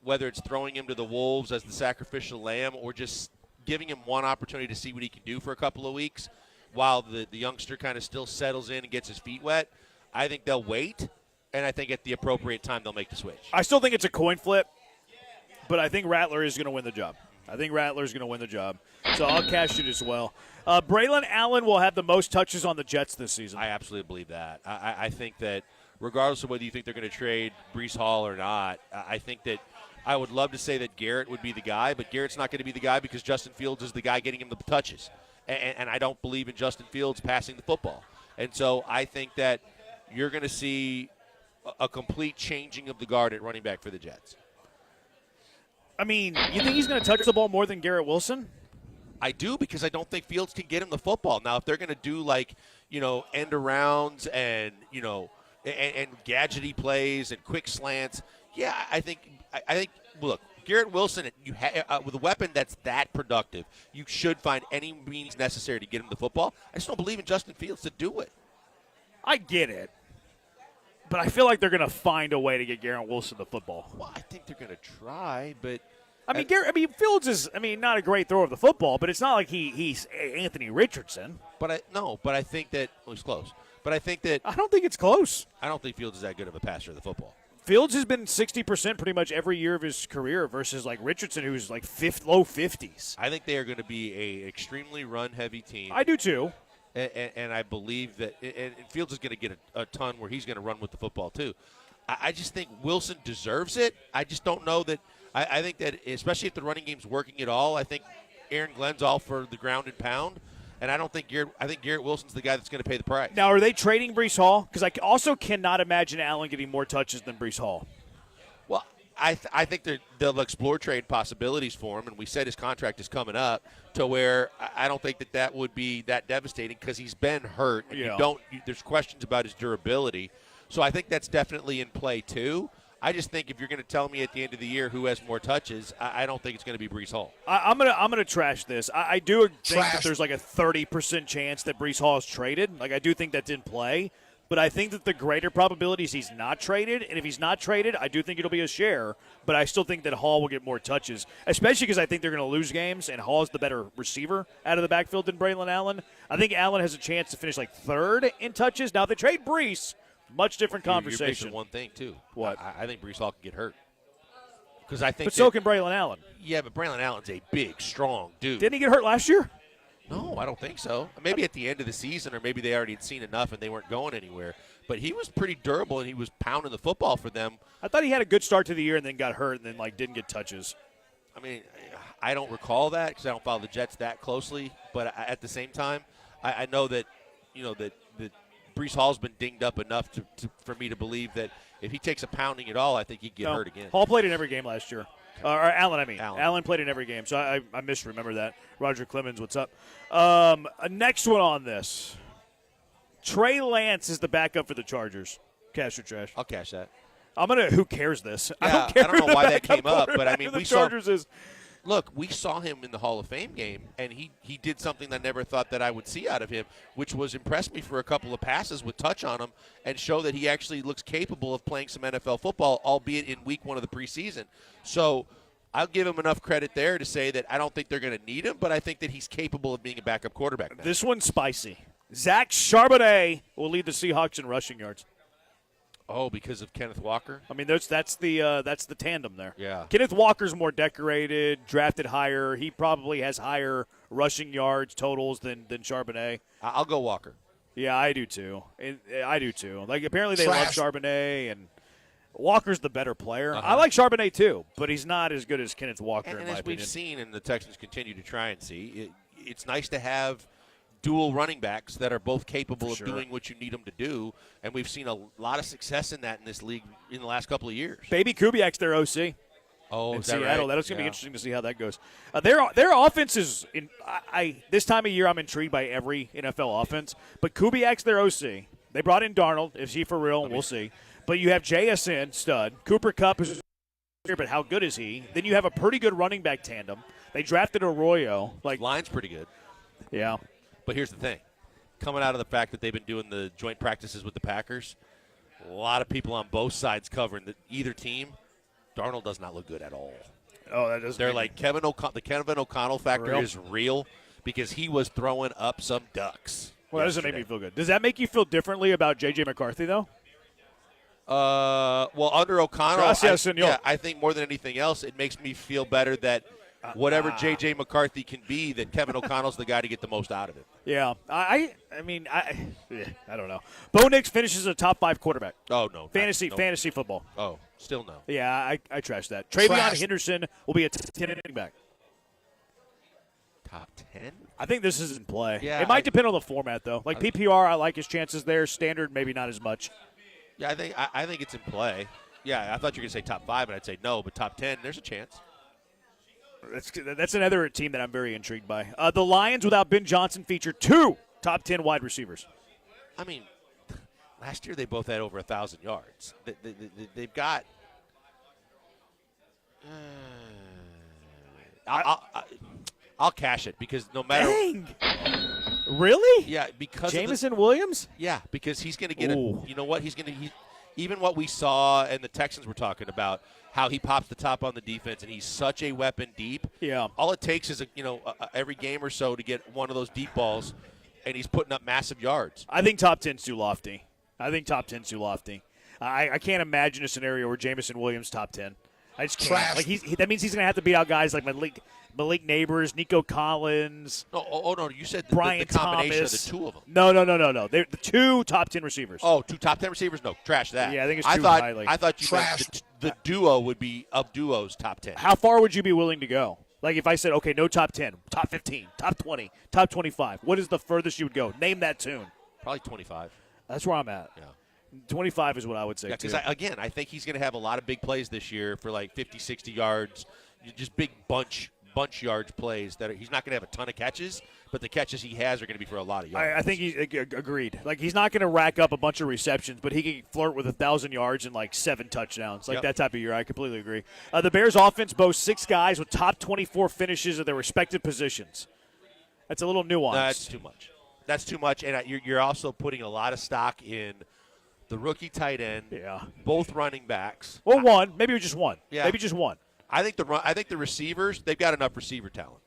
whether it's throwing him to the Wolves as the sacrificial lamb or just giving him one opportunity to see what he can do for a couple of weeks while the youngster kind of still settles in and gets his feet wet, I think they'll wait, and I think at the appropriate time they'll make the switch. I still think it's a coin flip, but I think Rattler is going to win the job. So I'll cash it as well. Braylon Allen will have the most touches on the Jets this season. I absolutely believe that. I think that regardless of whether you think they're going to trade Breece Hall or not, I think that I would love to say that Garrett would be the guy, but Garrett's not going to be the guy because Justin Fields is the guy getting him the touches. And I don't believe in Justin Fields passing the football. And so I think that you're going to see a complete changing of the guard at running back for the Jets. I mean, you think he's going to touch the ball more than Garrett Wilson? I do, because I don't think Fields can get him the football. Now, if they're going to do end arounds and gadgety plays and quick slants, yeah, I think look, Garrett Wilson, with a weapon that's that productive, you should find any means necessary to get him the football. I just don't believe in Justin Fields to do it. I get it. But I feel like they're going to find a way to get Garrett Wilson the football. Well, I think they're going to try, but Fields is not a great thrower of the football, but it's not like he's Anthony Richardson. But I think that he's close. But I think that I don't think it's close. I don't think Fields is that good of a passer of the football. Fields has been 60% pretty much every year of his career versus like Richardson, who's like low 50s. I think they are going to be a extremely run-heavy team. I do too. And I believe that and Fields is going to get a ton where he's going to run with the football too. I just think Wilson deserves it. I just don't know that. I think that especially if the running game's working at all, I think Aaron Glenn's all for the ground and pound. And I think Garrett Wilson's the guy that's going to pay the price. Now, are they trading Breece Hall? Because I also cannot imagine Allen getting more touches than Breece Hall. Well, I think they'll explore trade possibilities for him, and we said his contract is coming up to where I don't think that would be that devastating because he's been hurt. And there's questions about his durability. So I think that's definitely in play too. I just think if you're going to tell me at the end of the year who has more touches, I don't think it's going to be Breece Hall. I'm gonna trash this. I do think that there's like a 30% chance that Breece Hall is traded. Like I do think that's in play, but I think that the greater probability is he's not traded. And if he's not traded, I do think it'll be a share. But I still think that Hall will get more touches, especially because I think they're going to lose games, and Hall is the better receiver out of the backfield than Braylon Allen. I think Allen has a chance to finish like third in touches. Now, if they trade Brees, much different conversation. You're missing one thing, too. What? I think Brees Hall can get hurt. Because I think but so can Braylon Allen. Yeah, but Braylon Allen's a big, strong dude. Didn't he get hurt last year? No, I don't think so. Maybe at the end of the season, or maybe they already had seen enough and they weren't going anywhere. But he was pretty durable, and he was pounding the football for them. I thought he had a good start to the year and then got hurt and then, didn't get touches. I mean, I don't recall that because I don't follow the Jets that closely. But at the same time, I know that, that Brees Hall's been dinged up enough for me to believe that if he takes a pounding at all, I think he'd get hurt again. Hall played in every game last year. Or Allen, I mean. Allen played in every game, so I misremember that. Roger Clemens, what's up? Next one on this. Trey Lance is the backup for the Chargers. Cash or trash? I'll cash that. Who cares this? Yeah, I don't know why that came up, but I mean, we Chargers is. Look, we saw him in the Hall of Fame game, and he did something I never thought that I would see out of him, which was impress me for a couple of passes with touch on him and show that he actually looks capable of playing some NFL football, albeit in week 1 of the preseason. So I'll give him enough credit there to say that I don't think they're going to need him, but I think that he's capable of being a backup quarterback now. This one's spicy. Zach Charbonnet will lead the Seahawks in rushing yards. Oh, because of Kenneth Walker? I mean, that's the tandem there. Yeah. Kenneth Walker's more decorated, drafted higher. He probably has higher rushing yards totals than Charbonnet. I'll go Walker. Yeah, I do too. I do too. Apparently they love Charbonnet, and Walker's the better player. I like Charbonnet too, but he's not as good as Kenneth Walker, in my opinion. And as we've seen, and the Texans continue to try and see, it's nice to have dual running backs that are both capable of doing what you need them to do, and we've seen a lot of success in that in this league in the last couple of years. Baby Kubiak's their OC. Oh, in is that Seattle. right? That's going to be interesting to see how that goes. Their offense is this time of year I'm intrigued by every NFL offense, but Kubiak's their OC. They brought in Darnold. Is he for real? We'll see. But you have JSN, stud. Cooper Kupp is here, but how good is he? Then you have a pretty good running back tandem. They drafted Arroyo. Line's pretty good. Yeah. But here's the thing. Coming out of the fact that they've been doing the joint practices with the Packers, a lot of people on both sides covering either team, Darnold does not look good at all. Oh, that doesn't. They're like the Kevin O'Connell factor is real because he was throwing up some ducks. Well, that doesn't make me feel good. Does that make you feel differently about J.J. McCarthy, though? Well, under O'Connell, I think more than anything else, it makes me feel better that whatever J.J. McCarthy can be, that Kevin O'Connell's the guy to get the most out of it. Yeah. I don't know. Bo Nix finishes a top 5 quarterback. Oh, no. Fantasy football. Oh, still no. Yeah, I trash that. Travion Henderson will be a 10 running back. Top 10? I think this is in play. Yeah, it might depend on the format, though. Like PPR, I like his chances there. Standard, maybe not as much. Yeah, I think it's in play. Yeah, I thought you were going to say top 5, and I'd say no, but top 10, there's a chance. That's another team that I'm very intrigued by. The Lions, without Ben Johnson, feature 2 top 10 wide receivers. I mean, last year they both had over 1,000 yards. They've got. I'll cash it because no matter. Dang. Really? Yeah, because Jameson Williams. Yeah, because he's going to get you know what? Even what we saw and the Texans were talking about, how he pops the top on the defense, and he's such a weapon deep. Yeah. All it takes is every game or so to get one of those deep balls, and he's putting up massive yards. I think top 10's too lofty. I can't imagine a scenario where Jameson Williams top 10. I just can't. That means he's going to have to beat out guys like Malik Neighbors, Nico Collins. No, you said the Brian combination Thomas. of the two of them. No. They're the 2 top 10 receivers. Oh, 2 top 10 receivers? No, trash that. Yeah, I think it's too highly. I thought you meant the duo would be of duos top 10. How far would you be willing to go? Like if I said, okay, no top 10, top 15, top 20, top 25, what is the furthest you would go? Name that tune. Probably 25. That's where I'm at. Yeah. 25 is what I would say, because I think he's going to have a lot of big plays this year for like 50, 60 yards, just big bunch yards plays that he's not going to have a ton of catches, but the catches he has are going to be for a lot of yards. I think he's agreed. Like he's not going to rack up a bunch of receptions, but he can flirt with 1,000 yards and like 7 touchdowns. Like that type of year. I completely agree. The Bears offense boasts 6 guys with top 24 finishes at their respective positions. That's a little nuanced. No, that's too much. And you're also putting a lot of stock in the rookie tight end, Yeah. both running backs. Or one. Maybe it was just one. Yeah. Maybe just one. I think the receivers, they've got enough receiver talent.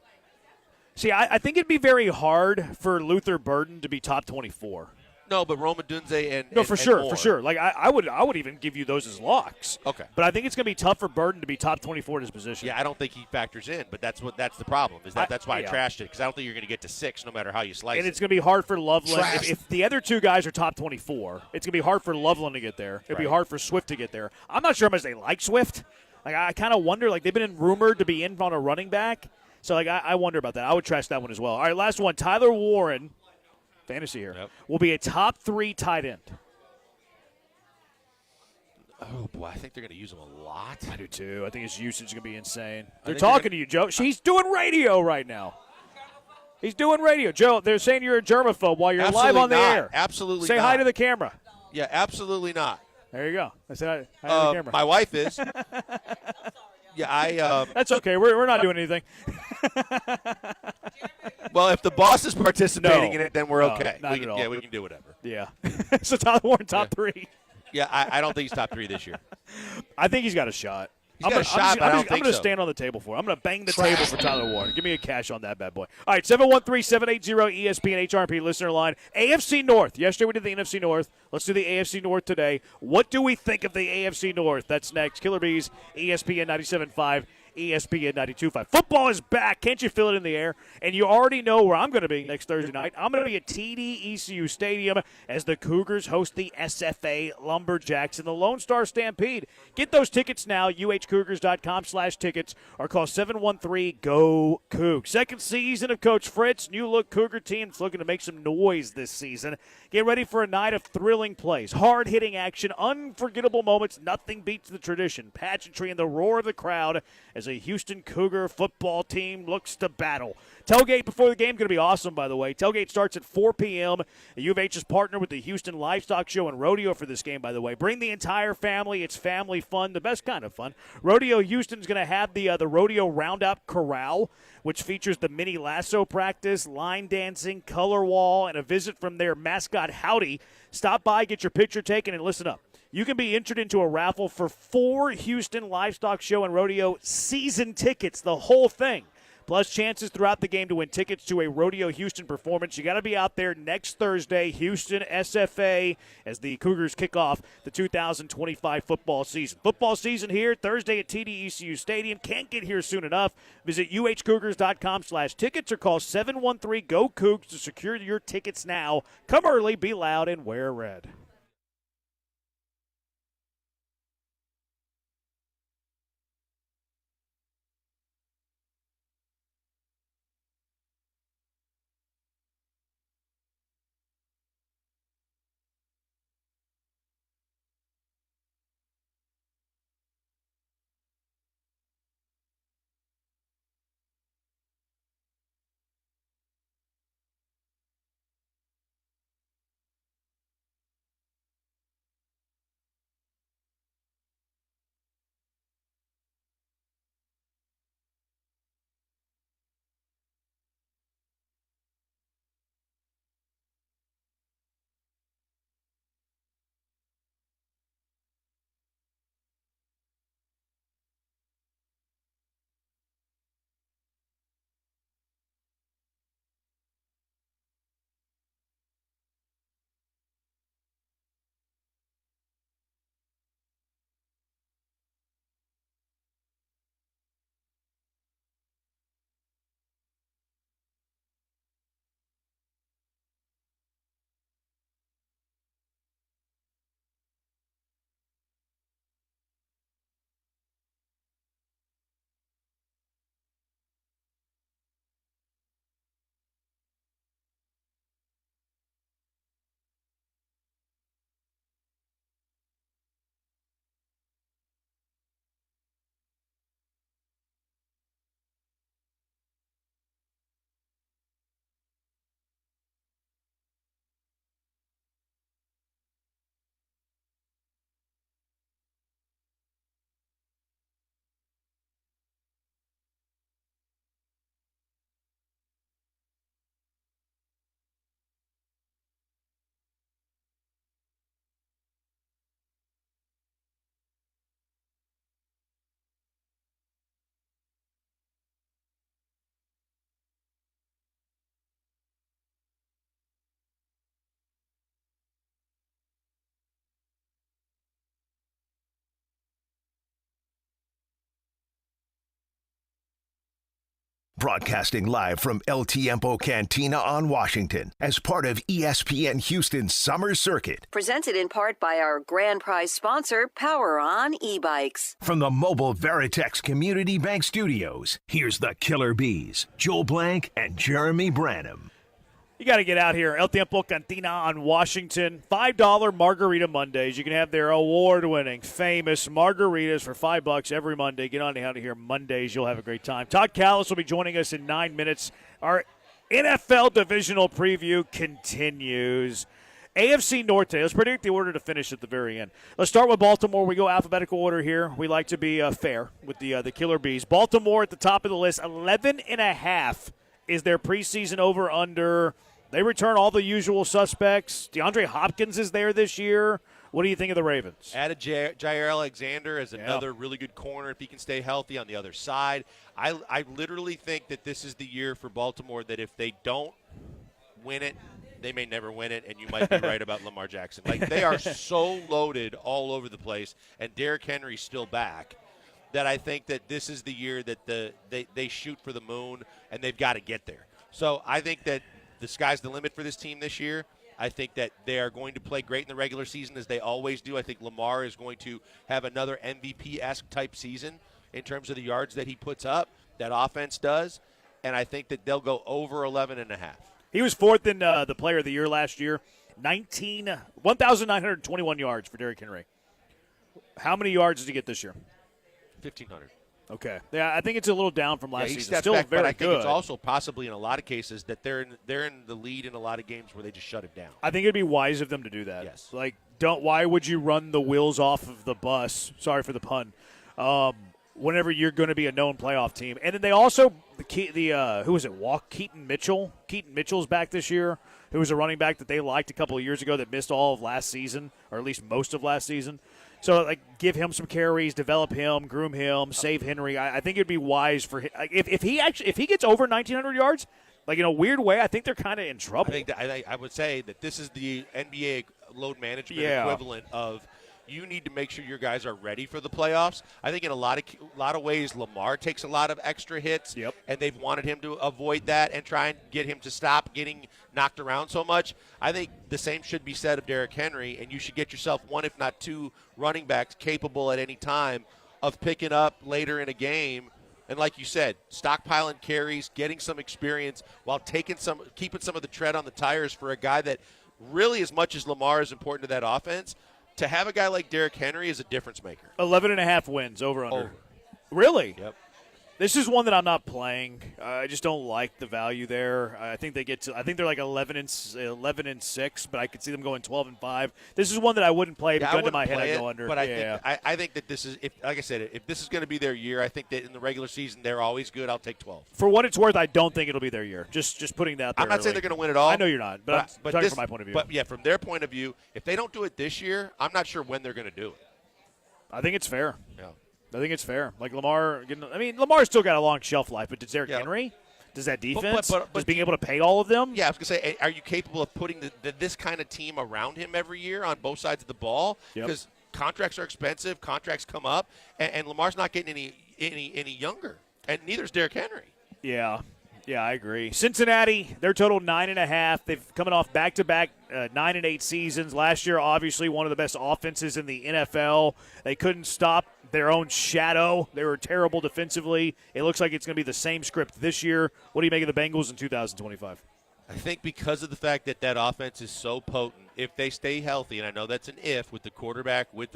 See, I think it'd be very hard for Luther Burden to be top 24. No, but Roma Dunze and No, for sure, more. for sure. Like I would even give you those as locks. Okay. But I think it's going to be tough for Burden to be top 24 in his position. Yeah, I don't think he factors in, but that's the problem. That's why I yeah. trashed it, because I don't think you're going to get to 6 no matter how you slice And it. it's going to be hard for Loveland. If the other two guys are top 24, it's going to be hard for Loveland to get there. It'll be hard for Swift to get there. I'm not sure how much they like Swift. Like I kind of wonder. Like they've been rumored to be in on a running back. So like I wonder about that. I would trash that one as well. All right, last one. Tyler Warren. Fantasy here. Yep. Will be a top 3 tight end. Oh, boy, I think they're going to use him a lot. I do, too. I think his usage is going to be insane. They're think talking to you, Joe. He's doing radio right now. He's doing radio. Joe, they're saying you're a germaphobe while you're Absolutely live on the not. air. Absolutely Say not. hi to the camera. Yeah, absolutely not. There you go. I said hi to the camera. My wife is. Yeah, That's okay. We're not doing anything. Well, if the boss is participating in it, then we're okay. Not at all. Yeah, we can do whatever. Yeah. So Tyler Warren, top 3. Yeah, I don't think he's top 3 this year. I think he's got a shot. He's got a shot, but I don't think I'm going to so. stand on the table for him. I'm going to bang the table for Tyler Warren. Give me a cash on that bad boy. All right, 713-780-ESPN HRP listener line. AFC North. Yesterday we did the NFC North. Let's do the AFC North today. What do we think of the AFC North? That's next. Killer Bees, ESPN 97.5. ESPN 92.5. Football is back. Can't you feel it in the air? And you already know where I'm going to be next Thursday night. I'm going to be at TD ECU Stadium as the Cougars host the SFA Lumberjacks in the Lone Star Stampede. Get those tickets now, uhcougars.com/tickets, or call 713-GO-COUG. Second season of Coach Fritz. New look Cougar team's looking to make some noise this season. Get ready for a night of thrilling plays, hard-hitting action, unforgettable moments. Nothing beats the tradition, pageantry, and the roar of the crowd as a Houston Cougar football team looks to battle. Tailgate before the game going to be awesome, by the way. Tailgate starts at 4 p.m. U of H is partnered with the Houston Livestock Show and Rodeo for this game, by the way. Bring the entire family. It's family fun, the best kind of fun. Rodeo Houston's going to have the Rodeo Roundup Corral, which features the mini lasso practice, line dancing, color wall, and a visit from their mascot, Howdy. Stop by, get your picture taken, and listen up. You can be entered into a raffle for 4 Houston Livestock Show and Rodeo season tickets, the whole thing. Plus chances throughout the game to win tickets to a Rodeo Houston performance. You got to be out there next Thursday, Houston SFA, as the Cougars kick off the 2025 football season. Football season here, Thursday at TD ECU Stadium. Can't get here soon enough. Visit uhcougars.com/tickets or call 713-GO-COUGS to secure your tickets now. Come early, be loud, and wear red. Broadcasting live from El Tiempo Cantina on Washington as part of ESPN Houston's Summer Circuit. Presented in part by our grand prize sponsor, Power On e-bikes. From the mobile Veritex Community Bank Studios, here's the Killer Bees, Joel Blank and Jeremy Branham. You got to get out here. El Tiempo Cantina on Washington. $5 Margarita Mondays. You can have their award-winning, famous margaritas for $5 every Monday. Get on out of here Mondays. You'll have a great time. Todd Callis will be joining us in 9 minutes. Our NFL divisional preview continues. AFC Norte. Let's predict the order to finish at the very end. Let's start with Baltimore. We go alphabetical order here. We like to be fair with the Killer Bees. Baltimore at the top of the list. 11.5 is their preseason over-under. They return all the usual suspects. DeAndre Hopkins is there this year. What do you think of the Ravens? Added Jair Alexander as another really good corner if he can stay healthy on the other side. I literally think that this is the year for Baltimore that if they don't win it, they may never win it, and you might be right about Lamar Jackson. Like, they are so loaded all over the place, and Derrick Henry's still back, that I think that this is the year that they shoot for the moon, and they've got to get there. So I think that the sky's the limit for this team this year. I think that they are going to play great in the regular season, as they always do. I think Lamar is going to have another MVP-esque type season in terms of the yards that he puts up, that offense does, and I think that they'll go over 11.5. He was fourth in the Player of the Year last year. 1,921 yards for Derrick Henry. How many yards did he get this year? 1,500. Okay. Yeah, I think it's a little down from last season. Still back, very but I think good. it's also possibly in a lot of cases that they're in the lead in a lot of games where they just shut it down. I think it'd be wise of them to do that. Yes. Like, why would you run the wheels off of the bus? Sorry for the pun. Whenever you're going to be a known playoff team. And then they also, who was it, Keaton Mitchell? Keaton Mitchell's back this year, who was a running back that they liked a couple of years ago that missed all of last season, or at least most of last season. So, like, give him some carries, develop him, groom him, save Henry. I think it'd be wise for him. If he gets over 1,900 yards, like, in a weird way, I think they're kind of in trouble. I would say that this is the NBA load management equivalent of you need to make sure your guys are ready for the playoffs. I think in a lot of ways, Lamar takes a lot of extra hits, and they've wanted him to avoid that and try and get him to stop getting knocked around so much. I think the same should be said of Derrick Henry, and you should get yourself one, if not two, running backs capable at any time of picking up later in a game. And like you said, stockpiling carries, getting some experience while keeping some of the tread on the tires for a guy that really, as much as Lamar is important to that offense, to have a guy like Derrick Henry is a difference maker. 11.5 wins, over. Really? Yep. This is one that I'm not playing. I just don't like the value there. I think they're like 11-6, but I could see them going 12-5. This is one that I wouldn't play. If gun to my head, I'd go under. But I think that this is, like I said, if this is going to be their year, I think that in the regular season they're always good. I'll take 12. For what it's worth, I don't think it'll be their year. Just putting that out there. I'm not saying they're going to win it all. I know you're not, but I'm talking from my point of view. But, yeah, from their point of view, if they don't do it this year, I'm not sure when they're going to do it. I think it's fair. Yeah. I think it's fair. Like Lamar's still got a long shelf life, but does Derrick Henry? Does that defense? Does being able to pay all of them? Yeah, I was going to say, are you capable of putting this kind of team around him every year on both sides of the ball? Because contracts are expensive, contracts come up, and Lamar's not getting any younger, and neither is Derrick Henry. Yeah. Yeah, I agree. Cincinnati, their total 9.5. They've coming off back-to-back 9-8 seasons. Last year, obviously, one of the best offenses in the NFL. They couldn't stop their own shadow. They were terrible defensively. It looks like it's going to be the same script this year. What do you make of the Bengals in 2025? I think because of the fact that offense is so potent, if they stay healthy, and I know that's an if with the quarterback, with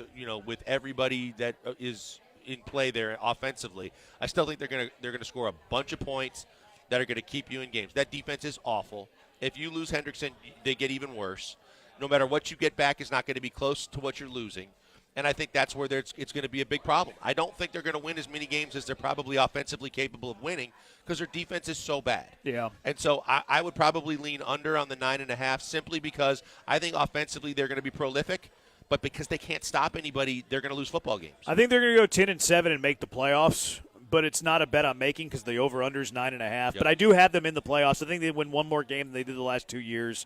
everybody that is in play there offensively, I still think they're going to score a bunch of points that are going to keep you in games. That defense is awful. If you lose Hendrickson, they get even worse. No matter what you get back is not going to be close to what you're losing. And I think that's where it's going to be a big problem. I don't think they're going to win as many games as they're probably offensively capable of winning because their defense is so bad. Yeah. And so I would probably lean under on the 9.5 simply because I think offensively they're going to be prolific. But because they can't stop anybody, they're going to lose football games. I think they're going to go 10-7 and make the playoffs. But it's not a bet I'm making because the over-under is 9.5. Yep. But I do have them in the playoffs. I think they win one more game than they did the last 2 years.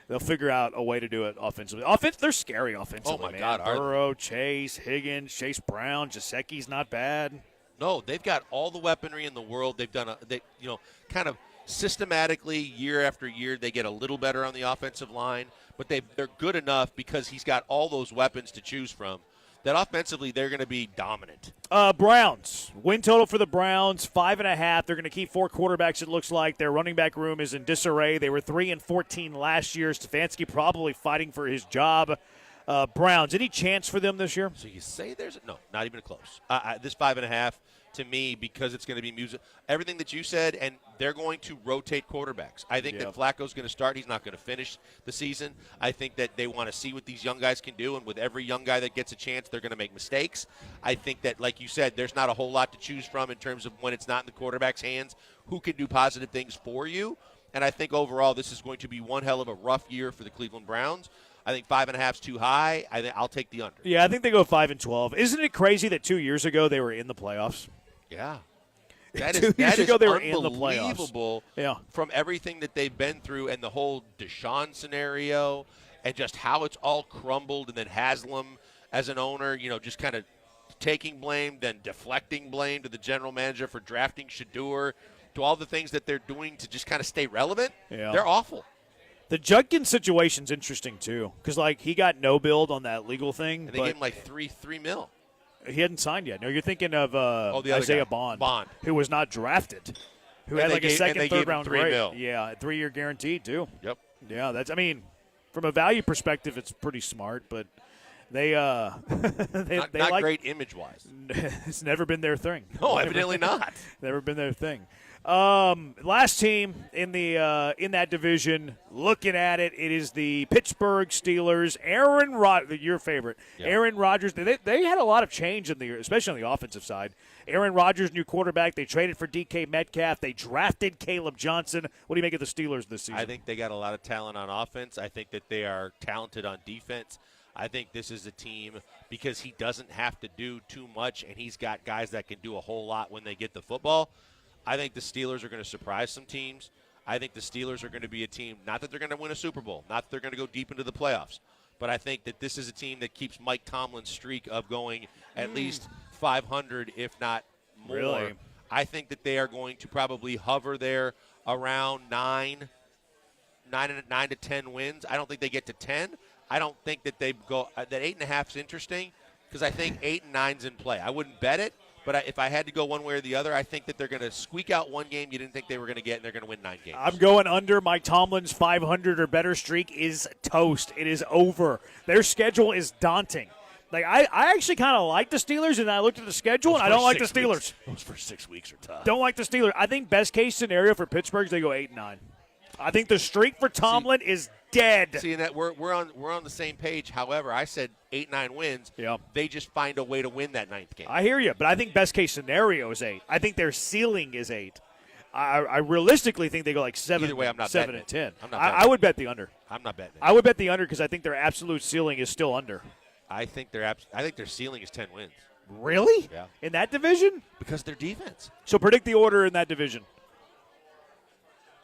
They'll figure out a way to do it offensively. They're scary offensively, oh my man. God, Burrow, Chase, Higgins, Chase Brown, Gesicki's not bad. No, they've got all the weaponry in the world. They've done kind of systematically year after year. They get a little better on the offensive line, but they're good enough because he's got all those weapons to choose from. That offensively, they're going to be dominant. Browns. Win total for the Browns, 5.5. They're going to keep 4 quarterbacks, it looks like. Their running back room is in disarray. They were 3-14 last year. Stefanski probably fighting for his job. Browns, any chance for them this year? So you say no, not even close. This 5.5 to me, because it's going to be music. Everything that you said, and they're going to rotate quarterbacks. I think that Flacco's going to start. He's not going to finish the season. I think that they want to see what these young guys can do, and with every young guy that gets a chance, they're going to make mistakes. I think that, like you said, there's not a whole lot to choose from in terms of when it's not in the quarterback's hands, who can do positive things for you. And I think overall this is going to be one hell of a rough year for the Cleveland Browns. I think 5.5 is too high. I'll take the under. Yeah, I think they go 5-12. Isn't it crazy that 2 years ago they were in the playoffs? Yeah. 2 years ago they were in the playoffs. Unbelievable from everything that they've been through and the whole Deshaun scenario and just how it's all crumbled, and then Haslam as an owner, just kind of taking blame, then deflecting blame to the general manager for drafting Shador, to all the things that they're doing to just kind of stay relevant. Yeah. They're awful. The Judkins situation's interesting, too, because, he got no build on that legal thing. And they gave him, $3 million. He hadn't signed yet. No, you're thinking of the Isaiah guy. Bond, who was not drafted, who and had a second, third round $3 million. Yeah, 3-year guaranteed, too. Yep. Yeah, from a value perspective, it's pretty smart, but they not like, great image-wise. It's never been their thing. No, evidently not. Never been their thing. Last team in that division, looking at it, it is the Pittsburgh Steelers. Aaron Rodgers, your favorite. Yeah. Aaron Rodgers. They had a lot of change especially on the offensive side. Aaron Rodgers, new quarterback. They traded for DK Metcalf. They drafted Caleb Johnson. What do you make of the Steelers this season? I think they got a lot of talent on offense. I think that they are talented on defense. I think this is a team because he doesn't have to do too much, and he's got guys that can do a whole lot when they get the football. I think the Steelers are going to surprise some teams. I think the Steelers are going to be a team, not that they're going to win a Super Bowl, not that they're going to go deep into the playoffs, but I think that this is a team that keeps Mike Tomlin's streak of going at least 500, if not more. Really? I think that they are going to probably hover there around 9 to 10 wins. I don't think they get to 10. I don't think that they go that 8.5 is interesting because I think 8 and 9's in play. I wouldn't bet it. But if I had to go one way or the other, I think that they're going to squeak out one game you didn't think they were going to get, and they're going to win 9 games. I'm going under. Mike Tomlin's 500 or better streak is toast. It is over. Their schedule is daunting. I actually kind of like the Steelers, and I looked at the schedule, and I don't like the Steelers. Those first 6 weeks are tough. Don't like the Steelers. I think best case scenario for Pittsburgh is they go 8 and 9. I think the streak for Tomlin is dead. See, that we're on the same page. However, I said 8-9 wins. Yeah. They just find a way to win that 9th game. I hear you, but I think best case scenario is 8. I think their ceiling is 8. I realistically think they go 7. Either way, I'm not 7 and 10. I would bet the under. I'm not betting it. I would bet the under because I think their absolute ceiling is still under. I think their ceiling is 10 wins. Really? Yeah. In that division? Because of their defense. So predict the order in that division.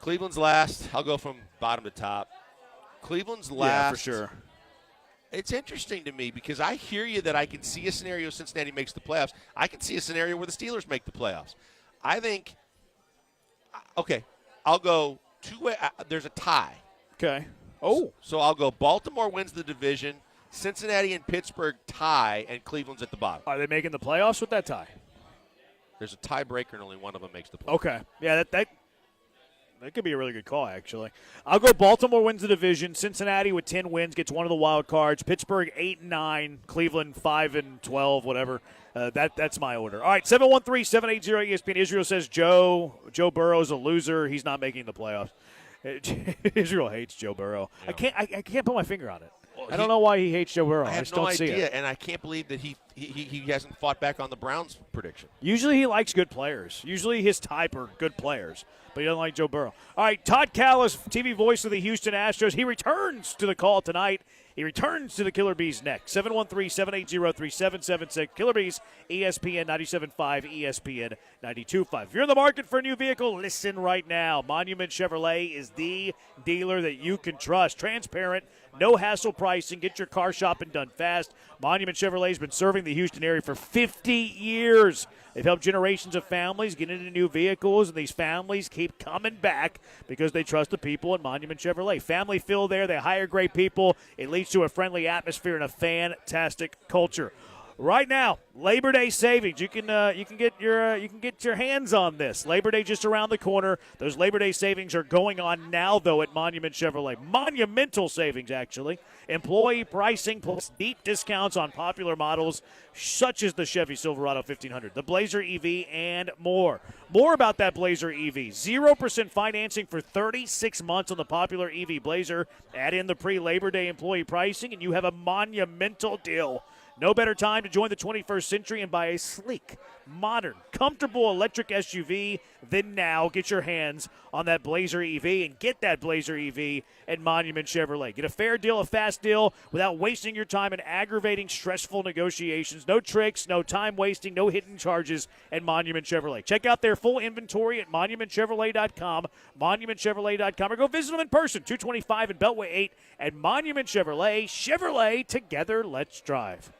Cleveland's last. I'll go from bottom to top. Cleveland's last. Yeah, for sure. It's interesting to me because I hear you that I can see a scenario Cincinnati makes the playoffs. I can see a scenario where the Steelers make the playoffs. I think, okay, I'll go two-way. There's a tie. Okay. Oh. So I'll go Baltimore wins the division, Cincinnati and Pittsburgh tie, and Cleveland's at the bottom. Are they making the playoffs with that tie? There's a tiebreaker and only one of them makes the playoffs. Okay. Yeah, that could be a really good call, actually. I'll go Baltimore wins the division. Cincinnati with 10 wins gets one of the wild cards. Pittsburgh 8 and 9. Cleveland 5 and 12. Whatever. That's my order. All right, 713-780-ESPN. Israel says Joe Burrow's a loser. He's not making the playoffs. Israel hates Joe Burrow. Yeah. I can't put my finger on it. Well, I don't know why he hates Joe Burrow. I just no don't see idea, it. And I can't believe that he hasn't fought back on the Browns prediction. Usually he likes good players. Usually his type are good players. But he doesn't like Joe Burrow. All right, Todd Callis, TV voice of the Houston Astros. He returns to the call tonight. He returns to the Killer Bees next. 713-780-3776. Killer Bees, ESPN 97.5, ESPN 92.5. If you're in the market for a new vehicle, listen right now. Monument Chevrolet is the dealer that you can trust. Transparent, No hassle pricing. Get your car shopping done fast. Monument Chevrolet has been serving the Houston area for 50 years. They've helped generations of families get into new vehicles, and these families keep coming back because they trust the people at Monument Chevrolet. Family feel there. They hire great people. It leads to a friendly atmosphere and a fantastic culture. Right now, Labor Day savings. You can get your hands on this. Labor Day just around the corner. Those Labor Day savings are going on now, though, at Monument Chevrolet. Monumental savings, actually. Employee pricing plus deep discounts on popular models such as the Chevy Silverado 1500, the Blazer EV, and more. More about that Blazer EV. 0% financing for 36 months on the popular EV Blazer. Add in the pre-Labor Day employee pricing, and you have a monumental deal. No better time to join the 21st century and buy a sleek, modern, comfortable electric SUV than now. Get your hands on that Blazer EV and get that Blazer EV at Monument Chevrolet. Get a fair deal, a fast deal without wasting your time in aggravating, stressful negotiations. No tricks, no time wasting, no hidden charges at Monument Chevrolet. Check out their full inventory at monumentchevrolet.com, monumentchevrolet.com, or go visit them in person, 225 and Beltway 8 at Monument Chevrolet. Chevrolet, together, let's drive.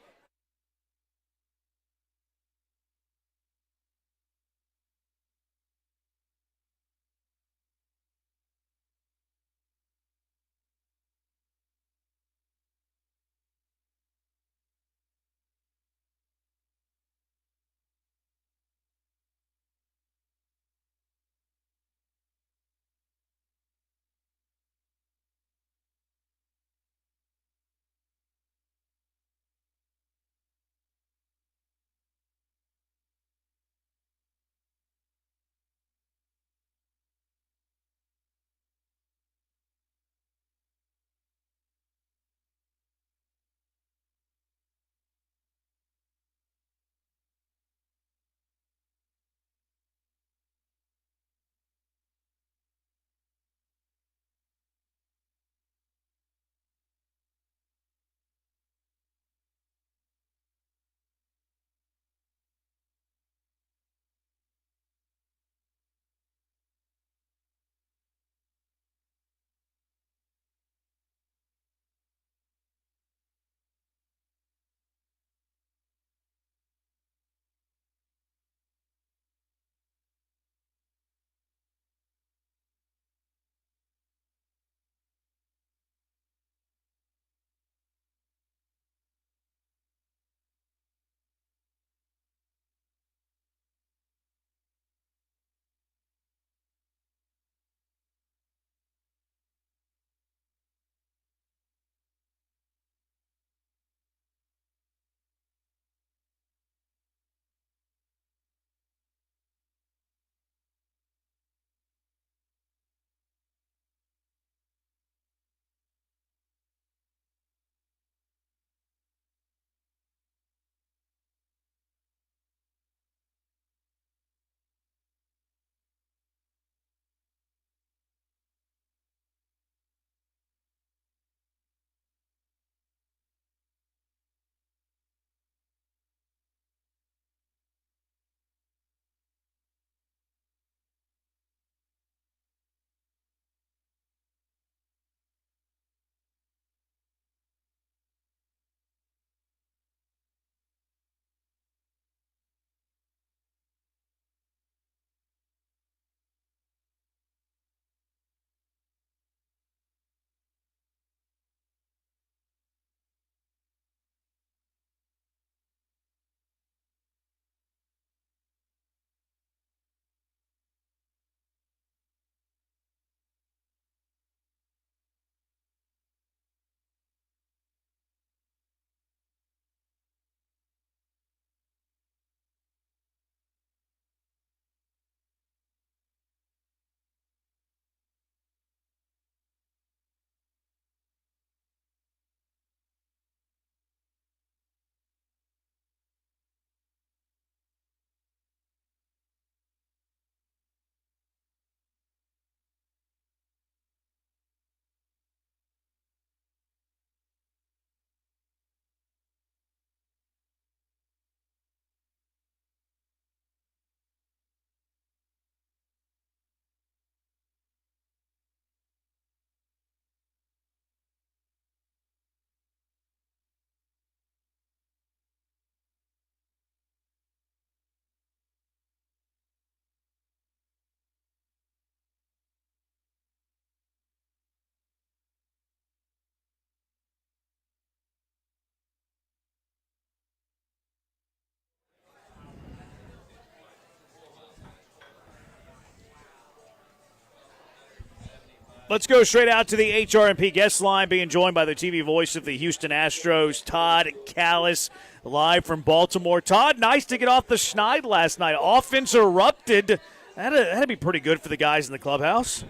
Let's go straight out to the HRMP guest line, being joined by the TV voice of the Houston Astros, Todd Kalas, live from Baltimore. Todd, nice to get off the schneid last night. Offense erupted. That had to be pretty good for the guys in the clubhouse.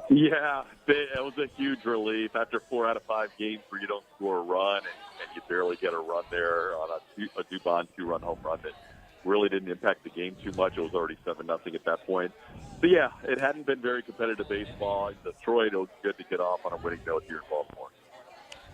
Yeah, it was a huge relief after 4 out of 5 games where you don't score a run and you barely get a run there on a Dubon 2-run home run that really didn't impact the game too much. It was already 7-0 at that point. But, yeah, it hadn't been very competitive baseball. In Detroit, it was good to get off on a winning note here in Baltimore.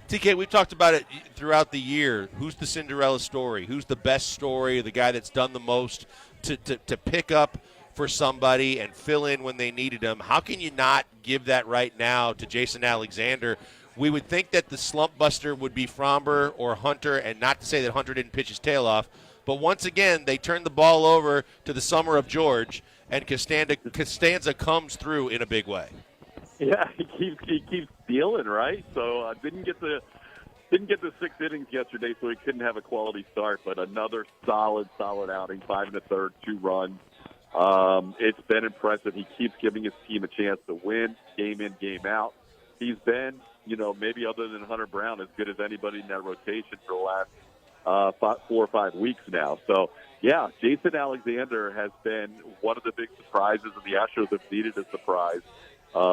TK, we've talked about it throughout the year. Who's the Cinderella story? Who's the best story? The guy that's done the most to pick up for somebody and fill in when they needed him. How can you not give that right now to Jason Alexander? We would think that the slump buster would be Fromber or Hunter, and not to say that Hunter didn't pitch his tail off, but once again, they turned the ball over to the summer of George, and Costanza comes through in a big way. Yeah, he keeps dealing, right? So didn't get the 6 innings yesterday, so he couldn't have a quality start, but another solid outing, 5 1/3, 2 runs. It's been impressive. He keeps giving his team a chance to win game in, game out. He's been, maybe other than Hunter Brown, as good as anybody in that rotation for the last 4 or 5 weeks now. So, yeah, Jason Alexander has been one of the big surprises, and the Astros have needed a surprise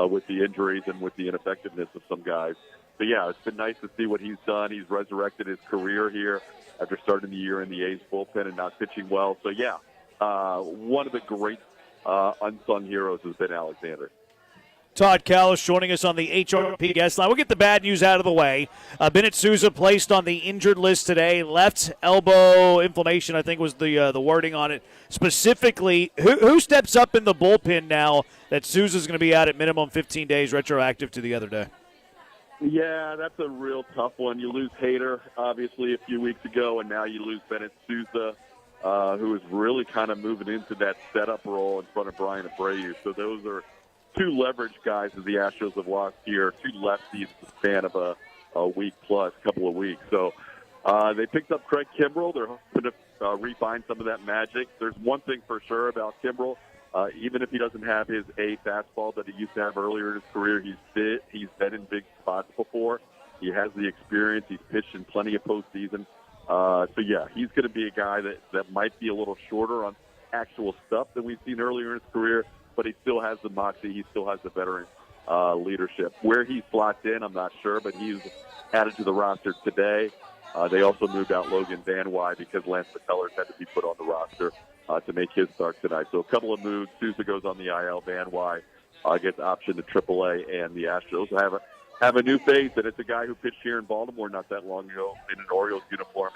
with the injuries and with the ineffectiveness of some guys. But, yeah, it's been nice to see what he's done. He's resurrected his career here after starting the year in the A's bullpen and not pitching well. So, yeah. One of the great unsung heroes has been Alexander. Todd Kalas joining us on the HRP guest line. We'll get the bad news out of the way. Bennett Sousa placed on the injured list today. Left elbow inflammation, I think, was the wording on it. Specifically, who steps up in the bullpen now that Sousa's going to be out at minimum 15 days retroactive to the other day? Yeah, that's a real tough one. You lose Hader, obviously, a few weeks ago, and now you lose Bennett Sousa, who is really kind of moving into that setup role in front of Brian Abreu. So those are 2 leverage guys that the Astros have lost here, 2 lefties in the span of a week plus, couple of weeks. So they picked up Craig Kimbrell. They're hoping to refine some of that magic. There's one thing for sure about Kimbrell. Even if he doesn't have his A fastball that he used to have earlier in his career, he's been in big spots before. He has the experience. He's pitched in plenty of postseason. So, yeah, he's going to be a guy that might be a little shorter on actual stuff than we've seen earlier in his career, but he still has the moxie. He still has the veteran leadership. Where he slots in, I'm not sure, but he's added to the roster today. They also moved out Logan Van Wy because Lance McCullers had to be put on the roster to make his start tonight. So a couple of moves. Sousa goes on the IL. Van Wy gets option to AAA, and the Astros have a new face, and it's a guy who pitched here in Baltimore not that long ago in an Orioles uniform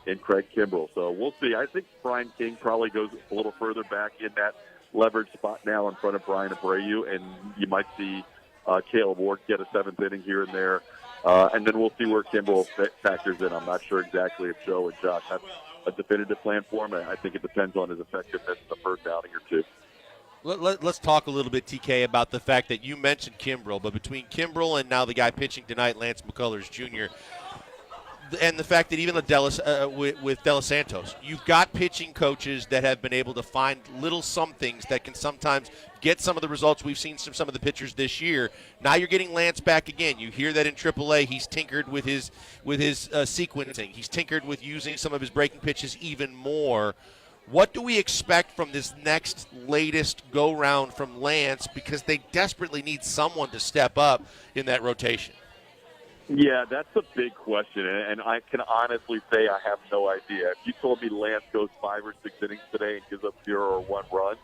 in Craig Kimbrell. So we'll see. I think Brian King probably goes a little further back in that leverage spot now in front of Brian Abreu, and you might see Caleb Ward get a 7th inning here and there. And then we'll see where Kimbrell factors in. I'm not sure exactly if Joe and Josh have a definitive plan for him. I think it depends on his effectiveness in the first outing or two. Let's talk a little bit, TK, about the fact that you mentioned Kimbrell, but between Kimbrell and now the guy pitching tonight, Lance McCullers Jr., and the fact that even with De Los Santos, you've got pitching coaches that have been able to find little somethings that can sometimes get some of the results we've seen from some of the pitchers this year. Now you're getting Lance back again. You hear that in AAA, he's tinkered with his sequencing. He's tinkered with using some of his breaking pitches even more. What do we expect from this next latest go-round from Lance, because they desperately need someone to step up in that rotation? Yeah, that's a big question, and I can honestly say I have no idea. If you told me Lance goes 5 or 6 innings today and gives up 0 or 1 run,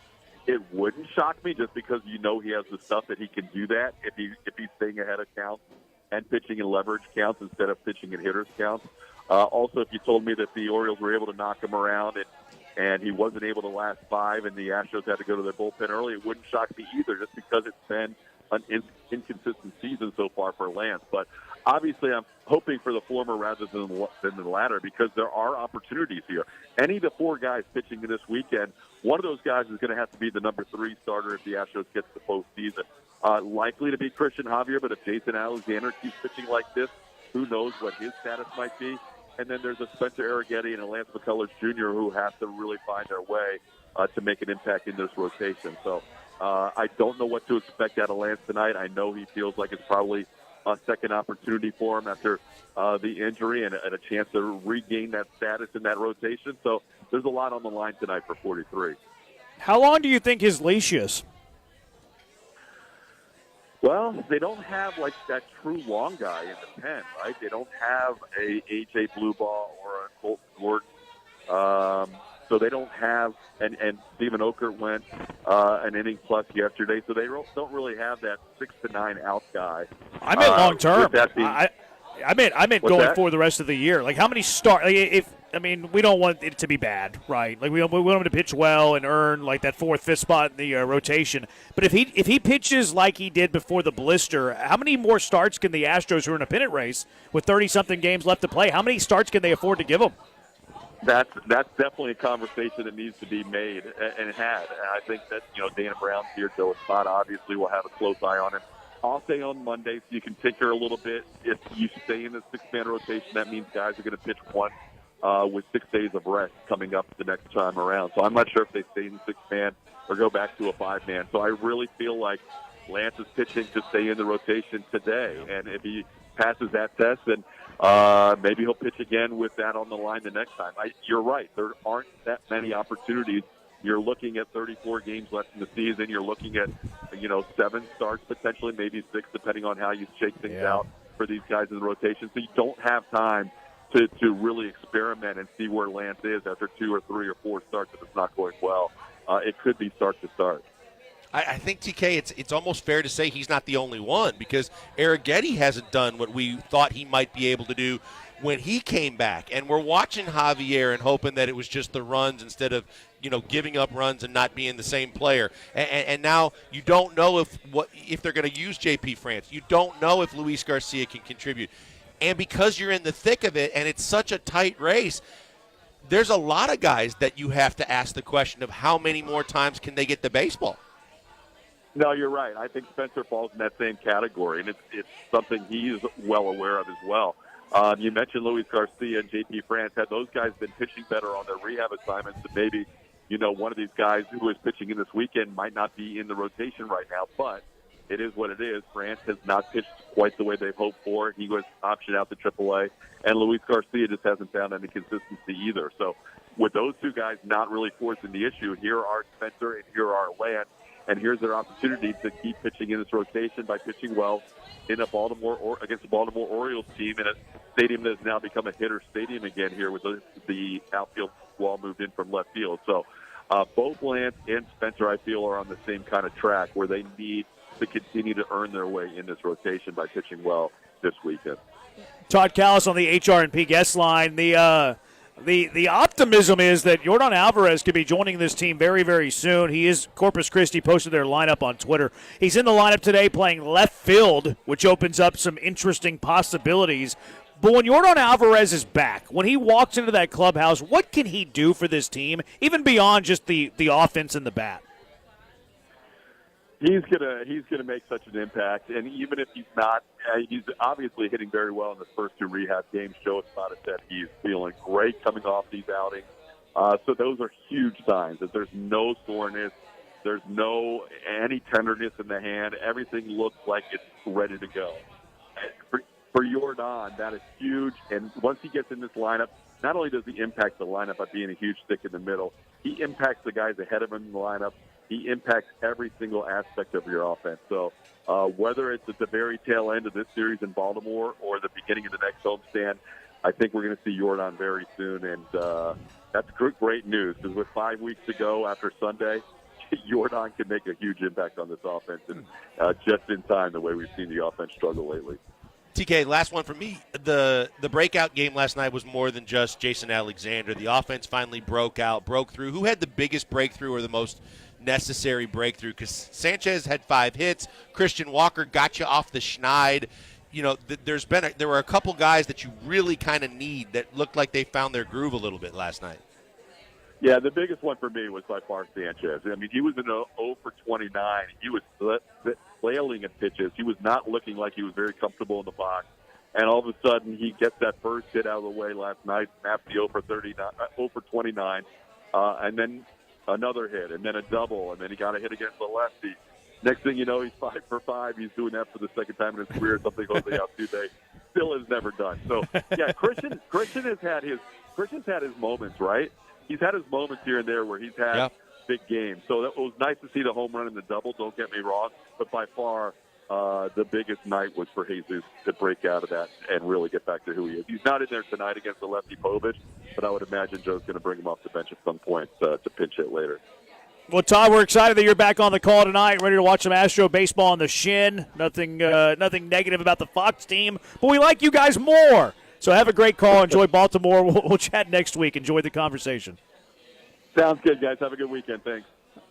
it wouldn't shock me, just because he has the stuff that he can do that if he's staying ahead of counts and pitching in leverage counts instead of pitching in hitters counts. Also, if you told me that the Orioles were able to knock him around and he wasn't able to last 5 and the Astros had to go to their bullpen early, it wouldn't shock me either, just because it's been an inconsistent season so far for Lance. But obviously, I'm hoping for the former rather than the latter, because there are opportunities here. Any of the 4 guys pitching this weekend, one of those guys is going to have to be the number 3 starter if the Astros get to the postseason. Likely to be Christian Javier, but if Jason Alexander keeps pitching like this, who knows what his status might be. And then there's a Spencer Arrighetti and a Lance McCullers Jr. who have to really find their way to make an impact in this rotation. So I don't know what to expect out of Lance tonight. I know he feels like it's probably a second opportunity for him after the injury and a chance to regain that status in that rotation. So there's a lot on the line tonight for 43. How long do you think his leash is? Well, they don't have like that true long guy in the pen, right? They don't have a A.J. Blueball or a Colt Gordon. So they don't have, and Stephen Okert went an inning plus yesterday, so they don't really have that 6 to 9 out guy. I meant long term. I meant What's going that? for the rest of the year. Like how many start? Like we don't want it to be bad, right? Like we want him to pitch well and earn like that 4th, 5th spot in the rotation. But if he pitches like he did before the blister, how many more starts can the Astros, who are in a pennant race with 30-something games left to play, how many starts can they afford to give him? That's definitely a conversation that needs to be made and had. And I think that, Dana Brown's here till a spot. Obviously, we'll have a close eye on him. I'll say on Monday, so you can tinker a little bit. If you stay in the 6-man rotation, that means guys are going to pitch one with 6 days of rest coming up the next time around. So I'm not sure if they stay in 6-man or go back to a 5-man. So I really feel like Lance is pitching to stay in the rotation today. And if he passes that test, then maybe he'll pitch again with that on the line the next time. You're right. There aren't that many opportunities. You're looking at 34 games left in the season. You're looking at, 7 starts, potentially maybe 6, depending on how you shake things out for these guys in the rotation. So you don't have time to really experiment and see where Lance is after 2 or 3 or 4 starts if it's not going well. It could be start to start. I think, TK, it's almost fair to say he's not the only one because Arrighetti hasn't done what we thought he might be able to do when he came back. And we're watching Javier and hoping that it was just the runs instead of, giving up runs and not being the same player. And now you don't know if they're going to use J.P. France. You don't know if Luis Garcia can contribute. And because you're in the thick of it and it's such a tight race, there's a lot of guys that you have to ask the question of how many more times can they get the baseball. No, you're right. I think Spencer falls in that same category, and it's something he's well aware of as well. You mentioned Luis Garcia and J.P. France. Had those guys been pitching better on their rehab assignments, then maybe, one of these guys who is pitching in this weekend might not be in the rotation right now, but it is what it is. France has not pitched quite the way they've hoped for. He was optioned out to AAA, and Luis Garcia just hasn't found any consistency either. So with those two guys not really forcing the issue, here are Spencer and here are Lance, and here's their opportunity to keep pitching in this rotation by pitching well in a against the Baltimore Orioles team in a stadium that has now become a hitter stadium again here with the outfield wall moved in from left field. So both Lance and Spencer, I feel, are on the same kind of track where they need to continue to earn their way in this rotation by pitching well this weekend. Todd Callis on the HR&P guest line. The optimism is that Yordan Alvarez could be joining this team very, very soon. He is Corpus Christi, posted their lineup on Twitter. He's in the lineup today playing left field, which opens up some interesting possibilities. But when Yordan Alvarez is back, when he walks into that clubhouse, what can he do for this team, even beyond just the offense and the bat? He's gonna make such an impact, and even if he's not, he's obviously hitting very well in the first 2 rehab games. Joe Espada said he's feeling great coming off these outings. So those are huge signs that there's no soreness, there's any tenderness in the hand. Everything looks like it's ready to go. For Yordan, that is huge. And once he gets in this lineup, not only does he impact the lineup by being a huge stick in the middle, he impacts the guys ahead of him in the lineup. He impacts every single aspect of your offense. So whether it's at the very tail end of this series in Baltimore or the beginning of the next homestand, I think we're going to see Yordan very soon. And that's great news because with 5 weeks to go after Sunday, Yordan can make a huge impact on this offense. And just in time, the way we've seen the offense struggle lately. TK, last one for me. The breakout game last night was more than just Jason Alexander. The offense finally broke through. Who had the biggest breakthrough or the most necessary breakthrough? Because Sanchez had 5 hits. Christian Walker got you off the schneid. There were a couple guys that you really kind of need that looked like they found their groove a little bit last night. Yeah, the biggest one for me was by far Sanchez. I mean, he was in 0 for 29. He was flailing at pitches. He was not looking like he was very comfortable in the box. And all of a sudden, he gets that first hit out of the way last night, snaps the 0 for 29, and then another hit, and then a double, and then he got a hit against the lefty. Next thing you know, he's 5 for 5. He's doing that for the second time in his career, something Jose Altuve still has never done. So, yeah, Christian has had his moments, right? He's had his moments here and there where he's had big games. So it was nice to see the home run and the double, don't get me wrong, but by far the biggest night was for Jesus to break out of that and really get back to who he is. He's not in there tonight against the lefty Povich, but I would imagine Joe's going to bring him off the bench at some point to pinch hit later. Well, Todd, we're excited that you're back on the call tonight, ready to watch some Astro baseball on the shin. Nothing negative about the Fox team, but we like you guys more. So have a great call. Enjoy Baltimore. We'll chat next week. Enjoy the conversation. Sounds good, guys. Have a good weekend. Thanks.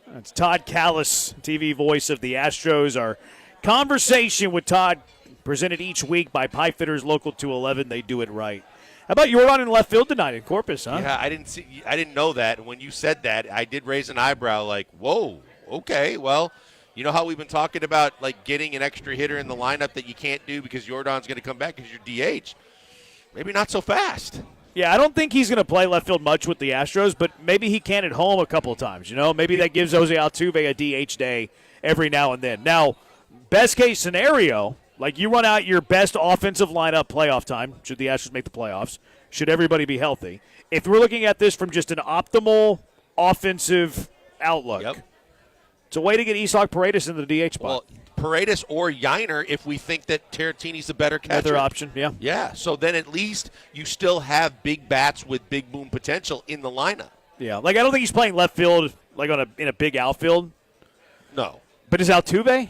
That's Todd Callis, TV voice of the Astros. Our conversation with Todd presented each week by Pipefitters Local 211. They do it right. How about you were on in left field tonight in Corpus, huh? Yeah, I didn't know that. When you said that, I did raise an eyebrow like, whoa, okay, well, you know how we've been talking about like getting an extra hitter in the lineup that you can't do because Jordan's going to come back because you're DH? Maybe not so fast. Yeah, I don't think he's going to play left field much with the Astros, but maybe he can at home a couple of times. You know, maybe that gives Jose Altuve a DH day every now and then. Now, best case scenario, like you run out your best offensive lineup playoff time, should the Astros make the playoffs, should everybody be healthy. If we're looking at this from just an optimal offensive outlook, it's a way to get Isak Paredes into the DH spot. Well, Paredes or Yiner if we think that Tarantini's the better catcher. Another option, yeah. Yeah, so then at least you still have big bats with big boom potential in the lineup. Yeah, like I don't think he's playing left field like in a big outfield. No. But is Altuve?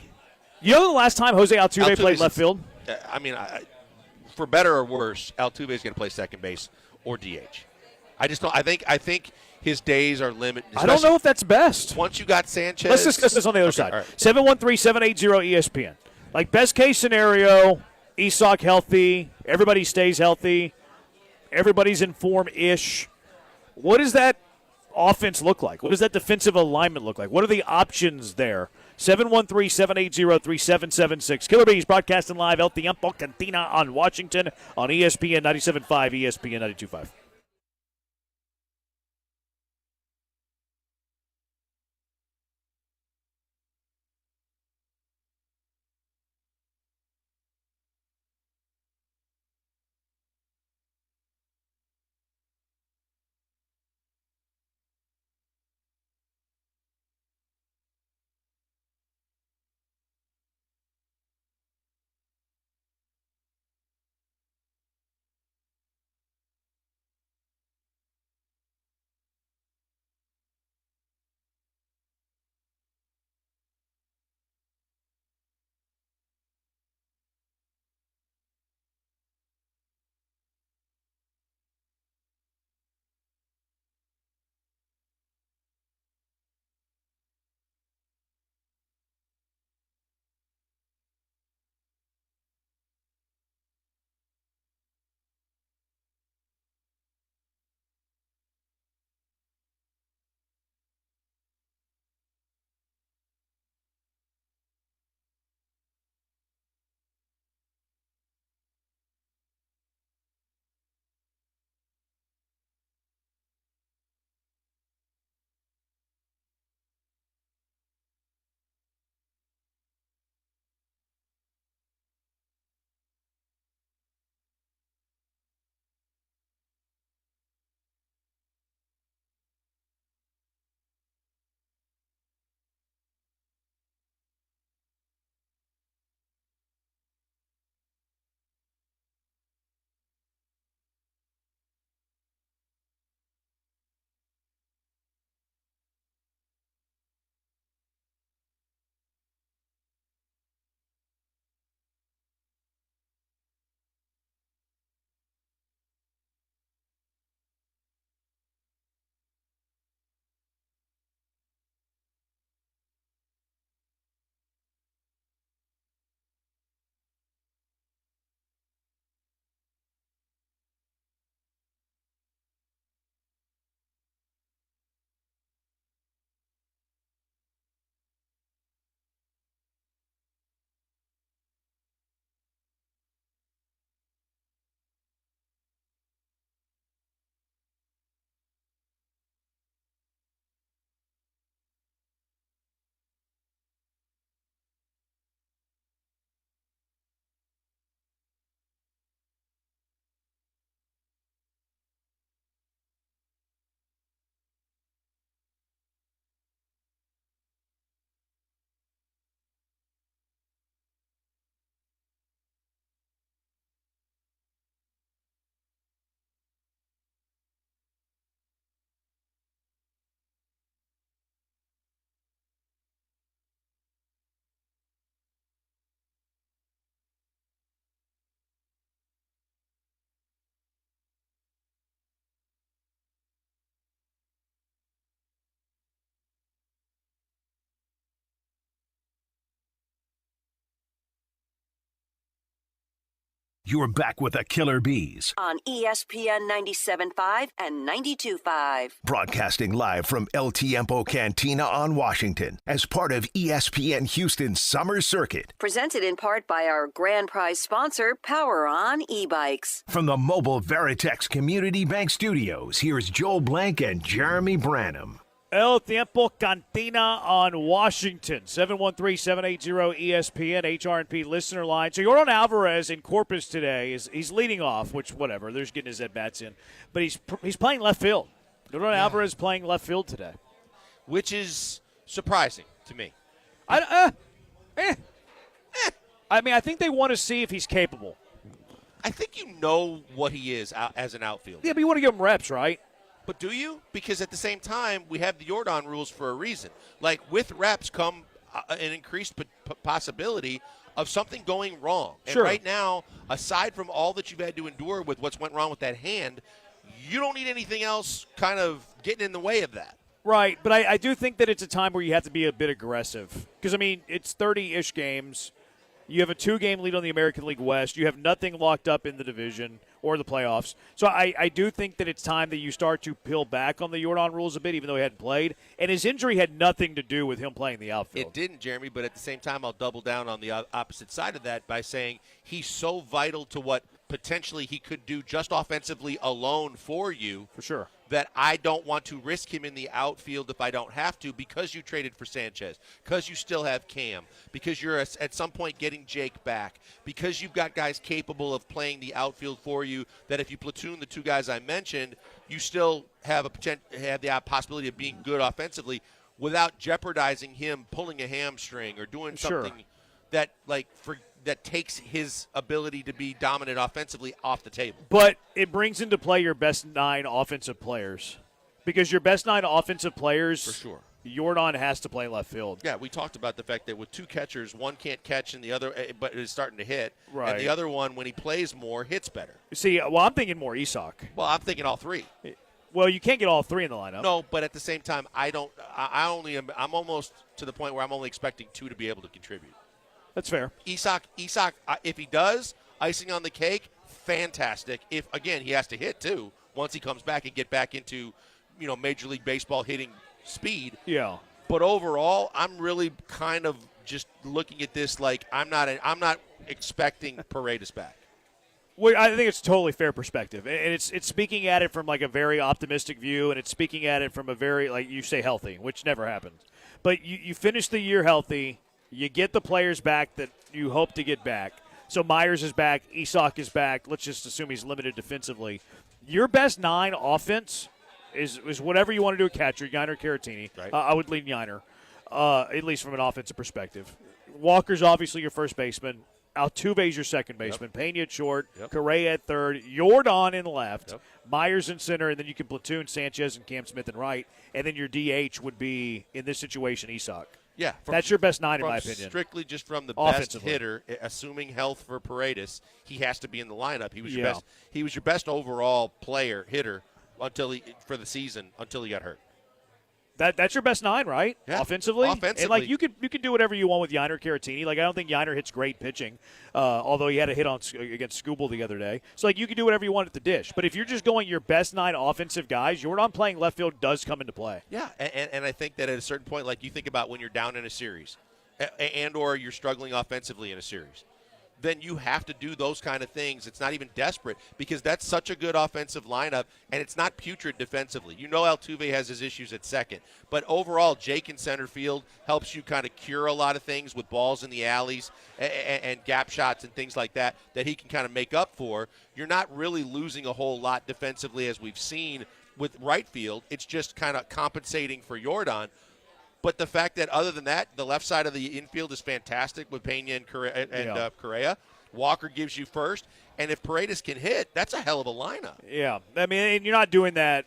You know the last time Jose Altuve played left field? I mean, for better or worse, Altuve is going to play second base or DH. I just don't. I think his days are limited. I don't know if that's best. Once you got Sanchez. Let's discuss this on the other side. Right. 713-780-ESPN. Like best case scenario, Isak healthy, everybody stays healthy, everybody's in form-ish. What does that offense look like? What does that defensive alignment look like? What are the options there? 713-780-3776. Killer Bees broadcasting live El Tiempo Cantina on Washington on ESPN 97.5, ESPN 92.5. You're back with the Killer Bees. On ESPN 97.5 and 92.5. Broadcasting live from El Tiempo Cantina on Washington as part of ESPN Houston's Summer Circuit. Presented in part by our grand prize sponsor, Power On e-bikes. From the mobile Veritex Community Bank Studios, here's Joel Blank and Jeremy Branham. El Tiempo Cantina on Washington, 713-780-ESPN, HRP listener line. So Yordan Alvarez in Corpus today, he's leading off, which whatever, they're just getting his at-bats in. But he's playing left field. Yordan Alvarez playing left field today. Which is surprising to me. I mean, I think they want to see if he's capable. I think you know what he is as an outfielder. Yeah, but you want to give him reps, right? But do you? Because at the same time, we have the Yordan rules for a reason. Like, with reps come an increased possibility of something going wrong. And right now, aside from all that you've had to endure with what's went wrong with that hand, you don't need anything else kind of getting in the way of that. Right, but I do think that it's a time where you have to be a bit aggressive. Because, I mean, it's 30-ish games. You have a 2-game lead on the American League West. You have nothing locked up in the division or the playoffs. So I do think that it's time that you start to peel back on the Yordan rules a bit, even though he hadn't played. And his injury had nothing to do with him playing the outfield. It didn't, Jeremy, but at the same time, I'll double down on the opposite side of that by saying he's so vital to what potentially he could do just offensively alone for you. For sure. That I don't want to risk him in the outfield if I don't have to, because you traded for Sanchez, because you still have Cam, because you're at some point getting Jake back, because you've got guys capable of playing the outfield for you, that if you platoon the two guys I mentioned, you still have the possibility of being good offensively without jeopardizing him pulling a hamstring or doing something that that takes his ability to be dominant offensively off the table. But it brings into play your best 9 offensive players. Because your best 9 offensive players, for sure, Yordan has to play left field. Yeah, we talked about the fact that with 2 catchers, one can't catch and the other but is starting to hit. Right. And the other one, when he plays more, hits better. See, well, I'm thinking more Isak. Well, I'm thinking all 3. Well, you can't get all 3 in the lineup. No, but at the same time, I'm almost to the point where I'm only expecting 2 to be able to contribute. That's fair. Isak, if he does, icing on the cake, fantastic. If, again, he has to hit, too, once he comes back and get back into, Major League Baseball hitting speed. Yeah. But overall, I'm really kind of just looking at this like I'm not expecting Paredes back. Well, I think it's a totally fair perspective. And it's speaking at it from, like, a very optimistic view, and it's speaking at it from a very, like you say, healthy, which never happens. But you finish the year healthy. You get the players back that you hope to get back. So Myers is back. Isak is back. Let's just assume he's limited defensively. Your best 9 offense is whatever you want to do at catcher, Yiner Caratini. Right. I would lean Yiner, at least from an offensive perspective. Walker's obviously your first baseman. Altuve's your second baseman. Yep. Pena at short. Yep. Correa at third. Yordan in left. Yep. Myers in center. And then you can platoon Sanchez and Cam Smith in right. And then your DH would be, in this situation, Isak. Yeah. That's your best 9 in my opinion. Strictly just from the best hitter, assuming health for Paredes, he has to be in the lineup. He was your best. He was your best overall hitter for the season until he got hurt. That's your best 9, right? Yeah. Offensively? And, like, you could do whatever you want with Yiner Caratini. Like, I don't think Yiner hits great pitching, although he had a hit against Skubal the other day. So, like, you can do whatever you want at the dish. But if you're just going your best 9 offensive guys, Yordan playing left field does come into play. Yeah, and I think that at a certain point, like you think about when you're down in a series and or you're struggling offensively in a series, then you have to do those kind of things. It's not even desperate because that's such a good offensive lineup, and it's not putrid defensively. Altuve has his issues at second, but overall, Jake in center field helps you kind of cure a lot of things with balls in the alleys and gap shots and things like that he can kind of make up for. You're not really losing a whole lot defensively as we've seen with right field. It's just kind of compensating for Yordan. But the fact that other than that, the left side of the infield is fantastic with Pena and Correa. Walker gives you first. And if Paredes can hit, that's a hell of a lineup. Yeah. I mean, and you're not doing that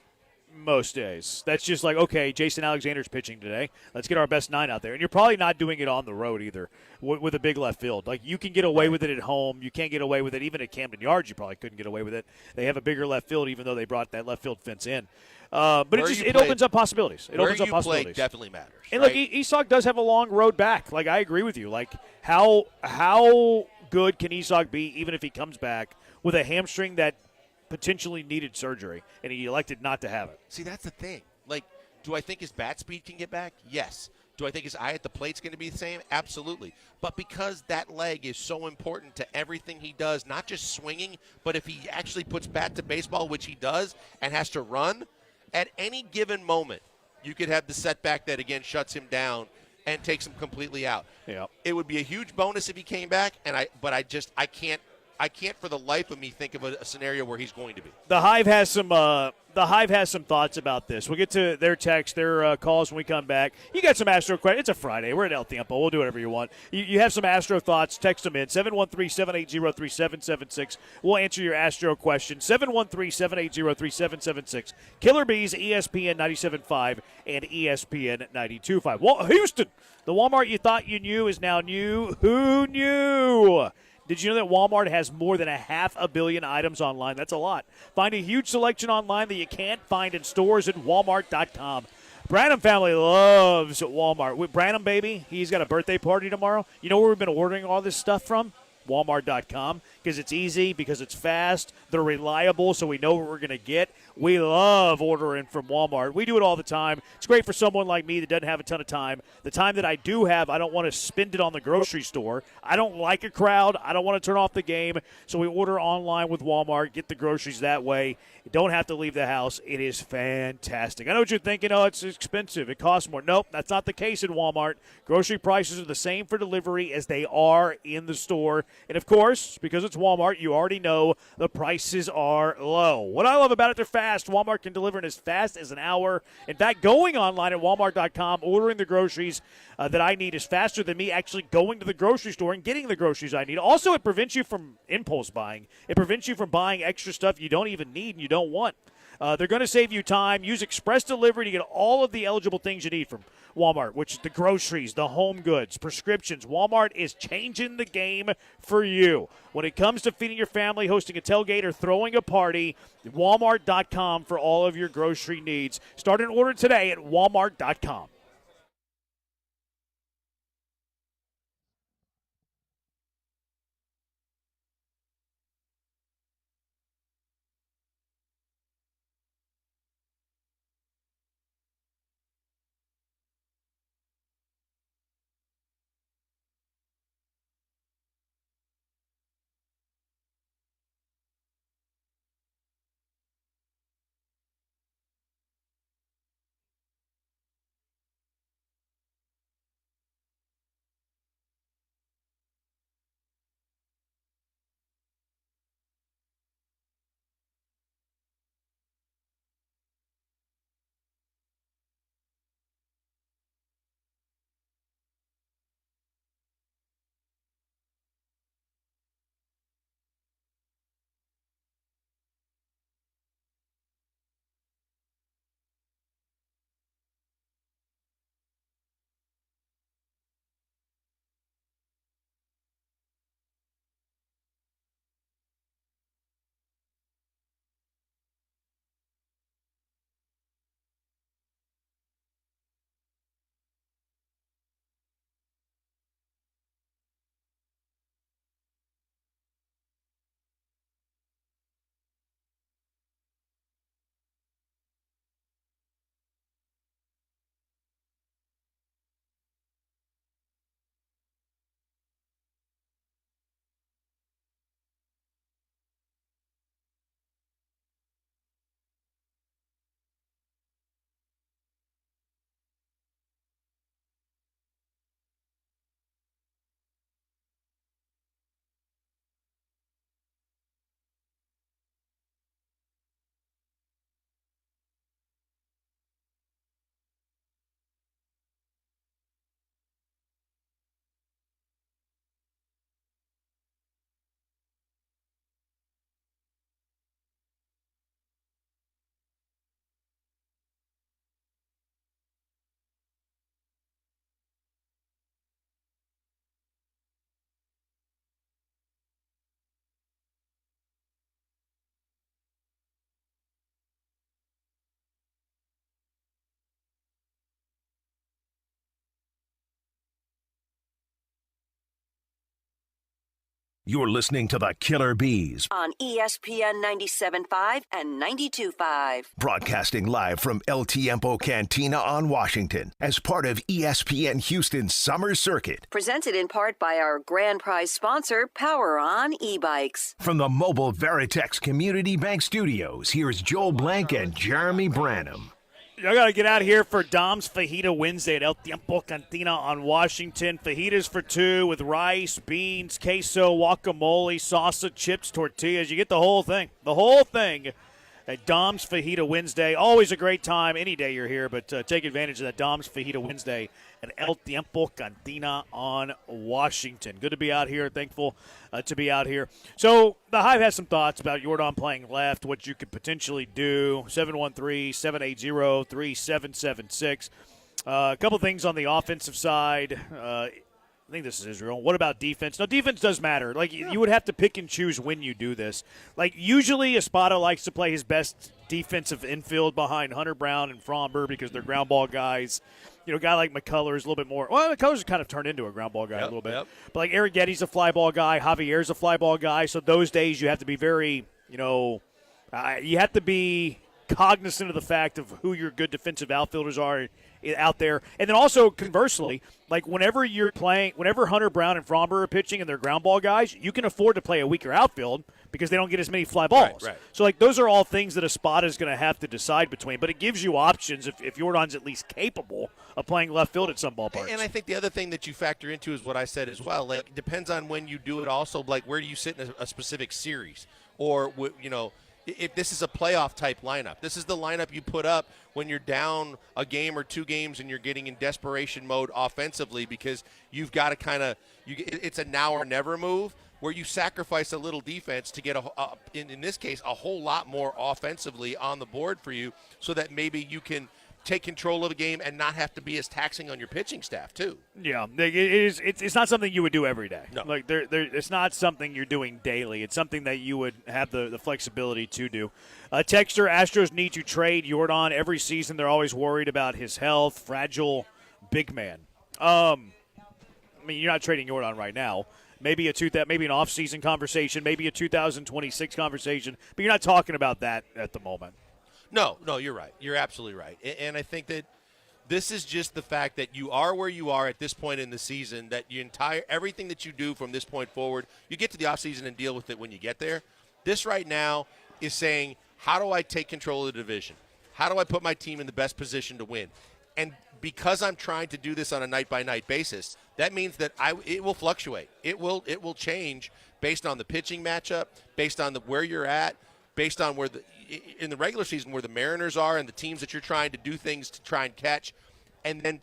most days. That's just like, okay, Jason Alexander's pitching today. Let's get our best 9 out there. And you're probably not doing it on the road either with a big left field. Like, you can get away with it at home. You can't get away with it even at Camden Yards. You probably couldn't get away with it. They have a bigger left field even though they brought that left field fence in. But it opens up possibilities. It opens up possibilities. Play definitely matters. And right? look, Isak does have a long road back. Like, I agree with you. Like, how good can Isak be even if he comes back with a hamstring that potentially needed surgery, and he elected not to have it? See, that's the thing. Like, do I think his bat speed can get back? Yes. Do I think his eye at the plate's going to be the same? Absolutely. But because that leg is so important to everything he does, not just swinging, but if he actually puts bat to baseball, which he does, and has to run, at any given moment, you could have the setback that, again, shuts him down and takes him completely out. Yeah. It would be a huge bonus if he came back, but I can't for the life of me think of a scenario where he's going to be. The Hive has some thoughts about this. We'll get to their texts, their calls when we come back. You got some Astro questions. It's a Friday. We're at El Tiempo. We'll do whatever you want. You have some Astro thoughts. Text them in 713-780-3776. We'll answer your Astro question. 713-780-3776. Killer Bees, ESPN 97.5 and ESPN 92.5. Well, Houston, the Walmart you thought you knew is now new. Who knew? Did you know that Walmart has more than 500 million items online? That's a lot. Find a huge selection online that you can't find in stores at Walmart.com. Branham family loves Walmart. With Branham, baby, he's got a birthday party tomorrow. You know where we've been ordering all this stuff from? Walmart.com, because it's easy, because it's fast, they're reliable, so we know what we're going to get. We love ordering from Walmart. We do it all the time. It's great for someone like me that doesn't have a ton of time. The time that I do have, I don't want to spend it on the grocery store. I don't like a crowd. I don't want to turn off the game, so we order online with Walmart, get the groceries that way. You don't have to leave the house. It is fantastic. I know what you're thinking. Oh, it's expensive. It costs more. Nope, that's not the case at Walmart. Grocery prices are the same for delivery as they are in the store. And, of course, because it's Walmart, you already know the prices are low. What I love about it, they're fast. Walmart can deliver in as fast as an hour. In fact, going online at Walmart.com, ordering the groceries that I need is faster than me actually going to the grocery store and getting the groceries I need. Also, it prevents you from impulse buying. It prevents you from buying extra stuff you don't even need and you don't want. They're going to save you time. Use Express Delivery to get all of the eligible things you need from Walmart, which is the groceries, the home goods, prescriptions. Walmart is changing the game for you. When it comes to feeding your family, hosting a tailgate, or throwing a party, Walmart.com for all of your grocery needs. Start an order today at Walmart.com. You're listening to the Killer Bees, on ESPN 97.5 and 92.5. broadcasting live from El Tiempo Cantina on Washington as part of ESPN Houston's Summer Circuit. Presented in part by our grand prize sponsor, Power On e-bikes. From the mobile Veritex Community Bank Studios, here's Joel Blank and Jeremy Branham. I got to get out of here for Dom's Fajita Wednesday at El Tiempo Cantina on Washington. Fajitas for two with rice, beans, queso, guacamole, salsa, chips, tortillas. You get the whole thing. The whole thing at Dom's Fajita Wednesday. Always a great time any day you're here, but take advantage of that Dom's Fajita Wednesday at El Tiempo Cantina on Washington. Good to be out here. Thankful to be out here. So the Hive has some thoughts about Jordan playing left, what you could potentially do. 713-780-3776. A couple things on the offensive side. I think this is Israel. What about defense? No, defense does matter. Like, you would have to pick and choose when you do this. Like, usually Espada likes to play his best defensive infield behind Hunter Brown and Fromber because they're ground ball guys. You know, a guy like McCullers is a little bit more. Well, McCullers kind of turned into a ground ball guy a little bit. But, like, Eric Getty's a fly ball guy. Javier's a fly ball guy. So those days you have to be very, you have to be cognizant of the fact of who your good defensive outfielders are out there. And then also, conversely, like whenever Hunter Brown and Fromber are pitching and they're ground ball guys, you can afford to play a weaker outfield because they don't get as many fly balls. Right. So, like, those are all things that Espada is going to have to decide between. But it gives you options if Jordan's at least capable of playing left field at some ballparks. And I think the other thing that you factor into is what I said as well. Like, it depends on when you do it also. Like, where do you sit in a specific series? Or, if this is a playoff-type lineup. This is the lineup you put up when you're down a game or two games and you're getting in desperation mode offensively because you've got to it's a now or never move where you sacrifice a little defense to get, in this case, a whole lot more offensively on the board for you so that maybe you can take control of the game and not have to be as taxing on your pitching staff too. Yeah, it's not something you would do every day. No. Like it's not something you're doing daily. It's something that you would have the flexibility to do. Texter, Astros need to trade Jordan every season. They're always worried about his health, fragile big man. I mean, you're not trading Jordan right now. Maybe maybe an off-season conversation, maybe a 2026 conversation, but you're not talking about that at the moment. No, you're right. You're absolutely right. And I think that this is just the fact that you are where you are at this point in the season, that everything that you do from this point forward, you get to the offseason and deal with it when you get there. This right now is saying, how do I take control of the division? How do I put my team in the best position to win? And because I'm trying to do this on a night-by-night basis, that means that it will fluctuate. It will change based on the pitching matchup, based on where you're at, based on where in the regular season where the Mariners are and the teams that you're trying to do things to try and catch, and then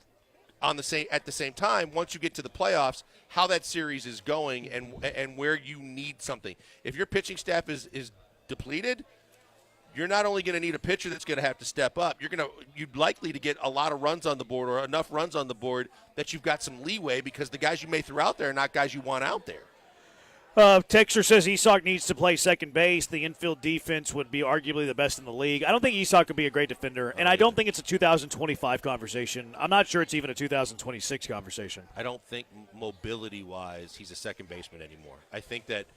at the same time, once you get to the playoffs, how that series is going and where you need something. If your pitching staff is depleted, you're not only going to need a pitcher that's going to have to step up, you're likely to get a lot of runs on the board or enough runs on the board that you've got some leeway because the guys you may throw out there are not guys you want out there. Texter says Isak needs to play second base. The infield defense would be arguably the best in the league. I don't think Isak could be a great defender, and I don't think it's a 2025 conversation. I'm not sure it's even a 2026 conversation. I don't think mobility-wise he's a second baseman anymore. I think that,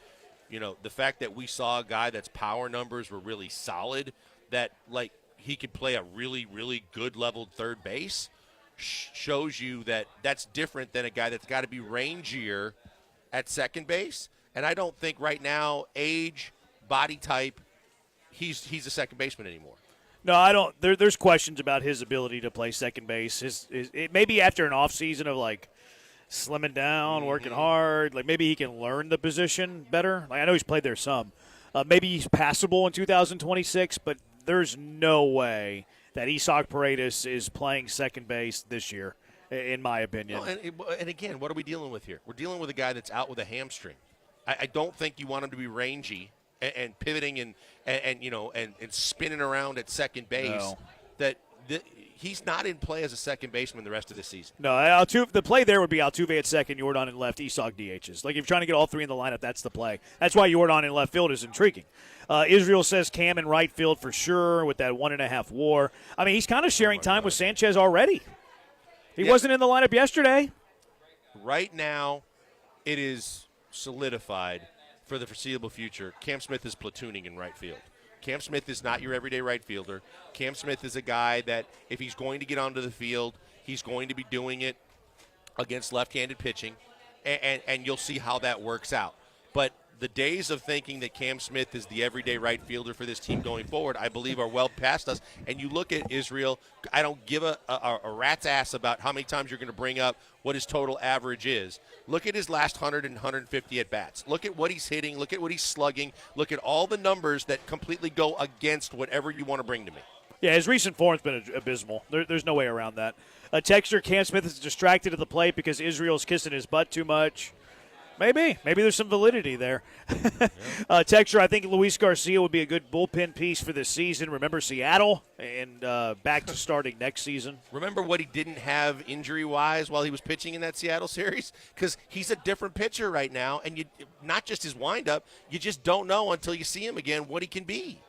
the fact that we saw a guy that's power numbers were really solid, that, like, he could play a really, really good leveled third base, shows you that that's different than a guy that's got to be rangier at second base. And I don't think right now, age, body type, he's a second baseman anymore. No, I don't. There's questions about his ability to play second base. It maybe after an off season of like slimming down, working hard, like maybe he can learn the position better. Like I know he's played there some. Maybe he's passable in 2026, but there's no way that Isak Paredes is playing second base this year, in my opinion. And again, what are we dealing with here? We're dealing with a guy that's out with a hamstring. I don't think you want him to be rangy and pivoting and spinning around at second base. No. He's not in play as a second baseman the rest of the season. No, the play there would be Altuve at second, Jordan in left, Isak DHs. Like if you're trying to get all three in the lineup, that's the play. That's why Jordan in left field is intriguing. Israel says Cam in right field for sure with that 1.5 WAR. I mean, he's kind of sharing time with Sanchez already. He wasn't in the lineup yesterday. Right now, it is solidified for the foreseeable future, Cam Smith is platooning in right field. Cam Smith is not your everyday right fielder. Cam Smith is a guy that if he's going to get onto the field, he's going to be doing it against left-handed pitching, and you'll see how that works out. But the days of thinking that Cam Smith is the everyday right fielder for this team going forward, I believe, are well past us. And you look at Israel, I don't give a rat's ass about how many times you're going to bring up what his total average is. Look at his last 100 and 150 at-bats. Look at what he's hitting. Look at what he's slugging. Look at all the numbers that completely go against whatever you want to bring to me. Yeah, his recent form's been abysmal. There's no way around that. A texture, Cam Smith is distracted at the plate because Israel's kissing his butt too much. Maybe there's some validity there. Texture, I think Luis Garcia would be a good bullpen piece for this season. Remember Seattle and back to starting next season. Remember what he didn't have injury-wise while he was pitching in that Seattle series? Because he's a different pitcher right now, and not just his windup, you just don't know until you see him again what he can be.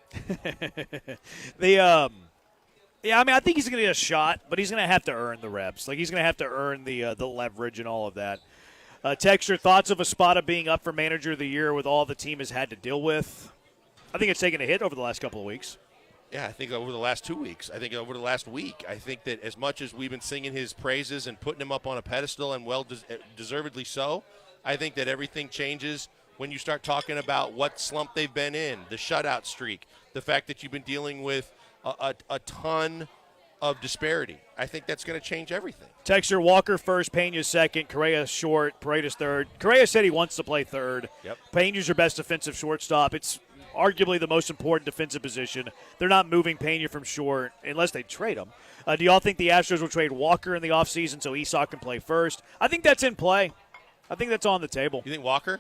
Yeah, I mean, I think he's going to get a shot, but he's going to have to earn the reps. Like, he's going to have to earn the leverage and all of that. Texture, thoughts of Espada being up for Manager of the Year with all the team has had to deal with? I think it's taken a hit over the last couple of weeks. Yeah, I think over the last 2 weeks. I think over the last week. I think that as much as we've been singing his praises and putting him up on a pedestal, and deservedly so, I think that everything changes when you start talking about what slump they've been in, the shutout streak, the fact that you've been dealing with a ton of disparity. I think that's going to change everything. Texture, Walker first, Pena second, Correa short, Paredes third. Correa said he wants to play third. Yep. Pena's your best defensive shortstop. It's arguably the most important defensive position. They're not moving Pena from short unless they trade him. Do y'all think the Astros will trade Walker in the offseason so Esau can play first? I think that's in play. I think that's on the table. You think Walker?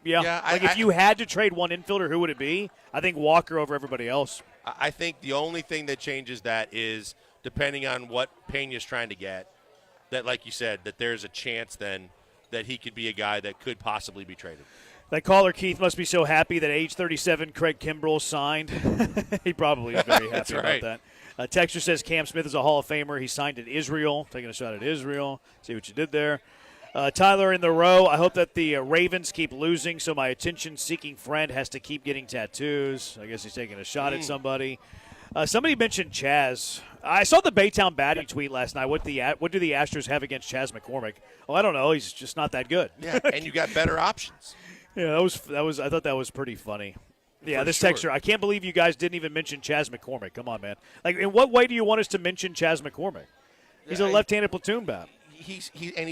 Yeah. If you had to trade one infielder, who would it be? I think Walker over everybody else. I think the only thing that changes that is depending on what Pena's trying to get, that, like you said, that there's a chance then that he could be a guy that could possibly be traded. That caller, Keith, must be so happy that age 37 Craig Kimbrell signed. He probably is very happy about that. Texture says Cam Smith is a Hall of Famer. He signed at Israel. Taking a shot at Israel. See what you did there. Tyler in the row, I hope that the Ravens keep losing so my attention-seeking friend has to keep getting tattoos. I guess he's taking a shot at somebody. Somebody mentioned Chaz. I saw the Baytown batting tweet last night. What do the Astros have against Chaz McCormick? Oh, I don't know. He's just not that good. Yeah, and you got better options. Yeah, that was. I thought that was pretty funny. Yeah, this texture. I can't believe you guys didn't even mention Chaz McCormick. Come on, man. Like, in what way do you want us to mention Chaz McCormick? He's a left-handed platoon bat. He's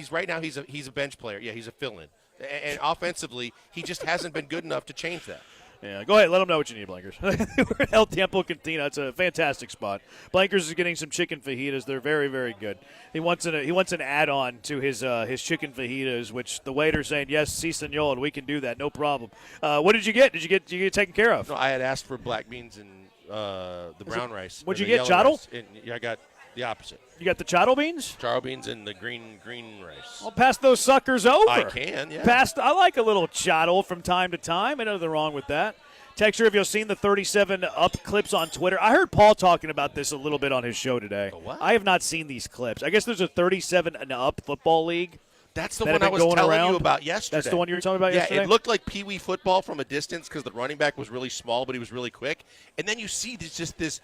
right now he's a bench player. Yeah, he's a fill-in. And offensively, he just hasn't been good enough to change that. Yeah, go ahead. Let them know what you need, Blankers. We're at El Tiempo Cantina. It's a fantastic spot. Blankers is getting some chicken fajitas. They're very, very good. He wants an add-on to his chicken fajitas, which the waiter's saying, yes, si, senor, we can do that. No problem. What did you get? Did you get it taken care of? No, I had asked for black beans and the brown rice. What'd you get, chottle? Yeah, I got the opposite. You got the chottle beans? Chottle beans and the green rice. I'll pass those suckers over. I can, yeah. I like a little chottle from time to time. Ain't nothing wrong with that. Texture, have you seen the 37 up clips on Twitter? I heard Paul talking about this a little bit on his show today. What? I have not seen these clips. I guess there's a 37 and up football league. That's the one I was telling you about yesterday. That's the one you were telling me about yesterday? Yeah, it looked like Pee-wee football from a distance because the running back was really small, but he was really quick. And then you see this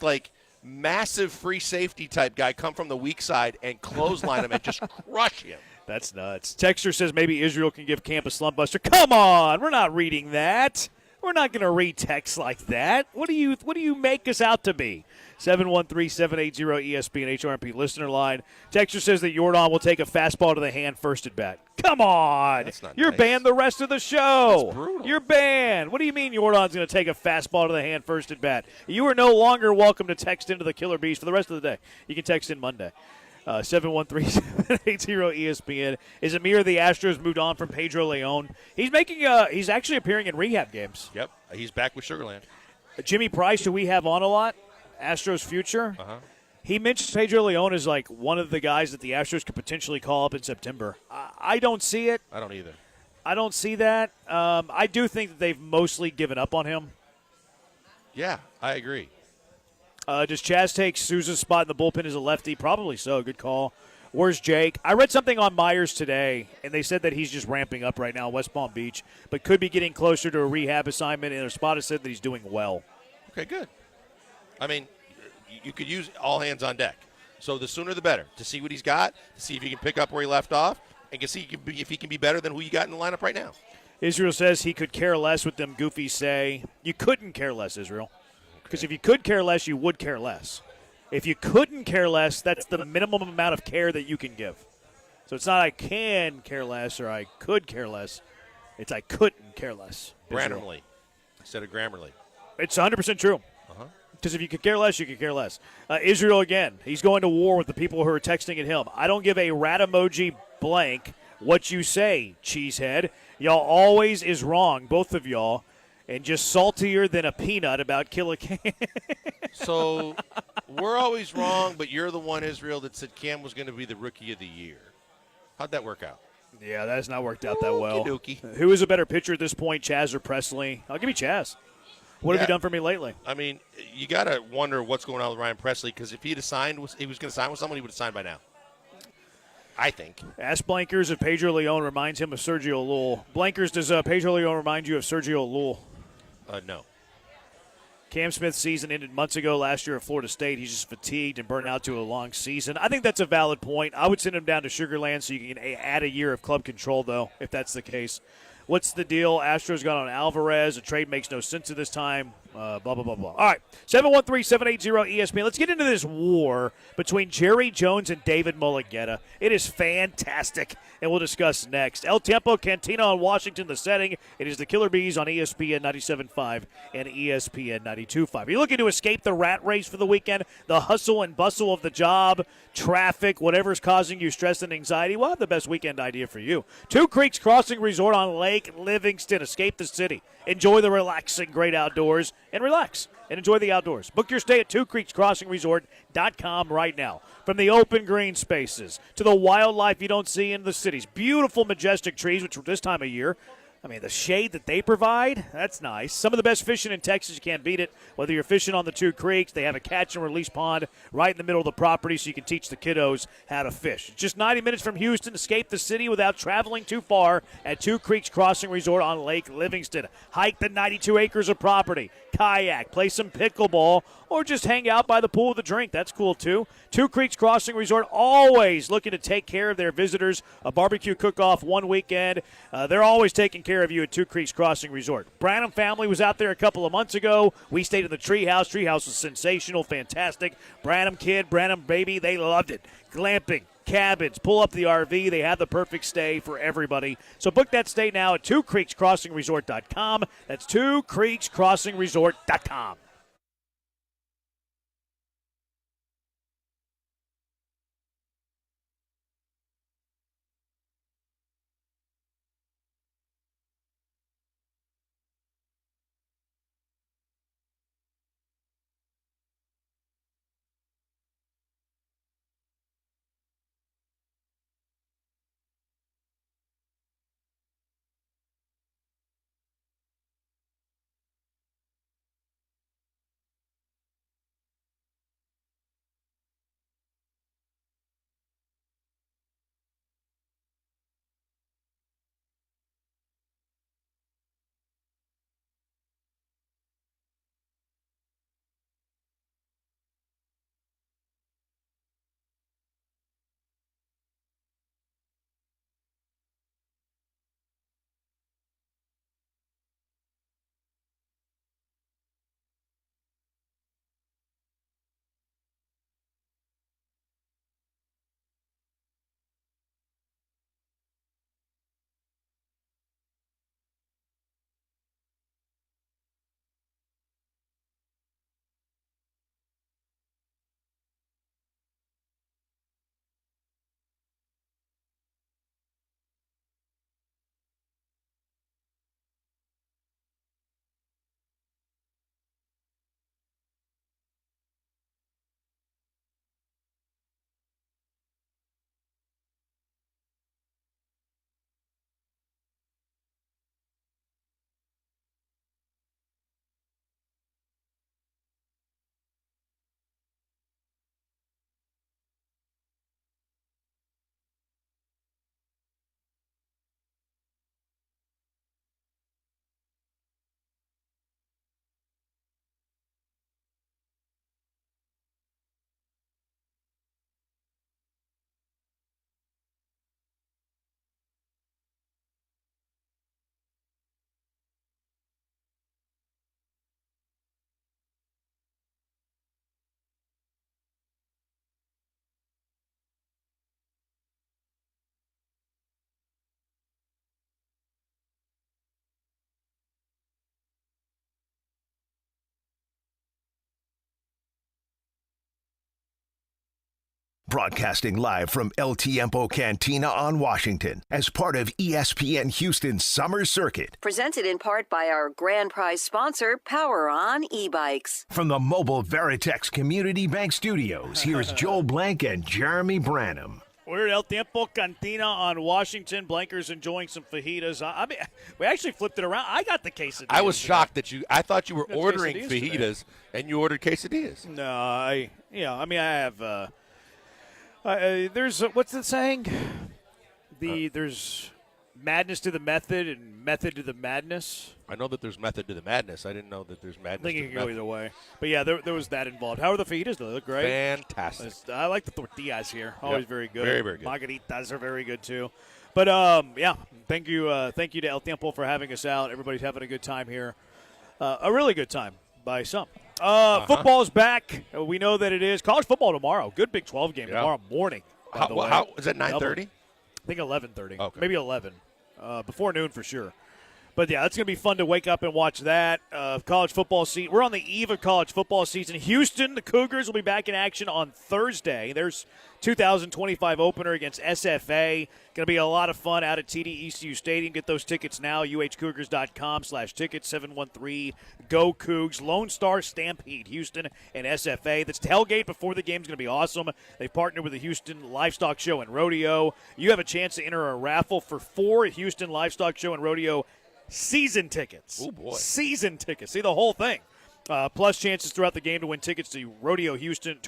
like massive free safety type guy come from the weak side and clothesline him and just crush him. That's nuts. Texture says maybe Israel can give Camp a slump buster. Come on, we're not reading that. We're not going to read text like that. What do you make us out to be? 713-780-ESPN HRMP listener line. Texture says that Jordan will take a fastball to the hand first at bat. Come on. You're nice. Banned the rest of the show. That's brutal. You're banned. What do you mean Jordan's going to take a fastball to the hand first at bat? You are no longer welcome to text into the Killer Beast for the rest of the day. You can text in Monday. 713-780-ESPN. Is Amir the Astros moved on from Pedro Leon? He's actually appearing in rehab games. Yep, he's back with Sugarland. Jimmy Price, who we have on a lot, Astros future. He mentions Pedro Leon as like one of the guys that the Astros could potentially call up in September. I don't see it. I don't either. I don't see that. I do think that they've mostly given up on him. Yeah, I agree. Does Chaz take Souza's spot in the bullpen as a lefty? Probably so. Good call. Where's Jake? I read something on Myers today, and they said that he's just ramping up right now in West Palm Beach, but could be getting closer to a rehab assignment, and their spot has said that he's doing well. Okay, good. I mean, you could use all hands on deck. So the sooner the better, to see what he's got, to see if he can pick up where he left off, and to see if he can be better than who you got in the lineup right now. Israel says he could care less what them goofies say. You couldn't care less, Israel. Because if you could care less, you would care less. If you couldn't care less, that's the minimum amount of care that you can give. So it's not I can care less or I could care less. It's I couldn't care less. Grammarly instead of Grammarly. It's 100% true. Uh-huh. Because if you could care less, you could care less. Israel, again, he's going to war with the people who are texting at him. I don't give a rat emoji blank what you say, cheesehead. Y'all always is wrong, both of y'all. And just saltier than a peanut about Killican. So we're always wrong, but you're the one, Israel, that said Cam was going to be the Rookie of the Year. How'd that work out? Yeah, that has not worked out that well. Okey-dokey. Who is a better pitcher at this point, Chaz or Presley? I'll give you Chaz. What have you done for me lately? I mean, you got to wonder what's going on with Ryan Presley, because if he was going to sign with someone, he would have signed by now. I think. Ask Blankers if Pedro Leon reminds him of Sergio Llull. Blankers, does Pedro Leon remind you of Sergio Llull? No. Cam Smith's season ended months ago last year at Florida State. He's just fatigued and burnt out to a long season. I think that's a valid point. I would send him down to Sugar Land so you can add a year of club control, though, if that's the case. What's the deal? Astros got on Alvarez. A trade makes no sense at this time. Blah, blah, blah, blah. All right, 713-780-ESPN. Let's get into this war between Jerry Jones and David Mulugeta. It is fantastic, and we'll discuss next. El Tiempo Cantina on Washington, the setting. It is the Killer Bees on ESPN 97.5 and ESPN 92.5. Are you looking to escape the rat race for the weekend, the hustle and bustle of the job, traffic, whatever's causing you stress and anxiety? We'll have the best weekend idea for you. Two Creeks Crossing Resort on Lake Livingston. Escape the city. Enjoy the relaxing great outdoors and relax and enjoy the outdoors. Book your stay at twocreekscrossingresort.com right now. From the open green spaces to the wildlife you don't see in the cities, beautiful majestic trees, which this time of year, I mean, the shade that they provide, that's nice. Some of the best fishing in Texas, you can't beat it. Whether you're fishing on the Two Creeks, they have a catch and release pond right in the middle of the property so you can teach the kiddos how to fish. It's just 90 minutes from Houston. Escape the city without traveling too far at Two Creeks Crossing Resort on Lake Livingston. Hike the 92 acres of property, kayak, play some pickleball, or just hang out by the pool with a drink. That's cool, too. Two Creeks Crossing Resort, always looking to take care of their visitors. A barbecue cook-off one weekend. They're always taking care of you at Two Creeks Crossing Resort. Branham family was out there a couple of months ago. We stayed in the Treehouse. Treehouse was sensational, fantastic. Branham kid, Branham baby, they loved it. Glamping, cabins, pull up the RV. They have the perfect stay for everybody. So book that stay now at twocreekscrossingresort.com. That's twocreekscrossingresort.com. Broadcasting live from El Tiempo Cantina on Washington as part of ESPN Houston's Summer Circuit. Presented in part by our grand prize sponsor, Power On e-bikes. From the mobile Veritex Community Bank Studios, here's Joel Blank and Jeremy Branham. We're at El Tiempo Cantina on Washington. Blanker's enjoying some fajitas. I mean, we actually flipped it around. I got the quesadillas. I was shocked that I thought you were got ordering quesadillas fajitas and you ordered quesadillas. No, I have. There's what's the saying? There's madness to the method and method to the madness. I know that there's method to the madness. I didn't know that there's madness. I think to it the can go method. either way. But yeah, there was that involved. How are the fajitas? They look great. Fantastic. I like the tortillas here. Always very good. Very, very good. Margaritas are very good too. But yeah, thank you to El Tiempo for having us out. Everybody's having a good time here. A really good time by some. Football's back. We know that it is. College football tomorrow. Good Big 12 game tomorrow morning. By the way. How is that 9:30? I think 11:30. Okay. Maybe 11. Before noon for sure. But yeah, it's going to be fun to wake up and watch that. College football season. We're on the eve of college football season. Houston, the Cougars will be back in action on Thursday. There's 2025 opener against SFA. Going to be a lot of fun out at TD ECU Stadium. Get those tickets now. uhcougars.com/tickets. 713-GO Cougs. Lone Star Stampede, Houston and SFA. That's tailgate before the game is going to be awesome. They partnered with the Houston Livestock Show and Rodeo. You have a chance to enter a raffle for 4 Houston Livestock Show and Rodeo season tickets. Oh, boy. Season tickets. See the whole thing. Plus chances throughout the game to win tickets to a Rodeo Houston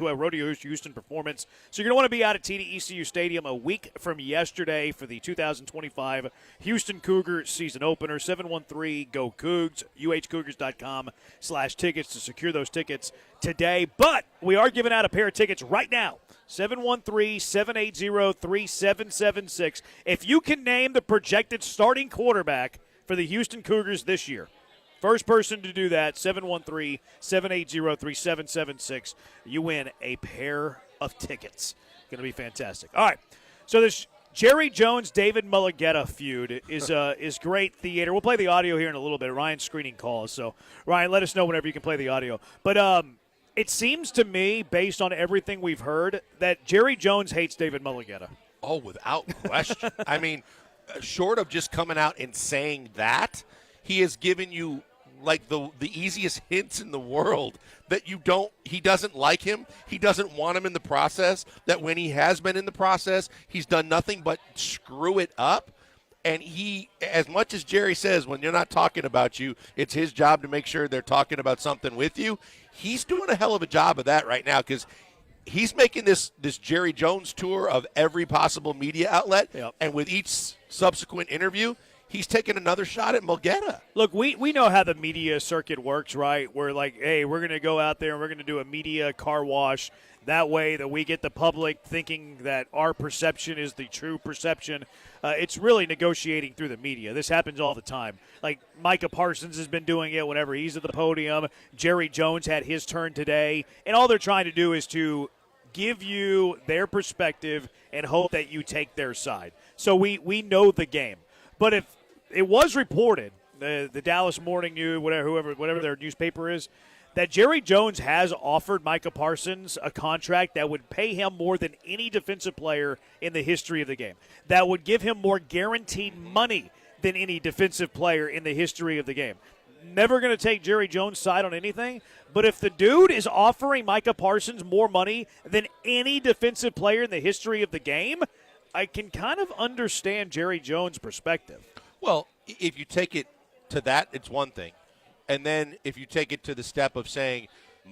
performance. So you're going to want to be out at TD ECU Stadium a week from yesterday for the 2025 Houston Cougar season opener. 713-GO Cougs. uhcougars.com/tickets to secure those tickets today. But we are giving out a pair of tickets right now. 713-780-3776. If you can name the projected starting quarterback for the Houston Cougars this year, first person to do that, 713-780-3776. You win a pair of tickets. Going to be fantastic. All right, so this Jerry Jones-David Mulligetta feud is great theater. We'll play the audio here in a little bit. Ryan's screening calls, so Ryan, let us know whenever you can play the audio. But it seems to me, based on everything we've heard, that Jerry Jones hates David Mulligetta. Oh, without question. I mean, short of just coming out and saying that, he has given you like the easiest hints in the world that he doesn't like him. He doesn't want him in the process, that when he has been in the process, he's done nothing but screw it up. And he, as much as Jerry says, when you're not talking about you, it's his job to make sure they're talking about something with you. He's doing a hell of a job of that right now because he's making this Jerry Jones tour of every possible media outlet. Yep. And with each subsequent interview, he's taking another shot at Mulligetta. Look, we know how the media circuit works, right? We're like, hey, we're going to go out there and we're going to do a media car wash. That way that we get the public thinking that our perception is the true perception. It's really negotiating through the media. This happens all the time. Like Micah Parsons has been doing it whenever he's at the podium. Jerry Jones had his turn today. And all they're trying to do is to give you their perspective and hope that you take their side. So we know the game. But if it was reported, the Dallas Morning News, whatever their newspaper is, that Jerry Jones has offered Micah Parsons a contract that would pay him more than any defensive player in the history of the game, that would give him more guaranteed money than any defensive player in the history of the game. Never going to take Jerry Jones' side on anything, but if the dude is offering Micah Parsons more money than any defensive player in the history of the game, I can kind of understand Jerry Jones' perspective. Well, if you take it to that, it's one thing. And then if you take it to the step of saying,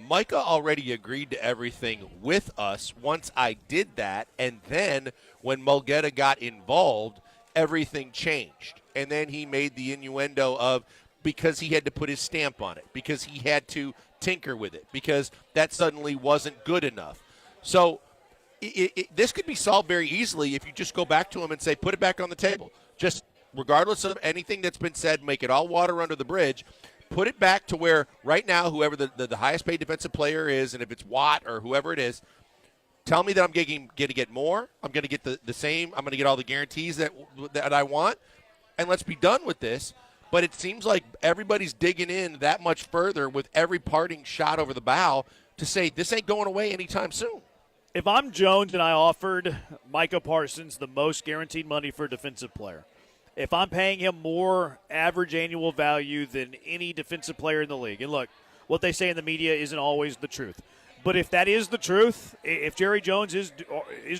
Micah already agreed to everything with us once I did that, and then when Mulligetta got involved, everything changed. And then he made the innuendo of because he had to put his stamp on it, because he had to tinker with it, because that suddenly wasn't good enough. So this could be solved very easily if you just go back to him and say, put it back on the table. Just regardless of anything that's been said, make it all water under the bridge. Put it back to where right now whoever the highest paid defensive player is, and if it's Watt or whoever it is, tell me that I'm going to get more. I'm going to get the same. I'm going to get all the guarantees that I want, and let's be done with this. But it seems like everybody's digging in that much further with every parting shot over the bow to say this ain't going away anytime soon. If I'm Jones and I offered Micah Parsons the most guaranteed money for a defensive player, if I'm paying him more average annual value than any defensive player in the league, and look, what they say in the media isn't always the truth. But if that is the truth, if Jerry Jones is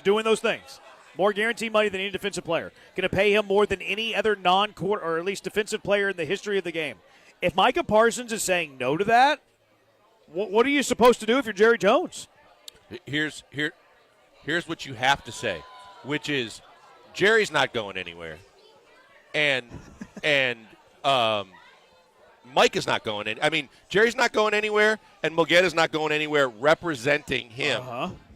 doing those things, more guaranteed money than any defensive player, going to pay him more than any other non-court or at least defensive player in the history of the game. If Micah Parsons is saying no to that, what are you supposed to do if you're Jerry Jones? Here's what you have to say, which is Jerry's not going anywhere. And Mike is not going in. I mean, Jerry's not going anywhere, and Mulgetta's not going anywhere representing him.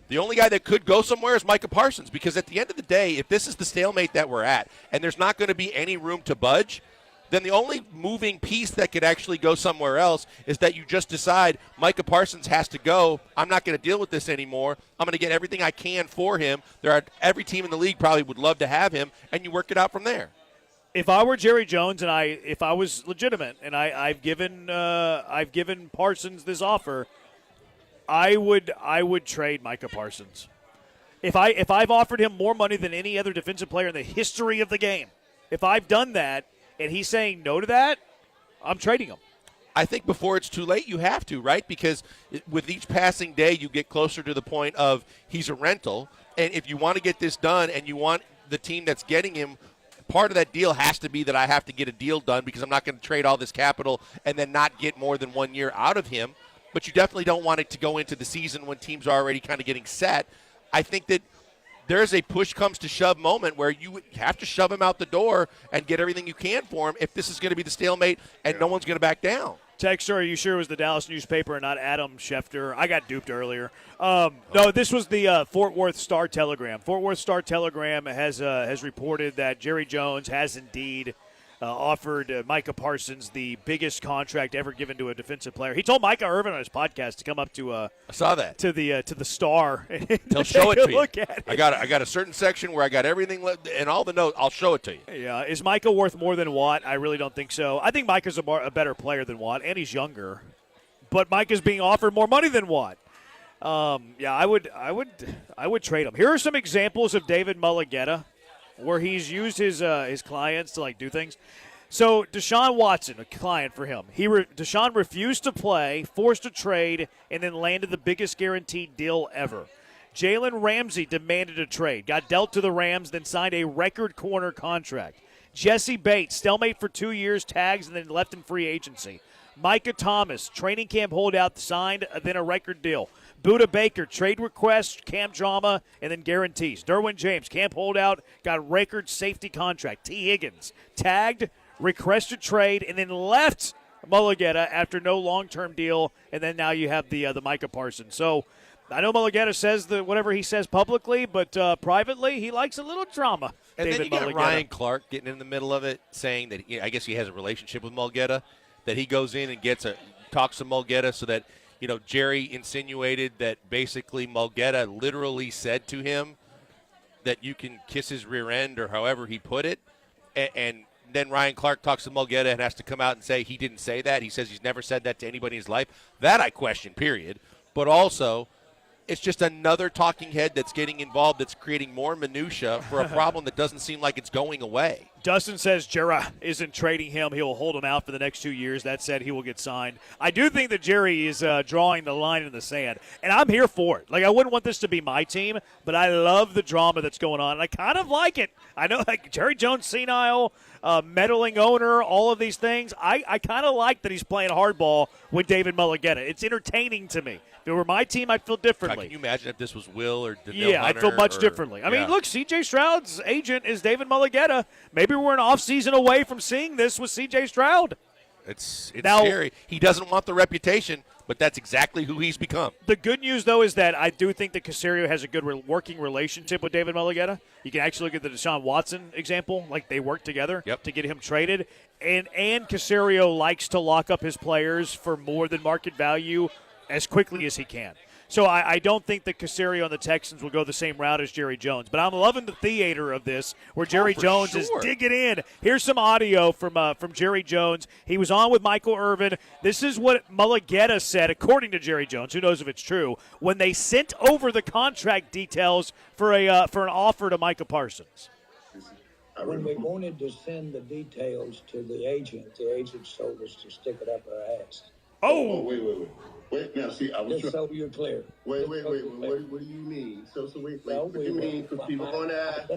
The only guy that could go somewhere is Micah Parsons, because at the end of the day, if this is the stalemate that we're at, and there's not going to be any room to budge, then the only moving piece that could actually go somewhere else is that you just decide Micah Parsons has to go. I'm not going to deal with this anymore. I'm going to get everything I can for him. Every team in the league probably would love to have him, and you work it out from there. If I were Jerry Jones and if I was legitimate and I've given Parsons this offer, I would trade Micah Parsons. If I've offered him more money than any other defensive player in the history of the game, if I've done that and he's saying no to that, I'm trading him. I think before it's too late, you have to, right? Because with each passing day, you get closer to the point of he's a rental, and if you want to get this done and you want the team that's getting him, part of that deal has to be that I have to get a deal done because I'm not going to trade all this capital and then not get more than 1 year out of him. But you definitely don't want it to go into the season when teams are already kind of getting set. I think that there's a push comes to shove moment where you have to shove him out the door and get everything you can for him if this is going to be the stalemate and no one's going to back down. Texter, are you sure it was the Dallas newspaper and not Adam Schefter? I got duped earlier. No, this was the Fort Worth Star-Telegram. Fort Worth Star-Telegram has reported that Jerry Jones has indeed offered Micah Parsons the biggest contract ever given to a defensive player. He told Micah Irvin on his podcast to come up to I saw that to the Star. He'll show it to you. Look at it. I got a certain section where I got everything and all the notes. I'll show it to you. Yeah, is Micah worth more than Watt? I really don't think so. I think Micah's a better player than Watt, and he's younger. But Micah's being offered more money than Watt. Yeah, I would trade him. Here are some examples of David Mulligetta where he's used his clients to do things. So Deshaun Watson, a client for him, Deshaun refused to play, forced a trade, and then landed the biggest guaranteed deal ever. Jalen Ramsey demanded a trade, got dealt to the Rams, then signed a record corner contract. Jesse Bates, stalemate for 2 years, tags, and then left in free agency. Micah Thomas, training camp holdout, signed, then a record deal. Budda Baker, trade request, camp drama, and then guarantees. Derwin James, camp holdout, got record safety contract. T. Higgins, tagged, requested trade, and then left Mulligetta after no long-term deal, and then now you have the Micah Parsons. So I know Mulligetta says whatever he says publicly, but privately he likes a little drama. And David then you got Mulligetta. Ryan Clark getting in the middle of it, saying that I guess he has a relationship with Mulligetta, that he goes in and talks to Mulligetta so that Jerry insinuated that basically Mulligetta literally said to him that you can kiss his rear end or however he put it, and then Ryan Clark talks to Mulligetta and has to come out and say he didn't say that. He says he's never said that to anybody in his life. That I question, period. But also, it's just another talking head that's getting involved that's creating more minutia for a problem that doesn't seem like it's going away. Dustin says Jerry isn't trading him. He will hold him out for the next 2 years. That said, he will get signed. I do think that Jerry is drawing the line in the sand, and I'm here for it. I wouldn't want this to be my team, but I love the drama that's going on, and I kind of like it. I know Jerry Jones, senile, meddling owner, all of these things. I kind of like that he's playing hardball with David Mulligetta. It's entertaining to me. If it were my team, I'd feel differently. God, can you imagine if this was Will or Daniil Yeah, Hunter I'd feel much differently. I mean, look, C.J. Stroud's agent is David Mulligetta. Maybe we're an off-season away from seeing this with C.J. Stroud. It's scary. He doesn't want the reputation, but that's exactly who he's become. The good news, though, is that I do think that Caserio has a good working relationship with David Mulligetta. You can actually look at the Deshaun Watson example. They work together to get him traded. And Caserio likes to lock up his players for more than market value as quickly as he can. So I don't think that Caserio and the Texans will go the same route as Jerry Jones. But I'm loving the theater of this where Jerry Jones is digging in. Here's some audio from Jerry Jones. He was on with Michael Irvin. This is what Mulligetta said, according to Jerry Jones. Who knows if it's true, when they sent over the contract details for an offer to Micah Parsons. When we wanted to send the details to the agent told us to stick it up our ass. Oh, Wait, now, see, I was just so you're clear. Wait. What do you mean? So wait. What do you mean? Because people going to ask. They're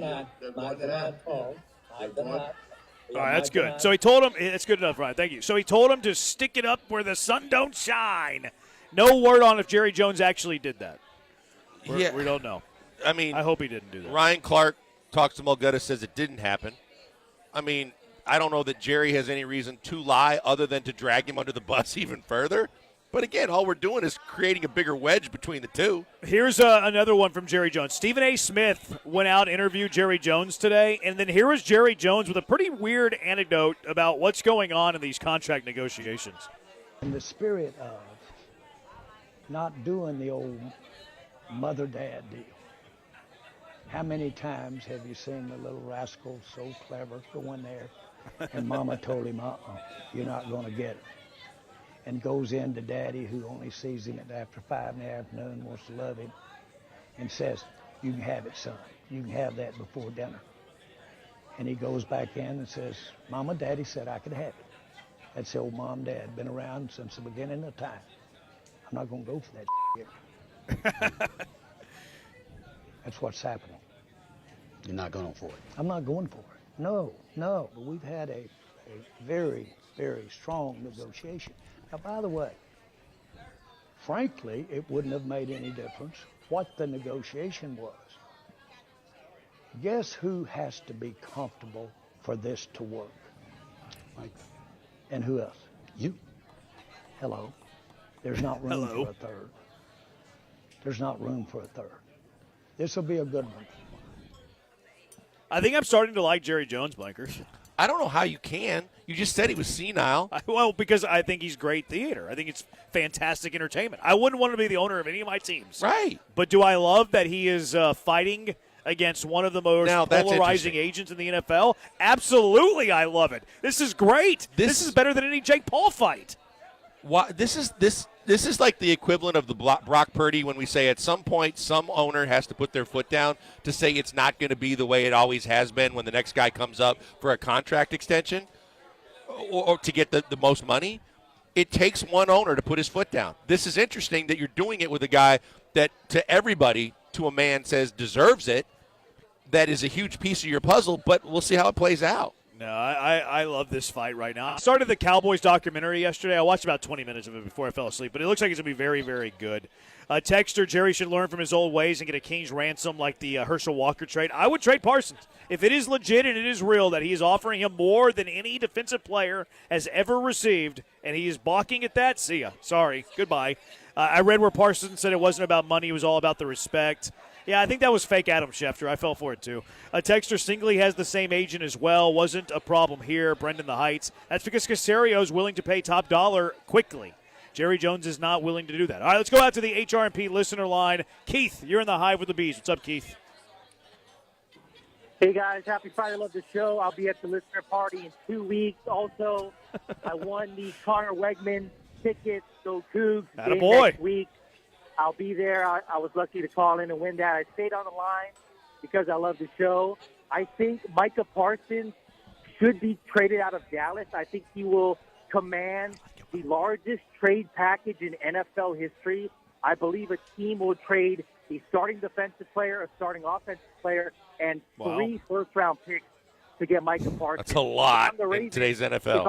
going to ask. All right, that's good. So he told him, it's good enough, Ryan. Thank you. So he told him to stick it up where the sun don't shine. No word on if Jerry Jones actually did that. We don't know. I mean, I hope he didn't do that. Ryan Clark talks to Mulgutta, says it didn't happen. I mean, I don't know that Jerry has any reason to lie other than to drag him under the bus even further. But again, all we're doing is creating a bigger wedge between the two. Here's another one from Jerry Jones. Stephen A. Smith went out and interviewed Jerry Jones today, and then here was Jerry Jones with a pretty weird anecdote about what's going on in these contract negotiations. In the spirit of not doing the old mother-dad deal. How many times have you seen the little rascal so clever go in there and Mama told him, you're not going to get it. And goes in to Daddy, who only sees him after 5 in the afternoon, wants to love him, and says, you can have it, son. You can have that before dinner. And he goes back in and says, Mama, Daddy said I could have it. That's the old mom, Dad. Been around since the beginning of time. I'm not going to go for that here. That's what's happening. You're not going for it. I'm not going for it. No. But we've had a very, very strong negotiation. Now, by the way, frankly, it wouldn't have made any difference what the negotiation was. Guess who has to be comfortable for this to work? Mike. And who else? You. Hello. There's not room for a third. There's not room for a third. This will be a good one. I think I'm starting to like Jerry Jones, Blankers. I don't know how you can. You just said he was senile. Well, because I think he's great theater. I think it's fantastic entertainment. I wouldn't want to be the owner of any of my teams. Right. But do I love that he is fighting against one of the most polarizing agents in the NFL? Absolutely, I love it. This is great. This is better than any Jake Paul fight. This is like the equivalent of the Brock Purdy when we say at some point some owner has to put their foot down to say it's not going to be the way it always has been when the next guy comes up for a contract extension or to get the most money. It takes one owner to put his foot down. This is interesting that you're doing it with a guy that to everybody, to a man, says deserves it. That is a huge piece of your puzzle, but we'll see how it plays out. No, I love this fight right now. I started the Cowboys documentary yesterday. I watched about 20 minutes of it before I fell asleep, but it looks like it's going to be very, very good. Texter, Jerry should learn from his old ways and get a king's ransom like the Herschel Walker trade. I would trade Parsons. If it is legit and it is real that he is offering him more than any defensive player has ever received, and he is balking at that, see ya. Sorry. Goodbye. I read where Parsons said it wasn't about money. It was all about the respect. Yeah, I think that was fake Adam Schefter. I fell for it, too. Texter Stingley has the same agent as well. Wasn't a problem here. Brendan the Heights. That's because Caserio is willing to pay top dollar quickly. Jerry Jones is not willing to do that. All right, let's go out to the HRMP listener line. Keith, you're in the Hive with the Bees. What's up, Keith? Hey, guys. Happy Friday. Love the show. I'll be at the listener party in 2 weeks. Also, I won the Connor Wegman tickets. Go Cougs. Attaboy. Next week. I'll be there. I was lucky to call in and win that. I stayed on the line because I love the show. I think Micah Parsons should be traded out of Dallas. I think he will command the largest trade package in NFL history. I believe a team will trade a starting defensive player, a starting offensive player, and 3 first-round picks to get Micah Parsons. That's a lot in today's NFL.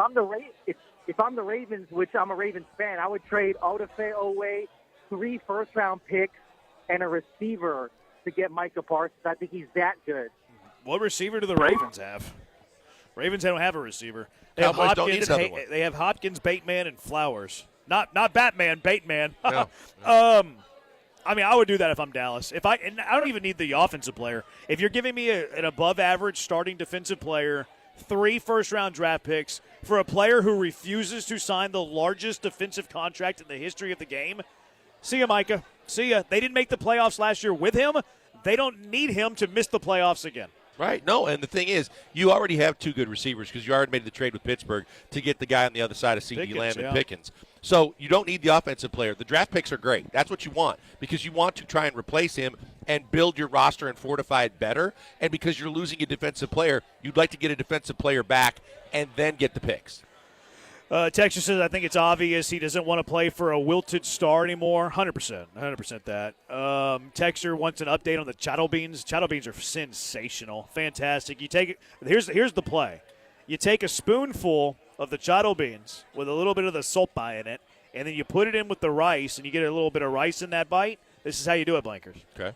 If I'm the Ravens, which I'm a Ravens fan, I would trade Odafe Owe, 3 first-round picks, and a receiver to get Micah Parsons. I think he's that good. What receiver do the Ravens have? Ravens don't have a receiver. They have Cowboys don't need another one. They have Hopkins, Bateman, and Flowers. Not Batman, Bateman. No. I mean, I would do that if I'm Dallas. And I don't even need the offensive player. If you're giving me an above-average starting defensive player, 3 first-round draft picks for a player who refuses to sign the largest defensive contract in the history of the game, see ya, Micah. See ya. They didn't make the playoffs last year with him. They don't need him to miss the playoffs again. Right. No, and the thing is, you already have two good receivers because you already made the trade with Pittsburgh to get the guy on the other side of C.D. Lamb and Pickens. So you don't need the offensive player. The draft picks are great. That's what you want because you want to try and replace him and build your roster and fortify it better. And because you're losing a defensive player, you'd like to get a defensive player back and then get the picks. Texas says, I think it's obvious he doesn't want to play for a wilted star anymore. 100%. 100% that. Texter wants an update on the chattel beans. Chattel beans are sensational. Fantastic. You take it. Here's the play. You take a spoonful of the chattel beans with a little bit of the sopa in it, and then you put it in with the rice, and you get a little bit of rice in that bite. This is how you do it, Blankers. Okay.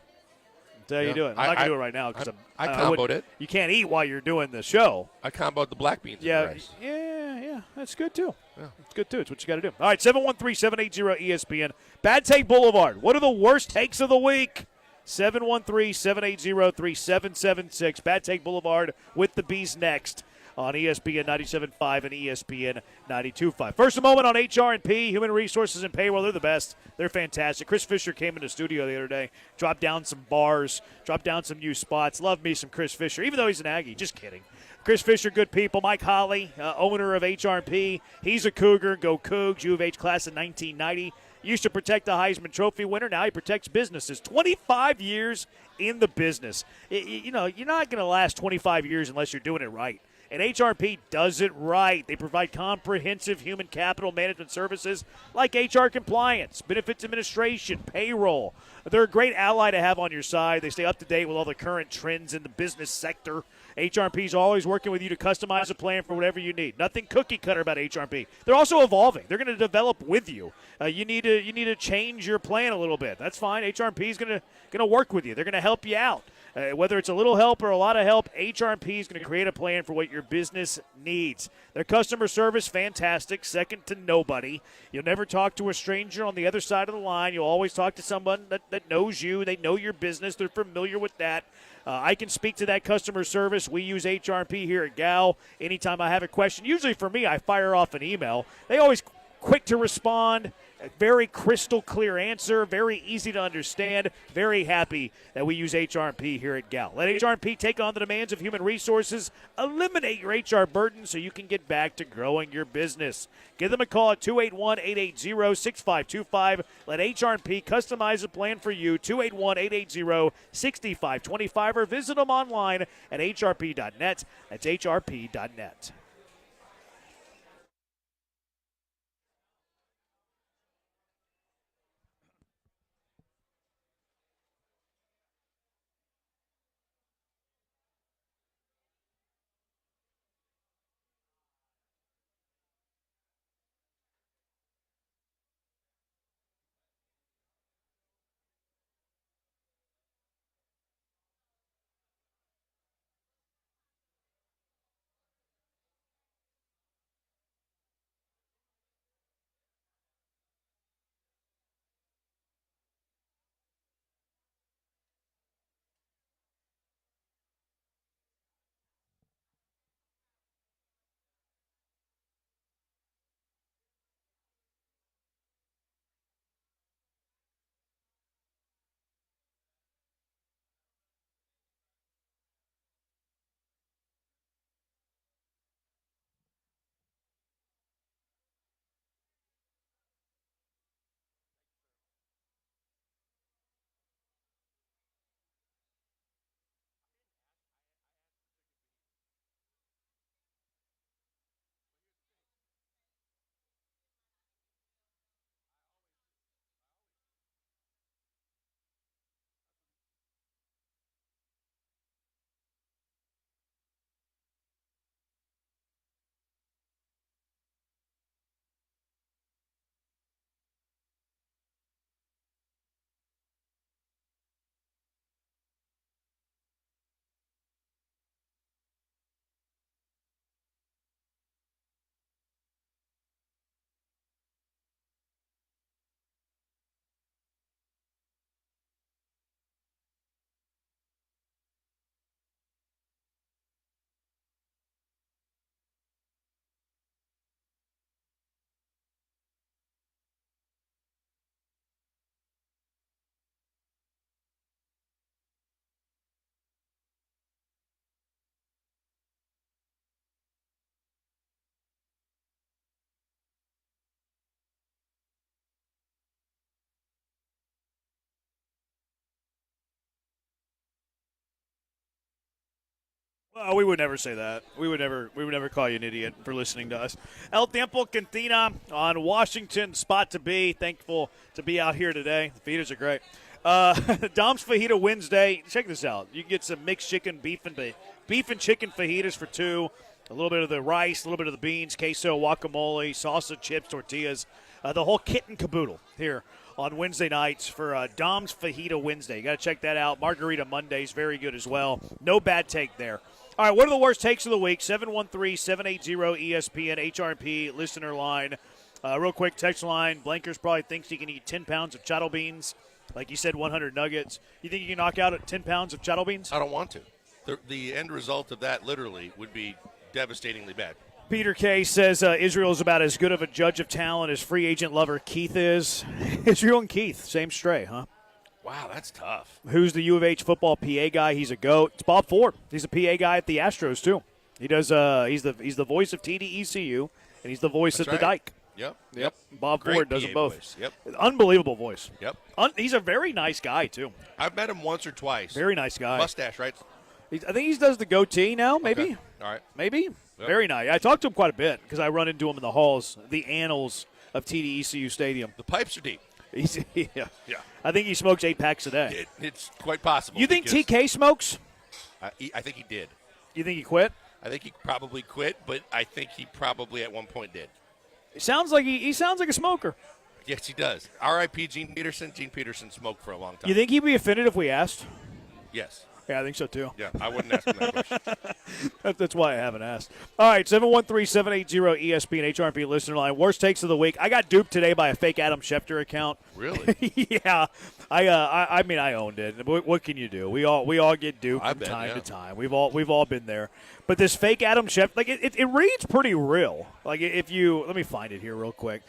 That's how you do it. I'm not going to do it right now because I comboed it. You can't eat while you're doing the show. I comboed the black beans and the rice. Yeah. That's good, too. Yeah. It's good, too. It's what you got to do. All right, 713-780-ESPN. Bad Take Boulevard. What are the worst takes of the week? 713-780-3776. Bad Take Boulevard with the Bees next on ESPN 97.5 and ESPN 92.5. First, a moment on HR&P, Human Resources and Payroll. They're the best. They're fantastic. Chris Fisher came in the studio the other day, dropped down some bars, dropped down some new spots. Love me some Chris Fisher, even though he's an Aggie. Just kidding. Chris Fisher, good people. Mike Holly, owner of HR&P. He's a Cougar. Go Cougs. U of H class of 1990. Used to protect the Heisman Trophy winner. Now he protects businesses. 25 years in the business. You're not going to last 25 years unless you're doing it right. And HRP does it right. They provide comprehensive human capital management services like HR compliance, benefits administration, payroll. They're a great ally to have on your side. They stay up to date with all the current trends in the business sector. HRP is always working with you to customize a plan for whatever you need. Nothing cookie cutter about HRP. They're also evolving. They're going to develop with you. You need to change your plan a little bit. That's fine. HRP is going to work with you. They're going to help you out. Whether it's a little help or a lot of help, HR&P is going to create a plan for what your business needs. Their customer service, fantastic, second to nobody. You'll never talk to a stranger on the other side of the line. You'll always talk to someone that knows you. They know your business. They're familiar with that. I can speak to that customer service. We use HR&P here at Gal. Anytime I have a question, usually for me, I fire off an email. They always quick to respond. A very crystal clear answer, very easy to understand. Very happy that we use HR&P here at Gal. Let HR&P take on the demands of human resources. Eliminate your HR burden so you can get back to growing your business. Give them a call at 281-880-6525. Let HR&P customize a plan for you. 281-880-6525 or visit them online at hrp.net. That's hrp.net. Well, we would never say that. We would never call you an idiot for listening to us. El Tiempo Cantina on Washington, spot to be. Thankful to be out here today. The fajitas are great. Dom's Fajita Wednesday. Check this out. You can get some mixed chicken, beef and chicken fajitas for $2. A little bit of the rice, a little bit of the beans, queso, guacamole, salsa, chips, tortillas. The whole kit and caboodle here on Wednesday nights for Dom's Fajita Wednesday. You got to check that out. Margarita Mondays, very good as well. No bad take there. All right, what are the worst takes of the week? 713-780-ESPN, HRP, listener line. Real quick, text line. Blankers probably thinks he can eat 10 pounds of chattel beans. Like you said, 100 nuggets. You think you can knock out 10 pounds of chattel beans? I don't want to. The end result of that literally would be devastatingly bad. Peter K. says Israel is about as good of a judge of talent as free agent lover Keith is. Israel and Keith, same stray, huh? Wow, that's tough. Who's the U of H football PA guy? He's a GOAT. It's Bob Ford. He's a PA guy at the Astros, too. He does. He's the voice of TDECU, and he's the voice of the Dyke. Yep. Bob Great Ford does PA them both. voice. Yep. Unbelievable voice. Yep. He's a very nice guy, too. I've met him once or twice. Very nice guy. Mustache, right? I think he does the goatee now, maybe. Okay. All right. Maybe. Yep. Very nice. I talked to him quite a bit because I run into him in the halls, the annals of TDECU Stadium. The pipes are deep. Yeah. I think he smokes 8 packs a day. It's quite possible. You think TK smokes? I think he did. You think he quit? I think he probably quit, but I think he probably at one point did. It sounds like he sounds like a smoker. Yes, he does. R.I.P. Gene Peterson. Gene Peterson smoked for a long time. You think he'd be offended if we asked? Yes. Yeah, I think so, too. Yeah, I wouldn't ask him that question. That's why I haven't asked. All right, 713-780-ESPN, HRP listener line. Worst takes of the week. I got duped today by a fake Adam Schefter account. Really? Yeah. I mean, I owned it. What can you do? We all get duped from bet, time yeah. to time. We've all been there. But this fake Adam Schefter, like it reads pretty real. Like if you let me find it here real quick.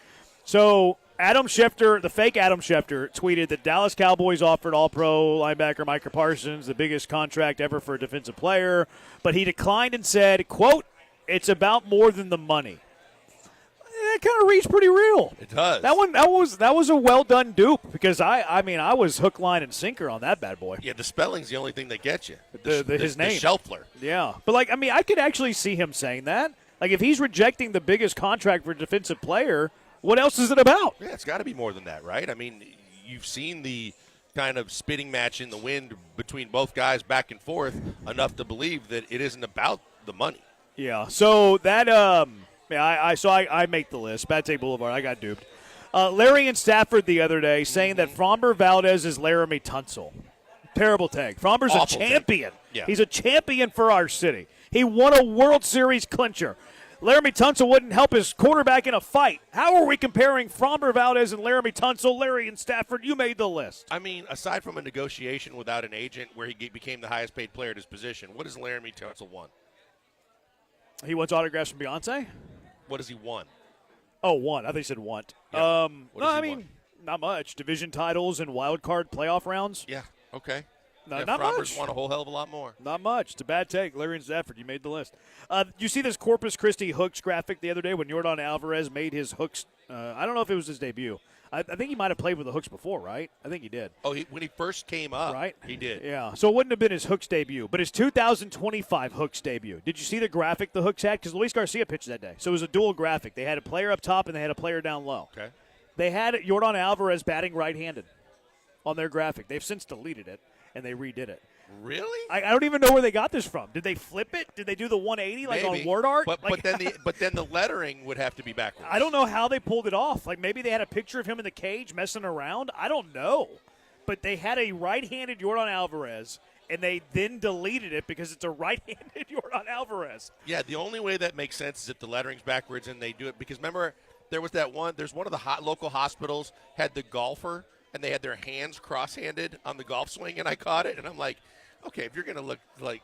So Adam Schefter, the fake Adam Schefter, tweeted that Dallas Cowboys offered All-Pro linebacker Micah Parsons the biggest contract ever for a defensive player, but he declined and said, quote, "It's about more than the money." That kind of reads pretty real. It does. That was a well done dupe because I was hook, line, and sinker on that bad boy. Yeah, the spelling's the only thing that gets you. His name, the Shelfler. Yeah, but I could actually see him saying that. Like if he's rejecting the biggest contract for a defensive player. What else is it about? Yeah, it's got to be more than that, right? I mean, you've seen the kind of spitting match in the wind between both guys back and forth enough to believe that it isn't about the money. Yeah, so that I make the list. Bad Take Boulevard, I got duped. Larry and Stafford the other day saying that Framber Valdez is Laramie Tunsil. Terrible take. Framber's a champion. Yeah. He's a champion for our city. He won a World Series clincher. Laramie Tunsil wouldn't help his quarterback in a fight. How are we comparing Framber Valdez and Laramie Tunsil? Larry and Stafford, you made the list. I mean, aside from a negotiation without an agent where he became the highest paid player at his position, what does Laramie Tunsil want? He wants autographs from Beyonce? What does he want? Oh, want. I think he said want. Yeah. Want? Not much. Division titles and wild card playoff rounds. Yeah, okay. No, yeah, not Framber's much. won a whole hell of a lot more. Not much. It's a bad take. Larry and Stafford, you made the list. You see this Corpus Christi hooks graphic the other day when Yordan Alvarez made his hooks? I don't know if it was his debut. I think he might have played with the hooks before, right? I think he did. Oh, when he first came up, right? He did. Yeah. So it wouldn't have been his hooks debut, but his 2025 hooks debut. Did you see the graphic the hooks had? Because Luis Garcia pitched that day. So it was a dual graphic. They had a player up top and they had a player down low. Okay. They had Yordan Alvarez batting right-handed on their graphic. They've since deleted it, and they redid it. Really? I don't even know where they got this from. Did they flip it? Did they do the 180 like Maybe. on word art? But then the lettering would have to be backwards. I don't know how they pulled it off. Like maybe they had a picture of him in the cage messing around. I don't know. But they had a right-handed Yordan Alvarez, and they then deleted it because it's a right-handed Yordan Alvarez. Yeah, the only way that makes sense is if the lettering's backwards and they do it. Because remember, there was that one. There's one of the local hospitals had the golfer, and they had their hands cross-handed on the golf swing, and I caught it, and I'm like, okay, if you're going to look like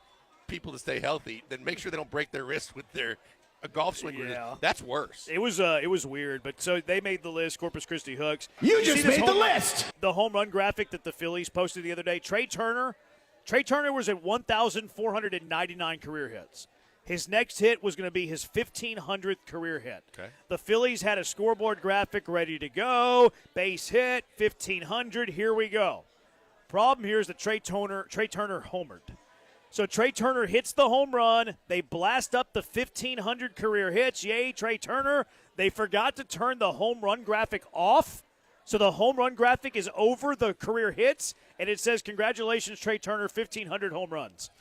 people to stay healthy, then make sure they don't break their wrist with a golf swing. Yeah. That's worse. It was weird, but so they made the list, Corpus Christi hooks. You just made the list. The home run graphic that the Phillies posted the other day, Trey Turner was at 1,499 career hits. His next hit was going to be his 1,500th career hit. Okay. The Phillies had a scoreboard graphic ready to go, base hit, 1,500, here we go. Problem here is that Trey Turner homered. So Trey Turner hits the home run. They blast up the 1,500 career hits. Yay, Trey Turner. They forgot to turn the home run graphic off. So the home run graphic is over the career hits, and it says, congratulations, Trey Turner, 1,500 home runs.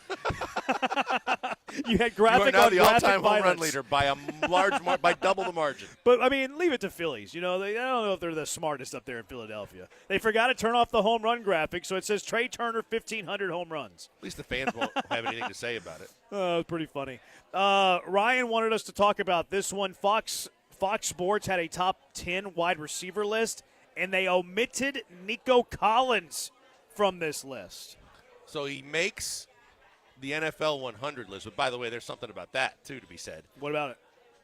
You had graphic you are now on the graphic all-time home run violence. leader by a large by double the margin. But, I mean, leave it to Phillies. I don't know if they're the smartest up there in Philadelphia. They forgot to turn off the home run graphic, so it says Trey Turner, 1,500 home runs. At least the fans won't have anything to say about it. Oh, it's pretty funny. Ryan wanted us to talk about this one. Fox Sports had a top 10 wide receiver list, and they omitted Nico Collins from this list. So he makes the NFL 100 list. But by the way, there's something about that, too, to be said. What about it?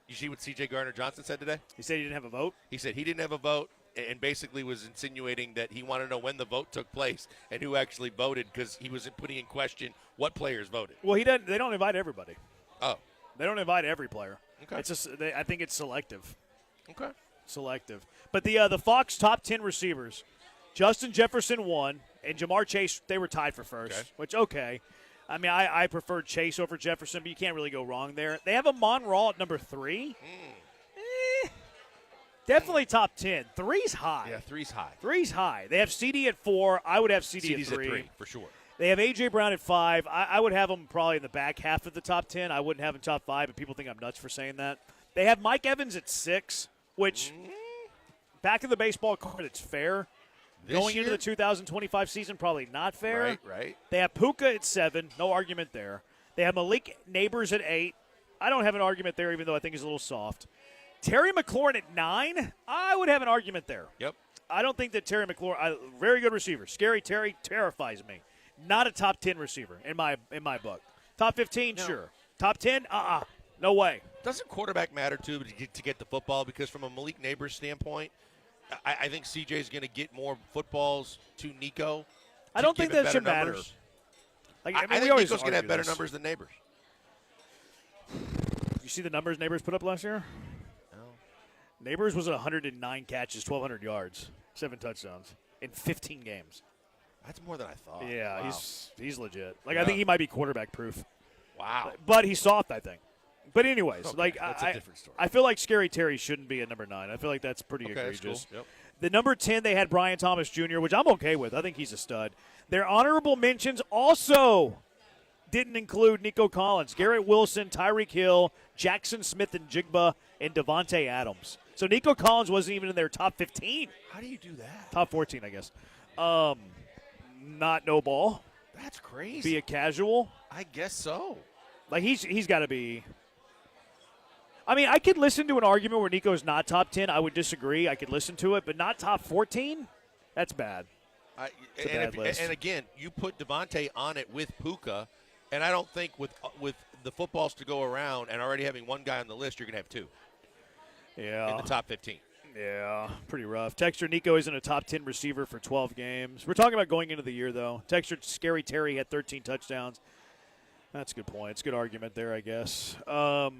You see what C.J. Gardner-Johnson said today? He said he didn't have a vote? He said he didn't have a vote and basically was insinuating that he wanted to know when the vote took place and who actually voted because he was putting in question what players voted. Well, they don't invite everybody. Oh. They don't invite every player. Okay. It's just, I think it's selective. Okay. Selective. But the Fox top 10 receivers, Justin Jefferson won, and Jamar Chase, they were tied for first, which, okay. I mean, I prefer Chase over Jefferson, but you can't really go wrong there. They have a Monroe at number 3. Definitely top 10. 3's high. Yeah, 3's high. 3's high. They have CD at 4. I would have CD CD's at 3. at 3, for sure. They have A.J. Brown at 5. I would have him probably in the back half of the top 10. I wouldn't have him top 5, but people think I'm nuts for saying that. They have Mike Evans at 6, which back in the baseball card, it's fair. Going into the 2025 season, probably not fair. Right. They have Puka at 7. No argument there. They have Malik Neighbors at 8. I don't have an argument there, even though I think he's a little soft. Terry McLaurin at 9. I would have an argument there. Yep. I don't think that Terry McLaurin, very good receiver. Scary Terry terrifies me. Not a top 10 receiver in my book. Top 15, sure. Top 10, no way. Doesn't quarterback matter, too, to get the football? Because from a Malik Neighbors standpoint, I think CJ is going to get more footballs to Nico. I don't think that should matter. I think Nico's going to have better numbers than Neighbors. You see the numbers Neighbors put up last year? No. Neighbors was at 109 catches, 1,200 yards, 7 touchdowns in 15 games. That's more than I thought. Yeah, wow. he's legit. I think he might be quarterback proof. Wow. But he's soft, I think. But anyways, that's a different story. I feel like Scary Terry shouldn't be at number 9. I feel like that's pretty egregious. That's cool. Yep. The number 10, they had Brian Thomas Jr., which I'm okay with. I think he's a stud. Their honorable mentions also didn't include Nico Collins, Garrett Wilson, Tyreek Hill, Jackson Smith and Jigba, and Devontae Adams. So Nico Collins wasn't even in their top 15. How do you do that? Top 14, I guess. Not no ball. That's crazy. Be a casual. I guess so. He's got to be. I mean, I could listen to an argument where Nico's not top 10. I would disagree. I could listen to it, but not top 14? That's bad. It's a bad list. And again, you put Devontae on it with Puka, and I don't think with the footballs to go around and already having one guy on the list, you're going to have 2. Yeah. In the top 15. Yeah, pretty rough. Texture Nico isn't a top 10 receiver for 12 games. We're talking about going into the year, though. Texture Scary Terry had 13 touchdowns. That's a good point. It's a good argument there, I guess. I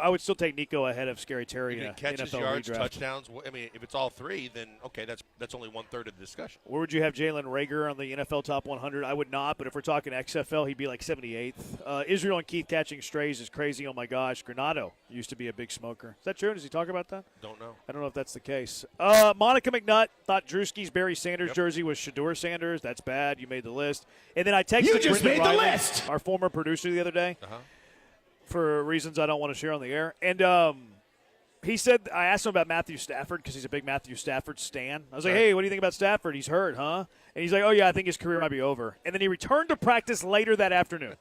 would still take Nico ahead of Scary Terry in a catches, NFL yards, redraft. touchdowns. I mean, if it's all 3, then okay, that's only 1/3 of the discussion. Where would you have Jalen Reagor on the NFL top 100? I would not, but if we're talking XFL, he'd be like 78th. Israel and Keith catching strays is crazy. Oh my gosh, Granado used to be a big smoker. Is that true? Does he talk about that? Don't know. I don't know if that's the case. Monica McNutt thought Drewski's Barry Sanders jersey was Shador Sanders. That's bad. You made the list. And then I texted You just Brendan made the Riley, list! our former producer, the other day. For reasons I don't want to share on the air. And he said, I asked him about Matthew Stafford because he's a big Matthew Stafford stan. I was like, hey, what do you think about Stafford? He's hurt, huh? And he's like, oh, yeah, I think his career might be over. And then he returned to practice later that afternoon.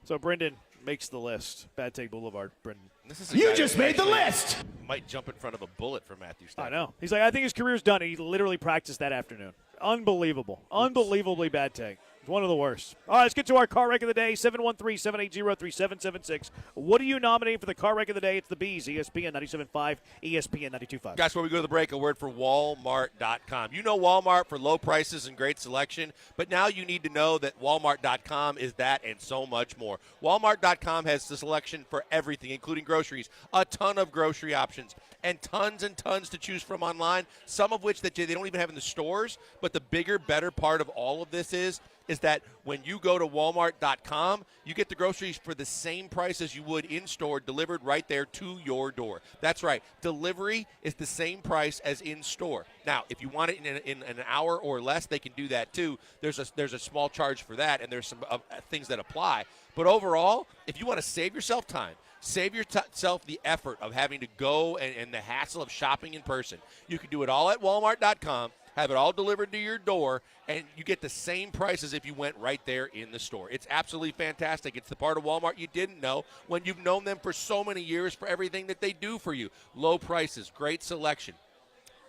So Brendan makes the list. Bad Take Boulevard, Brendan. You just made the list! Might jump in front of a bullet for Matthew Stafford. I know. He's like, I think his career's done. He literally practiced that afternoon. Unbelievable. Unbelievably bad take. One of the worst. All right, let's get to our car wreck of the day, 713-780-3776. What do you nominate for the car wreck of the day? It's the Bees, ESPN 97.5, ESPN 92.5. Guys, before we go to the break, a word for Walmart.com. You know Walmart for low prices and great selection, but now you need to know that Walmart.com is that and so much more. Walmart.com has the selection for everything, including groceries, a ton of grocery options, and tons to choose from online, some of which that they don't even have in the stores. But the bigger, better part of all of this is is that when you go to Walmart.com, you get the groceries for the same price as you would in-store, delivered right there to your door. That's right. Delivery is the same price as in-store. Now, if you want it in an hour or less, they can do that too. There's a small charge for that, and there's some things that apply. But overall, if you want to save yourself time, save yourself the effort of having to go and the hassle of shopping in person, you can do it all at Walmart.com, have it all delivered to your door, and you get the same price as if you went right there in the store. It's absolutely fantastic. It's the part of Walmart you didn't know when you've known them for so many years for everything that they do for you. Low prices, great selection.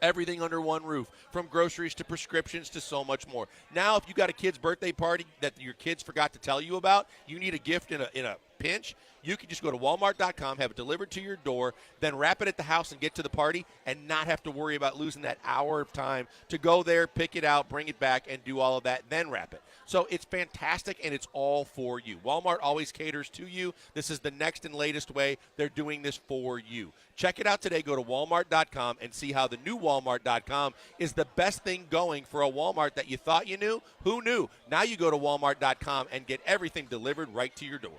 Everything under one roof, from groceries to prescriptions to so much more. Now, if you got a kid's birthday party that your kids forgot to tell you about, you need a gift in a pinch, you can just go to Walmart.com, have it delivered to your door, then wrap it at the house and get to the party and not have to worry about losing that hour of time to go there, pick it out, bring it back, and do all of that, then wrap it. So it's fantastic, and it's all for you. Walmart always caters to you. This is the next and latest way they're doing this for you. Check it out today. Go to Walmart.com and see how the new Walmart.com is the best thing going for a Walmart that you thought you knew. Who knew? Now you go to Walmart.com and get everything delivered right to your door.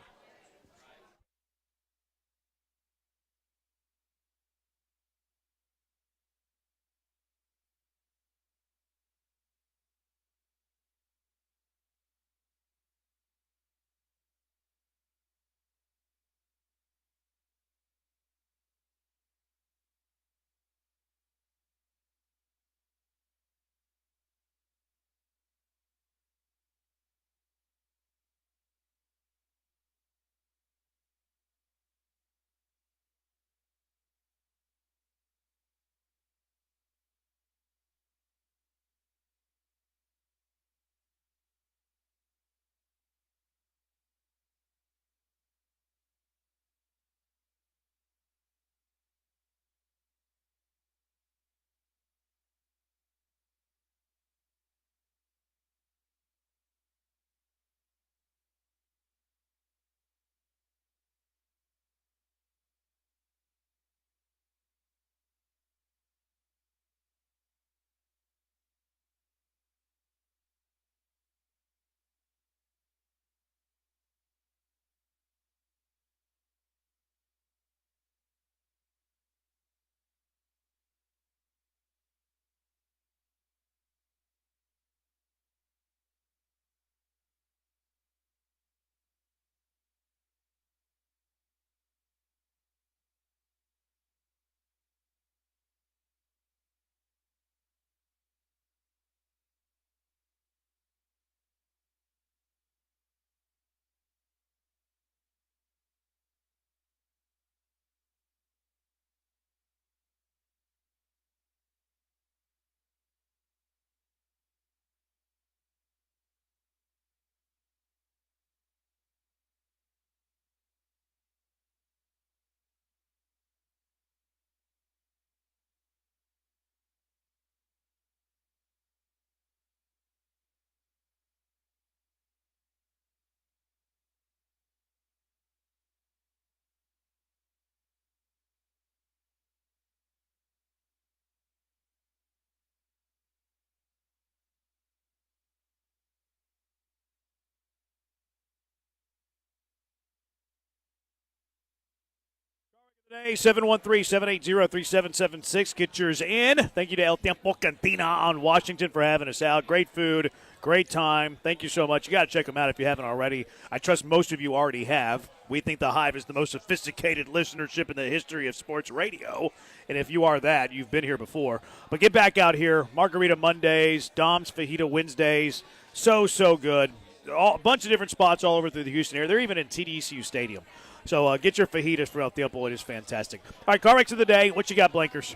Today, 713-780-3776. Get yours in. Thank you to El Tiempo Cantina on Washington for having us out. Great food, great time. Thank you so much. You got to check them out if you haven't already. I trust most of you already have. We think the Hive is the most sophisticated listenership in the history of sports radio. And if you are that, you've been here before. But get back out here. Margarita Mondays, Dom's Fajita Wednesdays. So good. A bunch of different spots all over through the Houston area. They're even in TDECU Stadium. So get your fajitas for El Tiempo. It is fantastic. All right, car wrecks of the day. What you got, Blankers?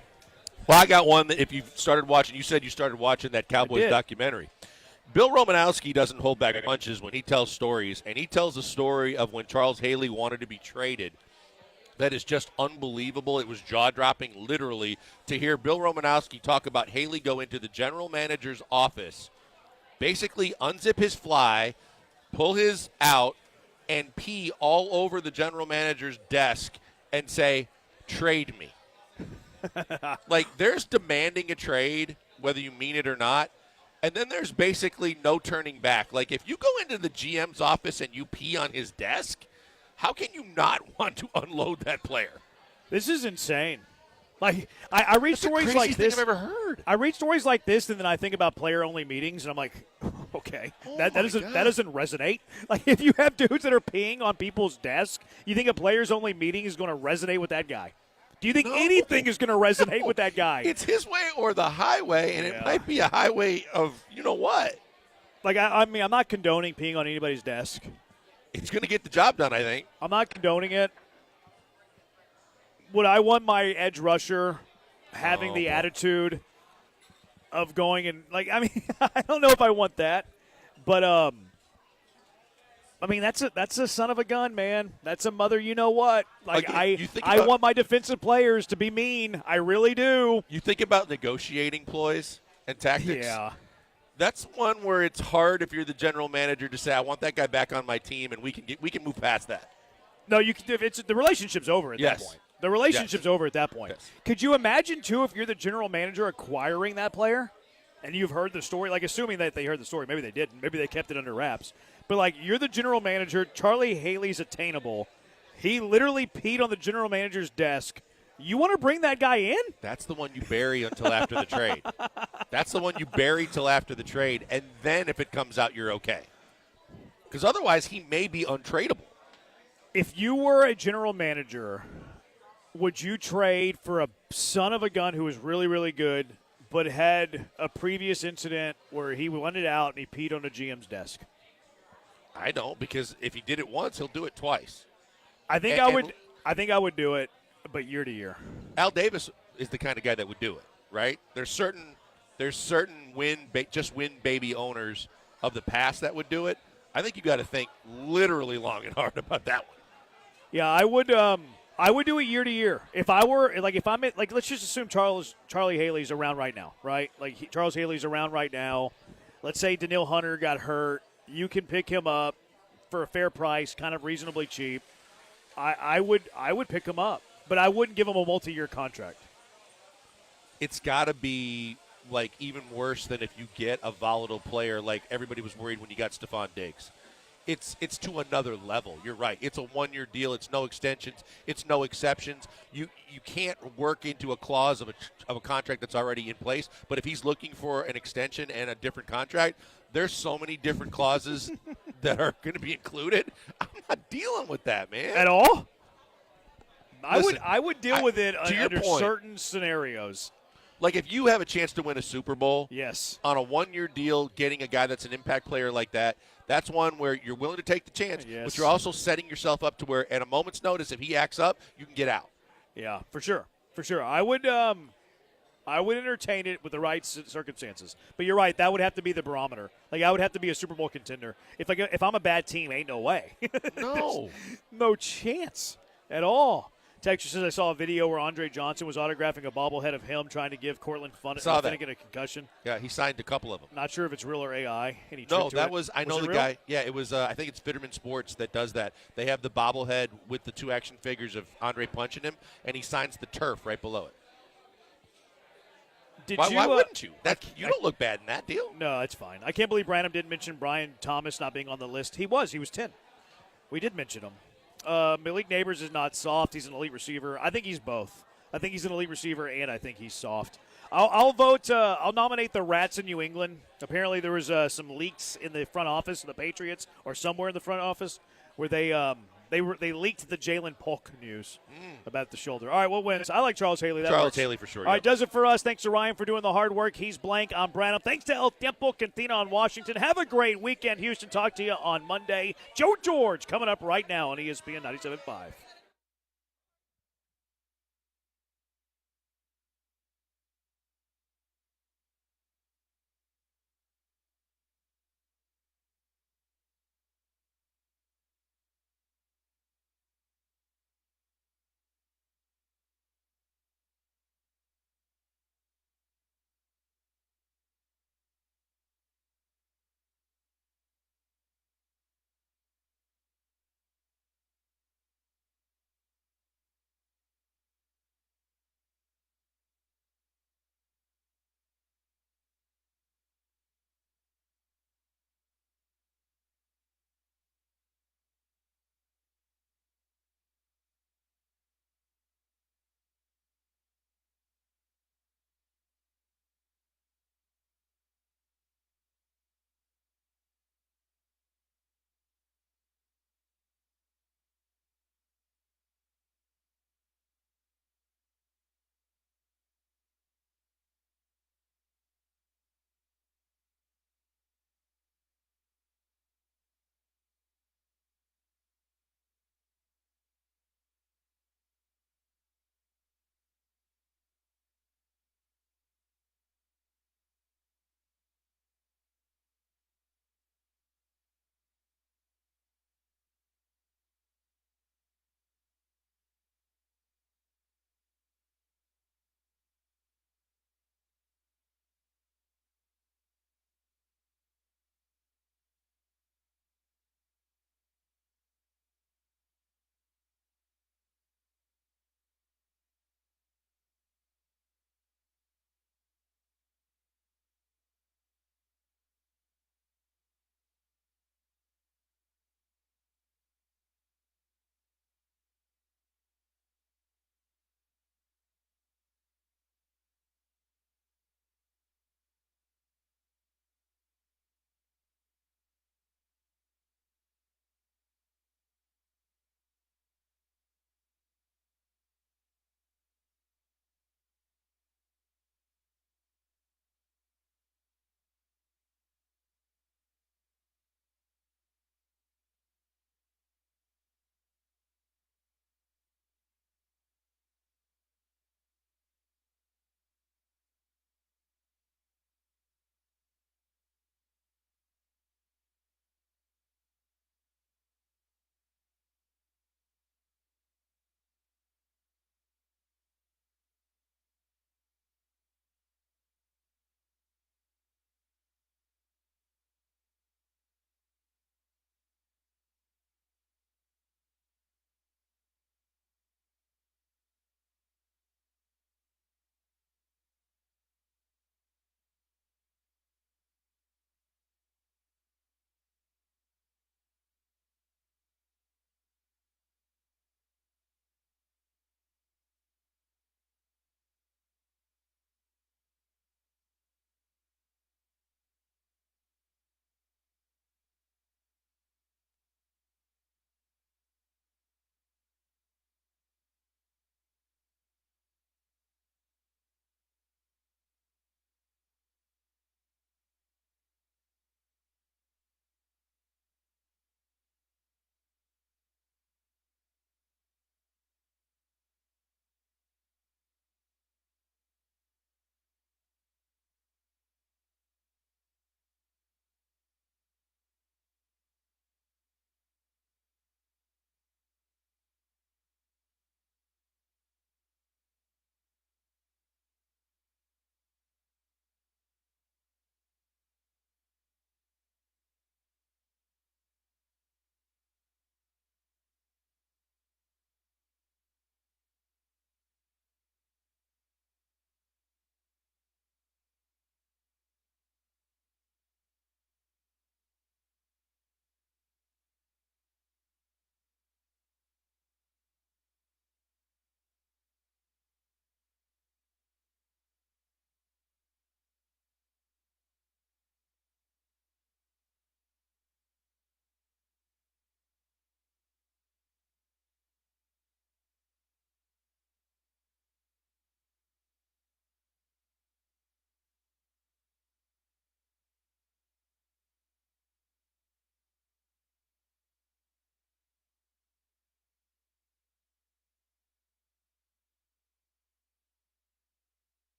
Well, I got one that if you started watching, you said you started watching that Cowboys documentary. Bill Romanowski doesn't hold back punches when he tells stories, and he tells a story of when Charles Haley wanted to be traded. That is just unbelievable. It was jaw-dropping, literally, to hear Bill Romanowski talk about Haley go into the general manager's office, basically unzip his fly, pull his out, and pee all over the general manager's desk and say, trade me. Like, there's demanding a trade, whether you mean it or not. And then there's basically no turning back. Like, if you go into the GM's office and you pee on his desk, how can you not want to unload that player? This is insane. Like, I read stories like this. I've ever heard. I read stories like this, and then I think about player-only meetings, and I'm like, okay, that doesn't resonate. Like, if you have dudes that are peeing on people's desks, you think a players-only meeting is going to resonate with that guy? Do you think anything is going to resonate with that guy? It's his way or the highway, and it might be a highway of you know what. Like, I mean, I'm not condoning peeing on anybody's desk. It's going to get the job done, I think. I'm not condoning it. Would I want my edge rusher having the attitude of going and, like, I mean, I don't know if I want that, but I mean, that's a son of a gun, man. That's a mother you know what. Like, I want my defensive players to be mean. I really do. You think about negotiating ploys and tactics. Yeah. That's one where it's hard if you're the general manager to say, I want that guy back on my team, and we can move past that. No, you can. The relationship's over at that point. The relationship's over at that point. Yes. Could you imagine, too, if you're the general manager acquiring that player and you've heard the story, like assuming that they heard the story, maybe they didn't, maybe they kept it under wraps, but like you're the general manager, Charlie Haley's attainable. He literally peed on the general manager's desk. You want to bring that guy in? That's the one you bury until after the trade. That's the one you bury till after the trade, and then if it comes out, you're okay. Because otherwise, he may be untradeable. If you were a general manager, would you trade for a son of a gun who was really, really good but had a previous incident where he wanted out and he peed on the GM's desk? I don't, because if he did it once, he'll do it twice. I think I would do it, but year to year. Al Davis is the kind of guy that would do it, right? There's certain win baby owners of the past that would do it. I think you got to think literally long and hard about that one. Yeah, I would do it year to year. If I'm let's just assume Charlie Haley's around right now, right? Like Charles Haley's around right now. Let's say Daniil Hunter got hurt. You can pick him up for a fair price, kind of reasonably cheap. I would pick him up, but I wouldn't give him a multi-year contract. It's got to be like even worse than if you get a volatile player like everybody was worried when you got Stephon Diggs. It's to another level. You're right. It's a one-year deal. It's no extensions. It's no exceptions. You can't work into a clause of a contract that's already in place. But if he's looking for an extension and a different contract, there's so many different clauses that are going to be included. I'm not dealing with that, man. At all? Listen, I would deal with it under point, certain scenarios. Like if you have a chance to win a Super Bowl, yes, on a one-year deal, getting a guy that's an impact player like that, that's one where you're willing to take the chance, but you're also setting yourself up to where at a moment's notice, if he acts up, you can get out. Yeah, for sure. I would entertain it with the right circumstances. But you're right, that would have to be the barometer. Like I would have to be a Super Bowl contender. If I'm a bad team, ain't no way. No. No chance at all. Texture says I saw a video where Andre Johnson was autographing a bobblehead of him trying to give Cortland Finnegan a concussion. Yeah, he signed a couple of them. Not sure if it's real or AI. No, that was – I know the guy. Yeah, it was I think it's Fitterman Sports that does that. They have the bobblehead with the two action figures of Andre punching him, and he signs the turf right below it. Why wouldn't you? You don't look bad in that deal. No, it's fine. I can't believe Branham didn't mention Brian Thomas not being on the list. He was 10. We did mention him. Malik Neighbors is not soft. He's an elite receiver. I think he's both. I think he's an elite receiver, and I think he's soft. I'll vote. I'll nominate the Rats in New England. Apparently, there was some leaks in the front office of the Patriots, or somewhere in the front office, where they leaked the Jalen Polk news about the shoulder. All right, what wins? I like Charles Haley. Charles Haley for sure. All right, does it for us. Thanks to Ryan for doing the hard work. He's Blank. I'm Branham. Thanks to El Tiempo Cantina in Washington. Have a great weekend, Houston. Talk to you on Monday. Joe George coming up right now on ESPN 97.5.